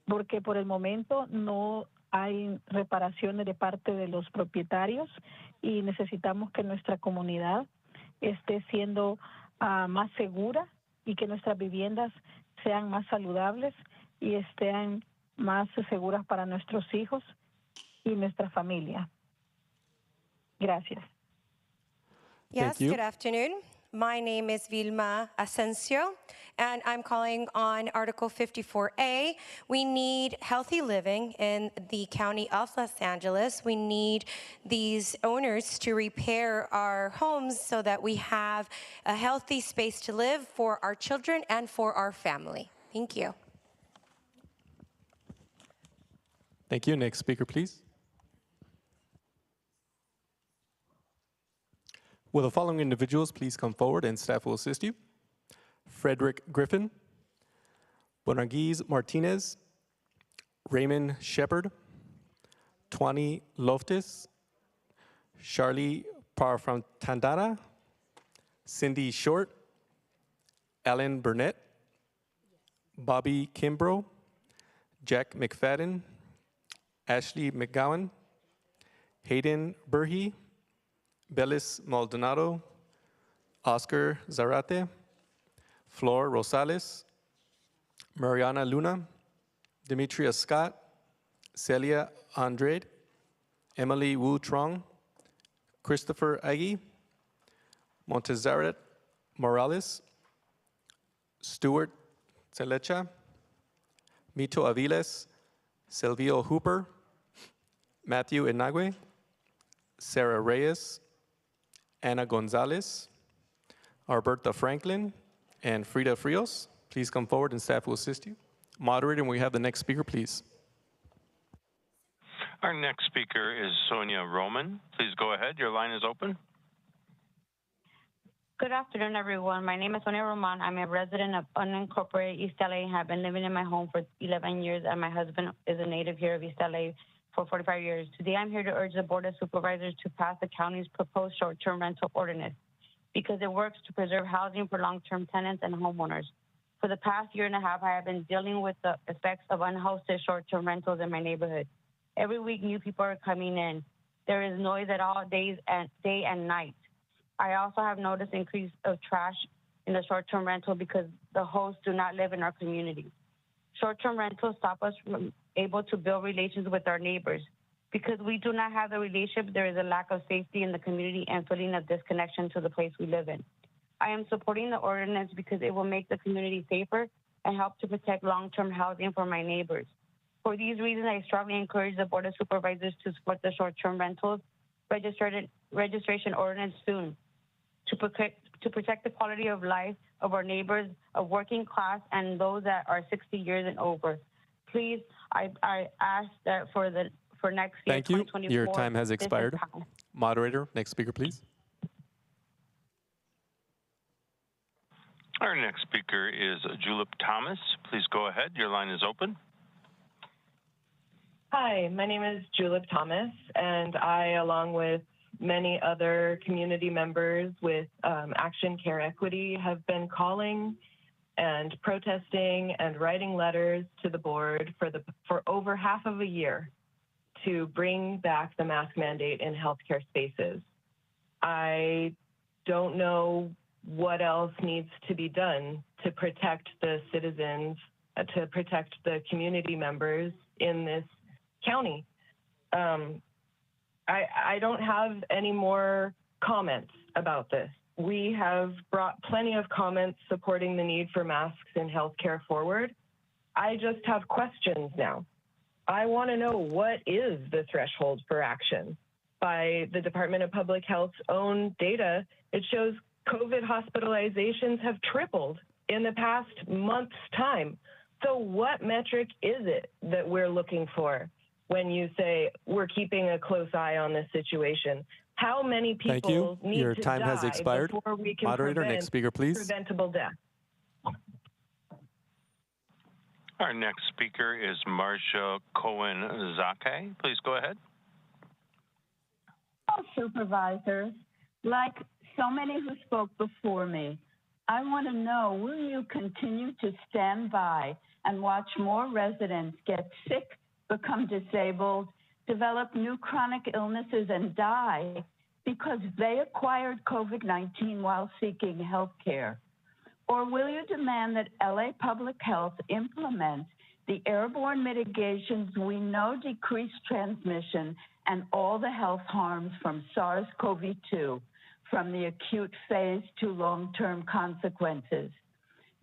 porque por el momento no hay reparaciones de parte de los propietarios y necesitamos que nuestra comunidad esté siendo más segura y que nuestras viviendas sean más saludables y estén más seguras para nuestros hijos y nuestra familia. Gracias. Yes, good afternoon. My name is Vilma Asensio, and I'm calling on Article 54A. We need healthy living in the county of Los Angeles. We need these owners to repair our homes so that we have a healthy space to live for our children and for our family. Thank you. Thank you. Next speaker, please. Will the following individuals please come forward and staff will assist you? Frederick Griffin, Bonarguise Martinez, Raymond Shepard, Twani Loftus, Charlie Parfrontandana, Cindy Short, Ellen Burnett, Bobby Kimbrough, Jack McFadden, Ashley McGowan, Hayden Burhi, Belis Maldonado, Oscar Zarate, Flor Rosales, Mariana Luna, Demetria Scott, Celia Andrade, Emily Wu Trong, Christopher Agee, Montezaret Morales, Stuart Telecha, Mito Aviles, Silvio Hooper, Matthew Inagwe, Sarah Reyes, Ana Gonzalez, Alberta Franklin, and Frida Frios. Please come forward and staff will assist you. Moderator, when we have the next speaker, please. Our next speaker is Sonia Roman. Please go ahead. Your line is open. Good afternoon, everyone. My name is Sonia Roman. I'm a resident of unincorporated East LA and have been living in my home for 11 years, and my husband is a native here of East LA for 45 years. Today, I'm here to urge the Board of Supervisors to pass the county's proposed short-term rental ordinance because it works to preserve housing for long-term tenants and homeowners. For the past year and a half, I have been dealing with the effects of unhosted short-term rentals in my neighborhood. Every week, new people are coming in. There is noise at all days and day and night. I also have noticed increase of trash in the short-term rental because the hosts do not live in our community. Short-term rentals stop us from able to build relations with our neighbors. Because we do not have the relationship, there is a lack of safety in the community and feeling of disconnection to the place we live in. I am supporting the ordinance because it will make the community safer and help to protect long-term housing for my neighbors. For these reasons, I strongly encourage the Board of Supervisors to support the short-term rentals registration ordinance soon to protect the quality of life of our neighbors of working class and those that are 60 years and over. Please, I ask that for next year, Thank you. 2024. Your time has this is expired. time. Moderator, next speaker, please. Our next speaker is Julep Thomas. Please go ahead. Your line is open. Hi, my name is Julep Thomas, and I, along with many other community members with Action Care Equity, have been calling and protesting and writing letters to the board for over half of a year to bring back the mask mandate in healthcare spaces. I don't know what else needs to be done to protect the citizens, to protect the community members in this county. I don't have any more comments about this. We have brought plenty of comments supporting the need for masks in healthcare forward. I just have questions now. I want to know, what is the threshold for action? By the Department of Public Health's own data, it shows COVID hospitalizations have tripled in the past month's time. So what metric is it that we're looking for when you say we're keeping a close eye on this situation? How many Thank you. people need Your to time has die expired. before we can Moderator, prevent next speaker, please. preventable death? Our next speaker is Marcia Cohen-Zake. Please go ahead. Supervisors, like so many who spoke before me, I want to know, will you continue to stand by and watch more residents get sick, become disabled, develop new chronic illnesses, and die because they acquired COVID-19 while seeking health care? Or will you demand that LA Public Health implement the airborne mitigations we know decrease transmission and all the health harms from SARS-CoV-2, from the acute phase to long-term consequences?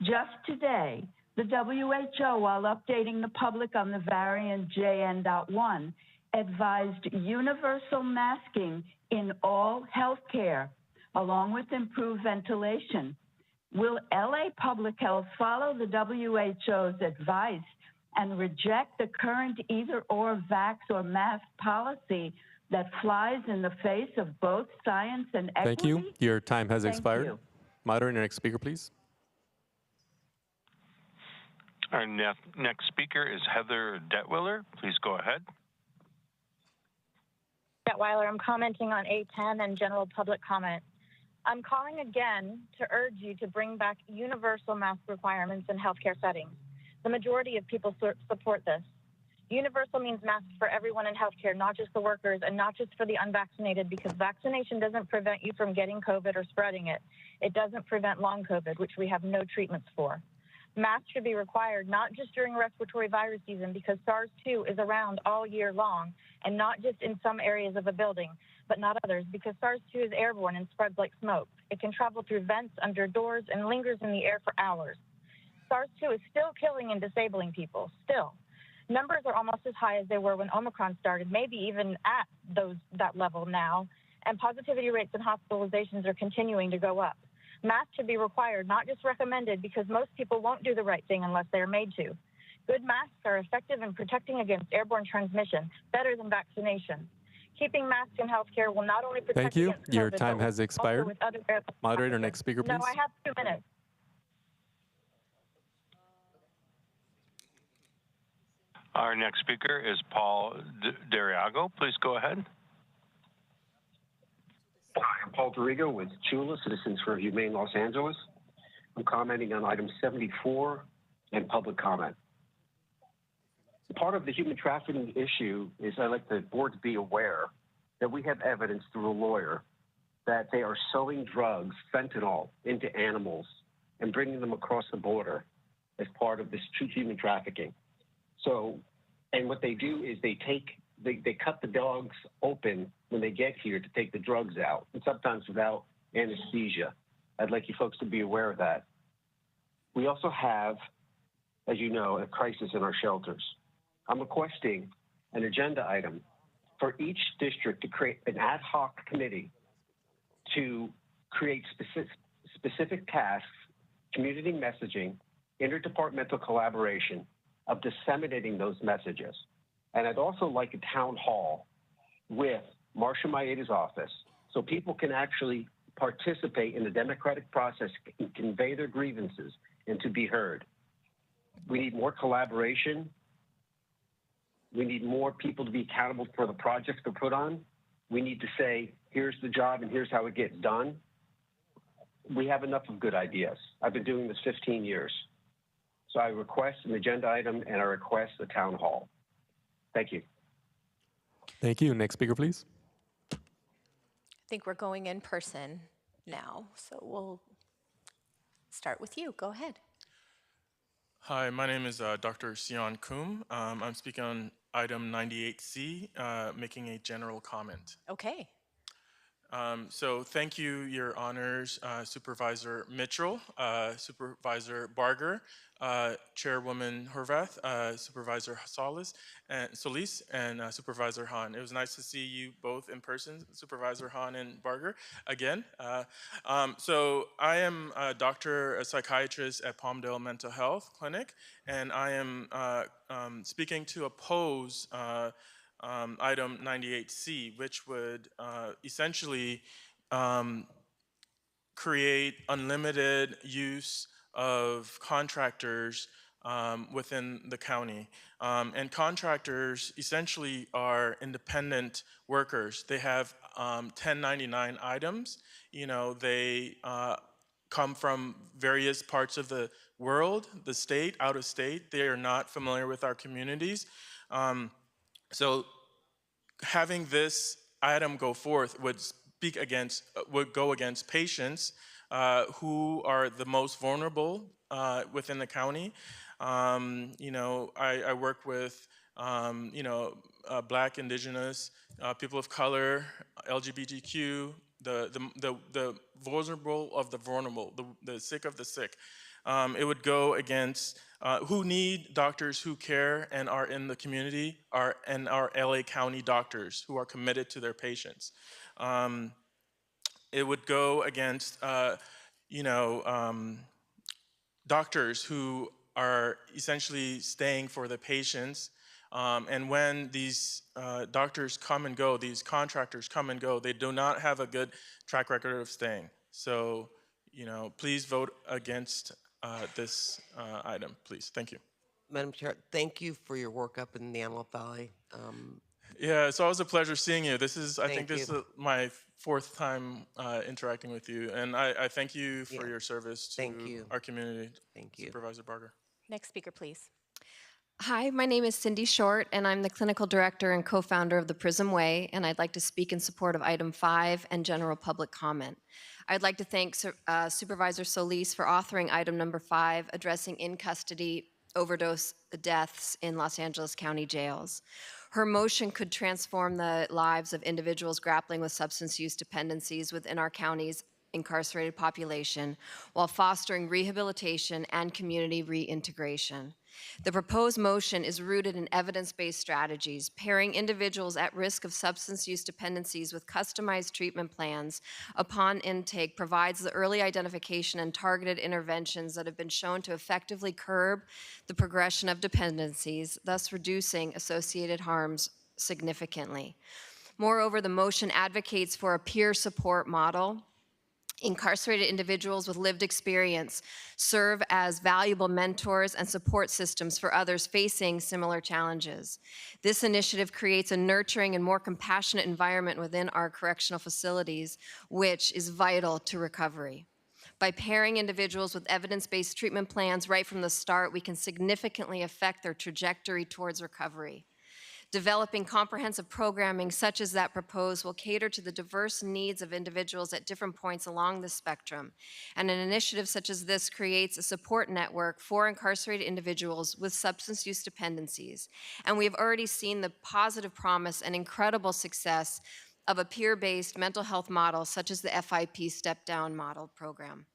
Just today, the WHO, while updating the public on the variant JN.1, advised universal masking in all healthcare, along with improved ventilation. Will LA Public Health follow the WHO's advice and reject the current either-or vax or mask policy that flies in the face of both science and equity? Thank you. Your time has Thank expired. you. Moderator, next speaker, please. Our next speaker is Heather Detwiller. Please go ahead. Detweiler, I'm commenting on A10 and general public comment. I'm calling again to urge you to bring back universal mask requirements in healthcare settings. The majority of people support this. Universal means masks for everyone in healthcare, not just the workers and not just for the unvaccinated, because vaccination doesn't prevent you from getting COVID or spreading it. It doesn't prevent long COVID, which we have no treatments for. Masks should be required not just during respiratory virus season, because SARS-2 is around all year long, and not just in some areas of a building, but not others, because SARS-2 is airborne and spreads like smoke. It can travel through vents, under doors, and lingers in the air for hours. SARS-2 is still killing and disabling people, still. Numbers are almost as high as they were when Omicron started, maybe even at that level now, and positivity rates and hospitalizations are continuing to go up. Masks should be required, not just recommended, because most people won't do the right thing unless they're made to. Good masks are effective in protecting against airborne transmission, better than vaccination. Keeping masks in healthcare will not only protect Thank you. against Your COVID, time but has also expired. with other airborne Moderator, pathogens. next speaker, please. No, I have 2 minutes. Our next speaker is Paul Dariago. Please go ahead. Hi, I'm Paul Dorigo with Chula, Citizens for Humane Los Angeles. I'm commenting on item 74 and public comment. Part of the human trafficking issue is I'd like the board to be aware that we have evidence through a lawyer that they are sewing drugs, fentanyl, into animals and bringing them across the border as part of this human trafficking. So, and what they do is they cut the dogs open when they get here to take the drugs out, and sometimes without anesthesia. I'd like you folks to be aware of that. We also have, as you know, a crisis in our shelters. I'm requesting an agenda item for each district to create an ad hoc committee to create specific tasks, community messaging, interdepartmental collaboration of disseminating those messages. And I'd also like a town hall with Marcia Maeda's office so people can actually participate in the democratic process and convey their grievances and to be heard. We need more collaboration. We need more people to be accountable for the projects they're put on. We need to say, here's the job and here's how it gets done. We have enough of good ideas. I've been doing this 15 years. So I request an agenda item and I request a town hall. Thank you. Thank you. Next speaker, please. I think we're going in person now, so we'll start with you. Go ahead. Hi, my name is Dr. Sion Kum. I'm speaking on item 98C, making a general comment. Okay. So thank you, Your Honors, Supervisor Mitchell, Supervisor Barger, Chairwoman Horvath, Supervisor Solis, and Supervisor Hahn. It was nice to see you both in person, Supervisor Hahn and Barger, again. So I am a doctor, a psychiatrist at Palmdale Mental Health Clinic, and I am speaking to oppose item 98C, which would essentially create unlimited use of contractors within the county. And contractors essentially are independent workers. They have 1099 items. You know, they come from various parts of the world, the state, out of state. They are not familiar with our communities. So having this item go forth would go against patients who are the most vulnerable within the county. You know, I work with Black, Indigenous, people of color, LGBTQ, the vulnerable of the vulnerable, the sick of the sick. It would go against who need doctors who care and are in the community, and are LA County doctors who are committed to their patients. It would go against doctors who are essentially staying for the patients. And when these doctors come and go, these contractors come and go, they do not have a good track record of staying. So, you know, please vote against this item, please. Thank you. Madam Chair, thank you for your work up in the Antelope Valley. Yeah, it's always a pleasure seeing you. This is, I think Thank this you. is my fourth time interacting with you. And I thank you for your service to our community. Thank you. Supervisor Barger. Next speaker, please. Hi, my name is Cindy Short, and I'm the clinical director and co-founder of the Prism Way, and I'd like to speak in support of item 5 and general public comment. I'd like to thank Supervisor Solis for authoring item number 5, addressing in-custody overdose deaths in Los Angeles County jails. Her motion could transform the lives of individuals grappling with substance use dependencies within our county's incarcerated population while fostering rehabilitation and community reintegration. The proposed motion is rooted in evidence-based strategies, pairing individuals at risk of substance use dependencies with customized treatment plans upon intake provides the early identification and targeted interventions that have been shown to effectively curb the progression of dependencies, thus reducing associated harms significantly. Moreover, the motion advocates for a peer support model. Incarcerated individuals with lived experience serve as valuable mentors and support systems for others facing similar challenges. This initiative creates a nurturing and more compassionate environment within our correctional facilities, which is vital to recovery. By pairing individuals with evidence-based treatment plans right from the start, we can significantly affect their trajectory towards recovery. Developing comprehensive programming such as that proposed will cater to the diverse needs of individuals at different points along the spectrum. And an initiative such as this creates a support network for incarcerated individuals with substance use dependencies. And we have already seen the positive promise and incredible success of a peer-based mental health model such as the FIP step-down model program.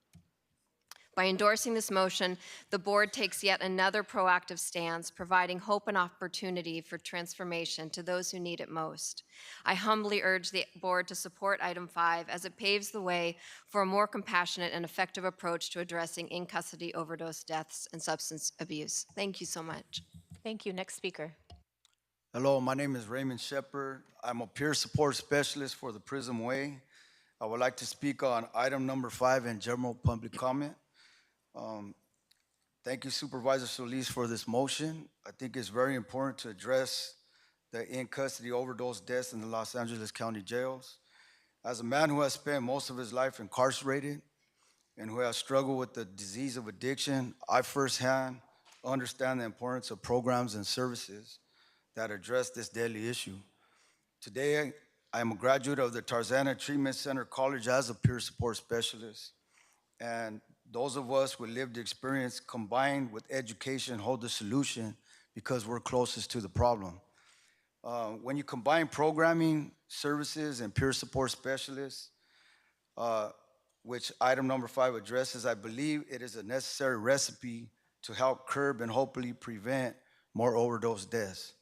By endorsing this motion, the board takes yet another proactive stance, providing hope and opportunity for transformation to those who need it most. I humbly urge the board to support item 5 as it paves the way for a more compassionate and effective approach to addressing in-custody overdose deaths and substance abuse. Thank you so much. Thank you. Next speaker. Hello, my name is Raymond Shepard. I'm a peer support specialist for the Prism Way. I would like to speak on item number 5 and general public comment. Thank you, Supervisor Solis, for this motion. I think it's very important to address the in-custody overdose deaths in the Los Angeles County jails. As a man who has spent most of his life incarcerated and who has struggled with the disease of addiction, I firsthand understand the importance of programs and services that address this deadly issue. Today, I am a graduate of the Tarzana Treatment Center College as a peer support specialist. And those of us with lived experience combined with education hold the solution because we're closest to the problem. When you combine programming, services, and peer support specialists, which item number 5 addresses, I believe it is a necessary recipe to help curb and hopefully prevent more overdose deaths.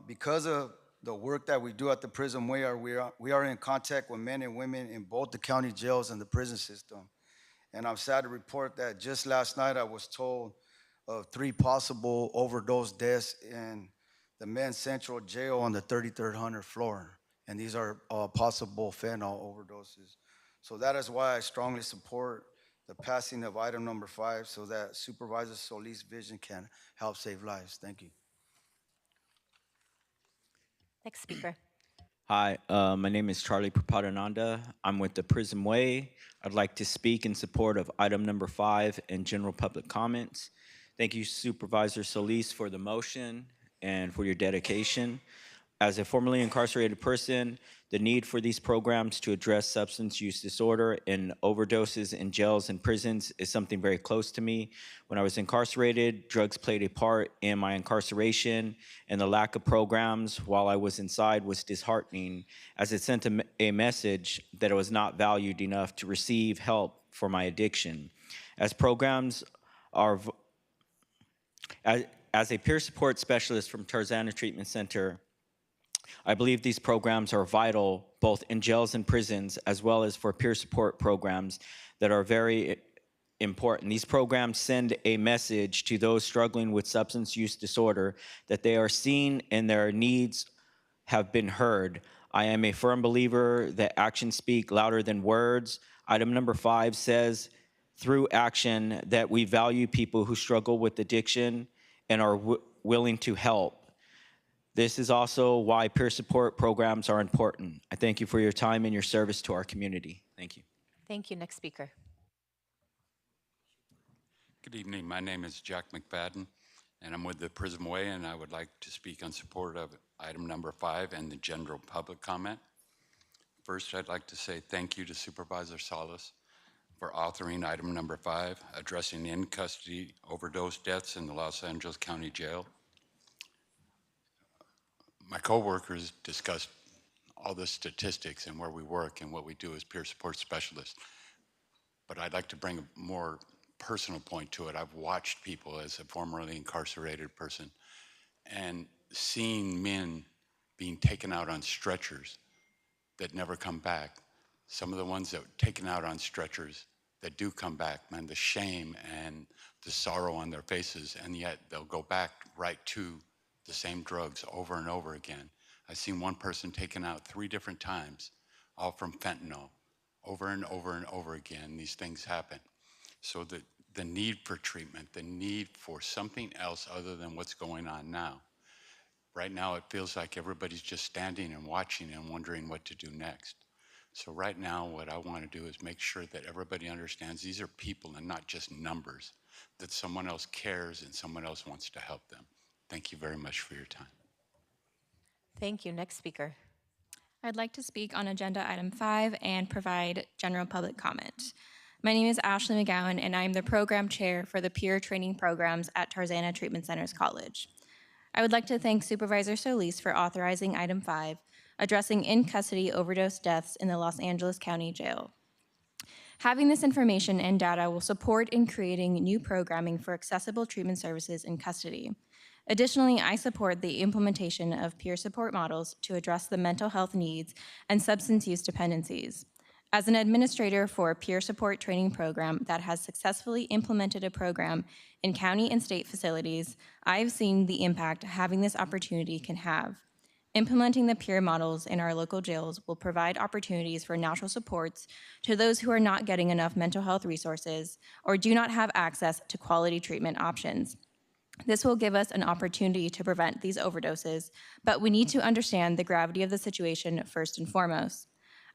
Because of the work that we do at the Prism Way, we are in contact with men and women in both the county jails and the prison system. And I'm sad to report that just last night I was told of 3 possible overdose deaths in the men's central jail on the 3300 floor. And these are possible fentanyl overdoses. So that is why I strongly support the passing of item number 5 so that Supervisor Solis' vision can help save lives. Thank you. Next speaker. Hi, my name is Charlie Prapadananda. I'm with the Prism Way. I'd like to speak in support of item number 5 and general public comments. Thank you, Supervisor Solis, for the motion and for your dedication. As a formerly incarcerated person, the need for these programs to address substance use disorder and overdoses in jails and prisons is something very close to me. When I was incarcerated, drugs played a part in my incarceration, and the lack of programs while I was inside was disheartening, as it sent a message that I was not valued enough to receive help for my addiction. As programs are, as a peer support specialist from Tarzana Treatment Center, I believe these programs are vital both in jails and prisons, as well as for peer support programs that are very important. These programs send a message to those struggling with substance use disorder that they are seen and their needs have been heard. I am a firm believer that actions speak louder than words. Item number 5 says, through action, that we value people who struggle with addiction and are willing to help. This is also why peer support programs are important. I thank you for your time and your service to our community. Thank you. Thank you. Next speaker. Good evening. My name is Jack McFadden, and I'm with the Prism Way, and I would like to speak in support of item number 5 and the general public comment. First, I'd like to say thank you to Supervisor Salas for authoring item number 5, addressing in-custody overdose deaths in the Los Angeles County Jail. My coworkers discussed all the statistics and where we work and what we do as peer support specialists. But I'd like to bring a more personal point to it. I've watched people as a formerly incarcerated person and seeing men being taken out on stretchers that never come back. Some of the ones that were taken out on stretchers that do come back, man, the shame and the sorrow on their faces, and yet they'll go back right to the same drugs over and over again. I've seen one person taken out 3 different times, all from fentanyl. Over and over and over again, these things happen. So the need for treatment, the need for something else other than what's going on now. Right now, it feels like everybody's just standing and watching and wondering what to do next. So right now, what I want to do is make sure that everybody understands these are people and not just numbers, that someone else cares and someone else wants to help them. Thank you very much for your time. Thank you. Next speaker. I'd like to speak on agenda item 5 and provide general public comment. My name is Ashley McGowan, and I'm the program chair for the peer training programs at Tarzana Treatment Centers College. I would like to thank Supervisor Solis for authorizing item 5, addressing in-custody overdose deaths in the Los Angeles County Jail. Having this information and data will support in creating new programming for accessible treatment services in custody. Additionally, I support the implementation of peer support models to address the mental health needs and substance use dependencies. As an administrator for a peer support training program that has successfully implemented a program in county and state facilities, I've seen the impact having this opportunity can have. Implementing the peer models in our local jails will provide opportunities for natural supports to those who are not getting enough mental health resources or do not have access to quality treatment options. This will give us an opportunity to prevent these overdoses, but we need to understand the gravity of the situation first and foremost.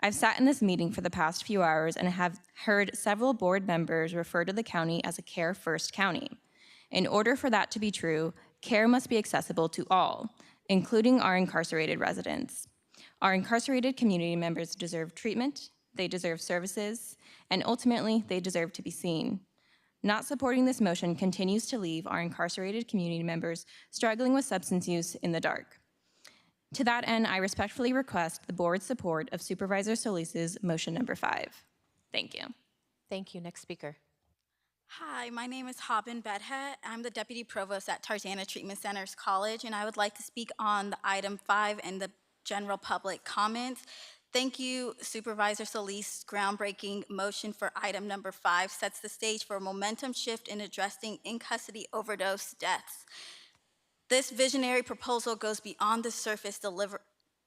I've sat in this meeting for the past few hours and have heard several board members refer to the county as a care-first county. In order for that to be true, care must be accessible to all, including our incarcerated residents. Our incarcerated community members deserve treatment, they deserve services, and ultimately, they deserve to be seen. Not supporting this motion continues to leave our incarcerated community members struggling with substance use in the dark. To that end, I respectfully request the board's support of Supervisor Solis's motion number 5. Thank you. Thank you. Next speaker. Hi, my name is Haben Bedhet. I'm the Deputy Provost at Tarzana Treatment Centers College, and I would like to speak on the item 5 and the general public comments. Thank you, Supervisor Solis. Groundbreaking motion for item number 5 sets the stage for a momentum shift in addressing in-custody overdose deaths. This visionary proposal goes beyond the surface,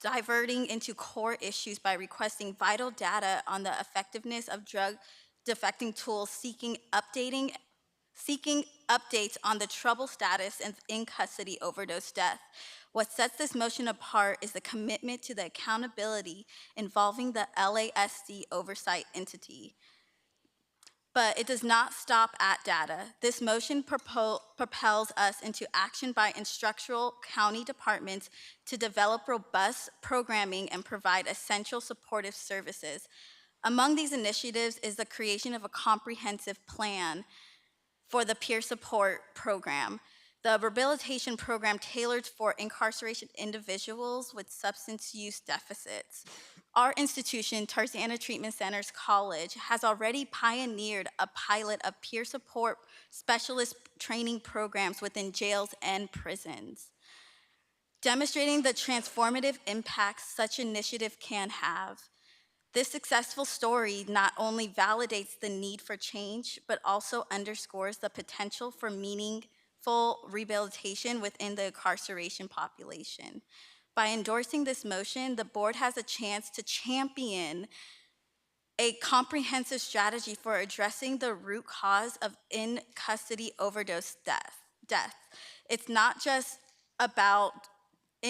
diverting into core issues by requesting vital data on the effectiveness of drug defecting tools, seeking updates on the trouble status of in-custody overdose death. What sets this motion apart is the commitment to the accountability involving the LASD oversight entity. But it does not stop at data. This motion propels us into action by instructional county departments to develop robust programming and provide essential supportive services. Among these initiatives is the creation of a comprehensive plan for the peer support program, the rehabilitation program tailored for incarceration individuals with substance use deficits. Our institution, Tarzana Treatment Centers College, has already pioneered a pilot of peer support specialist training programs within jails and prisons, demonstrating the transformative impact such initiative can have. This successful story not only validates the need for change, but also underscores the potential for meaningful rehabilitation within the incarceration population. By endorsing this motion, the board has a chance to champion a comprehensive strategy for addressing the root cause of in-custody overdose death. It's not just about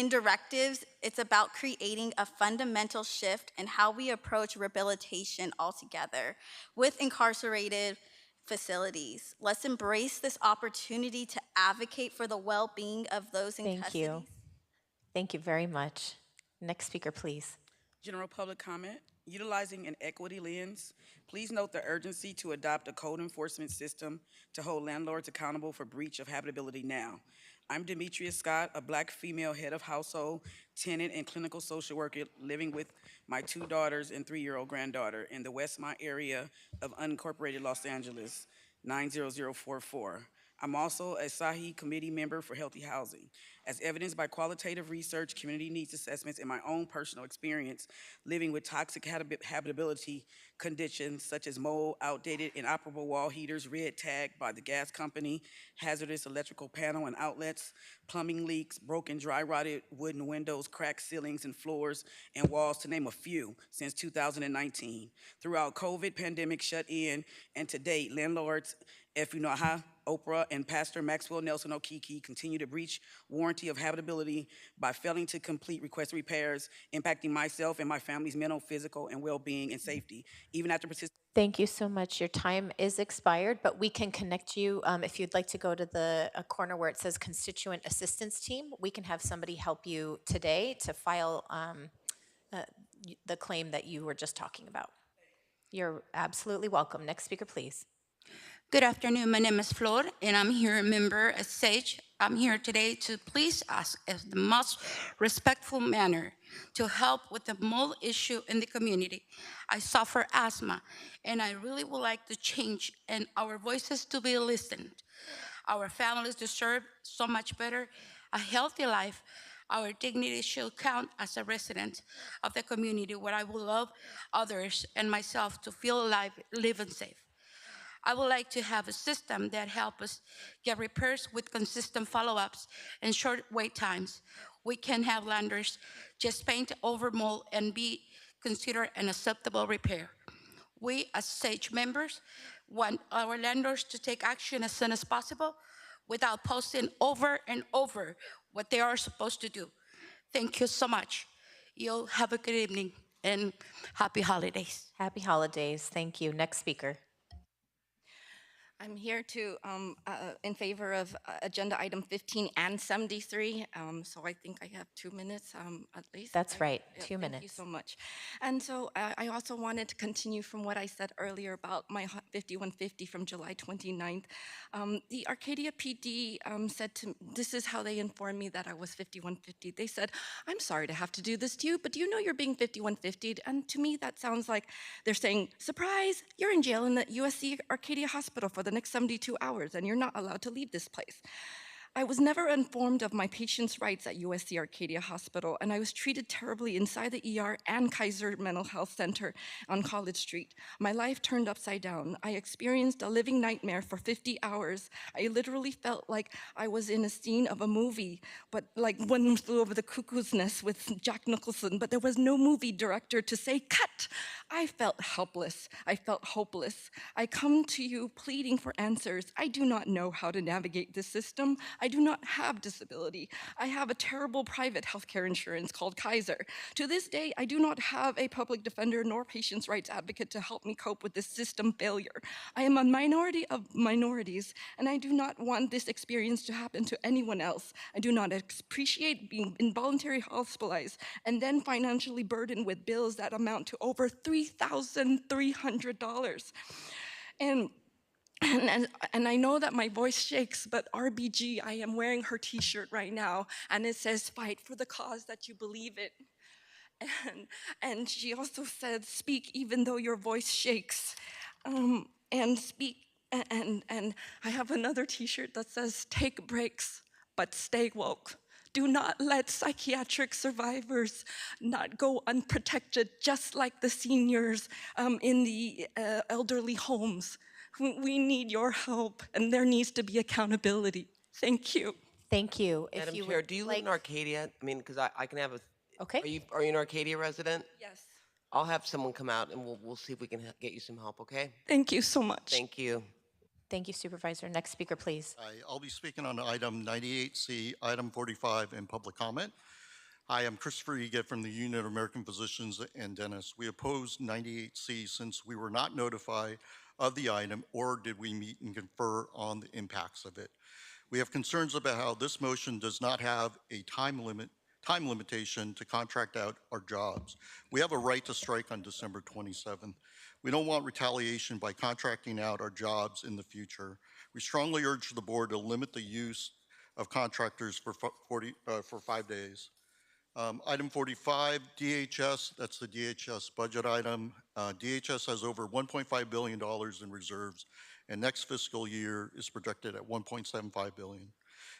directives, it's about creating a fundamental shift in how we approach rehabilitation altogether with incarcerated facilities. Let's embrace this opportunity to advocate for the well-being of those in custody. Thank you. Thank you very much. Next speaker, please. General public comment. Utilizing an equity lens, please note the urgency to adopt a code enforcement system to hold landlords accountable for breach of habitability now. I'm Demetria Scott, a Black female head of household, tenant, and clinical social worker living with my 2 daughters and 3-year-old granddaughter in the Westmont area of unincorporated Los Angeles. 90044. I'm also a SAHI committee member for healthy housing. As evidenced by qualitative research, community needs assessments, and my own personal experience living with toxic habitability conditions such as mold, outdated inoperable wall heaters, red tagged by the gas company, hazardous electrical panel and outlets, plumbing leaks, broken dry rotted wooden windows, cracked ceilings and floors and walls, to name a few, since 2019. Throughout COVID pandemic shut in, and to date, landlords Efunaha, Oprah, and Pastor Maxwell Nelson Okiki continue to breach warranty of habitability by failing to complete requested repairs, impacting myself and my family's mental, physical, and well-being and safety. Even after Thank you so much. Your time is expired, but we can connect you if you'd like to go to the corner where it says Constituent Assistance Team. We can have somebody help you today to file the claim that you were just talking about. You're absolutely welcome. Next speaker, please. Good afternoon. My name is Flor, and I'm here a member at SAGE. I'm here today to please ask in the most respectful manner to help with the mold issue in the community. I suffer asthma, and I really would like to change and our voices to be listened. Our families deserve so much better, a healthy life. Our dignity should count as a resident of the community where I will love others and myself to feel alive, live, and safe. I would like to have a system that helps us get repairs with consistent follow-ups and short wait times. We can have landers just paint over mold and be considered an acceptable repair. We, as SAGE members, want our landlords to take action as soon as possible without posting over and over what they are supposed to do. Thank you so much. You'll have a good evening and happy holidays. Happy holidays. Thank you. Next speaker. I'm here to in favor of agenda item 15 and 73. So I think I have 2 minutes at least. That's right, 2 minutes. Thank you so much. And so I also wanted to continue from what I said earlier about my 5150 from July 29th. The Arcadia PD said to me, this is how they informed me that I was 5150. They said, I'm sorry to have to do this to you, but do you know you're being 5150'd? And to me, that sounds like they're saying, surprise, you're in jail in the USC Arcadia Hospital for the next 72 hours, and you're not allowed to leave this place. I was never informed of my patient's rights at USC Arcadia Hospital, and I was treated terribly inside the ER and Kaiser Mental Health Center on College Street. My life turned upside down. I experienced a living nightmare for 50 hours. I literally felt like I was in a scene of a movie, but like One Flew Over the Cuckoo's Nest with Jack Nicholson, but there was no movie director to say, cut! I felt helpless. I felt hopeless. I come to you pleading for answers. I do not know how to navigate this system. I do not have disability. I have a terrible private healthcare insurance called Kaiser. To this day, I do not have a public defender nor patient's rights advocate to help me cope with this system failure. I am a minority of minorities, and I do not want this experience to happen to anyone else. I do not appreciate being involuntarily hospitalized and then financially burdened with bills that amount to over $3,300. And I know that my voice shakes, but RBG, I am wearing her t-shirt right now, and it says, fight for the cause that you believe in. And she also said, speak even though your voice shakes. And speak, and I have another t-shirt that says, take breaks, but stay woke. Do not let psychiatric survivors not go unprotected, just like the seniors in the elderly homes. We need your help, and there needs to be accountability. Thank you. Thank you. Madam Chair, do you live in Arcadia? I mean, because I can have a. Okay. Are you an Arcadia resident? Yes. I'll have someone come out, and we'll see if we can get you some help. Okay. Thank you so much. Thank you. Thank you, Supervisor. Next speaker, please. I'll be speaking on item 98C, item 45, in public comment. Hi, I'm Christopher Eget from the Union of American Physicians and Dentists. We opposed 98C since we were not notified of the item, or did we meet and confer on the impacts of it. We have concerns about how this motion does not have a time limitation to contract out our jobs. We have a right to strike on December 27th. We don't want retaliation by contracting out our jobs in the future. We strongly urge the board to limit the use of contractors for 5 days. Item 45, DHS, that's the DHS budget item. DHS has over $1.5 billion in reserves, and next fiscal year is projected at $1.75 billion.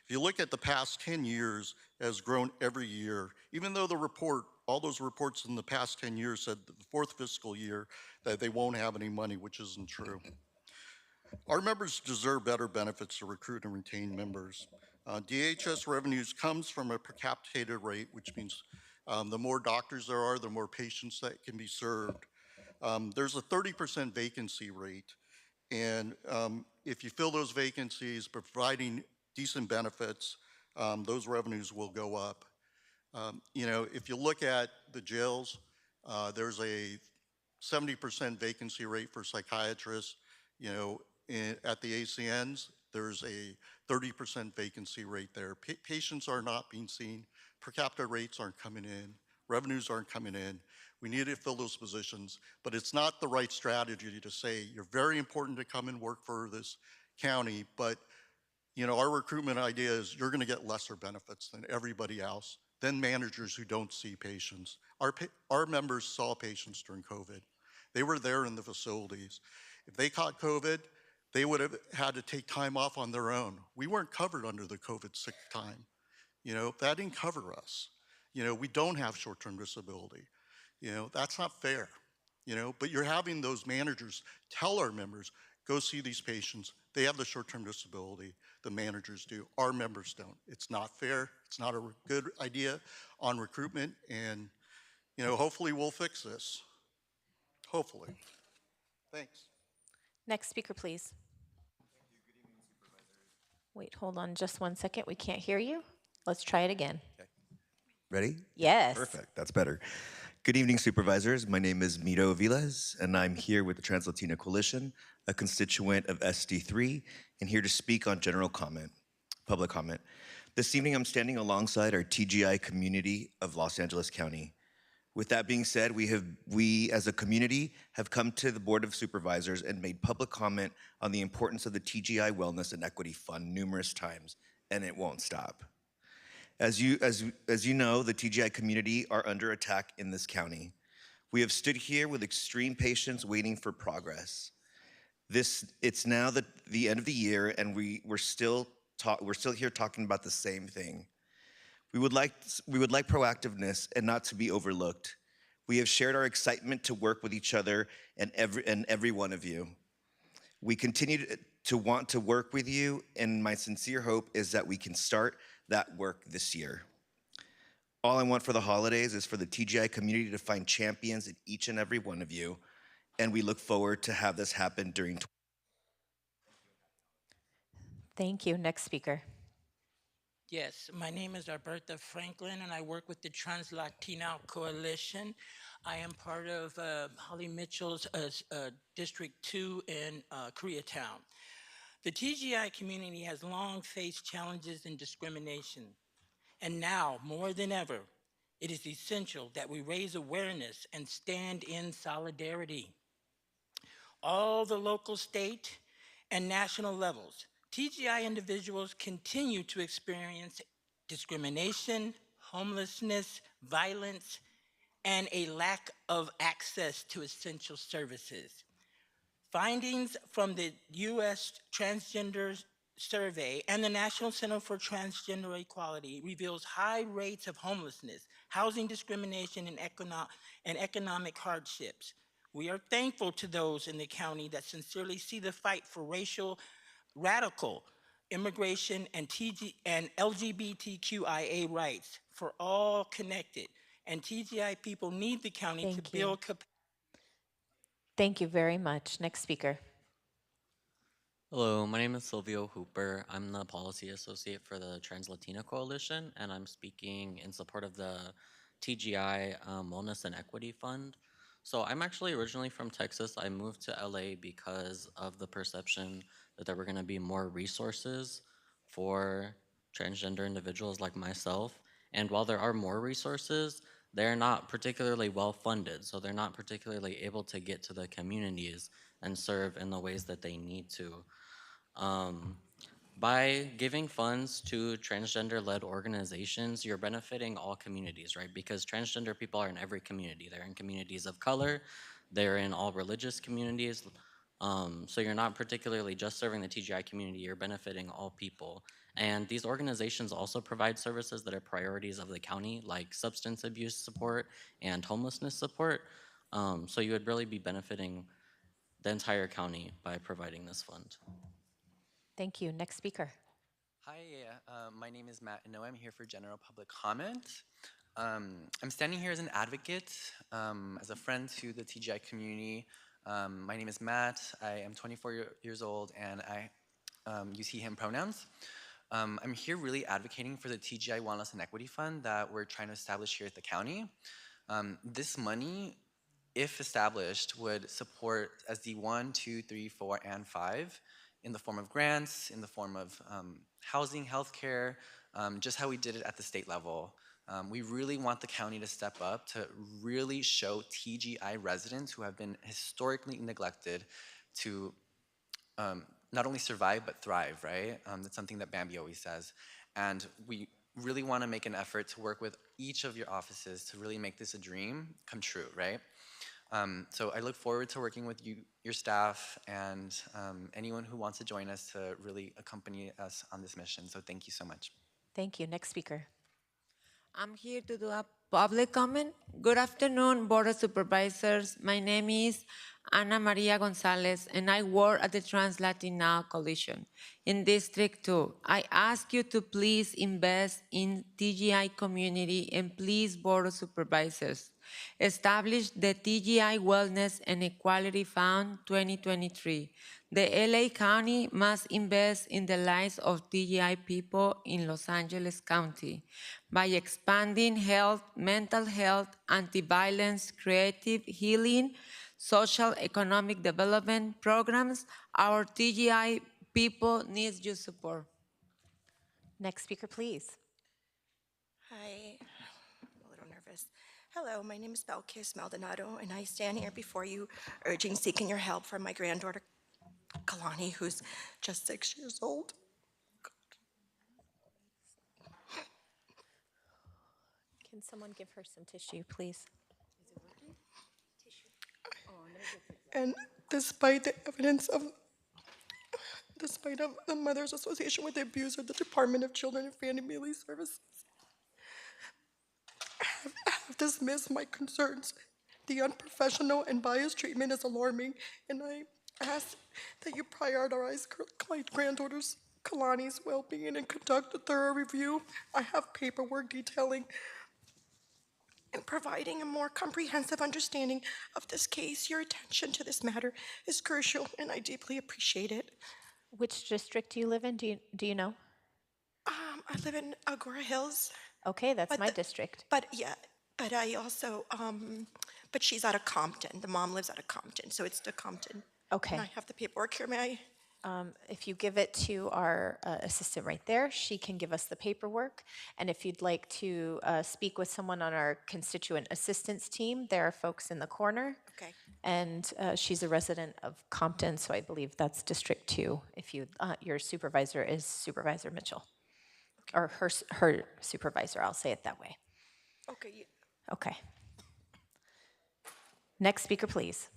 If you look at the past 10 years, it has grown every year, even though the report, all those reports in the past 10 years said that the fourth fiscal year that they won't have any money, which isn't true. Our members deserve better benefits to recruit and retain members. DHS revenues comes from a per capita rate, which means the more doctors there are, the more patients that can be served. There's a 30% vacancy rate, and if you fill those vacancies, providing decent benefits, those revenues will go up. You know, if you look at the jails, there's a 70% vacancy rate for psychiatrists. You know, at the ACNs, there's a 30% vacancy rate there. Patients are not being seen. Per capita rates aren't coming in. Revenues aren't coming in. We need to fill those positions, but it's not the right strategy to say you're very important to come and work for this county, but you know, our recruitment idea is you're going to get lesser benefits than everybody else, than managers who don't see patients. Our members saw patients during COVID. They were there in the facilities. If they caught COVID, they would have had to take time off on their own. We weren't covered under the COVID sick time. You know, that didn't cover us. You know, we don't have short-term disability. You know, that's not fair. You know, but you're having those managers tell our members, go see these patients. They have the short-term disability. The managers do. Our members don't. It's not fair. It's not a good idea on recruitment. And, you know, hopefully we'll fix this. Hopefully. Thanks. Next speaker, please. Wait, hold on just 1 second. We can't hear you. Let's try it again. Okay. Ready? Yes. Perfect. That's better. Good evening, supervisors. My name is Mito Vilas, and I'm here with the Trans-Latina Coalition, a constituent of SD3, and here to speak on general comment, public comment. This evening, I'm standing alongside our TGI community of Los Angeles County. With that being said, we as a community have come to the Board of Supervisors and made public comment on the importance of the TGI Wellness and Equity Fund numerous times, and it won't stop. As you know, the TGI community are under attack in this county. We have stood here with extreme patience waiting for progress. It's now the end of the year, and we're still here talking about the same thing. We would like proactiveness and not to be overlooked. We have shared our excitement to work with each other and every one of you. We continue to want to work with you, and my sincere hope is that we can start that work this year. All I want for the holidays is for the TGI community to find champions in each and every one of you, and we look forward to have this happen during. Thank you. Next speaker. Yes, my name is Alberta Franklin, and I work with the Trans-Latina Coalition. I am part of Holly Mitchell's District 2 in Koreatown. The TGI community has long faced challenges and discrimination, and now, more than ever, it is essential that we raise awareness and stand in solidarity. All the local, state, and national levels, TGI individuals continue to experience discrimination, homelessness, violence, and a lack of access to essential services. Findings from the U.S. Transgender Survey and the National Center for Transgender Equality reveals high rates of homelessness, housing discrimination, and economic hardships. We are thankful to those in the county that sincerely see the fight for radical immigration and LGBTQIA rights for all connected. And TGI people need the county to build capacity. Thank you very much. Next speaker. Hello, my name is Silvio Hooper. I'm the Policy Associate for the Trans-Latina Coalition, and I'm speaking in support of the TGI Wellness and Equity Fund. So I'm actually originally from Texas. I moved to LA because of the perception that there were going to be more resources for transgender individuals like myself. And while there are more resources, they're not particularly well funded, so they're not particularly able to get to the communities and serve in the ways that they need to. By giving funds to transgender-led organizations, you're benefiting all communities, right? Because transgender people are in every community. They're in communities of color, they're in all religious communities. So you're not particularly just serving the TGI community, you're benefiting all people. And these organizations also provide services that are priorities of the county, like substance abuse support and homelessness support. So you would really be benefiting the entire county by providing this fund. Thank you. Next speaker. Hi, my name is Matt Inoue. I'm here for general public comment. I'm standing here as an advocate, as a friend to the TGI community. My name is Matt. I am 24 years old and I use he, him pronouns. I'm here really advocating for the TGI Wellness and Equity Fund that we're trying to establish here at the county. This money, if established, would support SD 1, 2, 3, 4, and 5 in the form of grants, in the form of housing, healthcare, just how we did it at the state level. We really want the county to step up to really show TGI residents who have been historically neglected to not only survive but thrive, right? That's something that Bambi always says. And we really want to make an effort to work with each of your offices to really make this a dream come true, right? So I look forward to working with you, your staff, and anyone who wants to join us to really accompany us on this mission. So thank you so much. Thank you. Next speaker. I'm here to do a public comment. Good afternoon, Board of Supervisors. My name is Ana Maria Gonzalez, and I work at the Trans-Latina Coalition in District 2. I ask you to please invest in TGI community and please, Board of Supervisors, establish the TGI Wellness and Equality Fund 2023. The LA County must invest in the lives of TGI people in Los Angeles County by expanding health, mental health, anti-violence, creative healing, social economic development programs. Our TGI people needs your support. Next speaker, please. Hi, I'm a little nervous. Hello, my name is Belkis Maldonado, and I stand here before you urging, seeking your help for my granddaughter, Kalani, who's just 6 years old. Can someone give her some tissue, please? And despite the evidence of, despite of the Mother's Association with the Abuser, the Department of Children and Family Services have dismissed my concerns. The unprofessional and biased treatment is alarming, and I ask that you prioritize my granddaughter's Kalani's well-being and conduct a thorough review. I have paperwork detailing and providing a more comprehensive understanding of this case. Your attention to this matter is crucial, and I deeply appreciate it. Which district do you live in? Do you know? I live in Agora Hills. Okay, that's my district. But yeah, but I also, but she's out of Compton. The mom lives out of Compton, so it's the Compton. Okay. And I have the paperwork here, may I? If you give it to our assistant right there, she can give us the paperwork. And if you'd like to speak with someone on our constituent assistance team, there are folks in the corner. Okay. And she's a resident of Compton, so I believe that's District 2. If you, your supervisor is Supervisor Mitchell. Okay. Or her supervisor, I'll say it that way. Okay. Yeah. Okay. Next speaker, please.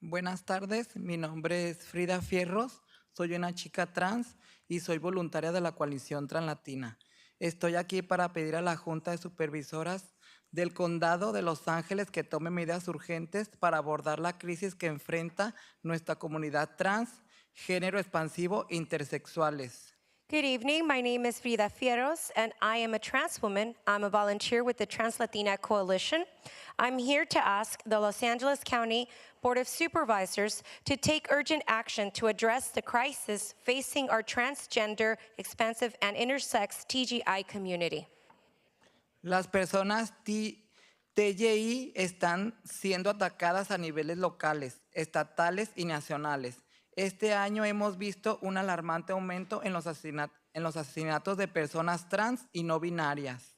Buenas tardes, mi nombre es Frida Fierros, soy una chica trans y soy voluntaria de la coalición translatina. Estoy aquí para pedir a la Junta de Supervisoras del Condado de Los Ángeles que tome medidas urgentes para abordar la crisis que enfrenta nuestra comunidad trans, género expansivo e intersexuales. Good evening, my name is Frida Fierros and I am a trans woman. I'm a volunteer with the Trans-Latina Coalition. I'm here to ask the Los Angeles County Board of Supervisors to take urgent action to address the crisis facing our transgender, expansive, and intersex TGI community. Las personas TGI están siendo atacadas a niveles locales, estatales y nacionales. Este año hemos visto un alarmante aumento en los asesinatos de personas trans y no binarias.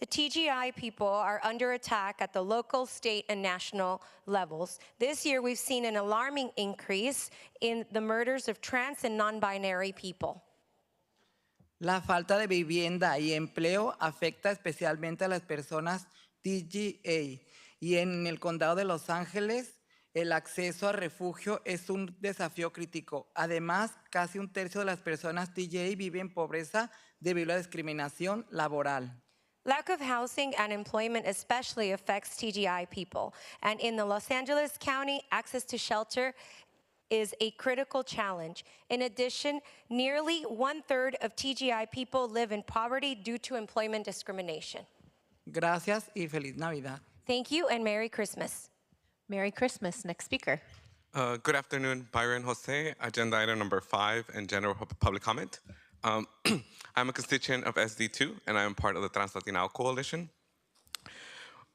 The TGI people are under attack at the local, state, and national levels. This year, we've seen an alarming increase in the murders of trans and non-binary people. La falta de vivienda y empleo afecta especialmente a las personas TGA. Y en el condado de Los Ángeles, el acceso a refugio es un desafío crítico. Además, casi un tercio de las personas TGA vive en pobreza debido a la discriminación laboral. Lack of housing and employment especially affects TGI people. And in the Los Angeles County, access to shelter is a critical challenge. In addition, nearly 1/3 of TGI people live in poverty due to employment discrimination. Gracias y feliz Navidad. Thank you and Merry Christmas. Merry Christmas. Next speaker. Good afternoon, Byron Jose, agenda item number 5 and general public comment. I'm a constituent of SD2 and I'm part of the Trans-Latino Coalition.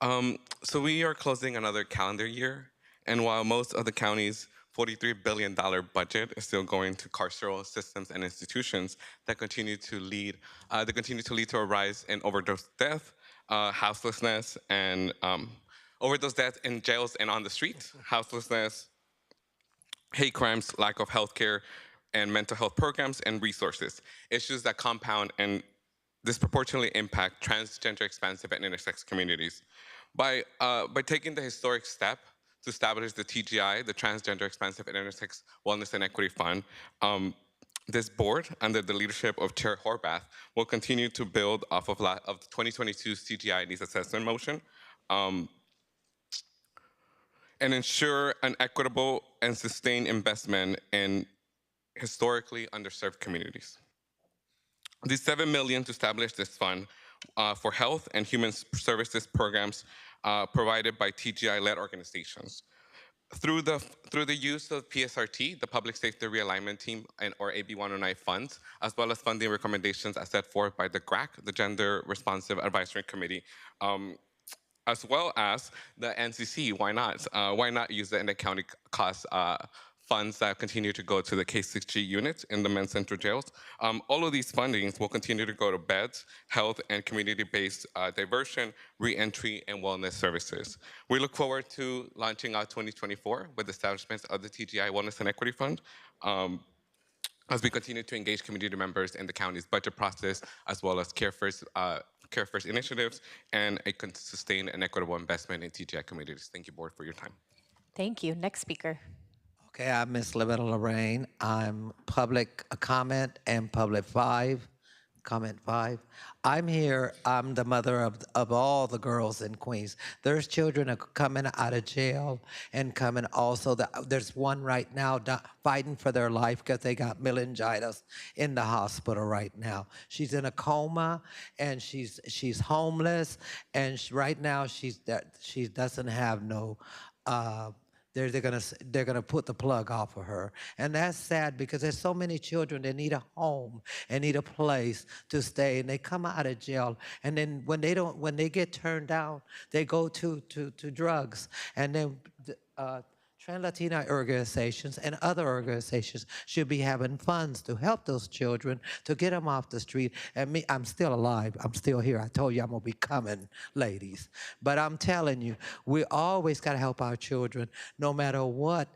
So we are closing another calendar year, and while most of the county's $43 billion budget is still going to carceral systems and institutions that continue to lead to a rise in overdose death, houselessness, and overdose death in jails and on the streets, houselessness, hate crimes, lack of health care and mental health programs and resources, issues that compound and disproportionately impact transgender, expansive, and intersex communities. By taking the historic step to establish the TGI, the Transgender, Expansive, and Intersex Wellness and Equity Fund, this board, under the leadership of Chair Horvath, will continue to build off of the 2022 TGI Needs Assessment Motion, and ensure an equitable and sustained investment in historically underserved communities. The $7 million to establish this fund for health and human services programs provided by TGI-led organizations. Through the use of PSRT, the Public Safety Realignment Team, or AB 109 funds, as well as funding recommendations as set forth by the GRAC, the Gender Responsive Advisory Committee, as well as the NCC. Why not? Why not use the in-the-county cost funds that continue to go to the K6G units in the men's central jails? All of these fundings will continue to go to beds, health, and community-based diversion, re-entry, and wellness services. We look forward to launching out 2024 with the establishment of the TGI Wellness and Equity Fund, as we continue to engage community members in the county's budget process, as well as Care First initiatives, and a sustained and equitable investment in TGI communities. Thank you, board, for your time. Thank you. Next speaker. Okay, I'm Miss Loretta Lorraine. I'm public comment and public 5. Comment 5. I'm here. I'm the mother of all the girls in Queens. There's children coming out of jail and coming also. There's one right now fighting for their life because they got meningitis in the hospital right now. She's in a coma and she's homeless, and right now she doesn't have no. They're gonna put the plug off of her, and that's sad because there's so many children that need a home and need a place to stay, and they come out of jail, and then when they get turned down, they go to drugs, and then Trans-Latina organizations and other organizations should be having funds to help those children to get them off the street. And me, I'm still alive. I'm still here. I told you I'm going to be coming, ladies. But I'm telling you, we always got to help our children, no matter what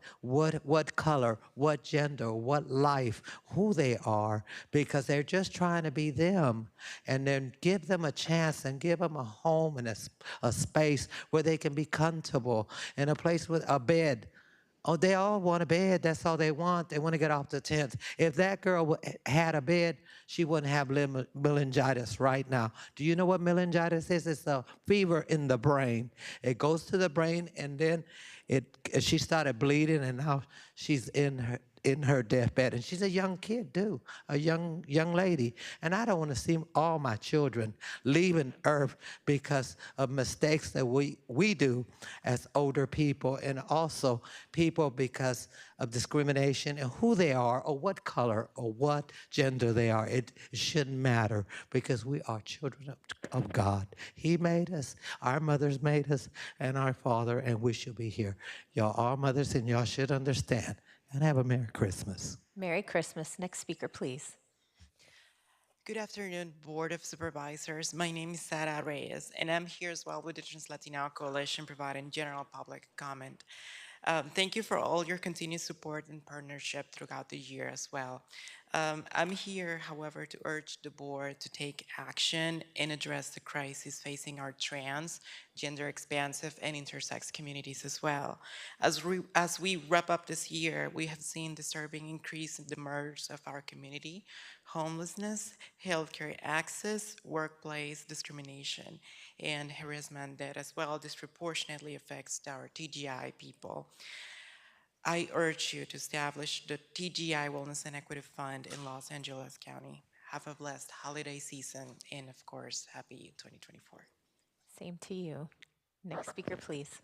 color, what gender, what life, who they are, because they're just trying to be them. And then give them a chance and give them a home and a space where they can be comfortable, and a place with a bed. Oh, they all want a bed. That's all they want. They want to get off the tent. If that girl had a bed, she wouldn't have meningitis right now. Do you know what meningitis is? It's a fever in the brain. It goes to the brain, and then she started bleeding, and now she's in her deathbed, and she's a young kid too, a young lady. And I don't want to see all my children leaving Earth because of mistakes that we do as older people, and also people because of discrimination and who they are or what color or what gender they are. It shouldn't matter because we are children of God. He made us, our mothers made us, and our Father, and we should be here. Y'all are mothers, and y'all should understand. And have a Merry Christmas. Merry Christmas. Next speaker, please. Good afternoon, Board of Supervisors. My name is Sara Reyes, and I'm here as well with the Trans-Latino Coalition providing general public comment. Thank you for all your continued support and partnership throughout the year as well. I'm here, however, to urge the board to take action and address the crisis facing our trans, gender expansive, and intersex communities as well. As we wrap up this year, we have seen disturbing increase in the murders of our community, homelessness, healthcare access, workplace discrimination, and harassment that as well disproportionately affects our TGI people. I urge you to establish the TGI Wellness and Equity Fund in Los Angeles County. Have a blessed holiday season and, of course, happy 2024. Same to you. Next speaker, please.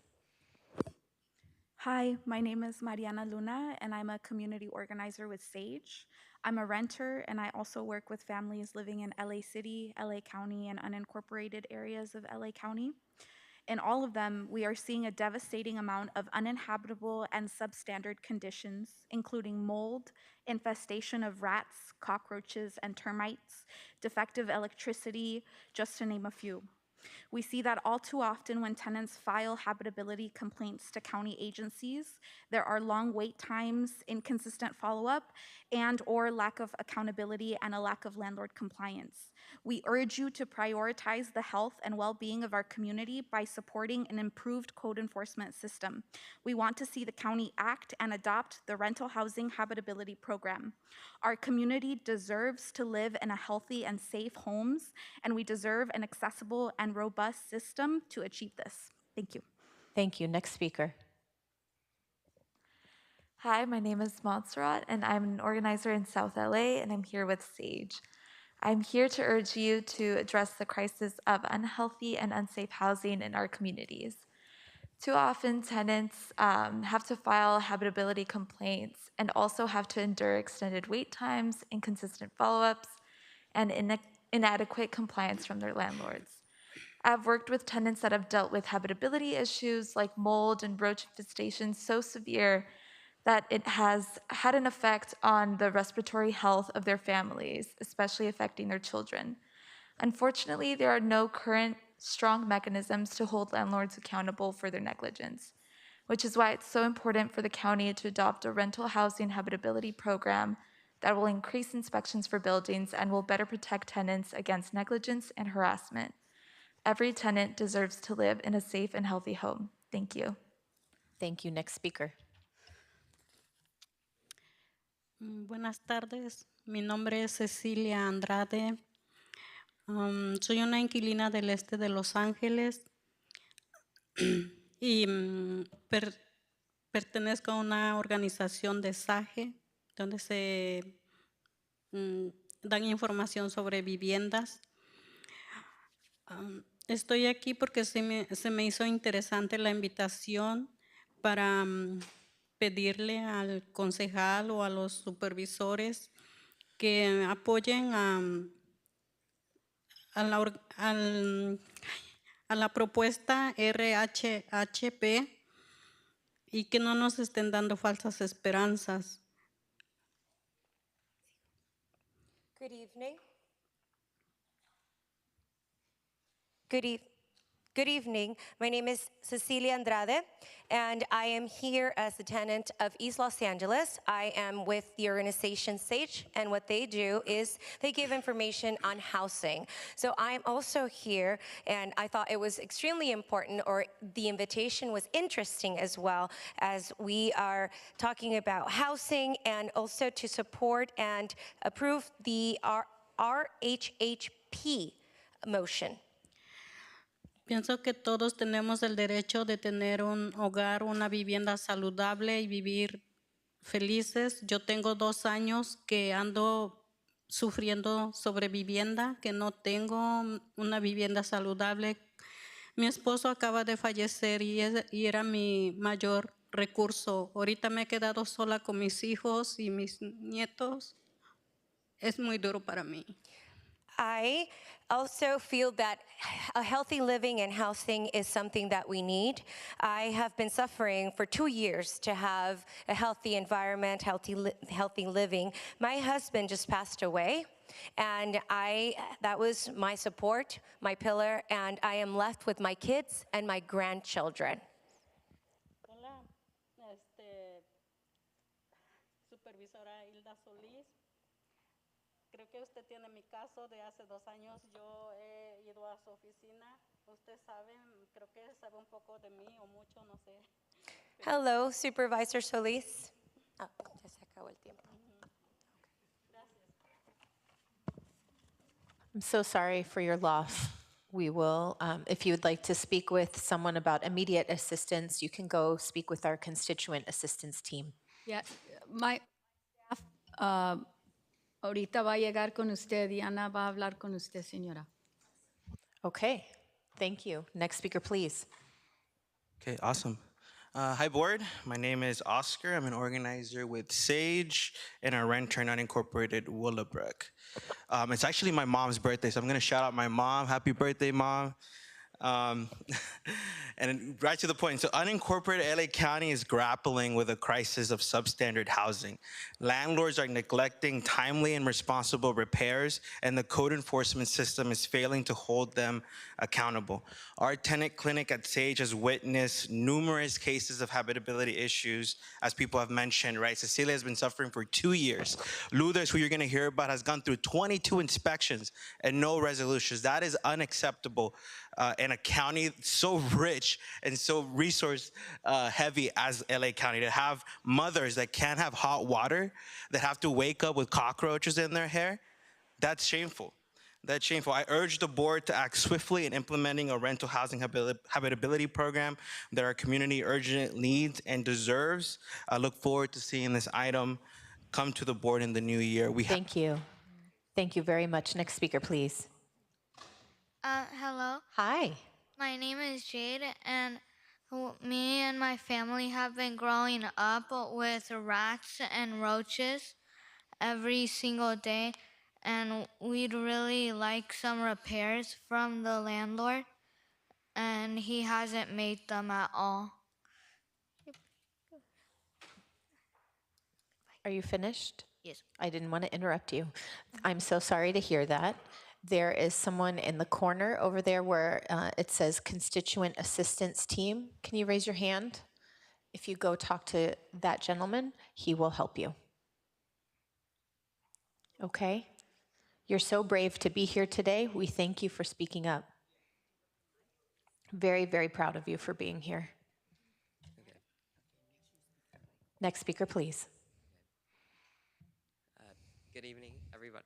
Hi, my name is Mariana Luna, and I'm a community organizer with SAGE. I'm a renter, and I also work with families living in LA City, LA County, and unincorporated areas of LA County. In all of them, we are seeing a devastating amount of uninhabitable and substandard conditions, including mold, infestation of rats, cockroaches, and termites, defective electricity, just to name a few. We see that all too often when tenants file habitability complaints to county agencies, there are long wait times, inconsistent follow-up, and or lack of accountability and a lack of landlord compliance. We urge you to prioritize the health and well-being of our community by supporting an improved code enforcement system. We want to see the county act and adopt the rental housing habitability program. Our community deserves to live in a healthy and safe homes, and we deserve an accessible and robust system to achieve this. Thank you. Thank you. Next speaker. Hi, my name is Montserrat, and I'm an organizer in South LA, and I'm here with SAGE. I'm here to urge you to address the crisis of unhealthy and unsafe housing in our communities. Too often, tenants have to file habitability complaints and also have to endure extended wait times, inconsistent follow-ups, and inadequate compliance from their landlords. I've worked with tenants that have dealt with habitability issues like mold and roach infestation so severe that it has had an effect on the respiratory health of their families, especially affecting their children. Unfortunately, there are no current strong mechanisms to hold landlords accountable for their negligence, which is why it's so important for the county to adopt a rental housing habitability program that will increase inspections for buildings and will better protect tenants against negligence and harassment. Every tenant deserves to live in a safe and healthy home. Thank you. Thank you. Next speaker. Buenas tardes, mi nombre es Cecilia Andrade. Soy una inquilina del este de Los Ángeles y pertenezco a una organización de SAGE donde se dan información sobre viviendas. Estoy aquí porque se me hizo interesante la invitación para pedirle al concejal o a los supervisores que apoyen a la propuesta RHHP y que no nos estén dando falsas esperanzas. Good evening. Good evening. My name is Cecilia Andrade, and I am here as a tenant of East Los Angeles. I am with the organization SAGE, and what they do is they give information on housing. So I am also here, and I thought it was extremely important, or the invitation was interesting as well, as we are talking about housing and also to support and approve the RHHP motion. Pienso que todos tenemos el derecho de tener un hogar, una vivienda saludable y vivir felices. Yo tengo 2 años que ando sufriendo sobre vivienda, que no tengo una vivienda saludable. Mi esposo acaba de fallecer y era mi mayor recurso. Ahorita me he quedado sola con mis hijos y mis nietos. Es muy duro para mí. I also feel that a healthy living and housing is something that we need. I have been suffering for 2 years to have a healthy environment, healthy living. My husband just passed away, and that was my support, my pillar, and I am left with my kids and my grandchildren. Hola, Supervisora Hilda Solís. Creo que usted tiene mi caso de hace 2 años. Yo he ido a su oficina. Usted sabe, creo que sabe un poco de mí o mucho, no sé. Hello, Supervisor Solis. Oh, ya se acabó el tiempo. I'm so sorry for your loss. We will, if you would like to speak with someone about immediate assistance, you can go speak with our constituent assistance team. Yeah, my staff ahorita va a llegar con usted y Ana va a hablar con usted, señora. Okay, thank you. Next speaker, please. Okay, awesome. Hi, board. My name is Oscar. I'm an organizer with SAGE and a renter in unincorporated Willowbrook. It's actually my mom's birthday, so I'm going to shout out my mom. Happy birthday, Mom. And right to the point, so unincorporated LA County is grappling with a crisis of substandard housing. Landlords are neglecting timely and responsible repairs, and the code enforcement system is failing to hold them accountable. Our tenant clinic at SAGE has witnessed numerous cases of habitability issues, as people have mentioned, right? Cecilia has been suffering for 2 years. Luthers, who you're gonna hear about, has gone through 22 inspections and no resolutions. That is unacceptable in a county so rich and so resource heavy as LA County, to have mothers that can't have hot water, that have to wake up with cockroaches in their hair. That's shameful. That's shameful. I urge the board to act swiftly in implementing a rental housing habitability program that our community urgently needs and deserves. I look forward to seeing this item come to the board in the new year. Thank you. Thank you very much. Next speaker, please. Hello. Hi. My name is Jade, and me and my family have been growing up with rats and roaches every single day, and we'd really like some repairs from the landlord, and he hasn't made them at all. Are you finished? Yes. I didn't want to interrupt you. I'm so sorry to hear that. There is someone in the corner over there where it says constituent assistance team. Can you raise your hand? If you go talk to that gentleman, he will help you. Okay? You're so brave to be here today. We thank you for speaking up. Very, very proud of you for being here. Next speaker, please. Good evening, everybody.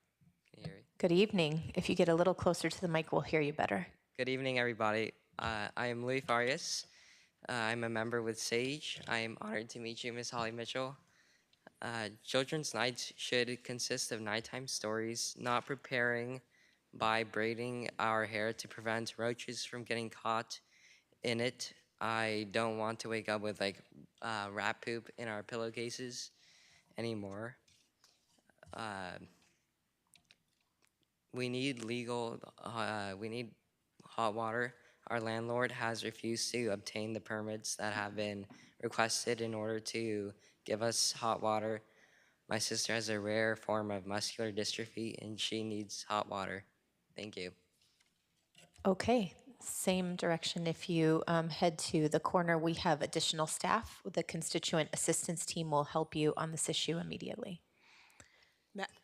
Can you hear me? Good evening. If you get a little closer to the mic, we'll hear you better. Good evening, everybody. I am Louis Farias. I'm a member with SAGE. I am honored to meet you, Ms. Holly Mitchell. Children's nights should consist of nighttime stories, not preparing by braiding our hair to prevent roaches from getting caught in it. I don't want to wake up with rat poop in our pillowcases anymore. We need we need hot water. Our landlord has refused to obtain the permits that have been requested in order to give us hot water. My sister has a rare form of muscular dystrophy and she needs hot water. Thank you. Okay, same direction. If you head to the corner, we have additional staff. The constituent assistance team will help you on this issue immediately.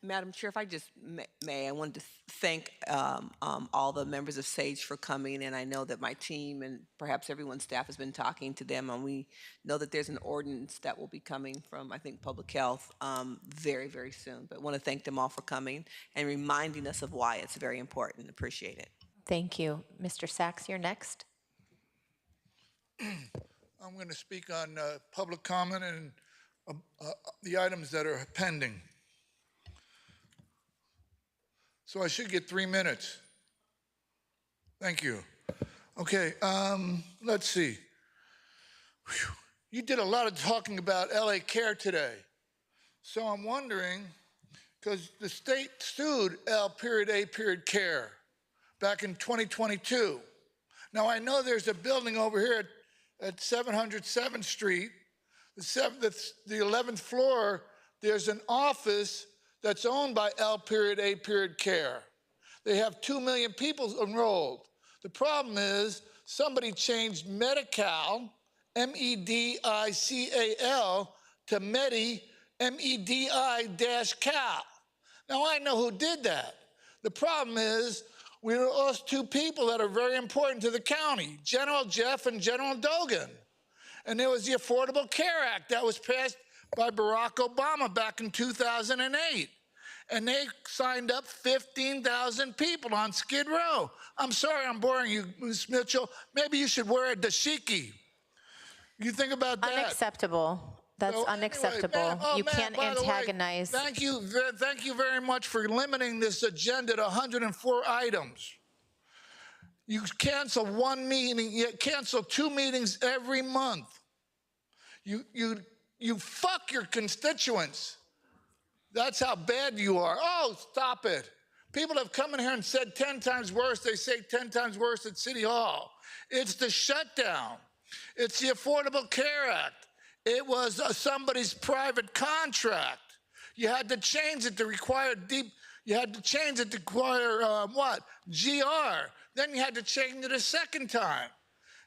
Madam Chair, if I just may, I wanted to thank all the members of SAGE for coming, and I know that my team and perhaps everyone's staff has been talking to them, and we know that there's an ordinance that will be coming from, I think, Public Health very, very soon. But I want to thank them all for coming and reminding us of why it's very important. Appreciate it. Thank you. Mr. Sachs, you're next. I'm going to speak on public comment and the items that are pending. So I should get 3 minutes. Thank you. Okay, let's see. Whew. You did a lot of talking about LA Care today. So I'm wondering because the state sued L.A. back in 2022. Now, I know there's a building over here at 707th Street, the 11th floor, there's an office that's owned by L.A. They have 2 million people enrolled. The problem is somebody changed Medi-Cal, MEDICAL, to Medi, MEDI-Cal. Now, I know who did that. The problem is we lost two people that are very important to the county, General Jeff and General Dogan. And there was the Affordable Care Act that was passed by Barack Obama back in 2008. And they signed up 15,000 people on Skid Row. I'm sorry I'm boring you, Ms. Mitchell. Maybe you should wear a dashiki. You think about that. Unacceptable. That's So unacceptable. anyway, You man, can't by the way, antagonize. thank you very much for limiting this agenda to 104 items. You cancel one meeting, you cancel 2 meetings every month. You fuck your constituents. That's how bad you are. Oh, stop it. People have come in here and said 10 times worse. They say 10 times worse at City Hall. It's the shutdown. It's the Affordable Care Act. It was somebody's private contract. You had to change it to require what? GR. Then you had to change it a second time.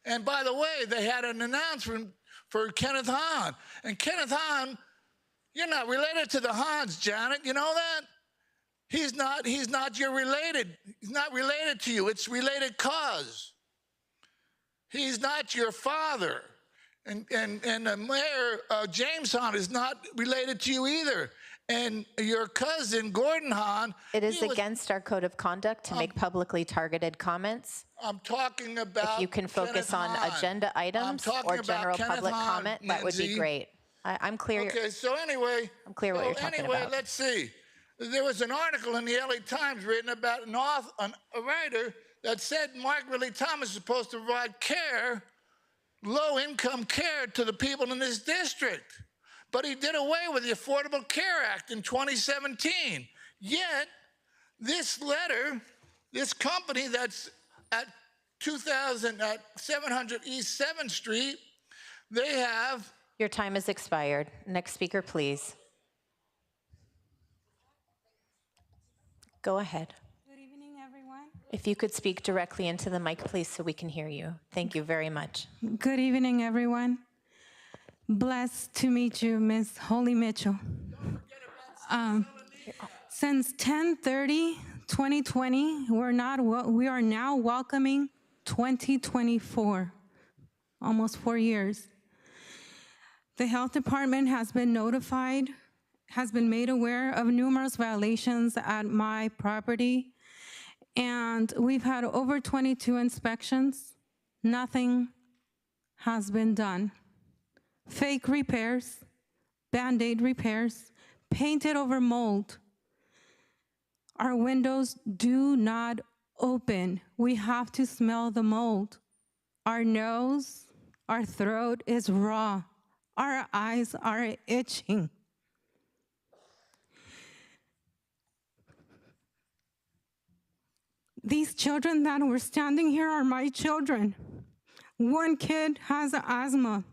And by the way, they had an announcement for Kenneth Hahn. And Kenneth Hahn, you're not related to the Hahns, Janet. You know that? He's not your related. He's not related to you. It's related cause. He's not your father. And Mayor James Hahn is not related to you either. And your cousin, Gordon Hahn. It is against our code of conduct to make publicly targeted comments. I'm talking about If you can focus Kenneth on Hahn. agenda items I'm talking or about general Kenneth public Hahn, comment, that would be Lindsay. great. I'm clear. Okay, so anyway. I'm clear what you're talking about. Let's see. There was an article in the LA Times written about a writer that said Mark Ridley Thomas is supposed to provide care, low-income care to the people in his district. But he did away with the Affordable Care Act in 2017. Yet, this letter, this company that's at 700 East 7th Street, they have... Your time has expired. Next speaker, please. Go ahead. Good evening, everyone. If you could speak directly into the mic, please, so we can hear you. Thank you very much. Good evening, everyone. Blessed to meet you, Ms. Holly Mitchell. Since 10/30, 2020, we are now welcoming 2024, almost 4 years. The health department has been notified, has been made aware of numerous violations at my property, and we've had over 22 inspections. Nothing has been done. Fake repairs, Band-Aid repairs, painted over mold. Our windows do not open. We have to smell the mold. Our nose, our throat is raw. Our eyes are itching. These children that were standing here are my children. One kid has asthma.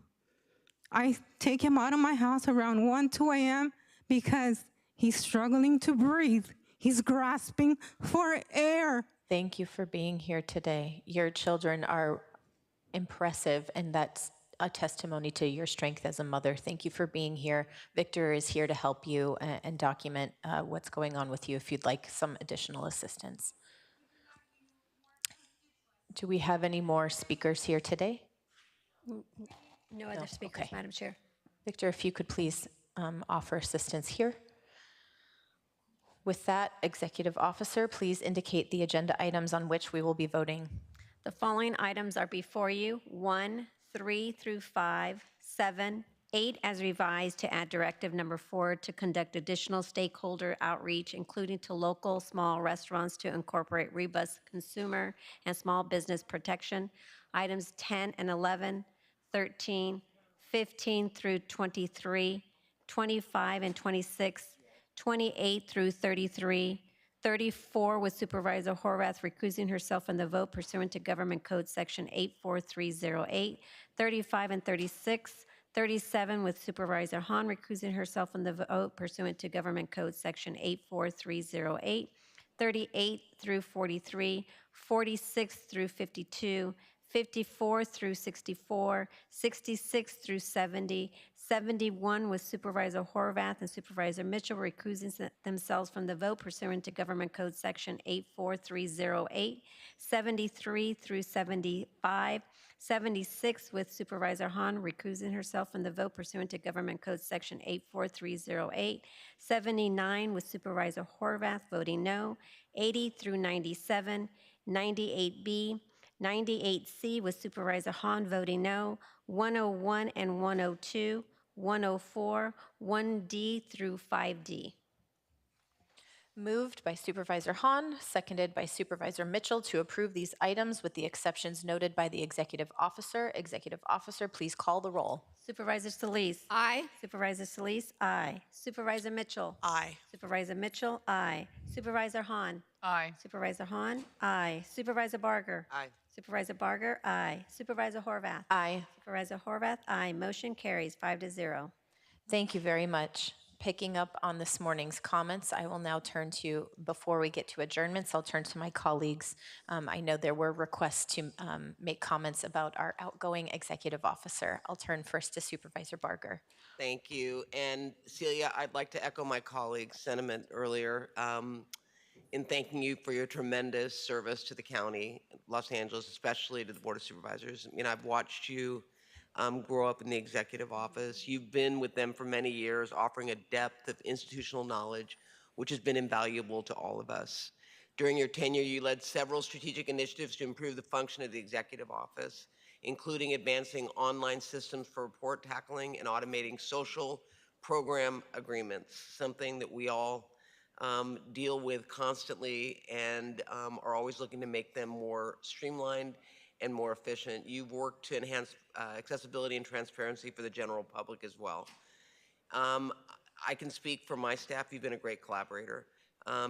I take him out of my house around 1, 2 a.m. because he's struggling to breathe. He's grasping for air. Thank you for being here today. Your children are impressive, and that's a testimony to your strength as a mother. Thank you for being here. Victor is here to help you and document what's going on with you if you'd like some additional assistance. Do we have any more speakers here today? No other speakers, Okay. Madam Chair. Victor, if you could please offer assistance here. With that, Executive Officer, please indicate the agenda items on which we will be voting. The following items are before you: 1, 3 through 5, 7, 8 as revised to add directive number 4 to conduct additional stakeholder outreach, including to local small restaurants to incorporate robust consumer and small business protection. Items 10 and 11, 13, 15 through 23, 25 and 26, 28 through 33, 34 with Supervisor Horvath recusing herself from the vote pursuant to Government Code Section 84308, 35 and 36, 37 with Supervisor Hahn recusing herself from the vote pursuant to Government Code Section 84308, 38 through 43, 46 through 52, 54 through 64, 66 through 70, 71 with Supervisor Horvath and Supervisor Mitchell recusing themselves from the vote pursuant to Government Code Section 84308, 73 through 75, 76 with Supervisor Hahn recusing herself from the vote pursuant to Government Code Section 84308, 79 with Supervisor Horvath voting no, 80 through 97, 98B, 98C with Supervisor Hahn voting no, 101 and 102, 104, 1D through 5D. Moved by Supervisor Hahn, seconded by Supervisor Mitchell to approve these items with the exceptions noted by the executive officer. Executive officer, please call the roll. Supervisor Solis. Aye. Supervisor Solis, aye. Supervisor Mitchell. Aye. Supervisor Mitchell, aye. Supervisor Hahn. Aye. Supervisor Hahn, aye. Supervisor Barger. Aye. Supervisor Barger, aye. Supervisor Horvath. Aye. Supervisor Horvath, aye. Motion carries 5-0. Thank you very much. Picking up on this morning's comments, I will now turn to, before we get to adjournments, I'll turn to my colleagues. I know there were requests to make comments about our outgoing executive officer. I'll turn first to Supervisor Barger. Thank you. And Celia, I'd like to echo my colleague's sentiment earlier in thanking you for your tremendous service to the county, Los Angeles, especially to the Board of Supervisors. I mean, I've watched you grow up in the executive office. You've been with them for many years, offering a depth of institutional knowledge, which has been invaluable to all of us. During your tenure, you led several strategic initiatives to improve the function of the executive office, including advancing online systems for report tackling and automating social program agreements, something that we all deal with constantly and are always looking to make them more streamlined and more efficient. You've worked to enhance accessibility and transparency for the general public as well. I can speak for my staff. You've been a great collaborator.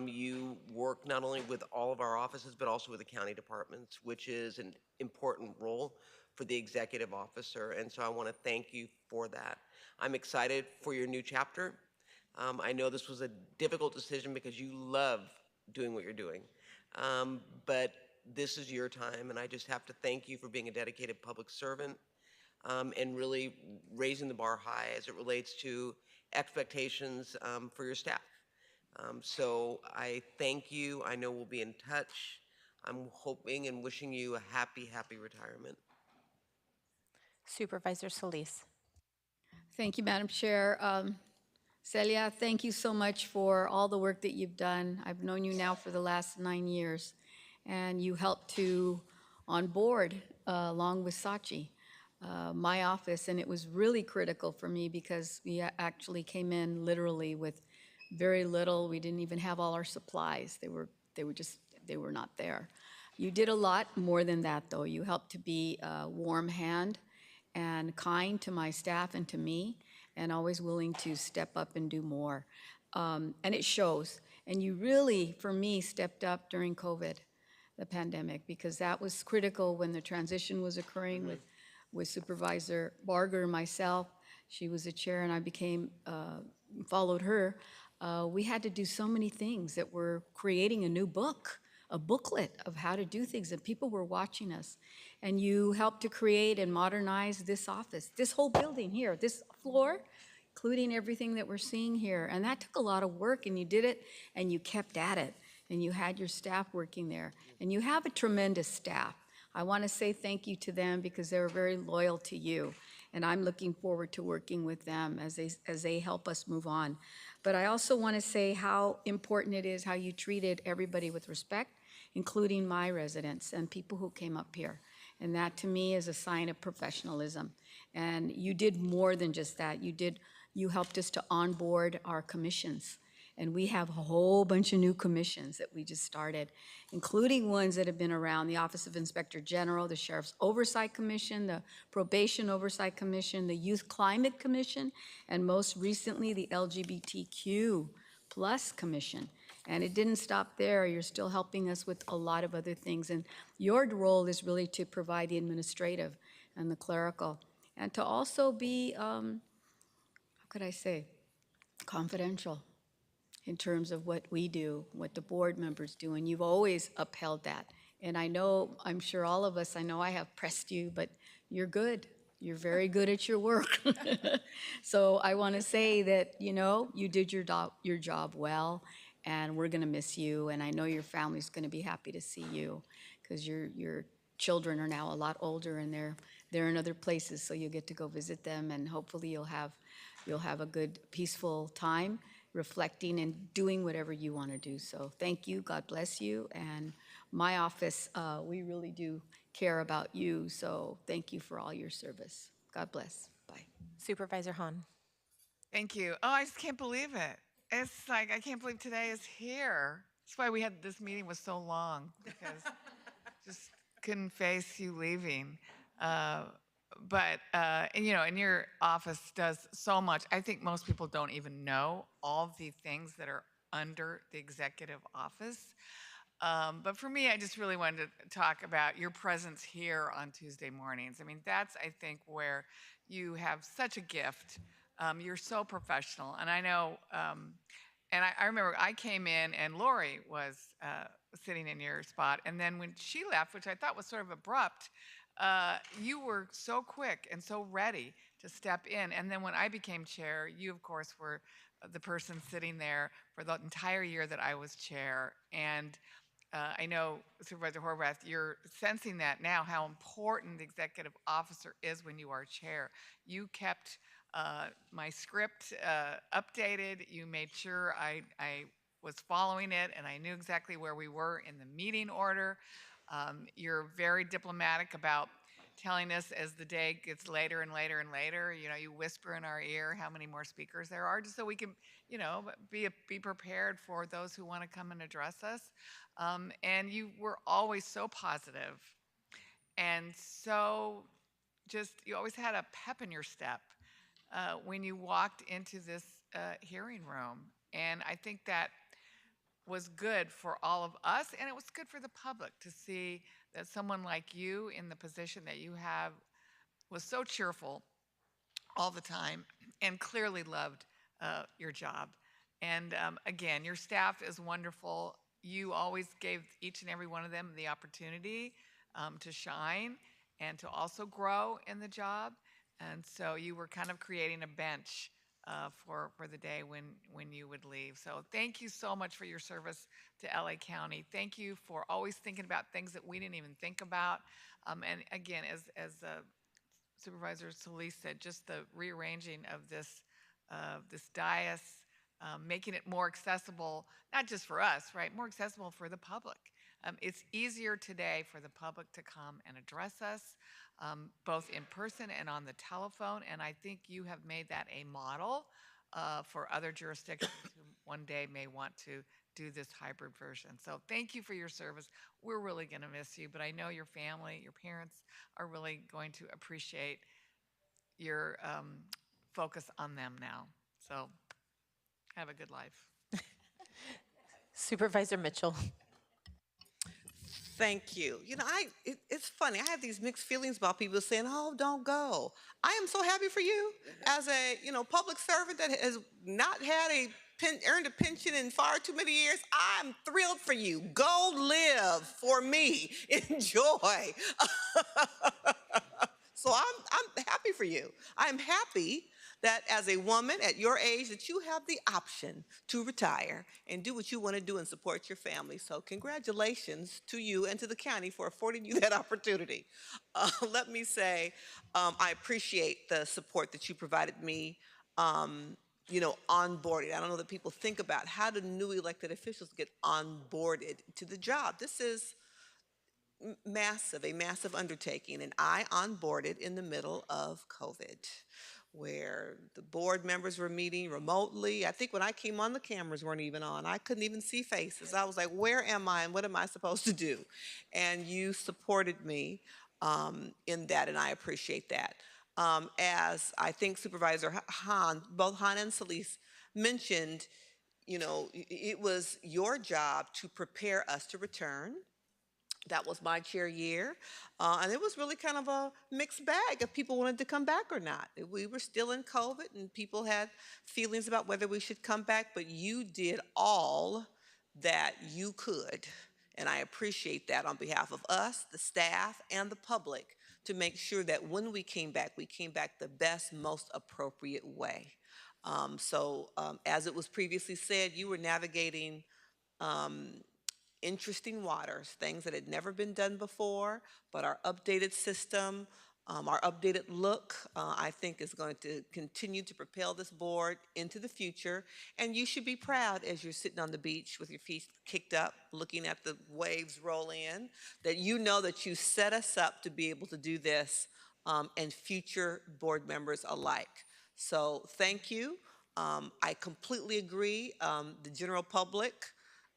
You work not only with all of our offices, but also with the county departments, which is an important role for the executive officer. And so I want to thank you for that. I'm excited for your new chapter. I know this was a difficult decision because you love doing what you're doing. But this is your time, and I just have to thank you for being a dedicated public servant and really raising the bar high as it relates to expectations for your staff. So I thank you. I know we'll be in touch. I'm hoping and wishing you a happy, happy retirement. Supervisor Solis. Thank you, Madam Chair. Celia, thank you so much for all the work that you've done. I've known you now for the last 9 years, and you helped to onboard, along with Sachi, my office, and it was really critical for me because we actually came in literally with very little. We didn't even have all our supplies. They were not there. You did a lot more than that, though. You helped to be a warm hand and kind to my staff and to me, and always willing to step up and do more. And it shows. And you really, for me, stepped up during COVID, the pandemic, because that was critical when the transition was occurring with Supervisor Barger and myself. She was the chair, and I followed her. We had to do so many things that were creating a new book, a booklet of how to do things, and people were watching us. And you helped to create and modernize this office, this whole building here, this floor, including everything that we're seeing here. And that took a lot of work, and you did it, and you kept at it, and you had your staff working there. And you have a tremendous staff. I want to say thank you to them because they were very loyal to you. And I'm looking forward to working with them as they help us move on. But I also want to say how important it is how you treated everybody with respect, including my residents and people who came up here. And that to me is a sign of professionalism. And you did more than just that. You helped us to onboard our commissions. And we have a whole bunch of new commissions that we just started, including ones that have been around: the Office of Inspector General, the Sheriff's Oversight Commission, the Probation Oversight Commission, the Youth Climate Commission, and most recently the LGBTQ plus commission. And it didn't stop there. You're still helping us with a lot of other things. And your role is really to provide the administrative and the clerical, and to also be, how could I say, confidential in terms of what we do, what the board members do, and you've always upheld that. And I know, I'm sure all of us, I know I have pressed you, but you're good. You're very good at your work. So I want to say that, you know, you did your job well, and we're going to miss you, and I know your family's going to be happy to see you, because your children are now a lot older, and they're in other places, so you'll get to go visit them, and hopefully you'll have a good, peaceful time reflecting and doing whatever you want to do. So thank you, God bless you, and my office, we really do care about you, so thank you for all your service. God bless. Bye. Supervisor Hahn. Thank you. Oh, I just can't believe it. It's like, I can't believe today is here. That's why this meeting was so long, because just couldn't face you leaving. And, you know, and your office does so much. I think most people don't even know all the things that are under the executive office. But for me, I just really wanted to talk about your presence here on Tuesday mornings. I mean, that's, I think, where you have such a gift. You're so professional. And I know, and I remember I came in and Lori was sitting in your spot. And then when she left, which I thought was sort of abrupt, you were so quick and so ready to step in. And then when I became chair, you, of course, were the person sitting there for the entire year that I was chair. And I know, Supervisor Horvath, you're sensing that now, how important the executive officer is when you are chair. You kept my script updated. You made sure I was following it, and I knew exactly where we were in the meeting order. You're very diplomatic about telling us as the day gets later and later and later. You know, you whisper in our ear how many more speakers there are, just so we can, you know, be prepared for those who want to come and address us. And you were always so positive, and so just, you always had a pep in your step when you walked into this hearing room. And I think that was good for all of us, and it was good for the public to see that someone like you in the position that you have was so cheerful all the time and clearly loved your job. And again, your staff is wonderful. You always gave each and every one of them the opportunity to shine and to also grow in the job. And so you were kind of creating a bench for the day when you would leave. So thank you so much for your service to LA County. Thank you for always thinking about things that we didn't even think about. And again, as Supervisor Solis said, just the rearranging of this dais, making it more accessible, not just for us, right? More accessible for the public. It's easier today for the public to come and address us, both in person and on the telephone. And I think you have made that a model for other jurisdictions who one day may want to do this hybrid version. So thank you for your service. We're really going to miss you, but I know your family, your parents are really going to appreciate your focus on them now. So have a good life. Supervisor Mitchell. Thank you. You know, it's funny. I have these mixed feelings about people saying, "Oh, don't go." I am so happy for you as a, you know, public servant that has not had earned a pension in far too many years. I'm thrilled for you. Go live for me. Enjoy. So I'm happy for you. I'm happy that as a woman at your age that you have the option to retire and do what you want to do and support your family. So congratulations to you and to the county for affording you that opportunity. Let me say, I appreciate the support that you provided me, you know, onboarded. I don't know that people think about how do new elected officials get onboarded to the job. This is a massive undertaking, and I onboarded in the middle of COVID, where the board members were meeting remotely. I think when I came on, the cameras weren't even on. I couldn't even see faces. I was like, where am I and what am I supposed to do? And you supported me in that, and I appreciate that. As I think Supervisor Hahn, both Hahn and Solis mentioned, it was your job to prepare us to return. That was my chair year. And it was really kind of a mixed bag if people wanted to come back or not. We were still in COVID and people had feelings about whether we should come back, but you did all that you could. And I appreciate that on behalf of us, the staff, and the public to make sure that when we came back the best, most appropriate way. As it was previously said, you were navigating interesting waters, things that had never been done before, but our updated system, our updated look, I think is going to continue to propel this board into the future. And you should be proud as you're sitting on the beach with your feet kicked up, looking at the waves roll in, that you know that you set us up to be able to do this, and future board members alike. So thank you. I completely agree. The general public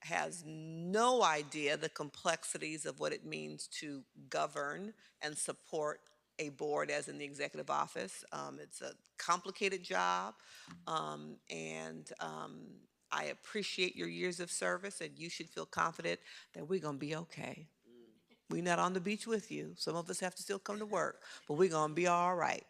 has no idea the complexities of what it means to govern and support a board as in the executive office. It's a complicated job, and I appreciate your years of service, and you should feel confident that we're going to be okay. We're not on the beach with you. Some of us have to still come to work, but we're going to be all right.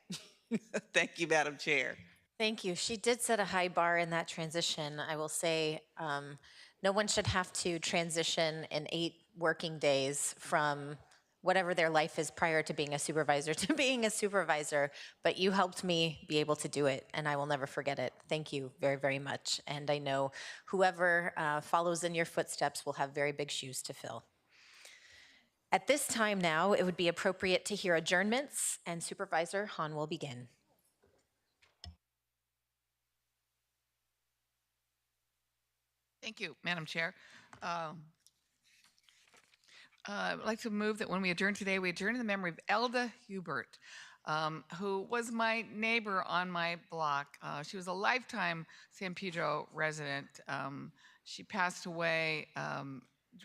Thank you, Madam Chair. Thank you. She did set a high bar in that transition. I will say no one should have to transition in 8 working days from whatever their life is prior to being a supervisor to being a supervisor, but you helped me be able to do it, and I will never forget it. Thank you very, very much. And I know whoever follows in your footsteps will have very big shoes to fill. At this time now, it would be appropriate to hear adjournments, and Supervisor Hahn will begin. Thank you, Madam Chair. I'd like to move that when we adjourn today, we adjourn in the memory of Elda Hubert, who was my neighbor on my block. She was a lifetime San Pedro resident. She passed away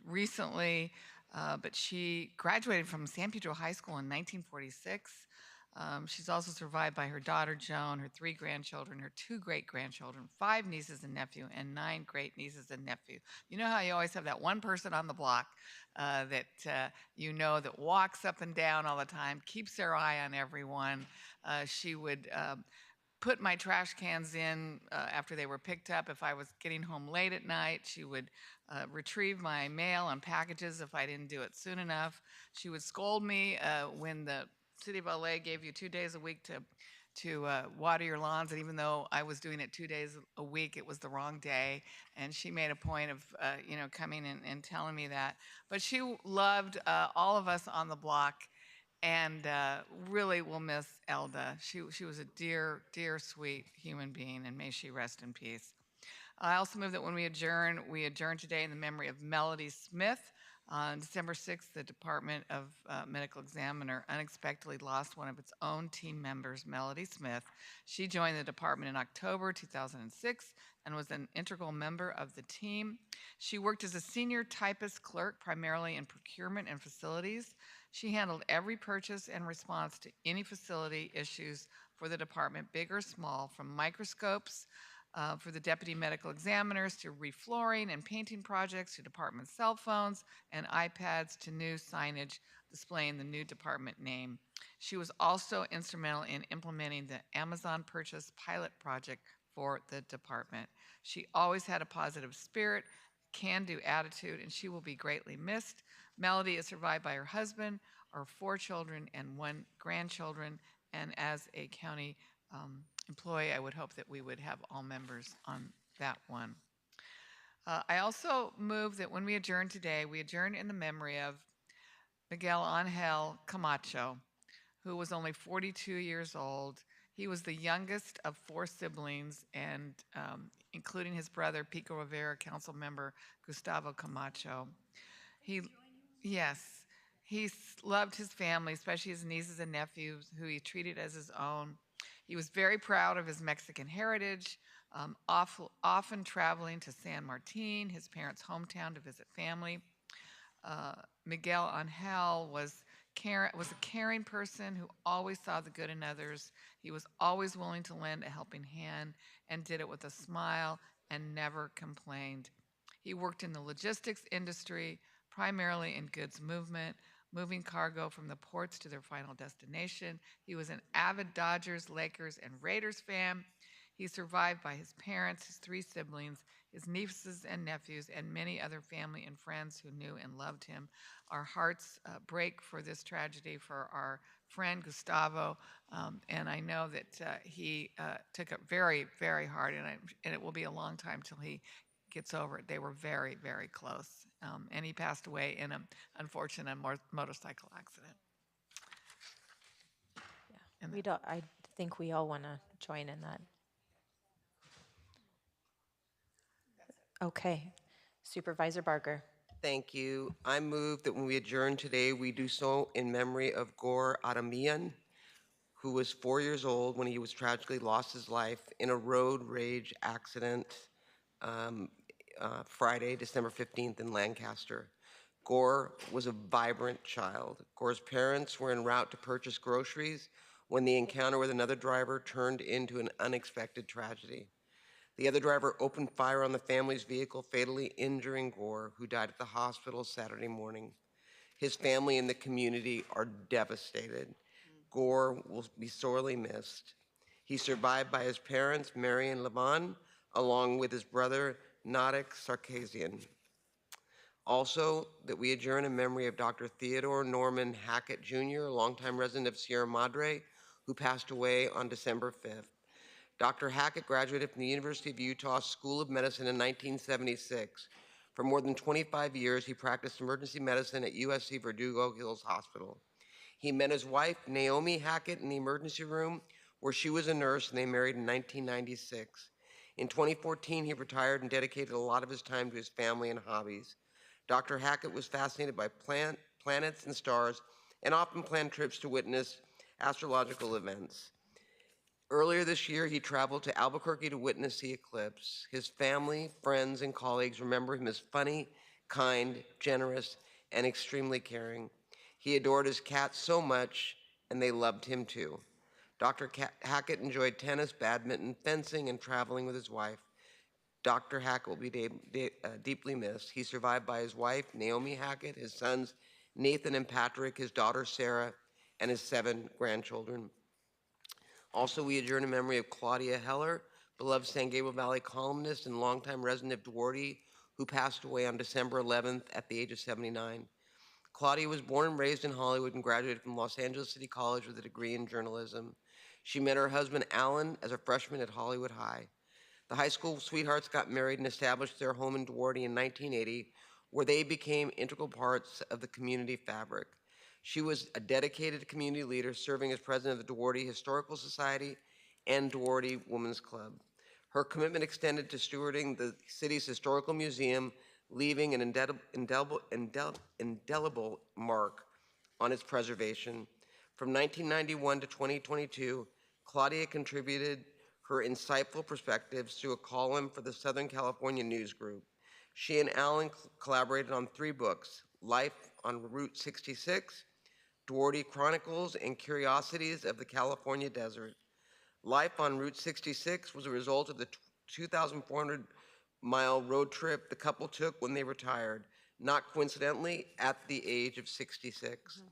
recently, but she graduated from San Pedro High School in 1946. She's also survived by her daughter, Joan, her 3 grandchildren, her 2 great-grandchildren, 5 nieces and nephew, and 9 great-nieces and nephew. You know how you always have that one person on the block that that walks up and down all the time, keeps their eye on everyone. She would put my trash cans in after they were picked up. If I was getting home late at night, she would retrieve my mail and packages if I didn't do it soon enough. She would scold me when the City of LA gave you 2 days a week to water your lawns, and even though I was doing it 2 days a week, it was the wrong day. And she made a point of coming and telling me that. But she loved all of us on the block, and really will miss Elda. She was a dear, dear, sweet human being, and may she rest in peace. I also move that when we adjourn today in the memory of Melody Smith. On December 6th, the Department of Medical Examiner unexpectedly lost one of its own team members, Melody Smith. She joined the department in October 2006 and was an integral member of the team. She worked as a senior typist clerk, primarily in procurement and facilities. She handled every purchase and response to any facility issues for the department, big or small, from microscopes for the deputy medical examiners to reflooring and painting projects to department cell phones and iPads to new signage displaying the new department name. She was also instrumental in implementing the Amazon purchase pilot project for the department. She always had a positive spirit, can-do attitude, and she will be greatly missed. Melody is survived by her husband, her 4 children, and 1 grandchildren, and as a county employee, I would hope that we would have all members on that one. I also move that when we adjourn today, we adjourn in the memory of Miguel Angel Camacho, who was only 42 years old. He was the youngest of 4 siblings, and including his brother, Pico Rivera, council member Gustavo Camacho. Yes, he loved his family, especially his nieces and nephews, who he treated as his own. He was very proud of his Mexican heritage, often traveling to San Martin, his parents' hometown, to visit family. Miguel Angel was a caring person who always saw the good in others. He was always willing to lend a helping hand and did it with a smile and never complained. He worked in the logistics industry, primarily in goods movement, moving cargo from the ports to their final destination. He was an avid Dodgers, Lakers, and Raiders fan. He's survived by his parents, his 3 siblings, his nieces and nephews, and many other family and friends who knew and loved him. Our hearts break for this tragedy for our friend Gustavo, and I know that he took it very, very hard, and it will be a long time till he gets over it. They were very, very close, and he passed away in an unfortunate motorcycle accident. I think we all want to join in that. Okay. Supervisor Barker. Thank you. I move that when we adjourn today, we do so in memory of Gor Adamian, who was 4 years old when he was tragically lost his life in a road rage accident Friday, December 15th in Lancaster. Gore was a vibrant child. Gore's parents were en route to purchase groceries when the encounter with another driver turned into an unexpected tragedy. The other driver opened fire on the family's vehicle, fatally injuring Gore, who died at the hospital Saturday morning. His family and the community are devastated. Gore will be sorely missed. He's survived by his parents, Mary and Levon, along with his brother, Nadik Sarkisian. Also, that we adjourn in memory of Dr. Theodore Norman Hackett Jr., a longtime resident of Sierra Madre, who passed away on December 5th. Dr. Hackett graduated from the University of Utah School of Medicine in 1976. For more than 25 years, he practiced emergency medicine at USC Verdugo Hills Hospital. He met his wife, Naomi Hackett, in the emergency room, where she was a nurse, and they married in 1996. In 2014, he retired and dedicated a lot of his time to his family and hobbies. Dr. Hackett was fascinated by planets and stars and often planned trips to witness astrological events. Earlier this year, he traveled to Albuquerque to witness the eclipse. His family, friends, and colleagues remember him as funny, kind, generous, and extremely caring. He adored his cats so much, and they loved him too. Dr. Hackett enjoyed tennis, badminton, fencing, and traveling with his wife. Dr. Hackett will be deeply missed. He's survived by his wife, Naomi Hackett, his sons, Nathan and Patrick, his daughter, Sarah, and his 7 grandchildren. Also, we adjourn in memory of Claudia Heller, beloved San Gabriel Valley columnist and longtime resident of Duarte, who passed away on December 11th at the age of 79. Claudia was born and raised in Hollywood and graduated from Los Angeles City College with a degree in journalism. She met her husband, Alan, as a freshman at Hollywood High. The high school sweethearts got married and established their home in Duarte in 1980, where they became integral parts of the community fabric. She was a dedicated community leader, serving as president of the Duarte Historical Society and Duarte Women's Club. Her commitment extended to stewarding the city's historical museum, leaving an indelible mark on its preservation. From 1991 to 2022, Claudia contributed her insightful perspectives to a column for the Southern California News Group. She and Alan collaborated on 3 books: Life on Route 66, Duarte Chronicles, and Curiosities of the California Desert. Life on Route 66 was a result of the 2,400-mile road trip the couple took when they retired, not coincidentally, at the age of 66.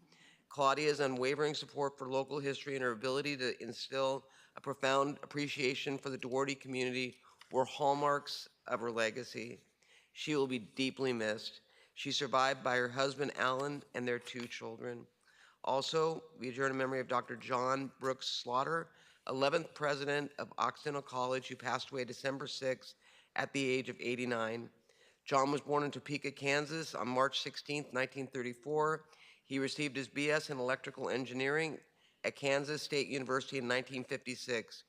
Claudia's unwavering support for local history and her ability to instill a profound appreciation for the Duarte community were hallmarks of her legacy. She will be deeply missed. She's survived by her husband, Alan, and their 2 children. Also, we adjourn in memory of Dr. John Brooks Slaughter, 11th president of Occidental College, who passed away December 6th at the age of 89. John was born in Topeka, Kansas on March 16, 1934. He received his BS in electrical engineering at Kansas State University in 1956.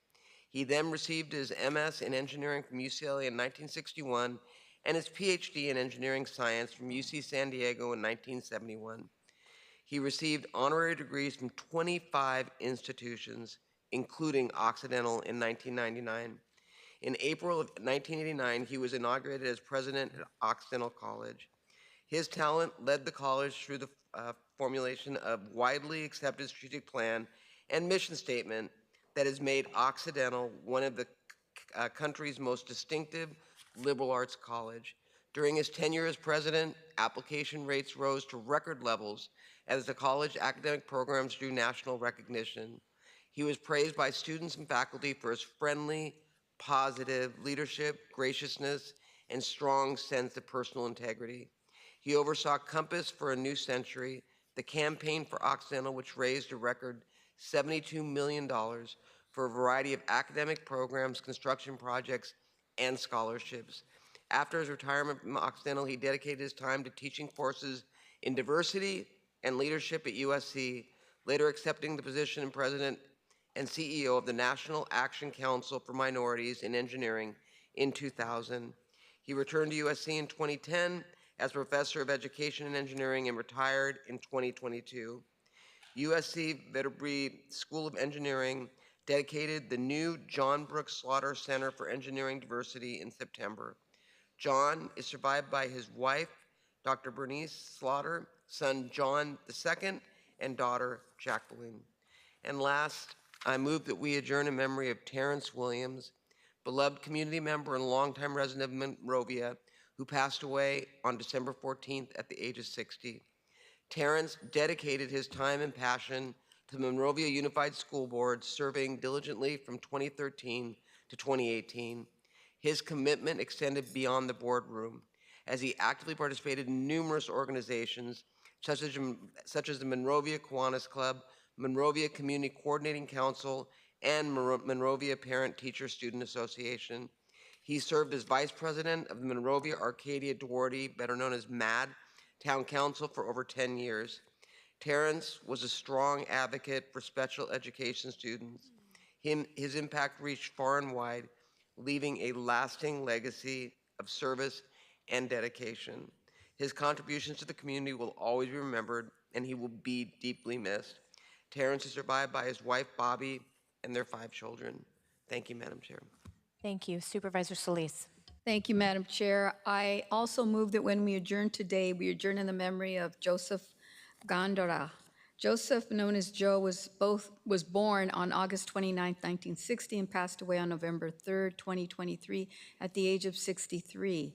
He then received his MS in engineering from UCLA in 1961 and his PhD in engineering science from UC San Diego in 1971. He received honorary degrees from 25 institutions, including Occidental in 1999. In April of 1989, he was inaugurated as president at Occidental College. His talent led the college through the formulation of widely accepted strategic plan and mission statement that has made Occidental one of the country's most distinctive liberal arts college. During his tenure as president, application rates rose to record levels as the college academic programs drew national recognition. He was praised by students and faculty for his friendly, positive leadership, graciousness, and strong sense of personal integrity. He oversaw Compass for a New Century, the campaign for Occidental, which raised a record $72 million for a variety of academic programs, construction projects, and scholarships. After his retirement from Occidental, he dedicated his time to teaching courses in diversity and leadership at USC, later accepting the position of president and CEO of the National Action Council for Minorities in Engineering in 2000. He returned to USC in 2010 as professor of education and engineering and retired in 2022. USC Vetterby School of Engineering dedicated the new John Brooks Slaughter Center for Engineering Diversity in September. John is survived by his wife, Dr. Bernice Slaughter, son John II, and daughter Jacqueline. And last, I move that we adjourn in memory of Terrence Williams, beloved community member and longtime resident of Monrovia, who passed away on December 14th at the age of 60. Terrence dedicated his time and passion to the Monrovia Unified School Board, serving diligently from 2013 to 2018. His commitment extended beyond the boardroom, as he actively participated in numerous organizations, such as the Monrovia Kiwanis Club, Monrovia Community Coordinating Council, and Monrovia Parent Teacher Student Association. He served as vice president of the Monrovia Arcadia Duarte, better known as MAD, Town Council for over 10 years. Terrence was a strong advocate for special education students. His impact reached far and wide, leaving a lasting legacy of service and dedication. His contributions to the community will always be remembered, and he will be deeply missed. Terrence is survived by his wife, Bobby, and their 5 children. Thank you, Madam Chair. Thank you. Supervisor Solis. Thank you, Madam Chair. I also move that when we adjourn today, we adjourn in the memory of Joseph Gondora. Joseph, known as Joe, was born on August 29, 1960, and passed away on November 3, 2023, at the age of 63.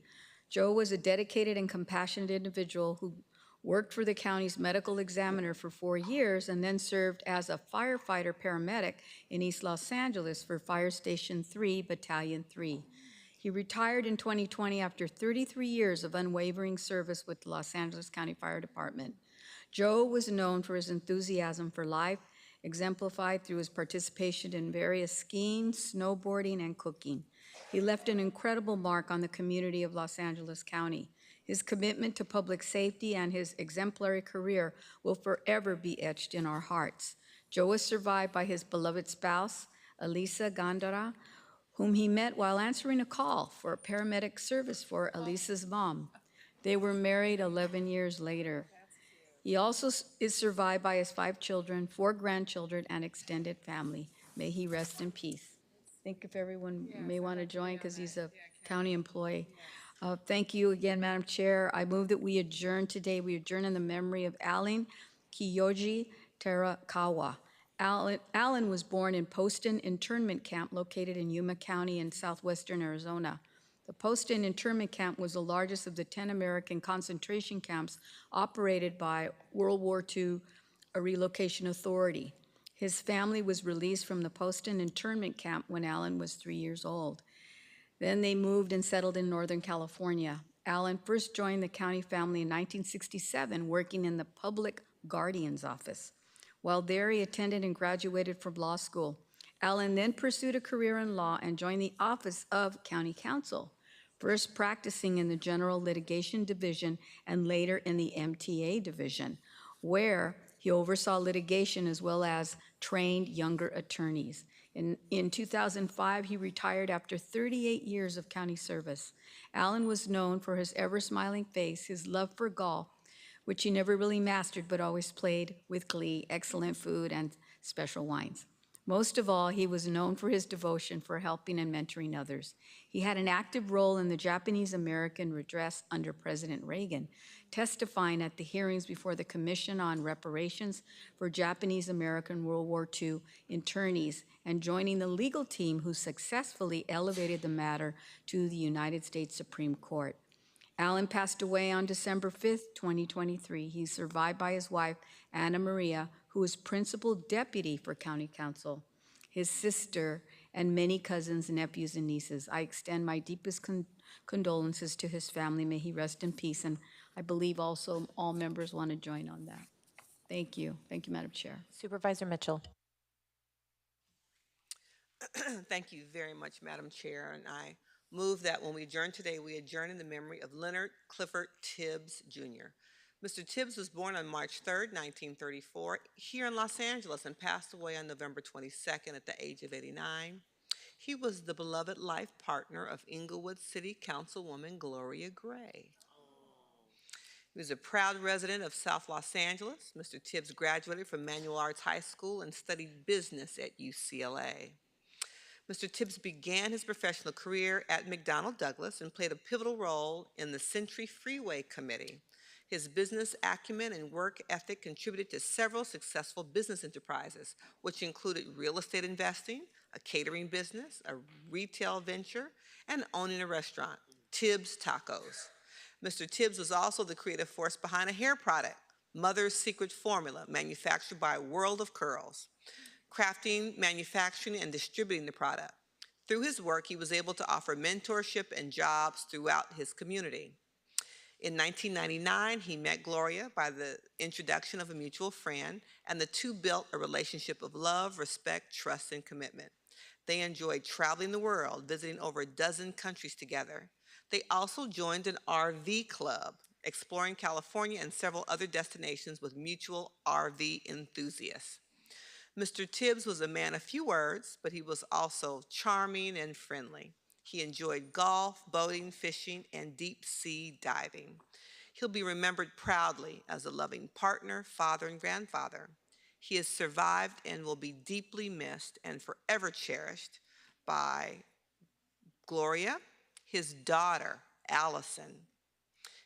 Joe was a dedicated and compassionate individual who worked for the county's medical examiner for 4 years and then served as a firefighter paramedic in East Los Angeles for Fire Station 3, Battalion 3. He retired in 2020 after 33 years of unwavering service with the Los Angeles County Fire Department. Joe was known for his enthusiasm for life, exemplified through his participation in various skiing, snowboarding, and cooking. He left an incredible mark on the community of Los Angeles County. His commitment to public safety and his exemplary career will forever be etched in our hearts. Joe is survived by his beloved spouse, Elisa Gondara, whom he met while answering a call for a paramedic service for Elisa's mom. They were married 11 years later. He also is survived by his 5 children, 4 grandchildren, and extended family. May he rest in peace. I think if everyone may want to join, because he's a county employee. Thank you again, Madam Chair. I move that we adjourn today. We adjourn in the memory of Alan Kiyoji Terakawa. Alan was born in Poston Internment Camp located in Yuma County in southwestern Arizona. The Poston Internment Camp was the largest of the 10 American concentration camps operated by World War II Relocation Authority. His family was released from the Poston Internment Camp when Alan was 3 years old. Then they moved and settled in Northern California. Alan first joined the county family in 1967, working in the Public Guardian's Office. While there, he attended and graduated from law school. Alan then pursued a career in law and joined the Office of County Counsel, first practicing in the General Litigation Division and later in the MTA Division, where he oversaw litigation as well as trained younger attorneys. In 2005, he retired after 38 years of county service. Alan was known for his ever-smiling face, his love for golf, which he never really mastered but always played with glee, excellent food, and special wines. Most of all, he was known for his devotion for helping and mentoring others. He had an active role in the Japanese-American redress under President Reagan, testifying at the hearings before the Commission on Reparations for Japanese-American World War II internees, and joining the legal team who successfully elevated the matter to the United States Supreme Court. Alan passed away on December 5th, 2023. He's survived by his wife, Anna Maria, who is principal deputy for county council, his sister, and many cousins, nephews, and nieces. I extend my deepest condolences to his family. May he rest in peace. And I believe also all members want to join on that. Thank you. Thank you, Madam Chair. Supervisor Mitchell. Thank you very much, Madam Chair. And I move that when we adjourn today, we adjourn in the memory of Leonard Clifford Tibbs, Jr. Mr. Tibbs was born on March 3rd, 1934, here in Los Angeles and passed away on November 22nd at the age of 89. He was the beloved life partner of Inglewood City Councilwoman Gloria Gray. He was a proud resident of South Los Angeles. Mr. Tibbs graduated from Manual Arts High School and studied business at UCLA. Mr. Tibbs began his professional career at McDonnell Douglas and played a pivotal role in the Century Freeway Committee. His business acumen and work ethic contributed to several successful business enterprises, which included real estate investing, a catering business, a retail venture, and owning a restaurant, Tibbs Tacos. Mr. Tibbs was also the creative force behind a hair product, Mother's Secret Formula, manufactured by World of Curls, crafting, manufacturing, and distributing the product. Through his work, he was able to offer mentorship and jobs throughout his community. In 1999, he met Gloria by the introduction of a mutual friend, and the two built a relationship of love, respect, trust, and commitment. They enjoyed traveling the world, visiting over a dozen countries together. They also joined an RV club, exploring California and several other destinations with mutual RV enthusiasts. Mr. Tibbs was a man of few words, but he was also charming and friendly. He enjoyed golf, boating, fishing, and deep-sea diving. He'll be remembered proudly as a loving partner, father, and grandfather. He has survived and will be deeply missed and forever cherished by Gloria, his daughter, Allison,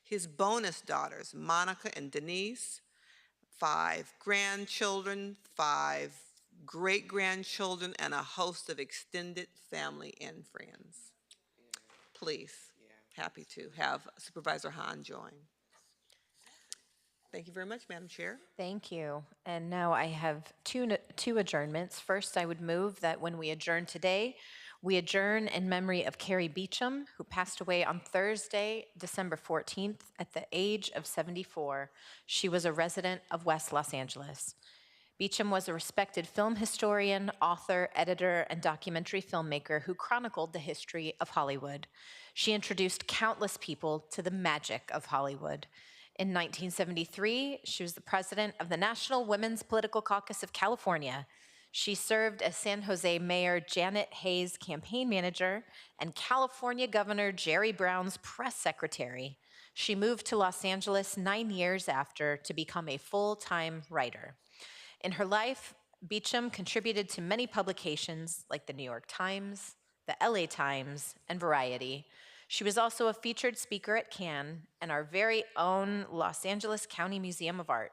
his bonus daughters, Monica and Denise, 5 grandchildren, 5 great-grandchildren, and a host of extended family and friends. Please, happy to have Supervisor Hahn join. Thank you very much, Madam Chair. Thank you. And now I have two adjournments. First, I would move that when we adjourn today, we adjourn in memory of Carrie Beecham, who passed away on Thursday, December 14th, at the age of 74. She was a resident of West Los Angeles. Beecham was a respected film historian, author, editor, and documentary filmmaker who chronicled the history of Hollywood. She introduced countless people to the magic of Hollywood. In 1973, she was the president of the National Women's Political Caucus of California. She served as San Jose Mayor Janet Hayes' campaign manager and California Governor Jerry Brown's press secretary. She moved to Los Angeles 9 years after to become a full-time writer. In her life, Beecham contributed to many publications like the New York Times, the LA Times, and Variety. She was also a featured speaker at Cannes and our very own Los Angeles County Museum of Art.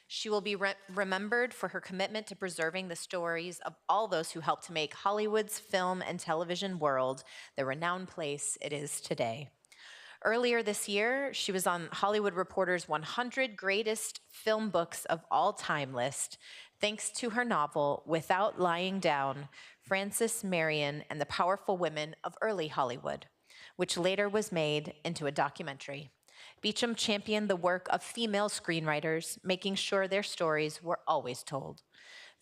She will be remembered for her commitment to preserving the stories of all those who helped to make Hollywood's film and television world the renowned place it is today. Earlier this year, she was on Hollywood Reporter's 100 Greatest Film Books of All Time list, thanks to her novel, Without Lying Down, Frances Marion and the Powerful Women of Early Hollywood, which later was made into a documentary. Beecham championed the work of female screenwriters, making sure their stories were always told.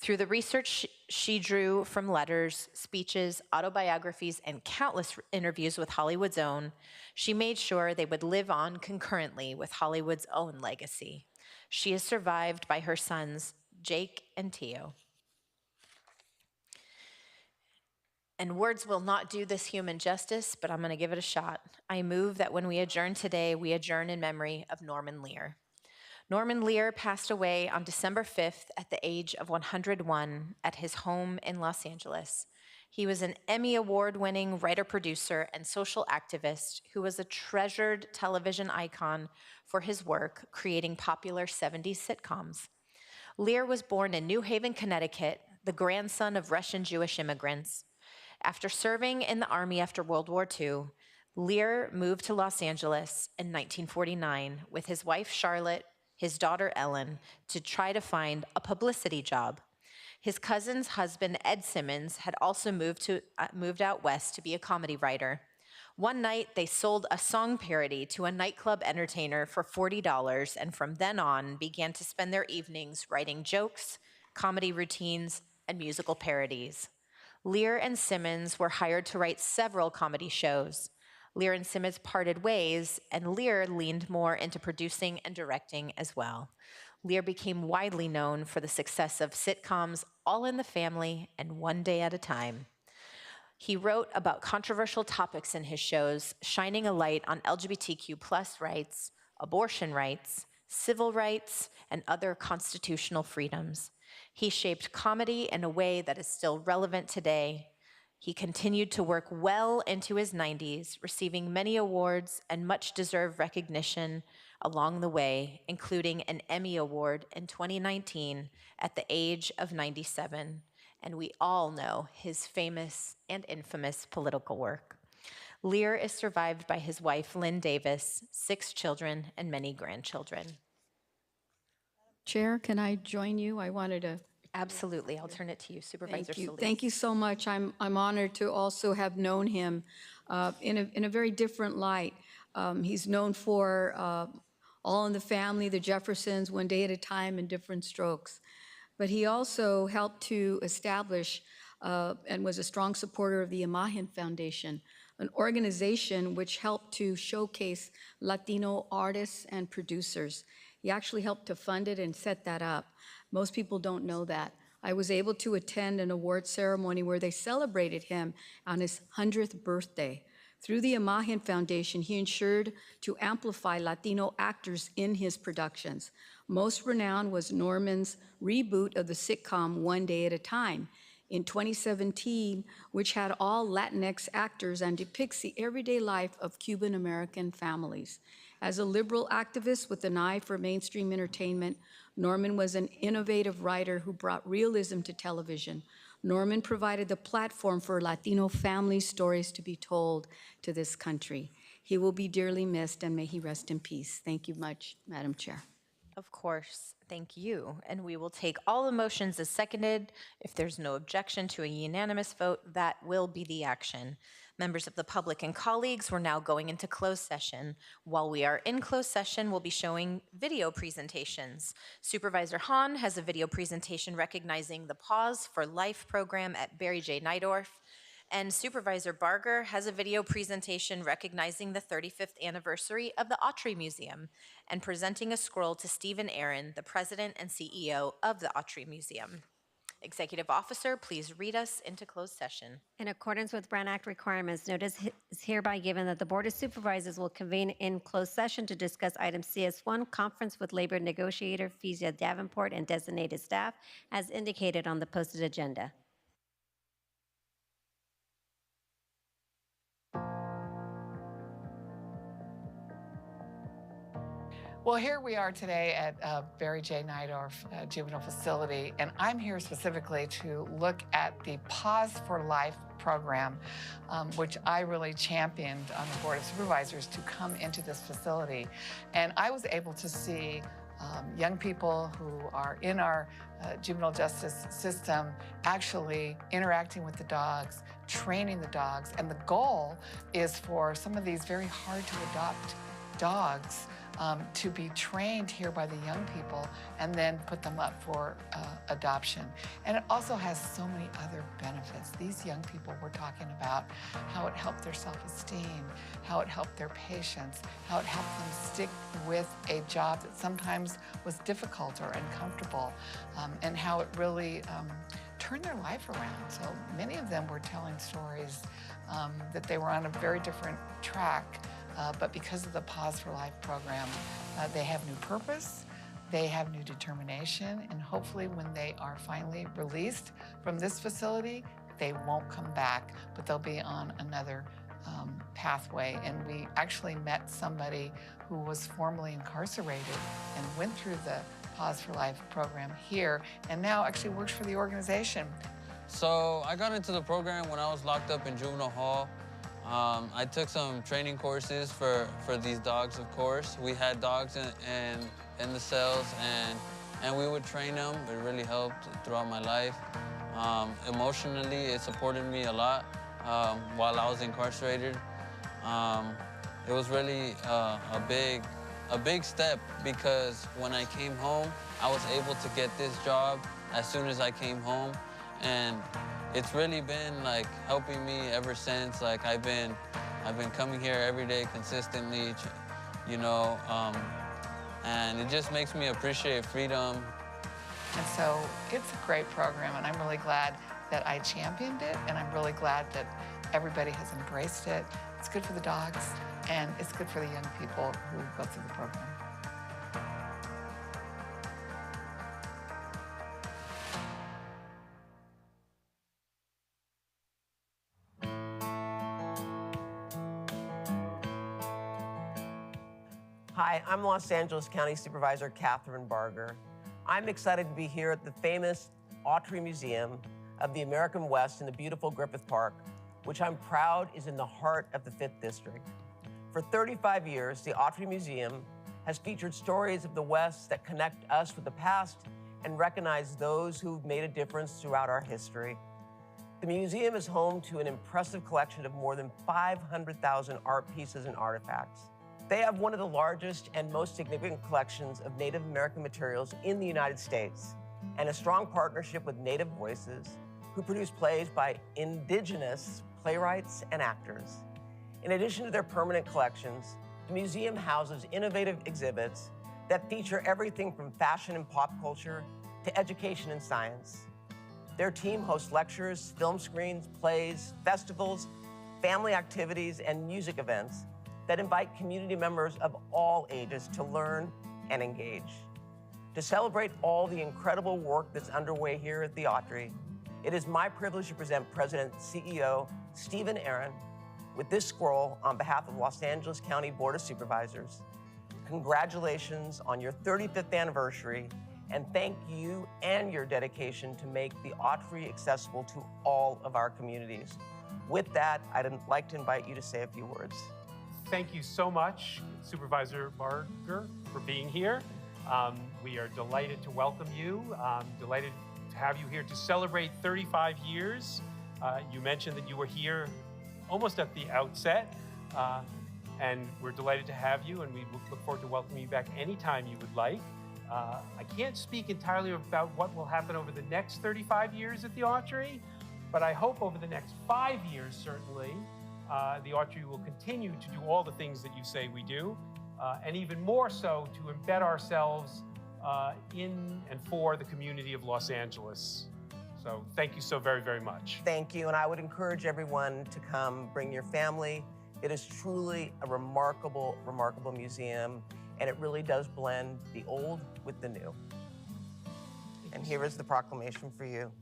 Through the research she drew from letters, speeches, autobiographies, and countless interviews with Hollywood's own, she made sure they would live on concurrently with Hollywood's own legacy. She is survived by her sons, Jake and Tio. And words will not do this human justice, but I'm going to give it a shot. I move that when we adjourn today, we adjourn in memory of Norman Lear. Norman Lear passed away on December 5th at the age of 101 at his home in Los Angeles. He was an Emmy Award-winning writer-producer and social activist who was a treasured television icon for his work creating popular 70s sitcoms. Lear was born in New Haven, Connecticut, the grandson of Russian Jewish immigrants. After serving in the Army after World War II, Lear moved to Los Angeles in 1949 with his wife Charlotte, his daughter Ellen, to try to find a publicity job. His cousin's husband, Ed Simmons, had also moved out west to be a comedy writer. One night, they sold a song parody to a nightclub entertainer for $40, and from then on began to spend their evenings writing jokes, comedy routines, and musical parodies. Lear and Simmons were hired to write several comedy shows. Lear and Simmons parted ways, and Lear leaned more into producing and directing as well. Lear became widely known for the success of sitcoms All in the Family and One Day at a Time. He wrote about controversial topics in his shows, shining a light on LGBTQ+ rights, abortion rights, civil rights, and other constitutional freedoms. He shaped comedy in a way that is still relevant today. He continued to work well into his 90s, receiving many awards and much-deserved recognition along the way, including an Emmy Award in 2019 at the age of 97. And we all know his famous and infamous political work. Lear is survived by his wife, Lynn Davis, 6 children, and many grandchildren. Chair, can I join you? I wanted to. Absolutely. I'll turn it to you, Supervisor Thank you. Solis. Thank you so much. I'm honored to also have known him in a very different light. He's known for All in the Family, The Jeffersons, One Day at a Time, and Different Strokes. But he also helped to establish and was a strong supporter of the Imagen Foundation, an organization which helped to showcase Latino artists and producers. He actually helped to fund it and set that up. Most people don't know that. I was able to attend an award ceremony where they celebrated him on his 100th birthday. Through the Imagen Foundation, he ensured to amplify Latino actors in his productions. Most renowned was Norman's reboot of the sitcom One Day at a Time in 2017, which had all Latinx actors and depicts the everyday life of Cuban-American families. As a liberal activist with an eye for mainstream entertainment, Norman was an innovative writer who brought realism to television. Norman provided the platform for Latino family stories to be told to this country. He will be dearly missed, and may he rest in peace. Thank you much, Madam Chair. Of course, thank you. And we will take all the motions as seconded. If there's no objection to a unanimous vote, that will be the action. Members of the public and colleagues, we're now going into closed session. While we are in closed session, we'll be showing video presentations. Supervisor Hahn has a video presentation recognizing the Pause for Life program at Barry J. Nydorf. And Supervisor Barger has a video presentation recognizing the 35th anniversary of the Autry Museum and presenting a scroll to Stephen Aaron, the President and CEO of the Autry Museum. Executive Officer, please read us into closed session. In accordance with Brown Act requirements, notice is hereby given that the Board of Supervisors will convene in closed session to discuss item CS1, conference with labor negotiator Fezia Davenport and designated staff, as indicated on the posted agenda. Well, here we are today at Barry J. Nydorf Juvenile Facility, and I'm here specifically to look at the Pause for Life program, which I really championed on the Board of Supervisors to come into this facility. And I was able to see young people who are in our juvenile justice system actually interacting with the dogs, training the dogs, and the goal is for some of these very hard to adopt dogs to be trained here by the young people and then put them up for adoption. And it also has so many other benefits. These young people were talking about how it helped their self-esteem, how it helped their patience, how it helped them stick with a job that sometimes was difficult or uncomfortable, and how it really turned their life around. So many of them were telling stories that they were on a very different track, but because of the Pause for Life program, they have new purpose, they have new determination, and hopefully when they are finally released from this facility, they won't come back, but they'll be on another pathway. And we actually met somebody who was formerly incarcerated and went through the Pause for Life program here, and now actually works for the organization. So I got into the program when I was locked up in juvenile hall. I took some training courses for these dogs, of course. We had dogs in the cells, and we would train them. It really helped throughout my life. Emotionally, it supported me a lot while I was incarcerated. It was really a big step, because when I came home, I was able to get this job as soon as I came home, and it's really been like helping me ever since. Like I've been coming here every day consistently, you know, and it just makes me appreciate freedom. And so it's a great program, and I'm really glad that I championed it, and I'm really glad that everybody has embraced it. It's good for the dogs, and it's good for the young people who go through the program. Hi, I'm Los Angeles County Supervisor Catherine Barger. I'm excited to be here at the famous Autry Museum of the American West in the beautiful Griffith Park, which I'm proud is in the heart of the 5th District. For 35 years, the Autry Museum has featured stories of the West that connect us with the past and recognize those who've made a difference throughout our history. The museum is home to an impressive collection of more than 500,000 art pieces and artifacts. They have one of the largest and most significant collections of Native American materials in the United States, and a strong partnership with Native Voices, who produce plays by indigenous playwrights and actors. In addition to their permanent collections, the museum houses innovative exhibits that feature everything from fashion and pop culture to education and science. Their team hosts lectures, film screens, plays, festivals, family activities, and music events that invite community members of all ages to learn and engage. To celebrate all the incredible work that's underway here at the Autry, it is my privilege to present President and CEO Stephen Aaron with this scroll on behalf of Los Angeles County Board of Supervisors. Congratulations on your 35th anniversary, and thank you and your dedication to make the Autry accessible to all of our communities. With that, I'd like to invite you to say a few words. Thank you so much, Supervisor Barger, for being here. We are delighted to welcome you, delighted to have you here to celebrate 35 years. You mentioned that you were here almost at the outset, and we're delighted to have you, and we look forward to welcoming you back anytime you would like. I can't speak entirely about what will happen over the next 35 years at the Autry, but I hope over the next 5 years, certainly, the Autry will continue to do all the things that you say we do, and even more so to embed ourselves in and for the community of Los Angeles. So thank you so very, very much. Thank you, and I would encourage everyone to come, bring your family. It is truly a remarkable, remarkable museum, and it really does blend the old with the new. And here is the proclamation for you.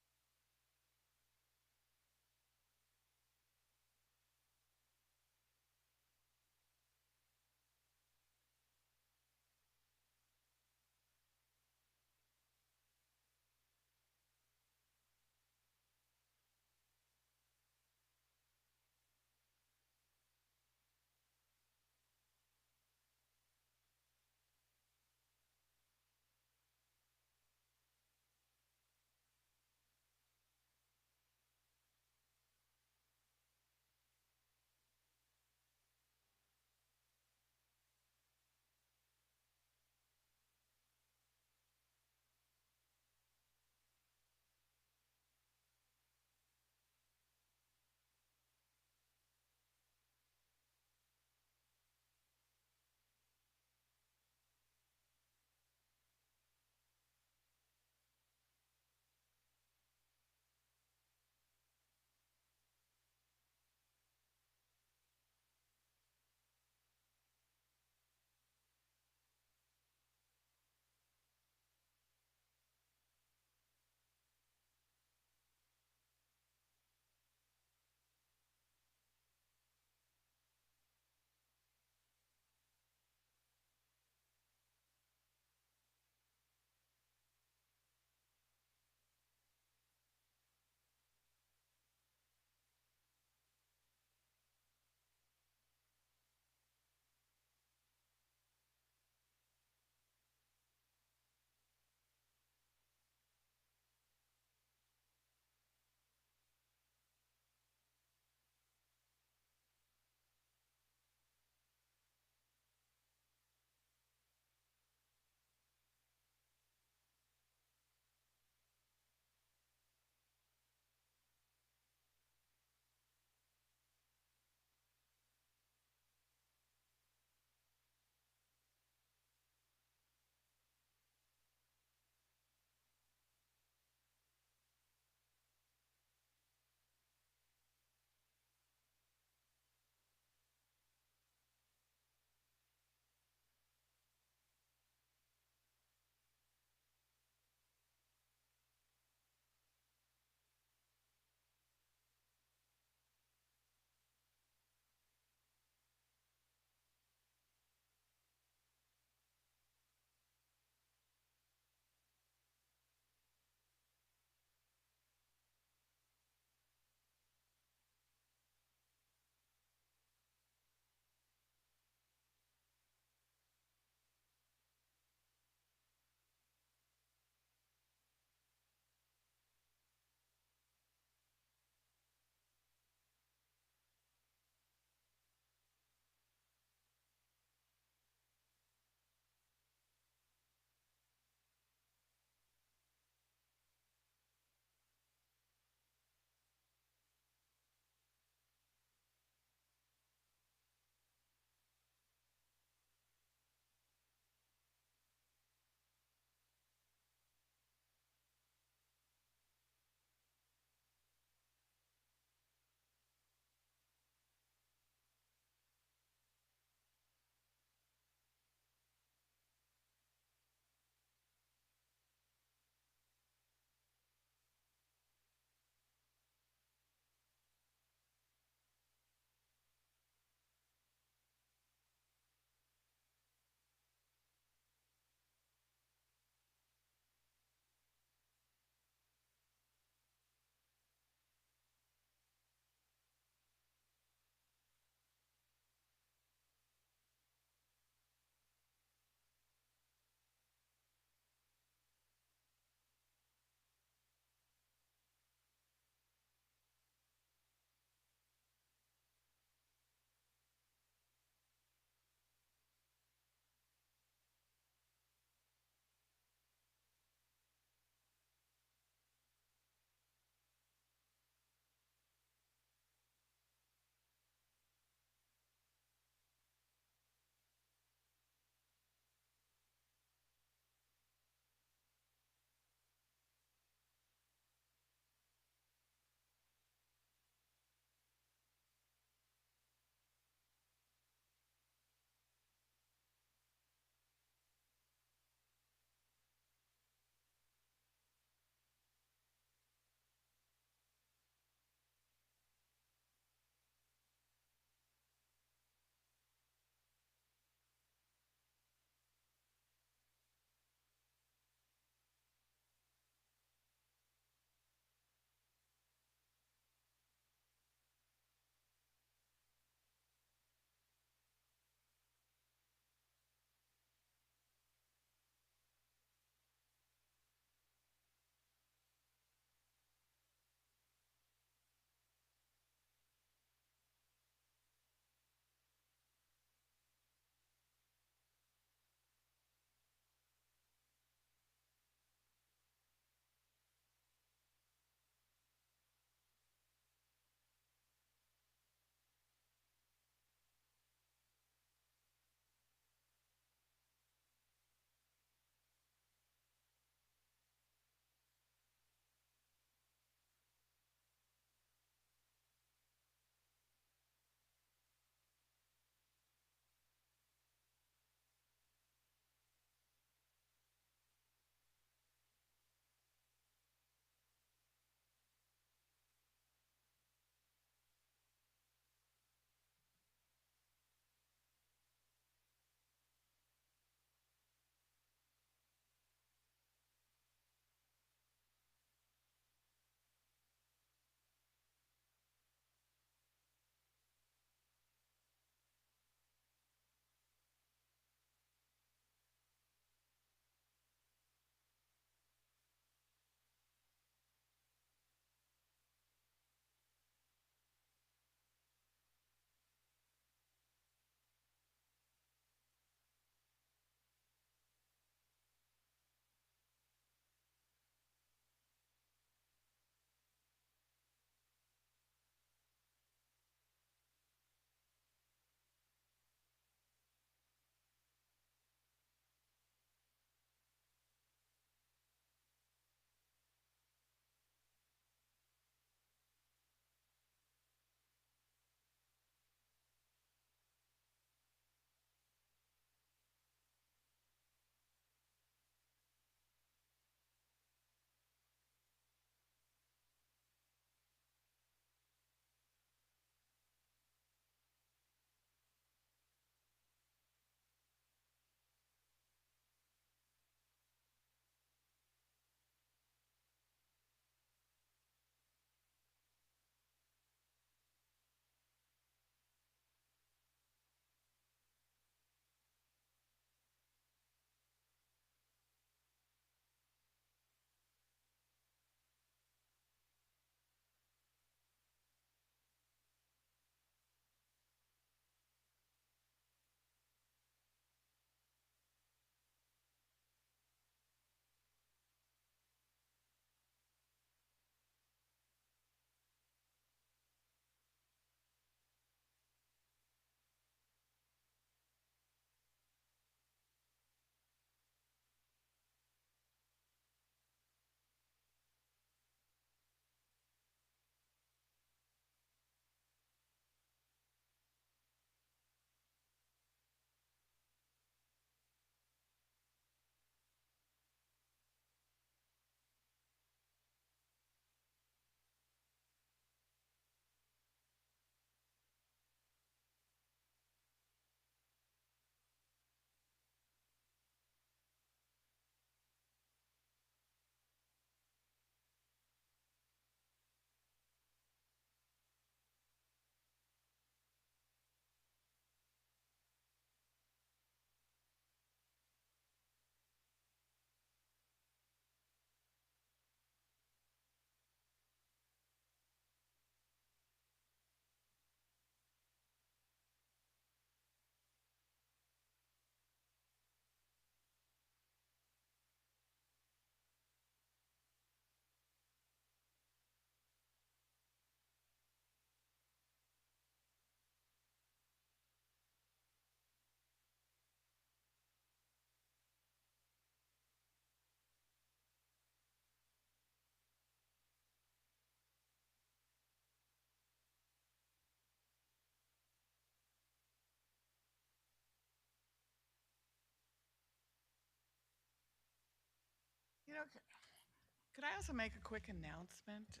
Could I also make a quick announcement?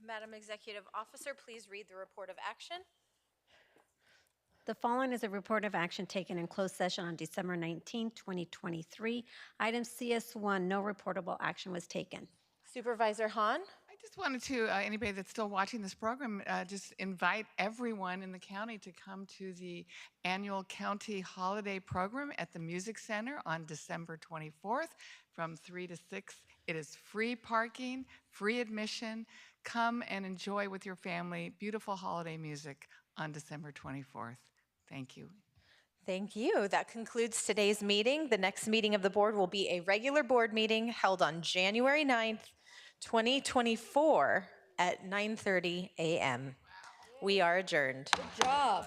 Madam Executive Officer, please read the report of action. The following is a report of action taken in closed session on December 19, 2023. Item CS1, no reportable action was taken. Supervisor Hahn? I just wanted to, anybody that's still watching this program, just invite everyone in the county to come to the annual county holiday program at the Music Center on December 24th from 3 to 6. It is free parking, free admission. Come and enjoy with your family beautiful holiday music on December 24th. Thank you. Thank you. That concludes today's meeting. The next meeting of the board will be a regular board meeting held on January 9th, 2024 at 9:30 a.m. We are adjourned. Good job.